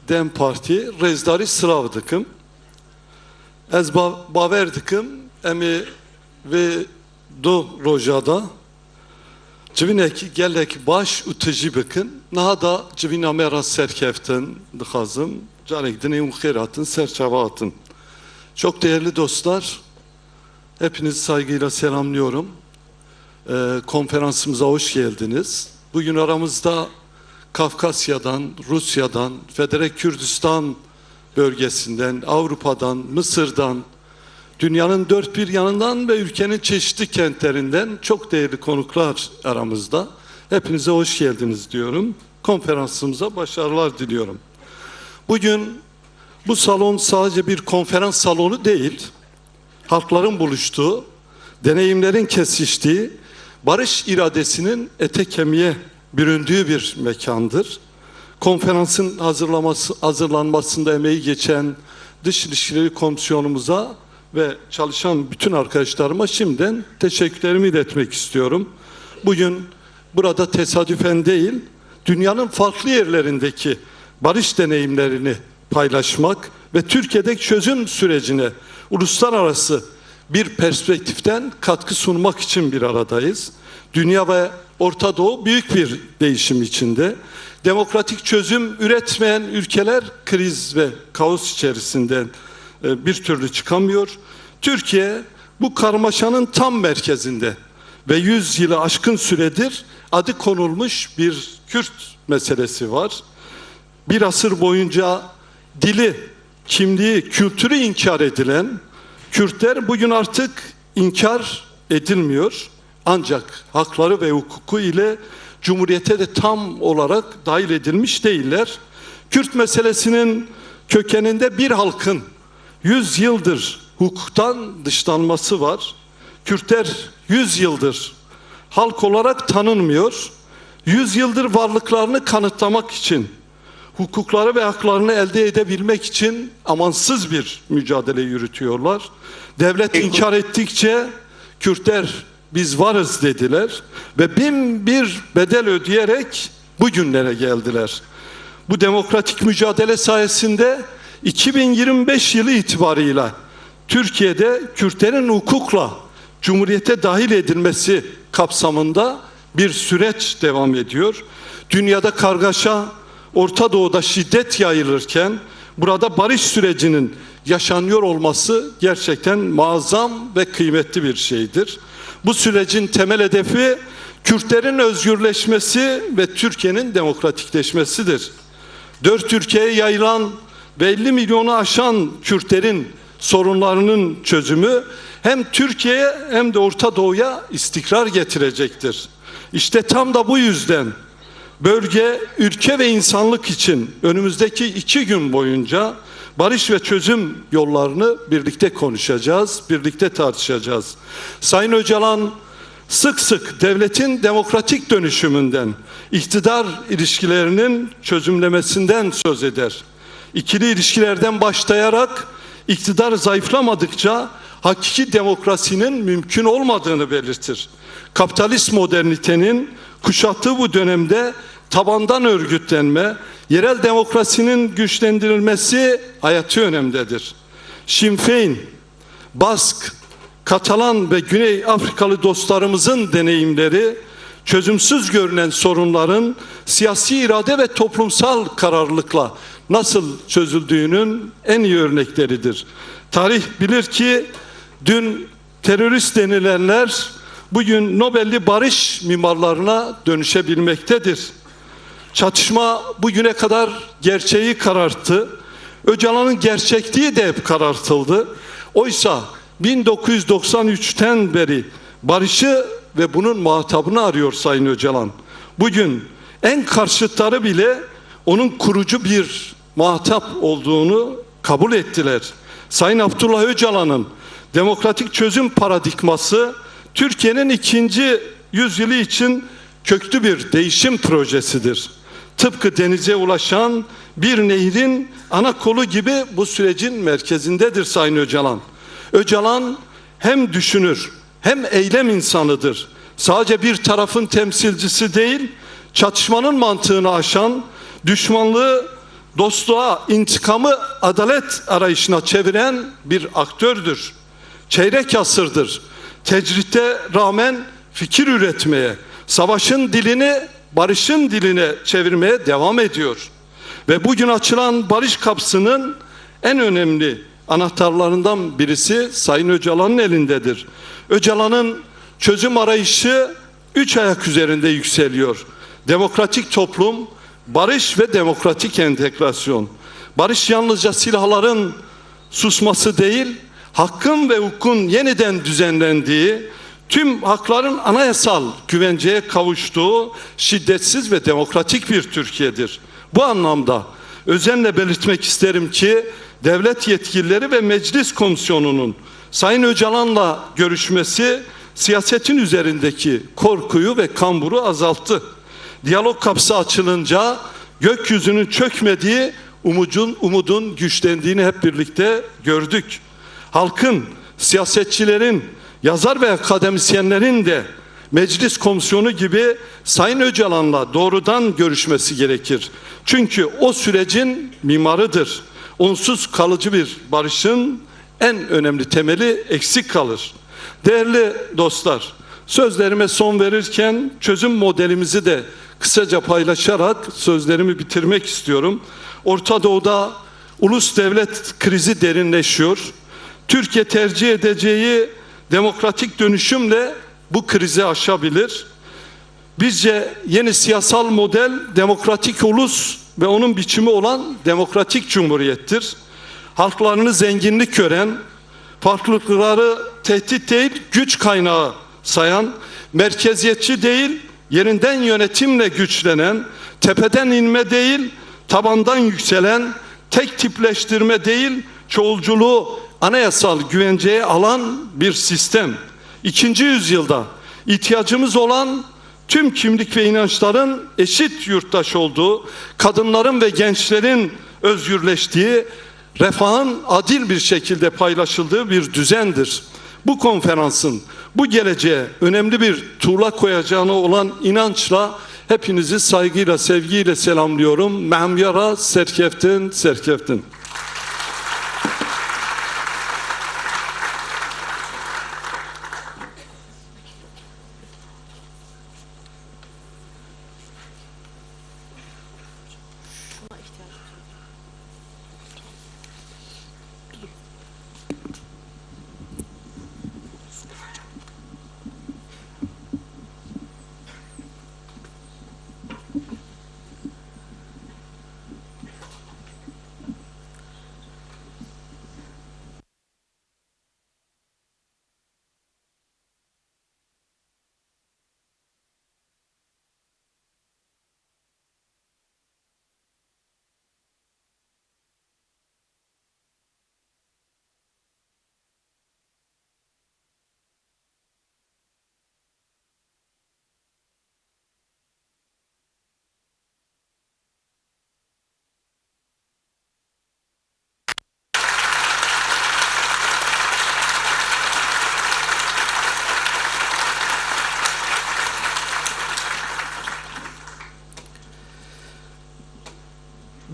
Dem Parti rezdari sırav dikim. Ez baver dikim emi ve do rojada civinek gelek baş utıcı bikin. Naha da civina mera serkeftin dixazım. Canek dineyim xeyratın, serçavatın. Çok değerli dostlar, hepinizi saygıyla selamlıyorum. Konferansımıza hoş geldiniz. Bugün aramızda Kafkasya'dan, Rusya'dan, Federe Kürdistan bölgesinden, Avrupa'dan, Mısır'dan, dünyanın dört bir yanından ve ülkenin çeşitli kentlerinden çok değerli konuklar aramızda. Hepinize hoş geldiniz diyorum. Konferansımıza başarılar diliyorum. Bugün bu salon sadece bir konferans salonu değil, halkların buluştuğu, deneyimlerin kesiştiği, barış iradesinin ete kemiğe büründüğü bir mekandır. Konferansın hazırlanmasında emeği geçen Dış İlişkileri Komisyonumuza ve çalışan bütün arkadaşlarıma şimdiden teşekkürlerimi iletmek istiyorum. Bugün burada tesadüfen değil, dünyanın farklı yerlerindeki barış deneyimlerini paylaşmak ve Türkiye'deki çözüm sürecine uluslararası bir perspektiften katkı sunmak için bir aradayız. Dünya ve Orta Doğu büyük bir değişim içinde. Demokratik çözüm üretmeyen ülkeler kriz ve kaos içerisinden bir türlü çıkamıyor. Türkiye bu karmaşanın tam merkezinde ve 100 yılı aşkın süredir adı konulmuş bir Kürt meselesi var. Bir asır boyunca dili, kimliği, kültürü inkar edilen Kürtler bugün artık inkar edilmiyor. Ancak hakları ve hukuku ile Cumhuriyete de tam olarak dahil edilmiş değiller. Kürt meselesinin kökeninde bir halkın 100 yıldır hukuktan dışlanması var. Kürtler 100 yıldır halk olarak tanınmıyor. 100 yıldır varlıklarını kanıtlamak için, hukukları ve haklarını elde edebilmek için amansız bir mücadele yürütüyorlar. Devlet inkar ettikçe Kürtler biz varız dediler ve bin bir bedel ödeyerek bugünlere geldiler. Bu demokratik mücadele sayesinde 2025 yılı itibarıyla Türkiye'de Kürtlerin hukukla Cumhuriyete dahil edilmesi kapsamında bir süreç devam ediyor. Dünyada kargaşa, Orta Doğu'da şiddet yayılırken burada barış sürecinin yaşanıyor olması gerçekten muazzam ve kıymetli bir şeydir. Bu sürecin temel hedefi Kürtlerin özgürleşmesi ve Türkiye'nin demokratikleşmesidir. Dört ülkeye yayılan ve 50 milyonu aşan Kürtlerin sorunlarının çözümü hem Türkiye'ye hem de Orta Doğu'ya istikrar getirecektir. İşte tam da bu yüzden bölge, ülke ve insanlık için önümüzdeki 2 gün boyunca barış ve çözüm yollarını birlikte konuşacağız, birlikte tartışacağız. Sayın Öcalan sık sık devletin demokratik dönüşümünden, iktidar ilişkilerinin çözümlemesinden söz eder. İkili ilişkilerden başlayarak iktidar zayıflamadıkça hakiki demokrasinin mümkün olmadığını belirtir. Kapitalist modernitenin kuşattığı bu dönemde tabandan örgütlenme, yerel demokrasinin güçlendirilmesi hayati önemdedir. Sinn Féin, Bask, Katalan ve Güney Afrikalı dostlarımızın deneyimleri, çözümsüz görünen sorunların siyasi irade ve toplumsal kararlılıkla nasıl çözüldüğünün en iyi örnekleridir. Tarih bilir ki dün terörist denilenler bugün Nobel'li barış mimarlarına dönüşebilmektedir. Çatışma bugüne kadar gerçeği kararttı. Öcalan'ın gerçekliği de hep karartıldı. Oysa 1993'ten beri barışı ve bunun muhatabını arıyor Sayın Öcalan. Bugün en karşıtları bile onun kurucu bir muhatap olduğunu kabul ettiler. Sayın Abdullah Öcalan'ın demokratik çözüm paradigması Türkiye'nin 2. yüzyılı için köklü bir değişim projesidir. Tıpkı denize ulaşan bir nehrin ana kolu gibi bu sürecin merkezindedir Sayın Öcalan. Öcalan hem düşünür hem eylem insanıdır. Sadece bir tarafın temsilcisi değil, çatışmanın mantığını aşan, düşmanlığı dostluğa, intikamı adalet arayışına çeviren bir aktördür. Çeyrek asırdır tecritte rağmen fikir üretmeye, savaşın dilini barışın diline çevirmeye devam ediyor. Ve bugün açılan barış kapısının en önemli anahtarlarından birisi Sayın Öcalan'ın elindedir. Öcalan'ın çözüm arayışı 3 ayak üzerinde yükseliyor. Demokratik toplum, barış ve demokratik entegrasyon. Barış yalnızca silahların susması değil, hakkın ve hukukun yeniden düzenlendiği, tüm hakların anayasal güvenceye kavuştuğu şiddetsiz ve demokratik bir Türkiye'dir. Bu anlamda özenle belirtmek isterim ki devlet yetkilileri ve meclis komisyonunun Sayın Öcalan'la görüşmesi siyasetin üzerindeki korkuyu ve kamburu azalttı. Diyalog kapısı açılınca gökyüzünün çökmediği, umudun güçlendiğini hep birlikte gördük. Halkın, siyasetçilerin, yazar ve akademisyenlerin de meclis komisyonu gibi Sayın Öcalan'la doğrudan görüşmesi gerekir. Çünkü o sürecin mimarıdır. Onsuz kalıcı bir barışın en önemli temeli eksik kalır. Değerli dostlar, sözlerime son verirken çözüm modelimizi de kısaca paylaşarak sözlerimi bitirmek istiyorum. Orta Doğu'da ulus devlet krizi derinleşiyor. Türkiye tercih edeceği demokratik dönüşümle bu krizi aşabilir. Bizce yeni siyasal model demokratik ulus ve onun biçimi olan demokratik cumhuriyettir. Halklarını zenginlik gören, farklılıkları tehdit değil güç kaynağı sayan, merkeziyetçi değil yerinden yönetimle güçlenen, tepeden inme değil tabandan yükselen, tek tipleştirme değil çoğulculuğu anayasal güvenceye alan bir sistem. 2. yüzyılda ihtiyacımız olan tüm kimlik ve inançların eşit yurttaş olduğu, kadınların ve gençlerin özgürleştiği, refahın adil bir şekilde paylaşıldığı bir düzendir. Bu konferansın bu geleceğe önemli bir tuğla koyacağına olan inançla hepinizi saygıyla, sevgiyle selamlıyorum. Memyara serkeftin, serkeftin.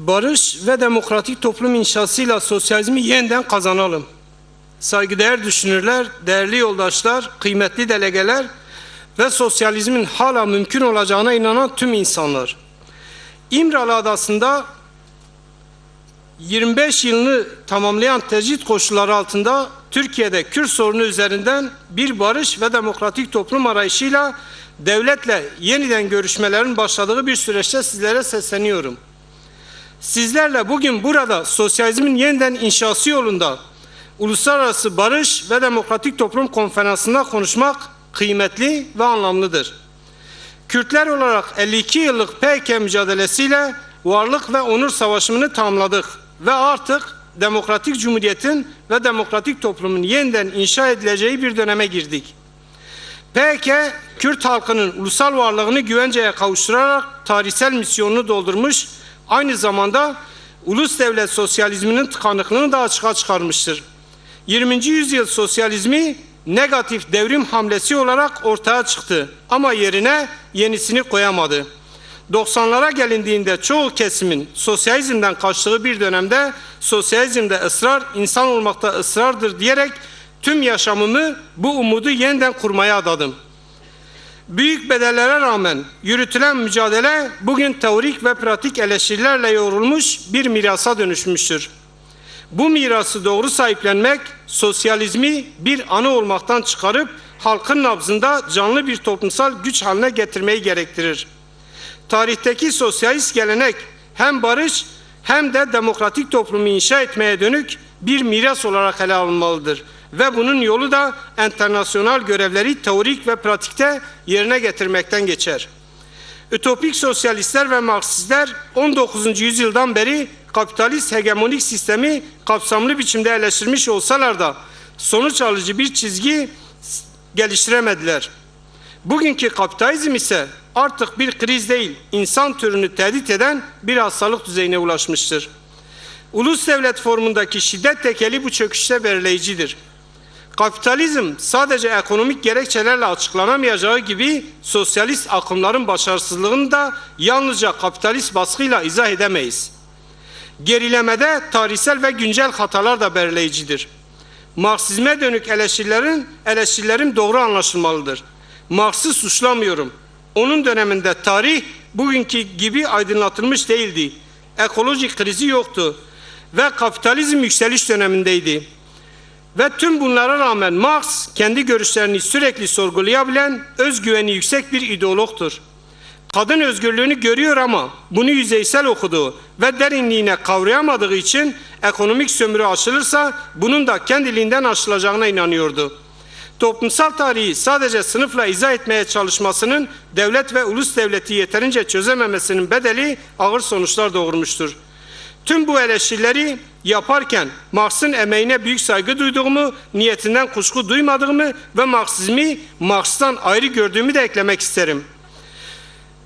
Barış ve demokratik toplum inşasıyla sosyalizmi yeniden kazanalım. Saygıdeğer düşünürler, değerli yoldaşlar, kıymetli delegeler ve sosyalizmin hala mümkün olacağına inanan tüm insanlar. İmralı Adası'nda 25 yılını tamamlayan tecrit koşulları altında Türkiye'de Kürt sorunu üzerinden bir barış ve demokratik toplum arayışıyla devletle yeniden görüşmelerin başladığı bir süreçte sizlere sesleniyorum. Sizlerle bugün burada sosyalizmin yeniden inşası yolunda Uluslararası Barış ve Demokratik Toplum Konferansı'nda konuşmak kıymetli ve anlamlıdır. Kürtler olarak 52 yıllık PKK mücadelesiyle varlık ve onur savaşını tamamladık ve artık demokratik cumhuriyetin ve demokratik toplumun yeniden inşa edileceği bir döneme girdik. PKK, Kürt halkının ulusal varlığını güvenceye kavuşturarak tarihsel misyonunu doldurmuş, aynı zamanda ulus devlet sosyalizminin tıkanıklığını da açığa çıkarmıştır. 20. yüzyıl sosyalizmi negatif devrim hamlesi olarak ortaya çıktı ama yerine yenisini koyamadı. 90'lara gelindiğinde çoğu kesimin sosyalizmden kaçtığı bir dönemde sosyalizmde ısrar, insan olmakta ısrardır diyerek tüm yaşamımı bu umudu yeniden kurmaya adadım. Büyük bedellere rağmen yürütülen mücadele bugün teorik ve pratik eleştirilerle yoğrulmuş bir mirasa dönüşmüştür. Bu mirası doğru sahiplenmek, sosyalizmi bir anı olmaktan çıkarıp halkın nabzında canlı bir toplumsal güç haline getirmeyi gerektirir. Tarihteki sosyalist gelenek hem barış hem de demokratik toplumu inşa etmeye dönük bir miras olarak ele alınmalıdır. Ve bunun yolu da internasyonal görevleri teorik ve pratikte yerine getirmekten geçer. Ütopik sosyalistler ve Marksistler 19. yüzyıldan beri kapitalist hegemonik sistemi kapsamlı biçimde eleştirmiş olsalar da sonuç alıcı bir çizgi geliştiremediler. Bugünkü kapitalizm ise artık bir kriz değil, insan türünü tehdit eden bir hastalık düzeyine ulaşmıştır. Ulus devlet formundaki şiddet tekeli bu çöküşte belirleyicidir. Kapitalizm sadece ekonomik gerekçelerle açıklanamayacağı gibi sosyalist akımların başarısızlığını da yalnızca kapitalist baskıyla izah edemeyiz. Gerilemede tarihsel ve güncel hatalar da belirleyicidir. Marksizme dönük eleştirilerim doğru anlaşılmalıdır. Marx'ı suçlamıyorum. Onun döneminde tarih bugünkü gibi aydınlatılmış değildi. Ekolojik krizi yoktu ve kapitalizm yükseliş dönemindeydi. Ve tüm bunlara rağmen Marx kendi görüşlerini sürekli sorgulayabilen, özgüveni yüksek bir ideologtur. Kadın özgürlüğünü görüyor ama bunu yüzeysel okuduğu ve derinliğine kavrayamadığı için ekonomik sömürü aşılırsa bunun da kendiliğinden aşılacağına inanıyordu. Toplumsal tarihi sadece sınıfla izah etmeye çalışmasının devlet ve ulus devleti yeterince çözememesinin bedeli ağır sonuçlar doğurmuştur. Tüm bu eleştirileri yaparken Marx'ın emeğine büyük saygı duyduğumu, niyetinden kuşku duymadığımı ve Marksizmi Marx'tan ayrı gördüğümü de eklemek isterim.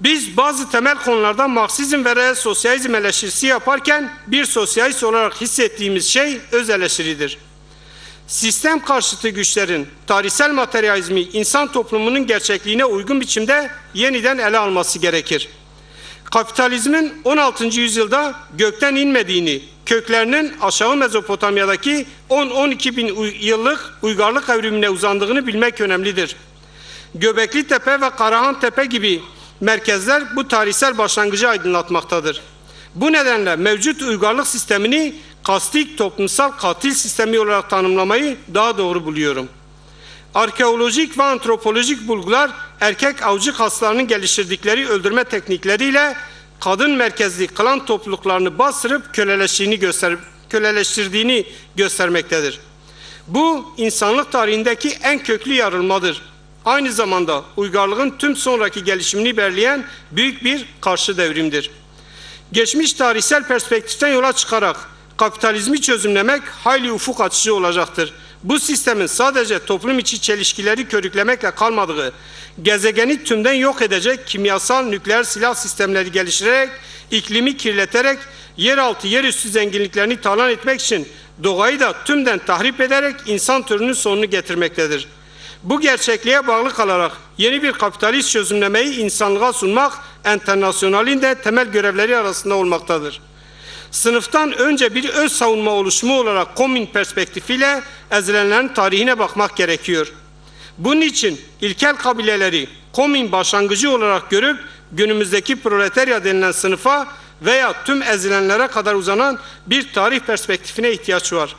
Biz bazı temel konularda Marksizm ve reel sosyalizm eleştirisi yaparken bir sosyalist olarak hissettiğimiz şey öz eleştiridir. Sistem karşıtı güçlerin tarihsel materyalizmi insan toplumunun gerçekliğine uygun biçimde yeniden ele alması gerekir. Kapitalizmin 16. yüzyılda gökten inmediğini, köklerinin aşağı Mezopotamya'daki 10-12 bin yıllık uygarlık evrimine uzandığını bilmek önemlidir. Göbekli Tepe ve Karahan Tepe gibi merkezler bu tarihsel başlangıcı aydınlatmaktadır. Bu nedenle mevcut uygarlık sistemini kastik toplumsal katil sistemi olarak tanımlamayı daha doğru buluyorum. Arkeolojik ve antropolojik bulgular erkek avcı kaslarının geliştirdikleri öldürme teknikleriyle kadın merkezli klan topluluklarını bastırıp köleleştirdiğini göstermektedir. Bu insanlık tarihindeki en köklü yarılmadır. Aynı zamanda uygarlığın tüm sonraki gelişimini belirleyen büyük bir karşı devrimdir. Geçmiş tarihsel perspektiften yola çıkarak kapitalizmi çözümlemek hayli ufuk açıcı olacaktır. Bu sistemin sadece toplum içi çelişkileri körüklemekle kalmadığı, gezegeni tümden yok edecek kimyasal nükleer silah sistemleri geliştirerek, iklimi kirleterek, yeraltı yerüstü zenginliklerini talan etmek için doğayı da tümden tahrip ederek insan türünün sonunu getirmektedir. Bu gerçekliğe bağlı kalarak yeni bir kapitalist çözümlemeyi insanlığa sunmak enternasyonalin de temel görevleri arasında olmaktadır. Sınıftan önce bir öz savunma oluşumu olarak komün perspektifiyle ezilenlerin tarihine bakmak gerekiyor. Bunun için ilkel kabileleri komün başlangıcı olarak görüp günümüzdeki proletarya denilen sınıfa veya tüm ezilenlere kadar uzanan bir tarih perspektifine ihtiyaç var.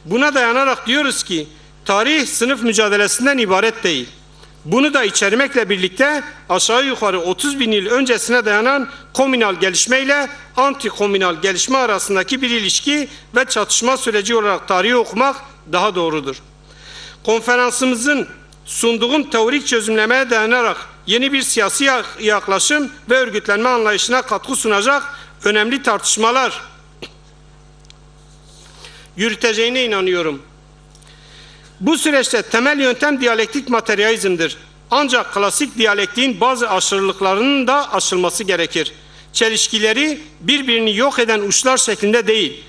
Buna dayanarak diyoruz ki tarih sınıf mücadelesinden ibaret değil. Bunu da içermekle birlikte aşağı yukarı 30 bin yıl öncesine dayanan komünal gelişmeyle anti-komünal gelişme arasındaki bir ilişki ve çatışma süreci olarak tarihi okumak daha doğrudur. Konferansımızın sunduğum teorik çözümlemeye dayanarak yeni bir siyasi yaklaşım ve örgütlenme anlayışına katkı sunacak önemli tartışmalar yürüteceğine inanıyorum. Bu süreçte temel yöntem diyalektik materyalizmdir. Ancak klasik diyalektiğin bazı aşırılıklarının da aşılması gerekir. Çelişkileri birbirini yok eden uçlar şeklinde değil,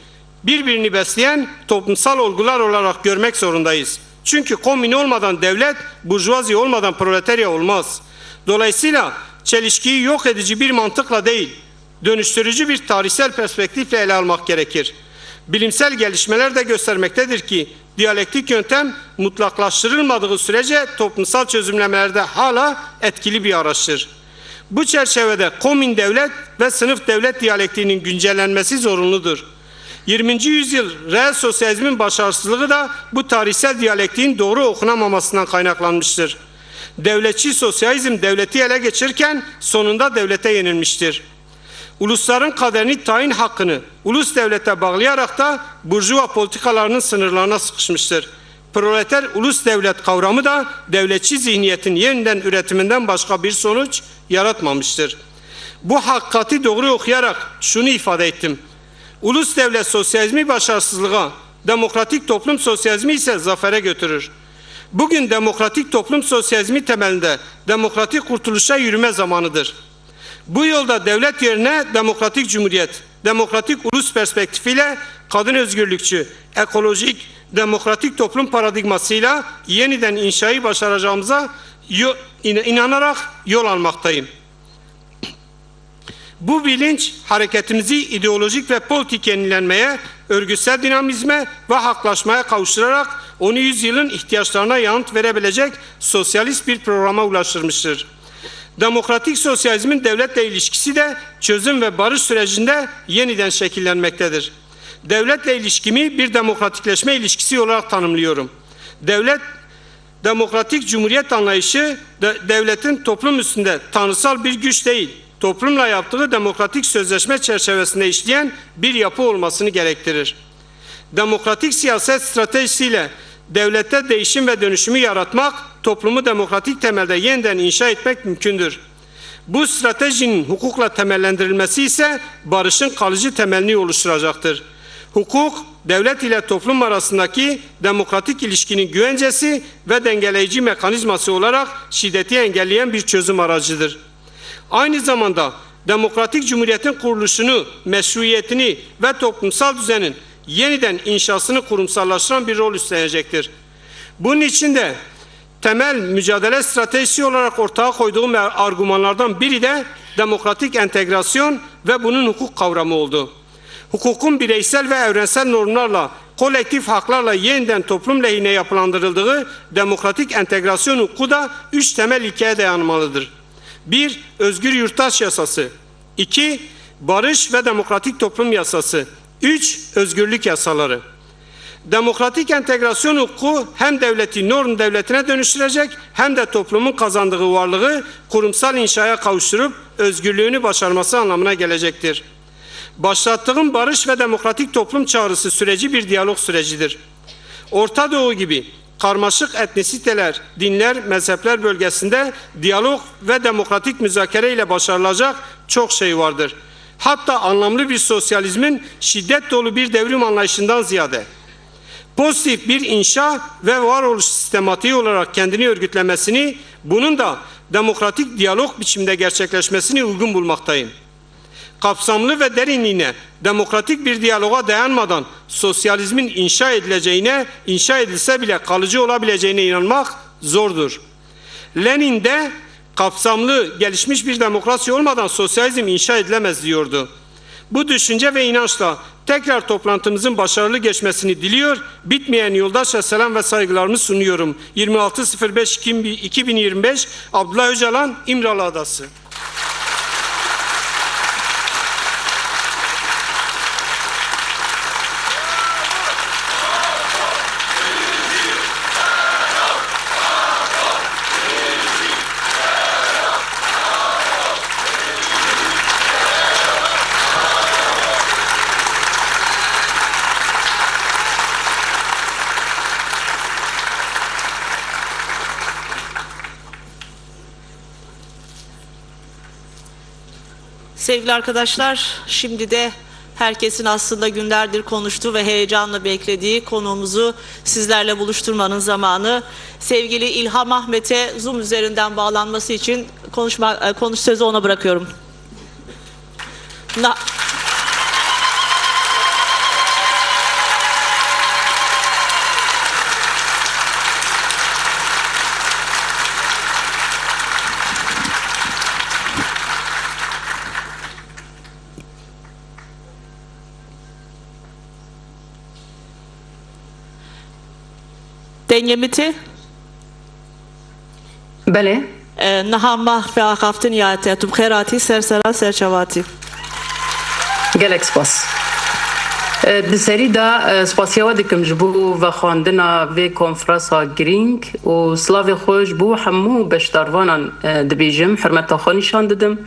birbirini besleyen toplumsal olgular olarak görmek zorundayız. Çünkü komün olmadan devlet, burjuvazi olmadan proletarya olmaz. Dolayısıyla çelişkiyi yok edici bir mantıkla değil, dönüştürücü bir tarihsel perspektifle ele almak gerekir. Bilimsel gelişmeler de göstermektedir ki diyalektik yöntem mutlaklaştırılmadığı sürece toplumsal çözümlemelerde hala etkili bir araçtır. Bu çerçevede komün devlet ve sınıf devlet diyalektiğinin güncellenmesi zorunludur. 20. yüzyıl reel sosyalizmin başarısızlığı da bu tarihsel diyalektiğin doğru okunamamasından kaynaklanmıştır. Devletçi sosyalizm devleti ele geçirirken sonunda devlete yenilmiştir. Ulusların kaderini tayin hakkını ulus devlete bağlayarak da burjuva politikalarının sınırlarına sıkışmıştır. Proleter ulus devlet kavramı da devletçi zihniyetin yeniden üretiminden başka bir sonuç yaratmamıştır. Bu hakikati doğru okuyarak şunu ifade ettim. Ulus devlet sosyalizmi başarısızlığa, demokratik toplum sosyalizmi ise zafere götürür. Bugün demokratik toplum sosyalizmi temelinde demokratik kurtuluşa yürüme zamanıdır. Bu yolda devlet yerine demokratik cumhuriyet, demokratik ulus perspektifiyle kadın özgürlükçü, ekolojik, demokratik toplum paradigmasıyla yeniden inşayı başaracağımıza inanarak yol almaktayım. Bu bilinç hareketimizi ideolojik ve politik yenilenmeye, örgütsel dinamizme ve haklaşmaya kavuşturarak 10. yüzyılın ihtiyaçlarına yanıt verebilecek sosyalist bir programa ulaştırmıştır. Demokratik sosyalizmin devletle ilişkisi de çözüm ve barış sürecinde yeniden şekillenmektedir. Devletle ilişkimi bir demokratikleşme ilişkisi olarak tanımlıyorum. Demokratik cumhuriyet anlayışı devletin toplum üstünde tanrısal bir güç değil, toplumla yaptığı demokratik sözleşme çerçevesinde işleyen bir yapı olmasını gerektirir. Demokratik siyaset stratejisiyle devlette değişim ve dönüşümü yaratmak, toplumu demokratik temelde yeniden inşa etmek mümkündür. Bu stratejinin hukukla temellendirilmesi ise barışın kalıcı temelini oluşturacaktır. Hukuk, devlet ile toplum arasındaki demokratik ilişkinin güvencesi ve dengeleyici mekanizması olarak şiddeti engelleyen bir çözüm aracıdır. Aynı zamanda demokratik cumhuriyetin kuruluşunu, meşruiyetini ve toplumsal düzenin yeniden inşasını kurumsallaştıran bir rol üstlenecektir. Bunun için de temel mücadele stratejisi olarak ortaya koyduğum argümanlardan biri de demokratik entegrasyon ve bunun hukuk kavramı oldu. Hukukun bireysel ve evrensel normlarla, kolektif haklarla yeniden toplum lehine yapılandırıldığı demokratik entegrasyon hukuku da 3 temel ilkeye dayanmalıdır. 1. Özgür Yurttaş Yasası. 2. Barış ve Demokratik Toplum Yasası. 3. Özgürlük yasaları. Demokratik entegrasyon hukuku hem devleti norm devletine dönüştürecek hem de toplumun kazandığı varlığı kurumsal inşaya kavuşturup özgürlüğünü başarması anlamına gelecektir. Başlattığım barış ve demokratik toplum çağrısı süreci bir diyalog sürecidir. Orta Doğu gibi karmaşık etnisiteler, dinler, mezhepler bölgesinde diyalog ve demokratik müzakere ile başarılacak çok şey vardır. Hatta anlamlı bir sosyalizmin şiddet dolu bir devrim anlayışından ziyade pozitif bir inşa ve varoluş sistematiği olarak kendini örgütlemesini, bunun da demokratik diyalog biçimde gerçekleşmesini uygun bulmaktayım. Kapsamlı ve derinliğine demokratik bir diyaloğa dayanmadan sosyalizmin inşa edilse bile kalıcı olabileceğine inanmak zordur. Lenin de kapsamlı, gelişmiş bir demokrasi olmadan sosyalizm inşa edilemez diyordu. Bu düşünce ve inançla tekrar toplantımızın başarılı geçmesini diliyor, bitmeyen yoldaşça selam ve saygılarımı sunuyorum. 26.05.2025 Abdullah Öcalan, İmralı Adası. Sevgili arkadaşlar, şimdi de herkesin aslında günlerdir konuştuğu ve heyecanla beklediği konuğumuzu sizlerle buluşturmanın zamanı. Sevgili İlham Ahmet'e Zoom üzerinden bağlanması için konuş sözü ona bırakıyorum. Dengemiti بله نها ماه و آخافتن یاته تو بخیراتی سرسرا سرچواتی گلک سپاس دسری دا سپاسیوا دکم جبو و خواندنا و کنفرانسا گرینگ و سلاو خوش بو همو بشتاروانان دبیجم حرمت خانیشان ددم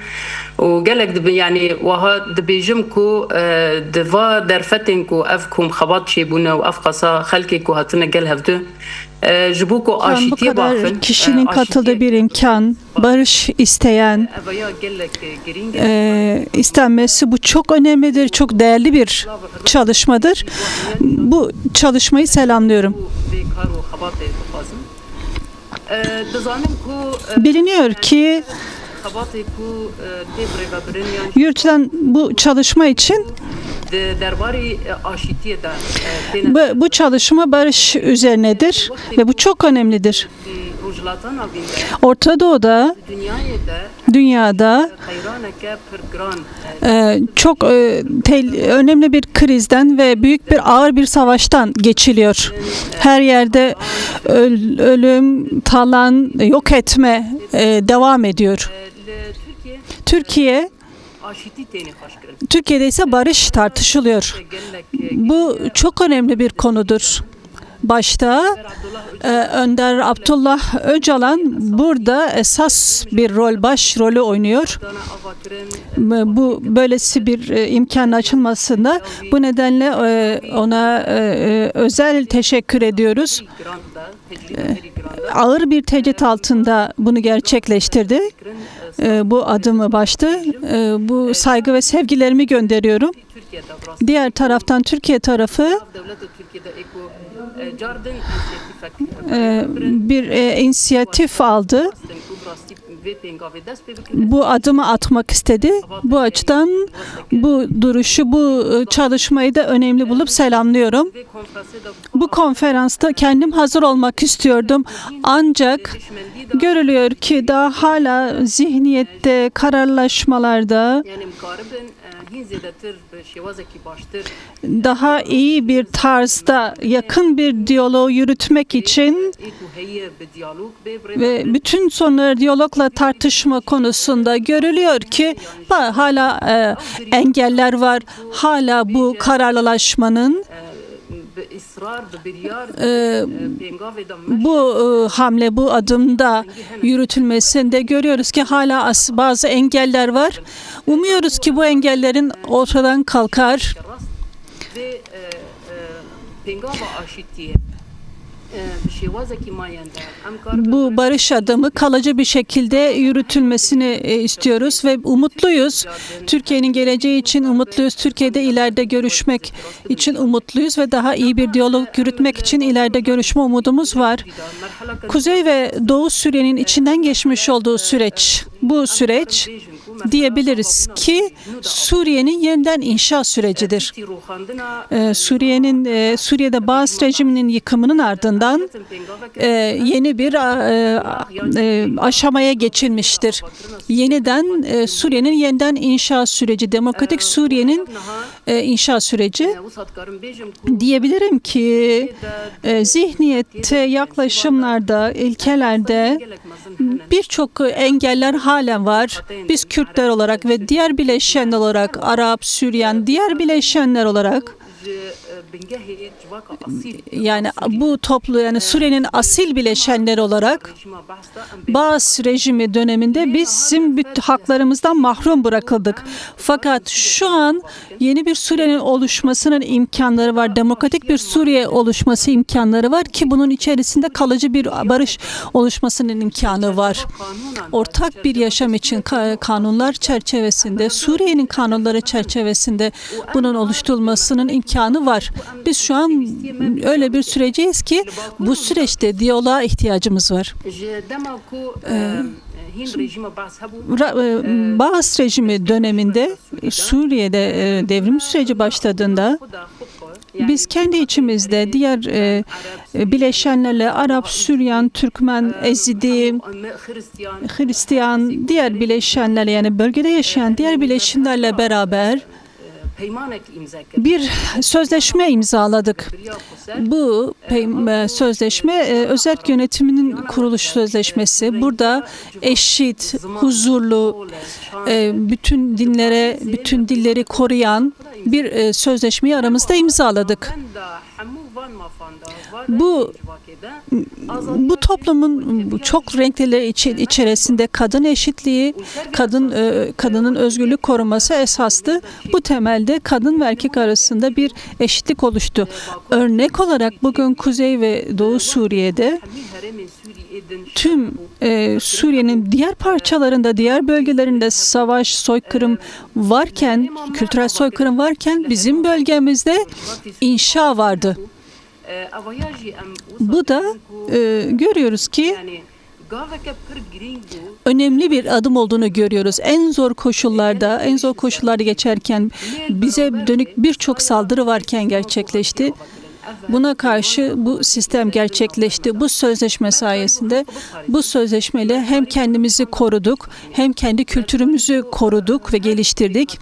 و گلک دب یعنی وها دبیجم کو دوا درفتن کو اف کوم خبات چی بونه و اف قصا خلکی کو هاتنه گل هفته جبو کو Bu آشیتی kadar بافن kişinin katıldığı bir imkan, barış isteyen, اویا گلک گرینگ istenmesi bu çok önemlidir, çok değerli bir çalışmadır. Bu çalışmayı selamlıyorum. و کار و خبات بخوازم دزانم کو Biliniyor ki خبات کو دیبره و برنیان yürütülen bu çalışma için درباره آشیتی دا bu çalışma barış üzerinedir ve bu çok önemlidir. روجلاتان آوینده Orta Doğu'da, دنیای دا dünyada خیرانه که پرگران çok önemli bir krizden ve büyük bir ağır bir savaştan geçiliyor. Her yerde ölüm, talan, yok etme devam ediyor. Türkiye Türkiye, آشیتی تینی خوش کرد Türkiye'de ise barış tartışılıyor. گلک Bu çok önemli bir konudur. Başta Önder Abdullah Öcalan burada esas bir baş rolü oynuyor. دانا آوا کرن Bu böylesi bir imkanın açılmasında bu nedenle ona özel teşekkür ediyoruz. گران دا تجربه هری گران دا Ağır bir tecrit altında bunu gerçekleştirdi. Bu adımı başta. Bu saygı ve sevgilerimi gönderiyorum. Türkiye da burası Diğer taraftan Türkiye tarafı devlet Türkiye'de eko Jardin inisiyatif bir inisiyatif aldı. ve pengavi dest bebekine Bu adımı atmak istedi. Bu açıdan bu duruşu, bu çalışmayı da önemli bulup selamlıyorum. ve konferansı da Bu konferansta kendim hazır olmak istiyordum. Ancak görülüyor ki daha hala zihniyette, kararlaşmalarda yani mukaribin hinzedetir şevazeki baştır daha iyi bir tarzda yakın bir diyaloğu yürütmek için etu heye bir diyalog ve bütün sorunları diyalogla tartışma konusunda görülüyor ki hala engeller var. Hala bu kararlılaşmanın ısrar bir yar pengavi da bu hamle, bu adımda yürütülmesinde görüyoruz ki hala bazı engeller var. Umuyoruz ki bu engellerin ortadan kalkar. ve pengava aşitiye şevazeki mayende Bu barış adımı kalıcı bir şekilde yürütülmesini istiyoruz ve umutluyuz. Türkiye'nin geleceği için umutluyuz. Türkiye'de ileride görüşmek için umutluyuz ve daha iyi bir diyalog yürütmek için ileride görüşme umudumuz var. Kuzey ve Doğu Suriye'nin içinden geçmiş olduğu süreç, bu süreç diyebiliriz ki Suriye'nin yeniden inşa sürecidir. Suriye'de Baas rejiminin yıkımının ardından yeni bir aşamaya geçilmiştir. Suriye'nin yeniden inşa süreci, demokratik Suriye'nin inşa süreci. Diyebilirim ki zihniyette, yaklaşımlarda, ilkelerde birçok engeller halen var. Biz Kürtler olarak ve diğer bileşenler olarak, Arap, Süryan, diğer bileşenler olarak yani bu yani Suriye'nin asil bileşenleri olarak Baas rejimi döneminde bizim bütün haklarımızdan mahrum bırakıldık. Fakat şu an yeni bir Suriye'nin oluşmasının imkanları var. Demokratik bir Suriye oluşması imkanları var ki bunun içerisinde kalıcı bir barış oluşmasının imkanı var. Ortak bir yaşam için kanunlar çerçevesinde, Suriye'nin kanunları çerçevesinde bunun oluşturulmasının imkanı var. Biz şu an öyle bir süreceğiz ki bu süreçte diyaloğa ihtiyacımız var. Baas rejimi döneminde Suriye'de devrim süreci başladığında biz kendi içimizde diğer bileşenlerle Arap, Süryan, Türkmen, Ezidi, Hristiyan, diğer bileşenlerle yani bölgede yaşayan diğer bileşenlerle beraber bir sözleşme imzaladık. Bu sözleşme özerk yönetiminin kuruluş sözleşmesi. Burada eşit, huzurlu, bütün dinlere, bütün dilleri koruyan bir sözleşmeyi aramızda imzaladık. Bu toplumun çok renkleri içerisinde kadın eşitliği, kadının özgürlük koruması esastı. Bu temelde kadın ve erkek arasında bir eşitlik oluştu. Örnek olarak bugün Kuzey ve Doğu Suriye'de tüm Suriye'nin diğer parçalarında, diğer bölgelerinde savaş, soykırım varken, kültürel soykırım varken bizim bölgemizde inşa vardı. Bu da görüyoruz ki önemli bir adım olduğunu görüyoruz. En zor koşullarda geçerken bize dönük birçok saldırı varken gerçekleşti. Buna karşı bu sistem gerçekleşti. Bu sözleşme sayesinde, bu sözleşmeyle hem kendimizi koruduk, hem kendi kültürümüzü koruduk ve geliştirdik.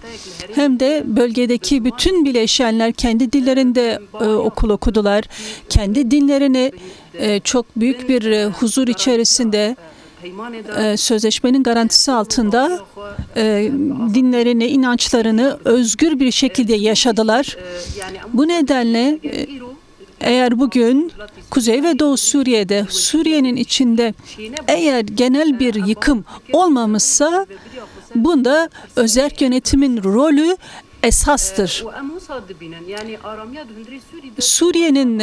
Hem de bölgedeki bütün bileşenler kendi dillerinde okul okudular. Kendi dinlerini çok büyük bir huzur içerisinde, sözleşmenin garantisi altında dinlerini, inançlarını özgür bir şekilde yaşadılar. Bu nedenle eğer bugün Kuzey ve Doğu Suriye'de, Suriye'nin içinde eğer genel bir yıkım olmamışsa, bunda özerk yönetimin rolü esastır. Suriye'nin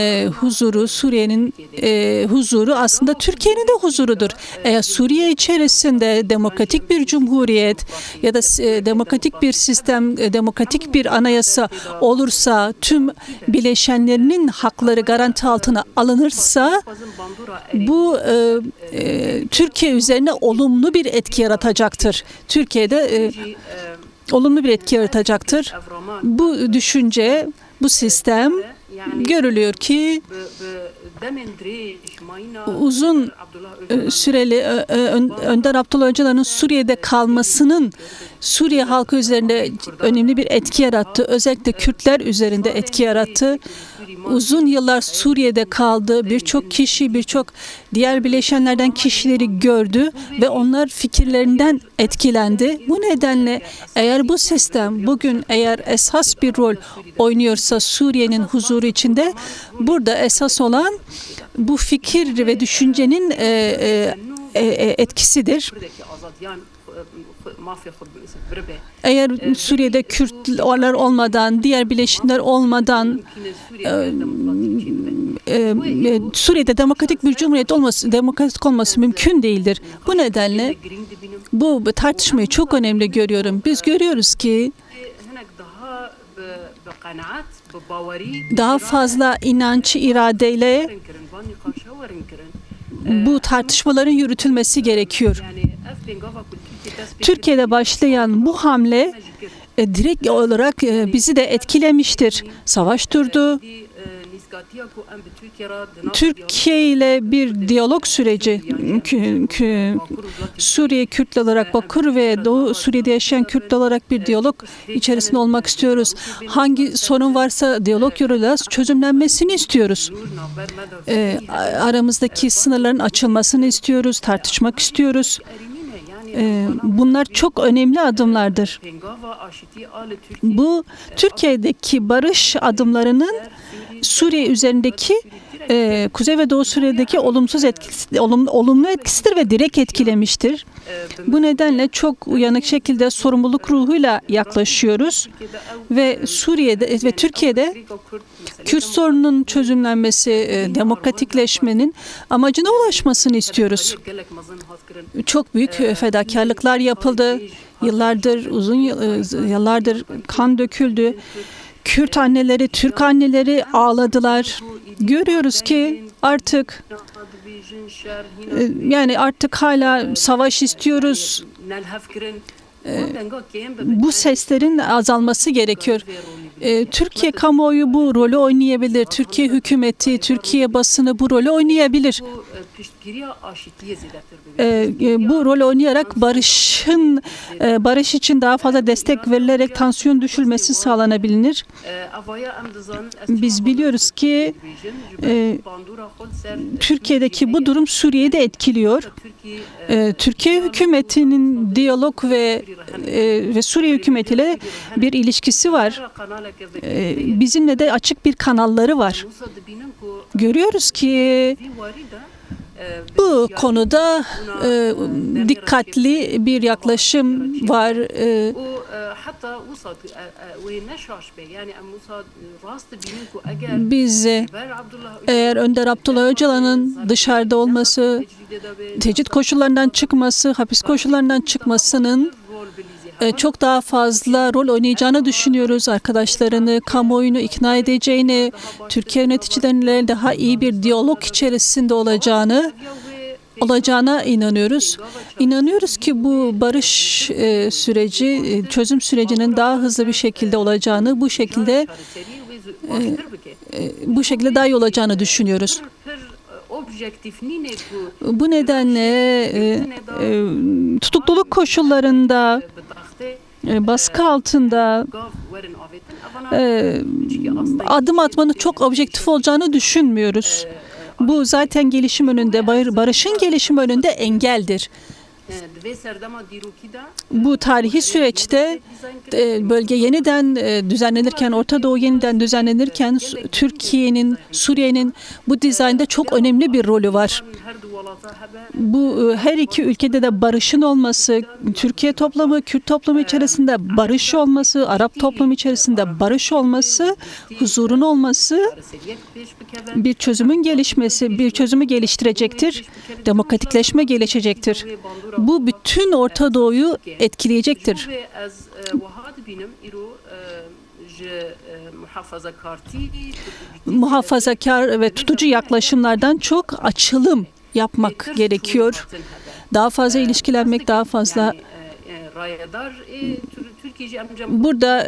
huzuru aslında Türkiye'nin de huzurudur. Eğer Suriye içerisinde demokratik bir cumhuriyet ya da demokratik bir sistem, demokratik bir anayasa olursa, tüm bileşenlerinin hakları garanti altına alınırsa, bu Türkiye üzerine olumlu bir etki yaratacaktır. Türkiye'de olumlu bir etki yaratacaktır. Bu düşünce, bu sistem görülüyor ki uzun süreli Önder Abdullah Öcalan'ın Suriye'de kalmasının Suriye halkı üzerinde önemli bir etki yarattı. Özellikle Kürtler üzerinde etki yarattı. Uzun yıllar Suriye'de kaldı. Birçok kişi, birçok diğer bileşenlerden kişileri gördü ve onlar fikirlerinden etkilendi. Bu nedenle eğer bu sistem bugün eğer esas bir rol oynuyorsa Suriye'nin huzuru içinde, burada esas olan bu fikir ve düşüncenin etkisidir. Eğer Suriye'de Kürtler olmadan, diğer bileşenler olmadan Suriye'de demokratik bir cumhuriyet olması, demokratik olması mümkün değildir. Bu nedenle bu tartışmayı çok önemli görüyorum. Biz görüyoruz ki daha fazla inanç, iradeyle bu tartışmaların yürütülmesi gerekiyor. Türkiye'de başlayan bu hamle direkt olarak bizi de etkilemiştir. Savaş durdu. Türkiye ile bir diyalog süreci, Suriye Kürtler olarak Bakur ve Doğu Suriye'de yaşayan Kürtler olarak bir diyalog içerisinde olmak istiyoruz. Hangi sorun varsa diyalog yoluyla çözümlenmesini istiyoruz. Aramızdaki sınırların açılmasını istiyoruz, tartışmak istiyoruz. Bunlar çok önemli adımlardır. Bu Türkiye'deki barış adımlarının Suriye üzerindeki Kuzey ve Doğu Suriye'deki olumlu etkisidir ve direkt etkilemiştir. Bu nedenle çok uyanık şekilde sorumluluk ruhuyla yaklaşıyoruz ve Suriye'de ve Türkiye'de Kürt sorununun çözümlenmesi, demokratikleşmenin amacına ulaşmasını istiyoruz. Çok büyük fedakarlıklar yapıldı. Uzun yıllardır kan döküldü. Kürt anneleri, Türk anneleri ağladılar. Görüyoruz ki artık artık hala savaş istiyoruz. bu seslerin azalması gerekiyor. Türkiye kamuoyu bu rolü oynayabilir. Türkiye hükümeti, Türkiye basını bu rolü oynayabilir. Bu rol oynayarak barış için daha fazla destek verilerek tansiyon düşürülmesi sağlanabilir. Biz biliyoruz ki Türkiye'deki bu durum Suriye'yi de etkiliyor. Türkiye hükümetinin diyalog ve Suriye hükümetiyle bir ilişkisi var. Bizimle de açık bir kanalları var. Görüyoruz ki bu konuda dikkatli bir yaklaşım var. Biz eğer Önder Abdullah Öcalan'ın dışarıda olması, tecrit koşullarından çıkması, hapis koşullarından çıkmasının çok daha fazla rol oynayacağını düşünüyoruz. Arkadaşlarını, kamuoyunu ikna edeceğini, Türkiye yöneticileriyle daha iyi bir diyalog içerisinde olacağına inanıyoruz. İnanıyoruz ki bu barış süreci, çözüm sürecinin daha hızlı bir şekilde olacağını, bu şekilde daha iyi olacağını düşünüyoruz. Bu nedenle tutukluluk koşullarında, baskı altında adım atmanın çok objektif olacağını düşünmüyoruz. Bu zaten gelişim önünde, barışın gelişim önünde engeldir. Bu tarihi süreçte bölge yeniden düzenlenirken, Orta Doğu yeniden düzenlenirken Türkiye'nin, Suriye'nin bu dizaynda çok önemli bir rolü var. Bu her iki ülkede de barışın olması, Türkiye toplumu, Kürt toplumu içerisinde barış olması, Arap toplumu içerisinde barış olması, huzurun olması, bir çözümün gelişmesi, bir çözümü geliştirecektir, demokratikleşme gelişecektir. Bu bütün Orta Doğu'yu etkileyecektir. Muhafazakar ve tutucu yaklaşımlardan çok açılım yapmak gerekiyor. Daha fazla ilişkilenmek, daha fazla. Burada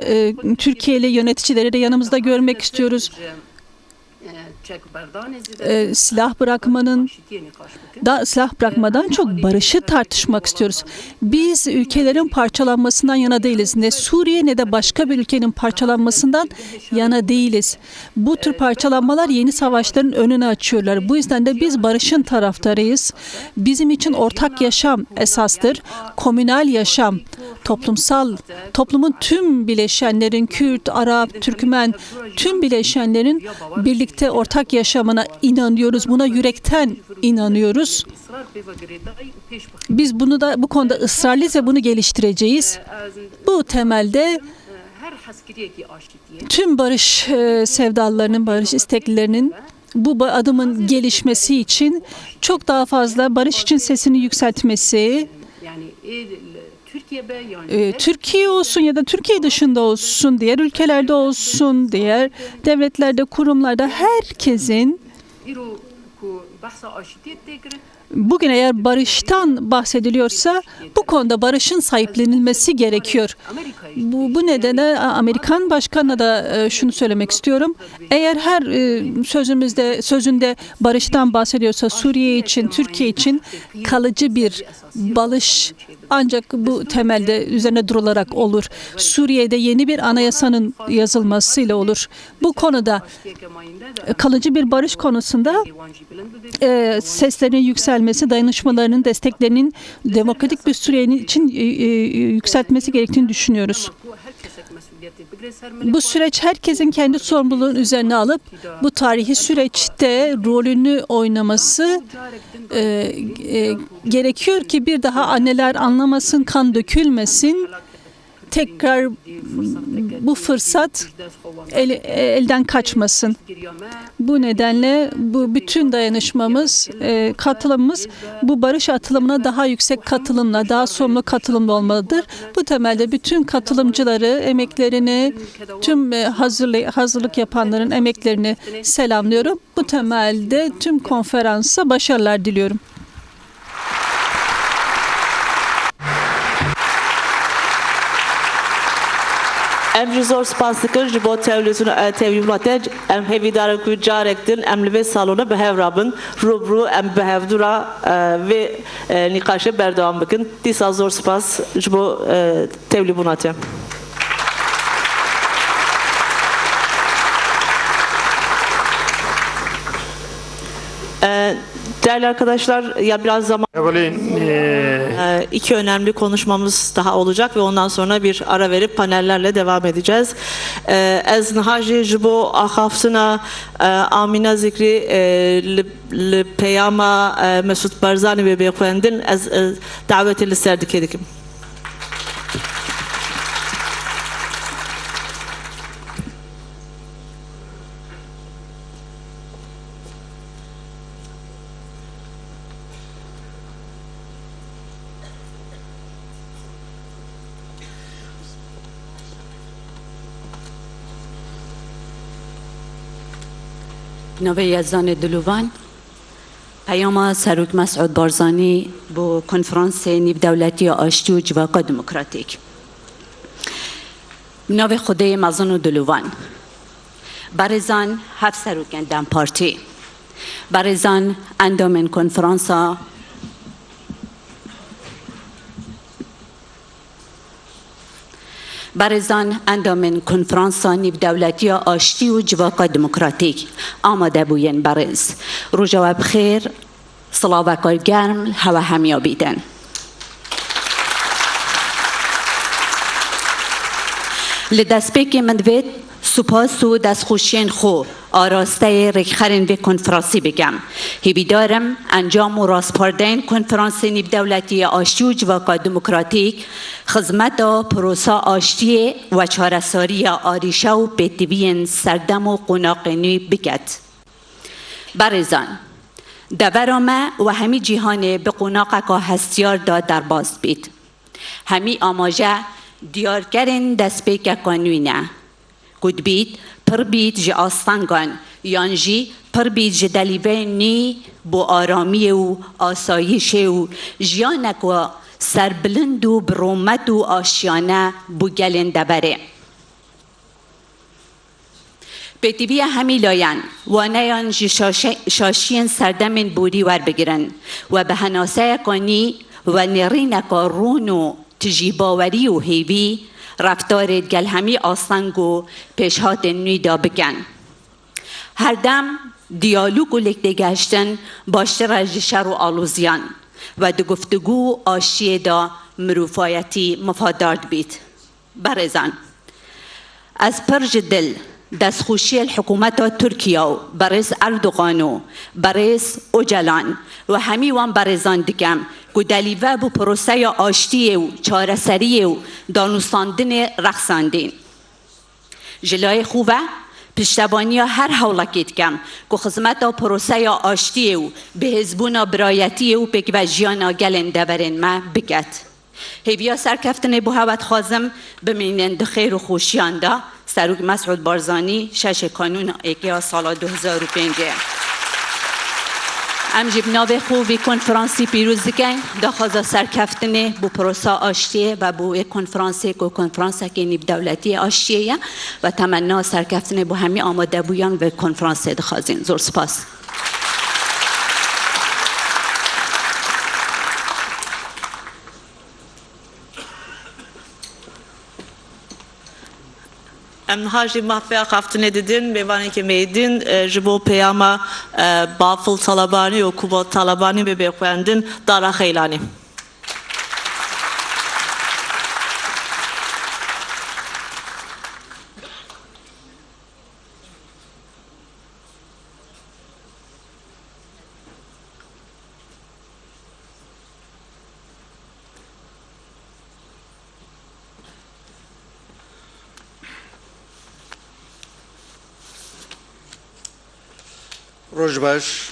Türkiye'li yöneticileri de yanımızda görmek istiyoruz. Silah bırakmadan çok barışı tartışmak istiyoruz. Biz ülkelerin parçalanmasından yana değiliz. Ne Suriye ne de başka bir ülkenin parçalanmasından yana değiliz. Bu tür parçalanmalar yeni savaşların önünü açıyorlar. Bu yüzden de biz barışın taraftarıyız. Bizim için ortak yaşam esastır. Komünal yaşam, toplumun tüm bileşenlerin, Kürt, Arap, Türkmen, tüm bileşenlerin birlikte ortak yaşamına inanıyoruz. Buna yürekten inanıyoruz. Biz bu konuda ısrarlıyız ve bunu geliştireceğiz. Bu temelde tüm barış sevdalılarının, barış isteklilerinin bu adımın gelişmesi için çok daha fazla barış için sesini yükseltmesi, Türkiye olsun ya da Türkiye dışında olsun, diğer ülkelerde olsun, diğer devletlerde, kurumlarda herkesin bugün eğer barıştan bahsediliyorsa bu konuda barışın sahiplenilmesi gerekiyor. Bu nedenle Amerikan Başkanı'na da şunu söylemek istiyorum. Eğer her sözünde barıştan bahsediyorsa Suriye için, Türkiye için kalıcı bir barış ancak bu temelde üzerine durularak olur. Suriye'de yeni bir anayasanın yazılmasıyla olur. Bu konuda kalıcı bir barış konusunda seslerin yükselmesi, dayanışmalarının, desteklerinin demokratik bir Suriye'nin için yükseltmesi gerektiğini düşünüyoruz. Bu süreç herkesin kendi sorumluluğunu üzerine alıp bu tarihi süreçte rolünü oynaması gerekiyor ki bir daha anneler anlamasın, kan dökülmesin. Tekrar bu fırsat elden kaçmasın. Bu nedenle bu bütün dayanışmamız, katılımımız bu barış atılımına daha yüksek katılımla, daha sorumlu katılımla olmalıdır. Bu temelde bütün katılımcıları, emeklerini, tüm hazırlık yapanların emeklerini selamlıyorum. Bu temelde tüm konferansa başarılar diliyorum. Em zor spas dikir ji bo tevlîmatê em hêvîdara ku carek din em li vê salona bihev rabin rûbirû em bihevdûra vê nîqaşê berdewam bikin. Dîsa zor spas ji bo tevlîbûnatê. Değerli arkadaşlar, ya biraz zaman iki önemli konuşmamız daha olacak ve ondan sonra bir ara verip panellerle devam edeceğiz. Ez nihaji ji bo axaftina Amina Zikri li peyama Mesut Barzani ve bêxwendin ez davetê li ser dikê dikim. نوی یزدان دلوان پیام سروک مسعود بارزانی بو کنفرانس نیب دولتی آشتی و جواقع دموکراتیک نوی خوده مزان و دلوان برزان هفت سروکن دم پارتی برزان اندامن کنفرانسا برزان اندامن کنفرانس نیب دولتی آشتی و جواقع دموکراتیک آماده بوین برز روزا بخیر صلاة گرم هوا همیا بیدن لدسپیک من دوید سپاس و دستخوشین خو آراسته رکخرین به کنفرانسی بگم هیوی دارم انجام و راسپاردین کنفرانس نیب دولتی آشتی و جواقع دموکراتیک خدمت پروسا آشتی و چارەساری آریشه و پیتوین سردم و قناقینی بکد برزان دورامه و همی جهان به قناق که هستیار داد در باز بید همی آماجه دیارکرین دست پیک قانونه کد بید پر بید جی آستانگان یانجی پر بید جی دلیوه نی بو آرامی و آسایش و جیانک و سربلند و برومت و آشیانه بو گلنده بره پیتیوی همی لاین و نیان جی شاشین سردمین بوری ور بگیرن و به هناسه کانی و نرینک رون و تجیباوری و هیوی رفتار گل همی آسنگ و پیشهات نویدا بکن هر دم دیالوگ و لکده گشتن باشتر از شر و آلوزیان و دو گفتگو آشیه دا مروفایتی مفادارد بید برزان از پرج دل دستخوشی الحکومت ترکیه و برز اردوغانو برز اوجلان و همی وان برزان دکم که دلیوه بو پروسه آشتی و چارەسەری و دانوستاندن رقصاندین جلای خوبه پشتبانی هر حولکیت کم که خدمت پروسه آشتی و به حزبون برایتی و پک و جیانا گلنده برین ما بکت هیویا سرکفتن بو هوت خازم بمینند خیر و خوشیان دا سروک مسعود بارزانی شش کانون ایکیا سال 2005 ام جیب ناوی خوبی کنفرانسی پیروز دکن داخل سرکفتن بو پروسا آشتیه و بو کنفرانسی که کنفرانس که نیب دولتی آشتیه و تمنا سرکفتن بو همی آماده بویان و کنفرانسی دخوازین زور سپاس ام هاجی مافیا خفتن دیدن بیوانی که میدین جبو پیاما بافل طلبانی و کوبا طلبانی به بخوندن دارا خیلانی Rojbaş,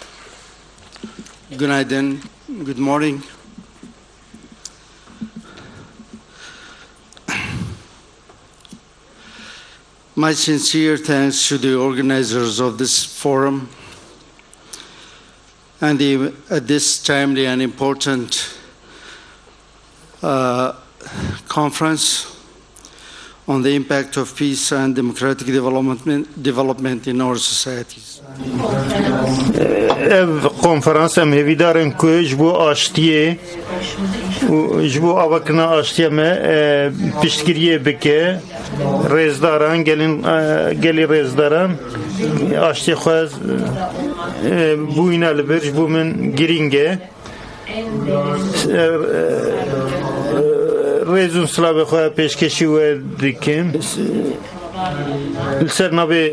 günaydın, good morning. My sincere thanks to the organizers of this forum and at this timely and important conference on the impact of peace and democratic development in our societies. Ev konferans em hêvîdarin ku ji bo aştiyê û ji bo avakirina aştiya me piştgiriyê bike rêzdaran gelê rêzdaran aştiyê xwe bûyîne li bir ji bo min girîng e rêzûn silavê xwe pêşkêşî we dikim Ser navê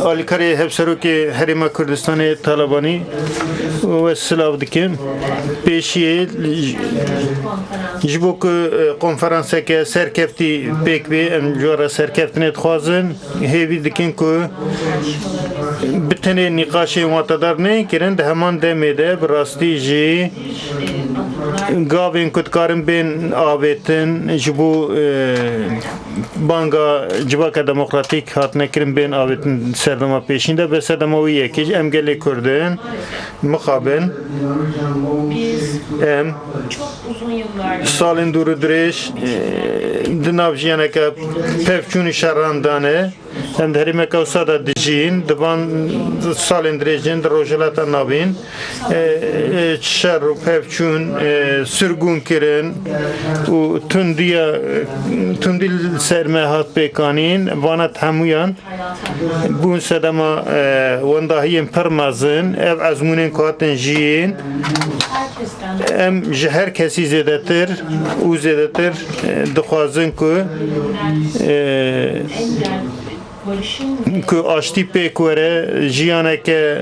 alîkarê Hevserokê Herêma Kurdistanê Talebanî we silav dikim pêşiyê ji bo ku konferanseke serkeftî pêk bê em ji wara serkeftinê dixwazin hêvî dikin ku bi tenê nîqaşên watedar nekirin di heman demê de bi rastî jî gavên ku dikarin bên avêtin ji bo banga civaka demokratik hatine kirin bên avêtin serdema pêşîn de be serdema wî yekê em gelê Kurdin mixabin em salên dûr û dirêj di nav jiyaneke pevçûnî şerran dane em di herêmeka wisa de dijîn di van salên dirêjin di rojhilata navîn şer û pevçûn sirgûn kirin û tundî li ser me hat pêkanîn vana hemûyan bûn sedema wendahiyên pir mezin ev ezmûnên ku hatin jiyên em ji her kesî zêdetir û zêdetir dixwazin ku aştî pêk were jiyaneke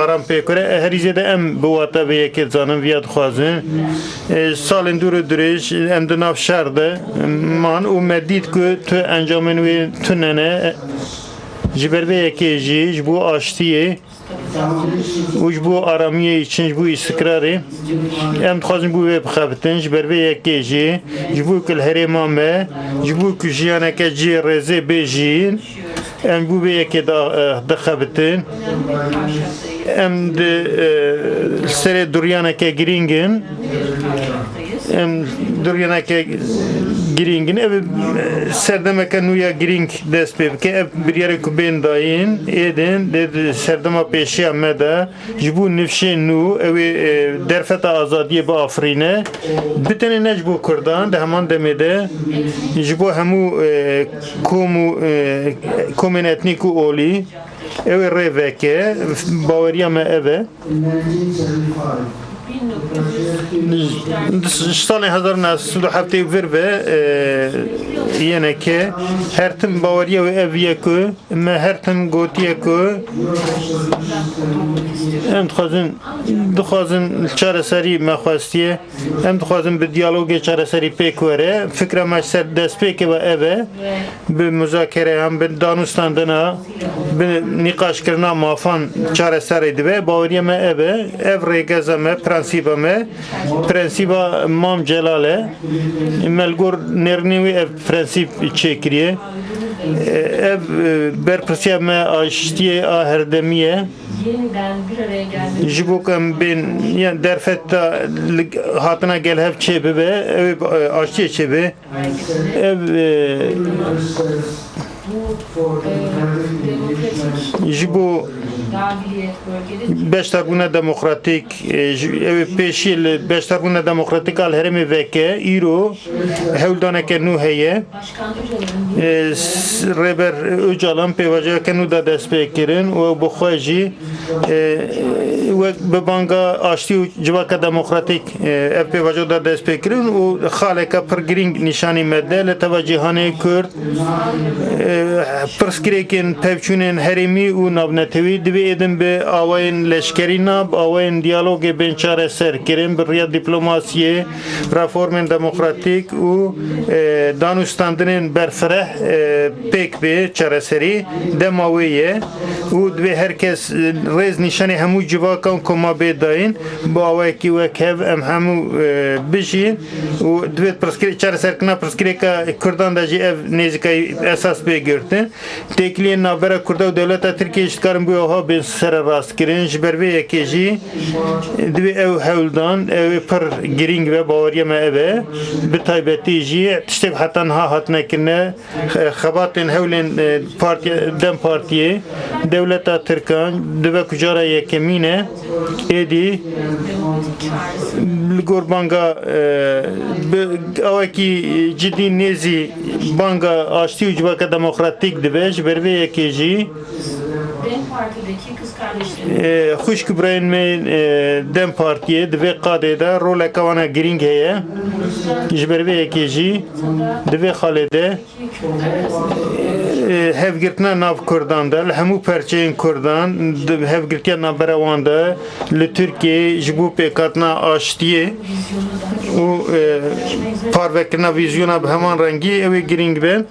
aram pêk were herî zêde em bi wata vê yekê zanin viya dixwazin salên dûr û dirêj em di nav şer de man û me dît ku tu encamên wê tunene ji ber vê yekê jî ji bo aştiyê û ji bo aramiyê için ji bo îstikrarê em dixwazin bû wê bixebitin ji ber vê yekê jî ji bo ku li herêma me ji bo ku jiyaneke cî rêzê bê jîn em bû vê yekê dixebitin em di serê duryaneke girîngin em duryaneke girîngin ev serdemeke nû ya girîng dest pê bike ev biryarê ku bên dayîn êdin lê serdema pêşiya me de ji bo nifşên nû ew ê derfeta azadiyê biafirîne bi tenê ne ji bo Kurdan di heman demê de ji bo hemû komên etnîk û olî ew ê rê veke baweriya me ev e salên 1970 vir ve yeneke her tim baweriya wê ev ye ku me her tim gotiye ku em dixwazin çareserî me xwestiye em dixwazin bi diyalogê çareserî pêk were fikra me ser destpêkê ve ev e bi müzakereyan bi danûstandina bi nîqaşkirina mafan çareserê dibe baweriya me ev e ev rêgeza me prensîba me prensîba Mam Celal e melgor nêrînê wê ev prensîp çêkiriye ev berpirsiya me aştiyê a herdemî ji bo ku em bên derfeta hatina gelhev çê bibe ew aştiyê çêbe ev ji bo beşdarbûna demokratîk ew pêşî li beşdarbûna demokratîk al herêmê veke îro hewldaneke nû heye rêber Öcalan pêvaciyeke nû da dest pê kirin û bi xwe jî wek bi banga aştî û civaka demokratîk ev pêvaciya da dest pê kirin û xaleka pir girîng nîşanî me de li teva cîhanê Kurd pirsgirêkên pevçûnên herêmî û navnetewî divê êdin bi awayên leşkerî nab awayên diyalogê bên çareser kirin bi rêya dîplomasiyê reformên demokratîk û danûstandinên berfireh pêk bê çareserî dema wê ye û divê herkes rêz nîşanê hemû civakan ku ma bê dayîn bi awayekî wek hev em hemû bijîn û divê çareserkirina pirsgirêka Kurdan de jî ev nêzîkayî esas pê girtin têkiliyên navbera Kurda û devleta Türkiye iştkarın bu oha ben sere rast kirin jiber ve yekeji dvi ev hevldan ev per giring ve bavariye me eve bir taybeti ji tiştek hatan ha hatne kirne xabatin hevlin dem partiye devleta Türkan dve kucara yekemine edi Gorbanga avaki ciddi nezi banga açtı ucbaka demokratik dibej berve yekeji خوش کبرین می دم پارتیه دوی قاده دا رول کوانا گرینگ هیا جبروی اکیجی دوی خالده هفگرتنا ناف کردان دا همو پرچین کردان هفگرتیا نابروان دا لترکیه جبو پیکاتنا آشتیه و پاروکرنا ویزیونا به همان رنگی اوی گرینگ بین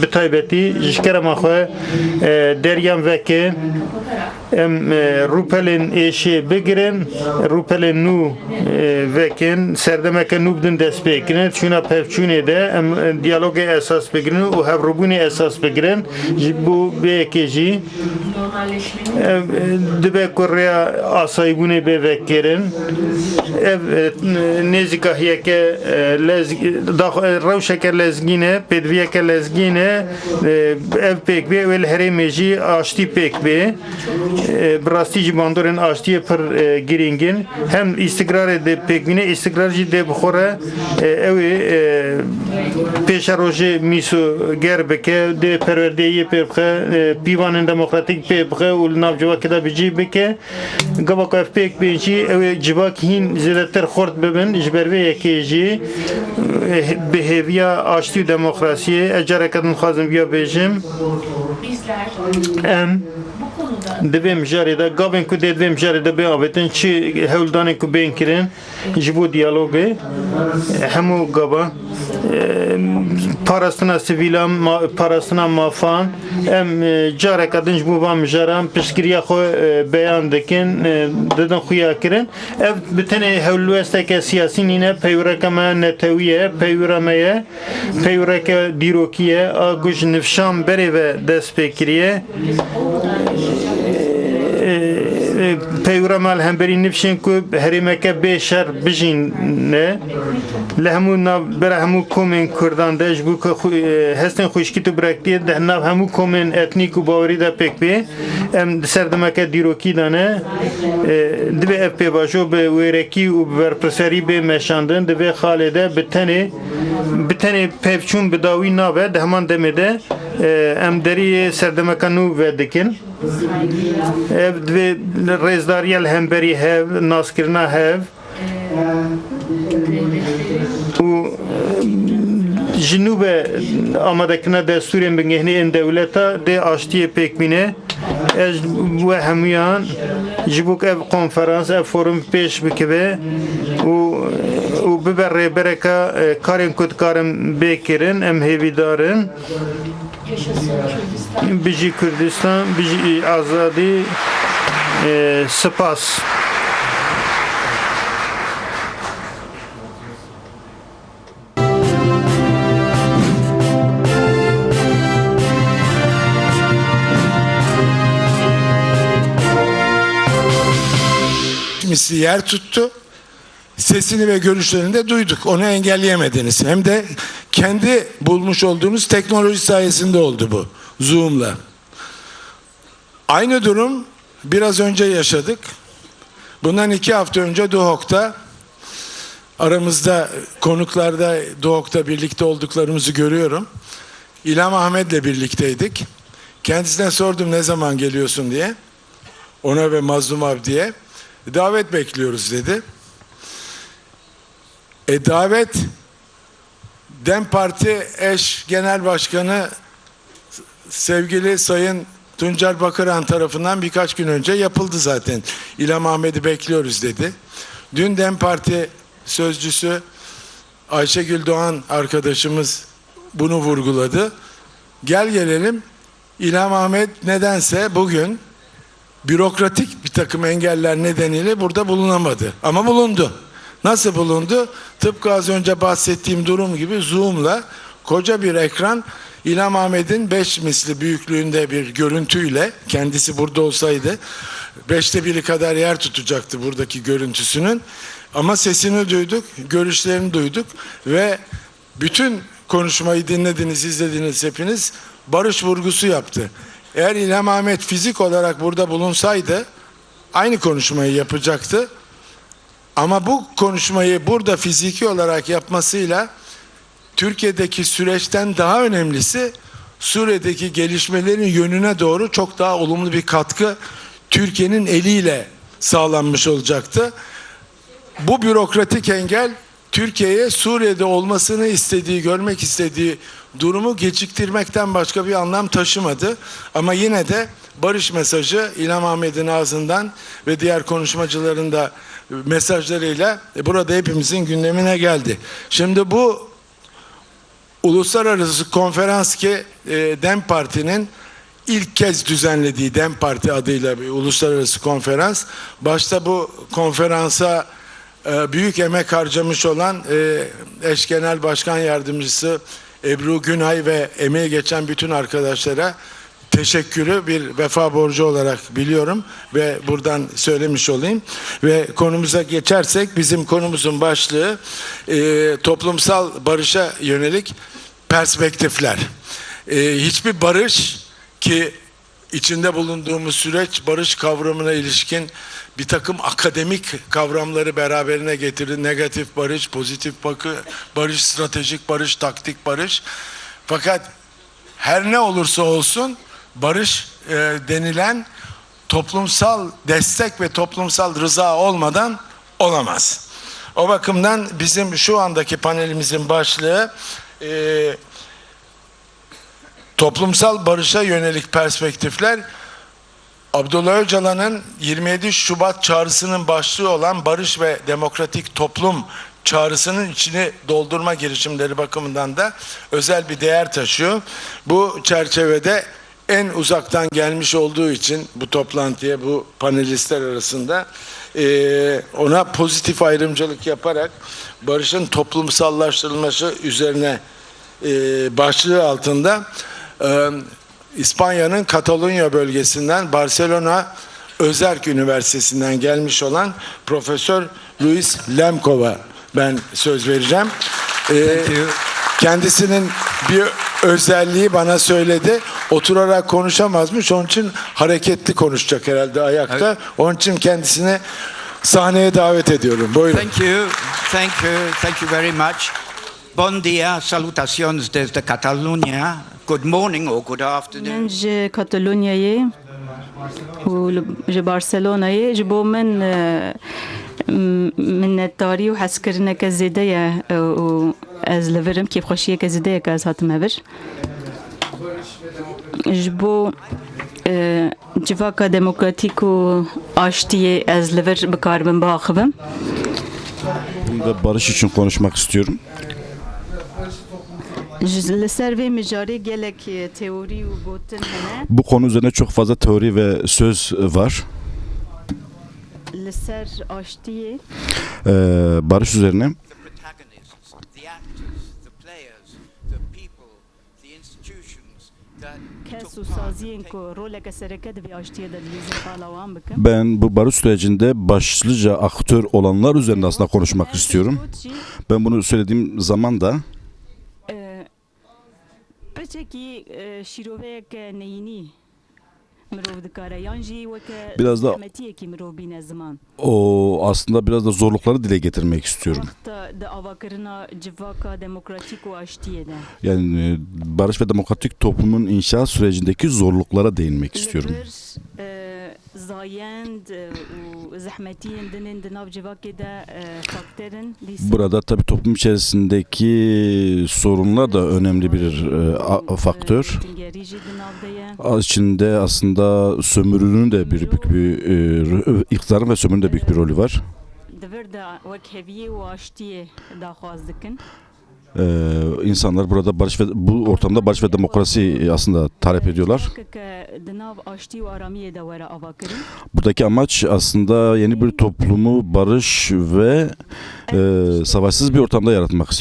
بتایبتی جشکرم آخواه دریان وکه ام روپلن ایشی بگیرن روپلن نو وکن سردمک نو بدن دست بگیرن چونا پفچونه ده ام دیالوگ اساس بگیرن و هفروبونی اساس بگیرن جبو بیکیجی دبه کریا آسایبونه بوکرن نزیکاهیه که روشه که لزگینه پدویه که لزگینه ev pek be vel heremeji açtı pek be brastici bandorun açtı per giringin hem istikrar de pekmine istikrarcı de bxora ev peşaroje miso gerbeke de perverdeyi pekhe pivanın demokratik pekhe ul navcıva kada bici beke gabak pek benci ev civak hin zedeter xort beben jberve yekeji behaviya açtı demokrasiye ecarekatın xazım ya bejim em devem jarida gaben ku devem jarida be abetin çi hevldanı ku ben kirin jibu diyalogu hemu gaba parasına sivilam parasına mafan em jare kadın jibu vam jaram pişkiriya xo beyan dekin dedan xuya kirin ev bitene hevlwesteke siyasi nine peyurakama netewiye peyurameye peyuraka dirokiye aguj nifşam bere ve despekiriye پیوراmal hemberi nifşin ku herimeke beşer bijin ne lehmu na berahmu komen kurdan da bu hesten xoşkitu bıraktı da nav hemu komen etnik u baveri da pek be em serdemeke diroki da ne dve ep bajo be wereki u berpreseri be meşandın dve halede bitene pevçun bedawi nave da heman demede em deri serdemekanu vedikin ev dve rezdariyel hemberi hev naskirna hev u jinube amadakina de Suriye bengehni en devleta de açtiye pekmine ez ve hemiyan jibuk ev konferans ev forum peş bikebe u biber bereka karin kutkarim bekirin em hevidarın Biji Kürdistan, Biji Azadi, Spas. Misli yer tuttu. Sesini ve görüşlerini de duyduk. Onu engelleyemediniz. Hem de kendi bulmuş olduğunuz teknoloji sayesinde oldu bu. Zoom'la. Aynı durum biraz önce yaşadık. Bundan 2 hafta önce Duhok'ta aramızda konuklarda Duhok'ta birlikte olduklarımızı görüyorum. İlham Ahmet'le birlikteydik. Kendisine sordum ne zaman geliyorsun diye. Ona ve Mazlum Abdi'ye. Davet bekliyoruz dedi. Davet DEM Parti eş genel başkanı sevgili Sayın Tuncer Bakıran tarafından birkaç gün önce yapıldı zaten. İlham Ahmet'i bekliyoruz dedi. Dün DEM Parti sözcüsü Ayşegül Doğan arkadaşımız bunu vurguladı. Gel gelelim İlham Ahmet nedense bugün bürokratik bir takım engeller nedeniyle burada bulunamadı. Ama bulundu. Nasıl bulundu? Tıpkı az önce bahsettiğim durum gibi Zoom'la koca bir ekran İlham Ahmet'in 5 misli büyüklüğünde bir görüntüyle, kendisi burada olsaydı 5'te 1'i kadar yer tutacaktı buradaki görüntüsünün. Ama sesini duyduk, görüşlerini duyduk ve bütün konuşmayı dinlediniz, izlediniz hepiniz, barış vurgusu yaptı. Eğer İlham Ahmet fizik olarak burada bulunsaydı aynı konuşmayı yapacaktı. Ama bu konuşmayı burada fiziki olarak yapmasıyla Türkiye'deki süreçten daha önemlisi Suriye'deki gelişmelerin yönüne doğru çok daha olumlu bir katkı Türkiye'nin eliyle sağlanmış olacaktı. Bu bürokratik engel Türkiye'ye Suriye'de olmasını istediği, görmek istediği durumu geciktirmekten başka bir anlam taşımadı. Ama yine de barış mesajı İlham Ahmet'in ağzından ve diğer konuşmacıların da mesajlarıyla burada hepimizin gündemine geldi. Şimdi bu uluslararası konferans ki DEM Parti'nin ilk kez düzenlediği, DEM Parti adıyla bir uluslararası konferans. Başta bu konferansa büyük emek harcamış olan eş genel başkan yardımcısı Ebru Günay ve emeği geçen bütün arkadaşlara teşekkürü bir vefa borcu olarak biliyorum ve buradan söylemiş olayım. Ve konumuza geçersek bizim konumuzun başlığı toplumsal barışa yönelik perspektifler. Hiçbir barış ki içinde bulunduğumuz süreç barış kavramına ilişkin bir takım akademik kavramları beraberine getirir. Negatif barış, pozitif barış, stratejik barış, taktik barış. Fakat her ne olursa olsun barış denilen toplumsal destek ve toplumsal rıza olmadan olamaz. O bakımdan bizim şu andaki panelimizin başlığı toplumsal barışa yönelik perspektifler. Abdullah Öcalan'ın 27 Şubat çağrısının başlığı olan barış ve demokratik toplum çağrısının içini doldurma girişimleri bakımından da özel bir değer taşıyor. Bu çerçevede en uzaktan gelmiş olduğu için bu toplantıya, bu panelistler arasında ona pozitif ayrımcılık yaparak barışın toplumsallaştırılması üzerine başlığı altında İspanya'nın Katalunya bölgesinden Barcelona Özerk Üniversitesi'nden gelmiş olan Profesör Luis Lemkova ben söz vereceğim. Kendisinin bir özelliği bana söyledi. Oturarak konuşamazmış. Onun için hareketli konuşacak herhalde ayakta. Evet. Onun için kendisini sahneye davet ediyorum. Buyurun. Thank you. Thank you. Thank you very much. Bon dia, salutations desde Catalunya. Good morning or good afternoon. من جي كاتالونيا وجي برشلونة جبو من التاري وحسكرنا كزيدية از لفرم كيف خشية كزيدية كاز هاتم هبر جبو جفاكا ديمقراطيكو آشتية از لفر بكاربن باخبم. Bunda barış için konuşmak istiyorum. Bu konu üzerine çok fazla teori ve söz var. Barış üzerine. Ben bu barış sürecinde başlıca aktör olanlar üzerinde aslında konuşmak istiyorum. Ben bunu söylediğim zaman da biraz da o aslında biraz da zorlukları dile getirmek istiyorum. Yani barış ve demokratik toplumun inşa sürecindeki zorluklara değinmek istiyorum. Burada tabii toplum içerisindeki sorunlar da önemli bir faktör. İçinde aslında sömürünün de büyük bir iktidarın ve sömürünün de büyük bir rolü var. İnsanlar burada barış ve bu ortamda barış ve demokrasi aslında talep ediyorlar. Buradaki amaç aslında yeni bir toplumu barış ve savaşsız bir ortamda yaratmak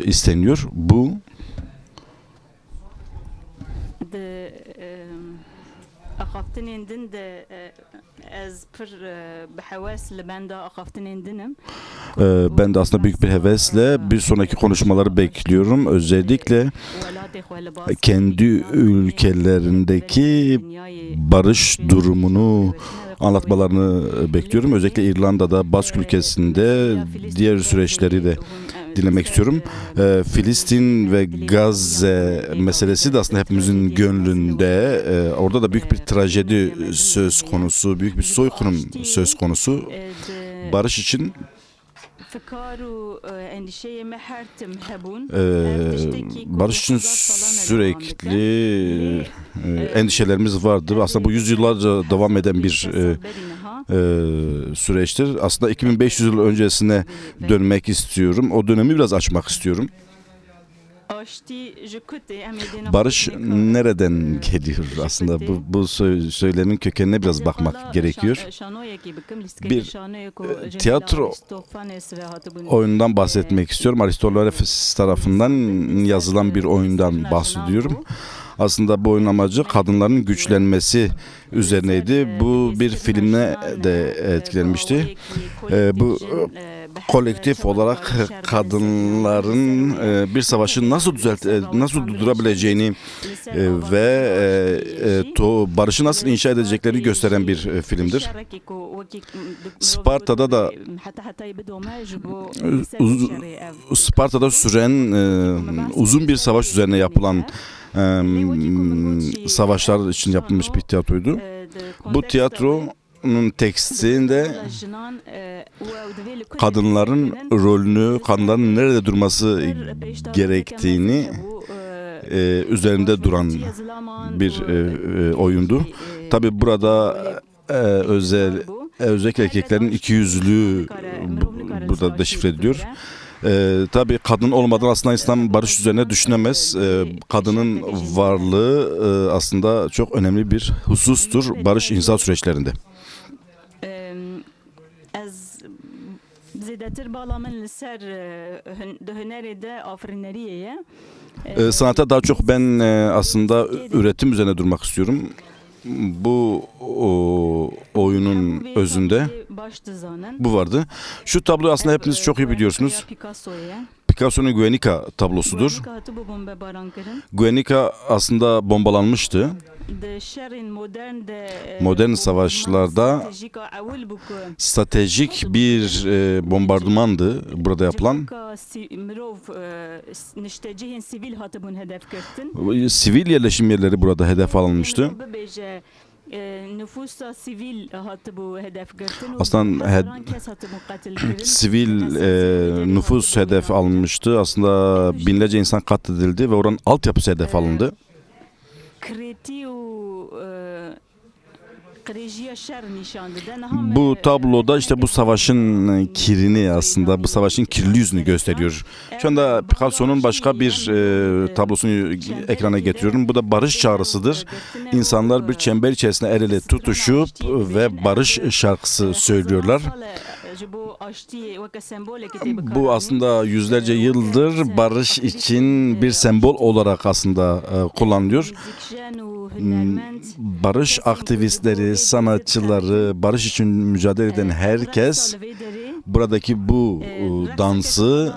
isteniyor. Bu Ben de aslında büyük bir hevesle bir sonraki konuşmaları bekliyorum. Özellikle kendi ülkelerindeki barış durumunu anlatmalarını bekliyorum. Özellikle İrlanda'da, Bask ülkesinde diğer süreçleri de dinlemek istiyorum. Filistin ve Gazze meselesi de aslında hepimizin gönlünde. Orada da büyük bir trajedi söz konusu, büyük bir soykırım söz konusu. Barış için barış için sürekli endişelerimiz vardır. Aslında bu yüzyıllarca devam eden bir süreçtir. Aslında 2500 yıl öncesine dönmek istiyorum. O dönemi biraz açmak istiyorum. Barış nereden geliyor aslında? Bu söylemin kökenine biraz bakmak gerekiyor. Bir tiyatro oyundan bahsetmek istiyorum. Aristoteles tarafından yazılan bir oyundan bahsediyorum. Aslında bu oyun amacı kadınların güçlenmesi üzerineydi. Bu bir filmle de etkilenmişti. Bu kolektif olarak kadınların bir savaşı nasıl durdurabileceğini ve barışı nasıl inşa edeceklerini gösteren bir filmdir. Sparta'da süren uzun bir savaş üzerine yapılan savaşlar için yapılmış bir tiyatroydu. Bu tiyatronun tekstinde kadınların rolünü, kadınların nerede durması gerektiğini üzerinde duran bir oyundu. Tabii burada özellikle erkeklerin ikiyüzlülüğü burada deşifre ediliyor. Tabii kadın olmadan aslında İslam barış üzerine düşünemez. Kadının varlığı aslında çok önemli bir husustur barış inşa süreçlerinde. Sanata daha çok ben aslında üretim üzerine durmak istiyorum. Bu oyunun özünde bu vardı. Şu tabloyu aslında hepiniz çok iyi biliyorsunuz. Picasso'nun Guernica tablosudur. Guernica aslında bombalanmıştı. Modern savaşlarda stratejik bir bombardımandı burada yapılan. Sivil yerleşim yerleri burada hedef alınmıştı. Aslında sivil nüfus hedef alınmıştı. Aslında binlerce insan katledildi ve oranın altyapısı hedef alındı. Bu tabloda işte bu savaşın kirini aslında bu savaşın kirli yüzünü gösteriyor. Şu anda Picasso'nun başka bir tablosunu ekrana getiriyorum. Bu da barış çağrısıdır. İnsanlar bir çember içerisinde el ele tutuşup ve barış şarkısı söylüyorlar. Bu aslında yüzlerce yıldır barış için bir sembol olarak aslında kullanılıyor. Barış aktivistleri, sanatçıları, barış için mücadele eden herkes buradaki bu dansı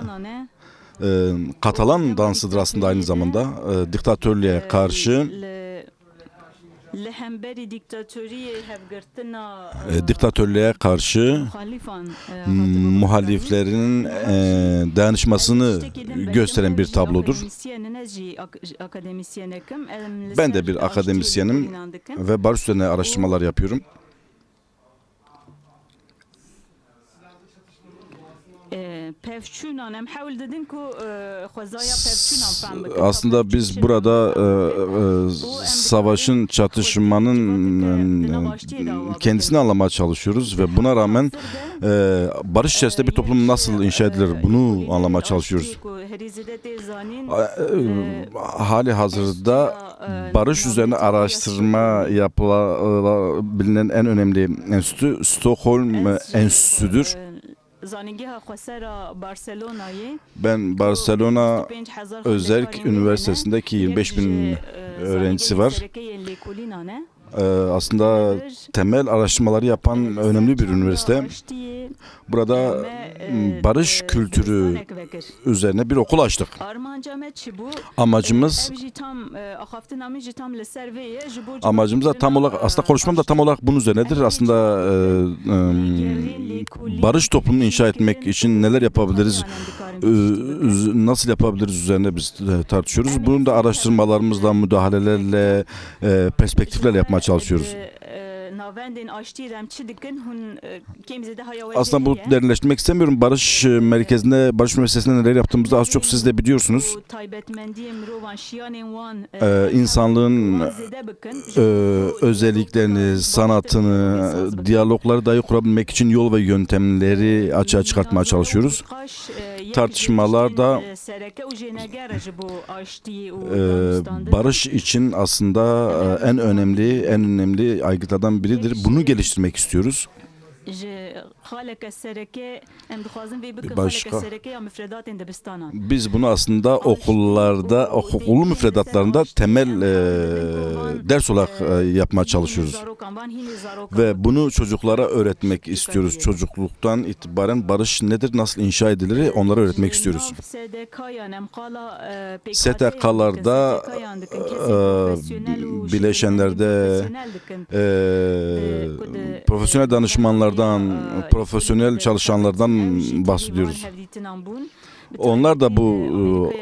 Katalan dansıdır aslında aynı zamanda diktatörlüğe karşı diktatörlüğe karşı muhaliflerin dayanışmasını gösteren bir tablodur. Ben de bir akademisyenim ve barış üzerine araştırmalar yapıyorum. Aslında biz burada savaşın, çatışmanın kendisini anlamaya çalışıyoruz ve buna rağmen barış içerisinde bir toplum nasıl inşa edilir bunu anlamaya çalışıyoruz. Hali hazırda barış üzerine araştırma yapılabilen en önemli enstitü Stockholm Enstitüsü'dür. Ben Barcelona Özerk Üniversitesi'ndeki 25.000 öğrencisi var. aslında temel araştırmaları yapan önemli bir üniversite. Burada barış kültürü üzerine bir okul açtık. Amacımız da tam olarak, aslında konuşmam da tam olarak bunun üzerinedir. Aslında barış toplumunu inşa etmek için neler yapabiliriz, nasıl yapabiliriz üzerine biz tartışıyoruz. Bunun da araştırmalarımızla, müdahalelerle, perspektiflerle yapmaya çalışıyoruz. Aslında bu derinleştirmek istemiyorum. Barış merkezinde, Barış Üniversitesi'nde neler yaptığımızı az çok siz de biliyorsunuz. İnsanlığın özelliklerini, sanatını, diyalogları dahi kurabilmek için yol ve yöntemleri açığa çıkartmaya çalışıyoruz. Tartışmalarda barış için aslında en önemli aygıtlardan biridir. Bunu geliştirmek istiyoruz. Başka. Biz bunu aslında okullarda, okul müfredatlarında temel ders olarak yapmaya çalışıyoruz. Ve bunu çocuklara öğretmek istiyoruz. Çocukluktan itibaren barış nedir, nasıl inşa edilir onlara öğretmek istiyoruz. STK'larda, bileşenlerde, profesyonel danışmanlardan, profesyonel çalışanlardan bahsediyoruz. Onlar da bu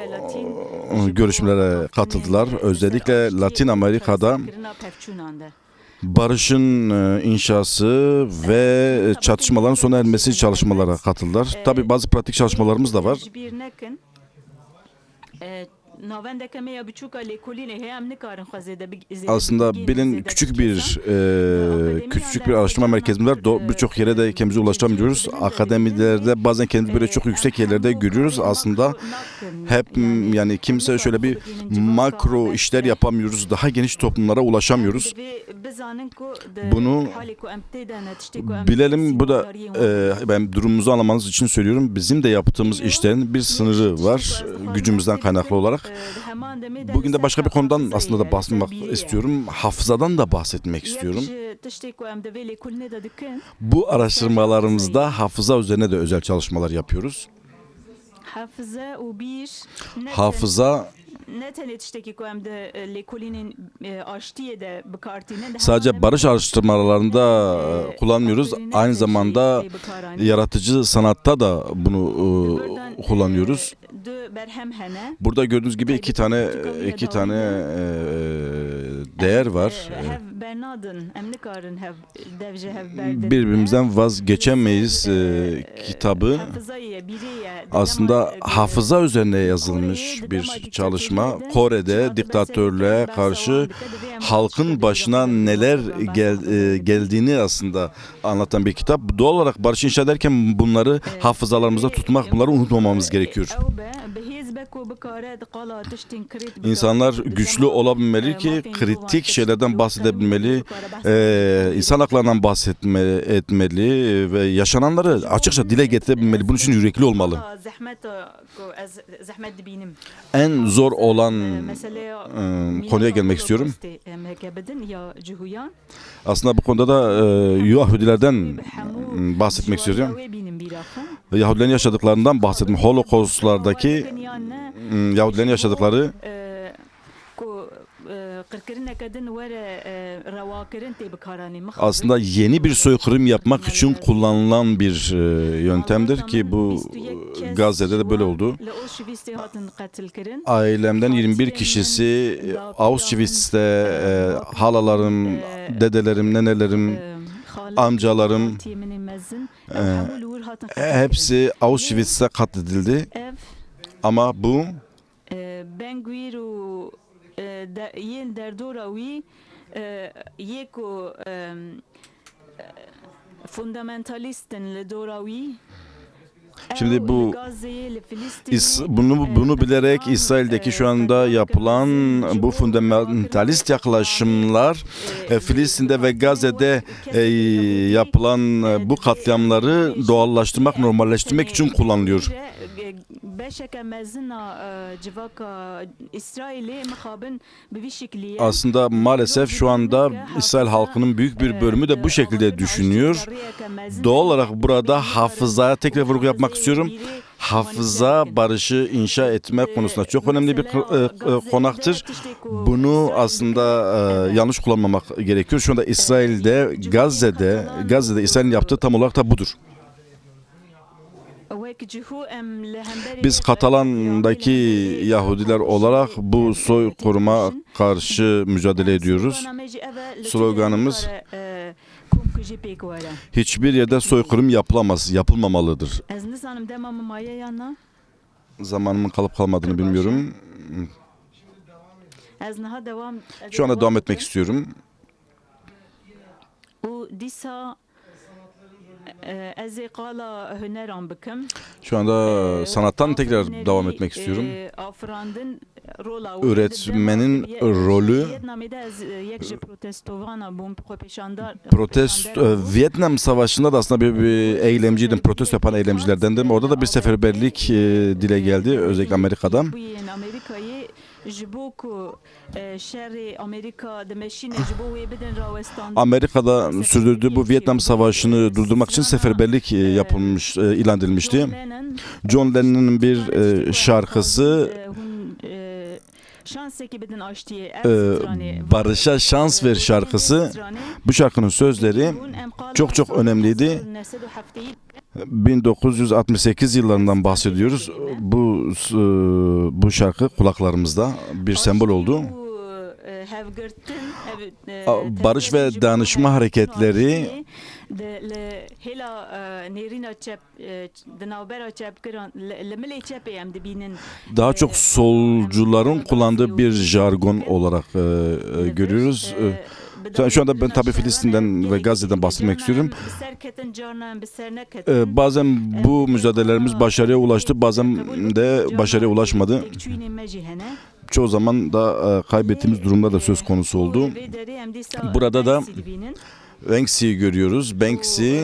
görüşmelere katıldılar. Özellikle Latin Amerika'da barışın inşası ve çatışmaların sona ermesi çalışmalara katıldılar. Tabii bazı pratik çalışmalarımız da var. Aslında bilin küçük bir araştırma merkezimiz var. Birçok yere de kendimize ulaşamıyoruz. Akademilerde bazen kendimizi böyle çok yüksek yerlerde görüyoruz. Aslında hep yani kimse şöyle bir makro işler yapamıyoruz. Daha geniş toplumlara ulaşamıyoruz. Bunu bilelim. Bu da ben durumumuzu anlamanız için söylüyorum. Bizim de yaptığımız işlerin bir sınırı var gücümüzden kaynaklı olarak. Bugün de başka bir konudan aslında da bahsetmek istiyorum. Hafızadan da bahsetmek istiyorum. Bu araştırmalarımızda hafıza üzerine de özel çalışmalar yapıyoruz. Hafıza sadece barış araştırmalarında kullanmıyoruz. Aynı zamanda yaratıcı sanatta da bunu kullanıyoruz. Burada gördüğünüz gibi iki tane değer var. Birbirimizden vazgeçemeyiz kitabı aslında hafıza üzerine yazılmış bir çalışma. Kore'de diktatörlüğe karşı halkın başına neler geldiğini aslında anlatan bir kitap. Doğal olarak barış inşa ederken bunları hafızalarımızda tutmak, bunları unutmamamız gerekiyor. İnsanlar güçlü olabilmeli ki kritik şeylerden bahsedebilmeli, insan haklarından bahsetmeli ve yaşananları açıkça dile getirebilmeli. Bunun için yürekli olmalı. En zor olan konuya gelmek istiyorum. Aslında bu konuda da Yahudilerden bahsetmek istiyorum. Yahudilerin yaşadıklarından bahsetmek. Holocaust'lardaki Yahudilerin yaşadıkları aslında yeni bir soykırım yapmak için kullanılan bir yöntemdir ki bu Gazze'de de böyle oldu. Ailemden 21 kişisi Auschwitz'te, halalarım, dedelerim, nenelerim, amcalarım hepsi Auschwitz'te katledildi. Ama bu şimdi bunu bilerek İsrail'deki şu anda yapılan bu fundamentalist yaklaşımlar Filistin'de ve Gazze'de yapılan bu katliamları doğallaştırmak, normalleştirmek için kullanılıyor. Aslında maalesef şu anda İsrail halkının büyük bir bölümü de bu şekilde düşünüyor. Doğal olarak burada hafızaya tekrar vurgu yapmak istiyorum. Hafıza barışı inşa etmek konusunda çok önemli bir konaktır. Bunu aslında yanlış kullanmamak gerekiyor. Şu anda İsrail'de, Gazze'de İsrail'in yaptığı tam olarak da budur. Biz Katalan'daki Yahudiler olarak bu soykırıma karşı mücadele ediyoruz. Sloganımız hiçbir yerde soykırım yapılmamalıdır. Zamanımın kalıp kalmadığını bilmiyorum. Şu anda devam etmek istiyorum. Şu anda sanattan tekrar devam etmek istiyorum. Öğretmenin rolü Vietnam Savaşı'nda da aslında bir eylemciydim. Protesto yapan eylemcilerdendim. Orada da bir seferberlik dile geldi. Özellikle Amerika'dan. Amerika'da sürdürdüğü bu Vietnam Savaşı'nı durdurmak için seferberlik ilan edilmişti. John Lennon'ın bir şarkısı Barış'a Şans Ver şarkısı. Bu şarkının sözleri çok önemliydi. 1968 yıllarından bahsediyoruz. Bu şarkı kulaklarımızda bir sembol oldu. Barış ve dayanışma hareketleri daha çok solcuların kullandığı bir jargon olarak görüyoruz. Şu anda ben tabii Filistin'den ve Gazze'den bahsetmek istiyorum. Bazen bu mücadelelerimiz başarıya ulaştı, bazen de başarıya ulaşmadı. Çoğu zaman da kaybettiğimiz durumlar da söz konusu oldu. Burada da Banksy'yi görüyoruz. Banksy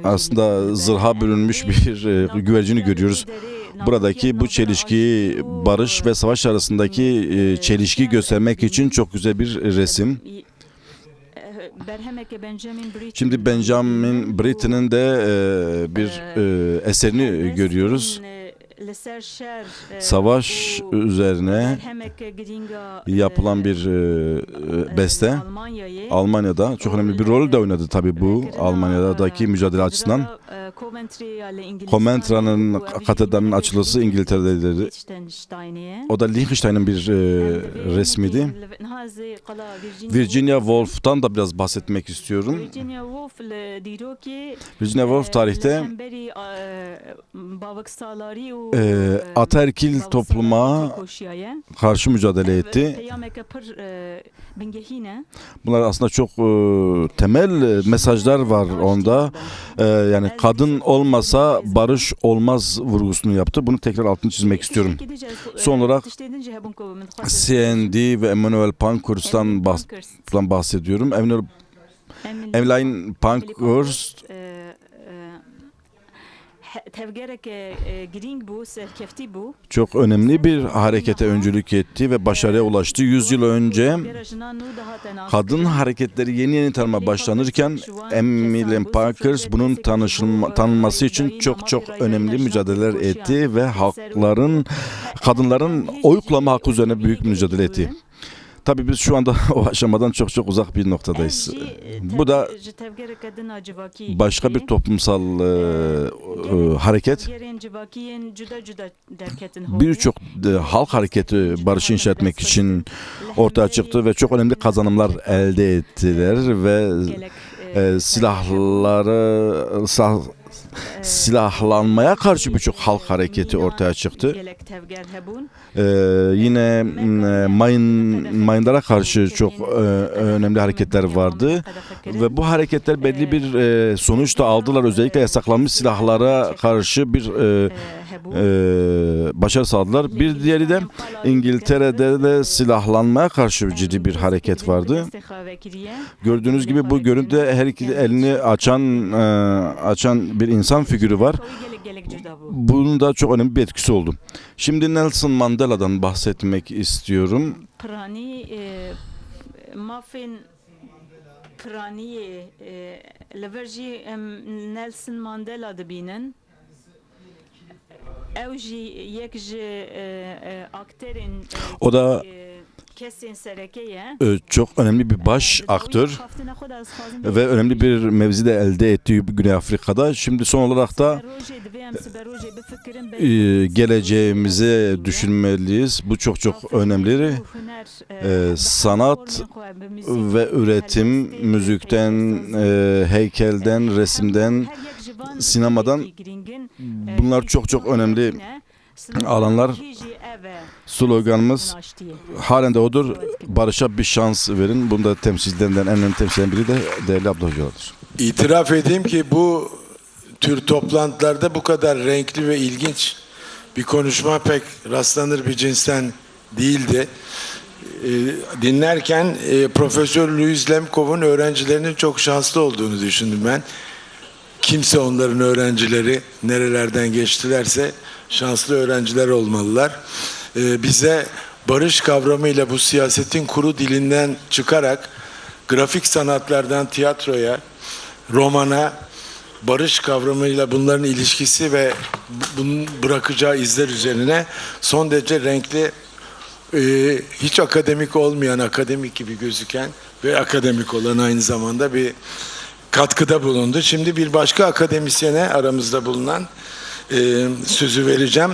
aslında zırha bürünmüş bir güvercini görüyoruz. Buradaki bu çelişki, barış ve savaş arasındaki çelişki göstermek için çok güzel bir resim. Şimdi Benjamin Britten'in de bir eserini görüyoruz. Savaş üzerine yapılan bir beste. Almanya'da çok önemli bir rol de oynadı tabii bu Almanya'daki mücadele açısından. Coventry'nin katedralinin açılışı İngiltere'deydi. O da Liechtenstein'in bir resmiydi. Virginia Woolf'tan da biraz bahsetmek istiyorum. Virginia Woolf tarihte ataerkil topluma karşı mücadele etti. Bunlar aslında çok temel mesajlar var onda. Yani kadın olmasa barış olmaz vurgusunu yaptı. Bunu tekrar altını çizmek istiyorum. Son olarak CND ve Emmanuel Pankhurst'tan bahsediyorum. Emmeline Pankhurst çok önemli bir harekete öncülük etti ve başarıya ulaştı. 100 yıl önce kadın hareketleri yeni tanıma başlanırken Emmeline Pankhurst bunun tanınması için çok önemli mücadeleler etti ve kadınların oy kullanma hakkı üzerine büyük mücadele etti. Tabii biz şu anda o aşamadan çok uzak bir noktadayız. Bu da başka bir toplumsal hareket. Birçok halk hareketi barışı inşa etmek için ortaya çıktı ve çok önemli kazanımlar elde ettiler ve silahlanmaya karşı birçok halk hareketi ortaya çıktı. Yine mayınlara karşı çok önemli hareketler vardı ve bu hareketler belli bir sonuç da aldılar. Özellikle yasaklanmış silahlara karşı bir başarı sağladılar. Bir diğeri de İngiltere'de de silahlanmaya karşı ciddi bir hareket vardı. Gördüğünüz gibi bu görüntüde her iki elini açan bir bir insan figürü var. Bunun da çok önemli bir etkisi oldu. Şimdi Nelson Mandela'dan bahsetmek istiyorum. Nelson Mandela dibinin. O da çok önemli bir baş aktör ve önemli bir mevzi de elde ettiği Güney Afrika'da. Şimdi son olarak da geleceğimizi düşünmeliyiz. Bu çok çok önemli. Sanat ve üretim, müzikten, heykelden, resimden, sinemadan, bunlar çok çok önemli alanlar. Sloganımız halen de odur. Barış'a bir şans verin. Bunda temsilcilerinden en önemli temsilcilerin biri de değerli Abdullah Öcalan'dır. İtiraf edeyim ki bu tür toplantılarda bu kadar renkli ve ilginç bir konuşma pek rastlanır bir cinsten değildi. Dinlerken Profesör Louis Lemkov'un öğrencilerinin çok şanslı olduğunu düşündüm ben. Kimse onların öğrencileri nerelerden geçtilerse şanslı öğrenciler olmalılar. Bize barış kavramıyla bu siyasetin kuru dilinden çıkarak grafik sanatlardan tiyatroya, romana, barış kavramıyla bunların ilişkisi ve bunun bırakacağı izler üzerine son derece renkli, hiç akademik olmayan, akademik gibi gözüken ve akademik olan aynı zamanda bir katkıda bulundu. Şimdi bir başka akademisyene aramızda bulunan sözü vereceğim.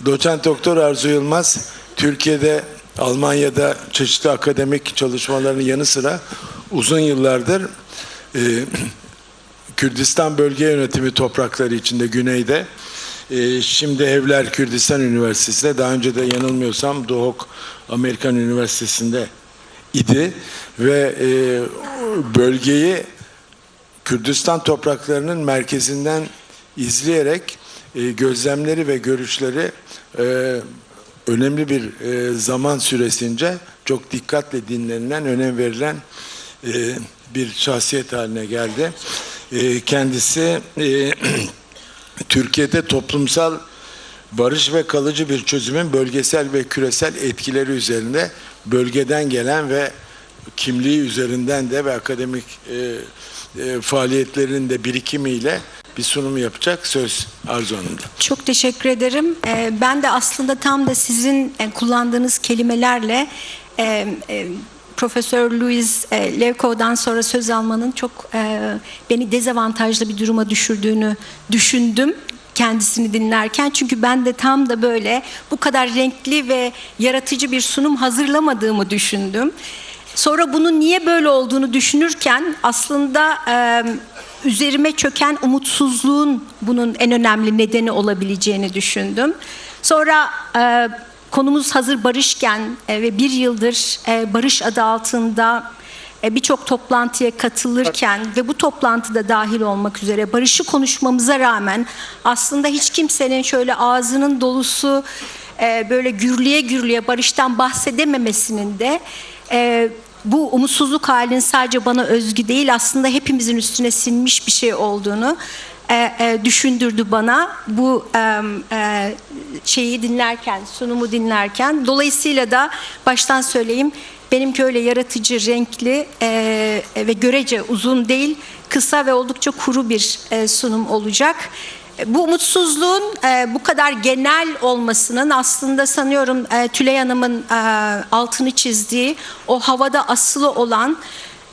Doçent Doktor Arzu Yılmaz, Türkiye'de, Almanya'da çeşitli akademik çalışmalarının yanı sıra uzun yıllardır Kürdistan Bölge Yönetimi toprakları içinde güneyde, şimdi Evler Kürdistan Üniversitesi'nde, daha önce de yanılmıyorsam Doğuk Amerikan Üniversitesi'nde idi ve bölgeyi Kürdistan topraklarının merkezinden izleyerek gözlemleri ve görüşleri önemli bir zaman süresince çok dikkatle dinlenilen, önem verilen bir şahsiyet haline geldi. Kendisi Türkiye'de toplumsal barış ve kalıcı bir çözümün bölgesel ve küresel etkileri üzerinde bölgeden gelen ve kimliği üzerinden de ve akademik faaliyetlerinin de birikimiyle bir sunum yapacak. Söz Arzu Hanım'da. Çok teşekkür ederim. Ben de aslında tam da sizin kullandığınız kelimelerle Profesör Louis Levkov'dan sonra söz almanın çok beni dezavantajlı bir duruma düşürdüğünü düşündüm kendisini dinlerken. Çünkü ben de tam da böyle bu kadar renkli ve yaratıcı bir sunum hazırlamadığımı düşündüm. Sonra bunun niye böyle olduğunu düşünürken aslında üzerime çöken umutsuzluğun bunun en önemli nedeni olabileceğini düşündüm. Sonra konumuz hazır barışken ve bir yıldır barış adı altında birçok toplantıya katılırken ve bu toplantıda dahil olmak üzere barışı konuşmamıza rağmen aslında hiç kimsenin şöyle ağzının dolusu böyle gürleye gürleye barıştan bahsedememesinin de bu umutsuzluk halinin sadece bana özgü değil, aslında hepimizin üstüne sinmiş bir şey olduğunu düşündürdü bana bu şeyi dinlerken, sunumu dinlerken. Dolayısıyla da baştan söyleyeyim, benimki öyle yaratıcı, renkli ve görece uzun değil, kısa ve oldukça kuru bir sunum olacak. Bu umutsuzluğun bu kadar genel olmasının aslında sanıyorum Tülay Hanım'ın altını çizdiği o havada asılı olan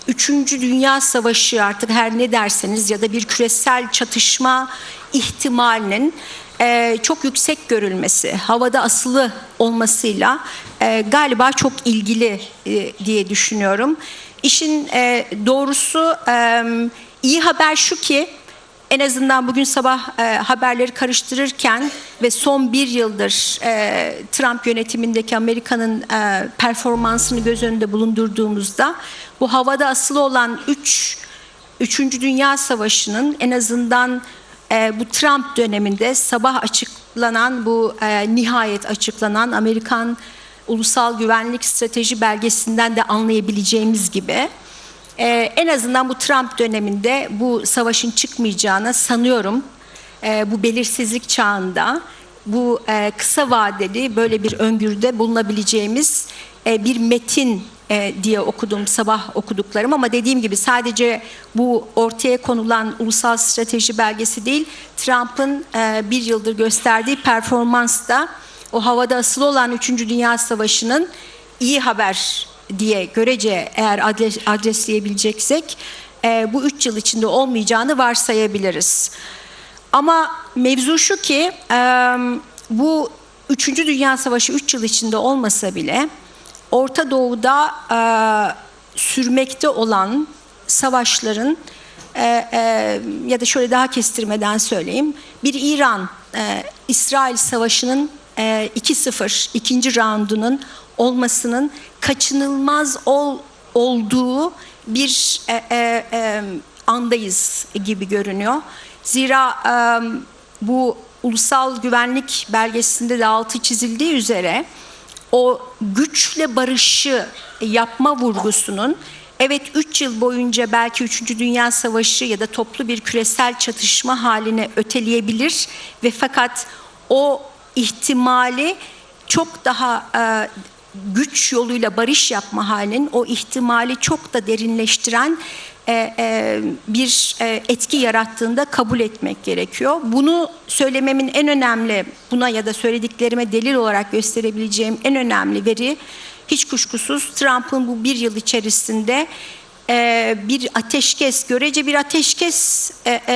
3. Dünya Savaşı, artık her ne derseniz, ya da bir küresel çatışma ihtimalinin çok yüksek görülmesi, havada asılı olmasıyla galiba çok ilgili diye düşünüyorum. İşin doğrusu iyi haber şu ki, en azından bugün sabah haberleri karıştırırken ve son bir yıldır Trump yönetimindeki Amerika'nın performansını göz önünde bulundurduğumuzda bu havada asılı olan 3. Dünya Savaşı'nın en azından bu Trump döneminde sabah açıklanan, bu nihayet açıklanan Amerikan Ulusal Güvenlik Strateji belgesinden de anlayabileceğimiz gibi En azından bu Trump döneminde bu savaşın çıkmayacağına sanıyorum. Bu belirsizlik çağında bu kısa vadeli böyle bir öngörüde bulunabileceğimiz bir metin diye okudum sabah okuduklarım, ama dediğim gibi sadece bu ortaya konulan ulusal strateji belgesi değil, Trump'ın bir yıldır gösterdiği performans da o havada asılı olan 3. Dünya Savaşı'nın iyi haber diye görece eğer adresleyebileceksek bu 3 yıl içinde olmayacağını varsayabiliriz. Ama mevzu şu ki bu 3. Dünya Savaşı 3 yıl içinde olmasa bile Orta Doğu'da sürmekte olan savaşların ya da şöyle daha kestirmeden söyleyeyim, bir İran-İsrail Savaşı'nın 2-0 ikinci raundunun olmasının kaçınılmaz olduğu bir andayız gibi görünüyor. Zira bu ulusal güvenlik belgesinde de altı çizildiği üzere o güçle barışı yapma vurgusunun, evet 3 yıl boyunca belki 3. Dünya Savaşı ya da toplu bir küresel çatışma haline öteleyebilir ve fakat o ihtimali çok daha güç yoluyla barış yapma halinin o ihtimali çok da derinleştiren bir etki yarattığında kabul etmek gerekiyor. Bunu söylememin en önemli, buna ya da söylediklerime delil olarak gösterebileceğim en önemli veri, hiç kuşkusuz Trump'ın bu bir yıl içerisinde bir ateşkes, görece bir ateşkes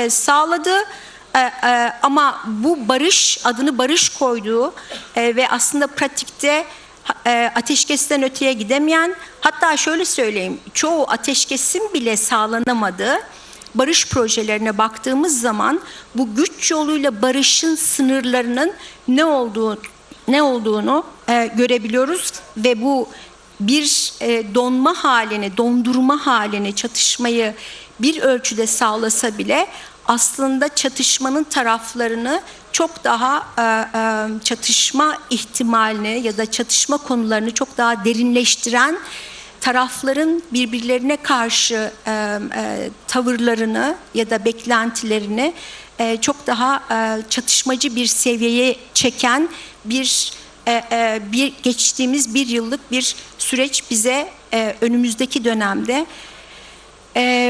sağladı. Ama bu barış, adını barış koyduğu ve aslında pratikte ateşkesten öteye gidemeyen, hatta şöyle söyleyeyim, çoğu ateşkesin bile sağlanamadığı barış projelerine baktığımız zaman bu güç yoluyla barışın sınırlarının ne olduğunu görebiliyoruz ve bu bir dondurma halini, çatışmayı bir ölçüde sağlasa bile aslında çatışmanın taraflarını çok daha çatışma ihtimalini ya da çatışma konularını çok daha derinleştiren, tarafların birbirlerine karşı tavırlarını ya da beklentilerini çok daha çatışmacı bir seviyeye çeken bir geçtiğimiz bir yıllık bir süreç bize önümüzdeki dönemde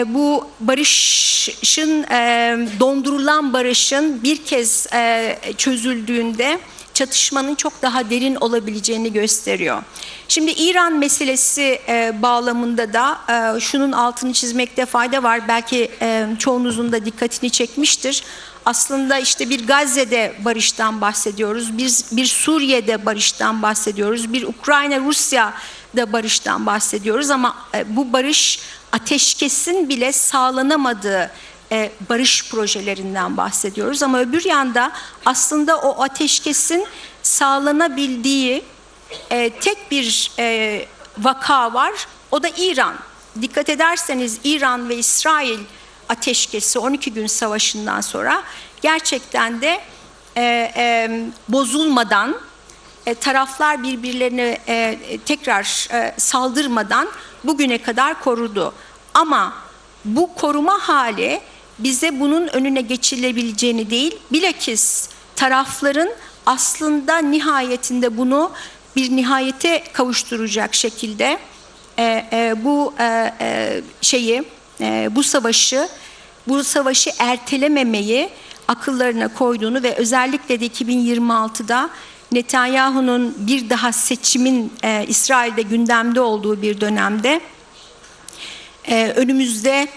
bu barışın, dondurulan barışın bir kez çözüldüğünde çatışmanın çok daha derin olabileceğini gösteriyor. Şimdi İran meselesi bağlamında da şunun altını çizmekte fayda var. Belki çoğunuzun da dikkatini çekmiştir. Aslında işte bir Gazze'de barıştan bahsediyoruz, bir Suriye'de barıştan bahsediyoruz, bir Ukrayna-Rusya'da barıştan bahsediyoruz ama bu barış ateşkesin bile sağlanamadığı barış projelerinden bahsediyoruz. Ama öbür yanda aslında o ateşkesin sağlanabildiği tek bir vaka var, o da İran. Dikkat ederseniz İran ve İsrail ateşkesi 12 gün savaşından sonra gerçekten de bozulmadan, taraflar birbirlerine tekrar saldırmadan bugüne kadar korudu. Ama bu koruma hali bize bunun önüne geçilebileceğini değil, bilakis tarafların aslında nihayetinde bunu bir nihayete kavuşturacak şekilde bu savaşı ertelememeyi akıllarına koyduğunu ve özellikle de 2026'da Netanyahu'nun bir daha seçimin İsrail'de gündemde olduğu bir dönemde önümüzde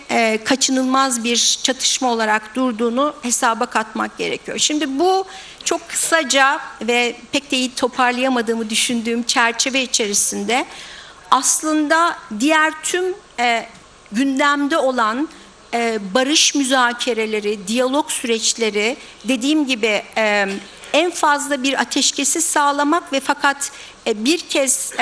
kaçınılmaz bir çatışma olarak durduğunu hesaba katmak gerekiyor. Şimdi bu çok kısaca ve pek de iyi toparlayamadığımı düşündüğüm çerçeve içerisinde aslında diğer tüm gündemde olan barış müzakereleri, diyalog süreçleri, dediğim gibi en fazla bir ateşkesi sağlamak ve fakat bir kez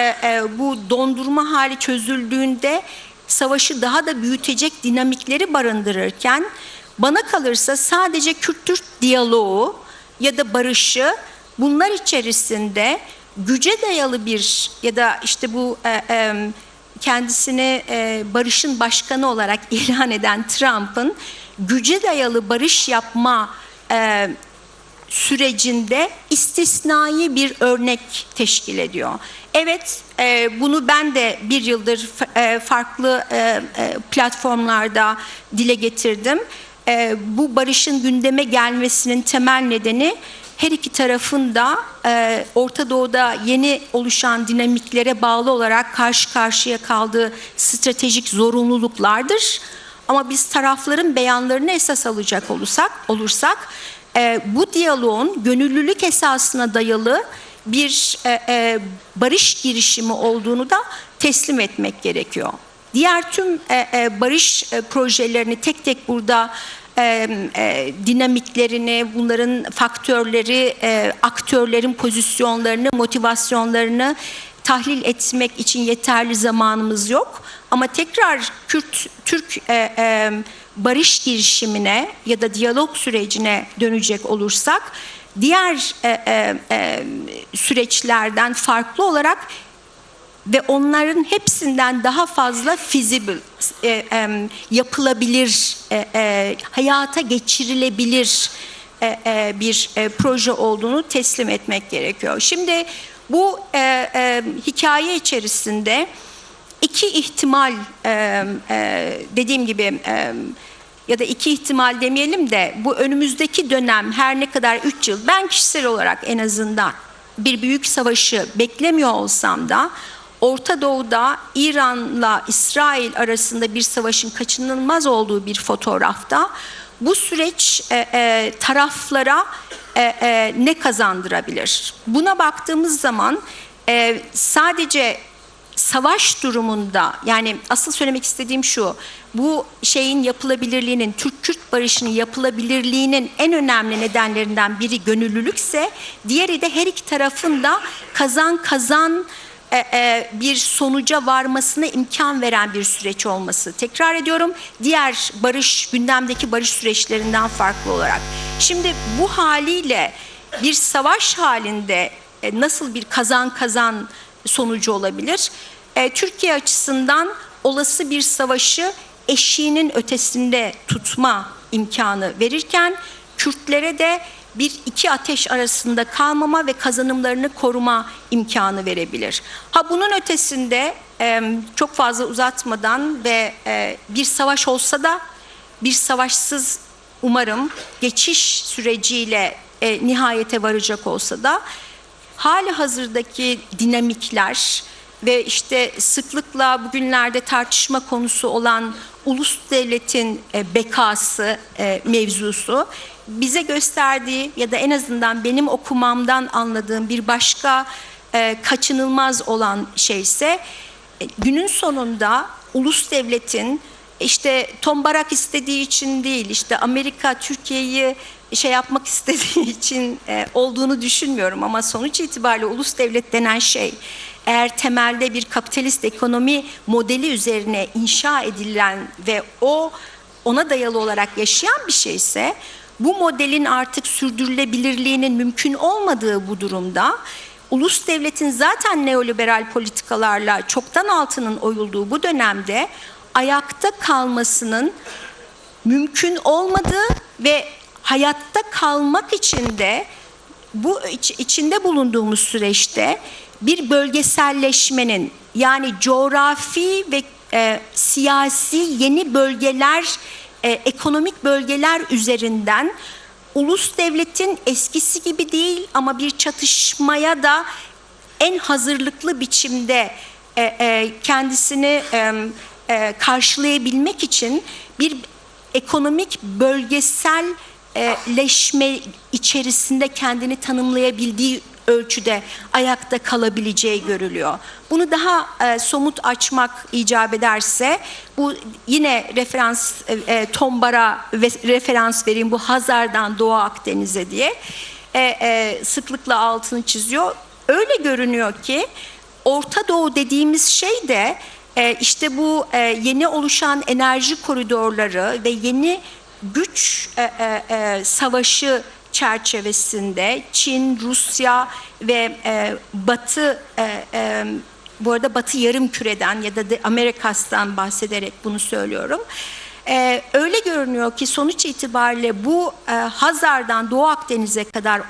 bu dondurma hali çözüldüğünde savaşı daha da büyütecek dinamikleri barındırırken, bana kalırsa sadece Kürt-Türk diyaloğu ya da barışı, bunlar içerisinde güce dayalı bir ya da işte bu kendisini barışın başkanı olarak ilan eden Trump'ın güce dayalı barış yapma sürecinde istisnai bir örnek teşkil ediyor. Evet, bunu ben de bir yıldır farklı platformlarda dile getirdim. Bu barışın gündeme gelmesinin temel nedeni her iki tarafın da Orta Doğu'da yeni oluşan dinamiklere bağlı olarak karşı karşıya kaldığı stratejik zorunluluklardır. Ama biz tarafların beyanlarını esas alacak olursak bu diyaloğun gönüllülük esasına dayalı bir barış girişimi olduğunu da teslim etmek gerekiyor. Diğer tüm barış projelerini tek tek burada dinamiklerini, bunların faktörleri, aktörlerin pozisyonlarını, motivasyonlarını tahlil etmek için yeterli zamanımız yok. Ama tekrar Kürt-Türk barış girişimine ya da diyalog sürecine dönecek olursak, diğer süreçlerden farklı olarak ve onların hepsinden daha fazla feasible, yapılabilir, hayata geçirilebilir bir proje olduğunu teslim etmek gerekiyor. Şimdi bu hikaye içerisinde iki ihtimal, dediğim gibi, ya da iki ihtimal demeyelim de bu önümüzdeki dönem her ne kadar 3 yıl, ben kişisel olarak en azından bir büyük savaşı beklemiyor olsam da Orta Doğu'da İran'la İsrail arasında bir savaşın kaçınılmaz olduğu bir fotoğrafta bu süreç taraflara ne kazandırabilir? Buna baktığımız zaman sadece savaş durumunda, yani asıl söylemek istediğim şu, bu şeyin yapılabilirliğinin, Türk-Kürt barışının yapılabilirliğinin en önemli nedenlerinden biri gönüllülükse, diğeri de her iki tarafın da kazan kazan bir sonuca varmasına imkan veren bir süreç olması. Tekrar ediyorum, diğer barış, gündemdeki barış süreçlerinden farklı olarak. Şimdi bu haliyle bir savaş halinde nasıl bir kazan kazan sonucu olabilir? Türkiye açısından olası bir savaşı eşiğinin ötesinde tutma imkanı verirken, Kürtlere de bir iki ateş arasında kalmama ve kazanımlarını koruma imkanı verebilir. Bunun ötesinde çok fazla uzatmadan ve bir savaş olsa da bir savaşsız, umarım geçiş süreciyle nihayete varacak olsa da hali hazırdaki dinamikler ve işte sıklıkla bugünlerde tartışma konusu olan ulus devletin bekası mevzusu bize gösterdiği ya da en azından benim okumamdan anladığım bir başka kaçınılmaz olan şeyse, günün sonunda ulus devletin işte tombarak istediği için değil, işte Amerika Türkiye'yi şey yapmak istediği için olduğunu düşünmüyorum, ama sonuç itibariyle ulus devlet denen şey, eğer temelde bir kapitalist ekonomi modeli üzerine inşa edilen ve ona dayalı olarak yaşayan bir şeyse, bu modelin artık sürdürülebilirliğinin mümkün olmadığı bu durumda, ulus devletin zaten neoliberal politikalarla çoktan altının oyulduğu bu dönemde ayakta kalmasının mümkün olmadığı ve hayatta kalmak için de bu içinde bulunduğumuz süreçte bir bölgeselleşmenin, yani coğrafi ve siyasi yeni bölgeler, ekonomik bölgeler üzerinden ulus devletin eskisi gibi değil ama bir çatışmaya da en hazırlıklı biçimde kendisini karşılayabilmek için bir ekonomik bölgeselleşme içerisinde kendini tanımlayabildiği ölçüde ayakta kalabileceği görülüyor. Bunu daha somut açmak icap ederse, bu yine referans, Tombar'a referans vereyim, bu Hazar'dan Doğu Akdeniz'e diye sıklıkla altını çiziyor. Öyle görünüyor ki Orta Doğu dediğimiz şey de işte bu yeni oluşan enerji koridorları ve yeni güç savaşı çerçevesinde Çin, Rusya ve Batı bu arada Batı Yarımküre'den ya da Amerikas'tan bahsederek bunu söylüyorum. Öyle görünüyor ki sonuç itibariyle bu Hazar'dan Doğu Akdeniz'e kadar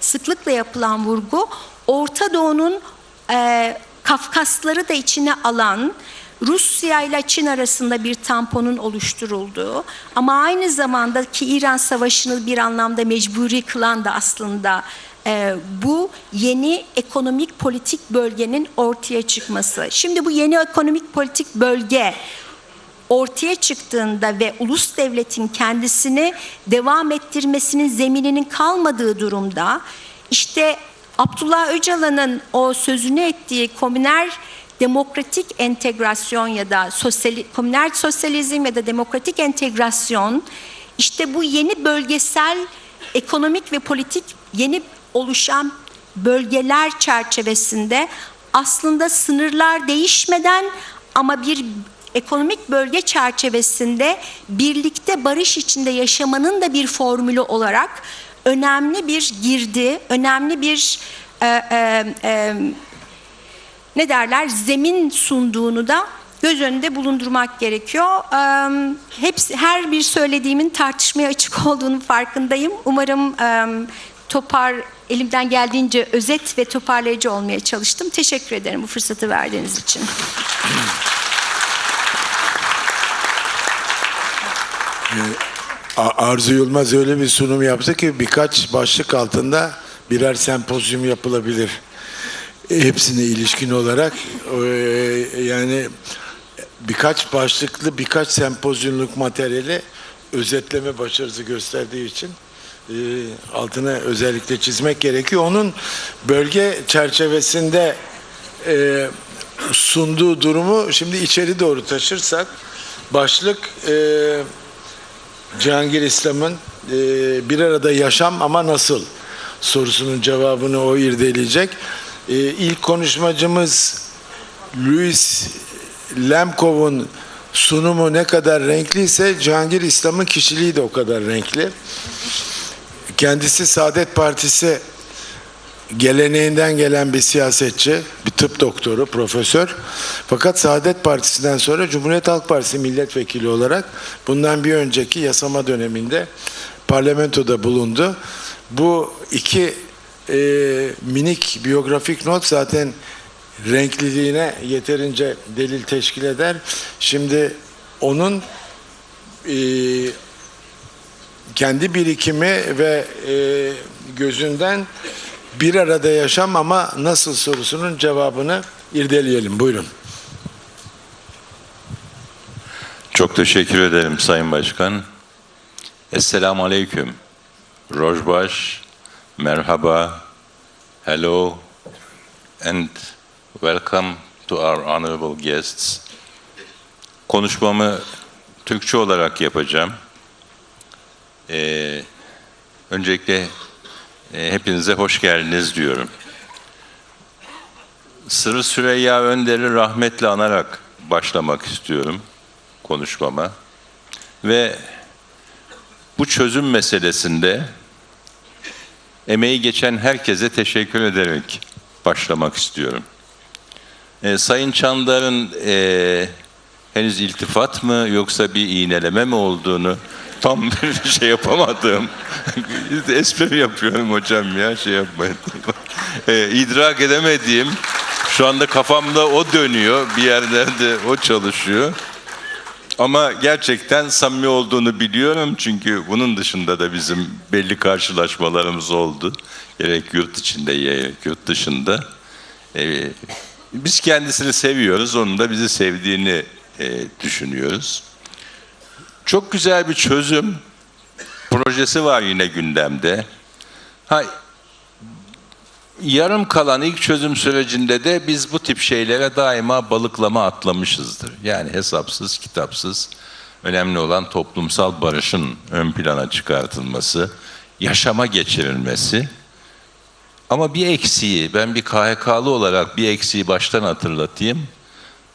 sıklıkla yapılan vurgu Orta Doğu'nun Kafkasları da içine alan, Rusya ile Çin arasında bir tamponun oluşturulduğu ama aynı zamanda ki İran Savaşı'nı bir anlamda mecburi kılan da aslında bu yeni ekonomik politik bölgenin ortaya çıkması. Şimdi bu yeni ekonomik politik bölge ortaya çıktığında ve ulus devletin kendisini devam ettirmesinin zemininin kalmadığı durumda işte Abdullah Öcalan'ın o sözünü ettiği komünel demokratik entegrasyon ya da komünel sosyalizm ya da demokratik entegrasyon işte bu yeni bölgesel ekonomik ve politik yeni oluşan bölgeler çerçevesinde aslında sınırlar değişmeden ama bir ekonomik bölge çerçevesinde birlikte barış içinde yaşamanın da bir formülü olarak önemli bir girdi, önemli bir zemin sunduğunu da göz önünde bulundurmak gerekiyor. Her bir söylediğimin tartışmaya açık olduğunu farkındayım. Umarım elimden geldiğince özet ve toparlayıcı olmaya çalıştım. Teşekkür ederim bu fırsatı verdiğiniz için. Arzu Yılmaz öyle bir sunum yaptı ki birkaç başlık altında birer sempozyum yapılabilir. Hepsine ilişkin olarak yani birkaç başlıklı birkaç sempozyumluk materyali özetleme başarısı gösterdiği için altına özellikle çizmek gerekiyor. Onun bölge çerçevesinde sunduğu durumu şimdi içeri doğru taşırsak başlık Cihangir İslam'ın bir arada yaşam ama nasıl sorusunun cevabını o irdeleyecek. İlk konuşmacımız Louis Lemkov'un sunumu ne kadar renkliyse Cihangir İslam'ın kişiliği de o kadar renkli. Kendisi Saadet Partisi geleneğinden gelen bir siyasetçi, bir tıp doktoru, profesör. Fakat Saadet Partisi'nden sonra Cumhuriyet Halk Partisi milletvekili olarak bundan bir önceki yasama döneminde parlamentoda bulundu. Bu iki minik biyografik not zaten renkliliğine yeterince delil teşkil eder. Şimdi onun kendi birikimi ve gözünden bir arada yaşam ama nasıl sorusunun cevabını irdeleyelim. Buyurun. Çok teşekkür ederim Sayın Başkan. Esselamu Aleyküm. Rojbaş, merhaba, hello, and welcome to our honorable guests. Konuşmamı Türkçe olarak yapacağım. Öncelikle hepinize hoş geldiniz diyorum. Sırrı Süreyya Önder'i rahmetle anarak başlamak istiyorum konuşmama. Ve bu çözüm meselesinde emeği geçen herkese teşekkür ederek başlamak istiyorum. Sayın Çandar'ın henüz iltifat mı yoksa bir iğneleme mi olduğunu tam bir şey yapamadım. Espri yapıyorum hocam ya, şey yapmayın. İdrak edemediğim, şu anda kafamda o dönüyor, bir yerlerde o çalışıyor. Ama gerçekten samimi olduğunu biliyorum çünkü bunun dışında da bizim belli karşılaşmalarımız oldu. Gerek yurt içinde gerek yurt dışında. Biz kendisini seviyoruz, onun da bizi sevdiğini düşünüyoruz. Çok güzel bir çözüm projesi var yine gündemde. Yarım kalan ilk çözüm sürecinde de biz bu tip şeylere daima balıklama atlamışızdır. Yani hesapsız, kitapsız, önemli olan toplumsal barışın ön plana çıkartılması, yaşama geçirilmesi. Ama bir eksiği, ben bir KHK'lı olarak bir eksiği baştan hatırlatayım.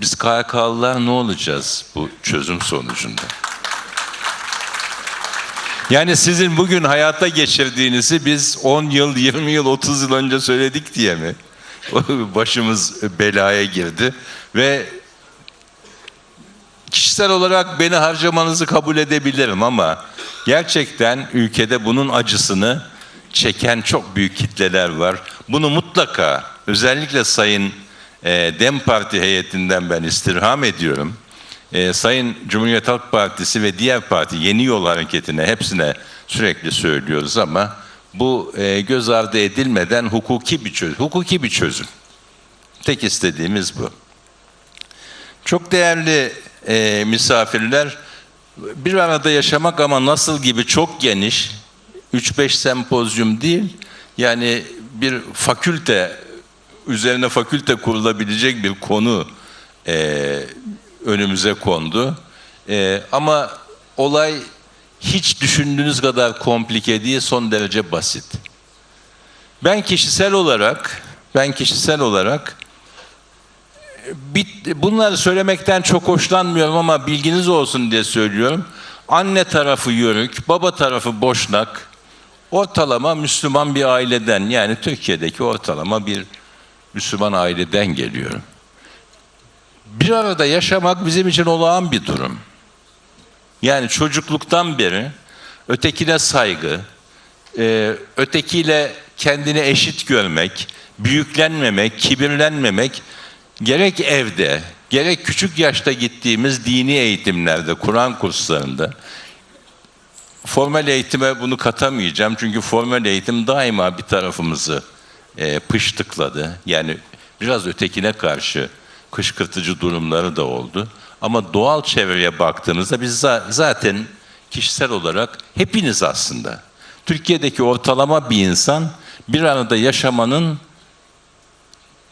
Biz KHK'lılar ne olacağız bu çözüm sonucunda? Yani sizin bugün hayata geçirdiğinizi biz 10 yıl, 20 yıl, 30 yıl önce söyledik diye mi? başımız belaya girdi ve kişisel olarak beni harcamanızı kabul edebilirim ama gerçekten ülkede bunun acısını çeken çok büyük kitleler var. Bunu mutlaka özellikle Sayın DEM Parti heyetinden ben istirham ediyorum. Sayın Cumhuriyet Halk Partisi ve diğer parti Yeni Yol Hareketi'ne hepsine sürekli söylüyoruz ama bu göz ardı edilmeden hukuki bir çözüm. Tek istediğimiz bu. Çok değerli misafirler, bir arada yaşamak ama nasıl gibi çok geniş, 3-5 sempozyum değil, yani bir fakülte, üzerine fakülte kurulabilecek bir konu önümüze kondu. Ama olay hiç düşündüğünüz kadar komplike değil, son derece basit. Ben kişisel olarak bunları söylemekten çok hoşlanmıyorum ama bilginiz olsun diye söylüyorum. Anne tarafı Yörük, baba tarafı Boşnak, ortalama Müslüman bir aileden, yani Türkiye'deki ortalama bir Müslüman aileden geliyorum. Bir arada yaşamak bizim için olağan bir durum. Yani çocukluktan beri ötekine saygı, ötekiyle kendini eşit görmek, büyüklenmemek, kibirlenmemek, gerek evde, gerek küçük yaşta gittiğimiz dini eğitimlerde, Kur'an kurslarında, formal eğitime bunu katamayacağım çünkü formal eğitim daima bir tarafımızı pıştıkladı. Yani biraz ötekine karşı kışkırtıcı durumları da oldu. Ama doğal çevreye baktığınızda biz zaten kişisel olarak hepiniz aslında Türkiye'deki ortalama bir insan bir arada yaşamanın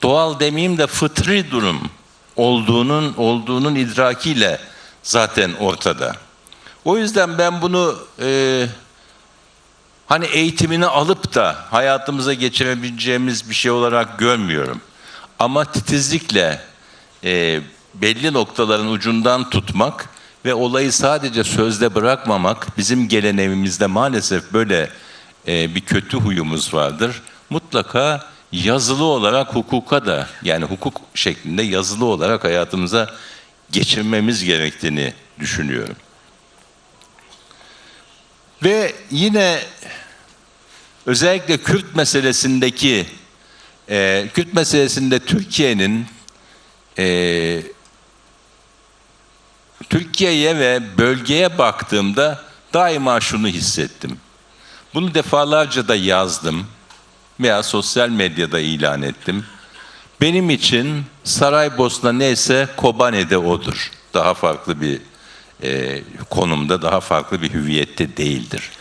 doğal demeyeyim de fıtri durum olduğunun idrakiyle zaten ortada. O yüzden ben bunu hani eğitimini alıp da hayatımıza geçirebileceğimiz bir şey olarak görmüyorum. Ama titizlikle belli noktaların ucundan tutmak ve olayı sadece sözde bırakmamak, bizim geleneğimizde maalesef böyle bir kötü huyumuz vardır. Mutlaka yazılı olarak hukuka da, yani hukuk şeklinde yazılı olarak hayatımıza geçirmemiz gerektiğini düşünüyorum. Ve yine özellikle Kürt meselesinde Türkiye'nin Türkiye'ye ve bölgeye baktığımda daima şunu hissettim. Bunu defalarca da yazdım veya sosyal medyada ilan ettim. Benim için Saraybosna neyse Kobane'de odur. Daha farklı bir konumda, daha farklı bir hüviyette değildir.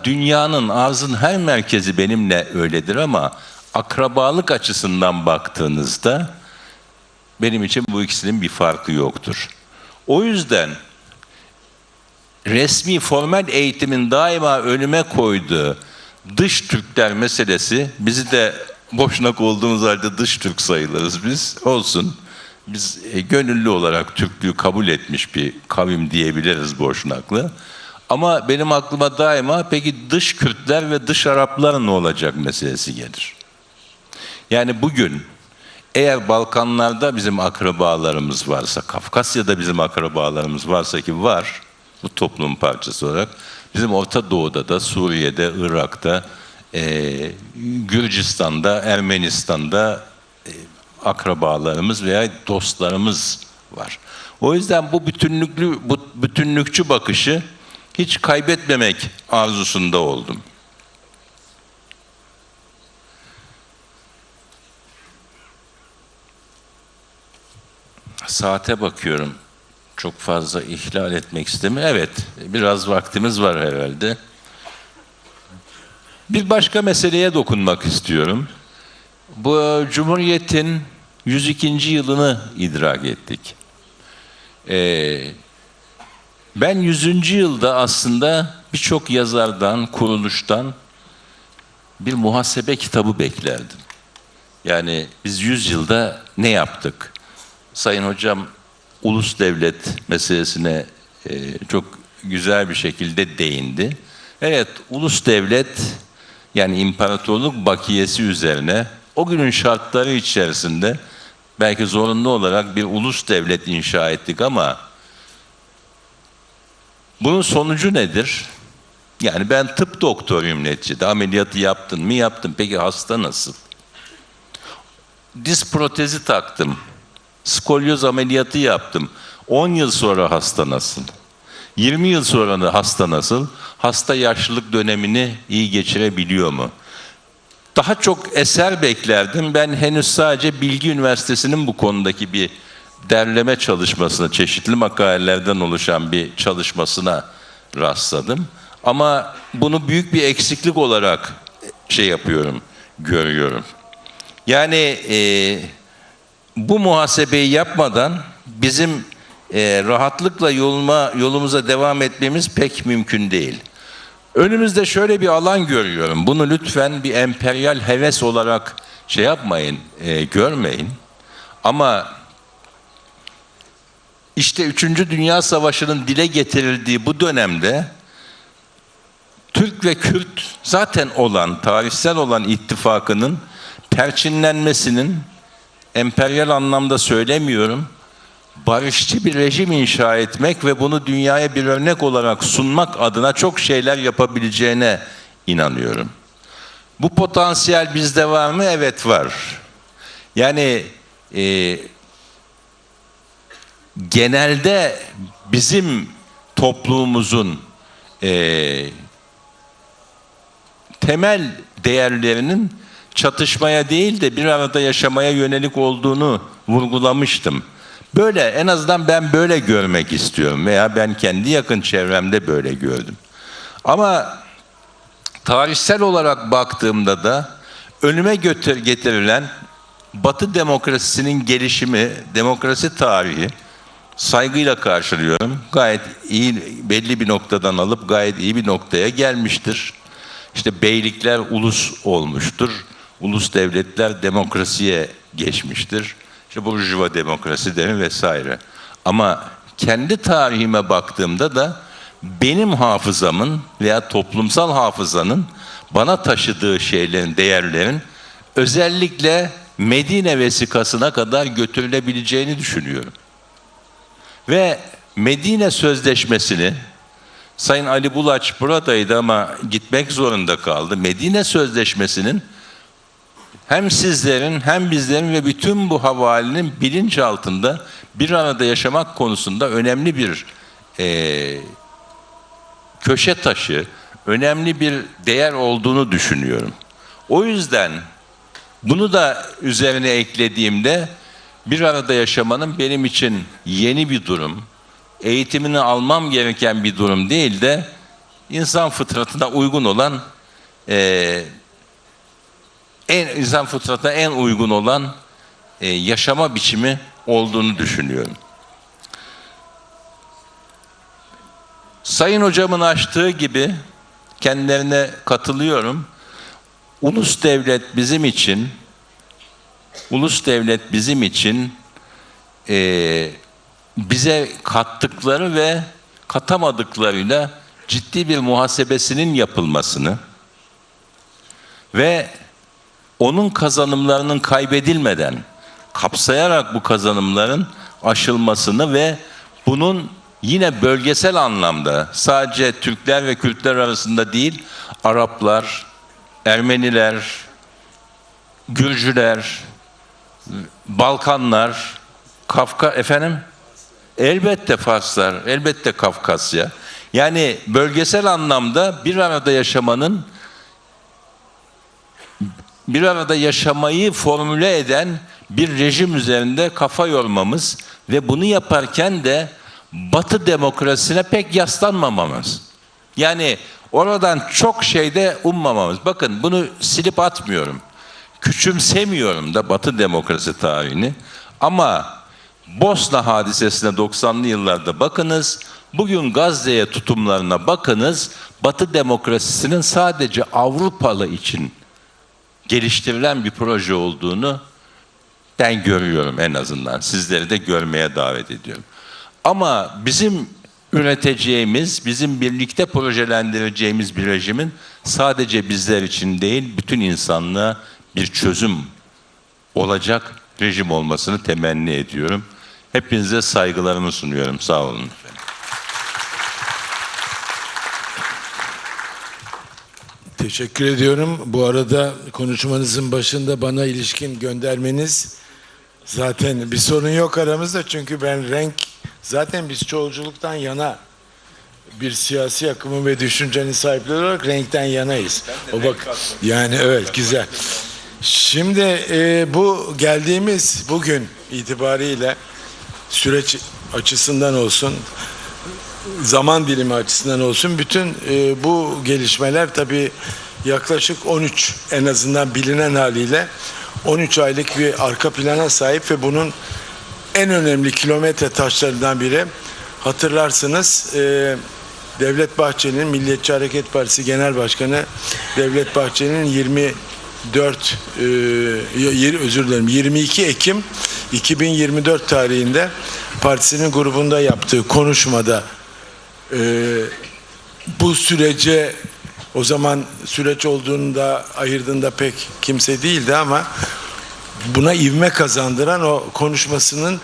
Dünyanın, arzın her merkezi benimle öyledir ama akrabalık açısından baktığınızda benim için bu ikisinin bir farkı yoktur. O yüzden resmi, formal eğitimin daima önüme koyduğu dış Türkler meselesi, bizi de Boşnak olduğumuz halde dış Türk sayılırız biz, olsun. Biz gönüllü olarak Türklüğü kabul etmiş bir kavim diyebiliriz Boşnaklı. Ama benim aklıma daima peki dış Kürtler ve dış Araplar ne olacak meselesi gelir. Yani bugün eğer Balkanlarda bizim akrabalarımız varsa, Kafkasya'da bizim akrabalarımız varsa ki var, bu toplumun parçası olarak, bizim Orta Doğu'da da, Suriye'de, Irak'ta, Gürcistan'da, Ermenistan'da akrabalarımız veya dostlarımız var. O yüzden bu bütünlükçü bakışı hiç kaybetmemek arzusunda oldum. Saate bakıyorum. Çok fazla ihlal etmek istemiyorum. Evet, biraz vaktimiz var herhalde. Bir başka meseleye dokunmak istiyorum. Bu Cumhuriyet'in 102. yılını idrak ettik. Ben 100. yılda aslında birçok yazardan, kuruluştan bir muhasebe kitabı beklerdim. Yani biz 100 yılda ne yaptık? Sayın Hocam ulus devlet meselesine çok güzel bir şekilde değindi. Evet, ulus devlet yani imparatorluk bakiyesi üzerine o günün şartları içerisinde belki zorunlu olarak bir ulus devlet inşa ettik ama bunun sonucu nedir? Yani ben tıp doktoruyum neticede. Ameliyatı yaptın mı? Yaptım. Peki hasta nasıl? Diz protezi taktım. Skolyoz ameliyatı yaptım. 10 yıl sonra hasta nasıl? 20 yıl sonra da hasta nasıl? Hasta yaşlılık dönemini iyi geçirebiliyor mu? Daha çok eser beklerdim. Ben henüz sadece Bilgi Üniversitesi'nin bu konudaki bir derleme çalışmasına, çeşitli makalelerden oluşan bir çalışmasına rastladım. Ama bunu büyük bir eksiklik olarak görüyorum. Yani bu muhasebeyi yapmadan bizim rahatlıkla yolumuza devam etmemiz pek mümkün değil. Önümüzde şöyle bir alan görüyorum. Bunu lütfen bir emperyal heves olarak görmeyin. Ama işte 3. Dünya Savaşı'nın dile getirildiği bu dönemde Türk ve Kürt zaten tarihsel olan ittifakının perçinlenmesinin, emperyal anlamda söylemiyorum, barışçı bir rejim inşa etmek ve bunu dünyaya bir örnek olarak sunmak adına çok şeyler yapabileceğine inanıyorum. Bu potansiyel bizde var mı? Evet, var. Yani genelde bizim toplumumuzun temel değerlerinin çatışmaya değil de bir arada yaşamaya yönelik olduğunu vurgulamıştım. Böyle, en azından ben böyle görmek istiyorum veya ben kendi yakın çevremde böyle gördüm. Ama tarihsel olarak baktığımda da önüme getirilen Batı demokrasisinin gelişimi, demokrasi tarihi saygıyla karşılıyorum. Gayet iyi, belli bir noktadan alıp gayet iyi bir noktaya gelmiştir. İşte beylikler ulus olmuştur. Ulus devletler demokrasiye geçmiştir. İşte burjuva demokrasi derim vesaire. Ama kendi tarihime baktığımda da benim hafızamın veya toplumsal hafızanın bana taşıdığı şeylerin, değerlerin özellikle Medine vesikasına kadar götürülebileceğini düşünüyorum. Ve Medine Sözleşmesi'ni, Sayın Ali Bulaç buradaydı ama gitmek zorunda kaldı. Medine Sözleşmesi'nin hem sizlerin hem bizlerin ve bütün bu havalinin bilinçaltında bir arada yaşamak konusunda önemli bir köşe taşı, önemli bir değer olduğunu düşünüyorum. O yüzden bunu da üzerine eklediğimde bir arada yaşamanın benim için yeni bir durum, eğitimini almam gereken bir durum değil de insan fıtratına uygun olan insan fıtratına en uygun olan yaşama biçimi olduğunu düşünüyorum. Sayın hocamın açtığı gibi kendilerine katılıyorum. Ulus devlet bizim için bize kattıkları ve katamadıklarıyla ciddi bir muhasebesinin yapılmasını ve onun kazanımlarının kaybedilmeden kapsayarak bu kazanımların aşılmasını ve bunun yine bölgesel anlamda sadece Türkler ve Kürtler arasında değil, Araplar, Ermeniler, Gürcüler, Balkanlar, elbette Farslar, elbette Kafkasya. Yani bölgesel anlamda bir arada yaşamayı formüle eden bir rejim üzerinde kafa yormamız ve bunu yaparken de Batı demokrasisine pek yaslanmamamız. Yani oradan çok şeyde ummamamız. Bakın, bunu silip atmıyorum. Küçümsemiyorum da Batı demokrasi tarihini. Ama Bosna hadisesine 90'lı yıllarda bakınız, bugün Gazze'ye tutumlarına bakınız, Batı demokrasisinin sadece Avrupalı için geliştirilen bir proje olduğunu ben görüyorum en azından. Sizleri de görmeye davet ediyorum. Ama bizim üreteceğimiz, bizim birlikte projelendireceğimiz bir rejimin sadece bizler için değil, bütün insanlığa bir çözüm olacak rejim olmasını temenni ediyorum. Hepinize saygılarımı sunuyorum. Sağ olun efendim. Teşekkür ediyorum. Bu arada konuşmanızın başında bana ilişkin göndermeniz zaten bir sorun yok aramızda. Çünkü ben renk, zaten biz çoğulculuktan yana bir siyasi akımın ve düşüncenin sahipleri olarak renkten yanayız. O bak yani evet, güzel. Şimdi bu geldiğimiz bugün itibariyle süreç açısından olsun, zaman dilimi açısından olsun, bütün bu gelişmeler tabii yaklaşık 13, en azından bilinen haliyle 13 aylık bir arka plana sahip ve bunun en önemli kilometre taşlarından biri, hatırlarsınız, Devlet Bahçeli'nin, Milliyetçi Hareket Partisi Genel Başkanı Devlet Bahçeli'nin 22 Ekim 2024 tarihinde partisinin grubunda yaptığı konuşmada bu sürece, o zaman süreç olduğunu da ayırdığında pek kimse değildi ama buna ivme kazandıran o konuşmasının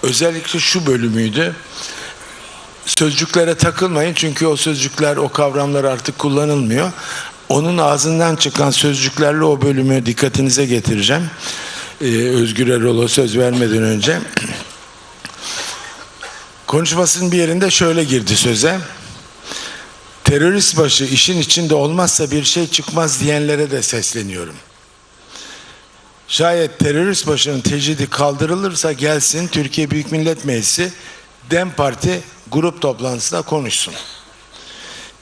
özellikle şu bölümüydü: sözcüklere takılmayın, çünkü o sözcükler, o kavramlar artık kullanılmıyor. Onun ağzından çıkan sözcüklerle o bölümü dikkatinize getireceğim. Özgür Erol'a söz vermeden önce. Konuşmasının bir yerinde şöyle girdi söze: terörist başı işin içinde olmazsa bir şey çıkmaz diyenlere de sesleniyorum. Şayet terörist başının tecridi kaldırılırsa gelsin Türkiye Büyük Millet Meclisi DEM Parti grup toplantısında konuşsun.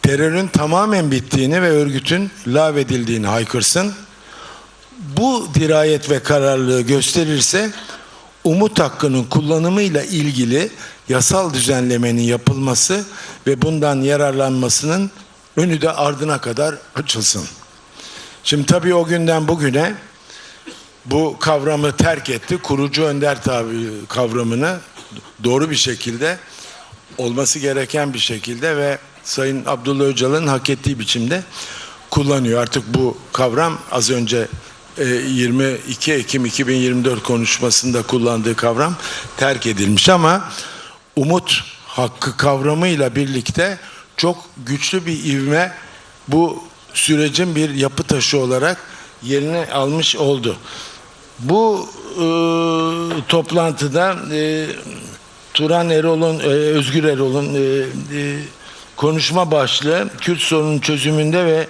Terörün tamamen bittiğini ve örgütün lağvedildiğini haykırsın. Bu dirayet ve kararlılığı gösterirse umut hakkının kullanımıyla ilgili yasal düzenlemenin yapılması ve bundan yararlanmasının önü de ardına kadar açılsın. Şimdi tabii o günden bugüne bu kavramı terk etti. Kurucu önder kavramını doğru bir şekilde, olması gereken bir şekilde ve Sayın Abdullah Öcalan'ın hak ettiği biçimde kullanıyor. Artık bu kavram az önce 22 Ekim 2024 konuşmasında kullandığı kavram terk edilmiş ama umut hakkı kavramıyla birlikte çok güçlü bir ivme bu sürecin bir yapı taşı olarak yerini almış oldu. Bu toplantıda Turan Erol'un, Özgür Erol'un konuşma başlığı Kürt sorunun çözümünde ve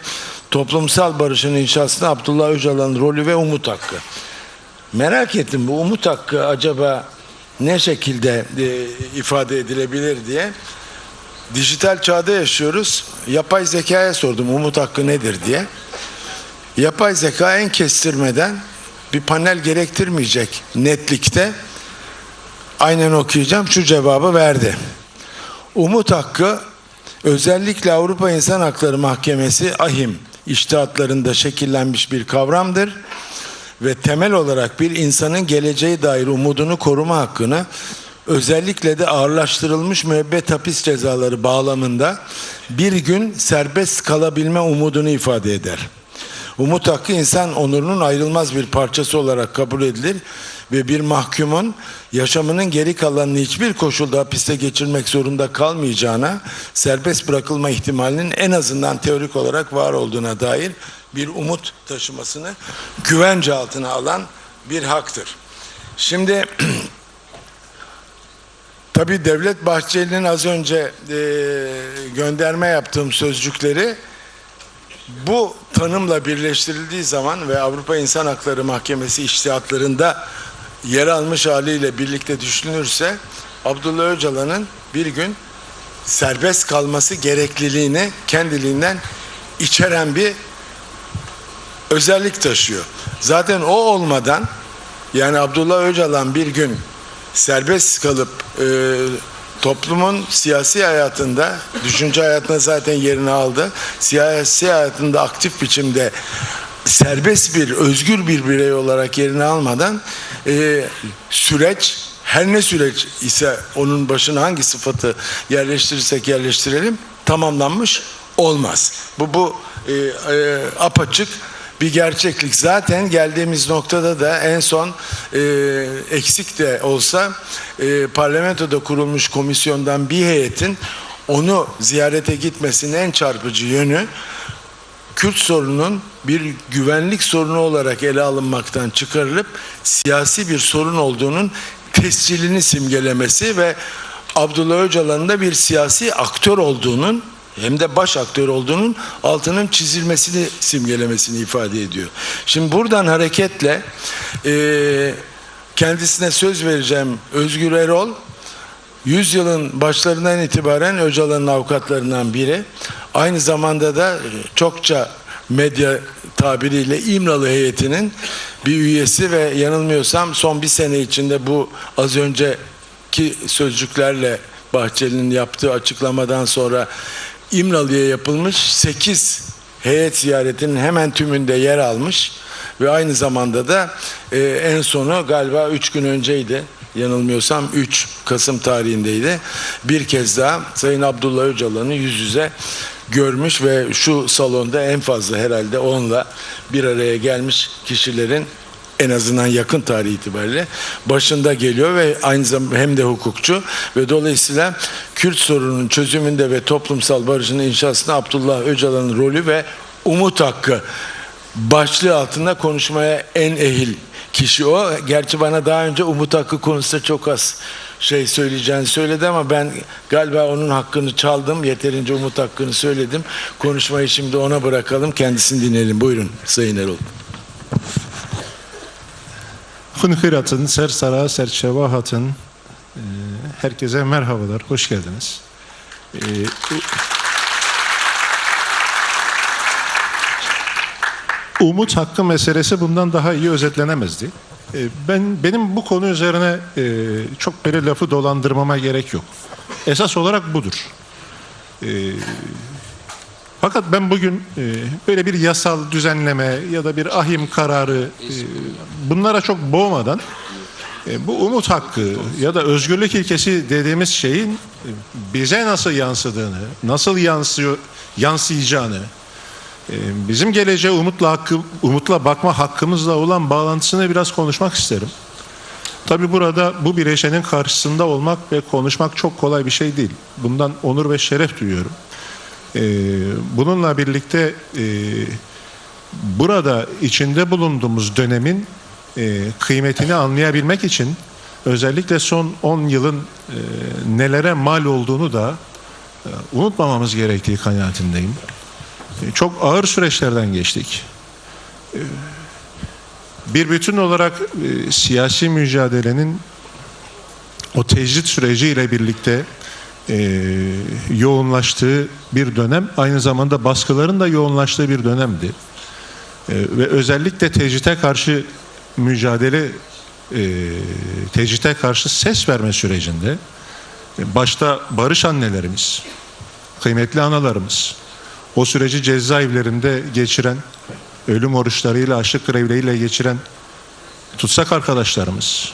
toplumsal barışın inşasında Abdullah Öcalan'ın rolü ve umut hakkı. Merak ettim, bu umut hakkı acaba ne şekilde ifade edilebilir diye. Dijital çağda yaşıyoruz. Yapay zekaya sordum umut hakkı nedir diye. Yapay zeka en kestirmeden, bir panel gerektirmeyecek netlikte, aynen okuyacağım, şu cevabı verdi. Umut hakkı özellikle Avrupa İnsan Hakları Mahkemesi (AİHM) içtihatlarında şekillenmiş bir kavramdır ve temel olarak bir insanın geleceğe dair umudunu koruma hakkını, özellikle de ağırlaştırılmış müebbet hapis cezaları bağlamında bir gün serbest kalabilme umudunu ifade eder. Umut hakkı insan onurunun ayrılmaz bir parçası olarak kabul edilir ve bir mahkumun yaşamının geri kalanını hiçbir koşulda hapiste geçirmek zorunda kalmayacağına, serbest bırakılma ihtimalinin en azından teorik olarak var olduğuna dair bir umut taşımasını güvence altına alan bir haktır. Şimdi tabii Devlet Bahçeli'nin az önce gönderme yaptığım sözcükleri bu tanımla birleştirildiği zaman ve Avrupa İnsan Hakları Mahkemesi içtihatlarında yer almış haliyle birlikte düşünülürse, Abdullah Öcalan'ın bir gün serbest kalması gerekliliğini kendiliğinden içeren bir özellik taşıyor. Zaten o olmadan, yani Abdullah Öcalan bir gün serbest kalıp toplumun siyasi hayatında, düşünce hayatında zaten yerini aldı. Siyasi hayatında aktif biçimde serbest bir, özgür bir birey olarak yerini almadan süreç, her ne süreç ise onun başına hangi sıfatı yerleştirirsek yerleştirelim, tamamlanmış olmaz. Bu apaçık bir gerçeklik. Zaten geldiğimiz noktada da en son eksik de olsa parlamentoda kurulmuş komisyondan bir heyetin onu ziyarete gitmesinin en çarpıcı yönü Kürt sorunun bir güvenlik sorunu olarak ele alınmaktan çıkarılıp siyasi bir sorun olduğunun tescilini simgelemesi ve Abdullah Öcalan'ın da bir siyasi aktör olduğunun hem de baş aktör olduğunun altının çizilmesini simgelemesini ifade ediyor. Şimdi buradan hareketle kendisine söz vereceğim Özgür Erol 100 yılın başlarından itibaren Öcalan'ın avukatlarından biri. Aynı zamanda da çokça medya tabiriyle İmralı heyetinin bir üyesi ve yanılmıyorsam son bir sene içinde bu az önceki sözcüklerle Bahçeli'nin yaptığı açıklamadan sonra İmralı'ya yapılmış 8 heyet ziyaretinin hemen tümünde yer almış ve aynı zamanda da en sonu galiba 3 gün önceydi. Yanılmıyorsam 3 Kasım tarihindeydi. Bir kez daha Sayın Abdullah Öcalan'ı yüz yüze görmüş ve şu salonda en fazla herhalde 10'la bir araya gelmiş kişilerin en azından yakın tarih itibariyle başında geliyor ve aynı zamanda hem de hukukçu ve dolayısıyla Kürt sorununun çözümünde ve toplumsal barışın inşasında Abdullah Öcalan'ın rolü ve umut hakkı başlığı altında konuşmaya en ehil kişi o. Gerçi bana daha önce umut hakkı konusunda çok az şey söyleyeceğini söyledi ama ben galiba onun hakkını çaldım. Yeterince umut hakkını söyledim. Konuşmayı şimdi ona bırakalım. Kendisini dinleyelim. Buyurun Sayın Erol. Xunxiratın, Sersara, Serçevahatın herkese merhabalar, hoş geldiniz. Umut hakkı meselesi bundan daha iyi özetlenemezdi. Benim bu konu üzerine çok böyle lafı dolandırmama gerek yok. Esas olarak budur. Fakat ben bugün böyle bir yasal düzenleme ya da bir ahim kararı bunlara çok boğmadan bu umut hakkı ya da özgürlük ilkesi dediğimiz şeyin bize nasıl yansıdığını, nasıl yansıyacağını, bizim geleceğe umutla bakma hakkımızla olan bağlantısını biraz konuşmak isterim. Tabii burada bu bileşenin karşısında olmak ve konuşmak çok kolay bir şey değil. Bundan onur ve şeref duyuyorum. Bununla birlikte burada içinde bulunduğumuz dönemin kıymetini anlayabilmek için özellikle son 10 yılın nelere mal olduğunu da unutmamamız gerektiği kanaatindeyim. Çok ağır süreçlerden geçtik. Bir bütün olarak siyasi mücadelenin o tecrit süreciyle birlikte yoğunlaştığı bir dönem, aynı zamanda baskıların da yoğunlaştığı bir dönemdi. Ve özellikle tecrite karşı mücadele, tecrite karşı ses verme sürecinde başta barış annelerimiz, kıymetli analarımız, o süreci cezaevlerinde geçiren, ölüm oruçlarıyla, açlık grevleriyle geçiren tutsak arkadaşlarımız,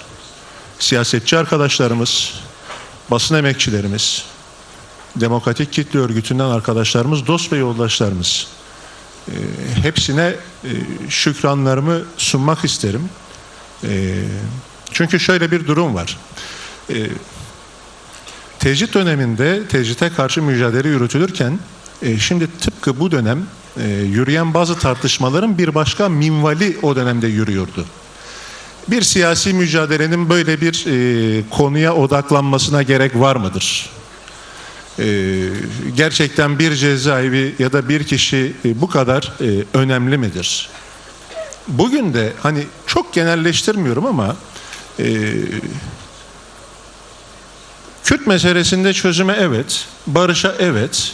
siyasetçi arkadaşlarımız, basın emekçilerimiz, Demokratik Kitle Örgütü'nden arkadaşlarımız, dost ve yoldaşlarımız, hepsine şükranlarımı sunmak isterim. Çünkü şöyle bir durum var. Tecrit döneminde tecrite karşı mücadele yürütülürken şimdi tıpkı bu dönem yürüyen bazı tartışmaların bir başka minvali o dönemde yürüyordu. Bir siyasi mücadelenin böyle bir konuya odaklanmasına gerek var mıdır? Gerçekten bir cezaevi ya da bir kişi bu kadar önemli midir? Bugün de hani çok genelleştirmiyorum ama Kürt meselesinde çözüme evet, barışa evet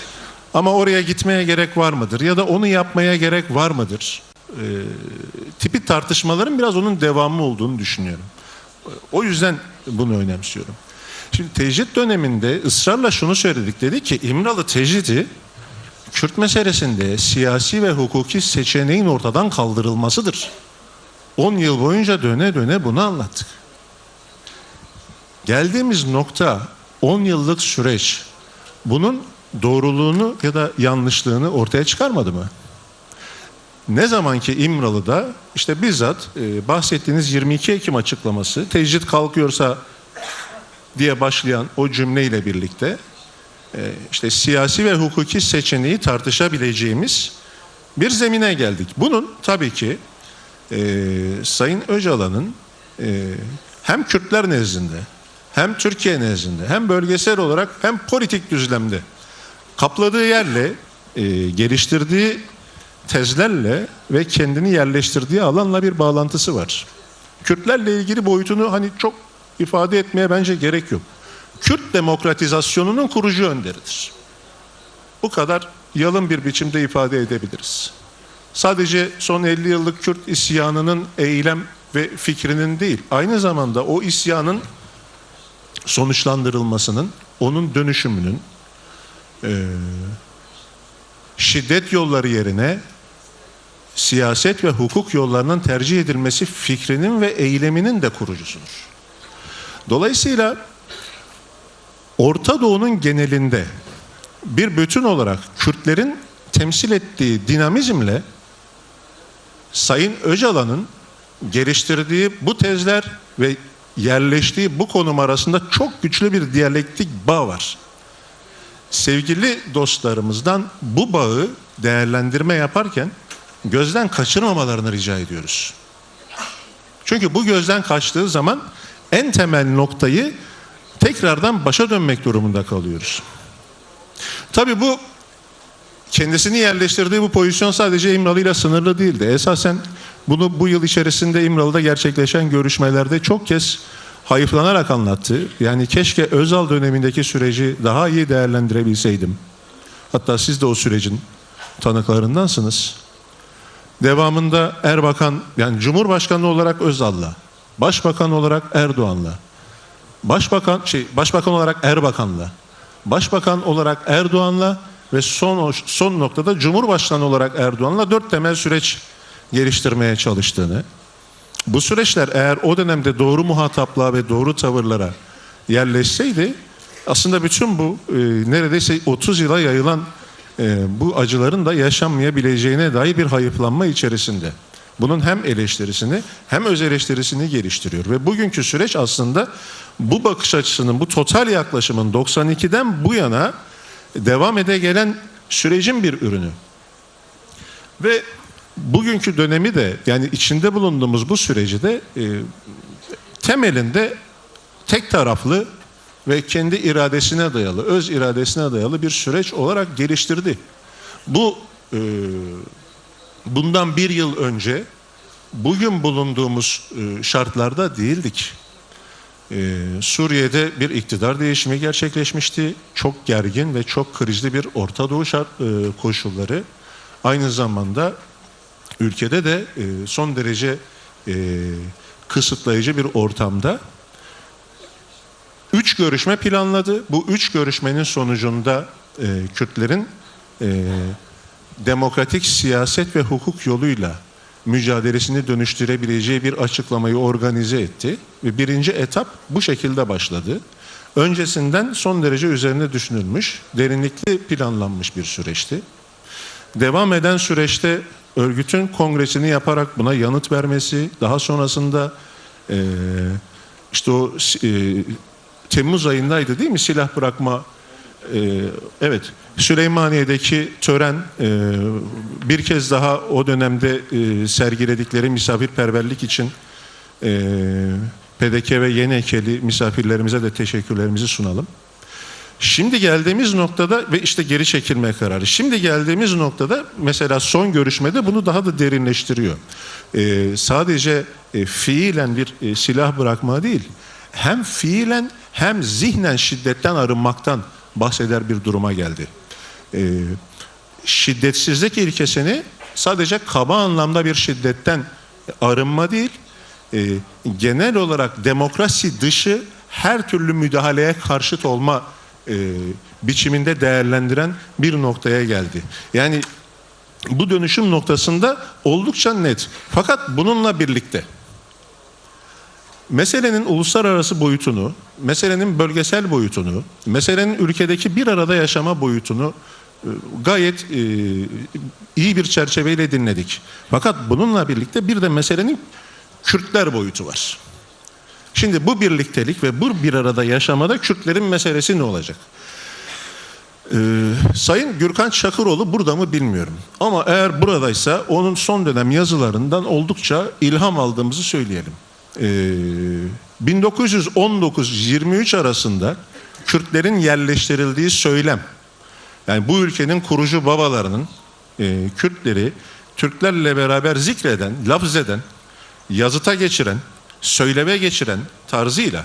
ama oraya gitmeye gerek var mıdır? Ya da onu yapmaya gerek var mıdır? Tipi tartışmaların biraz onun devamı olduğunu düşünüyorum. O yüzden bunu önemsiyorum. Şimdi tecrit döneminde ısrarla şunu söyledik, dedi ki İmralı tecridi Kürt meselesinde siyasi ve hukuki seçeneğin ortadan kaldırılmasıdır. 10 yıl boyunca döne döne bunu anlattık. Geldiğimiz nokta 10 yıllık süreç bunun doğruluğunu ya da yanlışlığını ortaya çıkarmadı mı? Ne zaman ki İmralı'da işte bizzat bahsettiğiniz 22 Ekim açıklaması tecrit kalkıyorsa diye başlayan o cümleyle birlikte işte siyasi ve hukuki seçeneği tartışabileceğimiz bir zemine geldik. Bunun tabii ki Sayın Öcalan'ın hem Kürtler nezdinde hem Türkiye nezdinde hem bölgesel olarak hem politik düzlemde kapladığı yerle geliştirdiği tezlerle ve kendini yerleştirdiği alanla bir bağlantısı var. Kürtlerle ilgili boyutunu hani çok ifade etmeye bence gerek yok. Kürt demokratizasyonunun kurucu önderidir. Bu kadar yalın bir biçimde ifade edebiliriz. Sadece son 50 yıllık Kürt isyanının eylem ve fikrinin değil, aynı zamanda o isyanın sonuçlandırılmasının, onun dönüşümünün şiddet yolları yerine siyaset ve hukuk yollarının tercih edilmesi fikrinin ve eyleminin de kurucusudur. Dolayısıyla Orta Doğu'nun genelinde bir bütün olarak Kürtlerin temsil ettiği dinamizmle Sayın Öcalan'ın geliştirdiği bu tezler ve yerleştiği bu konum arasında çok güçlü bir diyalektik bağ var. Sevgili dostlarımızdan bu bağı değerlendirme yaparken gözden kaçırmamalarını rica ediyoruz. Çünkü bu gözden kaçtığı zaman en temel noktayı tekrardan başa dönmek durumunda kalıyoruz. Tabii bu kendisini yerleştirdiği bu pozisyon sadece İmralı ile sınırlı değildi. Esasen bunu bu yıl içerisinde İmralı'da gerçekleşen görüşmelerde çok kez hayıflanarak anlattı. Yani keşke Özal dönemindeki süreci daha iyi değerlendirebilseydim. Hatta siz de o sürecin tanıklarındansınız. Devamında Erbakan, yani Cumhurbaşkanı olarak Özal'la, Başbakan olarak Erdoğan'la, Başbakan olarak Erbakan'la, Başbakan olarak Erdoğan'la ve son noktada Cumhurbaşkanı olarak Erdoğan'la 4 temel süreç geliştirmeye çalıştığını, bu süreçler eğer o dönemde doğru muhataplığa ve doğru tavırlara yerleşseydi aslında bütün bu neredeyse 30 yıla yayılan bu acıların da yaşanmayabileceğine dair bir hayıflanma içerisinde. Bunun hem eleştirisini hem öz eleştirisini geliştiriyor. Ve bugünkü süreç aslında bu bakış açısının, bu total yaklaşımın 92'den bu yana devam ede gelen sürecin bir ürünü. Ve bugünkü dönemi de, yani içinde bulunduğumuz bu süreci de temelinde tek taraflı ve kendi iradesine dayalı, öz iradesine dayalı bir süreç olarak geliştirdi. Bu bundan bir yıl önce bugün bulunduğumuz şartlarda değildik. Suriye'de bir iktidar değişimi gerçekleşmişti. Çok gergin ve çok krizli bir Orta Doğu koşulları. Aynı zamanda ülkede de son derece kısıtlayıcı bir ortamda 3 görüşme planladı. Bu 3 görüşmenin sonucunda Kürtlerin demokratik siyaset ve hukuk yoluyla mücadelesini dönüştürebileceği bir açıklamayı organize etti. Ve birinci etap bu şekilde başladı. Öncesinden son derece üzerine düşünülmüş, derinlikli planlanmış bir süreçti. Devam eden süreçte örgütün kongresini yaparak buna yanıt vermesi, daha sonrasında işte o Temmuz ayındaydı değil mi silah bırakma, evet, Süleymaniye'deki tören bir kez daha o dönemde sergiledikleri misafirperverlik için PDK ve YNK'li misafirlerimize de teşekkürlerimizi sunalım. Şimdi geldiğimiz noktada ve işte geri çekilme kararı. Şimdi geldiğimiz noktada mesela son görüşmede bunu daha da derinleştiriyor. Sadece fiilen bir silah bırakma değil, hem fiilen hem zihnen şiddetten arınmaktan bahseder bir duruma geldi. Şiddetsizlik ilkesini sadece kaba anlamda bir şiddetten arınma değil, genel olarak demokrasi dışı her türlü müdahaleye karşıt olma biçiminde değerlendiren bir noktaya geldi. Yani bu dönüşüm noktasında oldukça net. Fakat bununla birlikte meselenin uluslararası boyutunu, meselenin bölgesel boyutunu, meselenin ülkedeki bir arada yaşama boyutunu gayet iyi bir çerçeveyle dinledik. Fakat bununla birlikte bir de meselenin Kürtler boyutu var. Şimdi bu birliktelik ve bu bir arada yaşamada Kürtlerin meselesi ne olacak? Sayın Gürkan Çakıroğlu burada mı bilmiyorum. Ama eğer buradaysa onun son dönem yazılarından oldukça ilham aldığımızı söyleyelim. 1919-23 arasında Kürtlerin yerleştirildiği söylem, yani bu ülkenin kurucu babalarının Kürtleri Türklerle beraber zikreden, lafz eden, yazıta geçiren, söyleme geçiren tarzıyla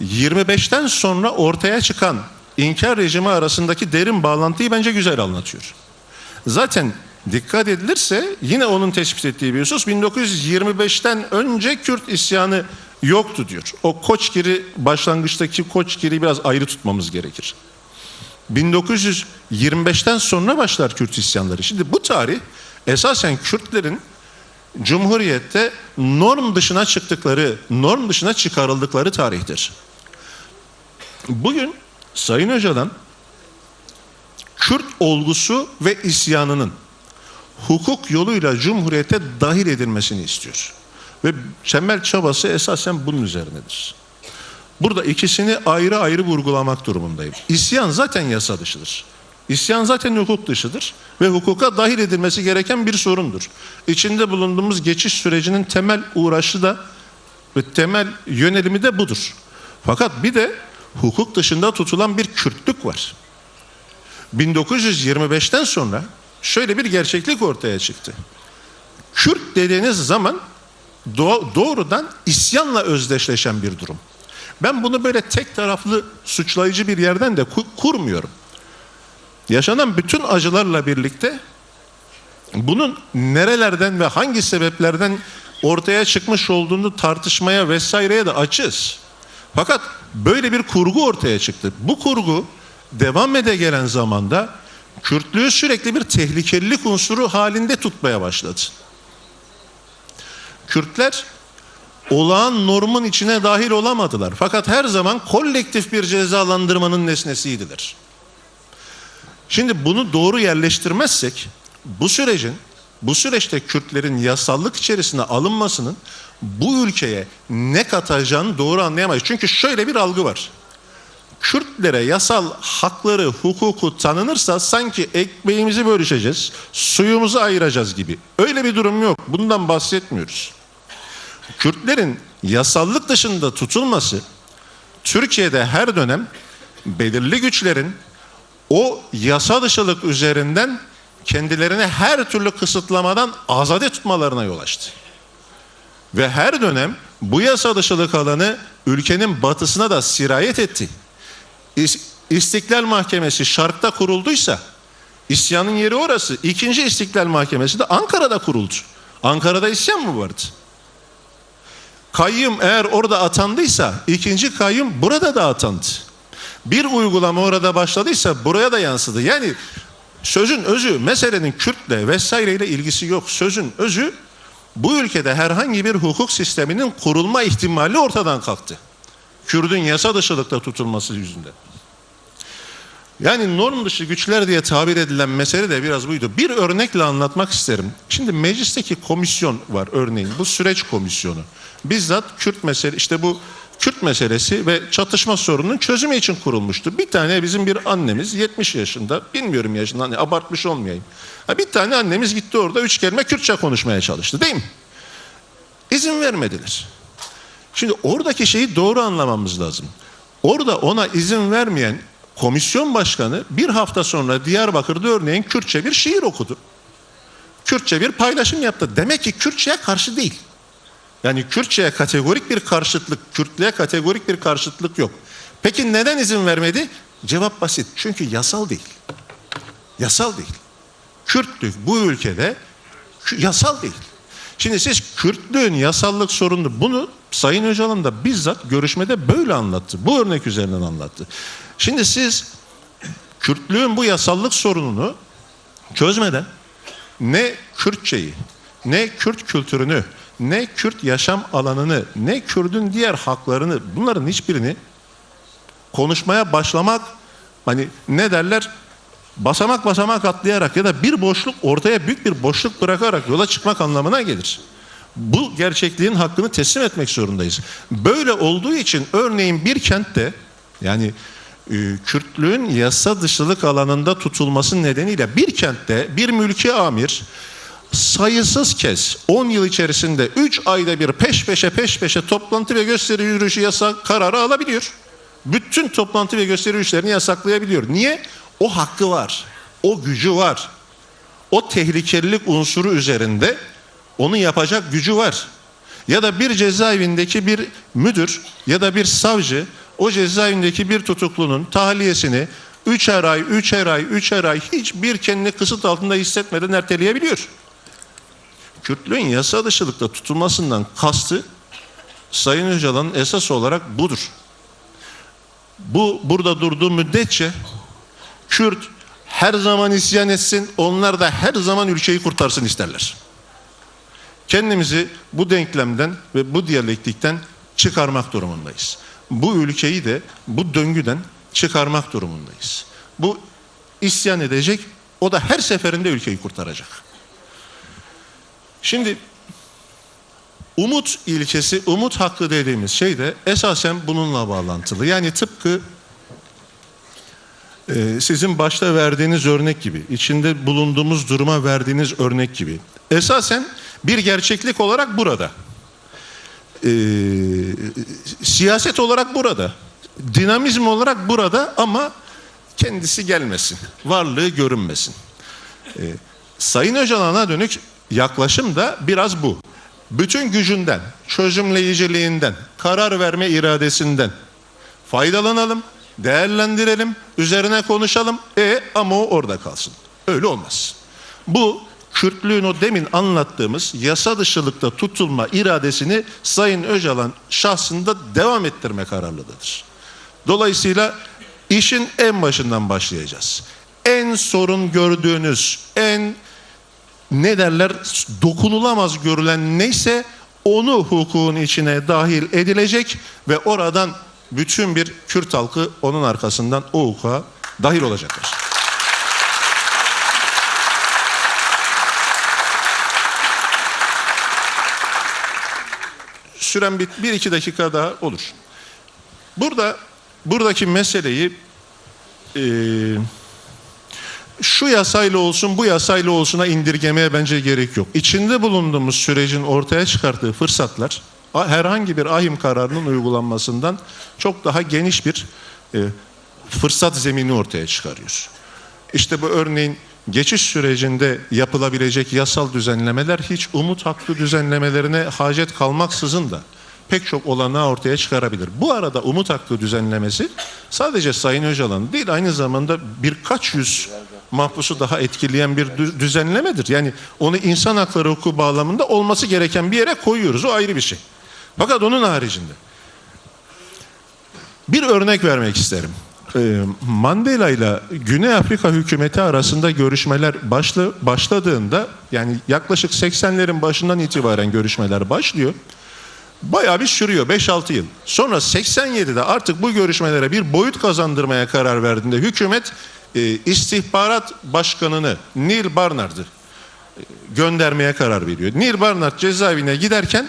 25'ten sonra ortaya çıkan inkar rejimi arasındaki derin bağlantıyı bence güzel anlatıyor. Zaten dikkat edilirse yine onun tespit ettiği bir husus 1925'ten önce Kürt isyanı yoktu diyor. O Koçgiri, başlangıçtaki Koçgiri'yi biraz ayrı tutmamız gerekir. 1925'ten sonra başlar Kürt isyanları. Şimdi bu tarih esasen Kürtlerin Cumhuriyet'te norm dışına çıktıkları, norm dışına çıkarıldıkları tarihtir. Bugün Sayın Öcalan Kürt olgusu ve isyanının hukuk yoluyla Cumhuriyet'e dahil edilmesini istiyor. Ve temel çabası esasen bunun üzerinedir. Burada ikisini ayrı ayrı vurgulamak durumundayım. İsyan zaten yasa dışıdır. İsyan zaten hukuk dışıdır ve hukuka dahil edilmesi gereken bir sorundur. İçinde bulunduğumuz geçiş sürecinin temel uğraşı da ve temel yönelimi de budur. Fakat bir de hukuk dışında tutulan bir Kürtlük var. 1925'ten sonra şöyle bir gerçeklik ortaya çıktı. Kürt dediğiniz zaman doğrudan isyanla özdeşleşen bir durum. Ben bunu böyle tek taraflı suçlayıcı bir yerden de kurmuyorum. Yaşanan bütün acılarla birlikte bunun nerelerden ve hangi sebeplerden ortaya çıkmış olduğunu tartışmaya vesaireye de açığız. Fakat böyle bir kurgu ortaya çıktı. Bu kurgu devam ede gelen zamanda Kürtlüğü sürekli bir tehlikelilik unsuru halinde tutmaya başladı. Kürtler olağan normun içine dahil olamadılar. Fakat her zaman kolektif bir cezalandırmanın nesnesiydiler. Şimdi bunu doğru yerleştirmezsek bu süreçte Kürtlerin yasallık içerisine alınmasının bu ülkeye ne katacağını doğru anlayamayız. Çünkü şöyle bir algı var. Kürtlere yasal hakları, hukuku tanınırsa sanki ekmeğimizi bölüşeceğiz, suyumuzu ayıracağız gibi. Öyle bir durum yok. Bundan bahsetmiyoruz. Kürtlerin yasallık dışında tutulması Türkiye'de her dönem belirli güçlerin o yasa dışılık üzerinden kendilerini her türlü kısıtlamadan azade tutmalarına yol açtı. Ve her dönem bu yasa dışılık alanı ülkenin batısına da sirayet etti. İstiklal Mahkemesi Şark'ta kurulduysa isyanın yeri orası. İkinci İstiklal Mahkemesi de Ankara'da kuruldu. Ankara'da isyan mı vardı? Kayyum eğer orada atandıysa ikinci kayyum burada da atandı. Bir uygulama orada başladıysa buraya da yansıdı. Yani sözün özü meselenin Kürt'le vesaireyle ilgisi yok. Sözün özü bu ülkede herhangi bir hukuk sisteminin kurulma ihtimali ortadan kalktı. Kürt'ün yasa dışılıkta tutulması yüzünden. Yani norm dışı güçler diye tabir edilen mesele de biraz buydu. Bir örnekle anlatmak isterim. Şimdi meclisteki komisyon var örneğin. Bu süreç komisyonu. Bizzat Kürt mesele, işte bu Kürt meselesi ve çatışma sorununun çözümü için kurulmuştu. Bir tane bizim bir annemiz 70 yaşında, bilmiyorum yaşından, hani abartmış olmayayım. Bir tane annemiz gitti orada 3 kelime Kürtçe konuşmaya çalıştı değil mi? İzin vermediler. Şimdi oradaki şeyi doğru anlamamız lazım. Orada ona izin vermeyen komisyon başkanı bir hafta sonra Diyarbakır'da örneğin Kürtçe bir şiir okudu. Kürtçe bir paylaşım yaptı. Demek ki Kürtçe'ye karşı değil. Yani Kürtçe'ye kategorik bir karşıtlık, Kürtlüğe kategorik bir karşıtlık yok. Peki neden izin vermedi? Cevap basit. Çünkü yasal değil. Yasal değil. Kürtlük bu ülkede yasal değil. Şimdi siz Kürtlüğün yasallık sorununu, bunu Sayın Öcalan da bizzat görüşmede böyle anlattı. Bu örnek üzerinden anlattı. Şimdi siz Kürtlüğün bu yasallık sorununu çözmeden ne Kürtçeyi, ne Kürt kültürünü, ne Kürt yaşam alanını, ne Kürt'ün diğer haklarını, bunların hiçbirini konuşmaya başlamak, hani ne derler, basamak basamak atlayarak ya da bir boşluk, ortaya büyük bir boşluk bırakarak yola çıkmak anlamına gelir. Bu gerçekliğin hakkını teslim etmek zorundayız. Böyle olduğu için örneğin bir kentte, yani Kürtlüğün yasa dışılık alanında tutulması nedeniyle bir kentte bir mülki amir sayısız kez 10 yıl içerisinde 3 ayda bir peş peşe toplantı ve gösteri yürüyüşü yasak kararı alabiliyor. Bütün toplantı ve gösteri yürüyüşlerini yasaklayabiliyor. Niye? O hakkı var. O gücü var. O tehlikelilik unsuru üzerinde onu yapacak gücü var. Ya da bir cezaevindeki bir müdür ya da bir savcı o cezaevindeki bir tutuklunun tahliyesini 3'er ay hiçbir kendini kısıt altında hissetmeden erteleyebiliyor. Kürtlüğün yasa dışılıkta tutulmasından kastı Sayın Öcalan'ın esas olarak budur. Bu burada durduğu müddetçe Kürt her zaman isyan etsin, onlar da her zaman ülkeyi kurtarsın isterler. Kendimizi bu denklemden ve bu diyalektikten çıkarmak durumundayız. Bu ülkeyi de bu döngüden çıkarmak durumundayız. Bu isyan edecek, o da her seferinde ülkeyi kurtaracak. Şimdi umut ilkesi, umut hakkı dediğimiz şey de esasen bununla bağlantılı. Yani tıpkı sizin başta verdiğiniz örnek gibi, içinde bulunduğumuz duruma verdiğiniz örnek gibi. Esasen bir gerçeklik olarak burada. Siyaset olarak burada. Dinamizm olarak burada ama kendisi gelmesin. Varlığı görünmesin. Sayın Öcalan'a dönük yaklaşım da biraz bu. Bütün gücünden, çözümleyiciliğinden, karar verme iradesinden faydalanalım, değerlendirelim, üzerine konuşalım. Ama o orada kalsın. Öyle olmaz. Bu Kürtlüğün o demin anlattığımız yasa dışılıkta tutulma iradesini Sayın Öcalan şahsında devam ettirme kararlılığıdır. Dolayısıyla işin en başından başlayacağız. En sorun gördüğünüz, en dokunulamaz görülen neyse onu hukukun içine dahil edilecek ve oradan bütün bir Kürt halkı onun arkasından o hukuka dahil olacaklar. Süren bir iki dakika daha olur. Buradaki meseleyi şu yasayla olsun bu yasayla olsuna indirgemeye bence gerek yok. İçinde bulunduğumuz sürecin ortaya çıkarttığı fırsatlar herhangi bir ahim kararının uygulanmasından çok daha geniş bir fırsat zemini ortaya çıkarıyor. İşte bu örneğin geçiş sürecinde yapılabilecek yasal düzenlemeler hiç umut hakkı düzenlemelerine hacet kalmaksızın da pek çok olanağı ortaya çıkarabilir. Bu arada umut hakkı düzenlemesi sadece Sayın Öcalan değil, aynı zamanda birkaç yüz mahpusu daha etkileyen bir düzenlemedir. Yani onu insan hakları hukuku bağlamında olması gereken bir yere koyuyoruz. O ayrı bir şey. Fakat onun haricinde bir örnek vermek isterim. Mandela ile Güney Afrika hükümeti arasında görüşmeler başladığında, yani yaklaşık 80'lerin başından itibaren görüşmeler başlıyor. Bayağı bir sürüyor, 5-6 yıl. Sonra 87'de artık bu görüşmelere bir boyut kazandırmaya karar verdiğinde hükümet istihbarat başkanını Neil Barnard'ı göndermeye karar veriyor. Neil Barnard cezaevine giderken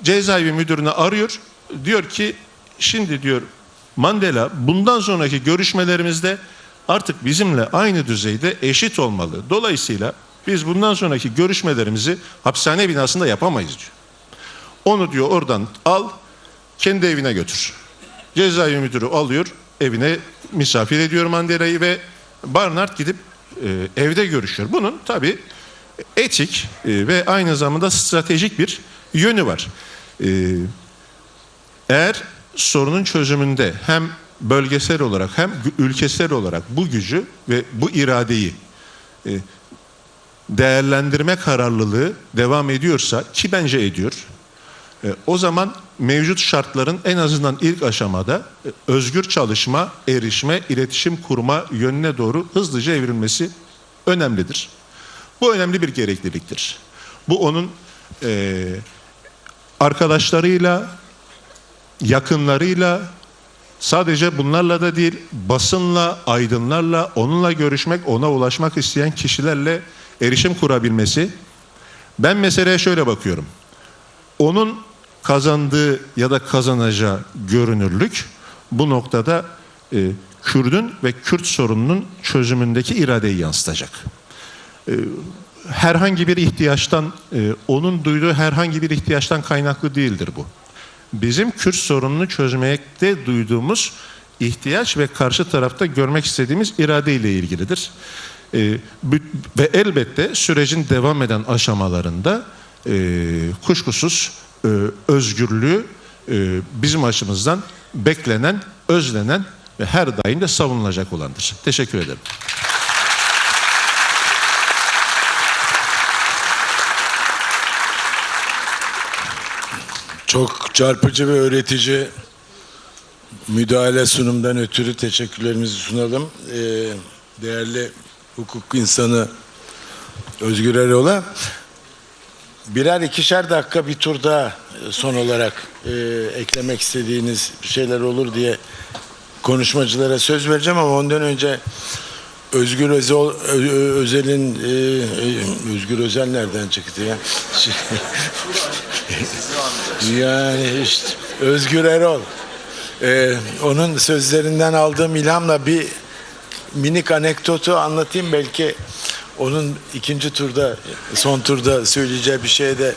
cezaevi müdürünü arıyor. Diyor ki şimdi diyor Mandela bundan sonraki görüşmelerimizde artık bizimle aynı düzeyde eşit olmalı. Dolayısıyla biz bundan sonraki görüşmelerimizi hapishane binasında yapamayız diyor. Onu diyor oradan al, kendi evine götür. Cezaevi müdürü alıyor, evine misafir ediyor Mandela'yı ve Barnard gidip evde görüşüyor. Bunun tabii etik ve aynı zamanda stratejik bir yönü var. Eğer sorunun çözümünde hem bölgesel olarak hem ülkesel olarak bu gücü ve bu iradeyi değerlendirme kararlılığı devam ediyorsa, ki bence ediyor, o zaman mevcut şartların en azından ilk aşamada özgür çalışma, erişme, iletişim kurma yönüne doğru hızlıca evrilmesi önemlidir. Bu önemli bir gerekliliktir. Bu onun arkadaşlarıyla, yakınlarıyla, Sadece bunlarla da değil, basınla, aydınlarla, onunla görüşmek, ona ulaşmak isteyen kişilerle erişim kurabilmesi. Ben meseleye şöyle bakıyorum. Onun kazandığı ya da kazanacağı görünürlük bu noktada Kürdün ve Kürt sorununun çözümündeki iradeyi yansıtacak. Herhangi bir ihtiyaçtan, onun duyduğu herhangi bir ihtiyaçtan kaynaklı değildir bu. Bizim Kürt sorununu çözmekte duyduğumuz ihtiyaç ve karşı tarafta görmek istediğimiz irade ile ilgilidir. Ve elbette sürecin devam eden aşamalarında kuşkusuz özgürlüğü bizim açımızdan beklenen, özlenen ve her daim de savunulacak olandır. Teşekkür ederim. Çok çarpıcı ve öğretici müdahale sunumdan ötürü teşekkürlerimizi sunalım. Değerli hukuk insanı Özgür Erol'a birer ikişer dakika bir tur daha son olarak eklemek istediğiniz şeyler olur diye konuşmacılara söz vereceğim ama ondan önce Özgür Özel'in Özgür Özel nereden çıktı ya? Yani işte Özgür Erol. Onun sözlerinden aldığım ilhamla bir minik anekdotu anlatayım, belki onun ikinci turda, son turda söyleyeceği bir şeye de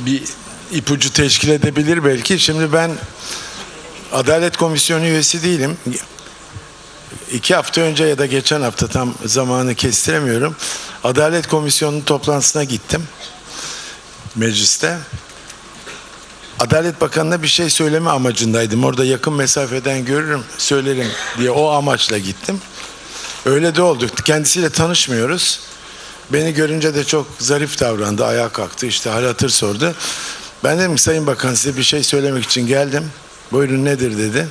bir ipucu teşkil edebilir belki. Şimdi ben Adalet Komisyonu üyesi değilim. 2 hafta önce ya da geçen hafta, tam zamanı kestiremiyorum, Adalet Komisyonu'nun toplantısına gittim mecliste. Adalet Bakanı'na bir şey söyleme amacındaydım. Orada yakın mesafeden görürüm, söylerim diye o amaçla gittim. Öyle de oldu. Kendisiyle tanışmıyoruz. Beni görünce de çok zarif davrandı. Ayağa kalktı, işte hal hatır sordu. Ben dedim, Sayın Bakan, size bir şey söylemek için geldim. Buyurun, nedir dedi.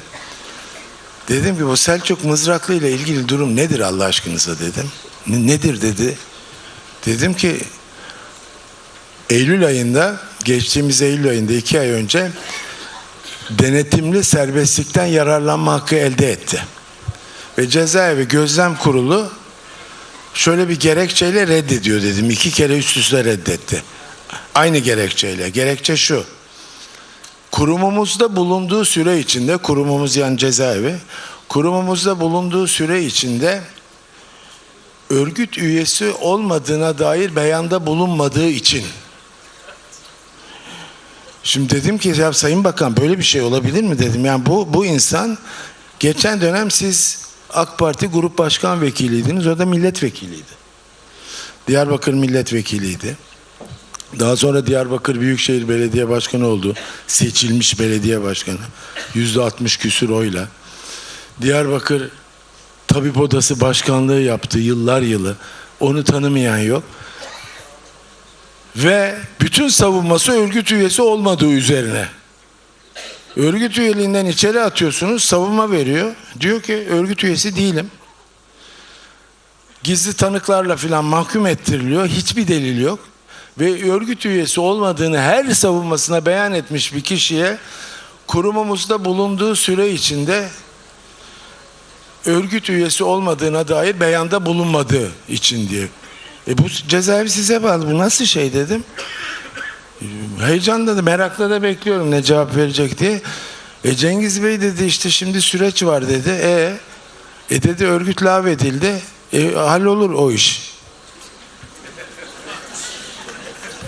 Dedim ki, bu Selçuk Mızraklı ile ilgili durum nedir Allah aşkınıza dedim. Nedir dedi. Dedim ki, Eylül ayında, geçtiğimiz Eylül ayında 2 ay önce denetimli serbestlikten yararlanma hakkı elde etti. Ve Cezaevi Gözlem Kurulu şöyle bir gerekçeyle reddediyor dedim. 2 kere üst üste reddetti. Aynı gerekçeyle. Gerekçe şu: kurumumuzda bulunduğu süre içinde, kurumumuz yani cezaevi, kurumumuzda bulunduğu süre içinde örgüt üyesi olmadığına dair beyanda bulunmadığı için. Şimdi dedim ki, ya Sayın Bakan, böyle bir şey olabilir mi dedim. Yani bu insan, geçen dönem siz AK Parti Grup Başkan Vekiliydiniz, o da milletvekiliydi. Diyarbakır milletvekiliydi. Daha sonra Diyarbakır Büyükşehir Belediye Başkanı oldu. Seçilmiş belediye başkanı. %60 küsur oyla. Diyarbakır Tabip Odası Başkanlığı yaptı yıllar yılı. Onu tanımayan yok. Ve bütün savunması örgüt üyesi olmadığı üzerine. Örgüt üyeliğinden içeri atıyorsunuz, savunma veriyor. Diyor ki, örgüt üyesi değilim. Gizli tanıklarla filan mahkum ettiriliyor. Hiçbir delil yok. Ve örgüt üyesi olmadığını her savunmasına beyan etmiş bir kişiye kurumumuzda bulunduğu süre içinde örgüt üyesi olmadığına dair beyanda bulunmadığı için diye. Bu cezaevi size bağlı. Bu nasıl şey dedim. Heyecanla da, merakla da bekliyorum ne cevap verecek diye. Cengiz Bey dedi, işte şimdi süreç var dedi. Dedi örgüt lağvedildi. Hallolur o iş.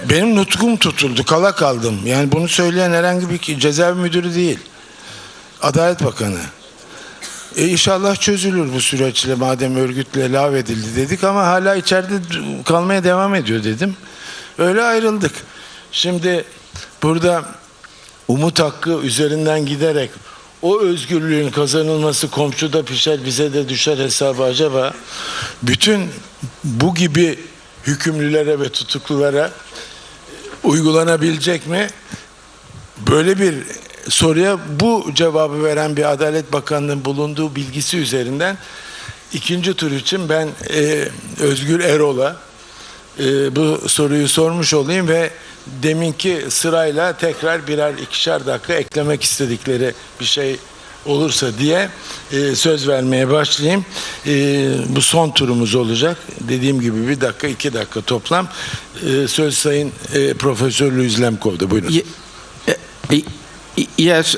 Benim nutkum tutuldu, kala kaldım. Yani bunu söyleyen herhangi bir cezaevi müdürü değil. Adalet Bakanı. İnşallah çözülür bu süreçle, madem örgütle lağvedildi dedik, ama hala içeride kalmaya devam ediyor dedim. Öyle ayrıldık. Şimdi burada umut hakkı üzerinden giderek o özgürlüğün kazanılması komşuda pişer bize de düşer hesabı acaba bütün bu gibi hükümlülere ve tutuklulara uygulanabilecek mi? Böyle bir soruya bu cevabı veren bir Adalet Bakanlığı'nın bulunduğu bilgisi üzerinden ikinci tur için ben Özgür Erol'a bu soruyu sormuş olayım ve deminki sırayla tekrar birer ikişer dakika eklemek istedikleri bir şey olursa diye söz vermeye başlayayım. Bu son turumuz olacak. Dediğim gibi 1 dakika 2 dakika toplam. Söz Sayın Profesör Luis Lemkov'da. Buyurun. Yes,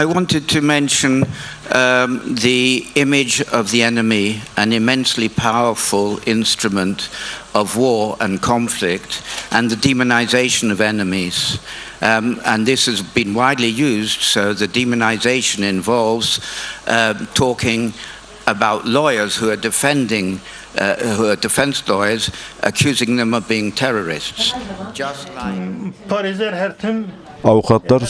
I wanted to mention the image of the enemy, an immensely powerful instrument of war and conflict, and the demonization of enemies. And this has been widely used, so the demonization involves talking about lawyers who are defending, who are defense lawyers, accusing them of being terrorists. Just like... Parizler her tim Avukatlar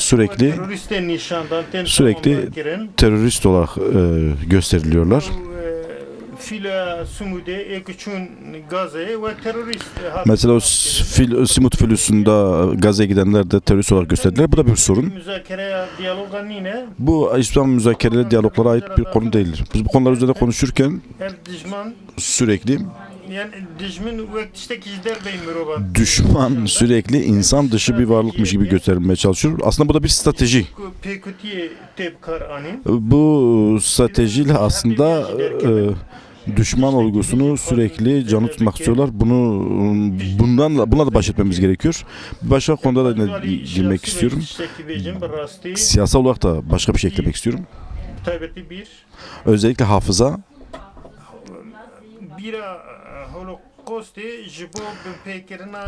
sürekli terörist olarak gösteriliyorlar. Mesela o Simut Filosu'nda Gazze'ye gidenler de terörist olarak gösterdiler. Bu da bir sorun. Bu İslam müzakereleri diyaloglara ait bir konu değildir. Biz bu konular üzerinde konuşurken sürekli düşman sürekli insan dışı bir varlıkmış gibi gösterilmeye çalışıyor. Aslında bu da bir strateji. Bu stratejiyle aslında düşman olgusunu sürekli canlı tutmak istiyorlar. Bununla da baş etmemiz gerekiyor. Başka konuda da girmek istiyorum. Siyasal olarak da başka bir şey eklemek istiyorum. Özellikle hafıza.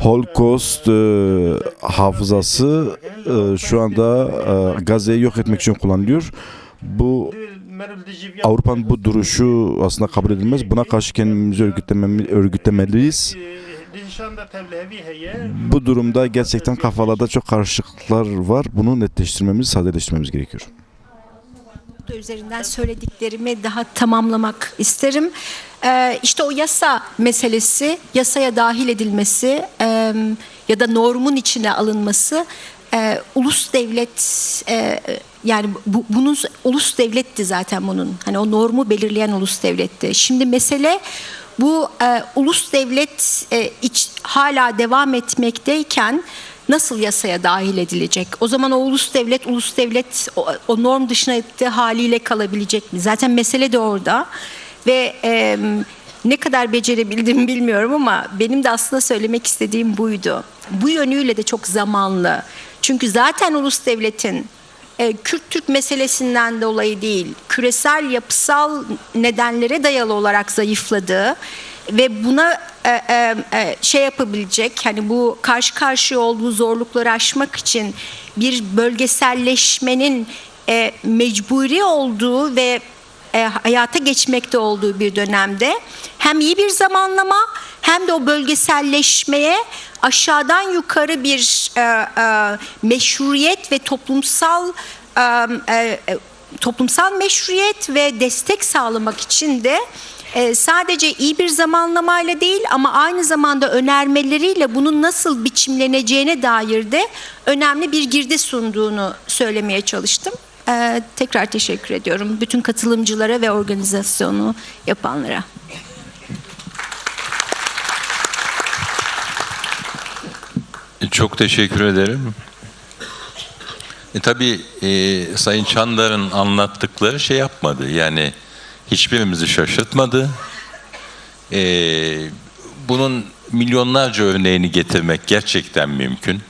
Holocaust hafızası şu anda Gazze'yi yok etmek için kullanılıyor. Bu Avrupa'nın bu duruşu aslında kabul edilmez. Buna karşı kendimizi örgütlemeliyiz. Bu durumda gerçekten kafalarda çok karışıklıklar var. Bunu netleştirmemiz, sadeleştirmemiz gerekiyor. Üzerinden söylediklerimi daha tamamlamak isterim. İşte o yasa meselesi, yasaya dahil edilmesi ya da normun içine alınması, ulus devlet yani bunun ulus devletti zaten bunun. Hani o normu belirleyen ulus devletti. Şimdi mesele bu ulus devlet hala devam etmekteyken nasıl yasaya dahil edilecek? O zaman o ulus devlet o norm dışına ettiği haliyle kalabilecek mi? Zaten mesele de orada. Ve ne kadar becerebildim bilmiyorum ama benim de aslında söylemek istediğim buydu. Bu yönüyle de çok zamanlı. Çünkü zaten ulus devletin Kürt-Türk meselesinden dolayı değil, küresel yapısal nedenlere dayalı olarak zayıfladığı ve buna şey yapabilecek, hani bu karşı karşıya olduğu zorlukları aşmak için bir bölgeselleşmenin mecburi olduğu ve hayata geçmekte olduğu bir dönemde hem iyi bir zamanlama hem de o bölgeselleşmeye aşağıdan yukarı bir meşruiyet ve toplumsal meşruiyet ve destek sağlamak için de sadece iyi bir zamanlamayla değil ama aynı zamanda önermeleriyle bunun nasıl biçimleneceğine dair de önemli bir girdi sunduğunu söylemeye çalıştım. Tekrar teşekkür ediyorum bütün katılımcılara ve organizasyonu yapanlara. Çok teşekkür ederim. Tabii Sayın Çandar'ın anlattıkları şey yapmadı. Yani hiçbirimizi şaşırtmadı. Bunun milyonlarca örneğini getirmek gerçekten mümkün.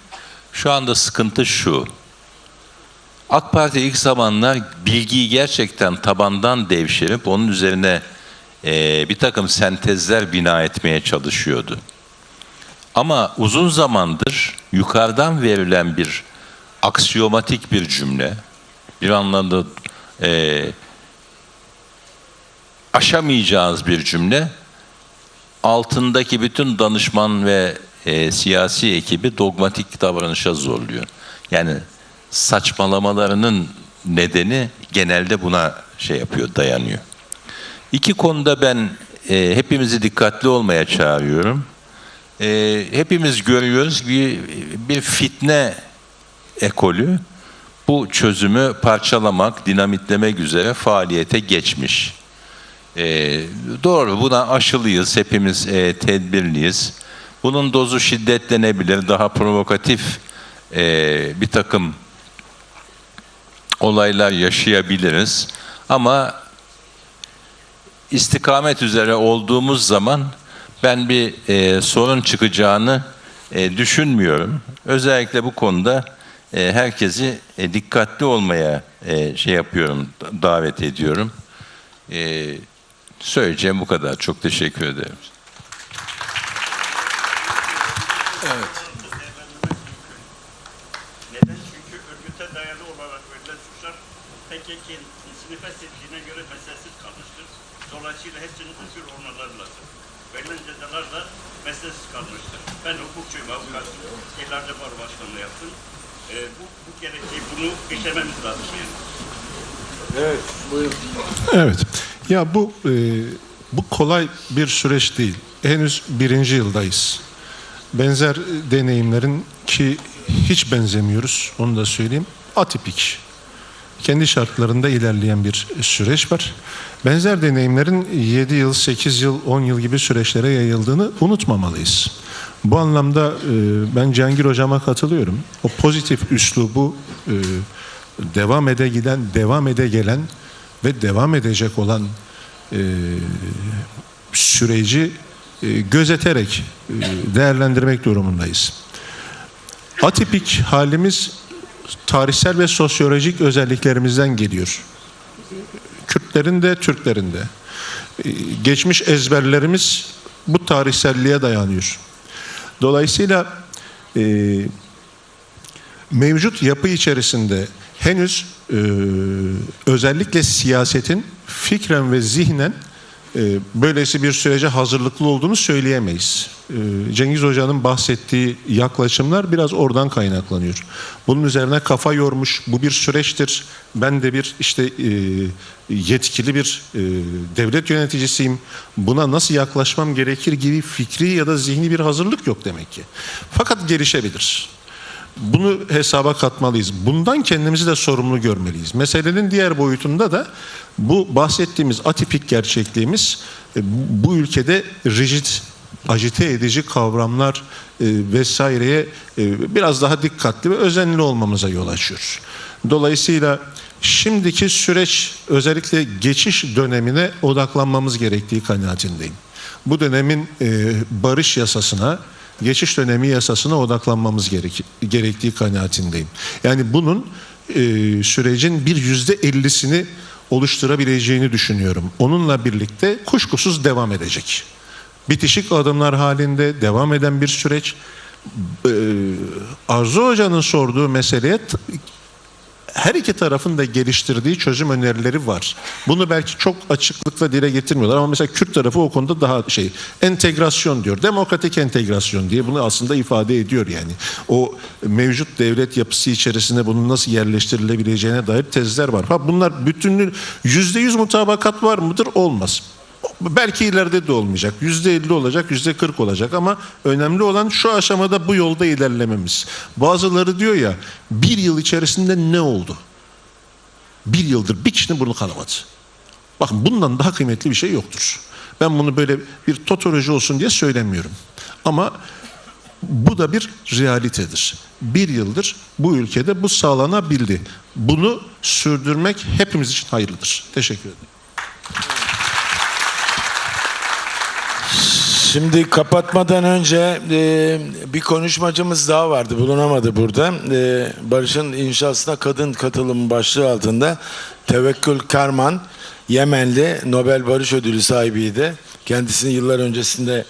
Şu anda sıkıntı şu. AK Parti ilk zamanlar bilgiyi gerçekten tabandan devşirip onun üzerine bir takım sentezler bina etmeye çalışıyordu. Ama uzun zamandır yukarıdan verilen bir aksiyomatik bir cümle, bir anlamda aşamayacağız bir cümle, altındaki bütün danışman ve siyasi ekibi dogmatik davranışa zorluyor. Yani saçmalamalarının nedeni genelde buna şey yapıyor, dayanıyor. İki konuda ben hepimizi dikkatli olmaya çağırıyorum. Hepimiz görüyoruz bir fitne ekolü bu çözümü parçalamak, dinamitlemek üzere faaliyete geçmiş. Doğru, buna aşılıyız, hepimiz tedbirliyiz. Bunun dozu şiddetlenebilir, daha provokatif bir takım olaylar yaşayabiliriz. Ama istikamet üzere olduğumuz zaman ben bir sorun çıkacağını düşünmüyorum. Özellikle bu konuda herkesi dikkatli olmaya davet ediyorum. Söyleyeceğim bu kadar. Çok teşekkür ederim. Evet. Neden? Çünkü örgüte dayalı olarak verilen suçlar PKK'nin sınıfa seçtiğine göre meselesiz kalmıştır. Dolayısıyla hepsinin usul olmaları lazım. Verilen cezalar da meselesiz kalmıştır. Ben hukukçuyum, avukatım. Yıllarca baro başkanlığı yaptım. Bu gerekçeyi bunu işlememiz lazım yani. Evet, buyurun. Evet. Ya bu kolay bir süreç değil. Henüz 1. yıldayız. Benzer deneyimlerin ki hiç benzemiyoruz, onu da söyleyeyim. Atipik. Kendi şartlarında ilerleyen bir süreç var. Benzer deneyimlerin 7 yıl, 8 yıl, 10 yıl gibi süreçlere yayıldığını unutmamalıyız. Bu anlamda ben Cihangir Hocama katılıyorum. O pozitif üslubu devam ede gelen ve devam edecek olan süreci gözeterek değerlendirmek durumundayız. Atipik halimiz tarihsel ve sosyolojik özelliklerimizden geliyor. Kürtlerin de Türklerin de. Geçmiş ezberlerimiz bu tarihselliğe dayanıyor. Dolayısıyla mevcut yapı içerisinde henüz özellikle siyasetin fikren ve zihnen böylesi bir sürece hazırlıklı olduğunu söyleyemeyiz. Cengiz Hoca'nın bahsettiği yaklaşımlar biraz oradan kaynaklanıyor. Bunun üzerine kafa yormuş, bu bir süreçtir. Ben de bir yetkili bir devlet yöneticisiyim. Buna nasıl yaklaşmam gerekir gibi fikri ya da zihni bir hazırlık yok demek ki. Fakat gelişebilir. Bunu hesaba katmalıyız. Bundan kendimizi de sorumlu görmeliyiz. Meselenin diğer boyutunda da bu bahsettiğimiz atipik gerçekliğimiz bu ülkede rigid, agite edici kavramlar vesaireye biraz daha dikkatli ve özenli olmamıza yol açıyor. Dolayısıyla şimdiki süreç özellikle geçiş dönemine odaklanmamız gerektiği kanaatindeyim. Bu dönemin barış yasasına, geçiş dönemi yasasına odaklanmamız gerektiği kanaatindeyim. Yani bunun sürecin bir %50'sini oluşturabileceğini düşünüyorum. Onunla birlikte kuşkusuz devam edecek. Bitişik adımlar halinde devam eden bir süreç. Arzu Hoca'nın sorduğu meseleye her iki tarafın da geliştirdiği çözüm önerileri var. Bunu belki çok açıklıkla dile getirmiyorlar ama mesela Kürt tarafı o konuda daha entegrasyon diyor. Demokratik entegrasyon diye bunu aslında ifade ediyor yani. O mevcut devlet yapısı içerisinde bunun nasıl yerleştirilebileceğine dair tezler var. Bunlar bütünlüğü %100 mutabakat var mıdır? Olmaz. Belki ileride de olmayacak. %50 olacak, %40 olacak ama önemli olan şu aşamada bu yolda ilerlememiz. Bazıları diyor ya, bir yıl içerisinde ne oldu? Bir yıldır bir kişinin burnu kanamadı. Bakın bundan daha kıymetli bir şey yoktur. Ben bunu böyle bir totoloji olsun diye söylemiyorum. Ama bu da bir realitedir. Bir yıldır bu ülkede bu sağlanabildi. Bunu sürdürmek hepimiz için hayırlıdır. Teşekkür ederim. Şimdi kapatmadan önce bir konuşmacımız daha vardı, bulunamadı burada. Barış'ın inşasına kadın katılım başlığı altında Tevekkül Karman, Yemenli, Nobel Barış Ödülü sahibiydi. Kendisini yıllar öncesinde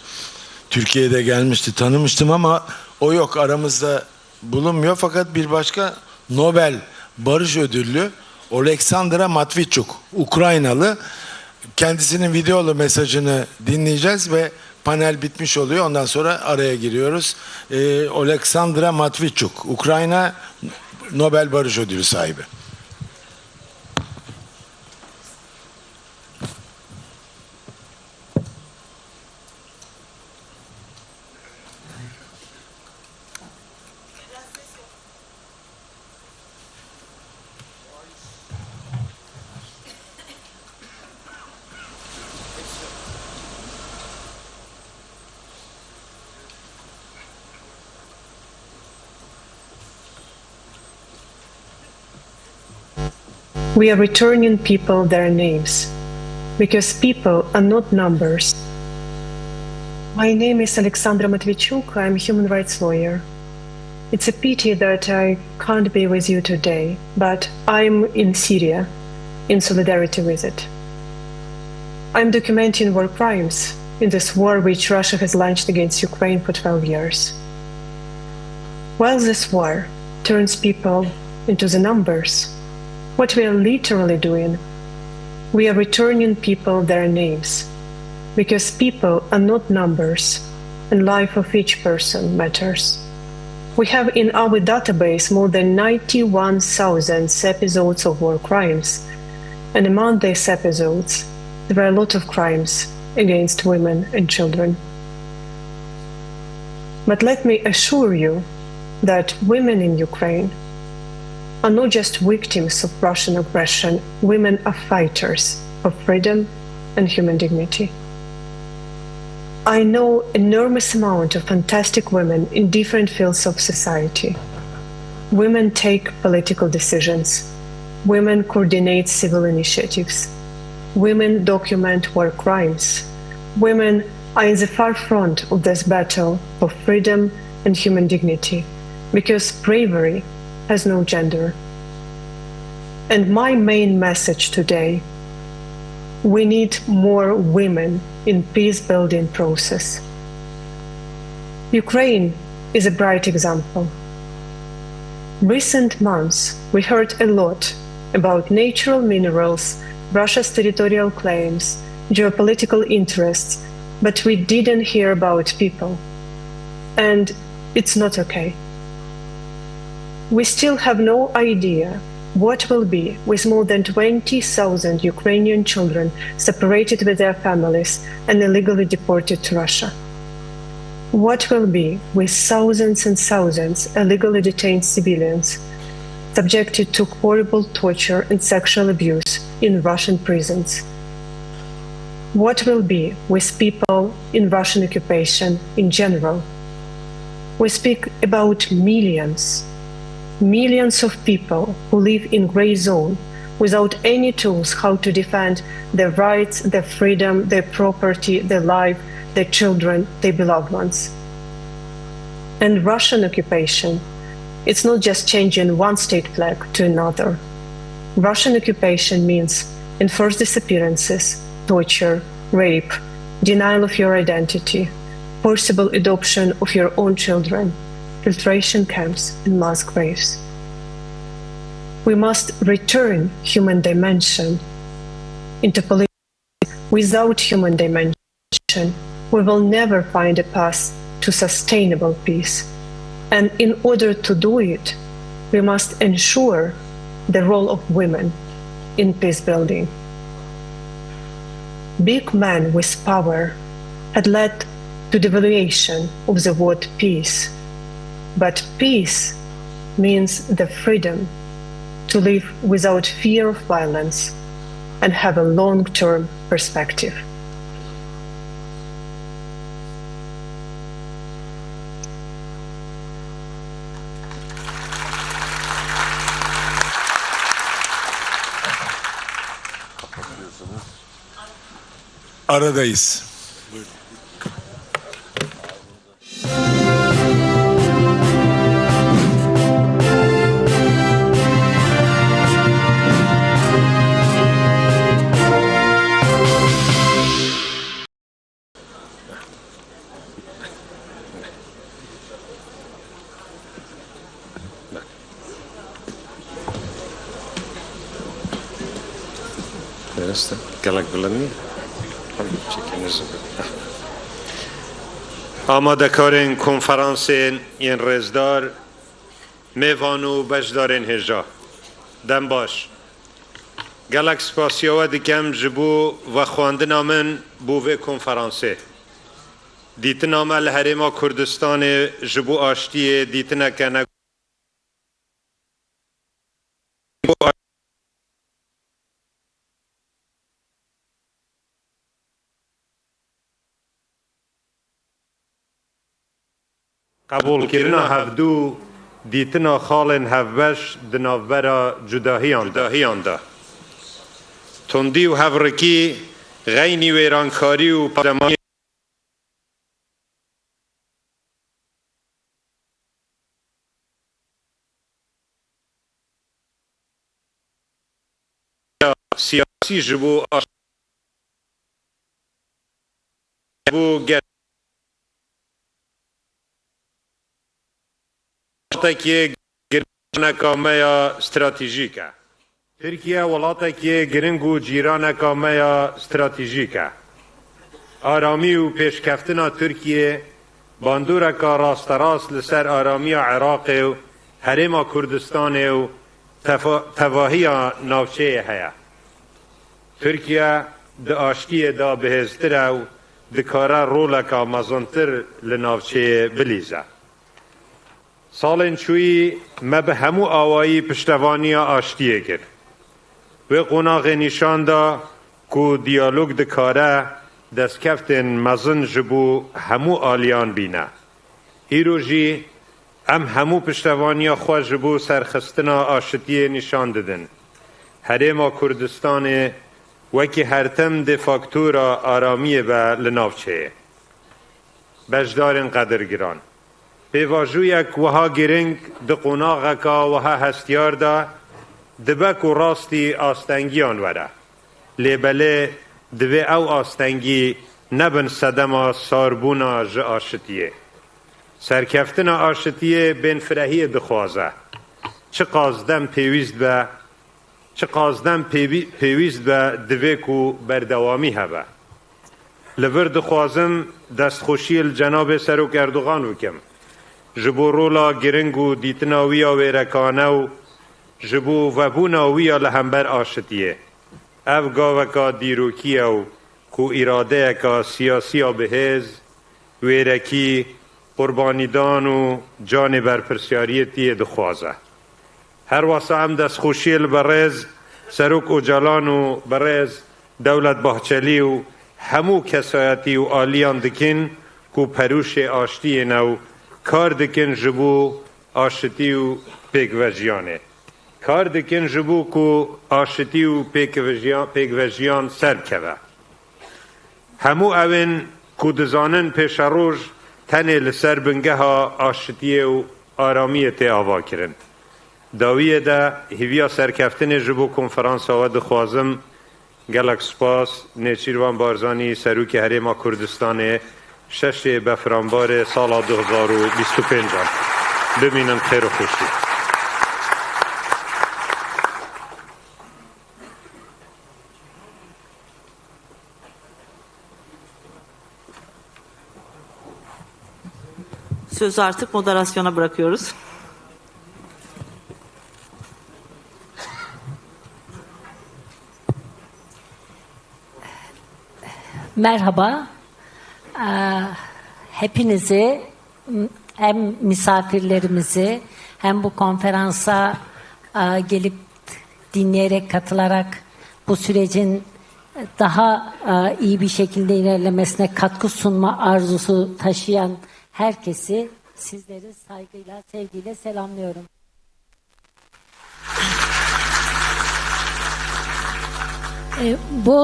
Türkiye'de gelmişti, tanımıştım ama o yok, aramızda bulunmuyor. Fakat bir başka Nobel Barış Ödüllü Oleksandra Matvichuk, Ukraynalı. Kendisinin videolu mesajını dinleyeceğiz ve panel bitmiş oluyor. Ondan sonra araya giriyoruz. Oleksandra Matvichuk, Ukrayna Nobel Barış Ödülü sahibi. We are returning people their names, because people are not numbers. My name is Alexandra Matvichuk. I'm a human rights lawyer. It's a pity that I can't be with you today, but I'm in Syria in solidarity with it. I'm documenting war crimes in this war which Russia has launched against Ukraine for 12 years. While this war turns people into the numbers, what we are literally doing, we are returning people their names, because people are not numbers and life of each person matters. We have in our database more than 91,000 episodes of war crimes, and among these episodes, there are a lot of crimes against women and children. But let me assure you that women in Ukraine are not just victims of Russian aggression. Women are fighters of freedom and human dignity. I know enormous amount of fantastic women in different fields of society. Women take political decisions. Women coordinate civil initiatives. Women document war crimes. Women are in the far front of this battle for freedom and human dignity, because bravery has no gender. And my main message today, we need more women in peace-building process. Ukraine is a bright example. Recent months, we heard a lot about natural minerals, Russia's territorial claims, geopolitical interests, but we didn't hear about people. And it's not okay. We still have no idea what will be with more than 20,000 Ukrainian children separated with their families and illegally deported to Russia. What will be with thousands and thousands illegally detained civilians subjected to horrible torture and sexual abuse in Russian prisons? What will be with people in Russian occupation in general? We speak about millions of people who live in gray zone without any tools how to defend their rights, their freedom, their property, their life, their children, their beloved ones. And Russian occupation, it's not just changing one state flag to another. Russian occupation means enforced disappearances, torture, rape, denial of your identity, forcible adoption of your own children, filtration camps, and mass graves. We must return human dimension into politics. Without human dimension, we will never find a path to sustainable peace. And in order to do it, we must ensure the role of women in peace building. Big men with power had led to devaluation of the word peace. But peace means the freedom to live without fear of violence and have a long-term perspective. Aradayız. درسته گلک بلندی آماده کارین کنفرانسین این رزدار میوانو بجدارین هجا دم باش گلک سپاسیاوه دکم جبو و خواندن من بوه کنفرانسه دیتن آمل حریما کردستان جبو آشتیه دیتن کنه قبول کردن هفدو دیتنا خالن هفبش دناورا جداهیان ده تندی و هفرکی غینی ویرانکاری و پارلمانی سیاسی جبو که گرنگامه استراتژیکه ترکیه ولاته که گرنگ و جیرانگامه استراتژیکه آرامی و پیشکفتنا ترکیه باندوره که راست راست لسر آرامی عراق و حرم کردستان و تواهی ناوچه هیا ترکیه ده آشتی دا بهزتره و دکاره رولک مزانتر لناوچه بلیزه سالن چوی ما به همو آوایی پشتوانی آشتیه کرد و قناغ نشان دا که دیالوگ دکاره دستکفتن مزن جبو همو آلیان بینه ایرو جی همو پشتوانی خواه جبو سرخستنا آشتیه نشان دادن حرم کردستان وکی هرتم ده فاکتورا آرامیه به لناوچه بجدارن قدرگران به واجو یک وها گرنگ ده قناغه که وها هستیار دا دبک و راستی آستنگیان وره لیبله دوی او آستنگی نبن صدما ساربونا ج آشتیه سرکفتنا آشتیه بین فرهی دخوازه چه قازدم پیویست به دوی کو بردوامی هبه لور دخوازم دستخوشی الجناب سروک اردوغان وکم جبو رولا گرنگو دیتناویا ویرکانو جبو وبوناویا لهمبر آشتیه او گاوکا دیروکیو کو اراده کا سیاسی بهز ویرکی قربانیدان و جان برپرسیاریتی دخوازه هر واسه هم دستخوشی البرز سروک اوجالان و برز دولت باحچلی و همو کسایتی و آلیان دکن کو پروش آشتی نو کار دکن جبو آشتی و پیگوژیانه کار دکن جبو کو آشتی و پیگوژیان سر کبه همو اوین کو دزانن پیش روش تنه لسر بنگه ها آشتی و آرامیت آوا کرن داویه ده هیویا سرکفتن جبو کنفرانس آوا دخوازم گلک سپاس نیچیروان بارزانی سروک حرم کردستان 6 بفرانبار سال 2025 ببینن خیر و خوشی Sözü artık moderasyona bırakıyoruz. Merhaba. Hepinizi hem misafirlerimizi hem bu konferansa gelip dinleyerek katılarak bu sürecin daha iyi bir şekilde ilerlemesine katkı sunma arzusu taşıyan herkesi sizleri saygıyla, sevgiyle selamlıyorum. Bu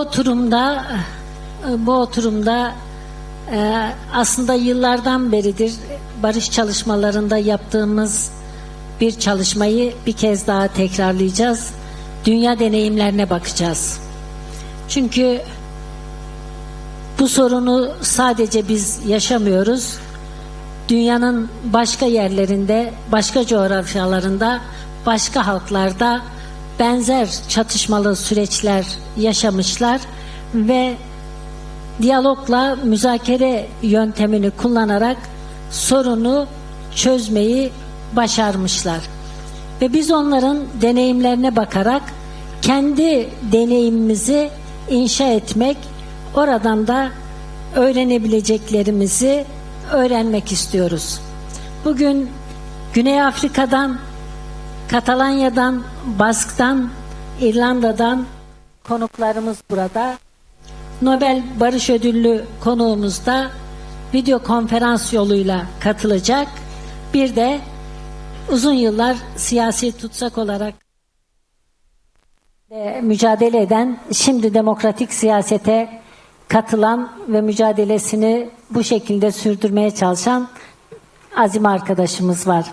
oturumda aslında yıllardan beridir barış çalışmalarında yaptığımız bir çalışmayı bir kez daha tekrarlayacağız. Dünya deneyimlerine bakacağız. Çünkü bu sorunu sadece biz yaşamıyoruz. Dünyanın başka yerlerinde, başka coğrafyalarında, başka halklarda benzer çatışmalı süreçler yaşamışlar ve diyalogla müzakere yöntemini kullanarak sorunu çözmeyi başarmışlar. Ve biz onların deneyimlerine bakarak kendi deneyimimizi inşa etmek, oradan da öğrenebileceklerimizi öğrenmek istiyoruz. Bugün Güney Afrika'dan, Katalanya'dan, Bask'tan, İrlanda'dan konuklarımız burada. Nobel Barış Ödüllü konuğumuz da video konferans yoluyla katılacak. Bir de uzun yıllar siyasi tutsak olarak Mücadele eden, şimdi demokratik siyasete katılan ve mücadelesini bu şekilde sürdürmeye çalışan azim arkadaşımız var.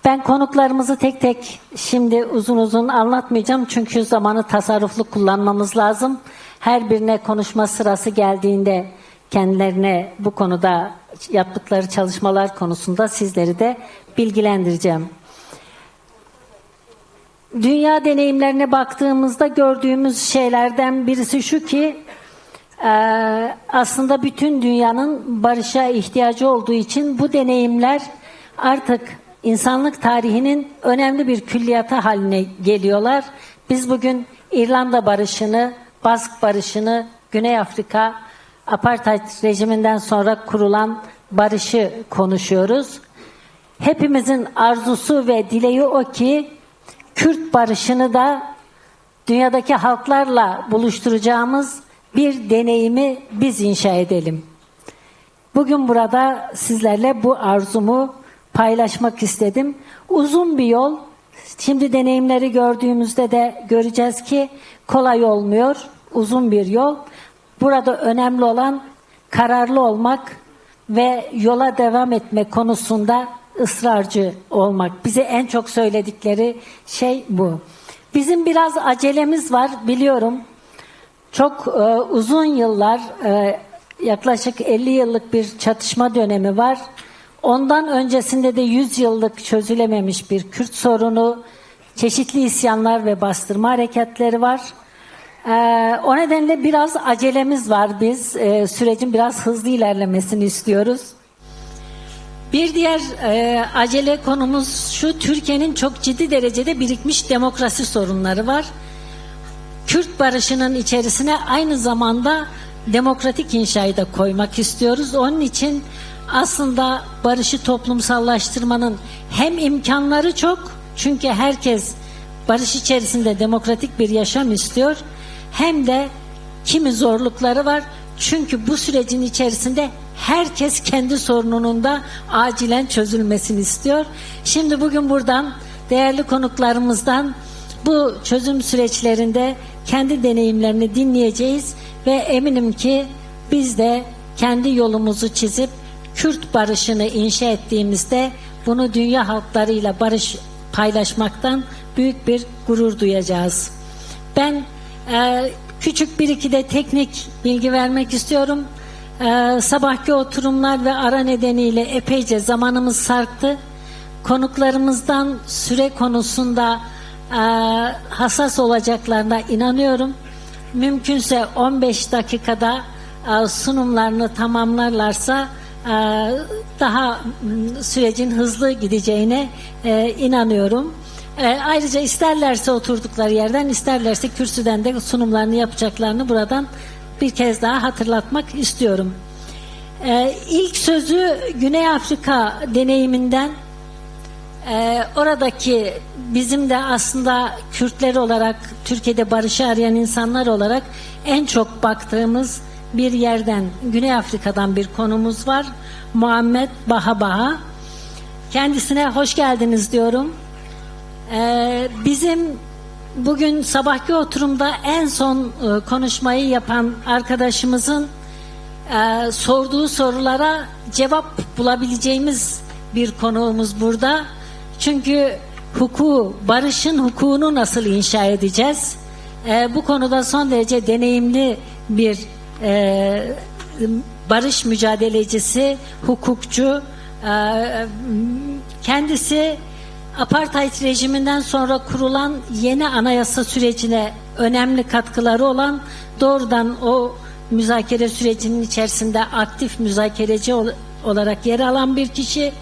Ben konuklarımızı tek tek şimdi uzun uzun anlatmayacağım çünkü zamanı tasarruflu kullanmamız lazım. Her birine konuşma sırası geldiğinde kendilerine bu konuda yaptıkları çalışmalar konusunda sizleri de bilgilendireceğim. Dünya deneyimlerine baktığımızda gördüğümüz şeylerden birisi şu ki aslında bütün dünyanın barışa ihtiyacı olduğu için bu deneyimler artık insanlık tarihinin önemli bir külliyatı haline geliyorlar. Biz bugün İrlanda barışını, Bask barışını, Güney Afrika apartheid rejiminden sonra kurulan barışı konuşuyoruz. Hepimizin arzusu ve dileği o ki Kürt barışını da dünyadaki halklarla buluşturacağımız bir deneyimi biz inşa edelim. Bugün burada sizlerle bu arzumu paylaşmak istedim. Uzun bir yol. Şimdi deneyimleri gördüğümüzde de göreceğiz ki kolay olmuyor. Uzun bir yol. Burada önemli olan kararlı olmak ve yola devam etme konusunda ısrarcı olmak. Bize en çok söyledikleri şey bu. Bizim biraz acelemiz var biliyorum. Çok uzun yıllar, yaklaşık 50 yıllık bir çatışma dönemi var. Ondan öncesinde de 100 yıllık çözülememiş bir Kürt sorunu, çeşitli isyanlar ve bastırma hareketleri var. O nedenle biraz acelemiz var biz. Sürecin biraz hızlı ilerlemesini istiyoruz. Bir diğer acele konumuz şu, Türkiye'nin çok ciddi derecede birikmiş demokrasi sorunları var. Kürt barışının içerisine aynı zamanda demokratik inşayı da koymak istiyoruz. Onun için aslında barışı toplumsallaştırmanın hem imkanları çok, çünkü herkes barış içerisinde demokratik bir yaşam istiyor, hem de kimi zorlukları var. Çünkü bu sürecin içerisinde herkes kendi sorununun da acilen çözülmesini istiyor. Şimdi bugün buradan değerli konuklarımızdan bu çözüm süreçlerinde kendi deneyimlerini dinleyeceğiz ve eminim ki biz de kendi yolumuzu çizip Kürt barışını inşa ettiğimizde bunu dünya halklarıyla barış paylaşmaktan büyük bir gurur duyacağız. Ben küçük bir iki de teknik bilgi vermek istiyorum. Sabahki oturumlar ve ara nedeniyle epeyce zamanımız sarktı. Konuklarımızdan süre konusunda hassas olacaklarına inanıyorum. Mümkünse 15 dakikada sunumlarını tamamlarlarsa daha sürecin hızlı gideceğine inanıyorum. Ayrıca isterlerse oturdukları yerden, isterlerse kürsüden de sunumlarını yapacaklarını buradan bir kez daha hatırlatmak istiyorum. İlk sözü Güney Afrika deneyiminden, oradaki bizim de aslında Kürtler olarak, Türkiye'de barışı arayan insanlar olarak en çok baktığımız bir yerden, Güney Afrika'dan bir konumuz var. Muhammed Baha. Kendisine hoş geldiniz diyorum. Bizim bugün sabahki oturumda en son konuşmayı yapan arkadaşımızın sorduğu sorulara cevap bulabileceğimiz bir konuğumuz burada. Çünkü barışın hukukunu nasıl inşa edeceğiz? Bu konuda son derece deneyimli bir barış mücadelecisi, hukukçu. Kendisi apartheid rejiminden sonra kurulan yeni anayasa sürecine önemli katkıları olan, doğrudan o müzakere sürecinin içerisinde aktif müzakereci olarak yer alan bir kişi.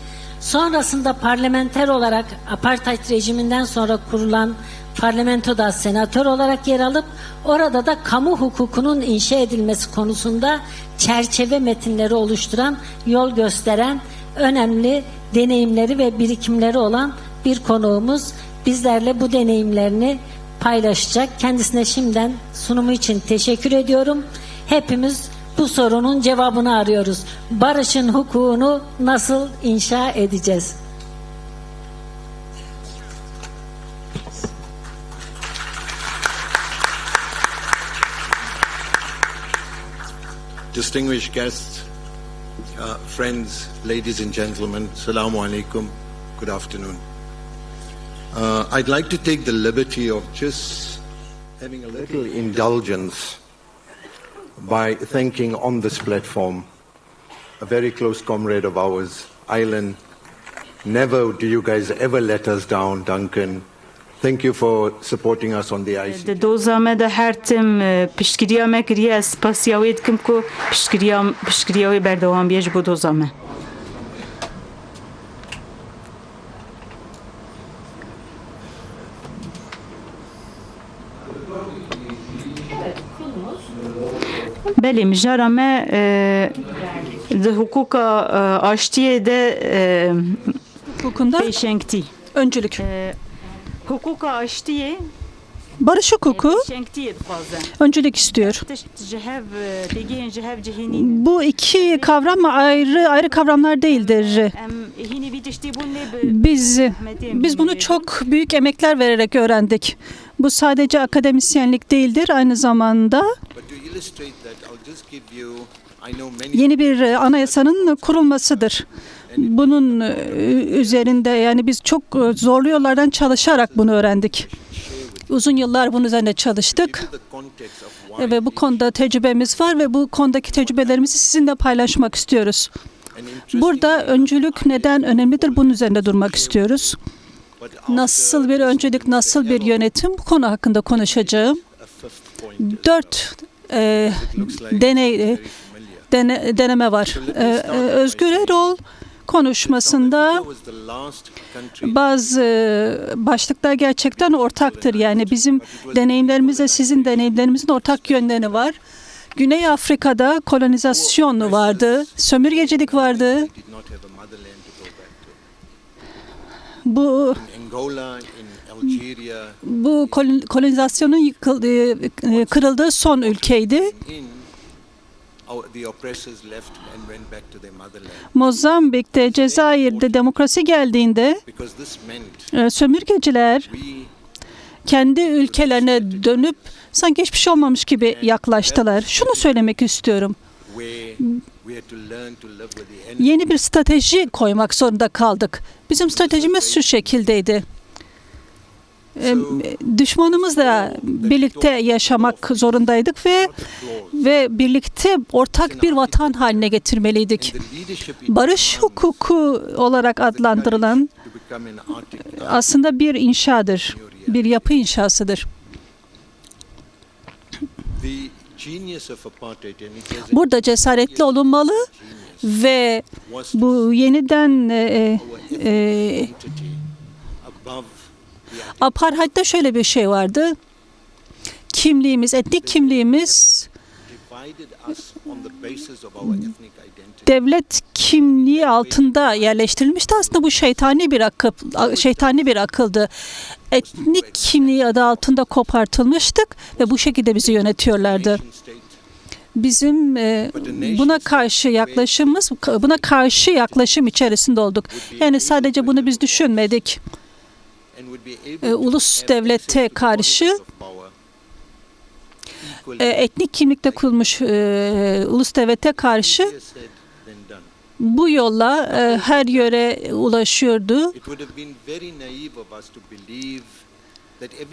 Sonrasında parlamenter olarak apartheid rejiminden sonra kurulan parlamentoda senatör olarak yer alıp orada da kamu hukukunun inşa edilmesi konusunda çerçeve metinleri oluşturan, yol gösteren önemli deneyimleri ve birikimleri olan bir konuğumuz. Bizlerle bu deneyimlerini paylaşacak. Kendisine şimdiden sunumu için teşekkür ediyorum. Hepimiz bu sorunun cevabını arıyoruz. Barışın hukukunu nasıl inşa edeceğiz? distinguished guests, friends, ladies and gentlemen, Assalamu alaikum, good afternoon. I'd like to take the liberty of just having a little indulgence by thanking on this platform a very close comrade of ours, Aylan. Never do you guys ever let us down, Duncan. Thank you for supporting us on the ICT. د دوزا me de her tim piştgiriya me kiriye ez spasiya wê dikim ku piştgiriya wê berdewamiye ji bo doza me. Belê mijara me di hukuka aştiyê de pêşengtî. Öncülük. Hukuka aştiyê Barış hukuku öncülük istiyor. Bu iki kavram ayrı kavramlar değildir. Biz bunu çok büyük emekler vererek öğrendik. Bu sadece akademisyenlik değildir, aynı zamanda yeni bir anayasanın kurulmasıdır. Bunun üzerinde yani biz çok zorlu yollardan çalışarak bunu öğrendik. Uzun yıllar bunun üzerinde çalıştık ve bu konuda tecrübemiz var ve bu konudaki tecrübelerimizi sizinle paylaşmak istiyoruz. Burada öncülük neden önemlidir? Bunun üzerinde durmak istiyoruz. Nasıl bir öncülük, nasıl bir yönetim, bu konu hakkında konuşacağım. 4 deneme var. Özgür Erol konuşmasında bazı başlıklar gerçekten ortaktır. Yani bizim deneyimlerimizle sizin deneyimlerimizin ortak yönleri var. Güney Afrika'da kolonizasyon vardı, sömürgecilik vardı. Bu kolonizasyonun kırıldığı son ülkeydi. Mozambik'te, Cezayir'de demokrasi geldiğinde sömürgeciler kendi ülkelerine dönüp sanki hiçbir şey olmamış gibi yaklaştılar. Şunu söylemek istiyorum. Yeni bir strateji koymak zorunda kaldık. Bizim stratejimiz şu şekildeydi. Düşmanımızla birlikte yaşamak zorundaydık ve birlikte ortak bir vatan haline getirmeliydik. Barış hukuku olarak adlandırılan aslında bir inşadır, bir yapı inşasıdır. Burada cesaretli olunmalı ve bu yeniden apartheid'de şöyle bir şey vardı. Kimliğimiz, etnik kimliğimiz devlet kimliği altında yerleştirilmişti. Aslında bu şeytani bir akıldı. Etnik kimliği adı altında kopartılmıştık ve bu şekilde bizi yönetiyorlardı. Bizim buna karşı yaklaşım içerisinde olduk. Yani sadece bunu biz düşünmedik. Ulus devlete karşı etnik kimlikte kurulmuş ulus devlete karşı bu yolla her yöre ulaşıyordu.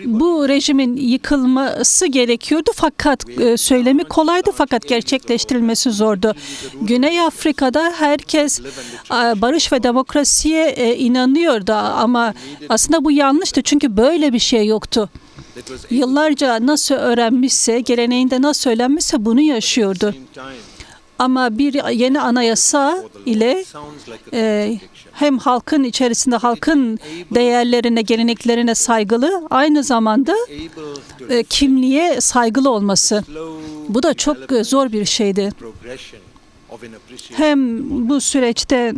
Bu rejimin yıkılması gerekiyordu fakat söylemi kolaydı fakat gerçekleştirilmesi zordu. Güney Afrika'da herkes barış ve demokrasiye inanıyordu ama aslında bu yanlıştı çünkü böyle bir şey yoktu. Yıllarca nasıl öğrenmişse, geleneğinde nasıl öğrenmişse bunu yaşıyordu. Ama bir yeni anayasa ile hem halkın içerisinde halkın değerlerine, geleneklerine saygılı, aynı zamanda kimliğe saygılı olması. Bu da çok zor bir şeydi. Hem bu süreçte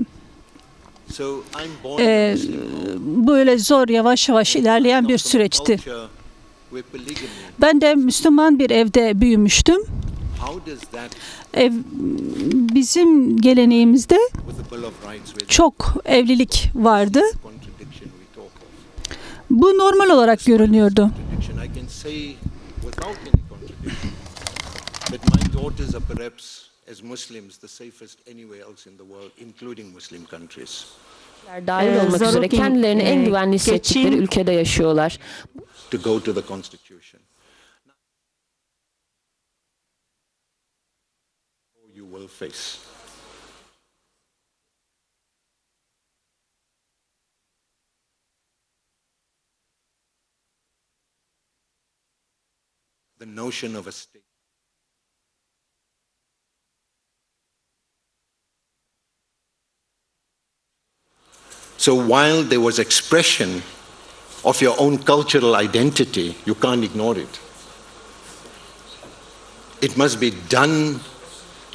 böyle zor, yavaş yavaş ilerleyen bir süreçti. Ben de Müslüman bir evde büyümüştüm. Bizim geleneğimizde çok evlilik vardı. Bu normal olarak görünüyordu. as Muslims the safest anywhere else in the world, including Muslim countries. Dahil olmak üzere kendilerini en güvenli hissettikleri ülkede yaşıyorlar. To go to the constitution. You will face. The notion of a state. So while there was expression of your own cultural identity, you can't ignore it. It must be done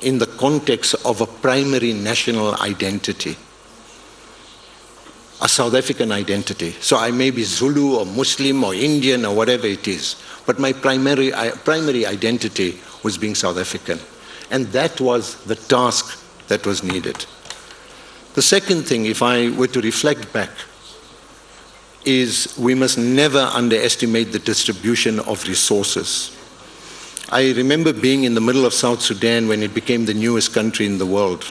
in the context of a primary national identity, a South African identity. So I may be Zulu or Muslim or Indian or whatever it is, but my primary identity was being South African. And that was the task that was needed. The second thing, if I were to reflect back, is we must never underestimate the distribution of resources. I remember being in the middle of South Sudan when it became the newest country in the world.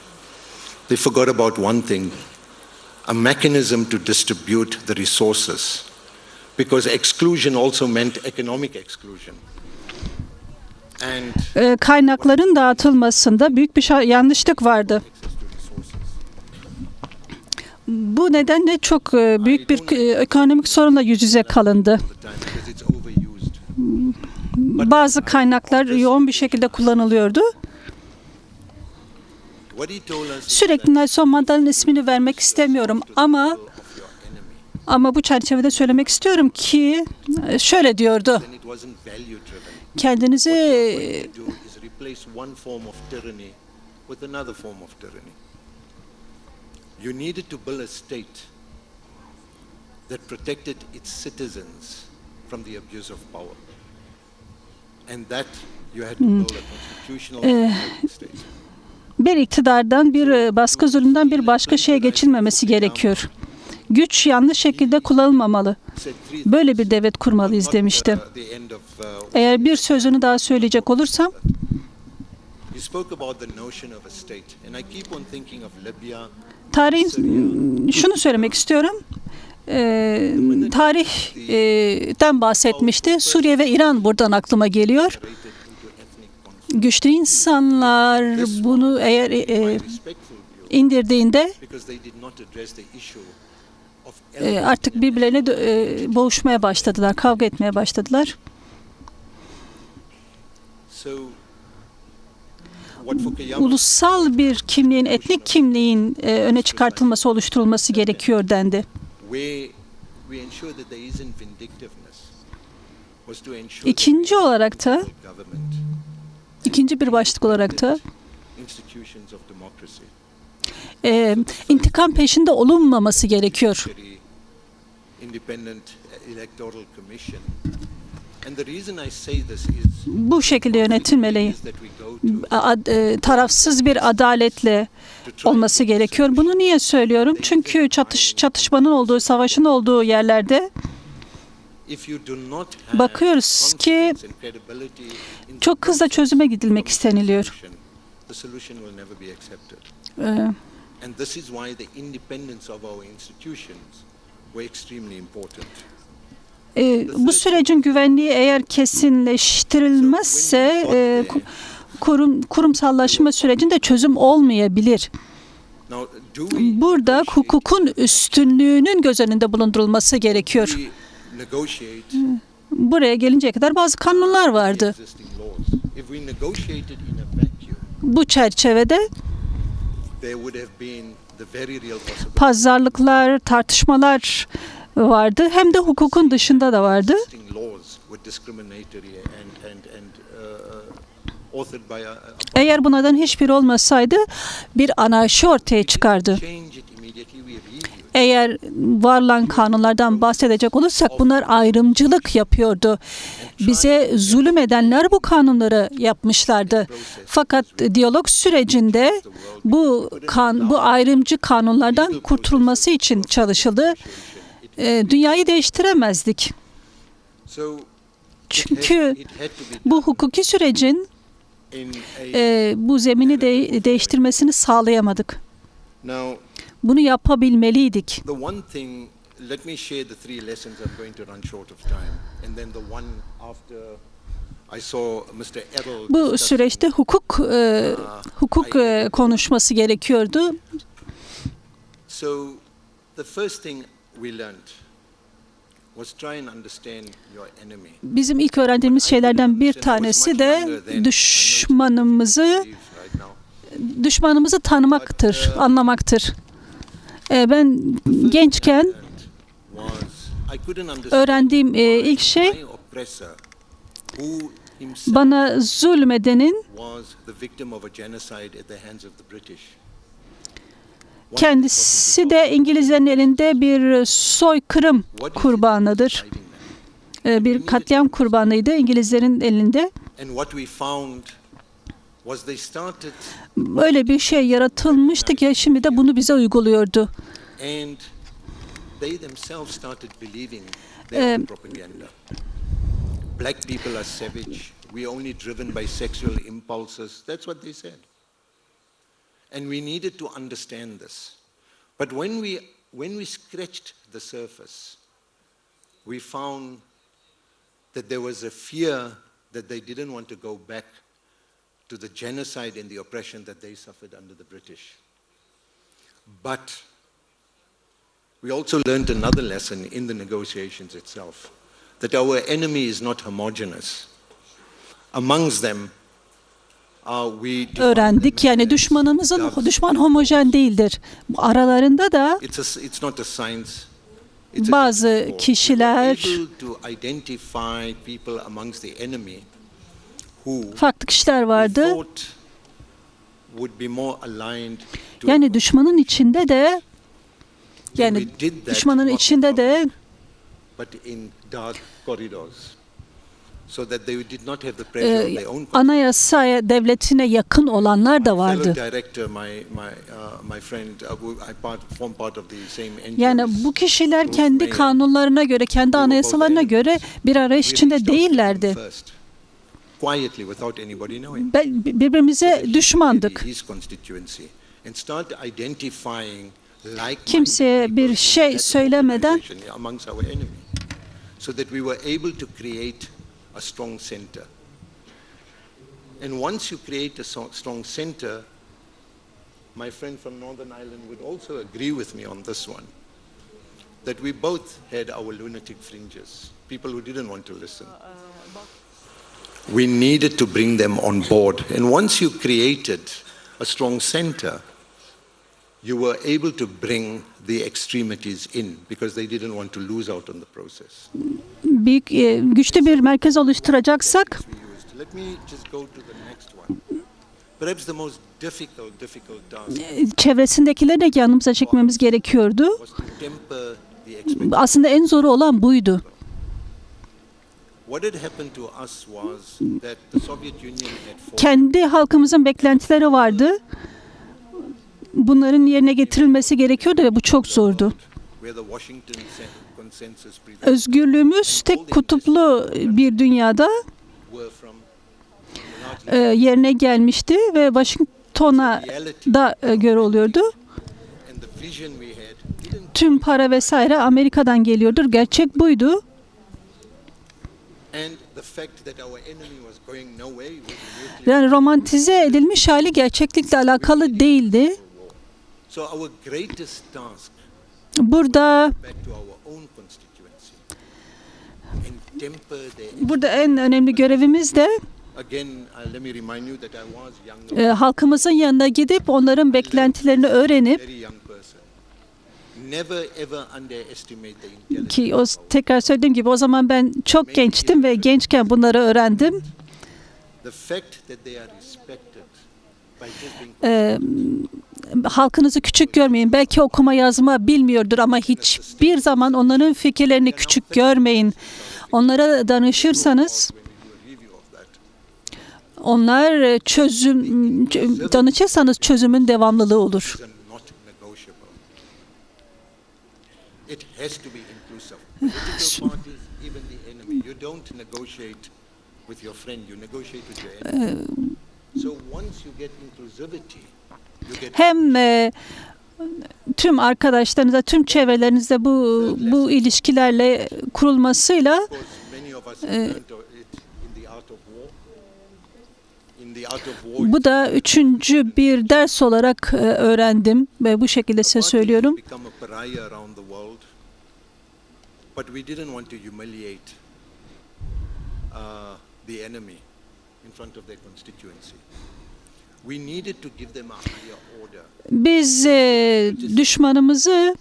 They forgot about one thing, a mechanism to distribute the resources, because exclusion also meant economic exclusion. Kaynakların dağıtılmasında büyük bir yanlışlık vardı. Bu nedenle çok büyük bir ekonomik sorunla yüz yüze kalındı. Bazı kaynaklar yoğun bir şekilde kullanılıyordu. Sürekli Nelson Mandela'nın ismini vermek istemiyorum ama bu çerçevede söylemek istiyorum ki şöyle diyordu. Kendinizi You needed to build a state that protected its citizens from the abuse of power. And that you had to build a constitutional state. Bir iktidardan, bir baskı zulümden bir başka şeye geçilmemesi gerekiyor. Güç yanlış şekilde kullanılmamalı. Böyle bir devlet kurmalıyız demişti. Eğer bir sözünü daha söyleyecek olursam, şunu söylemek istiyorum. Tarihten bahsetmişti. Suriye ve İran buradan aklıma geliyor. Güçlü insanlar bunu eğer indirdiğinde artık birbirlerine boğuşmaya başladılar, kavga etmeye başladılar. Ulusal bir kimliğin, etnik kimliğin öne çıkartılması, oluşturulması gerekiyor dendi. İkinci olarak da, ikinci bir başlık olarak da intikam peşinde olunmaması gerekiyor. Bu şekilde yönetilmeli. Tarafsız bir adaletle olması gerekiyor. Bunu niye söylüyorum? Çünkü çatışmanın olduğu, savaşın olduğu yerlerde bakıyoruz ki çok hızlı çözüme gidilmek isteniliyor. Bu sürecin güvenliği eğer kesinleştirilmezse kurumsallaşma sürecinde çözüm olmayabilir. Burada hukukun üstünlüğünün göz önünde bulundurulması gerekiyor. Buraya gelinceye kadar bazı kanunlar vardı. Bu çerçevede pazarlıklar, tartışmalar vardı. Hem de hukukun dışında da vardı. Eğer bunlardan hiçbiri olmasaydı bir anarşi ortaya çıkardı. Eğer varılan kanunlardan bahsedecek olursak bunlar ayrımcılık yapıyordu. Bize zulüm edenler bu kanunları yapmışlardı. Fakat diyalog sürecinde bu ayrımcı kanunlardan kurtulması için çalışıldı. Dünyayı değiştiremezdik. Çünkü bu hukuki sürecin bu zemini değiştirmesini sağlayamadık. Now, Bunu yapabilmeliydik. the one thing, let me share the three lessons. I'm going to run short of time. And then the one after I saw Mr. Errol Bu discuss süreçte hukuk konuşması gerekiyordu. So the first thing we learned was try and understand your enemy. Bizim ilk öğrendiğimiz şeylerden bir tanesi de düşmanımızı tanımaktır, anlamaktır. Ben gençken öğrendiğim ilk şey bana zulmedenin kendisi de İngilizlerin elinde bir soykırım kurbanıdır. Bir katliam kurbanıydı İngilizlerin elinde. Öyle bir şey yaratılmıştı ki şimdi de bunu bize uyguluyordu. Black people are savage. We are only driven by sexual impulses. That's what they said. And we needed to understand this. But when we scratched the surface, we found that there was a fear that they didn't want to go back to the genocide and the oppression that they suffered under the British. But we also learned another lesson in the negotiations itself, that our enemy is not homogeneous. Amongst them öğrendik. Yani düşman homojen değildir. Aralarında da bazı kişiler, farklı kişiler vardı. Yani düşmanın içinde de anayasa devletine yakın olanlar da vardı. Yani bu kişiler kendi kanunlarına göre, kendi anayasalarına göre bir arayış içinde değillerdi. Birbirimize düşmandık. Kimseye bir şey söylemeden a strong center. And once you create a strong center, my friend from Northern Ireland would also agree with me on this one, that we both had our lunatic fringes, people who didn't want to listen. We needed to bring them on board. And once you created a strong center, you were able to bring the extremities in because they didn't want to lose out on the process. Güçlü bir merkez oluşturacaksak Let me just go to the next one. Perhaps the most difficult task çevresindekileri de yanımıza çekmemiz gerekiyordu. Aslında en zoru olan buydu. Kendi halkımızın beklentileri vardı. Bunların yerine getirilmesi gerekiyordu ve bu çok zordu. Özgürlüğümüz tek kutuplu bir dünyada yerine gelmişti ve Washington'a da göre oluyordu. Tüm para vesaire Amerika'dan geliyordur. Gerçek buydu. Yani romantize edilmiş hali gerçeklikle alakalı değildi. Burada en önemli görevimiz de halkımızın yanına gidip onların beklentilerini öğrenip ki tekrar söylediğim gibi o zaman ben çok gençtim ve gençken bunları öğrendim. Halkınızı küçük görmeyin. Belki okuma yazma bilmiyordur ama hiçbir zaman onların fikirlerini küçük görmeyin. Onlara danışırsanız danışırsanız çözümün devamlılığı olur. hem tüm arkadaşlarınızla, tüm çevrelerinizde bu ilişkilerle kurulmasıyla bu da üçüncü bir ders olarak öğrendim ve bu şekilde size söylüyorum. But we didn't want to humiliate the enemy in front of their constituency. We needed to give them a higher order. Biz düşmanımızı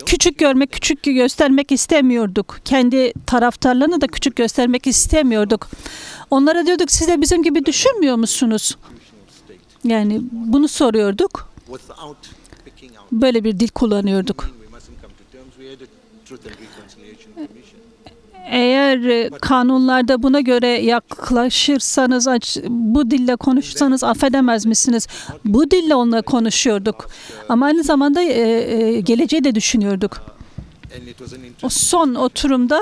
küçük görmek, küçük göstermek istemiyorduk. Kendi taraftarlarını da küçük göstermek istemiyorduk. Onlara diyorduk, siz de bizim gibi düşünmüyor musunuz? Yani bunu soruyorduk. Böyle bir dil kullanıyorduk. Eğer kanunlarda buna göre yaklaşırsanız, bu dille konuşursanız affedemez misiniz? Bu dille onunla konuşuyorduk. Ama aynı zamanda geleceği de düşünüyorduk. O son oturumda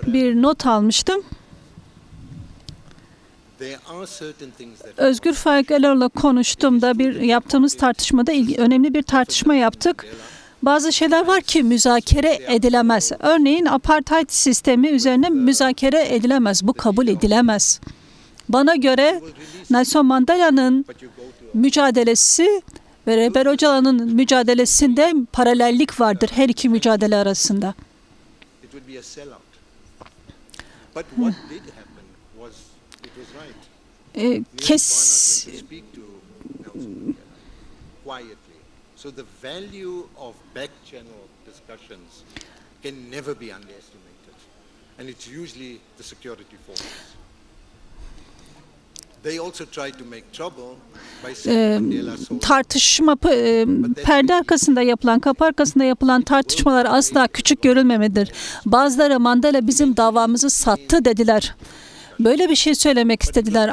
bir not almıştım. Özgür Farkeler'le konuştuğumda yaptığımız tartışmada önemli bir tartışma yaptık. Bazı şeyler var ki müzakere edilemez. Örneğin apartheid sistemi üzerine müzakere edilemez. Bu kabul edilemez. Bana göre Nelson Mandela'nın mücadelesi ve Rebel Öcalan'ın mücadelesinde paralellik vardır her iki mücadele arasında. So the value of back channel discussions can never be underestimated. And it's usually the security forces. They also try to make trouble by saying Mandela sold. Tartışma perde arkasında yapılan, kapı arkasında yapılan tartışmalar asla küçük görülmemelidir. Bazıları Mandela bizim davamızı sattı dediler. Böyle bir şey söylemek istediler.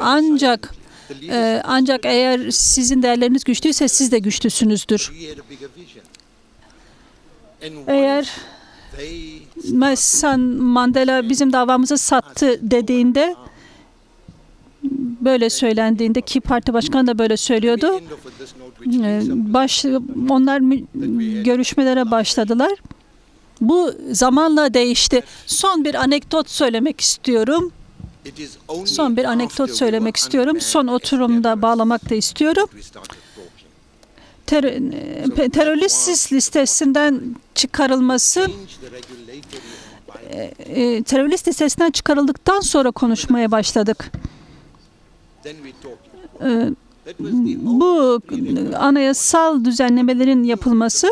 Ancak eğer sizin değerleriniz güçlüyse siz de güçlüsünüzdür. Eğer Nelson Mandela bizim davamızı sattı dediğinde, böyle söylendiğinde, ki parti başkanı da böyle söylüyordu, onlar görüşmelere başladılar. Bu zamanla değişti. Son bir anekdot söylemek istiyorum. Son oturumda bağlamak da istiyorum. Terörist listesinden çıkarıldıktan sonra konuşmaya başladık. Bu anayasal düzenlemelerin yapılması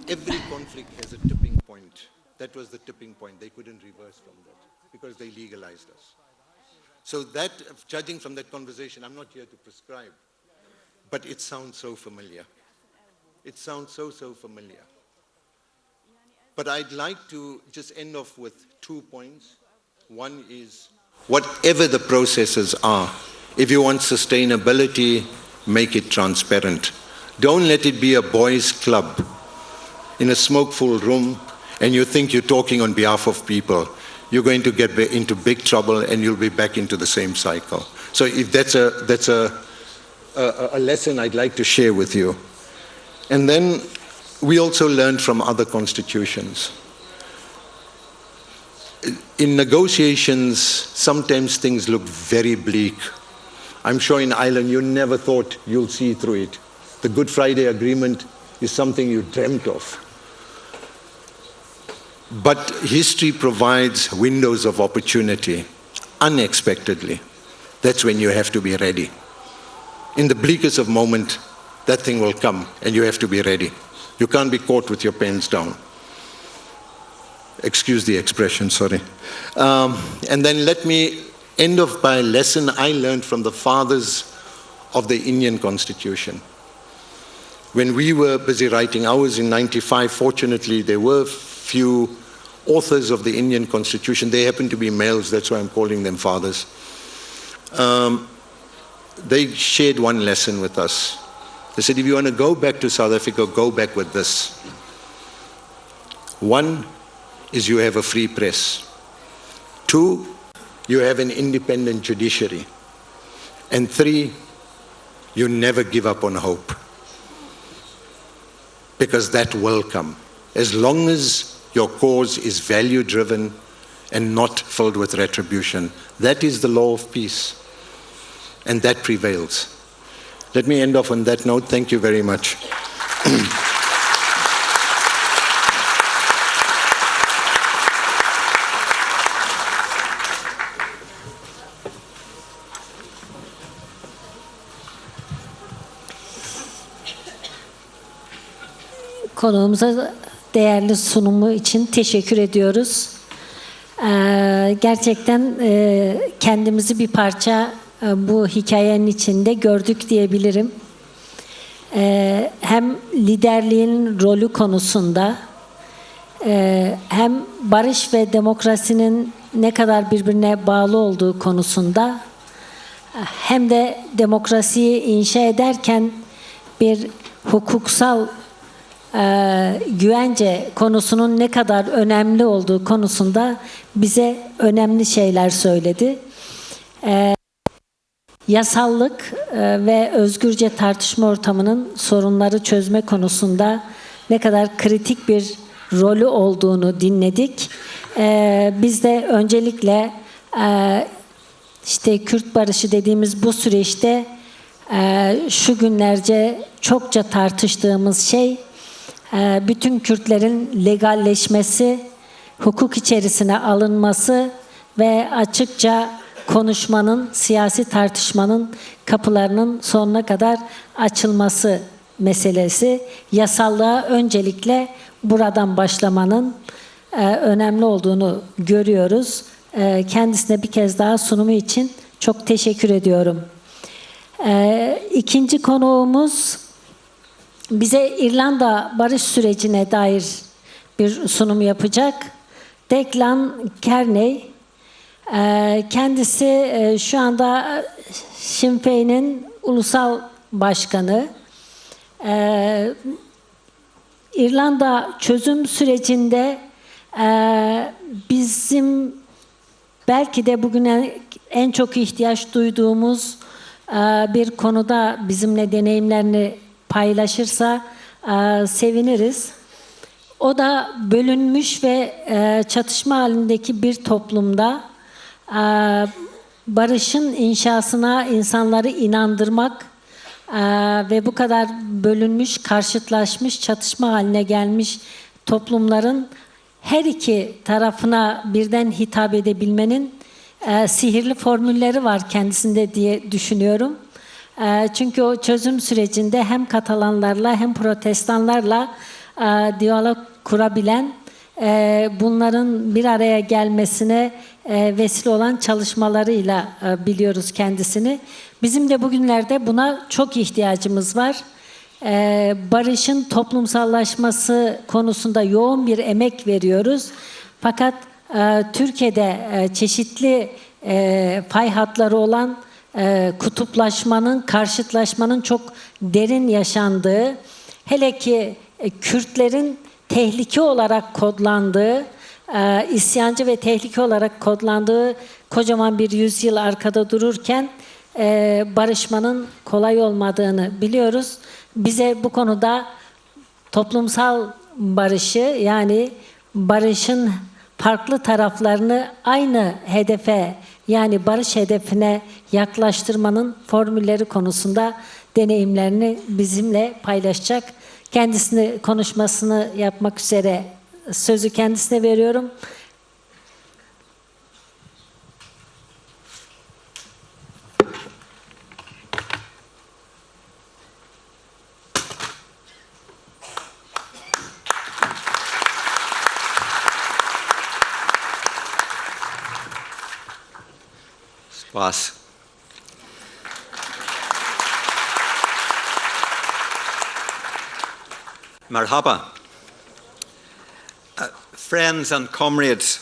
every conflict has a tipping point. That was the tipping point. They couldn't reverse from that because they legalized us. So that, judging from that conversation, I'm not here to prescribe, but it sounds so familiar. It sounds so familiar. But I'd like to just end off with 2 points. One is, whatever the processes are, if you want sustainability, make it transparent. Don't let it be a boys' club in a smoke-full room, and you think you're talking on behalf of people. You're going to get into big trouble, and you'll be back into the same cycle. So if that's a lesson I'd like to share with you. And then we also learned from other constitutions. In negotiations, sometimes things look very bleak. I'm sure in Ireland you never thought you'll see through it. The Good Friday Agreement is something you dreamt of. But history provides windows of opportunity unexpectedly. That's when you have to be ready. In the bleakest of moments, that thing will come and you have to be ready. You can't be caught with your pants down. Excuse the expression, sorry. And then let me end off by a lesson I learned from the fathers of the Indian Constitution. When we were busy writing ours in 95, fortunately, there were few authors of the Indian Constitution. They happen to be males, that's why I'm calling them fathers. They shared one lesson with us. They said, if you want to go back to South Africa, go back with this. One is you have a free press. 2, you have an independent judiciary. And 3, you never give up on hope. Because that will come. As long as your cause is value-driven and not filled with retribution. That is the law of peace. And that prevails. Let me end off on that note. Thank you very much. Konuğumuza değerli sunumu için teşekkür ediyoruz. Gerçekten kendimizi bir parça bu hikayenin içinde gördük diyebilirim. Hem liderliğin rolü konusunda hem barış ve demokrasinin ne kadar birbirine bağlı olduğu konusunda hem de demokrasiyi inşa ederken bir hukuksal güvence konusunun ne kadar önemli olduğu konusunda bize önemli şeyler söyledi. Yasallık ve özgürce tartışma ortamının sorunları çözme konusunda ne kadar kritik bir rolü olduğunu dinledik. Biz de öncelikle işte Kürt barışı dediğimiz bu süreçte şu günlerce çokça tartıştığımız şey bütün Kürtlerin legalleşmesi, hukuk içerisine alınması ve açıkça konuşmanın, siyasi tartışmanın kapılarının sonuna kadar açılması meselesi. Yasallığa öncelikle buradan başlamanın önemli olduğunu görüyoruz. Kendisine bir kez daha sunumu için çok teşekkür ediyorum. İkinci konuğumuz bize İrlanda barış sürecine dair bir sunum yapacak. Declan Kearney. Kendisi şu anda Sinn Féin'in ulusal başkanı. İrlanda çözüm sürecinde bizim belki de bugüne en çok ihtiyaç duyduğumuz bir konuda bizimle deneyimlerini paylaşırsa seviniriz. O da bölünmüş ve çatışma halindeki bir toplumda barışın inşasına insanları inandırmak ve bu kadar bölünmüş, karşıtlaşmış, çatışma haline gelmiş toplumların her iki tarafına birden hitap edebilmenin sihirli formülleri var kendisinde diye düşünüyorum. Çünkü o çözüm sürecinde hem Katalanlarla hem Protestanlarla diyalog kurabilen, bunların bir araya gelmesine vesile olan çalışmalarıyla biliyoruz kendisini. Bizim de bugünlerde buna çok ihtiyacımız var. Barışın toplumsallaşması konusunda yoğun bir emek veriyoruz. Fakat Türkiye'de çeşitli pay hatları olan kutuplaşmanın, karşıtlaşmanın çok derin yaşandığı, hele ki Kürtlerin tehlike olarak kodlandığı, isyancı ve tehlike olarak kodlandığı kocaman bir yüzyıl arkada dururken barışmanın kolay olmadığını biliyoruz. Bize bu konuda toplumsal barışı, yani barışın farklı taraflarını aynı hedefe, yani barış hedefine yaklaştırmanın formülleri konusunda deneyimlerini bizimle paylaşacak. Kendisini konuşmasını yapmak üzere sözü kendisine veriyorum. Spas. Marhaba. Friends and comrades,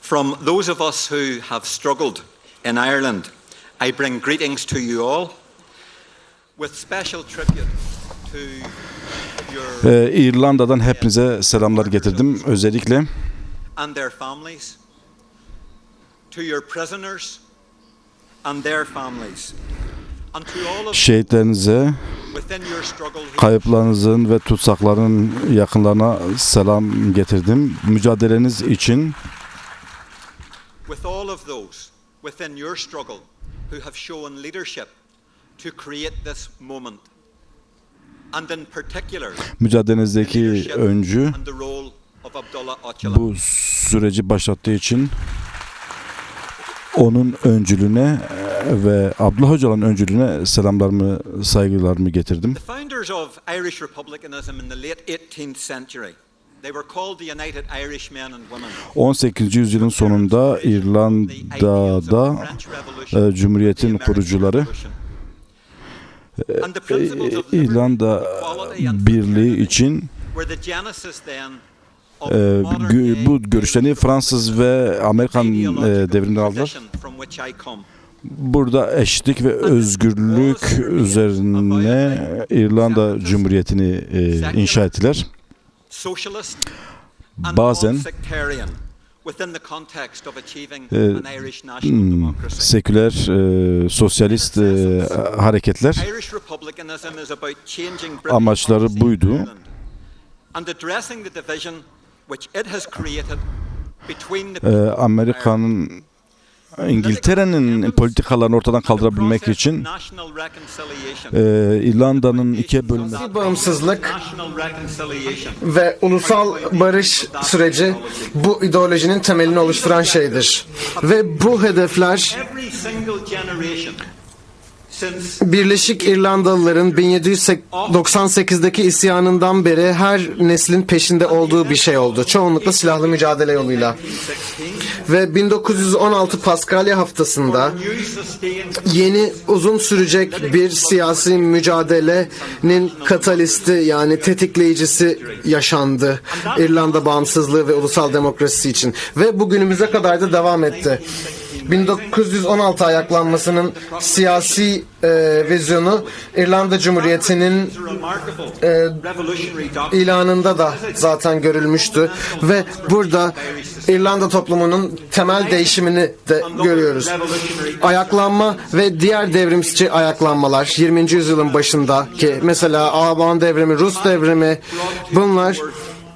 from those of us who have struggled in Ireland, I bring greetings to you all with special tribute to your İrlanda'dan hepinize selamlar getirdim. Özellikle and their families. to your prisoners and their families, and to all of Şehitlerinize, within your struggle here. kayıplarınızın ve tutsakların yakınlarına selam getirdim. Mücadeleniz için With all of those within your struggle who have shown leadership to create this moment, and in particular mücadelenizdeki öncü and the role of Abdullah Öcalan. bu süreci başlattığı için onun öncülüğüne ve Abdullah Öcalan'ın öncülüğüne selamlarımı, saygılarımı getirdim. The founders of Irish republicanism in the late 18th century, they were called the United Irishmen and Women. 18. yüzyılın sonunda İrlanda'da Cumhuriyet'in kurucuları İrlanda Birliği için Were the genesis then of bu görüşlerini Fransız ve Amerikan devrimden aldılar. from which I come. Burada eşitlik ve özgürlük üzerine İrlanda Cumhuriyeti'ni inşa ettiler. Socialist and Bazen non-sectarian within the context of achieving an Irish national democracy. seküler, sosyalist hareketler Irish republicanism is about changing British amaçları policy in buydu. Ireland and addressing the division which it has created between the Amerika'nın, İngiltere'nin politikalarını ortadan kaldırabilmek için national reconciliation. İrlanda'nın ikiye bölünmesi. Bağımsızlık National reconciliation. ve ulusal barış süreci bu ideolojinin temelini oluşturan şeydir. Ve bu hedefler Every single generation since Birleşik İrlandalıların 1798'deki isyanından beri her neslin peşinde olduğu bir şey oldu. Çoğunlukla silahlı mücadele yoluyla. Ve 1916 Paskalya haftasında yeni uzun sürecek bir siyasi mücadelenin katalisti yani tetikleyicisi yaşandı. İrlanda bağımsızlığı ve ulusal demokrasisi için. Ve bugünümüze kadar da devam etti. 1916 ayaklanmasının siyasi vizyonu İrlanda Cumhuriyeti'nin ilanında da zaten görülmüştü ve burada İrlanda toplumunun temel değişimini de görüyoruz. Ayaklanma ve diğer devrimci ayaklanmalar 20. yüzyılın başındaki mesela Alman devrimi, Rus devrimi bunlar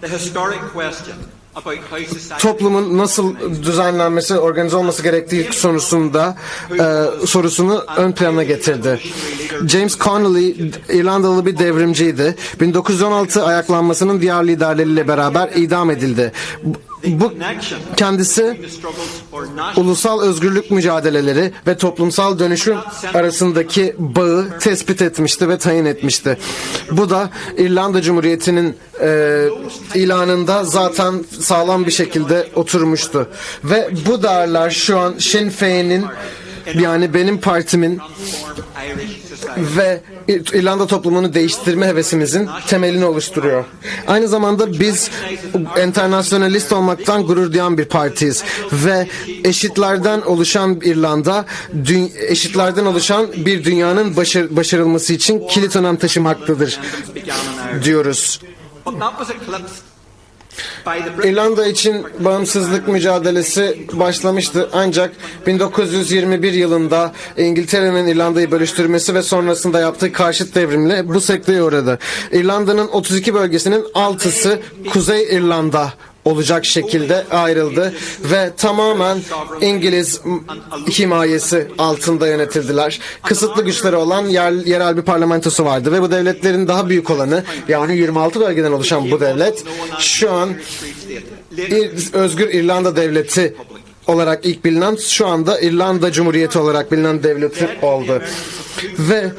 the historic question about how society toplumun nasıl düzenlenmesi, organize olması gerektiği sorusunu ön plana getirdi. James Connolly İrlandalı bir devrimciydi. 1916 ayaklanmasının diğer liderleriyle beraber idam edildi. Bu kendisi ulusal özgürlük mücadeleleri ve toplumsal dönüşüm arasındaki bağı tespit etmişti ve tayin etmişti. Bu da İrlanda Cumhuriyeti'nin ilanında zaten sağlam bir şekilde oturmuştu. Ve bu değerler şu an Sinn Féin'in yani benim partimin ve İrlanda toplumunu değiştirme hevesimizin temelini oluşturuyor. Aynı zamanda biz enternasyonalist olmaktan gurur duyan bir partiyiz ve eşitlerden oluşan İrlanda, eşitlerden oluşan bir dünyanın başarılması için kilit önem taşımaktadır diyoruz. İrlanda için bağımsızlık mücadelesi başlamıştı ancak 1921 yılında İngiltere'nin İrlanda'yı bölüştürmesi ve sonrasında yaptığı karşıt devrimle bu sekteye uğradı. İrlanda'nın 32 bölgesinin 6'sı Kuzey İrlanda olacak şekilde ayrıldı ve tamamen İngiliz himayesi altında yönetildiler. Kısıtlı güçleri olan yerel bir parlamentosu vardı ve bu devletlerin daha büyük olanı yani 26 bölgeden oluşan bu devlet şu an Özgür İrlanda Devleti olarak ilk bilinen şu anda İrlanda Cumhuriyeti olarak bilinen devleti oldu. Ve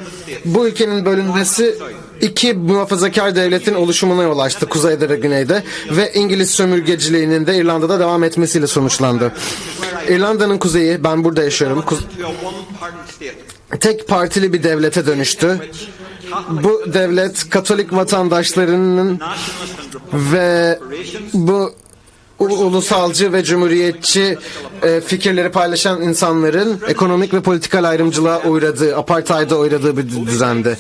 bu ülkenin bölünmesi iki muhafazakar devletin oluşumuna yol açtı kuzeyde ve güneyde ve İngiliz sömürgeciliğinin de İrlanda'da devam etmesiyle sonuçlandı. İrlanda'nın kuzeyi, ben burada yaşıyorum, tek partili bir devlete dönüştü. Bu devlet Katolik vatandaşlarının ve bu ulusalcı ve cumhuriyetçi fikirleri paylaşan insanların ekonomik ve politikal ayrımcılığa uğradığı, apartheid'e uğradığı bir düzendi.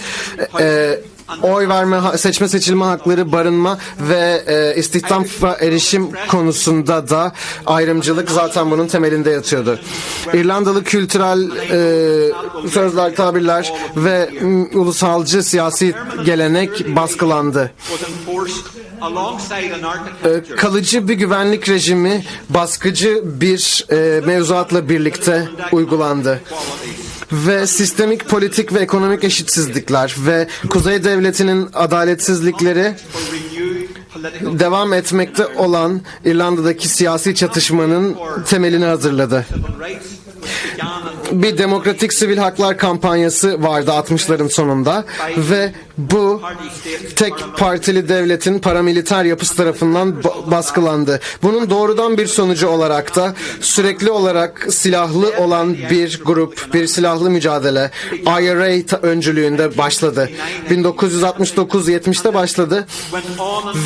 Oy verme, seçme seçilme hakları, barınma ve istihdam ve erişim konusunda da ayrımcılık zaten bunun temelinde yatıyordu. İrlandalı kültürel sözler, tabirler ve ulusalcı siyasi gelenek baskılandı. Kalıcı bir güvenlik rejimi baskıcı bir mevzuatla birlikte uygulandı. Ve sistemik politik ve ekonomik eşitsizlikler ve Kuzey Devleti'nin adaletsizlikleri devam etmekte olan İrlanda'daki siyasi çatışmanın temelini hazırladı. Bir demokratik sivil haklar kampanyası vardı 60'ların sonunda ve bu tek partili devletin paramiliter yapısı tarafından baskılandı. Bunun doğrudan bir sonucu olarak da sürekli olarak silahlı olan bir grup, bir silahlı mücadele IRA öncülüğünde başladı. 1969-70'te başladı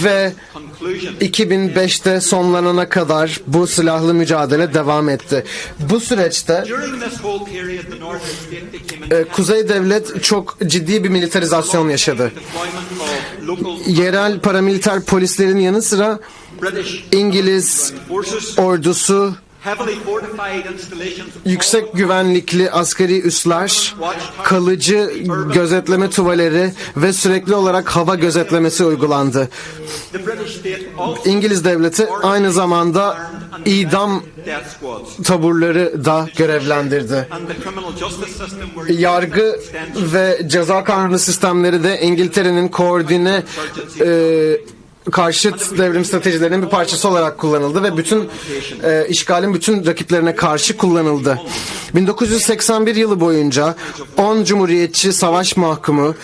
ve 2005'te sonlanana kadar bu silahlı mücadele devam etti. Bu süreçte Kuzey Devlet çok ciddi bir militarizasyon yaşadı. Yerel paramiliter polislerin yanı sıra İngiliz ordusu, yüksek güvenlikli askeri üsler, kalıcı gözetleme tuvaleri ve sürekli olarak hava gözetlemesi uygulandı. İngiliz devleti aynı zamanda idam taburları da görevlendirdi. Yargı ve ceza kanunu sistemleri de İngiltere'nin koordine karşıt devrim stratejilerinin bir parçası olarak kullanıldı ve bütün işgalin bütün rakiplerine karşı kullanıldı. 1981 yılı boyunca 10 cumhuriyetçi savaş mahkumu,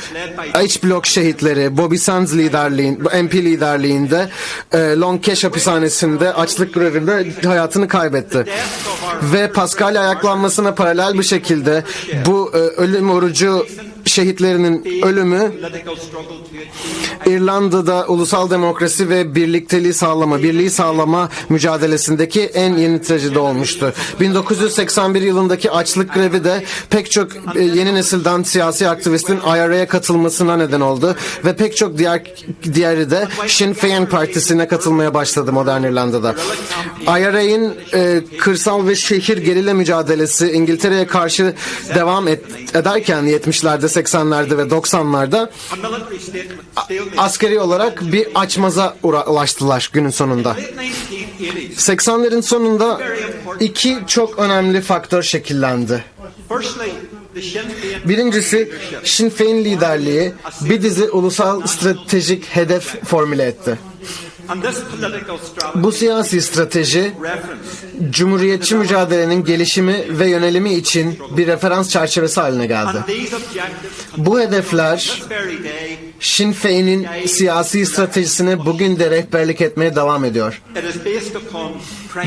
H-Block şehitleri, Bobby Sands MP liderliğinde Long Kesh hapishanesinde açlık grevinde hayatını kaybetti. Ve Paskalya ayaklanmasına paralel bir şekilde bu ölüm orucu şehitlerinin ölümü İrlanda'da ulusal demokrasi ve birliği sağlama mücadelesindeki en yeni trajedi olmuştu. 1981 yılındaki açlık grevi de pek çok yeni nesilden siyasi aktivistin IRA'ya katılmasına neden oldu ve pek çok diğeri de Sinn Féin partisine katılmaya başladı modern İrlanda'da. IRA'nın kırsal ve şehir gerilla mücadelesi İngiltere'ye karşı devam ederken 70'lerde, 80'lerde ve 90'larda askeri olarak bir açmaza ulaştılar günün sonunda. 80'lerin sonunda iki çok önemli faktör şekillendi. Birincisi Sinn Féin liderliği bir dizi ulusal stratejik hedef formüle etti. Bu siyasi strateji cumhuriyetçi mücadelenin gelişimi ve yönelimi için bir referans çerçevesi haline geldi. Bu hedefler Sinn Féin'in siyasi stratejisine bugün de rehberlik etmeye devam ediyor.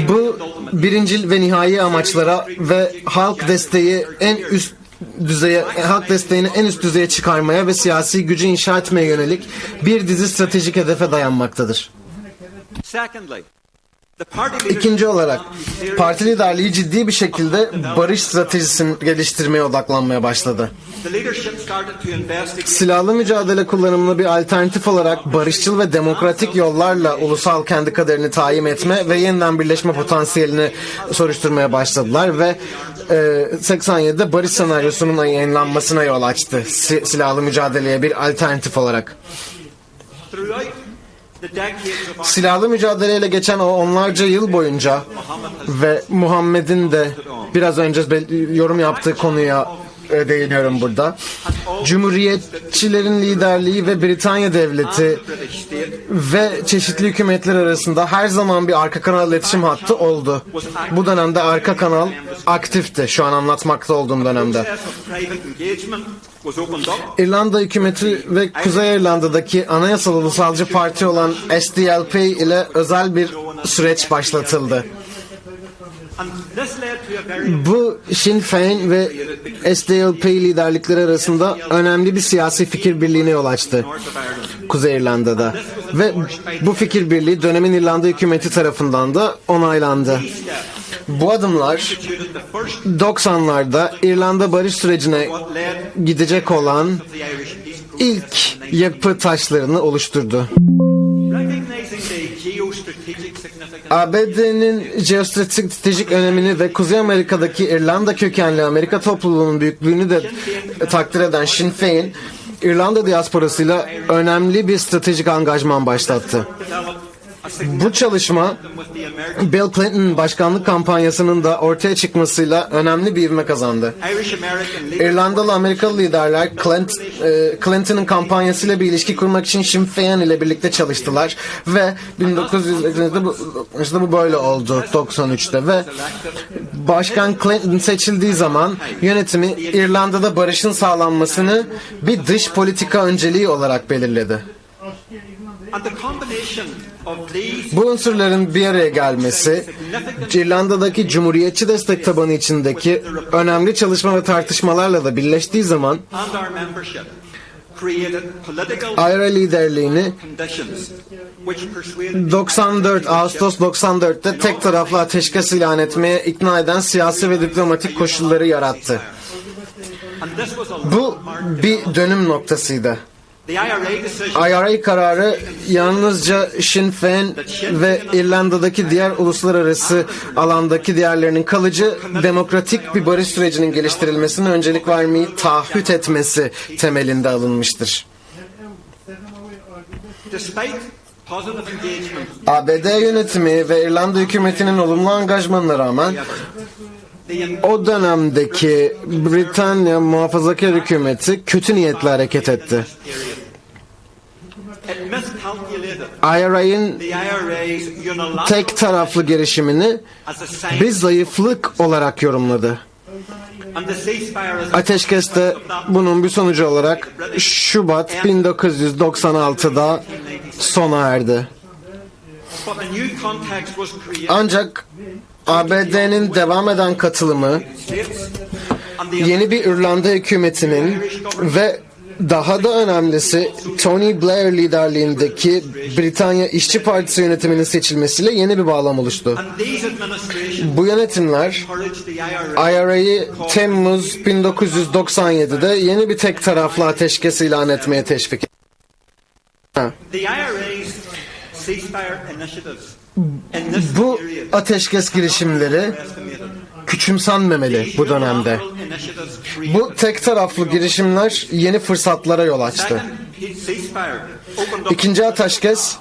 Bu birincil ve nihai amaçlara ve halk desteğini en üst düzeye çıkarmaya ve siyasi gücü inşa etmeye yönelik bir dizi stratejik hedefe dayanmaktadır. İkinci olarak parti liderliği ciddi bir şekilde barış stratejisini geliştirmeye odaklanmaya başladı. Silahlı mücadele kullanımına bir alternatif olarak barışçıl ve demokratik yollarla ulusal kendi kaderini tayin etme ve yeniden birleşme potansiyelini soruşturmaya başladılar ve 87'de barış senaryosunun yayınlanmasına yol açtı silahlı mücadeleye bir alternatif olarak. Silahlı mücadeleyle geçen o onlarca yıl boyunca ve Muhammed'in de biraz önce yorum yaptığı konuya değiniyorum burada. Cumhuriyetçilerin liderliği ve Britanya Devleti ve çeşitli hükümetler arasında her zaman bir arka kanal iletişim hattı oldu. Bu dönemde arka kanal aktifti. Şu an anlatmakta olduğum dönemde. İrlanda hükümeti ve Kuzey İrlanda'daki anayasal ulusalcı parti olan SDLP ile özel bir süreç başlatıldı. Bu Sinn Féin ve SDLP liderlikleri arasında önemli bir siyasi fikir birliğine yol açtı. Kuzey İrlanda'da. Ve bu fikir birliği dönemin İrlanda hükümeti tarafından da onaylandı. Bu adımlar 90'larda İrlanda barış sürecine gidecek olan ilk yapı taşlarını oluşturdu. ABD'nin jeostratejik önemini ve Kuzey Amerika'daki İrlanda kökenli Amerika topluluğunun büyüklüğünü de takdir eden Sinn Féin, İrlanda diasporasıyla önemli bir stratejik angajman başlattı. Bu çalışma Bill Clinton'ın başkanlık kampanyasının da ortaya çıkmasıyla önemli bir ivme kazandı. İrlandalı Amerikalı liderler Clinton'ın kampanyasıyla bir ilişki kurmak için Sinn Féin ile birlikte çalıştılar ve 1980'de bu böyle oldu 93'te ve Başkan Clinton seçildiği zaman yönetimi İrlanda'da barışın sağlanmasını bir dış politika önceliği olarak belirledi. Bu unsurların bir araya gelmesi, İrlanda'daki Cumhuriyetçi destek tabanı içindeki önemli çalışma ve tartışmalarla da birleştiği zaman IRA liderliğini Ağustos 94'te tek taraflı ateşkes ilan etmeye ikna eden siyasi ve diplomatik koşulları yarattı. Bu bir dönüm noktasıydı. IRA kararı yalnızca Sinn Féin ve İrlanda'daki diğer uluslararası alandaki diğerlerinin kalıcı demokratik bir barış sürecinin geliştirilmesine öncelik vermeyi taahhüt etmesi temelinde alınmıştır. ABD yönetimi ve İrlanda hükümetinin olumlu angajmanına rağmen o dönemdeki Britanya muhafazakar hükümeti kötü niyetle hareket etti. IRA'nın tek taraflı girişimini bir zayıflık olarak yorumladı. Ateşkes de bunun bir sonucu olarak Şubat 1996'da sona erdi. Ancak ABD'nin devam eden katılımı, yeni bir İrlanda hükümetinin ve daha da önemlisi Tony Blair liderliğindeki Britanya İşçi Partisi yönetiminin seçilmesiyle yeni bir bağlam oluştu. Bu yönetimler IRA'yı Temmuz 1997'de yeni bir tek taraflı ateşkes ilan etmeye teşvik etti. Bu ateşkes girişimleri küçümsenmemeli bu dönemde. Bu tek taraflı girişimler yeni fırsatlara yol açtı. İkinci ateşkes,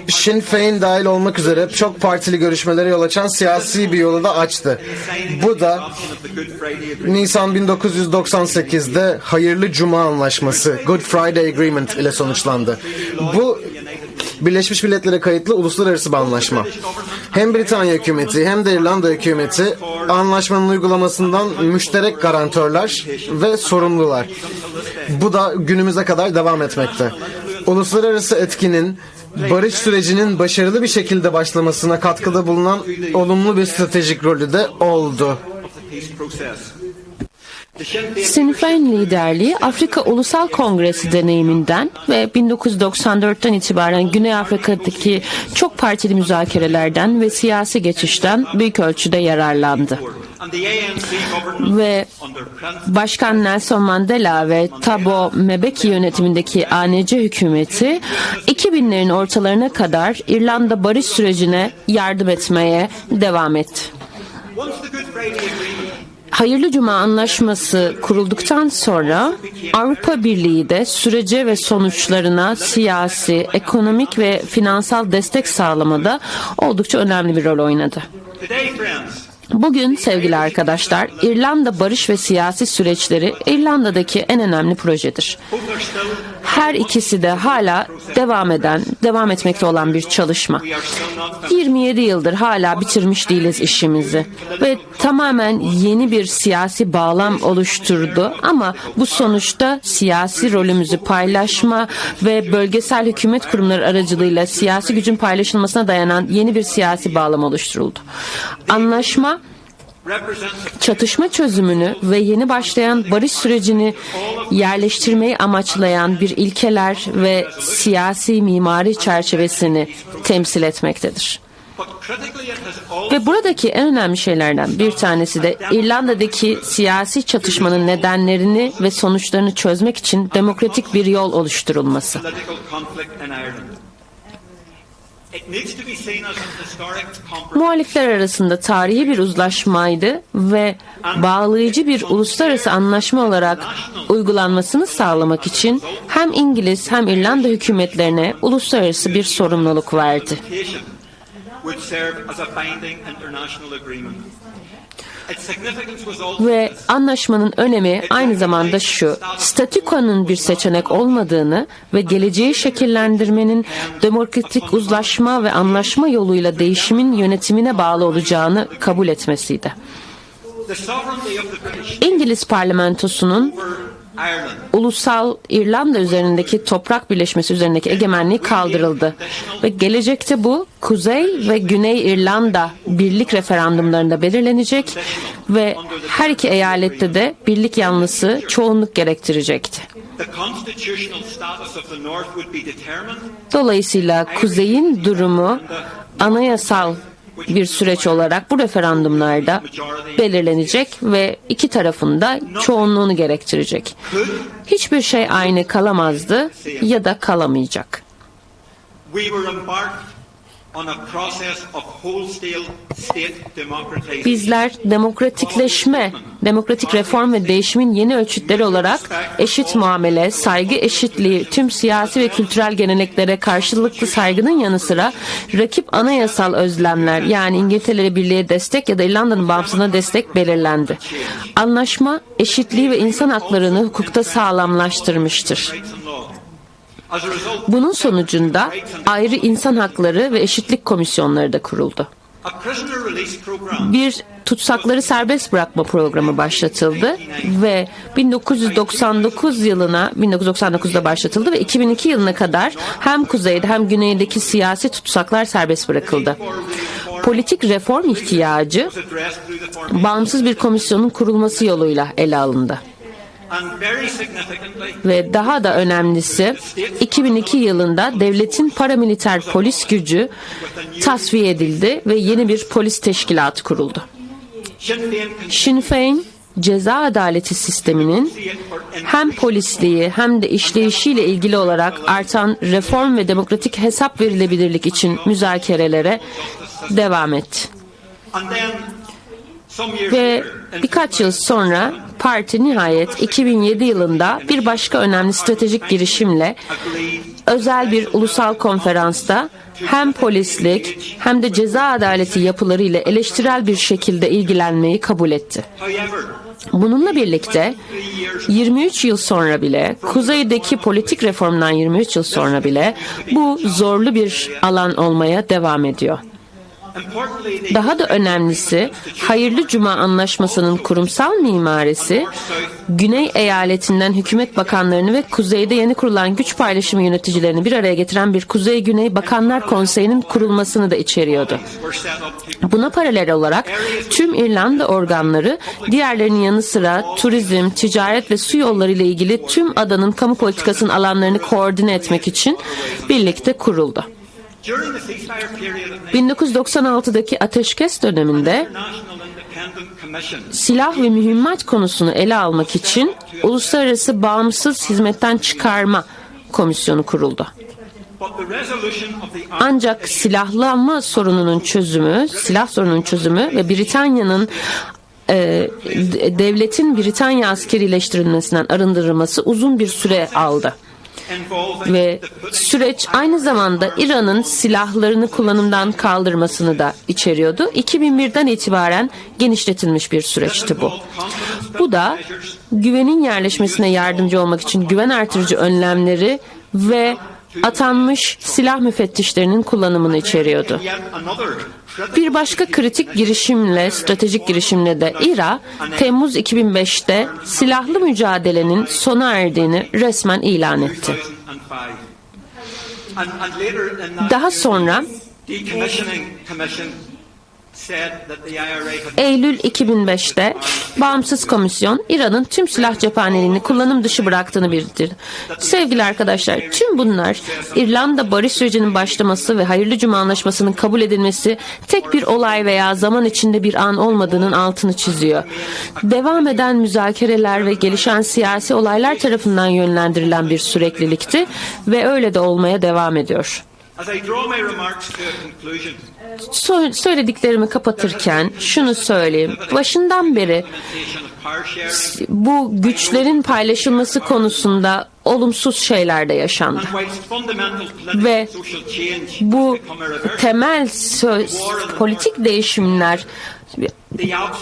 Sinn Féin dahil olmak üzere çok partili görüşmelere yol açan siyasi bir yolu da açtı. Bu da Nisan 1998'de Hayırlı Cuma Anlaşması, Good Friday Agreement ile sonuçlandı. Bu Birleşmiş Milletler'e kayıtlı uluslararası bir anlaşma. Hem Britanya hükümeti hem de İrlanda hükümeti anlaşmanın uygulamasından müşterek garantörler ve sorumlular. Bu da günümüze kadar devam etmekte. Uluslararası etkinin barış sürecinin başarılı bir şekilde başlamasına katkıda bulunan olumlu bir stratejik rolü de oldu. Sinn Féin liderliği Afrika Ulusal Kongresi deneyiminden ve 1994'ten itibaren Güney Afrika'daki çok partili müzakerelerden ve siyasi geçişten büyük ölçüde yararlandı. Ve Başkan Nelson Mandela ve Thabo Mbeki yönetimindeki ANC hükümeti 2000'lerin ortalarına kadar İrlanda barış sürecine yardım etmeye devam etti. Hayırlı Cuma Anlaşması kurulduktan sonra Avrupa Birliği de sürece ve sonuçlarına siyasi, ekonomik ve finansal destek sağlamada oldukça önemli bir rol oynadı. Bugün sevgili arkadaşlar, İrlanda barış ve siyasi süreçleri İrlanda'daki en önemli projedir. Her ikisi de hala devam etmekte olan bir çalışma. 27 yıldır hala bitirmiş değiliz işimizi ve tamamen yeni bir siyasi bağlam oluşturdu ama bu sonuçta siyasi rolümüzü paylaşma ve bölgesel hükümet kurumları aracılığıyla siyasi gücün paylaşılmasına dayanan yeni bir siyasi bağlam oluşturuldu. Anlaşma çatışma çözümünü ve yeni başlayan barış sürecini yerleştirmeyi amaçlayan bir ilkeler ve siyasi mimari çerçevesini temsil etmektedir. Ve buradaki en önemli şeylerden bir tanesi de İrlanda'daki siyasi çatışmanın nedenlerini ve sonuçlarını çözmek için demokratik bir yol oluşturulması. Muhalifler arasında tarihi bir uzlaşmaydı ve bağlayıcı bir uluslararası anlaşma olarak uygulanmasını sağlamak için hem İngiliz hem İrlanda hükümetlerine uluslararası bir sorumluluk verdi. Ve anlaşmanın önemi aynı zamanda şu, statükonun bir seçenek olmadığını ve geleceği şekillendirmenin demokratik uzlaşma ve anlaşma yoluyla değişimin yönetimine bağlı olacağını kabul etmesiydi. İngiliz parlamentosunun ulusal İrlanda üzerindeki toprak birleşmesi üzerindeki egemenliği kaldırıldı ve gelecekte bu Kuzey ve Güney İrlanda birlik referandumlarında belirlenecek ve her iki eyalette de birlik yanlısı çoğunluk gerektirecekti. Dolayısıyla Kuzey'in durumu anayasal bir süreç olarak bu referandumlarda belirlenecek ve iki tarafın da çoğunluğunu gerektirecek. Hiçbir şey aynı kalamazdı ya da kalamayacak. Bizler demokratikleşme, demokratik reform ve değişimin yeni ölçütleri olarak eşit muamele, saygı eşitliği, tüm siyasi ve kültürel geleneklere karşılıklı saygının yanı sıra rakip anayasal özlemler yani İngiltere Birliği'ye destek ya da İrlanda'nın bağımsızlığına destek belirlendi. Anlaşma eşitliği ve insan haklarını hukukta sağlamlaştırmıştır. Bunun sonucunda ayrı insan hakları ve eşitlik komisyonları da kuruldu. Bir tutsakları serbest bırakma programı başlatıldı ve 1999'da başlatıldı ve 2002 yılına kadar hem kuzeyde hem güneydeki siyasi tutsaklar serbest bırakıldı. Politik reform ihtiyacı bağımsız bir komisyonun kurulması yoluyla ele alındı. Ve daha da önemlisi 2002 yılında devletin paramiliter polis gücü tasfiye edildi ve yeni bir polis teşkilatı kuruldu. Sinn Féin ceza adaleti sisteminin hem polisliği hem de işleyişiyle ilgili olarak artan reform ve demokratik hesap verilebilirlik için müzakerelere devam etti. Ve birkaç yıl sonra parti nihayet 2007 yılında bir başka önemli stratejik girişimle özel bir ulusal konferansta hem polislik hem de ceza adaleti yapılarıyla eleştirel bir şekilde ilgilenmeyi kabul etti. Bununla birlikte 23 yıl sonra bile, kuzeydeki politik reformdan 23 yıl sonra bile bu zorlu bir alan olmaya devam ediyor. Daha da önemlisi, Hayırlı Cuma Anlaşması'nın kurumsal mimarisi, Güney eyaletinden hükümet bakanlarını ve kuzeyde yeni kurulan güç paylaşımı yöneticilerini bir araya getiren bir Kuzey-Güney Bakanlar Konseyi'nin kurulmasını da içeriyordu. Buna paralel olarak tüm İrlanda organları diğerlerinin yanı sıra turizm, ticaret ve su yolları ile ilgili tüm adanın kamu politikasının alanlarını koordine etmek için birlikte kuruldu. 1996'daki ateşkes döneminde silah ve mühimmat konusunu ele almak için Uluslararası Bağımsız Hizmetten Çıkarma Komisyonu kuruldu. Ancak silah sorununun çözümü ve Britanya'nın devletin Britanya askerileştirilmesinden arındırılması uzun bir süre aldı. Ve süreç aynı zamanda İran'ın silahlarını kullanımdan kaldırmasını da içeriyordu. 2001'den itibaren genişletilmiş bir süreçti bu. Bu da güvenin yerleşmesine yardımcı olmak için güven artırıcı önlemleri ve atanmış silah müfettişlerinin kullanımını içeriyordu. Bir başka kritik girişimle, stratejik girişimle de İRA, Temmuz 2005'te silahlı mücadelenin sona erdiğini resmen ilan etti. Daha sonra Eylül 2005'te bağımsız komisyon İran'ın tüm silah cephaneliğini kullanım dışı bıraktığını bildirdi. Sevgili arkadaşlar, tüm bunlar İrlanda barış sürecinin başlaması ve Hayırlı Cuma Anlaşması'nın kabul edilmesi tek bir olay veya zaman içinde bir an olmadığının altını çiziyor. Devam eden müzakereler ve gelişen siyasi olaylar tarafından yönlendirilen bir süreklilikti ve öyle de olmaya devam ediyor. Söylediklerimi kapatırken şunu söyleyeyim. Başından beri bu güçlerin paylaşılması konusunda olumsuz şeyler de yaşandı. Ve bu temel politik değişimler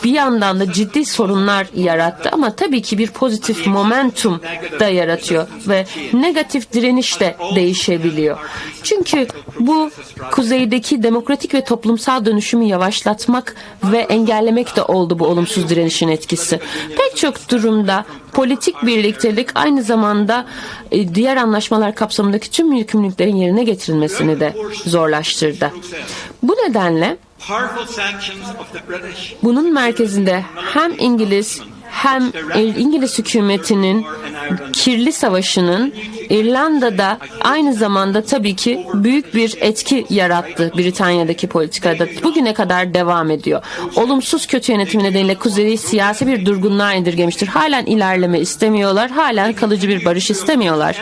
bir yandan da ciddi sorunlar yarattı ama tabii ki bir pozitif momentum da yaratıyor ve negatif direniş de değişebiliyor. Çünkü bu kuzeydeki demokratik ve toplumsal dönüşümü yavaşlatmak ve engellemek de oldu bu olumsuz direnişin etkisi. Pek çok durumda politik birliktelik aynı zamanda diğer anlaşmalar kapsamındaki tüm yükümlülüklerin yerine getirilmesini de zorlaştırdı. Bu nedenle bunun merkezinde hem İngiliz hükümetinin kirli savaşının İrlanda'da aynı zamanda tabii ki büyük bir etki yarattı Britanya'daki politikada. Bugüne kadar devam ediyor. Olumsuz kötü yönetimi nedeniyle kuzeyi siyasi bir durgunluğa indirgemiştir. Halen ilerleme istemiyorlar. Halen kalıcı bir barış istemiyorlar.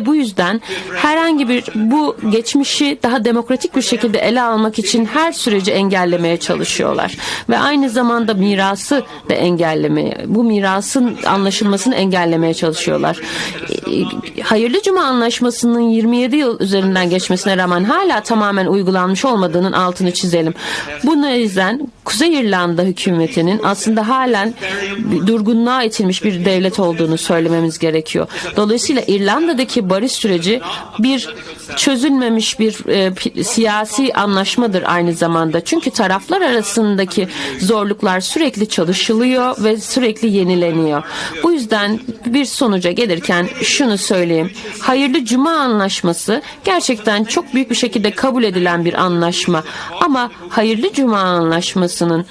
Bu yüzden herhangi bir bu geçmişi daha demokratik bir şekilde ele almak için her süreci engellemeye çalışıyorlar. Ve aynı zamanda mirası da engellemeye, bu mirasın anlaşılmasını engellemeye çalışıyorlar. Hayırlı Cuma Anlaşması'nın 27 yıl üzerinden geçmesine rağmen hala tamamen uygulanmış olmadığının altını çizelim. Bu yüzden Kuzey İrlanda hükümetinin aslında halen durgunluğa itilmiş bir devlet olduğunu söylememiz gerekiyor. Dolayısıyla İrlanda'daki barış süreci bir çözülmemiş bir siyasi anlaşmadır aynı zamanda. Çünkü taraflar arasındaki zorluklar sürekli çalışılıyor ve sürekli yenileniyor. Bu yüzden bir sonuca gelirken şunu söyleyeyim. Hayırlı Cuma Anlaşması gerçekten çok büyük bir şekilde kabul edilen bir anlaşma. Ama Hayırlı Cuma Anlaşması'nın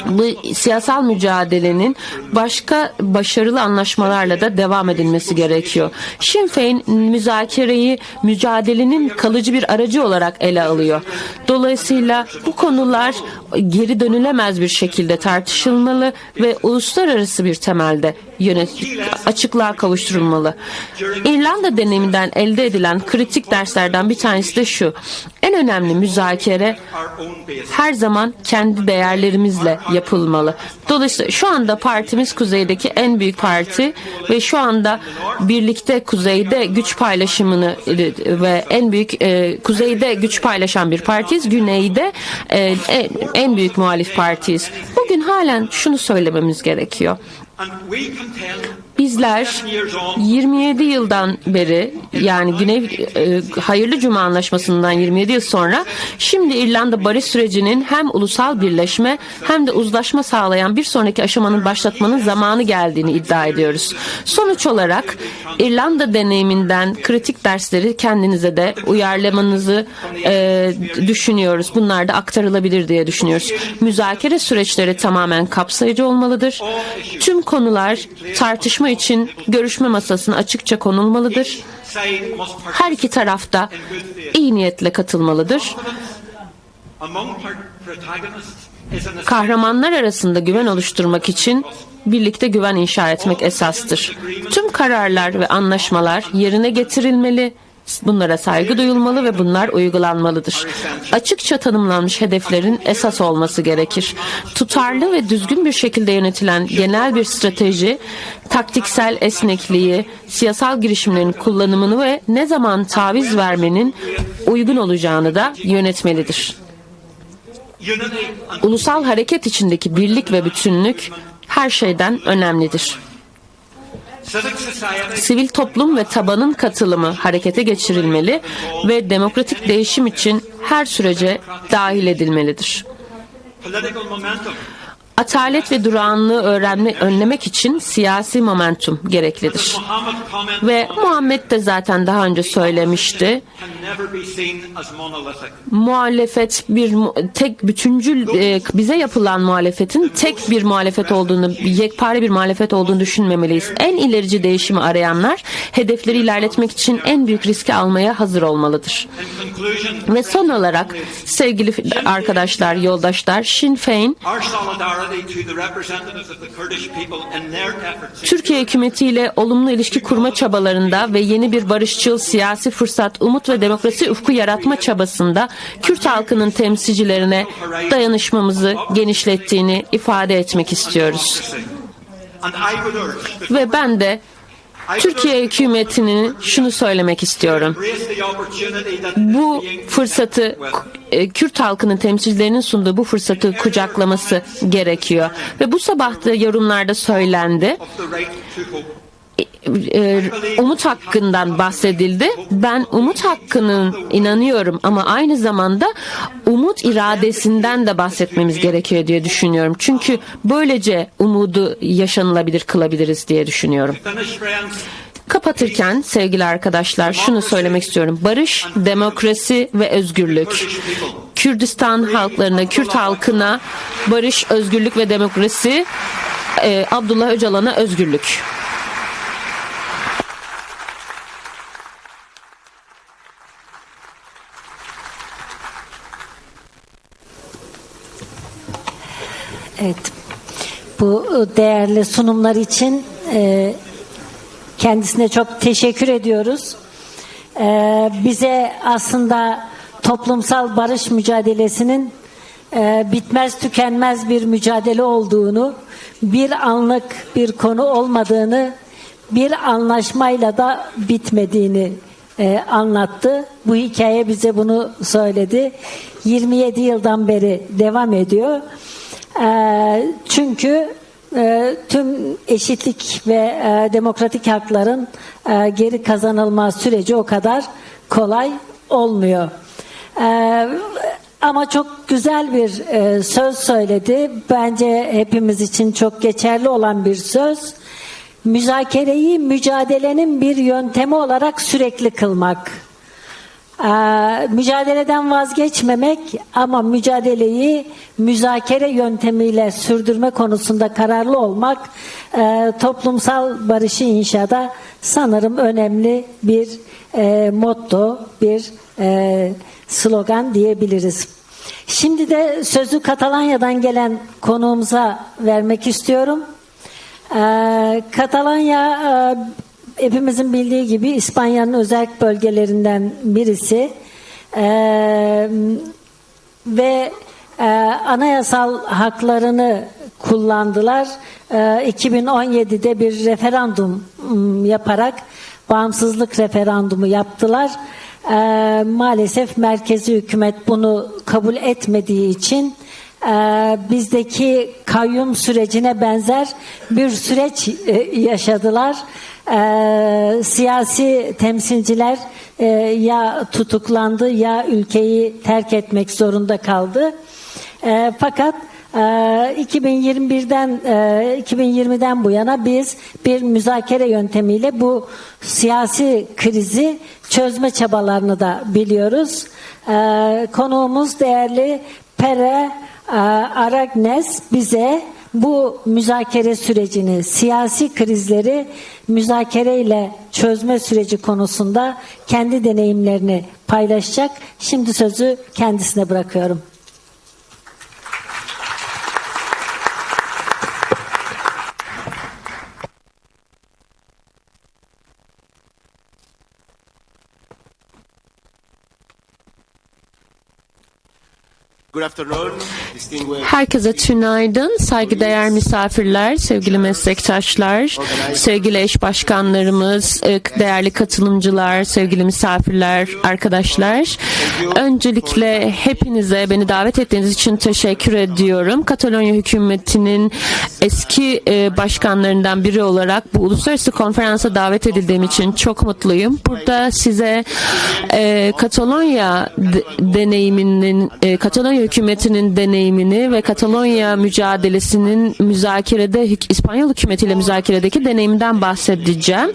bu siyasal mücadelenin başka başarılı anlaşmalarla da devam edilmesi gerekiyor. Sinn Féin mücadelenin kalıcı bir aracı olarak ele alıyor. Dolayısıyla bu konular geri dönülemez bir şekilde tartışılmalı ve uluslararası bir temelde açıklığa kavuşturulmalı. İrlanda deneyiminden elde edilen kritik derslerden bir tanesi de şu. En önemli müzakere her zaman kendi değerlerimizle yapılmalı. Dolayısıyla şu anda partimiz kuzeydeki en büyük parti ve şu anda birlikte kuzeyde güç paylaşımını ve en büyük kuzeyde güç paylaşan bir partiyiz. Güneyde en büyük muhalif partiyiz. Bugün halen şunu söylememiz gerekiyor. Bizler 27 yıldan beri yani Hayırlı Cuma Anlaşması'ndan 27 yıl sonra şimdi İrlanda barış sürecinin hem ulusal birleşme hem de uzlaşma sağlayan bir sonraki aşamanın başlatmanın zamanı geldiğini iddia ediyoruz. Sonuç olarak İrlanda deneyiminden kritik dersleri kendinize de uyarlamanızı düşünüyoruz. Bunlar da aktarılabilir diye düşünüyoruz. Müzakere süreçleri tamamen kapsayıcı olmalıdır. Tüm konular tartışma için görüşme masasına açıkça konulmalıdır. Her iki tarafta iyi niyetle katılmalıdır. Kahramanlar arasında güven oluşturmak için birlikte güven inşa etmek esastır. Tüm kararlar ve anlaşmalar yerine getirilmeli. Bunlara saygı duyulmalı ve bunlar uygulanmalıdır. Açıkça tanımlanmış hedeflerin esas olması gerekir. Tutarlı ve düzgün bir şekilde yönetilen genel bir strateji, taktiksel esnekliği, siyasal girişimlerin kullanımını ve ne zaman taviz vermenin uygun olacağını da yönetmelidir. Ulusal hareket içindeki birlik ve bütünlük her şeyden önemlidir. Sivil toplum ve tabanın katılımı harekete geçirilmeli ve demokratik değişim için her sürece dahil edilmelidir. atalet ve durağanlığı önlemek için siyasi momentum gereklidir. Ve Muhammed de zaten daha önce söylemişti. Muhalefet tek bütüncül, bize yapılan muhalefetin tek bir muhalefet olduğunu, yekpare bir muhalefet olduğunu düşünmemeliyiz. En ilerici değişimi arayanlar hedefleri ilerletmek için en büyük riski almaya hazır olmalıdır. Ve son olarak sevgili arkadaşlar, yoldaşlar, Sinn Féin Türkiye hükümetiyle olumlu ilişki kurma çabalarında ve yeni bir barışçıl siyasi fırsat, umut ve demokrasi ufku yaratma çabasında Kürt halkının temsilcilerine dayanışmamızı genişlettiğini ifade etmek istiyoruz. Ve ben de Türkiye hükümetine şunu söylemek istiyorum. Bu fırsatı, Kürt halkının temsilcilerinin sunduğu bu fırsatı kucaklaması gerekiyor. Ve bu sabah da yorumlarda söylendi. Umut hakkından bahsedildi. Ben umut hakkının inanıyorum ama aynı zamanda umut iradesinden de bahsetmemiz gerekiyor diye düşünüyorum. Çünkü böylece umudu yaşanılabilir kılabiliriz diye düşünüyorum. Kapatırken sevgili arkadaşlar şunu söylemek istiyorum. Barış, demokrasi ve özgürlük. Kürdistan halklarına, Kürt halkına barış, özgürlük ve demokrasi, Abdullah Öcalan'a özgürlük. Evet, bu değerli sunumlar için kendisine çok teşekkür ediyoruz. Bize aslında toplumsal barış mücadelesinin bitmez tükenmez bir mücadele olduğunu, bir anlık bir konu olmadığını, bir anlaşmayla da bitmediğini anlattı. Bu hikaye bize bunu söyledi. 27 yıldan beri devam ediyor. Çünkü tüm eşitlik ve demokratik hakların geri kazanılma süreci o kadar kolay olmuyor. Ama çok güzel bir söz söyledi. Bence hepimiz için çok geçerli olan bir söz. Müzakereyi mücadelenin bir yöntemi olarak sürekli kılmak. Mücadeleden vazgeçmemek ama mücadeleyi müzakere yöntemiyle sürdürme konusunda kararlı olmak toplumsal barışı inşada sanırım önemli bir motto, bir slogan diyebiliriz. Şimdi de sözü Katalonya'dan gelen konuğumuza vermek istiyorum. Katalonya hepimizin bildiği gibi İspanya'nın özel bölgelerinden birisi ve anayasal haklarını kullandılar. 2017'de bir referandum yaparak bağımsızlık referandumu yaptılar. Maalesef merkezi hükümet bunu kabul etmediği için bizdeki kayyum sürecine benzer bir süreç yaşadılar. Siyasi temsilciler ya tutuklandı ya ülkeyi terk etmek zorunda kaldı. Fakat 2020'den bu yana biz bir müzakere yöntemiyle bu siyasi krizi çözme çabalarını da biliyoruz. Konuğumuz değerli Pere Aragnes bize bu müzakere sürecini, siyasi krizleri müzakereyle çözme süreci konusunda kendi deneyimlerini paylaşacak. Şimdi sözü kendisine bırakıyorum. Herkese tünaydın, saygıdeğer misafirler, sevgili meslektaşlar, sevgili eş başkanlarımız, değerli katılımcılar, sevgili misafirler, arkadaşlar. Öncelikle hepinize beni davet ettiğiniz için teşekkür ediyorum. Katalonya hükümetinin eski başkanlarından biri olarak bu uluslararası konferansa davet edildiğim için çok mutluyum. Burada size Katalonya deneyiminin, Katalonya hükümetinin deneyimini ve Katalonya mücadelesinin İspanyol hükümetiyle müzakeredeki deneyiminden bahsedeceğim.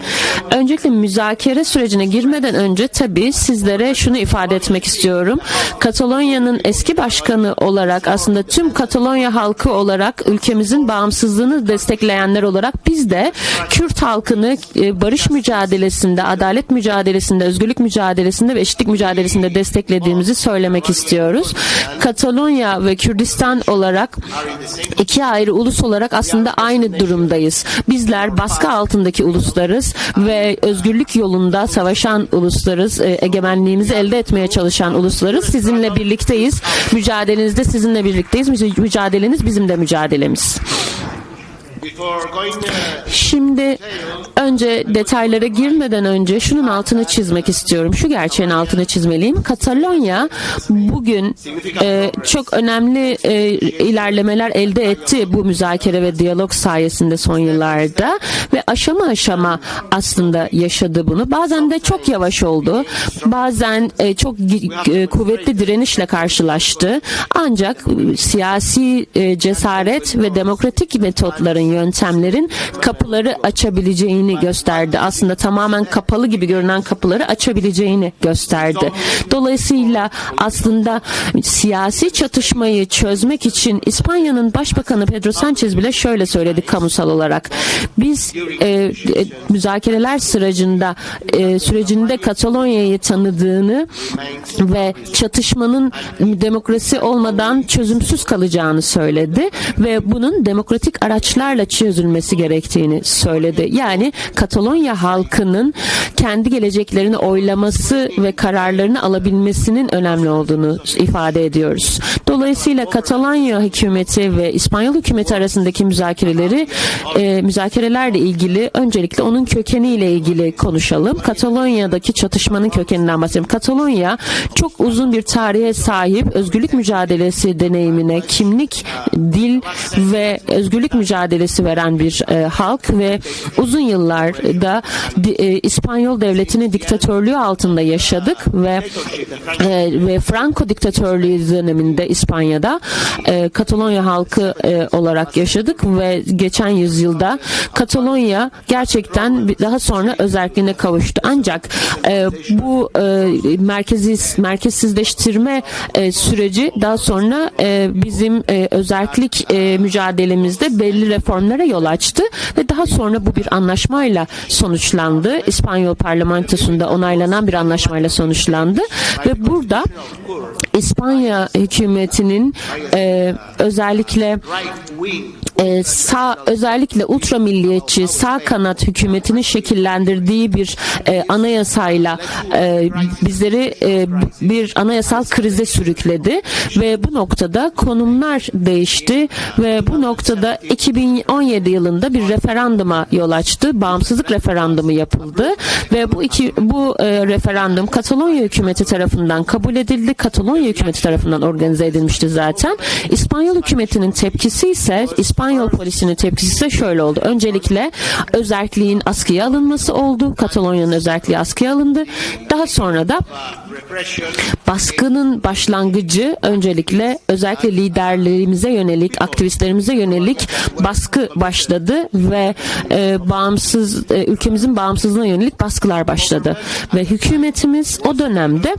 Öncelikle müzakere sürecine girmeden önce tabii sizlere şunu ifade etmek istiyorum. Katalonya'nın eski başkanı olarak, aslında tüm Katalonya halkı olarak, ülkemizin bağımsızlığını destekleyenler olarak biz de Kürt halkını barış mücadelesinde, adalet mücadelesinde, özgürlük mücadelesinde ve eşitlik mücadelesinde desteklediğimizi söylemek istiyoruz. Katalonya ve Kürdistan olarak iki ayrı ulus olarak aslında aynı durumdayız. Bizler baskı altındaki uluslarız ve özgürlük yolunda savaşan uluslarız. Egemenliğimizi elde etmeye çalışan uluslarız. Sizinle birlikteyiz. Mücadelenizde sizinle birlikteyiz. Mücadeleniz bizim de mücadelemiz. Şimdi önce detaylara girmeden önce şunun altını çizmek istiyorum. Şu gerçeğin altını çizmeliyim. Katalonya bugün çok önemli ilerlemeler elde etti bu müzakere ve diyalog sayesinde son yıllarda ve aşama aşama aslında yaşadı bunu. Bazen de çok yavaş oldu. Bazen çok kuvvetli direnişle karşılaştı. Ancak siyasi cesaret ve demokratik metotların, yöntemlerin kapıları açabileceğini gösterdi. Aslında tamamen kapalı gibi görünen kapıları açabileceğini gösterdi. Dolayısıyla aslında siyasi çatışmayı çözmek için İspanya'nın Başbakanı Pedro Sánchez bile şöyle söyledi kamusal olarak. Biz müzakereler sürecinde Katalonya'yı tanıdığını ve çatışmanın demokrasi olmadan çözümsüz kalacağını söyledi ve bunun demokratik araçlarla çözülmesi gerektiğini söyledi. Yani Katalonya halkının kendi geleceklerini oylaması ve kararlarını alabilmesinin önemli olduğunu ifade ediyoruz. Dolayısıyla Katalonya hükümeti ve İspanyol hükümeti arasındaki müzakerelerle ilgili öncelikle onun kökeniyle ilgili konuşalım. Katalonya'daki çatışmanın kökeninden bahsedelim. Katalonya çok uzun bir tarihe sahip, özgürlük mücadelesi deneyimine, kimlik, dil ve özgürlük mücadelesi veren bir halk ve uzun yıllarda İspanyol devletinin diktatörlüğü altında yaşadık ve Franco diktatörlüğü döneminde İspanya'da Katalonya halkı olarak yaşadık ve geçen yüzyılda Katalonya gerçekten daha sonra özerkliğine kavuştu. Ancak bu merkezsizleştirme süreci daha sonra bizim özerklik mücadelemizde belli reformlara yol açtı ve daha sonra bu bir anlaşmayla sonuçlandı. İspanyol parlamentosunda onaylanan bir anlaşmayla sonuçlandı ve burada İspanya hükümetinin özellikle ultramilliyetçi sağ kanat hükümetinin şekillendirdiği bir anayasayla bizleri bir anayasal krize sürükledi ve bu noktada konumlar değişti ve bu noktada 2017 yılında bir referanduma yol açtı. Bağımsızlık referandumu yapıldı ve bu referandum Katalonya hükümeti tarafından kabul edildi. Katalonya hükümeti tarafından organize edilmişti zaten. İspanyol hükümetinin tepkisi ise, İspanyol polisinin tepkisi ise şöyle oldu. Öncelikle özerkliğin askıya alınması oldu. Katalonya'nın özerkliği askıya alındı. Daha sonra da baskının başlangıcı öncelikle özellikle liderlerimize yönelik, aktivistlerimize yönelik baskı başladı ve ülkemizin bağımsızlığına yönelik baskılar başladı. Ve hükümetimiz o dönemde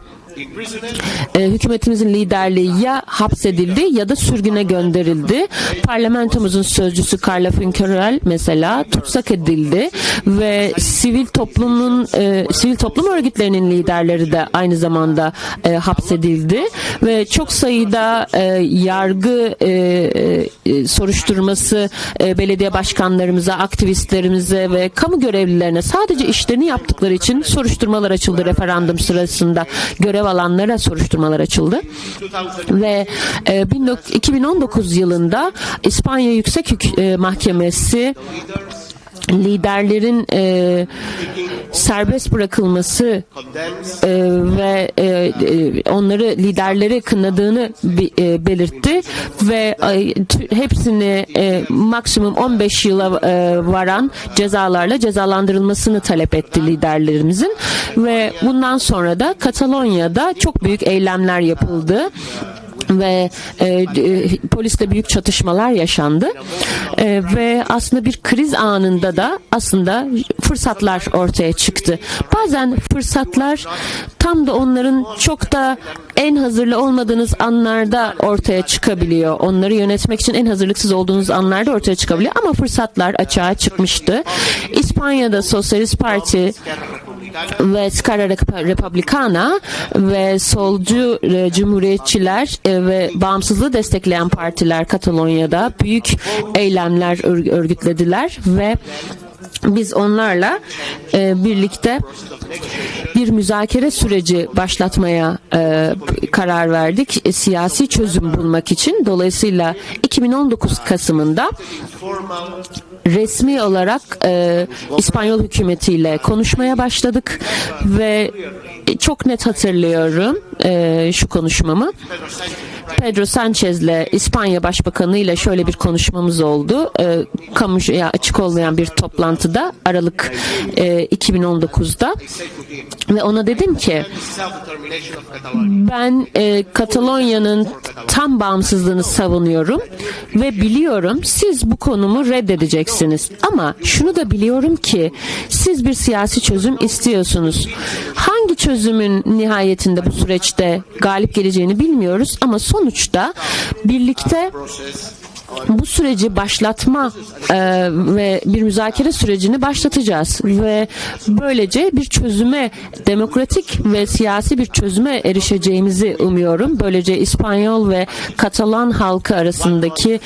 hükümetimizin liderliği ya hapsedildi ya da sürgüne gönderildi. Parlamentomuzun sözcüsü Carla Fuencarral mesela tutsak edildi ve sivil toplum örgütlerinin liderleri de aynı zamanda hapsedildi ve çok sayıda yargı soruşturması belediye başkanlarımıza, aktivistlerimize ve kamu görevlilerine sadece işlerini yaptıkları için soruşturmalar açıldı referandum sırasında. Görev alanlara soruşturmalar açıldı ve 2019 yılında İspanya Yüksek Mahkemesi liderlerin serbest bırakılması ve liderleri kınadığını belirtti ve hepsini maksimum 15 yıla varan cezalarla cezalandırılmasını talep etti liderlerimizin ve bundan sonra da Katalonya'da çok büyük eylemler yapıldı. ve polisle büyük çatışmalar yaşandı. Ve aslında bir kriz anında da aslında fırsatlar ortaya çıktı. Bazen fırsatlar tam da onların çok da en hazırlı olmadığınız anlarda ortaya çıkabiliyor. Onları yönetmek için en hazırlıksız olduğunuz anlarda ortaya çıkabiliyor ama fırsatlar açığa çıkmıştı. İspanya'da Sosyalist Parti ve Esquerra Republicana ve solcu cumhuriyetçiler ve bağımsızlığı destekleyen partiler Katalonya'da büyük eylemler örgütlediler ve biz onlarla birlikte bir müzakere süreci başlatmaya karar verdik siyasi çözüm bulmak için. Dolayısıyla 2019 Kasım'ında resmi olarak İspanyol hükümetiyle konuşmaya başladık ve çok net hatırlıyorum şu konuşmamı. Pedro Sanchez'le İspanya Başbakanı ile şöyle bir konuşmamız oldu. Kamuya açık olmayan bir toplantıda Aralık 2019'da ve ona dedim ki ben Katalonya'nın tam bağımsızlığını savunuyorum ve biliyorum siz bu konumu reddedeceksiniz ama şunu da biliyorum ki siz bir siyasi çözüm istiyorsunuz. Hangi çözümün nihayetinde bu süreçte galip geleceğini bilmiyoruz ama sonuçta birlikte bu süreci başlatma ve bir müzakere sürecini başlatacağız ve böylece bir çözüme, demokratik ve siyasi bir çözüme erişeceğimizi umuyorum. Böylece İspanyol ve Katalan halkı arasındaki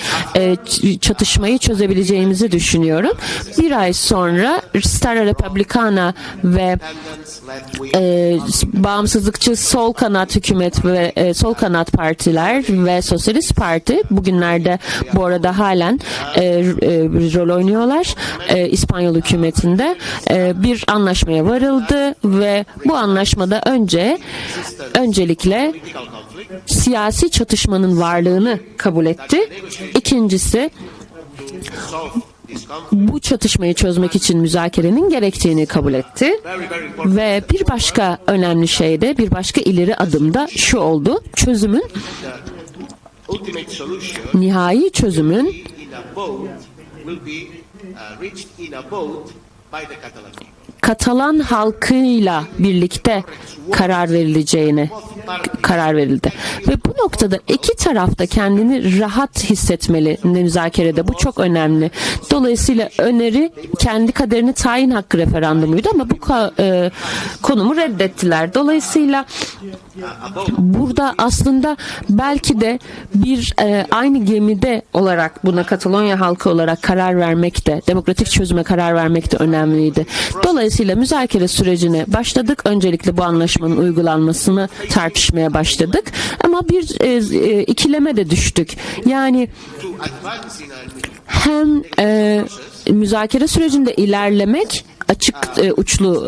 çatışmayı çözebileceğimizi düşünüyorum. Bir ay sonra Esquerra Republicana ve bağımsızlıkçı sol kanat hükümet ve sol kanat partiler ve Sosyalist Parti bugünlerde bu arada halen rol oynuyorlar İspanyol hükümetinde. Bir anlaşmaya varıldı ve bu anlaşmada öncelikle siyasi çatışmanın varlığını kabul etti. İkincisi bu çatışmayı çözmek için müzakerenin gerektiğini kabul etti ve bir başka önemli şey de bir başka ileri adım da şu oldu. Nihai çözümün Katalan halkıyla birlikte karar verildi. Ve bu noktada iki taraf da kendini rahat hissetmeli müzakerede. Bu çok önemli. Dolayısıyla öneri kendi kaderini tayin hakkı referandumuydu ama bu konumu reddettiler. Dolayısıyla burada aslında belki de bir aynı gemide olarak buna Katalonya halkı olarak karar vermek de, demokratik çözüme karar vermek de önemliydi. Dolayısıyla müzakere sürecine başladık. Öncelikle bu anlaşmanın uygulanmasını tartışmaya başladık. Ama bir ikileme de düştük. Yani hem müzakere sürecinde ilerlemek açık uçlu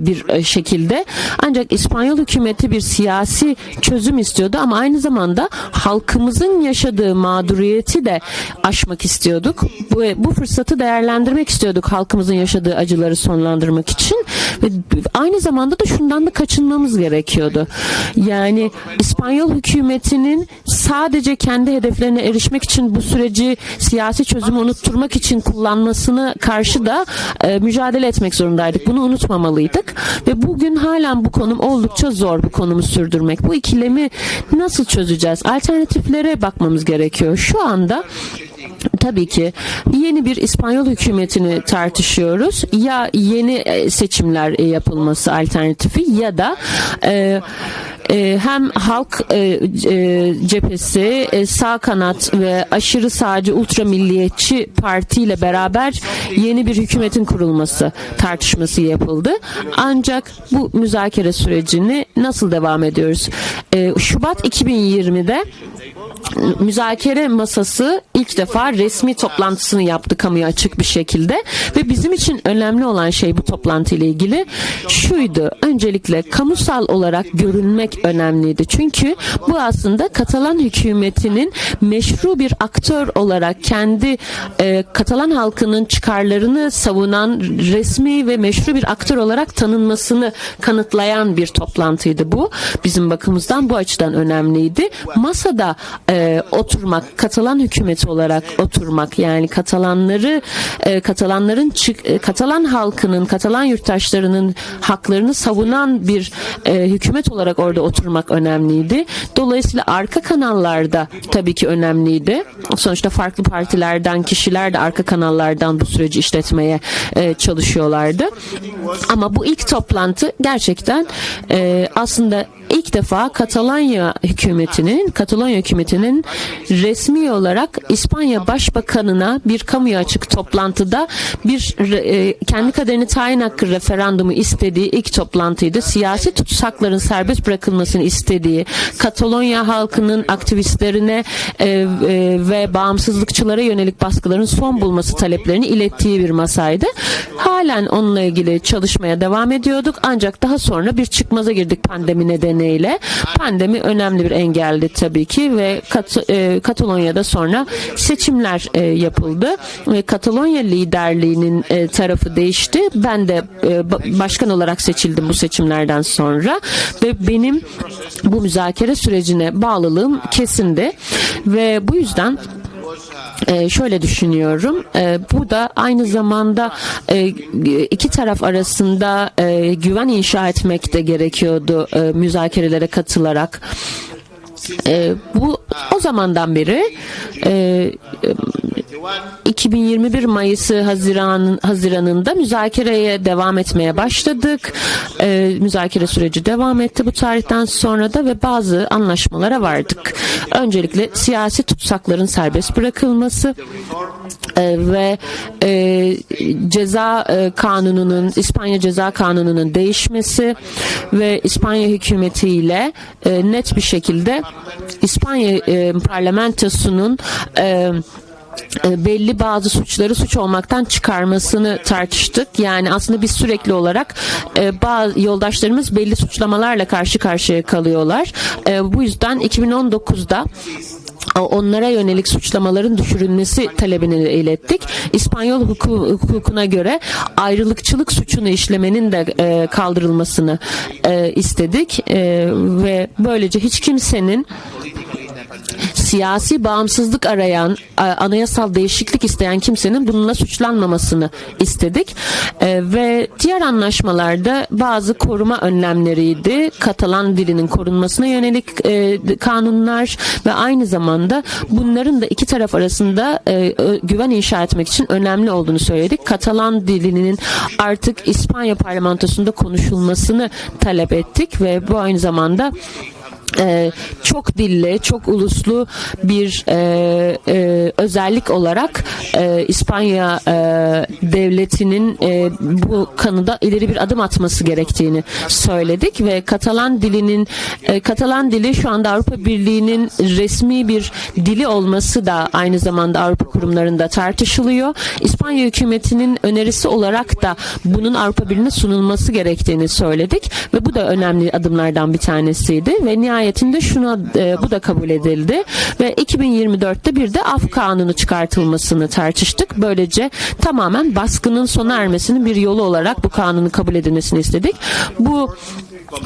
bir şekilde ancak İspanyol hükümeti bir siyasi çözüm istiyordu ama aynı zamanda halkımızın yaşadığı mağduriyeti de aşmak istiyorduk. Bu fırsatı değerlendirmek istiyorduk halkımızın yaşadığı acıları sonlandırmak için ve aynı zamanda da şundan da kaçınmamız gerekiyordu. Yani İspanyol hükümetinin sadece kendi hedeflerine erişmek için bu süreci siyasi çözümü unutturmak için kullanmasına karşı da mücadele etmek zorundaydık. Bunu unutmamalıydık ve bugün halen bu konum oldukça zor, bu konumu sürdürmek. Bu ikilemi nasıl çözeceğiz? Alternatiflere bakmamız gerekiyor. Şu anda tabii ki yeni bir İspanyol hükümetini tartışıyoruz. Ya yeni seçimler yapılması alternatifi ya da hem halk cephesi, sağ kanat ve aşırı sağcı ultra milliyetçi parti ile beraber yeni bir hükümetin kurulması tartışması yapıldı. Ancak bu müzakere sürecini nasıl devam ediyoruz? Şubat 2020'de müzakere masası ilk defa resmi toplantısını yaptı kamuya açık bir şekilde ve bizim için önemli olan şey bu toplantı ile ilgili şuydu. Öncelikle kamusal olarak görülmek önemliydi. Çünkü bu aslında Katalan hükümetinin meşru bir aktör olarak kendi Katalan halkının çıkarlarını savunan resmi ve meşru bir aktör olarak tanınmasını kanıtlayan bir toplantıydı bu. Bizim bakımızdan bu açıdan önemliydi. Masada oturmak, Katalan hükümeti olarak oturmak, yani Katalan halkının, Katalan yurttaşlarının haklarını savunan bir hükümet olarak orada oturmak önemliydi. Dolayısıyla arka kanallarda tabii ki önemliydi. Sonuçta farklı partilerden kişiler de arka kanallardan bu süreci işletmeye çalışıyorlardı. Ama bu ilk toplantı gerçekten aslında ilk defa Katalonya hükümetinin resmi olarak İspanya Başbakanına bir kamuya açık toplantıda bir kendi kaderini tayin hakkı referandumu istediği ilk toplantıydı. Siyasi tutsakların serbest bırakılmasını istediği, Katalonya halkının aktivistlerine ve bağımsızlıkçılara yönelik baskıların son bulması taleplerini ilettiği bir masaydı. Halen onunla ilgili çalışmaya devam ediyorduk, ancak daha sonra bir çıkmaza girdik pandemi nedeniyle. Pandemi önemli bir engeldi tabii ki ve Katalonya'da sonra seçimler yapıldı ve Katalonya liderliğinin tarafı değişti. Ben de başkan olarak seçildim bu seçimlerden sonra ve benim bu müzakere sürecine bağlılığım kesindi ve bu yüzden şöyle düşünüyorum. Bu da aynı zamanda iki taraf arasında güven inşa etmek de gerekiyordu müzakerelere katılarak. Bu o zamandan beri 2021 Mayıs'ı Haziran'ında müzakereye devam etmeye başladık. Müzakere süreci devam etti bu tarihten sonra da ve bazı anlaşmalara vardık. Öncelikle siyasi tutsakların serbest bırakılması ve İspanya Ceza Kanunu'nun değişmesi ve İspanya hükümetiyle net bir şekilde İspanya parlamentosunun belli bazı suçları suç olmaktan çıkarmasını tartıştık. Yani aslında biz sürekli olarak bazı yoldaşlarımız belli suçlamalarla karşı karşıya kalıyorlar. Bu yüzden 2019'da onlara yönelik suçlamaların düşürülmesi talebini ilettik. İspanyol hukukuna göre ayrılıkçılık suçunu işlemenin de kaldırılmasını istedik ve böylece hiç kimsenin siyasi bağımsızlık arayan, anayasal değişiklik isteyen kimsenin bununla suçlanmamasını istedik. Ve diğer anlaşmalarda bazı koruma önlemleriydi. Katalan dilinin korunmasına yönelik kanunlar ve aynı zamanda bunların da iki taraf arasında güven inşa etmek için önemli olduğunu söyledik. Katalan dilinin artık İspanya parlamentosunda konuşulmasını talep ettik ve bu aynı zamanda çok dilli, çok uluslu bir özellik olarak İspanya devletinin bu konuda ileri bir adım atması gerektiğini söyledik ve Katalan dili şu anda Avrupa Birliği'nin resmi bir dili olması da aynı zamanda Avrupa kurumlarında tartışılıyor. İspanya hükümetinin önerisi olarak da bunun Avrupa Birliği'ne sunulması gerektiğini söyledik ve bu da önemli adımlardan bir tanesiydi ve nihayetinde bu da kabul edildi ve 2024'te bir de af kanunu çıkartılmasını tartıştık. Böylece tamamen baskının sona ermesinin bir yolu olarak bu kanunun kabul edilmesini istedik.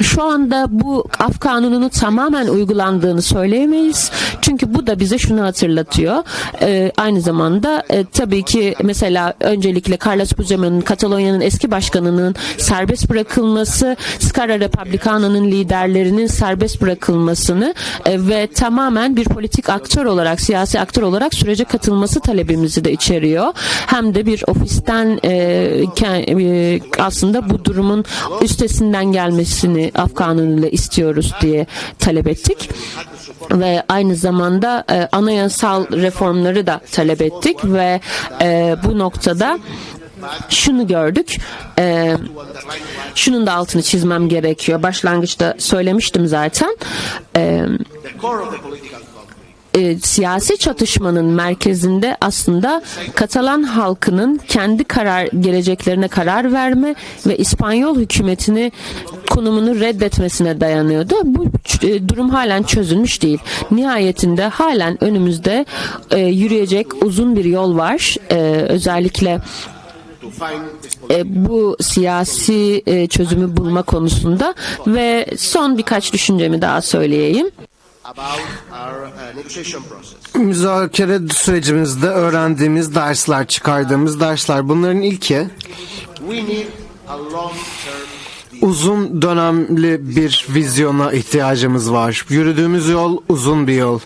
Şu anda bu af kanununu tamamen uygulandığını söyleyemeyiz. Çünkü bu da bize şunu hatırlatıyor. Aynı zamanda tabii ki mesela öncelikle Carles Puigdemont'un, Katalonya'nın eski başkanının serbest bırakılması, Esquerra Republicana'nın liderlerinin serbest bırakılmasını ve tamamen bir politik aktör olarak, siyasi aktör olarak sürece katılması talebimizi de içeriyor. Hem de bir ofisten aslında bu durumun üstesinden gelmesini af kanunuyla istiyoruz diye talep ettik. Ve aynı zamanda anayasal reformları da talep ettik ve bu noktada şunu gördük. Şunun da altını çizmem gerekiyor. Başlangıçta söylemiştim zaten. siyasi çatışmanın merkezinde aslında Katalan halkının kendi geleceklerine karar verme ve İspanyol hükümetini konumunu reddetmesine dayanıyordu. Bu durum halen çözülmüş değil. Nihayetinde halen önümüzde yürüyecek uzun bir yol var. Özellikle bu siyasi çözümü bulma konusunda ve son birkaç düşüncemi daha söyleyeyim. Müzakere sürecimizde öğrendiğimiz dersler, çıkardığımız dersler, bunların ilki uzun dönemli bir vizyona ihtiyacımız var. Yürüdüğümüz yol uzun bir yol.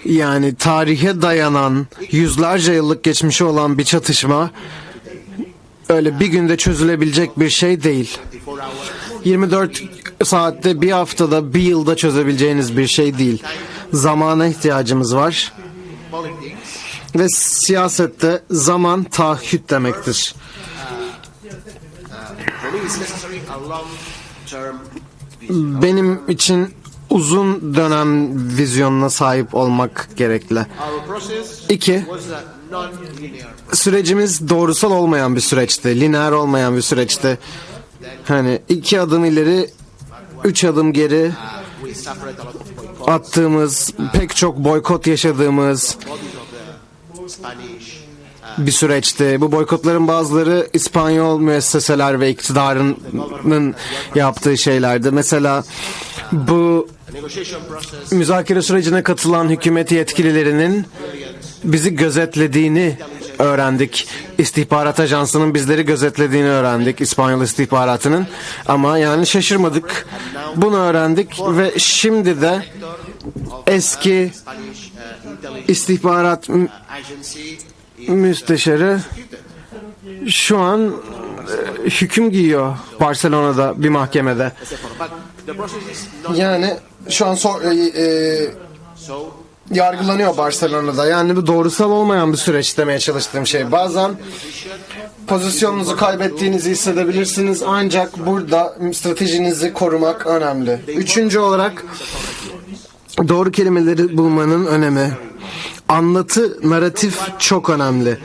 Yani tarihe dayanan, yüzlerce yıllık geçmişi olan bir çatışma öyle bir günde çözülebilecek bir şey değil. 24 saatte, bir haftada, bir yılda çözebileceğiniz bir şey değil. Zamana ihtiyacımız var. Ve siyasette zaman taahhüt demektir. Benim için uzun dönem vizyonuna sahip olmak gerekli. 2. Sürecimiz doğrusal olmayan bir süreçti. Lineer olmayan bir süreçti. Hani 2 adım ileri, 3 adım geri attığımız, pek çok boykot yaşadığımız bir süreçti. Bu boykotların bazıları İspanyol müesseseler ve iktidarının yaptığı şeylerdi. Mesela bu müzakere sürecine katılan hükümet yetkililerinin bizi gözetlediğini öğrendik. İstihbarat Ajansı'nın bizleri gözetlediğini öğrendik, İspanyol istihbaratının. Ama yani şaşırmadık. Bunu öğrendik ve şimdi de eski istihbarat müsteşarı şu an hüküm giyiyor Barcelona'da bir mahkemede. Yani şu an yargılanıyor Barcelona'da. Yani bu doğrusal olmayan bir süreç demeye çalıştığım şey. Bazen pozisyonunuzu kaybettiğinizi hissedebilirsiniz, ancak burada stratejinizi korumak önemli. 3. olarak doğru kelimeleri bulmanın önemi. Anlatı, narratif çok önemli.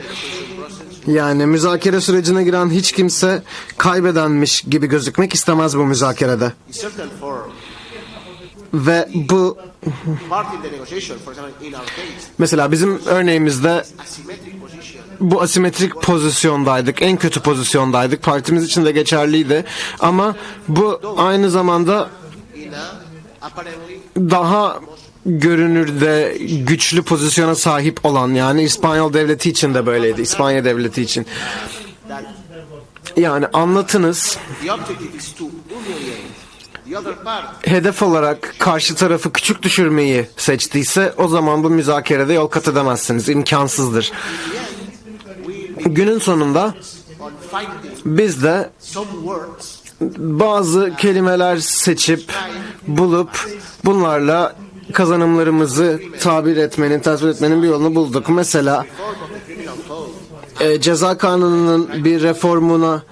Yani müzakere sürecine giren hiç kimse kaybedenmiş gibi gözükmek istemez bu müzakerede. Ve bu mesela bizim örneğimizde bu asimetrik pozisyondaydık. En kötü pozisyondaydık. Partimiz için de geçerliydi. Ama bu aynı zamanda daha görünürde güçlü pozisyona sahip olan, yani İspanyol devleti için de böyleydi. İspanya devleti için. Yani anlatınız hedef olarak karşı tarafı küçük düşürmeyi seçtiyse, o zaman bu müzakerede yol kat edemezsiniz. İmkansızdır. Günün sonunda biz de bazı kelimeler seçip bulup bunlarla kazanımlarımızı tabir etmenin, tasvir etmenin bir yolunu bulduk. Mesela ceza kanununun bir reformuna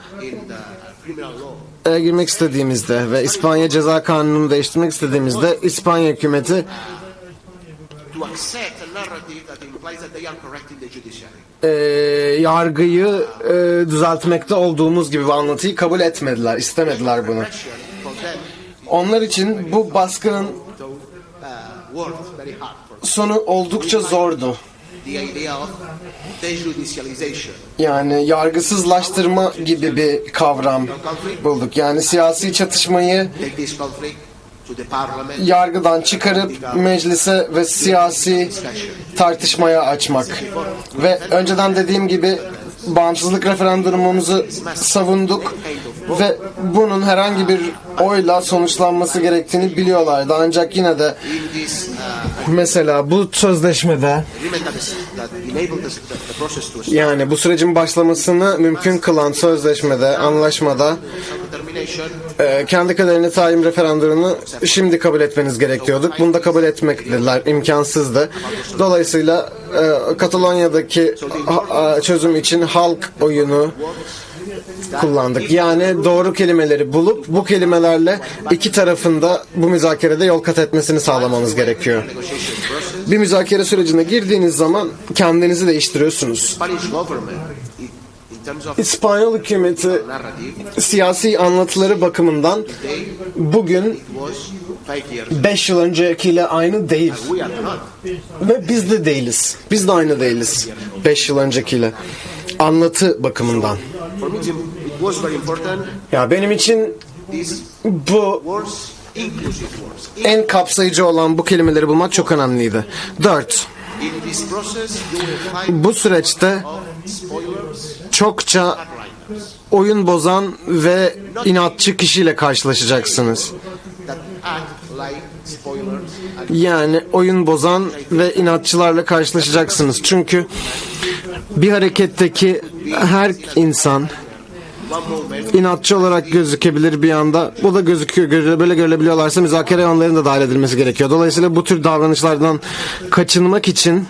girmek istediğimizde ve İspanya ceza kanununu değiştirmek istediğimizde İspanya hükümeti yargıyı düzeltmekte olduğumuz gibi bir anlatıyı kabul etmediler, istemediler bunu. Onlar için bu baskının sonu oldukça zordu. Yani yargısızlaştırma gibi bir kavram bulduk. Yani siyasi çatışmayı yargıdan çıkarıp meclise ve siyasi tartışmaya açmak. Ve önceden dediğim gibi bağımsızlık referandumumuzu savunduk ve bunun herhangi bir oyla sonuçlanması gerektiğini biliyorlardı. Ancak yine de mesela bu sözleşmede, yani bu sürecin başlamasını mümkün kılan sözleşmede, anlaşmada kendi kaderini tayin referandumunu şimdi kabul etmeniz gerekiyordu. Bunu da kabul etmektiler, imkansızdı. Dolayısıyla Katalonya'daki çözüm için halk oyunu kullandık. Yani doğru kelimeleri bulup bu kelimelerle iki tarafında bu müzakerede yol kat etmesini sağlamamız gerekiyor. Bir müzakere sürecine girdiğiniz zaman kendinizi değiştiriyorsunuz. İspanyol hükümeti siyasi anlatıları bakımından bugün 5 yıl öncekiyle aynı değil. Ve biz de değiliz. Biz de aynı değiliz 5 yıl öncekiyle. Anlatı bakımından. Ya benim için bu en kapsayıcı olan bu kelimeleri bulmak çok önemliydi. 4. Bu süreçte çokça oyun bozan ve inatçı kişiyle karşılaşacaksınız. Yani oyun bozan ve inatçılarla karşılaşacaksınız. Çünkü bir hareketteki her insan inatçı olarak gözükebilir bir anda. Bu da gözüküyor. Böyle görülebiliyorlarsa müzakereye onların da dahil edilmesi gerekiyor. Dolayısıyla bu tür davranışlardan kaçınmak için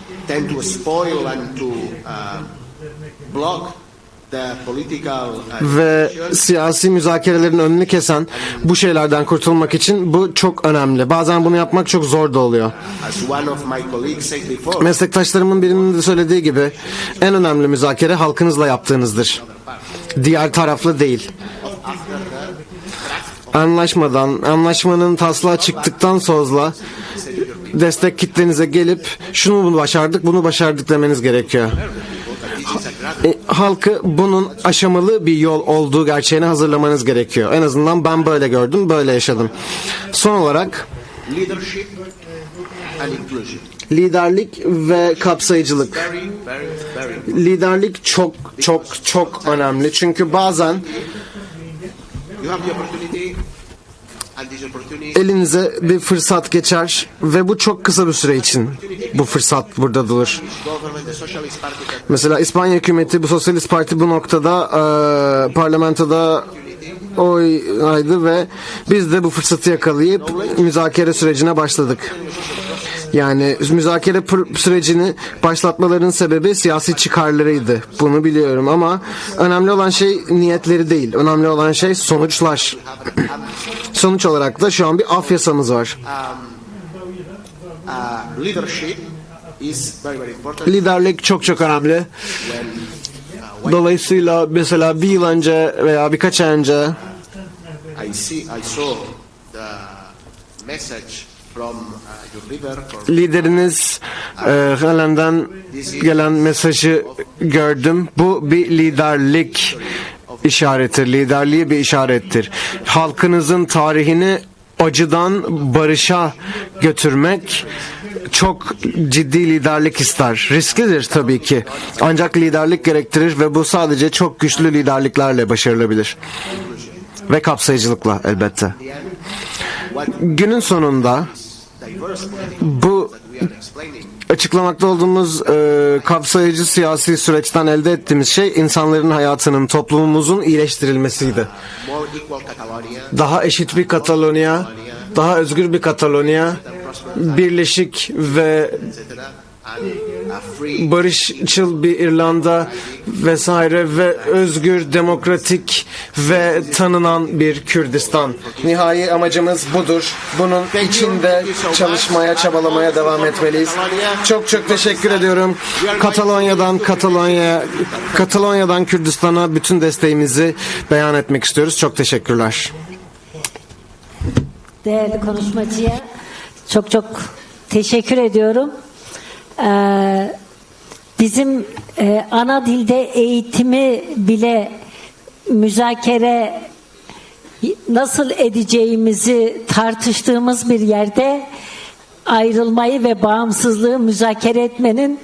ve siyasi müzakerelerin önünü kesen bu şeylerden kurtulmak için bu çok önemli. Bazen bunu yapmak çok zor da oluyor. Meslektaşlarımın birinin de söylediği gibi en önemli müzakere halkınızla yaptığınızdır. Diğer taraflı değil. Anlaşmanın taslağı çıktıktan sonra destek kitlenize gelip bunu başardık demeniz gerekiyor. Halkı bunun aşamalı bir yol olduğu gerçeğine hazırlamanız gerekiyor. En azından ben böyle gördüm, böyle yaşadım. Son olarak liderlik ve kapsayıcılık. Liderlik çok önemli. Çünkü bazen elinize bir fırsat geçer ve bu çok kısa bir süre için bu fırsat burada durur. Mesela İspanya hükümeti, bu Sosyalist Parti bu noktada parlamentoda oylaydı ve biz de bu fırsatı yakalayıp müzakere sürecine başladık. Yani müzakere sürecini başlatmalarının sebebi siyasi çıkarlarıydı. Bunu biliyorum ama önemli olan şey niyetleri değil. Önemli olan şey sonuçlar. Sonuç olarak da şu an bir af yasamız var. Liderlik çok önemli. Dolayısıyla mesela bir yıl önce veya birkaç ay önce lideriniz Helen'den gelen mesajı gördüm. Bu bir liderlik işaretidir. Liderliği bir işarettir. Halkınızın tarihini acıdan barışa götürmek çok ciddi liderlik ister. Risklidir tabii ki. Ancak liderlik gerektirir ve bu sadece çok güçlü liderliklerle başarılabilir. Ve kapsayıcılıkla elbette. Günün sonunda bu açıklamakta olduğumuz kapsayıcı siyasi süreçten elde ettiğimiz şey insanların hayatının, toplumumuzun iyileştirilmesiydi. Daha eşit bir Katalonya, daha özgür bir Katalonya, birleşik ve barışçıl bir İrlanda vesaire ve özgür, demokratik ve tanınan bir Kürdistan. Nihai amacımız budur. Bunun içinde çalışmaya, çabalamaya devam etmeliyiz. Çok teşekkür ediyorum. Katalonya'dan Kürdistan'a bütün desteğimizi beyan etmek istiyoruz. Çok teşekkürler. Değerli konuşmacıya çok teşekkür ediyorum. Bizim ana dilde eğitimi bile müzakere nasıl edeceğimizi tartıştığımız bir yerde ayrılmayı ve bağımsızlığı müzakere etmenin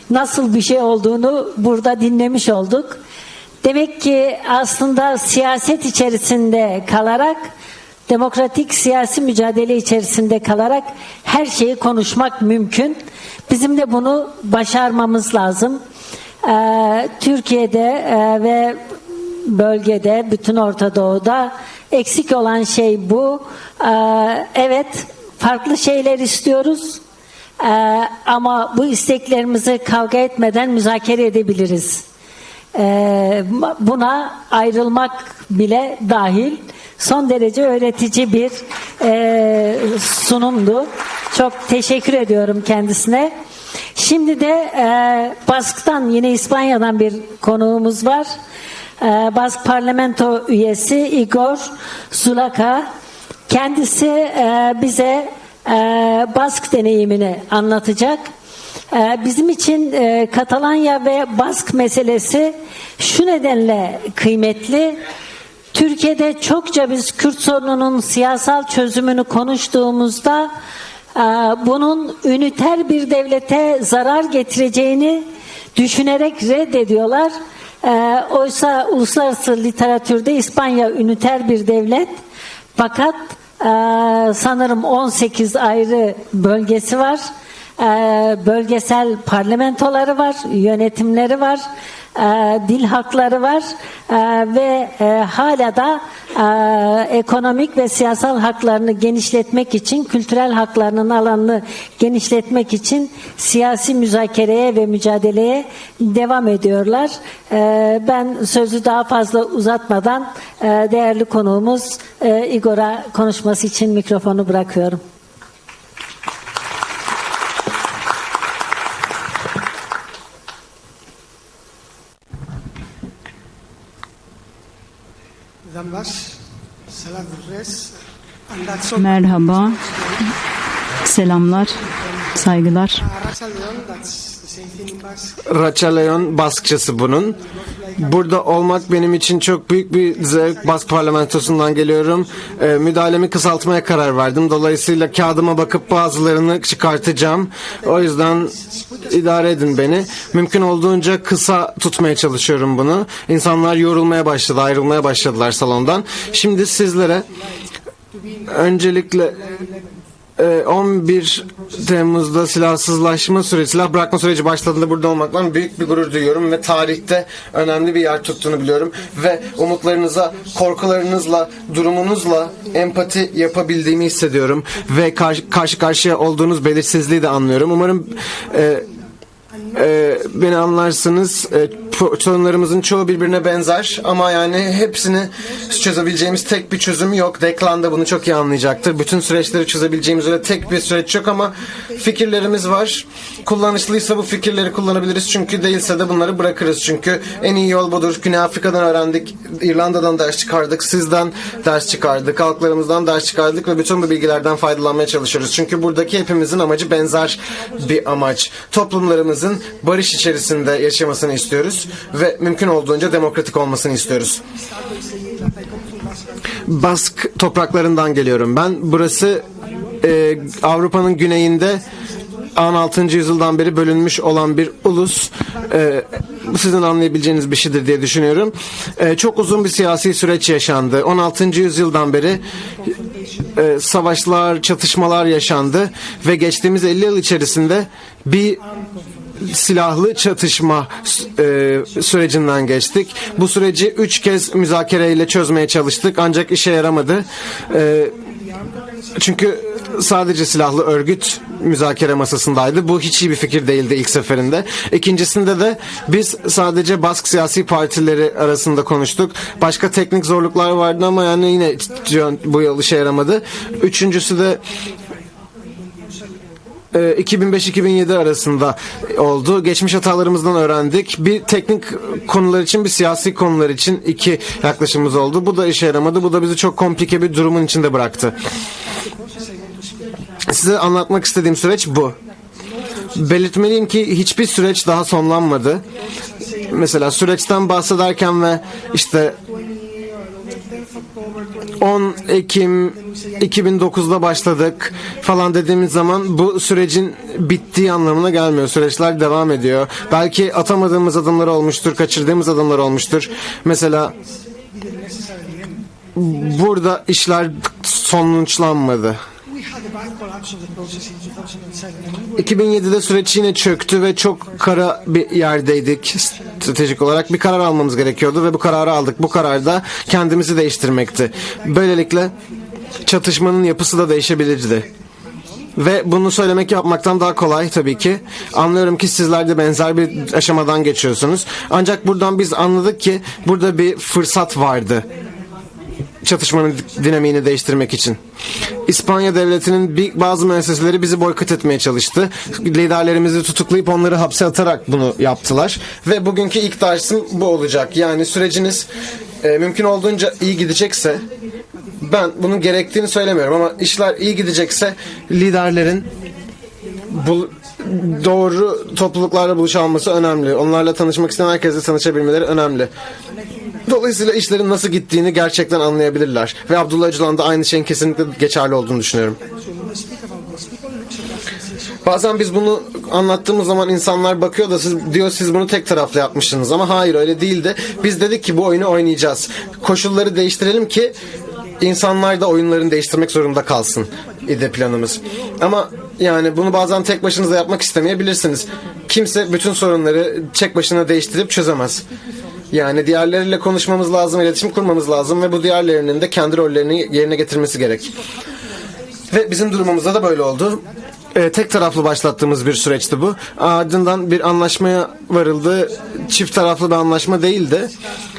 nasıl bir şey olduğunu burada dinlemiş olduk. Demek ki aslında siyaset içerisinde kalarak, demokratik siyasi mücadele içerisinde kalarak her şeyi konuşmak mümkün. Bizim de bunu başarmamız lazım. Türkiye'de ve bölgede, bütün Orta Doğu'da eksik olan şey bu. Evet, farklı şeyler istiyoruz. Ama bu isteklerimizi kavga etmeden müzakere edebiliriz. buna ayrılmak bile dahil son derece öğretici bir sunumdu. Çok teşekkür ediyorum kendisine. Şimdi de Bask'tan, yine İspanya'dan bir konuğumuz var. Bask Parlamento üyesi Igor Zulaka. Kendisi bize Bask deneyimini anlatacak. Bizim için Katalanya ve Bask meselesi şu nedenle kıymetli. Türkiye'de çokça biz Kürt sorununun siyasal çözümünü konuştuğumuzda bunun üniter bir devlete zarar getireceğini düşünerek reddediyorlar. Oysa uluslararası literatürde İspanya üniter bir devlet, fakat sanırım 18 ayrı bölgesi var. Bölgesel parlamentoları var, yönetimleri var, dil hakları var ve hala da ekonomik ve siyasal haklarını genişletmek için, kültürel haklarının alanını genişletmek için siyasi müzakereye ve mücadeleye devam ediyorlar. Ben sözü daha fazla uzatmadan değerli konuğumuz Igor'a konuşması için mikrofonu bırakıyorum. Merhaba, selamlar, saygılar. Raçaleon Baskçası bunun. Burada olmak benim için çok büyük bir zevk. Bask parlamentosundan geliyorum. Müdahalemi kısaltmaya karar verdim. Dolayısıyla kağıdıma bakıp bazılarını çıkartacağım. O yüzden idare edin beni. Mümkün olduğunca kısa tutmaya çalışıyorum bunu. İnsanlar yorulmaya başladı, ayrılmaya başladılar salondan. Şimdi sizlere öncelikle 11 Temmuz'da silahsızlaşma süreci, silah bırakma süreci başladığında burada olmaktan büyük bir gurur duyuyorum ve tarihte önemli bir yer tuttuğunu biliyorum ve umutlarınıza, korkularınızla, durumunuzla empati yapabildiğimi hissediyorum ve karşı karşıya olduğunuz belirsizliği de anlıyorum. Umarım beni anlarsınız. Sorunlarımızın çoğu birbirine benzer ama yani hepsini çözebileceğimiz tek bir çözüm yok. Declan da bunu çok iyi anlayacaktır. Bütün süreçleri çözebileceğimiz öyle tek bir süreç yok ama fikirlerimiz var. Kullanışlıysa bu fikirleri kullanabiliriz, çünkü değilse de bunları bırakırız. Çünkü en iyi yol budur. Güney Afrika'dan öğrendik, İrlanda'dan ders çıkardık, sizden ders çıkardık, halklarımızdan ders çıkardık ve bütün bu bilgilerden faydalanmaya çalışıyoruz. Çünkü buradaki hepimizin amacı benzer bir amaç. Toplumlarımızın barış içerisinde yaşamasını istiyoruz ve mümkün olduğunca demokratik olmasını istiyoruz. Bask topraklarından geliyorum ben. Burası Avrupa'nın güneyinde 16. yüzyıldan beri bölünmüş olan bir ulus. Bu sizin anlayabileceğiniz bir şeydir diye düşünüyorum. Çok uzun bir siyasi süreç yaşandı. 16. yüzyıldan beri savaşlar, çatışmalar yaşandı ve geçtiğimiz 50 yıl içerisinde bir silahlı çatışma sürecinden geçtik. Bu süreci 3 kez müzakereyle çözmeye çalıştık ancak işe yaramadı. Çünkü sadece silahlı örgüt müzakere masasındaydı. Bu hiç iyi bir fikir değildi ilk seferinde. İkincisinde de biz sadece Bask siyasi partileri arasında konuştuk. Başka teknik zorluklar vardı ama yani yine bu yol işe yaramadı. Üçüncüsü de 2005-2007 arasında oldu. Geçmiş hatalarımızdan öğrendik. Bir teknik konular için, bir siyasi konular için iki yaklaşımımız oldu. Bu da işe yaramadı. Bu da bizi çok komplike bir durumun içinde bıraktı. Size anlatmak istediğim süreç bu. Belirtmeliyim ki hiçbir süreç daha sonlanmadı. Mesela süreçten bahsederken ve işte 10 Ekim 2009'da başladık falan dediğimiz zaman bu sürecin bittiği anlamına gelmiyor. Süreçler devam ediyor. Belki atamadığımız adımlar olmuştur, kaçırdığımız adımlar olmuştur. Mesela burada işler sonuçlanmadı. 2007'de süreç yine çöktü ve çok kara bir yerdeydik stratejik olarak. Bir karar almamız gerekiyordu ve bu kararı aldık. Bu karar da kendimizi değiştirmekti. Böylelikle çatışmanın yapısı da değişebilirdi. Ve bunu söylemek yapmaktan daha kolay tabii ki. Anlıyorum ki sizler de benzer bir aşamadan geçiyorsunuz. Ancak buradan biz anladık ki burada bir fırsat vardı. Çatışmanın dinamiğini değiştirmek için. İspanya devletinin bazı müesseseleri bizi boykot etmeye çalıştı. Liderlerimizi tutuklayıp onları hapse atarak bunu yaptılar. Ve bugünkü ilk dersim bu olacak. Yani süreciniz mümkün olduğunca iyi gidecekse, ben bunun gerektiğini söylemiyorum ama işler iyi gidecekse liderlerin doğru topluluklarla buluşalması önemli. Onlarla tanışmak isteyen herkesle tanışabilmeleri önemli. Dolayısıyla işlerin nasıl gittiğini gerçekten anlayabilirler. Ve Abdullah Öcalan'da aynı şeyin kesinlikle geçerli olduğunu düşünüyorum. Bazen biz bunu anlattığımız zaman insanlar bakıyor da siz bunu tek taraflı yapmışsınız ama hayır öyle değildi. Biz dedik ki bu oyunu oynayacağız. Koşulları değiştirelim ki insanlar da oyunlarını değiştirmek zorunda kalsın idi planımız. Ama yani bunu bazen tek başınıza yapmak istemeyebilirsiniz. Kimse bütün sorunları tek başına değiştirip çözemez. Yani diğerleriyle konuşmamız lazım, iletişim kurmamız lazım ve bu diğerlerinin de kendi rollerini yerine getirmesi gerek. Ve bizim durumumuzda da böyle oldu. Tek taraflı başlattığımız bir süreçti bu. Ardından bir anlaşmaya varıldı. Çift taraflı bir anlaşma değildi.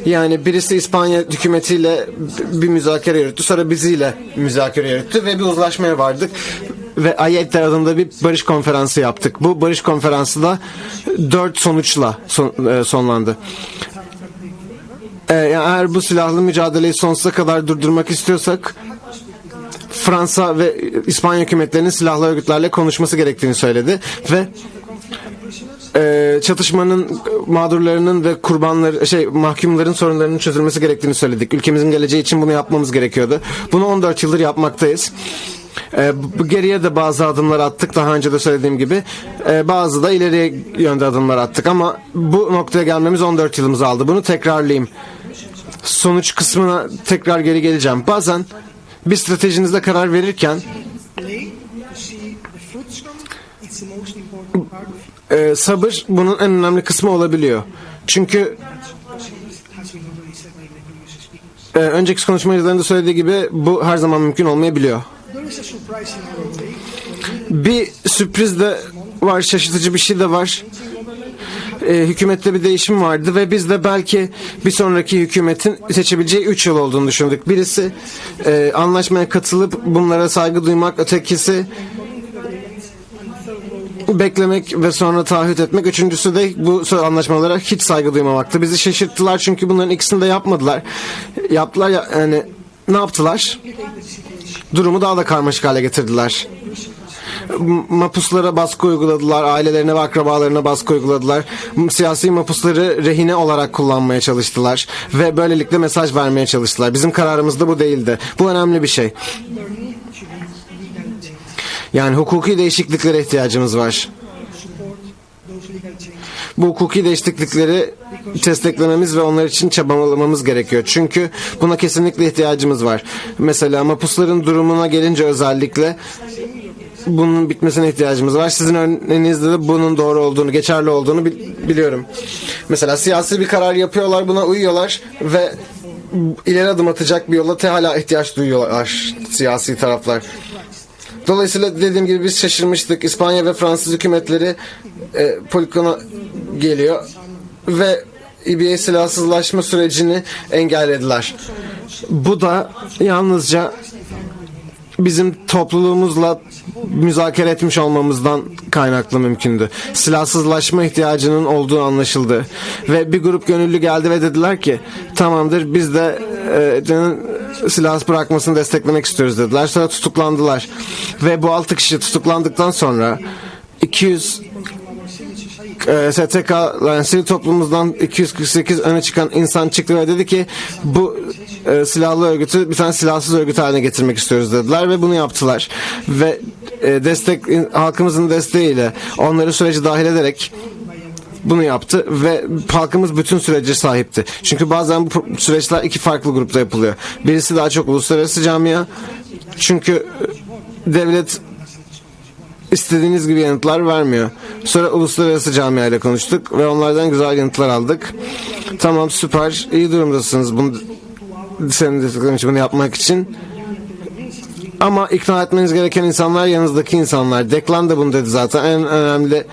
Yani birisi İspanya hükümetiyle bir müzakere yürüttü. Sonra biziyle müzakere yürüttü ve bir uzlaşmaya vardık. Ve Ayetler adında bir barış konferansı yaptık. Bu barış konferansı da 4 sonuçla sonlandı. Eğer bu silahlı mücadeleyi sonsuza kadar durdurmak istiyorsak Fransa ve İspanya hükümetlerinin silahlı örgütlerle konuşması gerektiğini söyledi ve çatışmanın mağdurlarının ve mahkumların sorunlarının çözülmesi gerektiğini söyledik. Ülkemizin geleceği için bunu yapmamız gerekiyordu. Bunu 14 yıldır yapmaktayız. Geriye de bazı adımlar attık, daha önce de söylediğim gibi. Bazı da ileriye yönde adımlar attık ama bu noktaya gelmemiz 14 yılımızı aldı. Bunu tekrarlayayım. Sonuç kısmına tekrar geri geleceğim. Bazen bir stratejinizde karar verirken sabır bunun en önemli kısmı olabiliyor. Çünkü önceki konuşmacıların söylediği gibi bu her zaman mümkün olmayabiliyor. Bir sürpriz de var, şaşırtıcı bir şey de var. Hükümette bir değişim vardı ve biz de belki bir sonraki hükümetin seçebileceği 3 yıl olduğunu düşündük. Birisi anlaşmaya katılıp bunlara saygı duymak, ötekisi beklemek ve sonra taahhüt etmek. Üçüncüsü de bu anlaşmalara hiç saygı duymamaktı. Bizi şaşırttılar çünkü bunların ikisini de yapmadılar. Yaptılar yani ne yaptılar? Durumu daha da karmaşık hale getirdiler. Mapuslara baskı uyguladılar, ailelerine ve akrabalarına baskı uyguladılar. Siyasi mapusları rehine olarak kullanmaya çalıştılar ve böylelikle mesaj vermeye çalıştılar. Bizim kararımız da bu değildi. Bu önemli bir şey. Yani hukuki değişikliklere ihtiyacımız var. Bu hukuki değişiklikleri desteklememiz ve onlar için çabalamamız gerekiyor. Çünkü buna kesinlikle ihtiyacımız var. Mesela mapusların durumuna gelince özellikle bunun bitmesine ihtiyacımız var. Sizin örneğinizde de bunun doğru olduğunu, geçerli olduğunu biliyorum. Mesela siyasi bir karar yapıyorlar, buna uyuyorlar ve ileri adım atacak bir yola hala ihtiyaç duyuyorlar siyasi taraflar. Dolayısıyla dediğim gibi biz şaşırmıştık. İspanya ve Fransız hükümetleri Poligon'a geliyor ve İBA silahsızlaşma sürecini engellediler. Bu da yalnızca bizim topluluğumuzla müzakere etmiş olmamızdan kaynaklı mümkündü. Silahsızlaşma ihtiyacının olduğu anlaşıldı. Ve bir grup gönüllü geldi ve dediler ki tamamdır biz de silah bırakmasını desteklemek istiyoruz dediler. Sonra tutuklandılar. Ve bu 6 kişi tutuklandıktan sonra 200 STK yani sivil toplumumuzdan 248 öne çıkan insan çıktı ve dedi ki bu silahlı örgütü bir tane silahsız örgüt haline getirmek istiyoruz dediler ve bunu yaptılar ve halkımızın desteğiyle onları sürece dahil ederek bunu yaptı ve halkımız bütün sürece sahipti. Çünkü bazen bu süreçler iki farklı grupta yapılıyor. Birisi daha çok uluslararası camia, çünkü devlet istediğiniz gibi yanıtlar vermiyor. Sonra uluslararası camia ile konuştuk ve onlardan güzel yanıtlar aldık. Tamam, süper, iyi durumdasınız. Senin dediklerin için bunu yapmak için. Ama ikna etmeniz gereken insanlar yanınızdaki insanlar. Declan da bunu dedi zaten. En önemli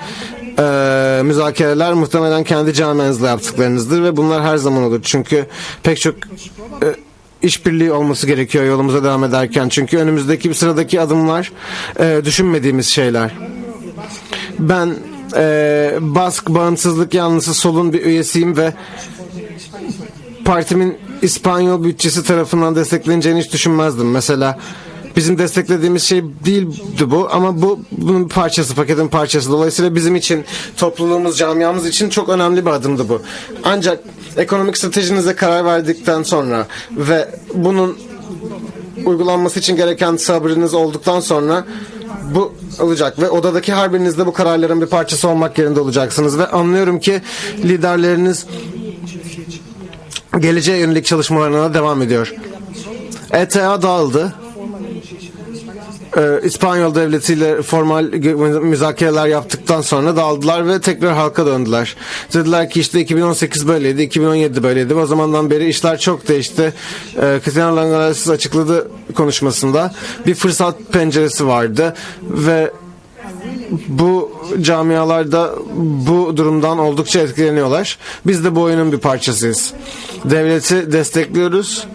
müzakereler muhtemelen kendi camianızla yaptıklarınızdır ve bunlar her zaman olur. Çünkü pek çok işbirliği olması gerekiyor yolumuza devam ederken. Çünkü önümüzdeki sıradaki adımlar düşünmediğimiz şeyler. Ben Bask Bağımsızlık Yanlısı Sol'un bir üyesiyim ve partimin İspanyol bütçesi tarafından destekleneceğini hiç düşünmezdim. Mesela bizim desteklediğimiz şey değildi bu ama bunun bir parçası, paketin parçası. Dolayısıyla bizim için, topluluğumuz, camiamız için çok önemli bir adımdı bu. Ancak ekonomik stratejinize karar verdikten sonra ve bunun uygulanması için gereken sabrınız olduktan sonra bu olacak ve odadaki her biriniz de bu kararların bir parçası olmak yerinde olacaksınız ve anlıyorum ki liderleriniz geleceğe yönelik çalışmalarına devam ediyor. ETA dağıldı. İspanyol devletiyle formal müzakereler yaptıktan sonra dağıldılar ve tekrar halka döndüler. Dediler ki işte 2018 böyleydi, 2017 böyleydi. O zamandan beri işler çok değişti. Cristiano Langares açıkladı konuşmasında. Bir fırsat penceresi vardı ve bu camialarda bu durumdan oldukça etkileniyorlar. Biz de bu oyunun bir parçasıyız. Devleti destekliyoruz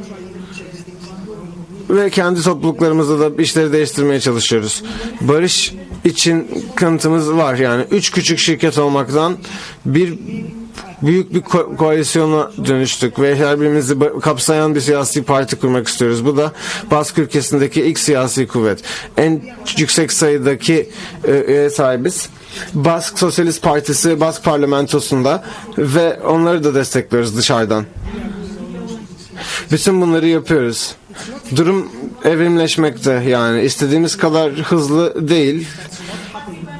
ve kendi topluluklarımızda da işleri değiştirmeye çalışıyoruz. Barış için kanıtımız var. Yani 3 küçük şirket olmaktan bir büyük bir koalisyona dönüştük ve her birimizi kapsayan bir siyasi parti kurmak istiyoruz. Bu da Bask ülkesindeki ilk siyasi kuvvet. En yüksek sayıdaki üye sahibiz. Bask Sosyalist Partisi Bask parlamentosunda ve onları da destekliyoruz dışarıdan. Bütün bunları yapıyoruz. Durum evrimleşmekte, yani istediğimiz kadar hızlı değil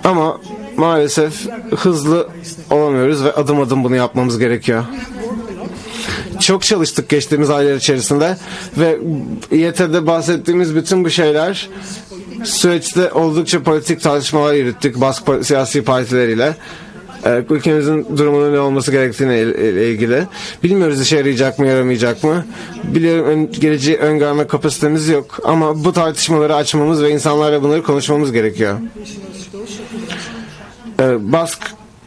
ama maalesef hızlı olamıyoruz ve adım adım bunu yapmamız gerekiyor. Çok çalıştık geçtiğimiz aylar içerisinde ve İET'de bahsettiğimiz bütün bu şeyler süreçte oldukça politik tartışmalar yürüttük Bask siyasi partileriyle. Ülkemizin durumunun ne olması gerektiğine ilgili. Bilmiyoruz işe yarayacak mı, yaramayacak mı? Biliyorum geleceği öngörme kapasitemiz yok. Ama bu tartışmaları açmamız ve insanlarla bunları konuşmamız gerekiyor. Bask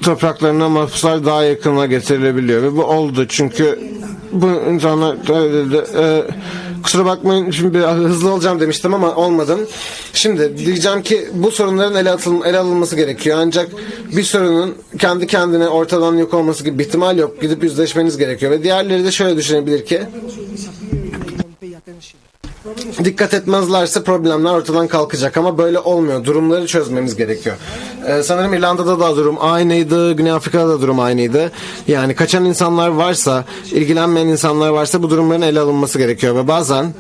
topraklarına mahpuslar daha yakına getirilebiliyor ve bu oldu çünkü bu insanlar kusura bakmayın şimdi biraz hızlı olacağım demiştim ama olmadım. Şimdi diyeceğim ki bu sorunların ele alınması gerekiyor ancak bir sorunun kendi kendine ortadan yok olması gibi bir ihtimal yok. Gidip yüzleşmeniz gerekiyor ve diğerleri de şöyle düşünebilir ki dikkat etmezlerse problemler ortadan kalkacak ama böyle olmuyor. Durumları çözmemiz gerekiyor. Sanırım İrlanda'da da durum aynıydı. Güney Afrika'da da durum aynıydı. Yani kaçan insanlar varsa, ilgilenmeyen insanlar varsa bu durumların ele alınması gerekiyor ve bazen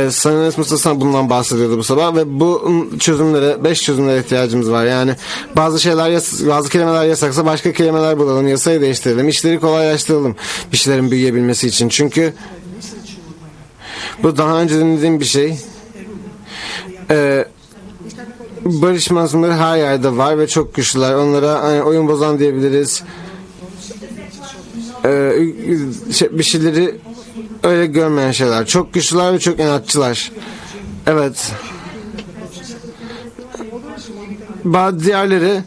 Sayın Mustafa bundan bahsediyordu bu sabah ve bu çözümlere, 5 çözümlere ihtiyacımız var. Yani bazı kelimeler yasaksa başka kelimeler bulalım, yasayı değiştirelim, işleri kolaylaştıralım bir şeylerin büyüyebilmesi için. Çünkü bu daha önce dinlediğim bir şey. Barış mazlumları her yerde var ve çok güçlüler. Onlara oyun bozan diyebiliriz. Bir şeyleri öyle görmeyen şeyler. Çok güçlüler ve çok inatçılar. Evet. Bazı diğerleri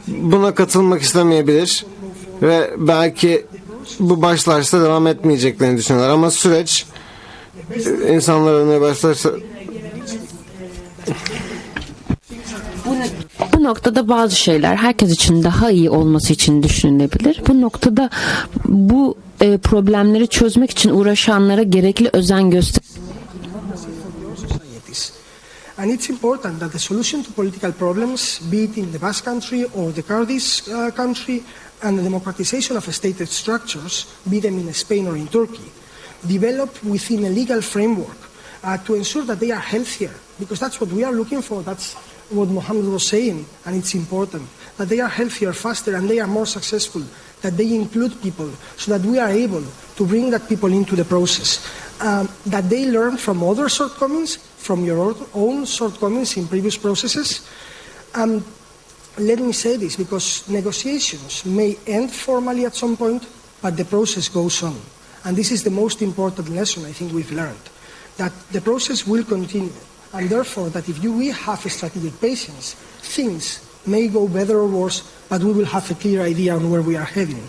buna katılmak istemeyebilir ve belki bu başlarsa devam etmeyeceklerini düşünüyorlar. Ama süreç insanlar ölmeye başlarsa bu noktada bazı şeyler herkes için daha iyi olması için düşünülebilir. Bu noktada bu problemleri çözmek için uğraşanlara gerekli özen And it's important that the solution to political problems, be it in the Basque Country or the Kurdish country, and the democratization of state structures, be them in Spain or in Turkey, develop within a legal framework to ensure that they are healthier, because that's what we are looking for. That's what Mohammed was saying, and it's important that they are healthier, faster, and they are more successful, that they include people, so that we are able to bring that people into the process, that they learn from other shortcomings, from your own shortcomings in previous processes. Let me say this, because negotiations may end formally at some point, but the process goes on. And this is the most important lesson I think we've learned. that the process will continue, and therefore that if we have strategic patience, things may go better or worse, but we will have a clear idea on where we are heading.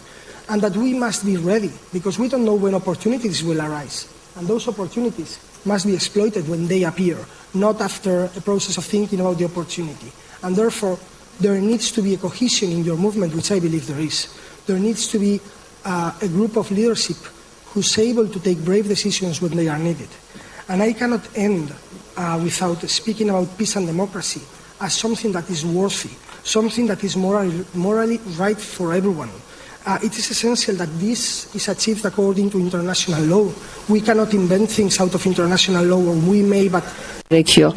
And that we must be ready, because we don't know when opportunities will arise. And those opportunities must be exploited when they appear, not after a process of thinking about the opportunity. And therefore, there needs to be a cohesion in your movement, which I believe there is. There needs to be a group of leadership who's able to take brave decisions when they are needed. And I cannot end without speaking about peace and democracy as something that is worthy, something that is morally right for everyone. It is essential that this is achieved according to international law. We cannot invent things out of international law, or we may, but gerekiyor.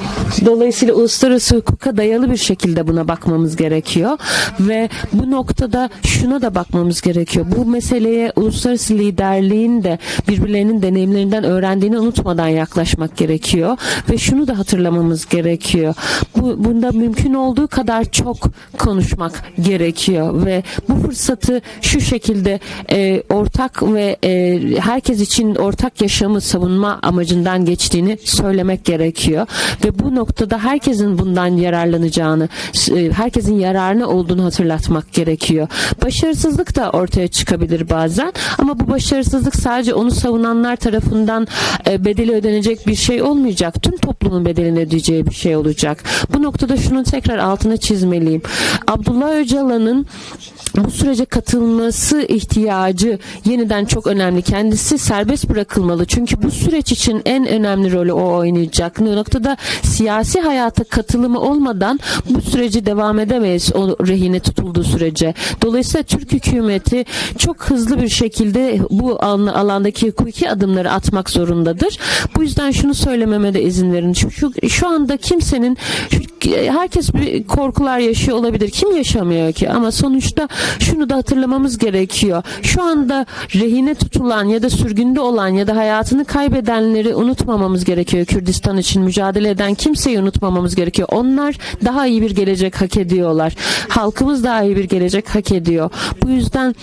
Dolayısıyla uluslararası hukuka dayalı bir şekilde buna bakmamız gerekiyor ve bu noktada şuna da bakmamız gerekiyor. Bu meseleye uluslararası liderliğin de birbirlerinin deneyimlerinden öğrendiğini unutmadan yaklaşmak gerekiyor ve şunu da hatırlamamız gerekiyor. Bunda mümkün olduğu kadar çok konuşmak gerekiyor ve bu fırsatı şu şekilde ortak ve herkes için ortak yaşamı savunma amacından geçtiğini söylemek gerekiyor. Ve bu noktada herkesin bundan yararlanacağını, herkesin yararına olduğunu hatırlatmak gerekiyor. Başarısızlık da ortaya çıkabilir bazen ama bu başarısızlık sadece onu savunanlar tarafından bedeli ödenecek bir şey olmayacak. Tüm toplumun bedelini ödeyeceği bir şey olacak. Bu noktada şunun tekrar altına çizmeliyim. Abdullah Öcalan'ın bu sürece katılması ihtiyacı yeniden çok önemli. Kendisi serbest bırakılmalı. Çünkü bu süreç için en önemli rolü o oynayacak. Bu noktada siyasi hayata katılımı olmadan bu süreci devam edemeyiz, o rehine tutulduğu sürece. Dolayısıyla Türk hükümeti çok hızlı bir şekilde bu alandaki hukuki adımları atmak zorundadır. Bu yüzden şunu söylememe de izin verin. Şu anda kimsenin, herkes bir korkular yaşıyor olabilir. Kim yaşamıyor ki? Ama sonuçta şunu da hatırlamamız gerekiyor. Şu anda rehine tutulan ya da sürgünde olan ya da hayatını kaybedenleri unutmamamız gerekiyor. Kürdistan için mücadele eden kimseyi unutmamamız gerekiyor. Onlar daha iyi bir gelecek hak ediyorlar. Halkımız daha iyi bir gelecek hak ediyor. Bu yüzden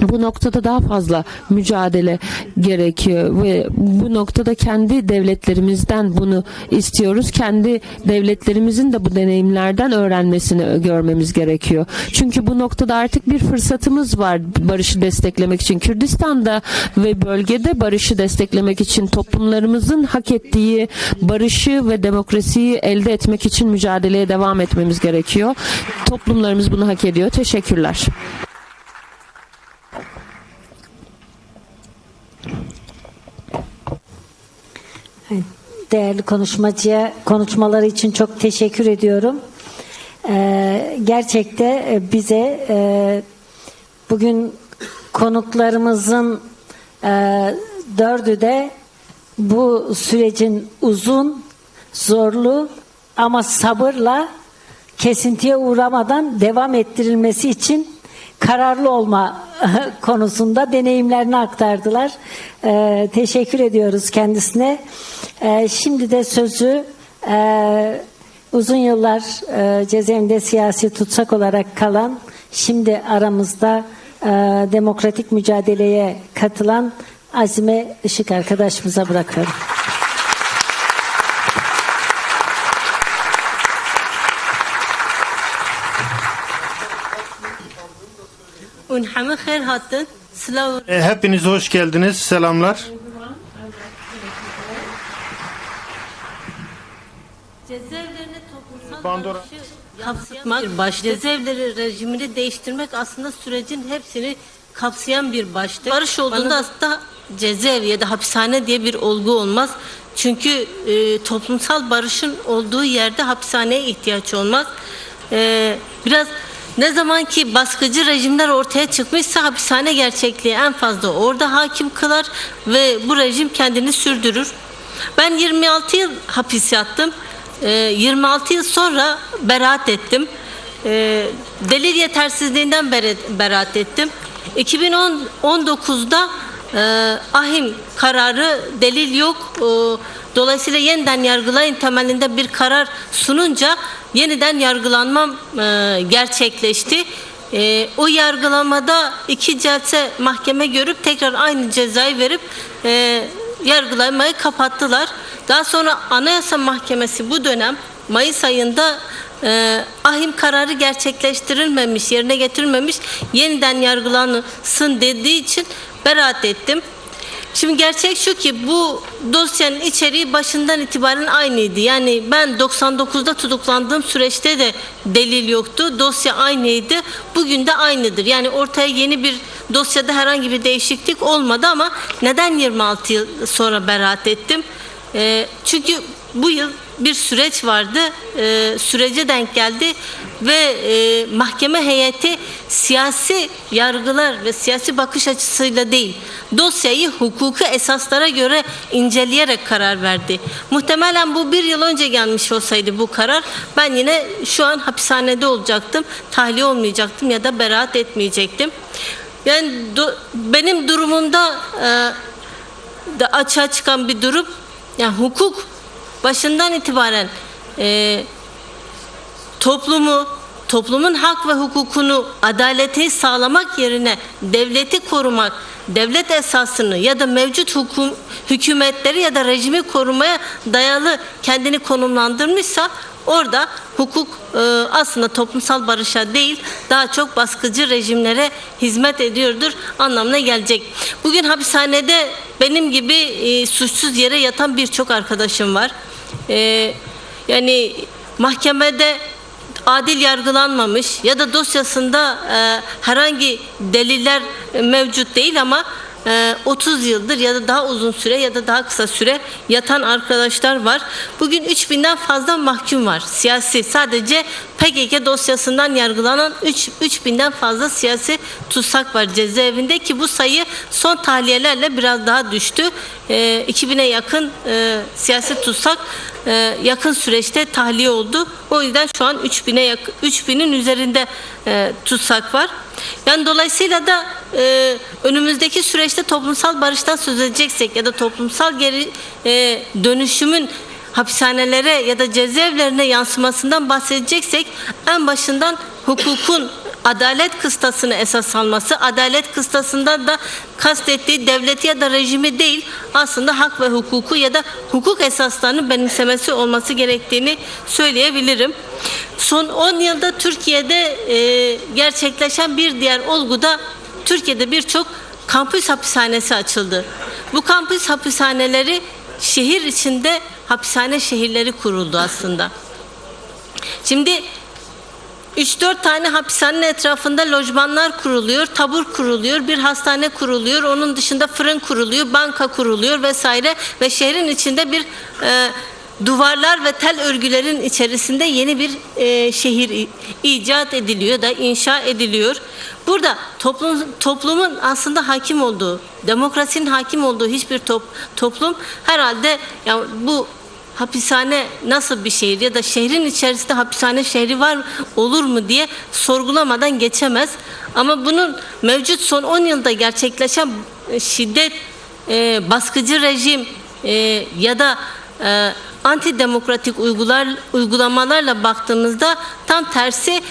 bu noktada daha fazla mücadele gerekiyor ve bu noktada kendi devletlerimizden bunu istiyoruz. Kendi devletlerimizin de bu deneyimlerden öğrenmesini görmemiz gerekiyor. Çünkü bu noktada artık bir fırsatımız var barışı desteklemek için. Kürdistan'da ve bölgede barışı desteklemek için toplumlarımızın hak ettiği barışı ve demokrasiyi elde etmek için mücadeleye devam etmemiz gerekiyor. Toplumlarımız bunu hak ediyor. Teşekkürler. Değerli konuşmacıya konuşmaları için çok teşekkür ediyorum. Gerçekte bize bugün konuklarımızın dördü de bu sürecin uzun, zorlu ama sabırla kesintiye uğramadan devam ettirilmesi için kararlı olma konusunda deneyimlerini aktardılar. Teşekkür ediyoruz kendisine. Şimdi de sözü uzun yıllar cezaevinde siyasi tutsak olarak kalan, şimdi aramızda demokratik mücadeleye katılan Azime Işık arkadaşımıza bırakıyorum. Hepiniz hoş geldiniz. Selamlar. Kapsatmak, cezaevleri rejimini değiştirmek aslında sürecin hepsini kapsayan bir başlık. Barış olduğunda aslında cezaevi ya da hapishane diye bir olgu olmaz. Çünkü toplumsal barışın olduğu yerde hapishaneye ihtiyaç olmaz. Biraz ne zaman ki baskıcı rejimler ortaya çıkmışsa hapishane gerçekliği en fazla orada hakim kılar ve bu rejim kendini sürdürür. Ben 26 yıl hapis yattım. 26 yıl sonra beraat ettim. Delil yetersizliğinden beraat ettim. 2019'da ahim kararı, delil yok. Dolayısıyla yeniden yargılayın temelinde bir karar sununca yeniden yargılanmam gerçekleşti. O yargılamada 2 celse mahkeme görüp tekrar aynı cezayı verip yargılamayı kapattılar. Daha sonra Anayasa Mahkemesi bu dönem Mayıs ayında ahim kararı gerçekleştirilmemiş, yerine getirilmemiş, yeniden yargılansın dediği için beraat ettim. Şimdi gerçek şu ki bu dosyanın içeriği başından itibaren aynıydı. Yani ben 99'da tutuklandığım süreçte de delil yoktu. Dosya aynıydı. Bugün de aynıdır. Yani ortaya yeni bir dosyada herhangi bir değişiklik olmadı ama neden 26 yıl sonra beraat ettim? Çünkü bu yıl bir süreç vardı, sürece denk geldi ve mahkeme heyeti siyasi yargılar ve siyasi bakış açısıyla değil, dosyayı hukuki esaslara göre inceleyerek karar verdi. Muhtemelen bu bir yıl önce gelmiş olsaydı bu karar, ben yine şu an hapishanede olacaktım, tahliye olmayacaktım ya da beraat etmeyecektim. Yani benim durumumda da açığa çıkan bir durum, yani hukuk başından itibaren toplumun hak ve hukukunu, adaleti sağlamak yerine devleti korumak, devlet esasını ya da mevcut hükümetleri ya da rejimi korumaya dayalı kendini konumlandırmışsa orada hukuk aslında toplumsal barışa değil, daha çok baskıcı rejimlere hizmet ediyordur anlamına gelecek. Bugün hapishanede benim gibi suçsuz yere yatan birçok arkadaşım var. Yani mahkemede adil yargılanmamış ya da dosyasında herhangi deliller mevcut değil ama 30 yıldır ya da daha uzun süre ya da daha kısa süre yatan arkadaşlar var. Bugün 3000'den fazla mahkum var. Siyasi, sadece PKK dosyasından yargılanan 3000'den fazla siyasi tutsak var cezaevinde ki bu sayı son tahliyelerle biraz daha düştü. 2000'e yakın siyasi tutsak yakın süreçte tahliye oldu. O yüzden şu an 3000'in üzerinde tutsak var. Yani dolayısıyla da önümüzdeki süreçte toplumsal barıştan söz edeceksek ya da toplumsal geri dönüşümün hapishanelere ya da cezaevlerine yansımasından bahsedeceksek en başından hukukun adalet kıstasını esas alması, adalet kıstasından da kastettiği devleti ya da rejimi değil, aslında hak ve hukuku ya da hukuk esaslarını benimsemesi olması gerektiğini söyleyebilirim. Son 10 yılda Türkiye'de gerçekleşen bir diğer olgu da Türkiye'de birçok kampüs hapishanesi açıldı. Bu kampüs hapishaneleri şehir içinde hapishane şehirleri kuruldu aslında. Şimdi 3-4 tane hapishanenin etrafında lojmanlar kuruluyor, tabur kuruluyor, bir hastane kuruluyor, onun dışında fırın kuruluyor, banka kuruluyor vesaire ve şehrin içinde bir duvarlar ve tel örgülerin içerisinde yeni bir şehir icat ediliyor da inşa ediliyor. Burada toplumun aslında hakim olduğu, demokrasinin hakim olduğu hiçbir toplum herhalde yani bu hapishane nasıl bir şehir ya da şehrin içerisinde hapishane şehri olur mu diye sorgulamadan geçemez. Ama bunun mevcut son 10 yılda gerçekleşen şiddet, baskıcı rejim ya da antidemokratik uygulamalarla baktığımızda tam tersi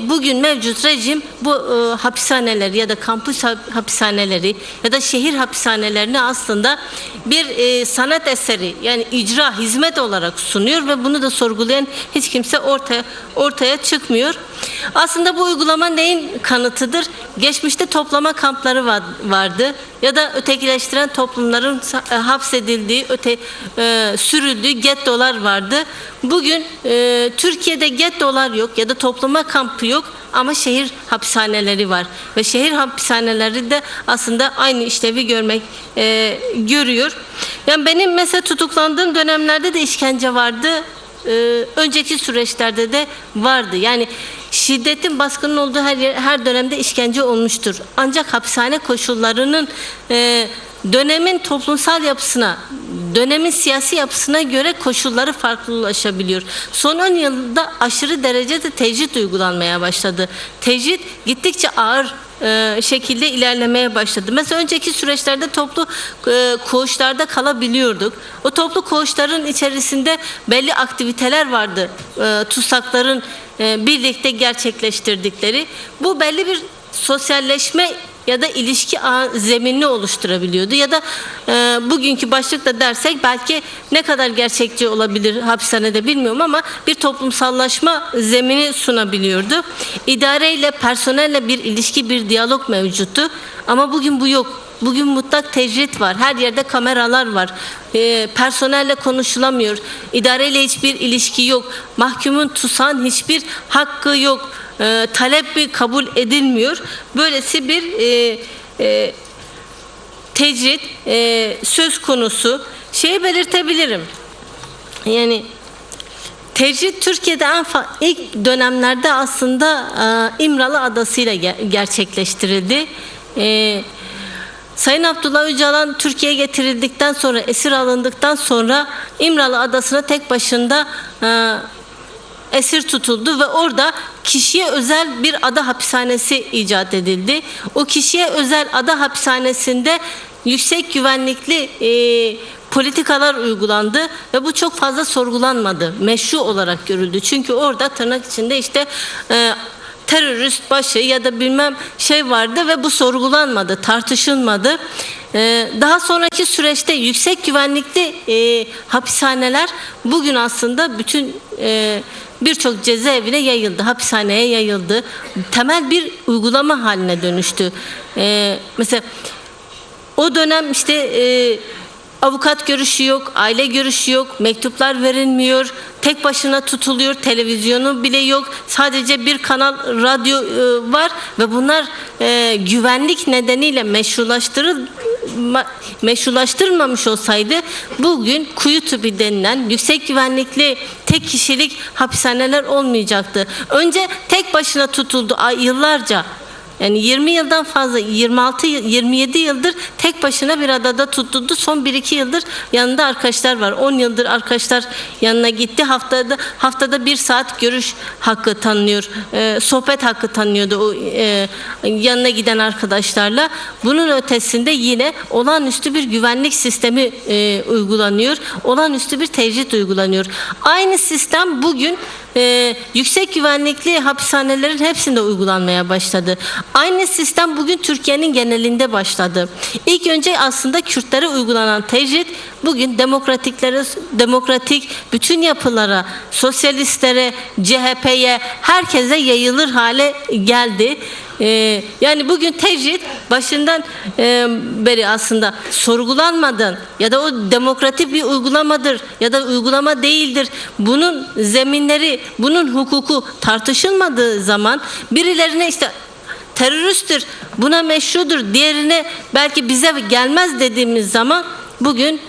bugün mevcut rejim bu hapishaneleri ya da kampüs hapishaneleri ya da şehir hapishanelerini aslında bir sanat eseri yani icra, hizmet olarak sunuyor ve bunu da sorgulayan hiç kimse ortaya çıkmıyor. Aslında bu uygulama neyin kanıtıdır? Geçmişte toplama kampları vardı ya da ötekileştiren toplumların hapsedildiği, sürüldüğü gettolar vardı. Bugün Türkiye'de gettolar yok ya da toplama kampı yok ama şehir hapishaneleri var ve şehir hapishaneleri de aslında aynı işlevi görüyor. Yani benim mesela tutuklandığım dönemlerde de işkence vardı. Önceki süreçlerde de vardı. Yani şiddetin baskının olduğu her dönemde işkence olmuştur. Ancak hapishane koşullarının dönemin toplumsal yapısına, dönemin siyasi yapısına göre koşulları farklılaşabiliyor. Son 10 yılda aşırı derecede tecrit uygulanmaya başladı. Tecrit gittikçe ağır şekilde ilerlemeye başladı. Mesela önceki süreçlerde toplu koğuşlarda kalabiliyorduk. O toplu koğuşların içerisinde belli aktiviteler vardı. Tutsakların birlikte gerçekleştirdikleri. Bu belli bir sosyalleşme ya da ilişki zeminini oluşturabiliyordu. Ya da bugünkü başlıkla dersek belki ne kadar gerçekçi olabilir hapishanede bilmiyorum ama bir toplumsallaşma zemini sunabiliyordu. İdareyle, personelle bir ilişki, bir diyalog mevcuttu. Ama bugün bu yok. Bugün mutlak tecrit var. Her yerde kameralar var. Personelle konuşulamıyor. İdareyle hiçbir ilişki yok. Mahkumun tusan hiçbir hakkı yok. Talep kabul edilmiyor. Böylesi bir tecrit söz konusu. Şeyi belirtebilirim. Yani tecrit Türkiye'de ilk dönemlerde aslında İmralı Adası ile gerçekleştirildi. Sayın Abdullah Öcalan Türkiye'ye getirildikten sonra, esir alındıktan sonra İmralı Adası'na tek başına esir tutuldu ve orada kişiye özel bir ada hapishanesi icat edildi. O kişiye özel ada hapishanesinde yüksek güvenlikli politikalar uygulandı ve bu çok fazla sorgulanmadı. Meşru olarak görüldü. Çünkü orada tırnak içinde işte terörist başı ya da bilmem şey vardı ve bu sorgulanmadı, tartışılmadı. Daha sonraki süreçte yüksek güvenlikli hapishaneler bugün aslında bütün birçok cezaevine yayıldı, hapishaneye yayıldı. Temel bir uygulama haline dönüştü. Mesela o dönem işte avukat görüşü yok, aile görüşü yok, mektuplar verilmiyor, tek başına tutuluyor, televizyonu bile yok, sadece bir kanal radyo var ve bunlar güvenlik nedeniyle meşrulaştırılmamış olsaydı bugün kuyu tüpü denilen yüksek güvenlikli tek kişilik hapishaneler olmayacaktı. Önce tek başına tutuldu yıllarca. Yani 20 yıldan fazla, 27 yıldır tek başına bir adada tutuldu. Son 1-2 yıldır yanında arkadaşlar var. 10 yıldır arkadaşlar yanına gitti. Haftada 1 saat görüş hakkı tanınıyor. Sohbet hakkı tanıyordu o yanına giden arkadaşlarla. Bunun ötesinde yine olağanüstü bir güvenlik sistemi uygulanıyor. Olağanüstü bir tecrit uygulanıyor. Aynı sistem bugün yüksek güvenlikli hapishanelerin hepsinde uygulanmaya başladı. Aynı sistem bugün Türkiye'nin genelinde başladı. İlk önce aslında Kürtlere uygulanan tecrit bugün demokratik bütün yapılara, sosyalistlere, CHP'ye, herkese yayılır hale geldi. Yani bugün tecrit başından beri aslında sorgulanmadan ya da o demokratik bir uygulamadır ya da uygulama değildir. Bunun zeminleri, bunun hukuku tartışılmadığı zaman birilerine işte teröristtir, buna meşrudur, diğerine belki bize gelmez dediğimiz zaman bugün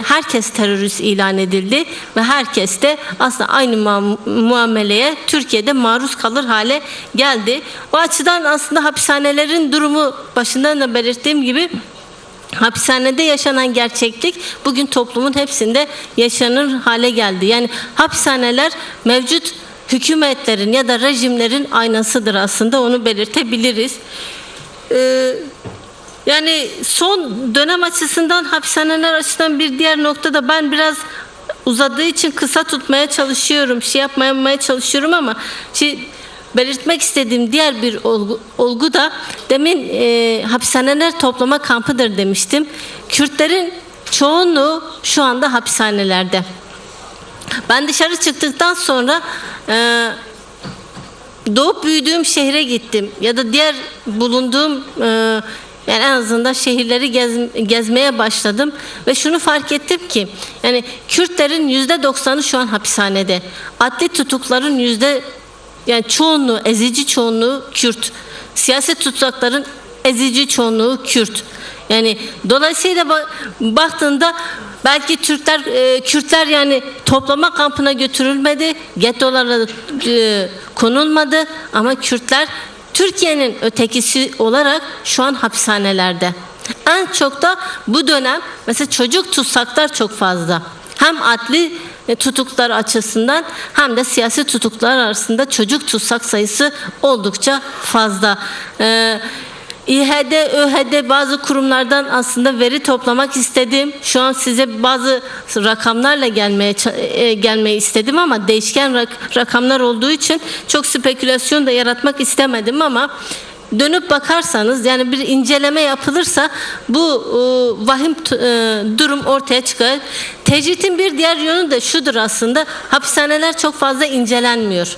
herkes terörist ilan edildi ve herkes de aslında aynı muameleye Türkiye'de maruz kalır hale geldi. O açıdan aslında hapishanelerin durumu başından da belirttiğim gibi hapishanede yaşanan gerçeklik bugün toplumun hepsinde yaşanır hale geldi. Yani hapishaneler mevcut hükümetlerin ya da rejimlerin aynasıdır aslında, onu belirtebiliriz. Yani son dönem açısından, hapishaneler açısından bir diğer noktada ben biraz uzadığı için kısa tutmaya çalışıyorum, yapmaya çalışıyorum ama belirtmek istediğim diğer bir olgu da demin hapishaneler toplama kampıdır demiştim. Kürtlerin çoğunluğu şu anda hapishanelerde. Ben dışarı çıktıktan sonra doğup büyüdüğüm şehre gittim ya da diğer bulunduğum yani en azından şehirleri gezmeye başladım ve şunu fark ettim ki yani Kürtlerin %90'ı şu an hapishanede. Adli tutukların yani çoğunluğu, ezici çoğunluğu Kürt. Siyasi tutukların ezici çoğunluğu Kürt. Yani dolayısıyla baktığında belki Kürtler yani toplama kampına götürülmedi, gettolara konulmadı ama Kürtler Türkiye'nin ötekisi olarak şu an hapishanelerde. En çok da bu dönem mesela çocuk tutsaklar çok fazla. Hem adli tutuklar açısından hem de siyasi tutuklar arasında çocuk tutsak sayısı oldukça fazla. İHD, ÖHD bazı kurumlardan aslında veri toplamak istedim. Şu an size bazı rakamlarla gelmeyi istedim ama değişken rakamlar olduğu için çok spekülasyon da yaratmak istemedim ama dönüp bakarsanız, yani bir inceleme yapılırsa bu vahim durum ortaya çıkar. Tecritin bir diğer yönü de şudur aslında: hapishaneler çok fazla incelenmiyor,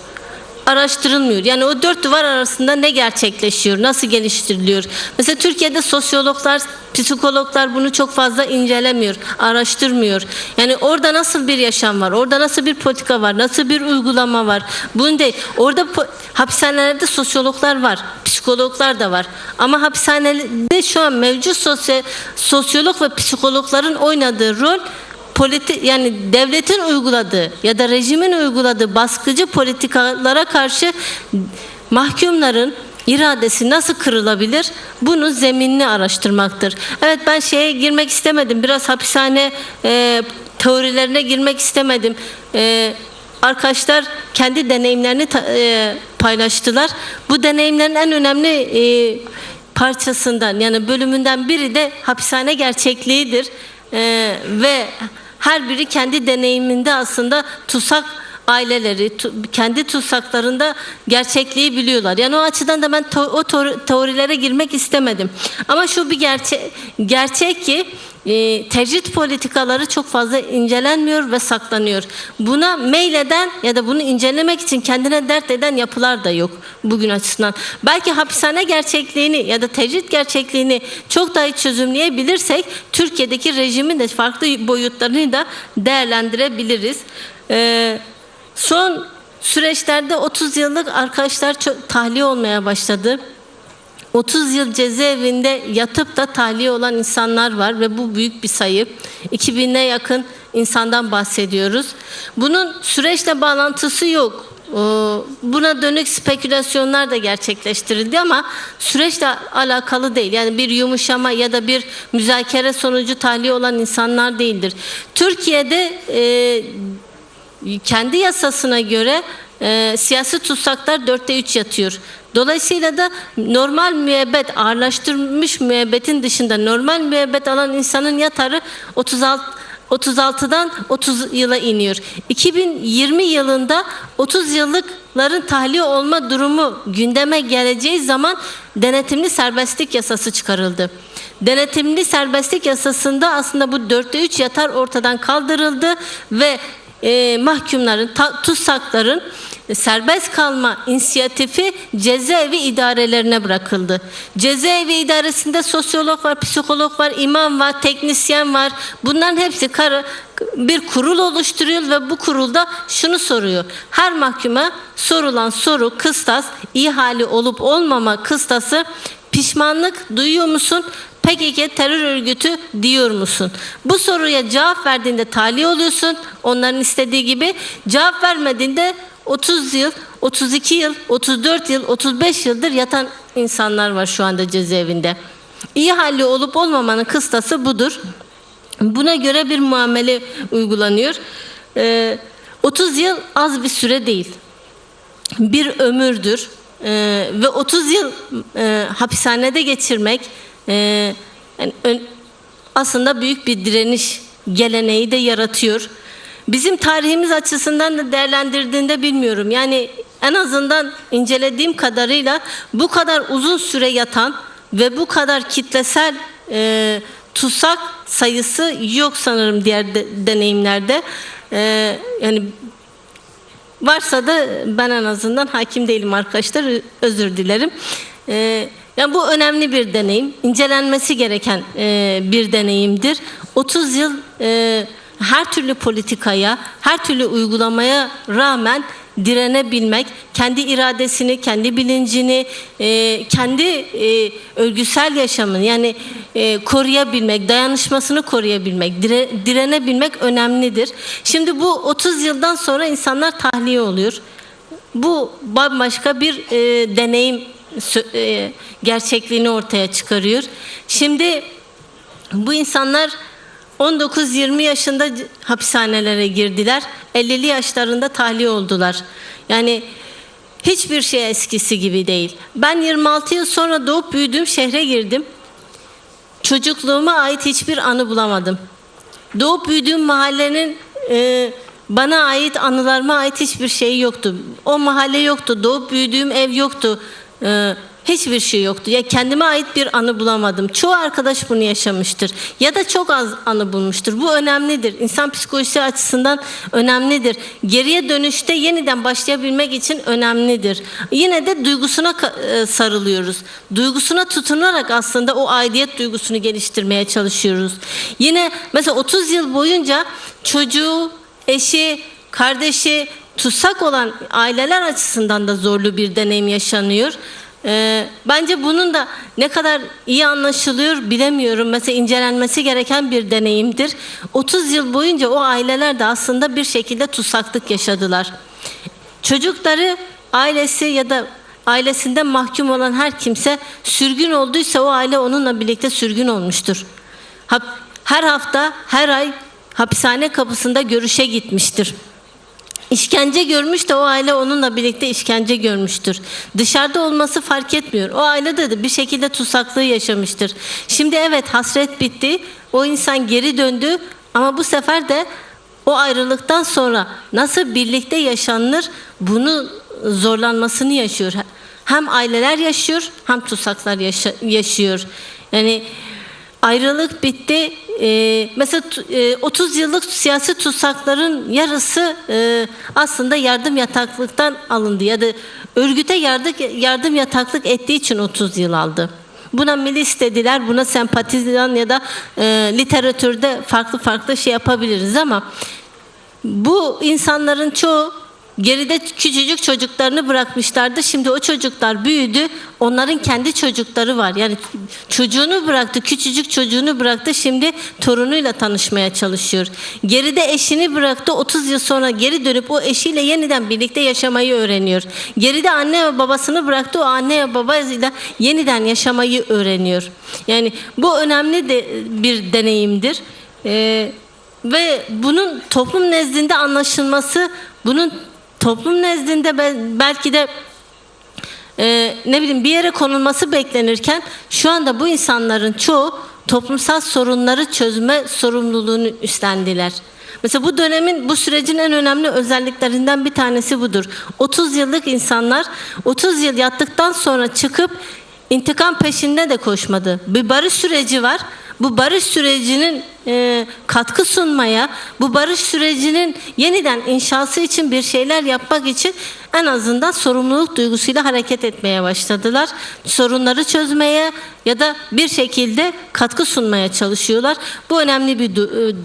araştırılmıyor. Yani o dört duvar arasında ne gerçekleşiyor, nasıl geliştiriliyor? Mesela Türkiye'de sosyologlar, psikologlar bunu çok fazla incelemiyor, araştırmıyor. Yani orada nasıl bir yaşam var, orada nasıl bir politika var, nasıl bir uygulama var? Bunu değil. Orada hapishanelerde sosyologlar var, psikologlar da var. Ama hapishanede şu an mevcut sosyolog ve psikologların oynadığı rol, yani devletin uyguladığı ya da rejimin uyguladığı baskıcı politikalara karşı mahkumların iradesi nasıl kırılabilir? Bunu zeminini araştırmaktır. Evet, ben şeye girmek istemedim. Biraz hapishane teorilerine girmek istemedim. Arkadaşlar kendi deneyimlerini paylaştılar. Bu deneyimlerin en önemli parçasından, yani bölümünden biri de hapishane gerçekliğidir. Ve her biri kendi deneyiminde aslında tutsak aileleri, kendi tutsaklarında gerçekliği biliyorlar. Yani o açıdan da ben o teorilere girmek istemedim. Ama şu bir gerçek ki tecrit politikaları çok fazla incelenmiyor ve saklanıyor. Buna meyleden ya da bunu incelemek için kendine dert eden yapılar da yok bugün açısından. Belki hapishane gerçekliğini ya da tecrit gerçekliğini çok daha iyi çözümleyebilirsek Türkiye'deki rejimin de farklı boyutlarını da değerlendirebiliriz. Son süreçlerde 30 yıllık arkadaşlar çok tahliye olmaya başladı. 30 yıl cezaevinde yatıp da tahliye olan insanlar var ve bu büyük bir sayı. 2000'e yakın insandan bahsediyoruz. Bunun süreçle bağlantısı yok. Buna dönük spekülasyonlar da gerçekleştirildi ama süreçle alakalı değil. Yani bir yumuşama ya da bir müzakere sonucu tahliye olan insanlar değildir. Türkiye'de kendi yasasına göre siyasi tutsaklar 4'te 3 yatıyor. Dolayısıyla da normal müebbet, ağırlaştırılmış müebbetin dışında normal müebbet alan insanın yatarı 36'dan 30 yıla iniyor. 2020 yılında 30 yıllıkların tahliye olma durumu gündeme geleceği zaman denetimli serbestlik yasası çıkarıldı. Denetimli serbestlik yasasında aslında bu 4'te 3 yatar ortadan kaldırıldı ve mahkumların, tutsakların serbest kalma inisiyatifi cezaevi idarelerine bırakıldı. Cezaevi idaresinde sosyolog var, psikolog var, imam var, teknisyen var. Bunların hepsi bir kurul oluşturuyor ve bu kurulda şunu soruyor: her mahkuma sorulan soru, kıstas, iyi hali olup olmama kıstası, pişmanlık duyuyor musun? PKK terör örgütü diyor musun? Bu soruya cevap verdiğinde tahliye oluyorsun, onların istediği gibi. Cevap vermediğinde 30 yıl, 32 yıl, 34 yıl, 35 yıldır yatan insanlar var şu anda cezaevinde. İyi halli olup olmamanın kıstası budur. Buna göre bir muamele uygulanıyor. 30 yıl az bir süre değil. Bir ömürdür. Ve 30 yıl hapishanede geçirmek yani aslında büyük bir direniş geleneği de yaratıyor. Bizim tarihimiz açısından da değerlendirdiğinde bilmiyorum. Yani en azından incelediğim kadarıyla bu kadar uzun süre yatan ve bu kadar kitlesel tutsak sayısı yok sanırım diğer deneyimlerde. Yani varsa da ben en azından hakim değilim arkadaşlar, özür dilerim. Yani bu önemli bir deneyim, incelenmesi gereken bir deneyimdir. 30 yıl her türlü politikaya, her türlü uygulamaya rağmen direnebilmek, kendi iradesini, kendi bilincini, kendi örgüsel yaşamını yani koruyabilmek, dayanışmasını koruyabilmek, direnebilmek önemlidir. Şimdi bu 30 yıldan sonra insanlar tahliye oluyor. Bu bambaşka bir deneyim gerçekliğini ortaya çıkarıyor. Şimdi bu insanlar 19-20 yaşında hapishanelere girdiler. 50'li yaşlarında tahliye oldular. Yani hiçbir şey eskisi gibi değil. Ben 26 yıl sonra doğup büyüdüğüm şehre girdim. Çocukluğuma ait hiçbir anı bulamadım. Doğup büyüdüğüm mahallenin bana ait, anılarıma ait hiçbir şey yoktu. O mahalle yoktu. Doğup büyüdüğüm ev yoktu. hiçbir şey yoktu. Ya kendime ait bir anı bulamadım. Çoğu arkadaş bunu yaşamıştır. Ya da çok az anı bulmuştur. Bu önemlidir. İnsan psikolojisi açısından önemlidir. Geriye dönüşte yeniden başlayabilmek için önemlidir. Yine de duygusuna sarılıyoruz. Duygusuna tutunarak aslında o aidiyet duygusunu geliştirmeye çalışıyoruz. Yine mesela 30 yıl boyunca çocuğu, eşi, kardeşi tutsak olan aileler açısından da zorlu bir deneyim yaşanıyor. Bence bunun da ne kadar iyi anlaşılıyor bilemiyorum. Mesela incelenmesi gereken bir deneyimdir. 30 yıl boyunca o aileler de aslında bir şekilde tutsaklık yaşadılar. Çocukları, ailesi ya da ailesinden mahkum olan her kimse sürgün olduysa o aile onunla birlikte sürgün olmuştur. Her hafta, her ay hapishane kapısında görüşe gitmiştir. İşkence görmüş de o aile onunla birlikte işkence görmüştür. Dışarıda olması fark etmiyor. O ailede de bir şekilde tutsaklığı yaşamıştır. Şimdi evet, hasret bitti. O insan geri döndü ama bu sefer de o ayrılıktan sonra nasıl birlikte yaşanılır, bunu zorlanmasını yaşıyor. Hem aileler yaşıyor hem tutsaklar yaşıyor. Yani ayrılık bitti. Mesela 30 yıllık siyasi tutsakların yarısı aslında yardım yataklıktan alındı ya da örgüte yardım yataklık ettiği için 30 yıl aldı. Buna milis dediler, buna sempatizan ya da literatürde farklı şey yapabiliriz ama bu insanların çoğu geride küçücük çocuklarını bırakmışlardı. Şimdi o çocuklar büyüdü. Onların kendi çocukları var. Yani çocuğunu bıraktı, küçücük çocuğunu bıraktı. Şimdi torunuyla tanışmaya çalışıyor. Geride eşini bıraktı. 30 yıl sonra geri dönüp o eşiyle yeniden birlikte yaşamayı öğreniyor. Geride anne ve babasını bıraktı. O anne ve babayla yeniden yaşamayı öğreniyor. Yani bu önemli bir deneyimdir. Ve bunun toplum nezdinde anlaşılması, bunun toplum nezdinde belki de bir yere konulması beklenirken şu anda bu insanların çoğu toplumsal sorunları çözme sorumluluğunu üstlendiler. Mesela bu sürecin en önemli özelliklerinden bir tanesi budur. 30 yıllık insanlar 30 yıl yattıktan sonra çıkıp intikam peşinde de koşmadı. Bir barış süreci var. Bu barış sürecinin katkı sunmaya, bu barış sürecinin yeniden inşası için bir şeyler yapmak için en azından sorumluluk duygusuyla hareket etmeye başladılar. Sorunları çözmeye ya da bir şekilde katkı sunmaya çalışıyorlar. Bu önemli bir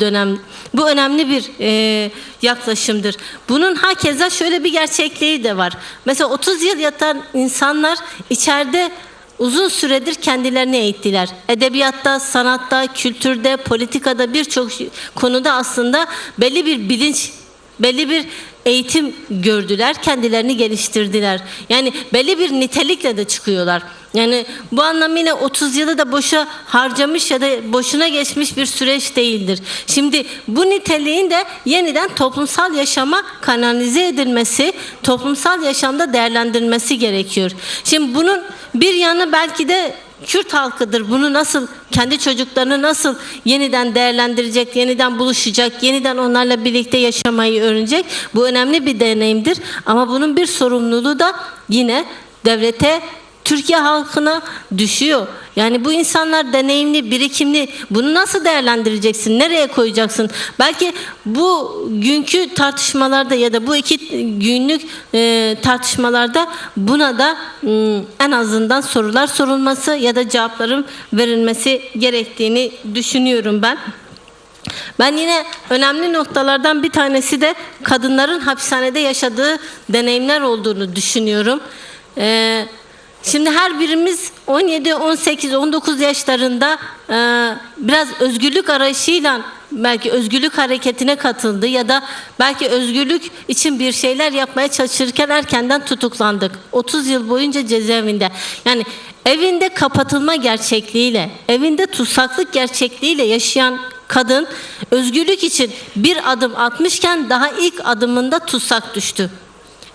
dönem, bu önemli bir yaklaşımdır. Bunun hakeza şöyle bir gerçekliği de var. Mesela 30 yıl yatan insanlar içeride uzun süredir kendilerini eğittiler. Edebiyatta, sanatta, kültürde, politikada birçok konuda aslında belli bir bilinç, belli bir eğitim gördüler, kendilerini geliştirdiler. Yani belli bir nitelikle de çıkıyorlar. Yani bu anlamıyla 30 yılı da boşa harcamış ya da boşuna geçmiş bir süreç değildir. Şimdi bu niteliğin de yeniden toplumsal yaşama kanalize edilmesi, toplumsal yaşamda değerlendirilmesi gerekiyor. Şimdi bunun bir yanı belki de Kürt halkıdır. Bunu nasıl, kendi çocuklarını nasıl yeniden değerlendirecek, yeniden buluşacak, yeniden onlarla birlikte yaşamayı öğrenecek. Bu önemli bir deneyimdir. Ama bunun bir sorumluluğu da yine devlete, Türkiye halkına düşüyor. Yani bu insanlar deneyimli, birikimli. Bunu nasıl değerlendireceksin? Nereye koyacaksın? Belki bu günkü tartışmalarda ya da bu 2 günlük tartışmalarda buna da en azından sorular sorulması ya da cevapların verilmesi gerektiğini düşünüyorum ben. Ben yine önemli noktalardan bir tanesi de kadınların hapishanede yaşadığı deneyimler olduğunu düşünüyorum. Şimdi her birimiz 17, 18, 19 yaşlarında biraz özgürlük arayışıyla belki özgürlük hareketine katıldı ya da belki özgürlük için bir şeyler yapmaya çalışırken erkenden tutuklandık. 30 yıl boyunca cezaevinde. Yani evinde kapatılma gerçekliğiyle, evinde tutsaklık gerçekliğiyle yaşayan kadın özgürlük için bir adım atmışken daha ilk adımında tutsak düştü.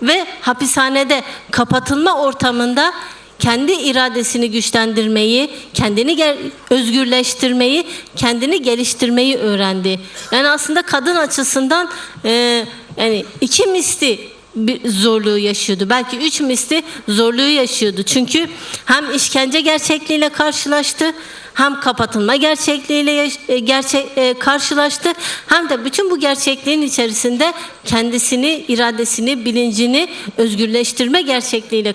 Ve hapishanede kapatılma ortamında kendi iradesini güçlendirmeyi, kendini özgürleştirmeyi, kendini geliştirmeyi öğrendi. Yani aslında kadın açısından yani iki misli bir zorluğu yaşıyordu. Belki 3 misli zorluğu yaşıyordu. Çünkü hem işkence gerçekliğiyle karşılaştı, hem kapatılma gerçekliğiyle karşılaştı, hem de bütün bu gerçekliğin içerisinde kendisini, iradesini, bilincini özgürleştirme gerçekliğiyle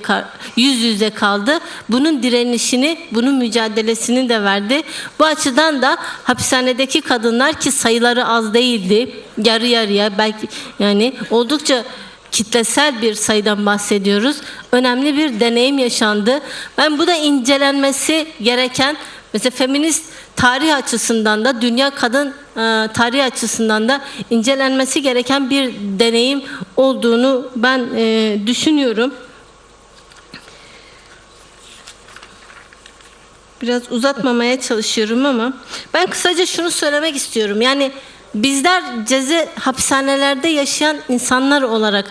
yüz yüze kaldı. Bunun direnişini, bunun mücadelesini de verdi. Bu açıdan da hapishanedeki kadınlar, ki sayıları az değildi, yarı yarıya, belki yani oldukça kitlesel bir sayıdan bahsediyoruz. Önemli bir deneyim yaşandı. Ben bu da incelenmesi gereken, mesela feminist tarih açısından da, dünya kadın tarihi açısından da incelenmesi gereken bir deneyim olduğunu ben düşünüyorum. Biraz uzatmamaya çalışıyorum ama ben kısaca şunu söylemek istiyorum. Yani bizler hapishanelerde yaşayan insanlar olarak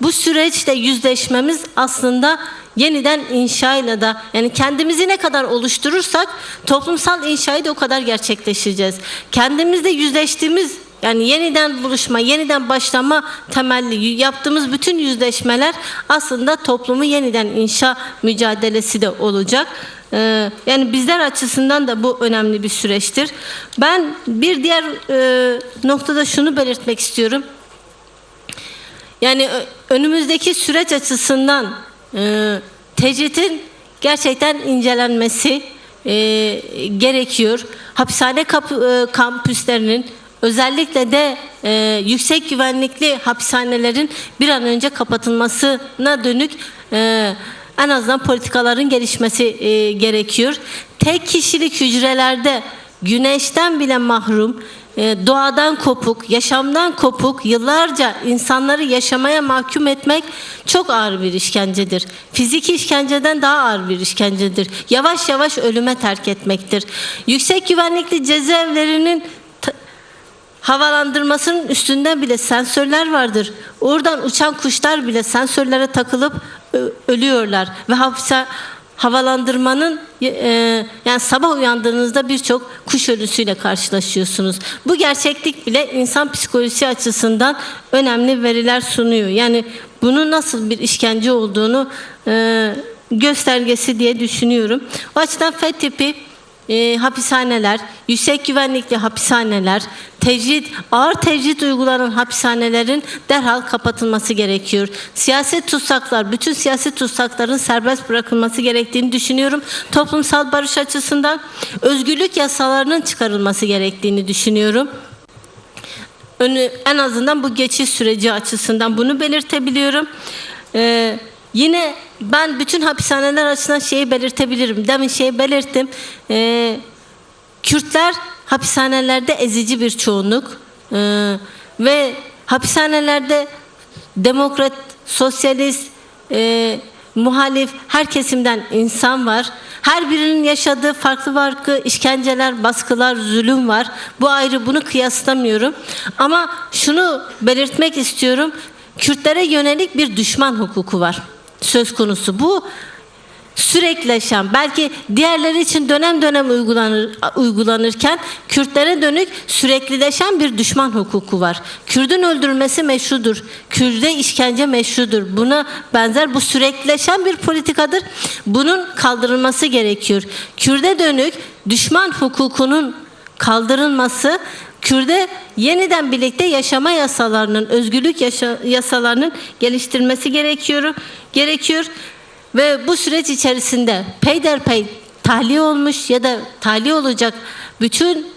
bu süreçte yüzleşmemiz aslında yeniden inşayla da, yani kendimizi ne kadar oluşturursak toplumsal inşayı da o kadar gerçekleştireceğiz. Kendimizle yüzleştiğimiz, yani yeniden buluşma, yeniden başlama temelli yaptığımız bütün yüzleşmeler aslında toplumu yeniden inşa mücadelesi de olacak. Yani bizler açısından da bu önemli bir süreçtir. Ben bir diğer noktada şunu belirtmek istiyorum. Yani önümüzdeki süreç açısından tecridin gerçekten incelenmesi gerekiyor. Hapishane kampüslerinin, özellikle de yüksek güvenlikli hapishanelerin bir an önce kapatılmasına dönük en azından politikaların gelişmesi gerekiyor. Tek kişilik hücrelerde güneşten bile mahrum, doğadan kopuk, yaşamdan kopuk, yıllarca insanları yaşamaya mahkum etmek çok ağır bir işkencedir. Fiziki işkenceden daha ağır bir işkencedir. Yavaş yavaş ölüme terk etmektir. Yüksek güvenlikli cezaevlerinin havalandırmasının üstünden bile sensörler vardır. Oradan uçan kuşlar bile sensörlere takılıp ölüyorlar ve havalandırmanın yani sabah uyandığınızda birçok kuş ölüsüyle karşılaşıyorsunuz. Bu gerçeklik bile insan psikolojisi açısından önemli veriler sunuyor. Yani bunun nasıl bir işkence olduğunu göstergesi diye düşünüyorum. O açıdan F tipi hapishaneler, yüksek güvenlikli hapishaneler, ağır tecrit uygulanan hapishanelerin derhal kapatılması gerekiyor. Siyaset tutsaklar, bütün siyaset tutsakların serbest bırakılması gerektiğini düşünüyorum. Toplumsal barış açısından özgürlük yasalarının çıkarılması gerektiğini düşünüyorum. En azından bu geçiş süreci açısından bunu belirtebiliyorum. Yine ben bütün hapishaneler açısından şeyi belirtebilirim. Demin belirttim. Kürtler hapishanelerde ezici bir çoğunluk. Ve hapishanelerde demokrat, sosyalist, muhalif her kesimden insan var. Her birinin yaşadığı farklı işkenceler, baskılar, zulüm var. Bu ayrı, bunu kıyaslamıyorum. Ama şunu belirtmek istiyorum. Kürtlere yönelik bir düşman hukuku var söz konusu. Bu sürekleşen, belki diğerleri için dönem dönem uygulanırken Kürtlere dönük süreklileşen bir düşman hukuku var. Kürdün öldürülmesi meşrudur. Kürde işkence meşrudur. Buna benzer bu süreklileşen bir politikadır. Bunun kaldırılması gerekiyor. Kürde dönük düşman hukukunun kaldırılması, Kürde yeniden birlikte yaşama yasalarının, özgürlük yasalarının geliştirilmesi gerekiyor. Ve bu süreç içerisinde peyderpey tahliye olmuş ya da tahliye olacak bütün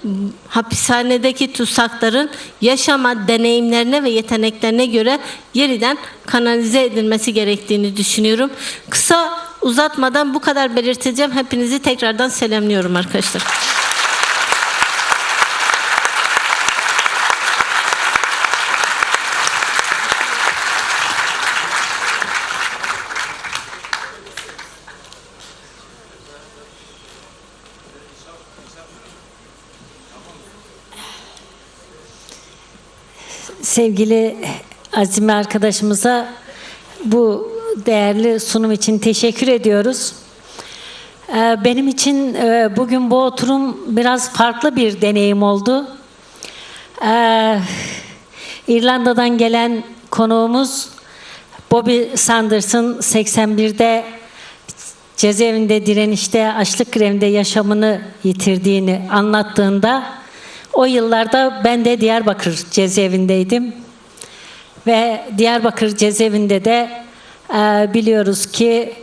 hapishanedeki tutsakların yaşama deneyimlerine ve yeteneklerine göre yeniden kanalize edilmesi gerektiğini düşünüyorum. Kısa uzatmadan bu kadar belirteceğim. Hepinizi tekrardan selamlıyorum arkadaşlar. Sevgili Azime arkadaşımıza bu değerli sunum için teşekkür ediyoruz. Benim için bugün bu oturum biraz farklı bir deneyim oldu. İrlanda'dan gelen konuğumuz Bobby Sanders'ın 81'de cezaevinde direnişte, açlık grevinde yaşamını yitirdiğini anlattığında, o yıllarda ben de Diyarbakır cezaevindeydim. Ve Diyarbakır cezaevinde de biliyoruz ki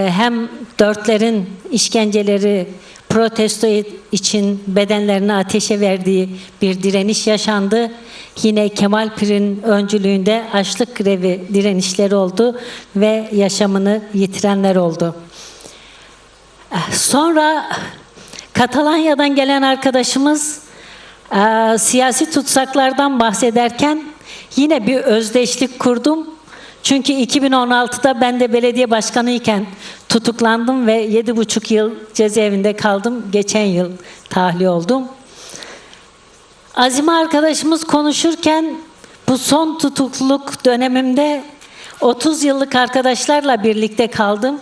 hem Dörtlerin işkenceleri protesto için bedenlerini ateşe verdiği bir direniş yaşandı. Yine Kemal Pir'in öncülüğünde açlık grevi direnişleri oldu ve yaşamını yitirenler oldu. Sonra Katalanya'dan gelen arkadaşımız siyasi tutsaklardan bahsederken yine bir özdeşlik kurdum. Çünkü 2016'da ben de belediye başkanıyken tutuklandım ve 7,5 yıl cezaevinde kaldım. Geçen yıl tahliye oldum. Azime arkadaşımız konuşurken bu son tutukluluk dönemimde 30 yıllık arkadaşlarla birlikte kaldım.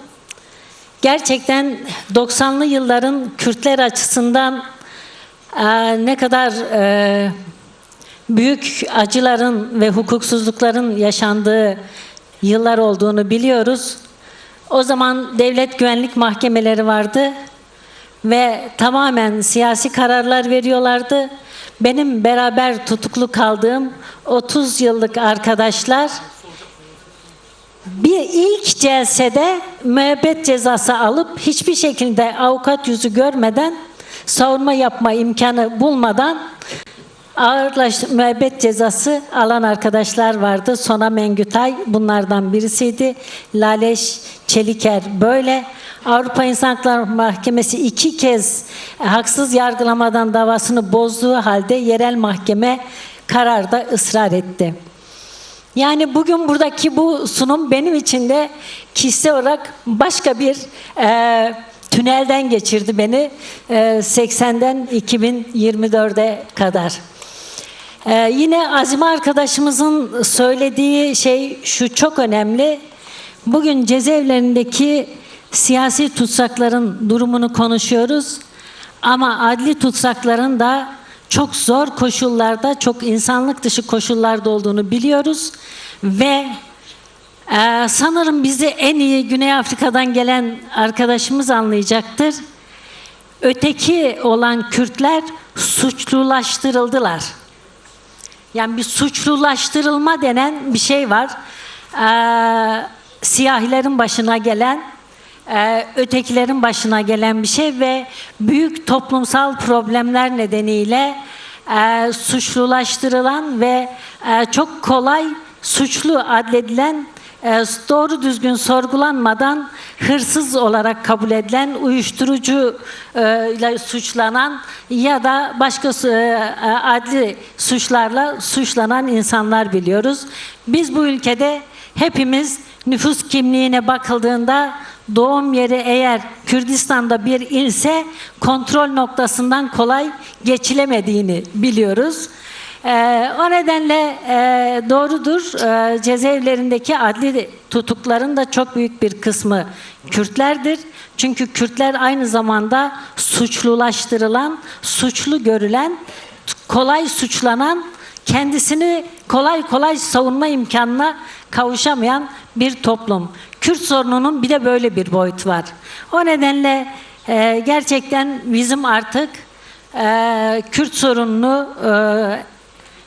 Gerçekten 90'lı yılların Kürtler açısından ne kadar büyük acıların ve hukuksuzlukların yaşandığı yıllar olduğunu biliyoruz. O zaman devlet güvenlik mahkemeleri vardı ve tamamen siyasi kararlar veriyorlardı. Benim beraber tutuklu kaldığım 30 yıllık arkadaşlar bir ilk celsede müebbet cezası alıp hiçbir şekilde avukat yüzü görmeden, savunma yapma imkanı bulmadan müebbet cezası alan arkadaşlar vardı. Sona Mengütay bunlardan birisiydi. Laleş Çeliker böyle. Avrupa İnsan Hakları Mahkemesi 2 kez haksız yargılamadan davasını bozduğu halde yerel mahkeme kararda ısrar etti. Yani bugün buradaki bu sunum benim için de kişisel olarak başka bir tünelden geçirdi beni 80'den 2024'e kadar. Yine Azime arkadaşımızın söylediği şey şu çok önemli. Bugün cezaevlerindeki siyasi tutsakların durumunu konuşuyoruz. Ama adli tutsakların da çok zor koşullarda, çok insanlık dışı koşullarda olduğunu biliyoruz. Ve sanırım bizi en iyi Güney Afrika'dan gelen arkadaşımız anlayacaktır. Öteki olan Kürtler suçlulaştırıldılar. Yani bir suçlulaştırılma denen bir şey var. Siyahilerin başına gelen, ötekilerin başına gelen bir şey ve büyük toplumsal problemler nedeniyle suçlulaştırılan ve çok kolay suçlu adledilen, doğru düzgün sorgulanmadan hırsız olarak kabul edilen, uyuşturucu ile suçlanan ya da başka adli suçlarla suçlanan insanlar biliyoruz. Biz bu ülkede hepimiz nüfus kimliğine bakıldığında doğum yeri eğer Kürdistan'da bir ilse kontrol noktasından kolay geçilemediğini biliyoruz. O nedenle doğrudur, cezaevlerindeki adli tutukların da çok büyük bir kısmı Kürtlerdir. Çünkü Kürtler aynı zamanda suçlulaştırılan, suçlu görülen, kolay suçlanan, kendisini kolay kolay savunma imkanına kavuşamayan bir toplum. Kürt sorununun bir de böyle bir boyut var. O nedenle gerçekten bizim artık Kürt sorununu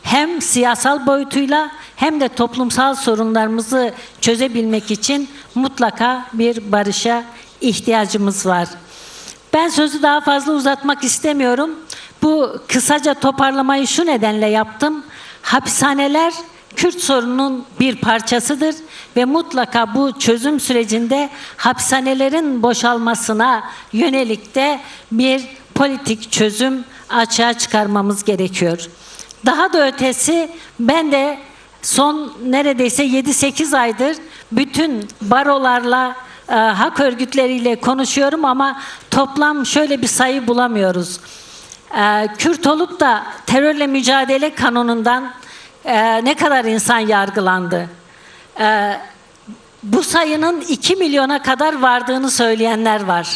hem siyasal boyutuyla hem de toplumsal sorunlarımızı çözebilmek için mutlaka bir barışa ihtiyacımız var. Ben sözü daha fazla uzatmak istemiyorum. Bu kısaca toparlamayı şu nedenle yaptım. Hapishaneler Kürt sorununun bir parçasıdır ve mutlaka bu çözüm sürecinde hapishanelerin boşalmasına yönelik de bir politik çözüm açığa çıkarmamız gerekiyor. Daha da ötesi, ben de son neredeyse 7-8 aydır bütün barolarla, hak örgütleriyle konuşuyorum ama toplam şöyle bir sayı bulamıyoruz. Kürt olup da terörle mücadele kanunundan ne kadar insan yargılandı? Bu sayının 2 milyona kadar vardığını söyleyenler var.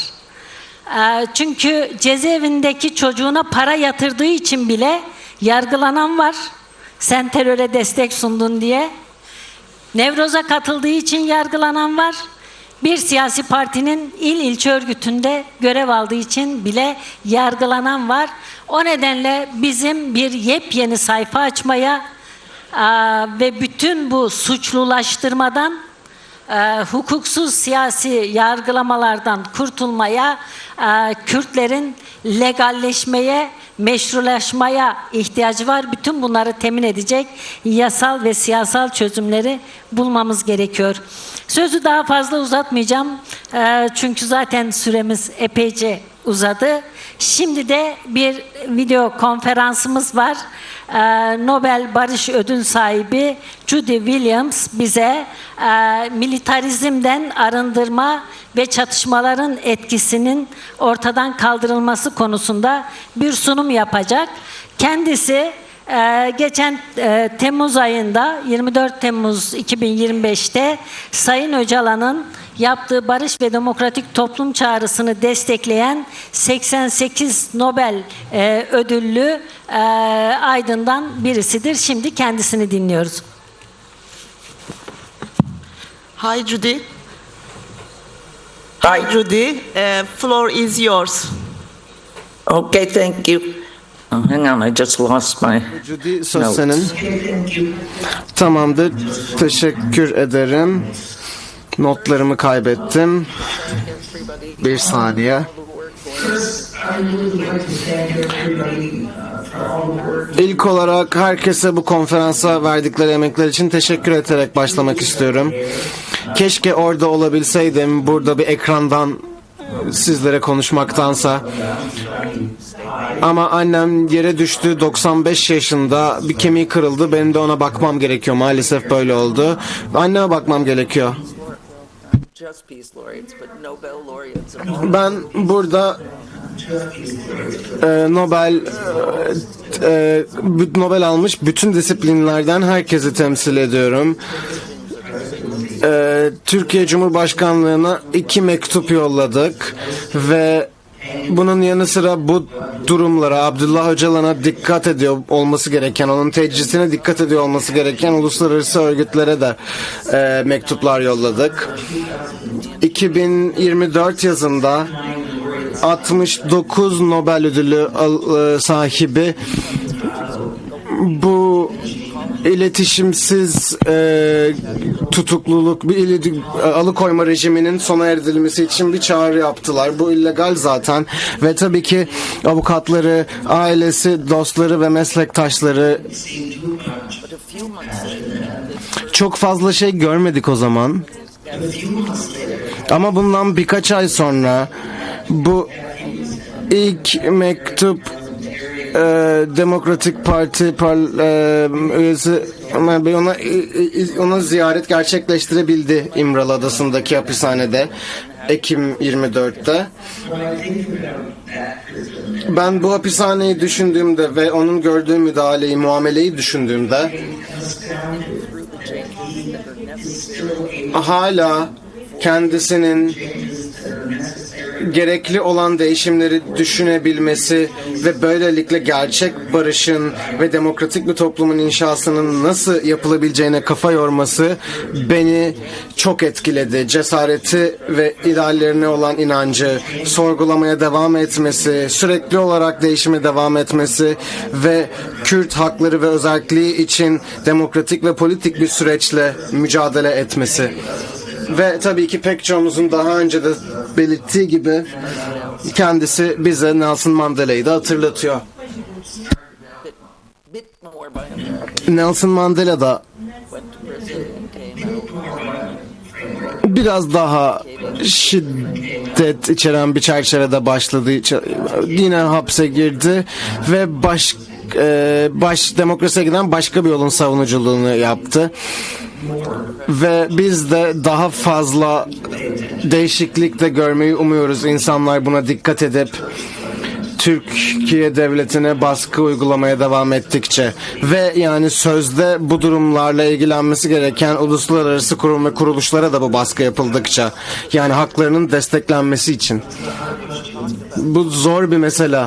Çünkü cezaevindeki çocuğuna para yatırdığı için bile yargılanan var. Sen teröre destek sundun diye. Nevroz'a katıldığı için yargılanan var. Bir siyasi partinin ilçe örgütünde görev aldığı için bile yargılanan var. O nedenle bizim bir yepyeni sayfa açmaya ve bütün bu suçlulaştırmadan, hukuksuz siyasi yargılamalardan kurtulmaya, Kürtlerin legalleşmeye, meşrulaşmaya ihtiyacı var. Bütün bunları temin edecek yasal ve siyasal çözümleri bulmamız gerekiyor. Sözü daha fazla uzatmayacağım. Çünkü zaten süremiz epeyce uzadı. Şimdi de bir video konferansımız var. Nobel Barış Ödül sahibi Judy Williams bize militarizmden arındırma ve çatışmaların etkisinin ortadan kaldırılması konusunda bir sunum yapacak. Kendisi geçen Temmuz ayında 24 Temmuz 2025'te Sayın Öcalan'ın yaptığı barış ve demokratik toplum çağrısını destekleyen 88 Nobel ödüllü aydından birisidir. Şimdi kendisini dinliyoruz. Hi Judy. Hi Judy. Floor is yours. Okay, thank you. Oh, hang on, I just lost my Judy, söz senin. Tamamdır. Teşekkür ederim. Notlarımı kaybettim. Bir saniye. İlk olarak herkese bu konferansa verdikleri emekler için teşekkür ederek başlamak istiyorum. Keşke orada olabilseydim, burada bir ekrandan sizlere konuşmaktansa. Ama annem yere düştü, 95 yaşında, bir kemiği kırıldı, benim de ona bakmam gerekiyor. Maalesef böyle oldu. Anneme bakmam gerekiyor. Ben burada Nobel almış bütün disiplinlerden herkesi temsil ediyorum. Türkiye Cumhurbaşkanlığı'na 2 mektup yolladık ve bunun yanı sıra bu durumlara, Abdullah Öcalan'a dikkat ediyor olması gereken, onun tecrisine dikkat ediyor olması gereken uluslararası örgütlere de mektuplar yolladık. 2024 yazında 69 Nobel ödülü sahibi bu iletişimsiz tutukluluk, alıkoyma rejiminin sona erdirilmesi için bir çağrı yaptılar. Bu illegal zaten ve tabii ki avukatları, ailesi, dostları ve meslektaşları çok fazla şey görmedik o zaman. Ama bundan birkaç ay sonra bu ilk mektup Demokratik Parti üyesi ona ziyaret gerçekleştirebildi İmralı Adası'ndaki hapishanede Ekim 24'te. Ben bu hapishaneyi düşündüğümde ve onun gördüğü müdahaleyi, muameleyi düşündüğümde hala kendisinin gerekli olan değişimleri düşünebilmesi ve böylelikle gerçek barışın ve demokratik bir toplumun inşasının nasıl yapılabileceğine kafa yorması beni çok etkiledi. Cesareti ve ideallerine olan inancı, sorgulamaya devam etmesi, sürekli olarak değişime devam etmesi ve Kürt hakları ve özelliği için demokratik ve politik bir süreçle mücadele etmesi. Ve tabii ki pek çoğumuzun daha önce de belirttiği gibi kendisi bize Nelson Mandela'yı da hatırlatıyor. Nelson Mandela da biraz daha şiddet içeren bir çerçevede başladı. Yine hapse girdi ve demokrasiye giden başka bir yolun savunuculuğunu yaptı. Ve biz de daha fazla değişiklik de görmeyi umuyoruz. İnsanlar buna dikkat edip Türkiye devletine baskı uygulamaya devam ettikçe ve yani sözde bu durumlarla ilgilenmesi gereken uluslararası kurum ve kuruluşlara da bu baskı yapıldıkça, yani haklarının desteklenmesi için. Bu zor bir mesele.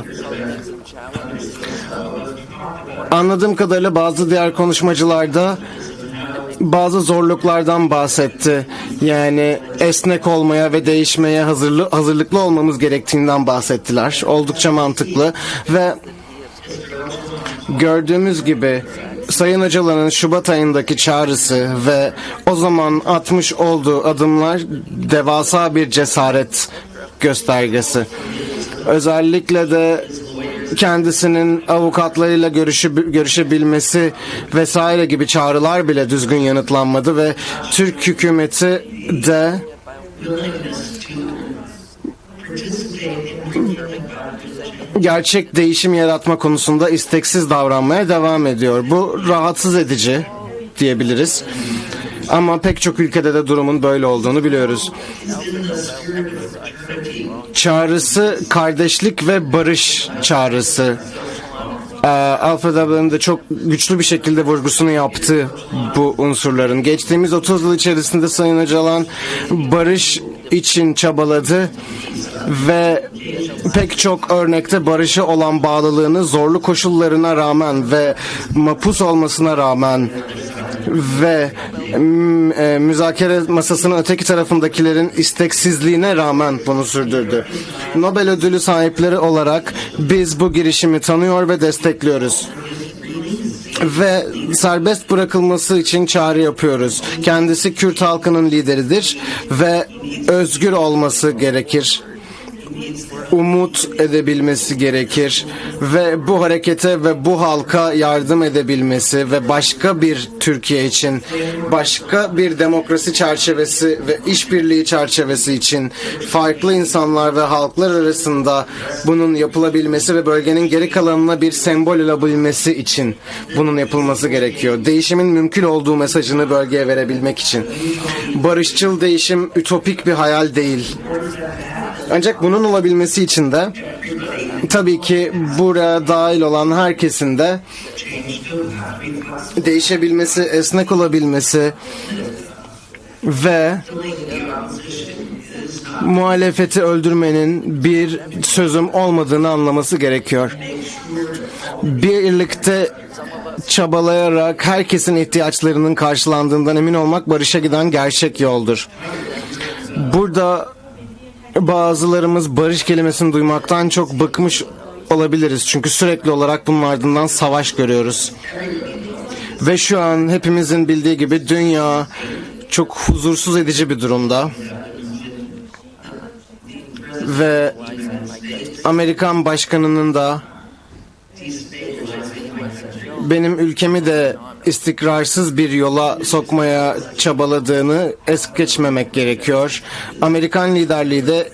Anladığım kadarıyla bazı diğer konuşmacılarda bazı zorluklardan bahsetti. Yani esnek olmaya ve değişmeye hazırlıklı olmamız gerektiğinden bahsettiler. Oldukça mantıklı ve gördüğümüz gibi Sayın Öcalan'ın Şubat ayındaki çağrısı ve o zaman atmış olduğu adımlar devasa bir cesaret göstergesi. Özellikle de kendisinin avukatlarıyla görüşebilmesi vesaire gibi çağrılar bile düzgün yanıtlanmadı ve Türk hükümeti de gerçek değişim yaratma konusunda isteksiz davranmaya devam ediyor. Bu rahatsız edici diyebiliriz. Ama pek çok ülkede de durumun böyle olduğunu biliyoruz. Çağrısı kardeşlik ve barış çağrısı. Alfred Abel'in de çok güçlü bir şekilde vurgusunu yaptı bu unsurların. Geçtiğimiz 30 yıl içerisinde Sayın Öcalan barış için çabaladı ve pek çok örnekte barışa olan bağlılığını zorlu koşullarına rağmen ve mapus olmasına rağmen ve müzakere masasının öteki tarafındakilerin isteksizliğine rağmen bunu sürdürdü. Nobel ödülü sahipleri olarak biz bu girişimi tanıyor ve destekliyoruz. Ve serbest bırakılması için çağrı yapıyoruz. Kendisi Kürt halkının lideridir ve özgür olması gerekir. Umut edebilmesi gerekir ve bu harekete ve bu halka yardım edebilmesi ve başka bir Türkiye için, başka bir demokrasi çerçevesi ve işbirliği çerçevesi için farklı insanlar ve halklar arasında bunun yapılabilmesi ve bölgenin geri kalanına bir sembol olabilmesi için bunun yapılması gerekiyor. Değişimin mümkün olduğu mesajını bölgeye verebilmek için. Barışçıl değişim ütopik bir hayal değil. Ancak bunun olabilmesi için de tabii ki buraya dahil olan herkesin de değişebilmesi, esnek olabilmesi ve muhalefeti öldürmenin bir çözüm olmadığını anlaması gerekiyor. Birlikte çabalayarak herkesin ihtiyaçlarının karşılandığından emin olmak barışa giden gerçek yoldur. Burada bazılarımız barış kelimesini duymaktan çok bıkmış olabiliriz. Çünkü sürekli olarak bunun ardından savaş görüyoruz. Ve şu an hepimizin bildiği gibi dünya çok huzursuz edici bir durumda. Ve Amerikan başkanının da benim ülkemi de istikrarsız bir yola sokmaya çabaladığını es geçmemek gerekiyor. Amerikan liderliği de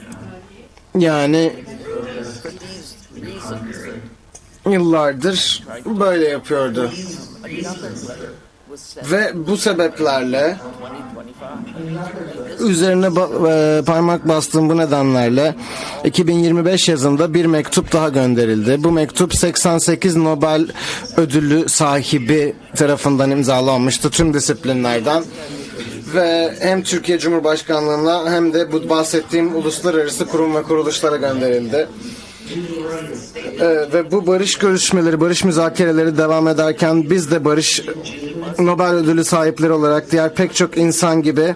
yani yıllardır böyle yapıyordu. Ve bu sebeplerle üzerine parmak bastığım bu nedenlerle 2025 yazında bir mektup daha gönderildi. Bu mektup 88 Nobel ödülü sahibi tarafından imzalanmıştı tüm disiplinlerden. Ve hem Türkiye Cumhurbaşkanlığı'na hem de bu bahsettiğim uluslararası kurum ve kuruluşlara gönderildi. Ve bu barış görüşmeleri, barış müzakereleri devam ederken biz de barış Nobel ödülü sahipleri olarak diğer pek çok insan gibi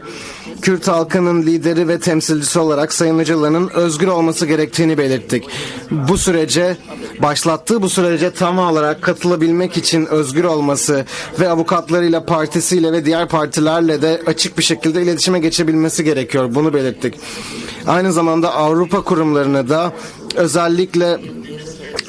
Kürt halkının lideri ve temsilcisi olarak Sayın Öcalan'ın özgür olması gerektiğini belirttik. Bu sürece, başlattığı bu sürece tam olarak katılabilmek için özgür olması ve avukatlarıyla, partisiyle ve diğer partilerle de açık bir şekilde iletişime geçebilmesi gerekiyor. Bunu belirttik. Aynı zamanda Avrupa kurumlarını da özellikle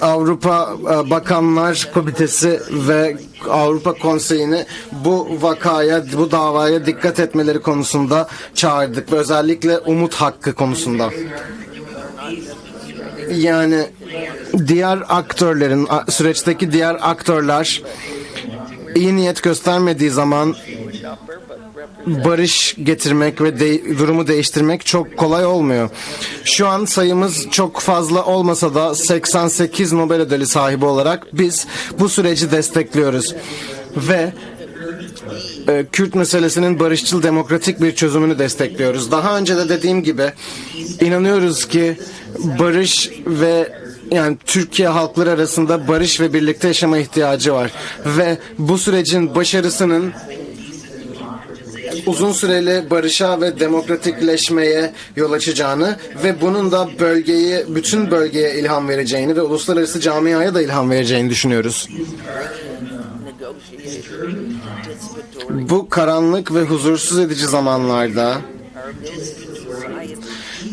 Avrupa Bakanlar Komitesi ve Avrupa Konseyi'ni bu vakaya, bu davaya dikkat etmeleri konusunda çağırdık ve özellikle umut hakkı konusunda. Yani diğer aktörlerin, süreçteki diğer aktörler iyi niyet göstermediği zaman barış getirmek ve durumu değiştirmek çok kolay olmuyor. Şu an sayımız çok fazla olmasa da 88 Nobel ödülü sahibi olarak biz bu süreci destekliyoruz. Ve Kürt meselesinin barışçıl demokratik bir çözümünü destekliyoruz. Daha önce de dediğim gibi inanıyoruz ki barış ve yani Türkiye halkları arasında barış ve birlikte yaşama ihtiyacı var. Ve bu sürecin başarısının uzun süreli barışa ve demokratikleşmeye yol açacağını ve bunun da bütün bölgeye ilham vereceğini ve uluslararası camiaya da ilham vereceğini düşünüyoruz. Bu karanlık ve huzursuz edici zamanlarda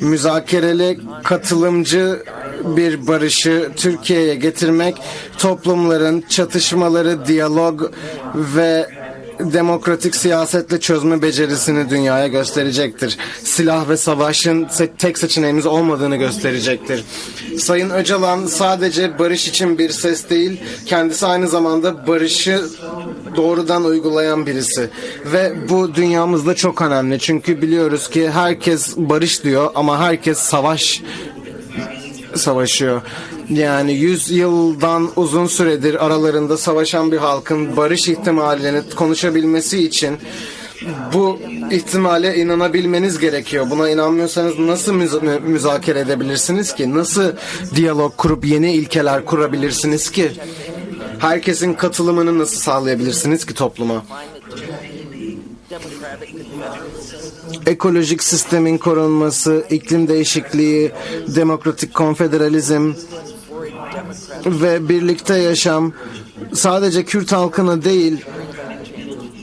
müzakereli, katılımcı bir barışı Türkiye'ye getirmek, toplumların çatışmaları, diyalog ve demokratik siyasetle çözme becerisini dünyaya gösterecektir. Silah ve savaşın tek seçeneğimiz olmadığını gösterecektir. Sayın Öcalan sadece barış için bir ses değil, kendisi aynı zamanda barışı doğrudan uygulayan birisi. Ve bu dünyamızda çok önemli. Çünkü biliyoruz ki herkes barış diyor ama herkes savaşıyor. Yani 100 yıldan uzun süredir aralarında savaşan bir halkın barış ihtimalini konuşabilmesi için bu ihtimale inanabilmeniz gerekiyor. Buna inanmıyorsanız nasıl müzakere edebilirsiniz ki? Nasıl diyalog kurup yeni ilkeler kurabilirsiniz ki? Herkesin katılımını nasıl sağlayabilirsiniz ki topluma? Ekolojik sistemin korunması, iklim değişikliği, demokratik konfederalizm ve birlikte yaşam sadece Kürt halkına değil,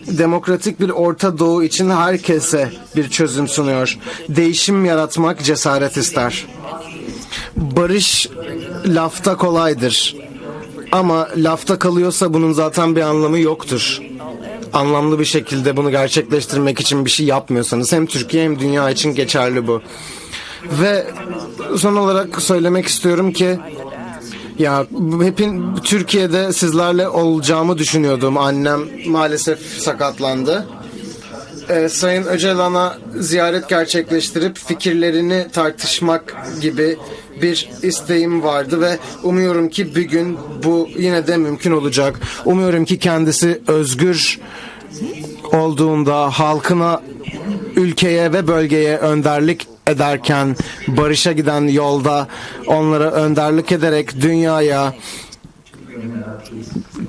demokratik bir Orta Doğu için herkese bir çözüm sunuyor. Değişim yaratmak cesaret ister. Barış lafta kolaydır. Ama lafta kalıyorsa bunun zaten bir anlamı yoktur. Anlamlı bir şekilde bunu gerçekleştirmek için bir şey yapmıyorsanız hem Türkiye hem dünya için geçerli bu. Ve son olarak söylemek istiyorum ki Türkiye'de sizlerle olacağımı düşünüyordum. Annem maalesef sakatlandı. Sayın Öcalan'a ziyaret gerçekleştirip fikirlerini tartışmak gibi bir isteğim vardı ve umuyorum ki bir gün bu yine de mümkün olacak. Umuyorum ki kendisi özgür olduğunda halkına, ülkeye ve bölgeye önderlik ederken, barışa giden yolda onlara önderlik ederek dünyaya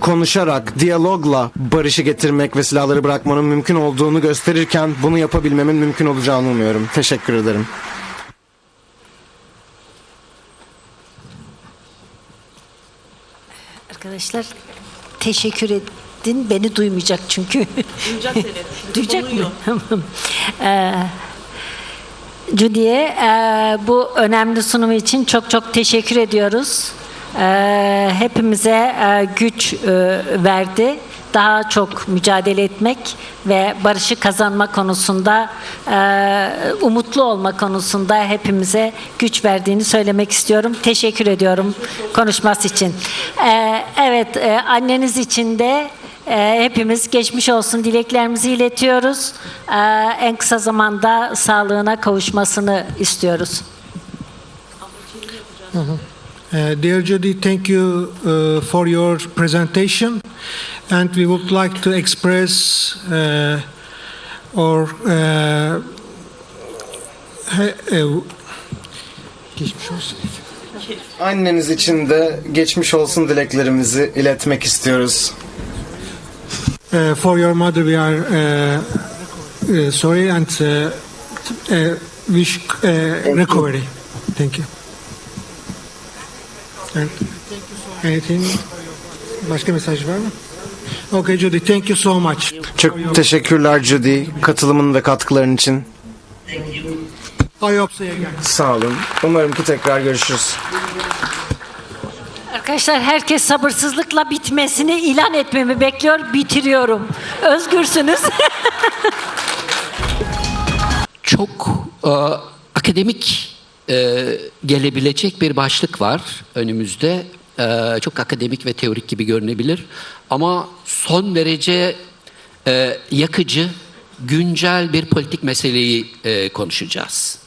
konuşarak, diyalogla barışı getirmek ve silahları bırakmanın mümkün olduğunu gösterirken bunu yapabilmemin mümkün olacağını umuyorum. Teşekkür ederim. Arkadaşlar teşekkür edin. Beni duymayacak çünkü. Duyacak seni. Duyacak mı? Tamam. Judy'ye bu önemli sunumu için çok çok teşekkür ediyoruz. Hepimize güç verdi. Daha çok mücadele etmek ve barışı kazanma konusunda, umutlu olma konusunda hepimize güç verdiğini söylemek istiyorum. Teşekkür ediyorum konuşması için. Evet, anneniz için de hepimiz geçmiş olsun dileklerimizi iletiyoruz. En kısa zamanda sağlığına kavuşmasını istiyoruz. Dear Judy, thank you for your presentation, and we would like to express Anneniz için de geçmiş olsun dileklerimizi iletmek istiyoruz. For your mother, we are sorry and wish recovery. Thank you. Anything? Başka mesaj var mı? Okay Judy, thank you so much. Çok teşekkürler Judy, katılımın ve katkıların için. Sağ olun. Umarım ki tekrar görüşürüz. Arkadaşlar herkes sabırsızlıkla bitmesini ilan etmemi bekliyor. Bitiriyorum. Özgürsünüz. Çok akademik gelebilecek bir başlık var önümüzde. Çok akademik ve teorik gibi görünebilir. Ama son derece yakıcı, güncel bir politik meseleyi konuşacağız.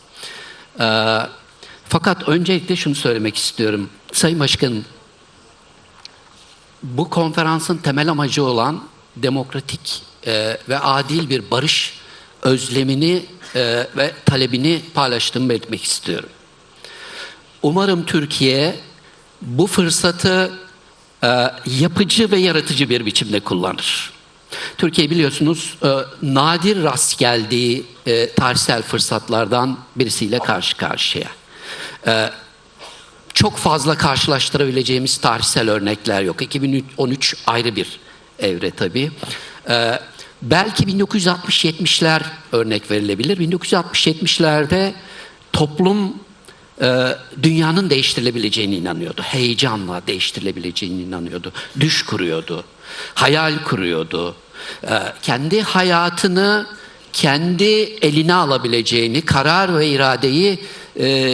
Fakat öncelikle şunu söylemek istiyorum. Sayın Başkanım, bu konferansın temel amacı olan demokratik ve adil bir barış özlemini ve talebini paylaştığımı belirtmek istiyorum. Umarım Türkiye bu fırsatı yapıcı ve yaratıcı bir biçimde kullanır. Türkiye biliyorsunuz nadir rast geldiği tarihsel fırsatlardan birisiyle karşı karşıya. Çok fazla karşılaştırabileceğimiz tarihsel örnekler yok. 2013 ayrı bir evre tabii. Belki 1960-70'ler örnek verilebilir. 1960-70'lerde toplum dünyanın değiştirilebileceğine inanıyordu. Heyecanla değiştirilebileceğine inanıyordu. Düş kuruyordu. Hayal kuruyordu. Kendi hayatını kendi eline alabileceğini, karar ve iradeyi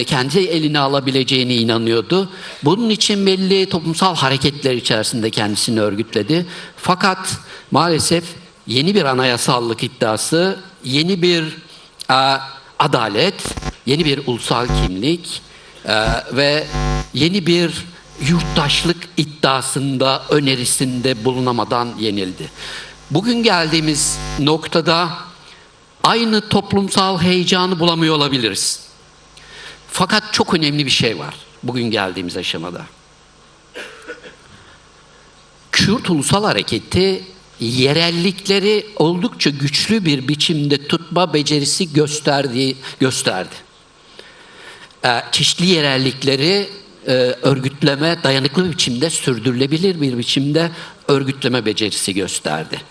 kendi eline alabileceğine inanıyordu. Bunun için belli toplumsal hareketler içerisinde kendisini örgütledi. Fakat maalesef yeni bir anayasallık iddiası, yeni bir adalet, yeni bir ulusal kimlik ve yeni bir yurttaşlık iddiasında, önerisinde bulunamadan yenildi. Bugün geldiğimiz noktada aynı toplumsal heyecanı bulamıyor olabiliriz. Fakat çok önemli bir şey var bugün geldiğimiz aşamada. Kürt Ulusal Hareketi yerellikleri oldukça güçlü bir biçimde tutma becerisi gösterdi. Çeşitli yerellikleri örgütleme, dayanıklı bir biçimde, sürdürülebilir bir biçimde örgütleme becerisi gösterdi.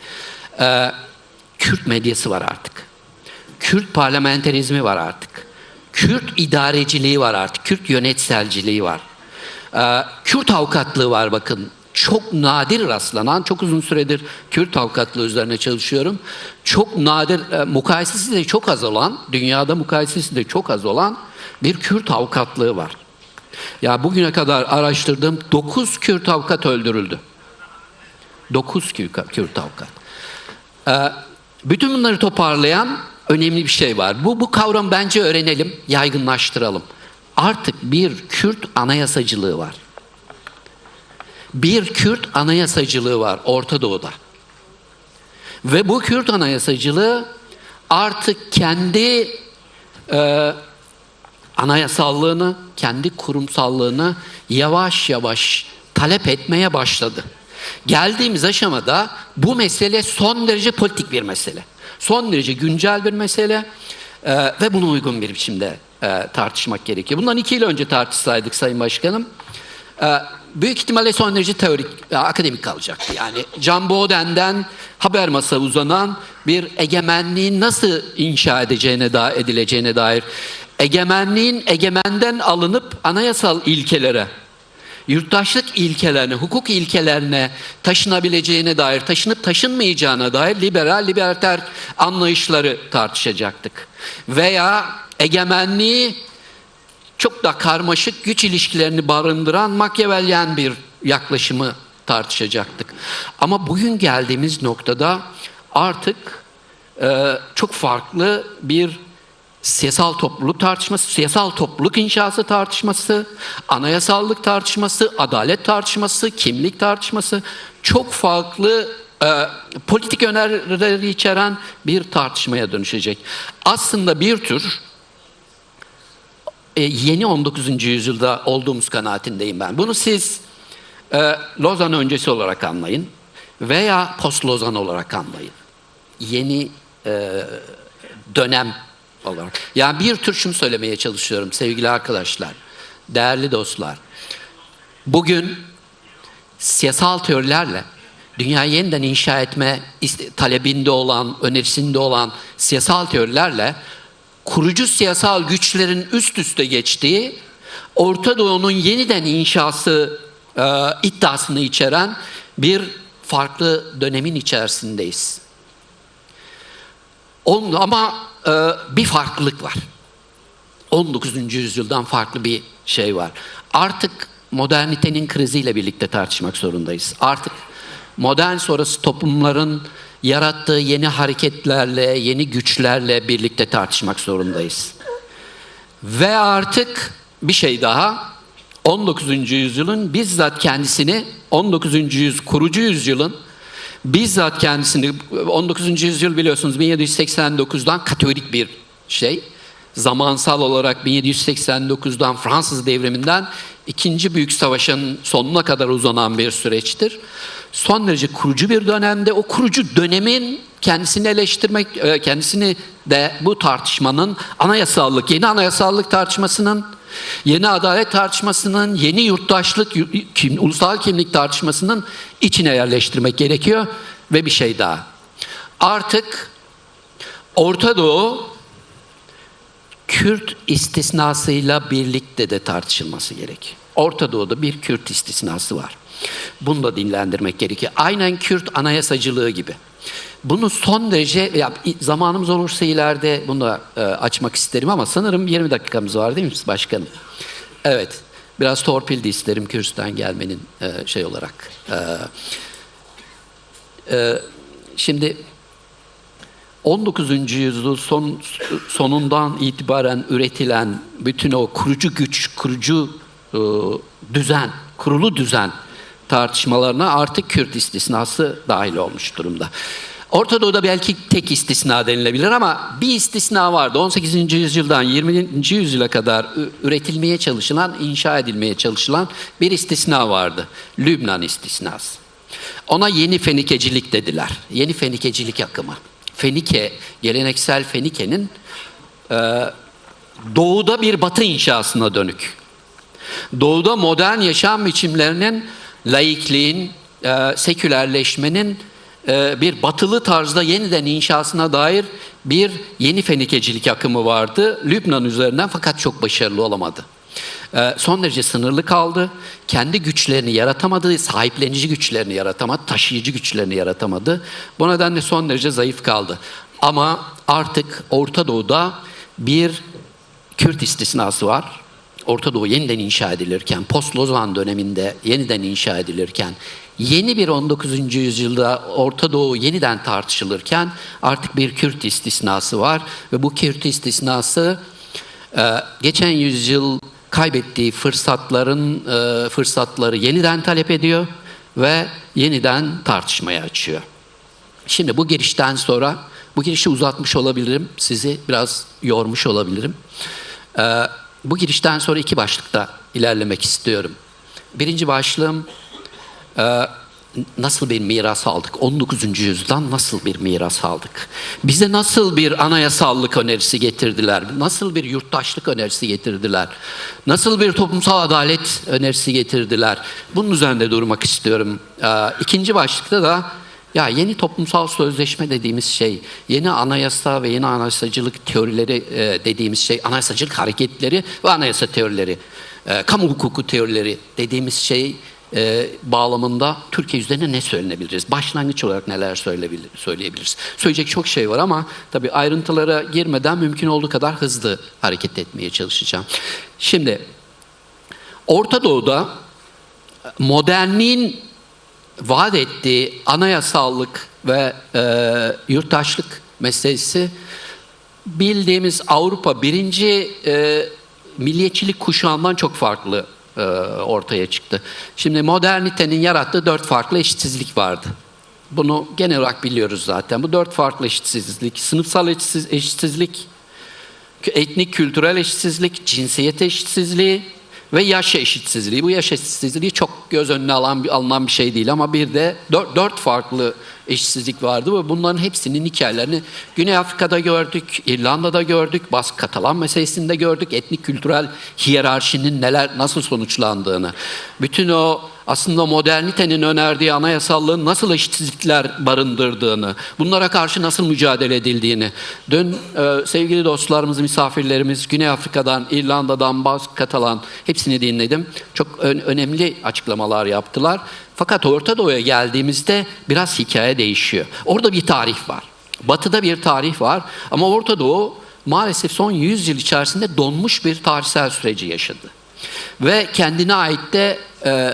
Kürt medyası var artık. Kürt parlamenterizmi var artık. Kürt idareciliği var artık. Kürt yönetselciliği var. Kürt avukatlığı var bakın. Çok nadir rastlanan, çok uzun süredir Kürt avukatlığı üzerine çalışıyorum. Çok nadir, mukayesesi de çok az olan, dünyada mukayesesi de çok az olan bir Kürt avukatlığı var. Ya bugüne kadar araştırdığım 9 Kürt avukat öldürüldü. 9 Kürt avukat. Bütün bunları toparlayan önemli bir şey var. Bu kavramı bence öğrenelim, yaygınlaştıralım. Artık bir Kürt anayasacılığı var. Bir Kürt anayasacılığı var Orta Doğu'da. Ve bu Kürt anayasacılığı artık kendi anayasallığını, kendi kurumsallığını yavaş yavaş talep etmeye başladı. Geldiğimiz aşamada bu mesele son derece politik bir mesele. Son derece güncel bir mesele ve buna uygun bir biçimde tartışmak gerekiyor. Bundan 2 yıl önce tartışsaydık Sayın Başkanım, büyük ihtimalle son derece teorik, akademik kalacaktı. Yani Can Boden'den Habermas'a uzanan bir egemenliğin nasıl inşa edileceğine dair, egemenliğin egemenden alınıp anayasal ilkelere, yurttaşlık ilkelerine, hukuk ilkelerine taşınabileceğine dair, taşınıp taşınmayacağına dair liberter anlayışları tartışacaktık. Veya egemenliği çok da karmaşık güç ilişkilerini barındıran Machiavellian bir yaklaşımı tartışacaktık. Ama bugün geldiğimiz noktada artık çok farklı bir siyasal topluluk tartışması, siyasal topluluk inşası tartışması, anayasallık tartışması, adalet tartışması, kimlik tartışması, çok farklı politik önerileri içeren bir tartışmaya dönüşecek. Aslında bir tür yeni 19. yüzyılda olduğumuz kanaatindeyim ben. Bunu siz Lozan öncesi olarak anlayın veya post Lozan olarak anlayın. Yeni dönem olarak. Yani bir tür şunu söylemeye çalışıyorum sevgili arkadaşlar, değerli dostlar. Bugün siyasal teorilerle dünyayı yeniden inşa etme talebinde olan, önerisinde olan siyasal teorilerle kurucu siyasal güçlerin üst üste geçtiği Orta Doğu'nun yeniden inşası iddiasını içeren bir farklı dönemin içerisindeyiz. Ama bir farklılık var. 19. yüzyıldan farklı bir şey var. Artık modernitenin kriziyle birlikte tartışmak zorundayız. Artık modern sonrası toplumların yarattığı yeni hareketlerle, yeni güçlerle birlikte tartışmak zorundayız. Ve artık bir şey daha, 19. yüzyılın bizzat kendisini, 19. kurucu yüzyılın bizzat kendisini, 19. yüzyıl biliyorsunuz 1789'dan Katolik bir şey. Zamansal olarak 1789'dan Fransız devriminden 2. Büyük Savaş'ın sonuna kadar uzanan bir süreçtir. son derece kurucu bir dönemde, o kurucu dönemin kendisini eleştirmek, kendisini de bu tartışmanın anayasallık, yeni anayasallık tartışmasının, yeni adalet tartışmasının, yeni yurttaşlık, ulusal kimlik tartışmasının içine yerleştirmek gerekiyor. Ve bir şey daha. Artık Orta Doğu Kürt istisnasıyla birlikte de tartışılması gerek. Orta Doğu'da bir Kürt istisnası var. Bunu da dinlendirmek gerekiyor. Aynen Kürt anayasacılığı gibi. Bunu son derece, ya zamanımız olursa ileride bunu da açmak isterim ama sanırım 20 dakikamız var değil mi başkanım? Evet. Biraz torpil de isterim Kürt'ten gelmenin şey olarak. Şimdi 19. yüzyıl sonundan itibaren üretilen bütün o kurucu güç, kurucu düzen, kurulu düzen tartışmalarına artık Kürt istisnası dahil olmuş durumda. Orta Doğu'da belki tek istisna denilebilir ama bir istisna vardı. 18. yüzyıldan 20. yüzyıla kadar üretilmeye çalışılan, inşa edilmeye çalışılan bir istisna vardı. Lübnan istisnası. Ona yeni Fenikecilik dediler. Yeni Fenikecilik akımı. Fenike, geleneksel Fenike'nin doğuda bir batı inşasına dönük. Doğuda modern yaşam biçimlerinin, laikliğin, sekülerleşmenin bir batılı tarzda yeniden inşasına dair bir yeni Fenikecilik akımı vardı. Lübnan üzerinden, fakat çok başarılı olamadı. Son derece sınırlı kaldı. Kendi güçlerini yaratamadı, sahiplenici güçlerini yaratamadı, taşıyıcı güçlerini yaratamadı. Bu nedenle son derece zayıf kaldı. Ama artık Orta Doğu'da bir Kürt istisnası var. Orta Doğu yeniden inşa edilirken, post-Lozan döneminde yeniden inşa edilirken, yeni bir 19. yüzyılda Orta Doğu yeniden tartışılırken artık bir Kürt istisnası var. Ve bu Kürt istisnası geçen yüzyıl kaybettiği fırsatları yeniden talep ediyor ve yeniden tartışmaya açıyor. Şimdi bu girişten sonra, bu girişi uzatmış olabilirim, sizi biraz yormuş olabilirim. Bu girişten sonra iki başlıkta ilerlemek istiyorum. Birinci başlığım, nasıl bir miras aldık? 19. yüzyıldan nasıl bir miras aldık? Bize nasıl bir anayasallık önerisi getirdiler? Nasıl bir yurttaşlık önerisi getirdiler? Nasıl bir toplumsal adalet önerisi getirdiler? Bunun üzerinde durmak istiyorum. İkinci başlıkta da ya yeni toplumsal sözleşme dediğimiz şey, yeni anayasa ve yeni anayasacılık teorileri dediğimiz şey, anayasacılık hareketleri ve anayasa teorileri, kamu hukuku teorileri dediğimiz şey bağlamında Türkiye üzerine ne söylenebiliriz? Başlangıç olarak neler söyleyebiliriz? Söyleyecek çok şey var ama tabii ayrıntılara girmeden mümkün olduğu kadar hızlı hareket etmeye çalışacağım. Şimdi Orta Doğu'da modernliğin vaat ettiği anayasallık ve yurttaşlık meselesi bildiğimiz Avrupa birinci milliyetçilik kuşağından çok farklı ortaya çıktı. Şimdi modernitenin yarattığı 4 farklı eşitsizlik vardı. Bunu genel olarak biliyoruz zaten. Bu 4 farklı eşitsizlik, sınıfsal eşitsizlik, etnik kültürel eşitsizlik, cinsiyet eşitsizliği ve yaş eşitsizliği. Bu yaş eşitsizliği çok göz önüne alınan bir şey değil ama bir de 4 farklı eşitsizlik vardı ve bunların hepsinin hikayelerini Güney Afrika'da gördük, İrlanda'da gördük, Bask Katalan meselesinde gördük, etnik kültürel hiyerarşinin nasıl sonuçlandığını, bütün o aslında modernitenin önerdiği anayasallığın nasıl eşitsizlikler barındırdığını, bunlara karşı nasıl mücadele edildiğini, dün sevgili dostlarımız, misafirlerimiz Güney Afrika'dan, İrlanda'dan, Bask Katalan hepsini dinledim. Çok önemli açıklamalar yaptılar. Fakat Orta Doğu'ya geldiğimizde biraz hikaye değişiyor. Orada bir tarih var. Batı'da bir tarih var ama Orta Doğu maalesef son 100 yıl içerisinde donmuş bir tarihsel süreci yaşadı. Ve kendine ait de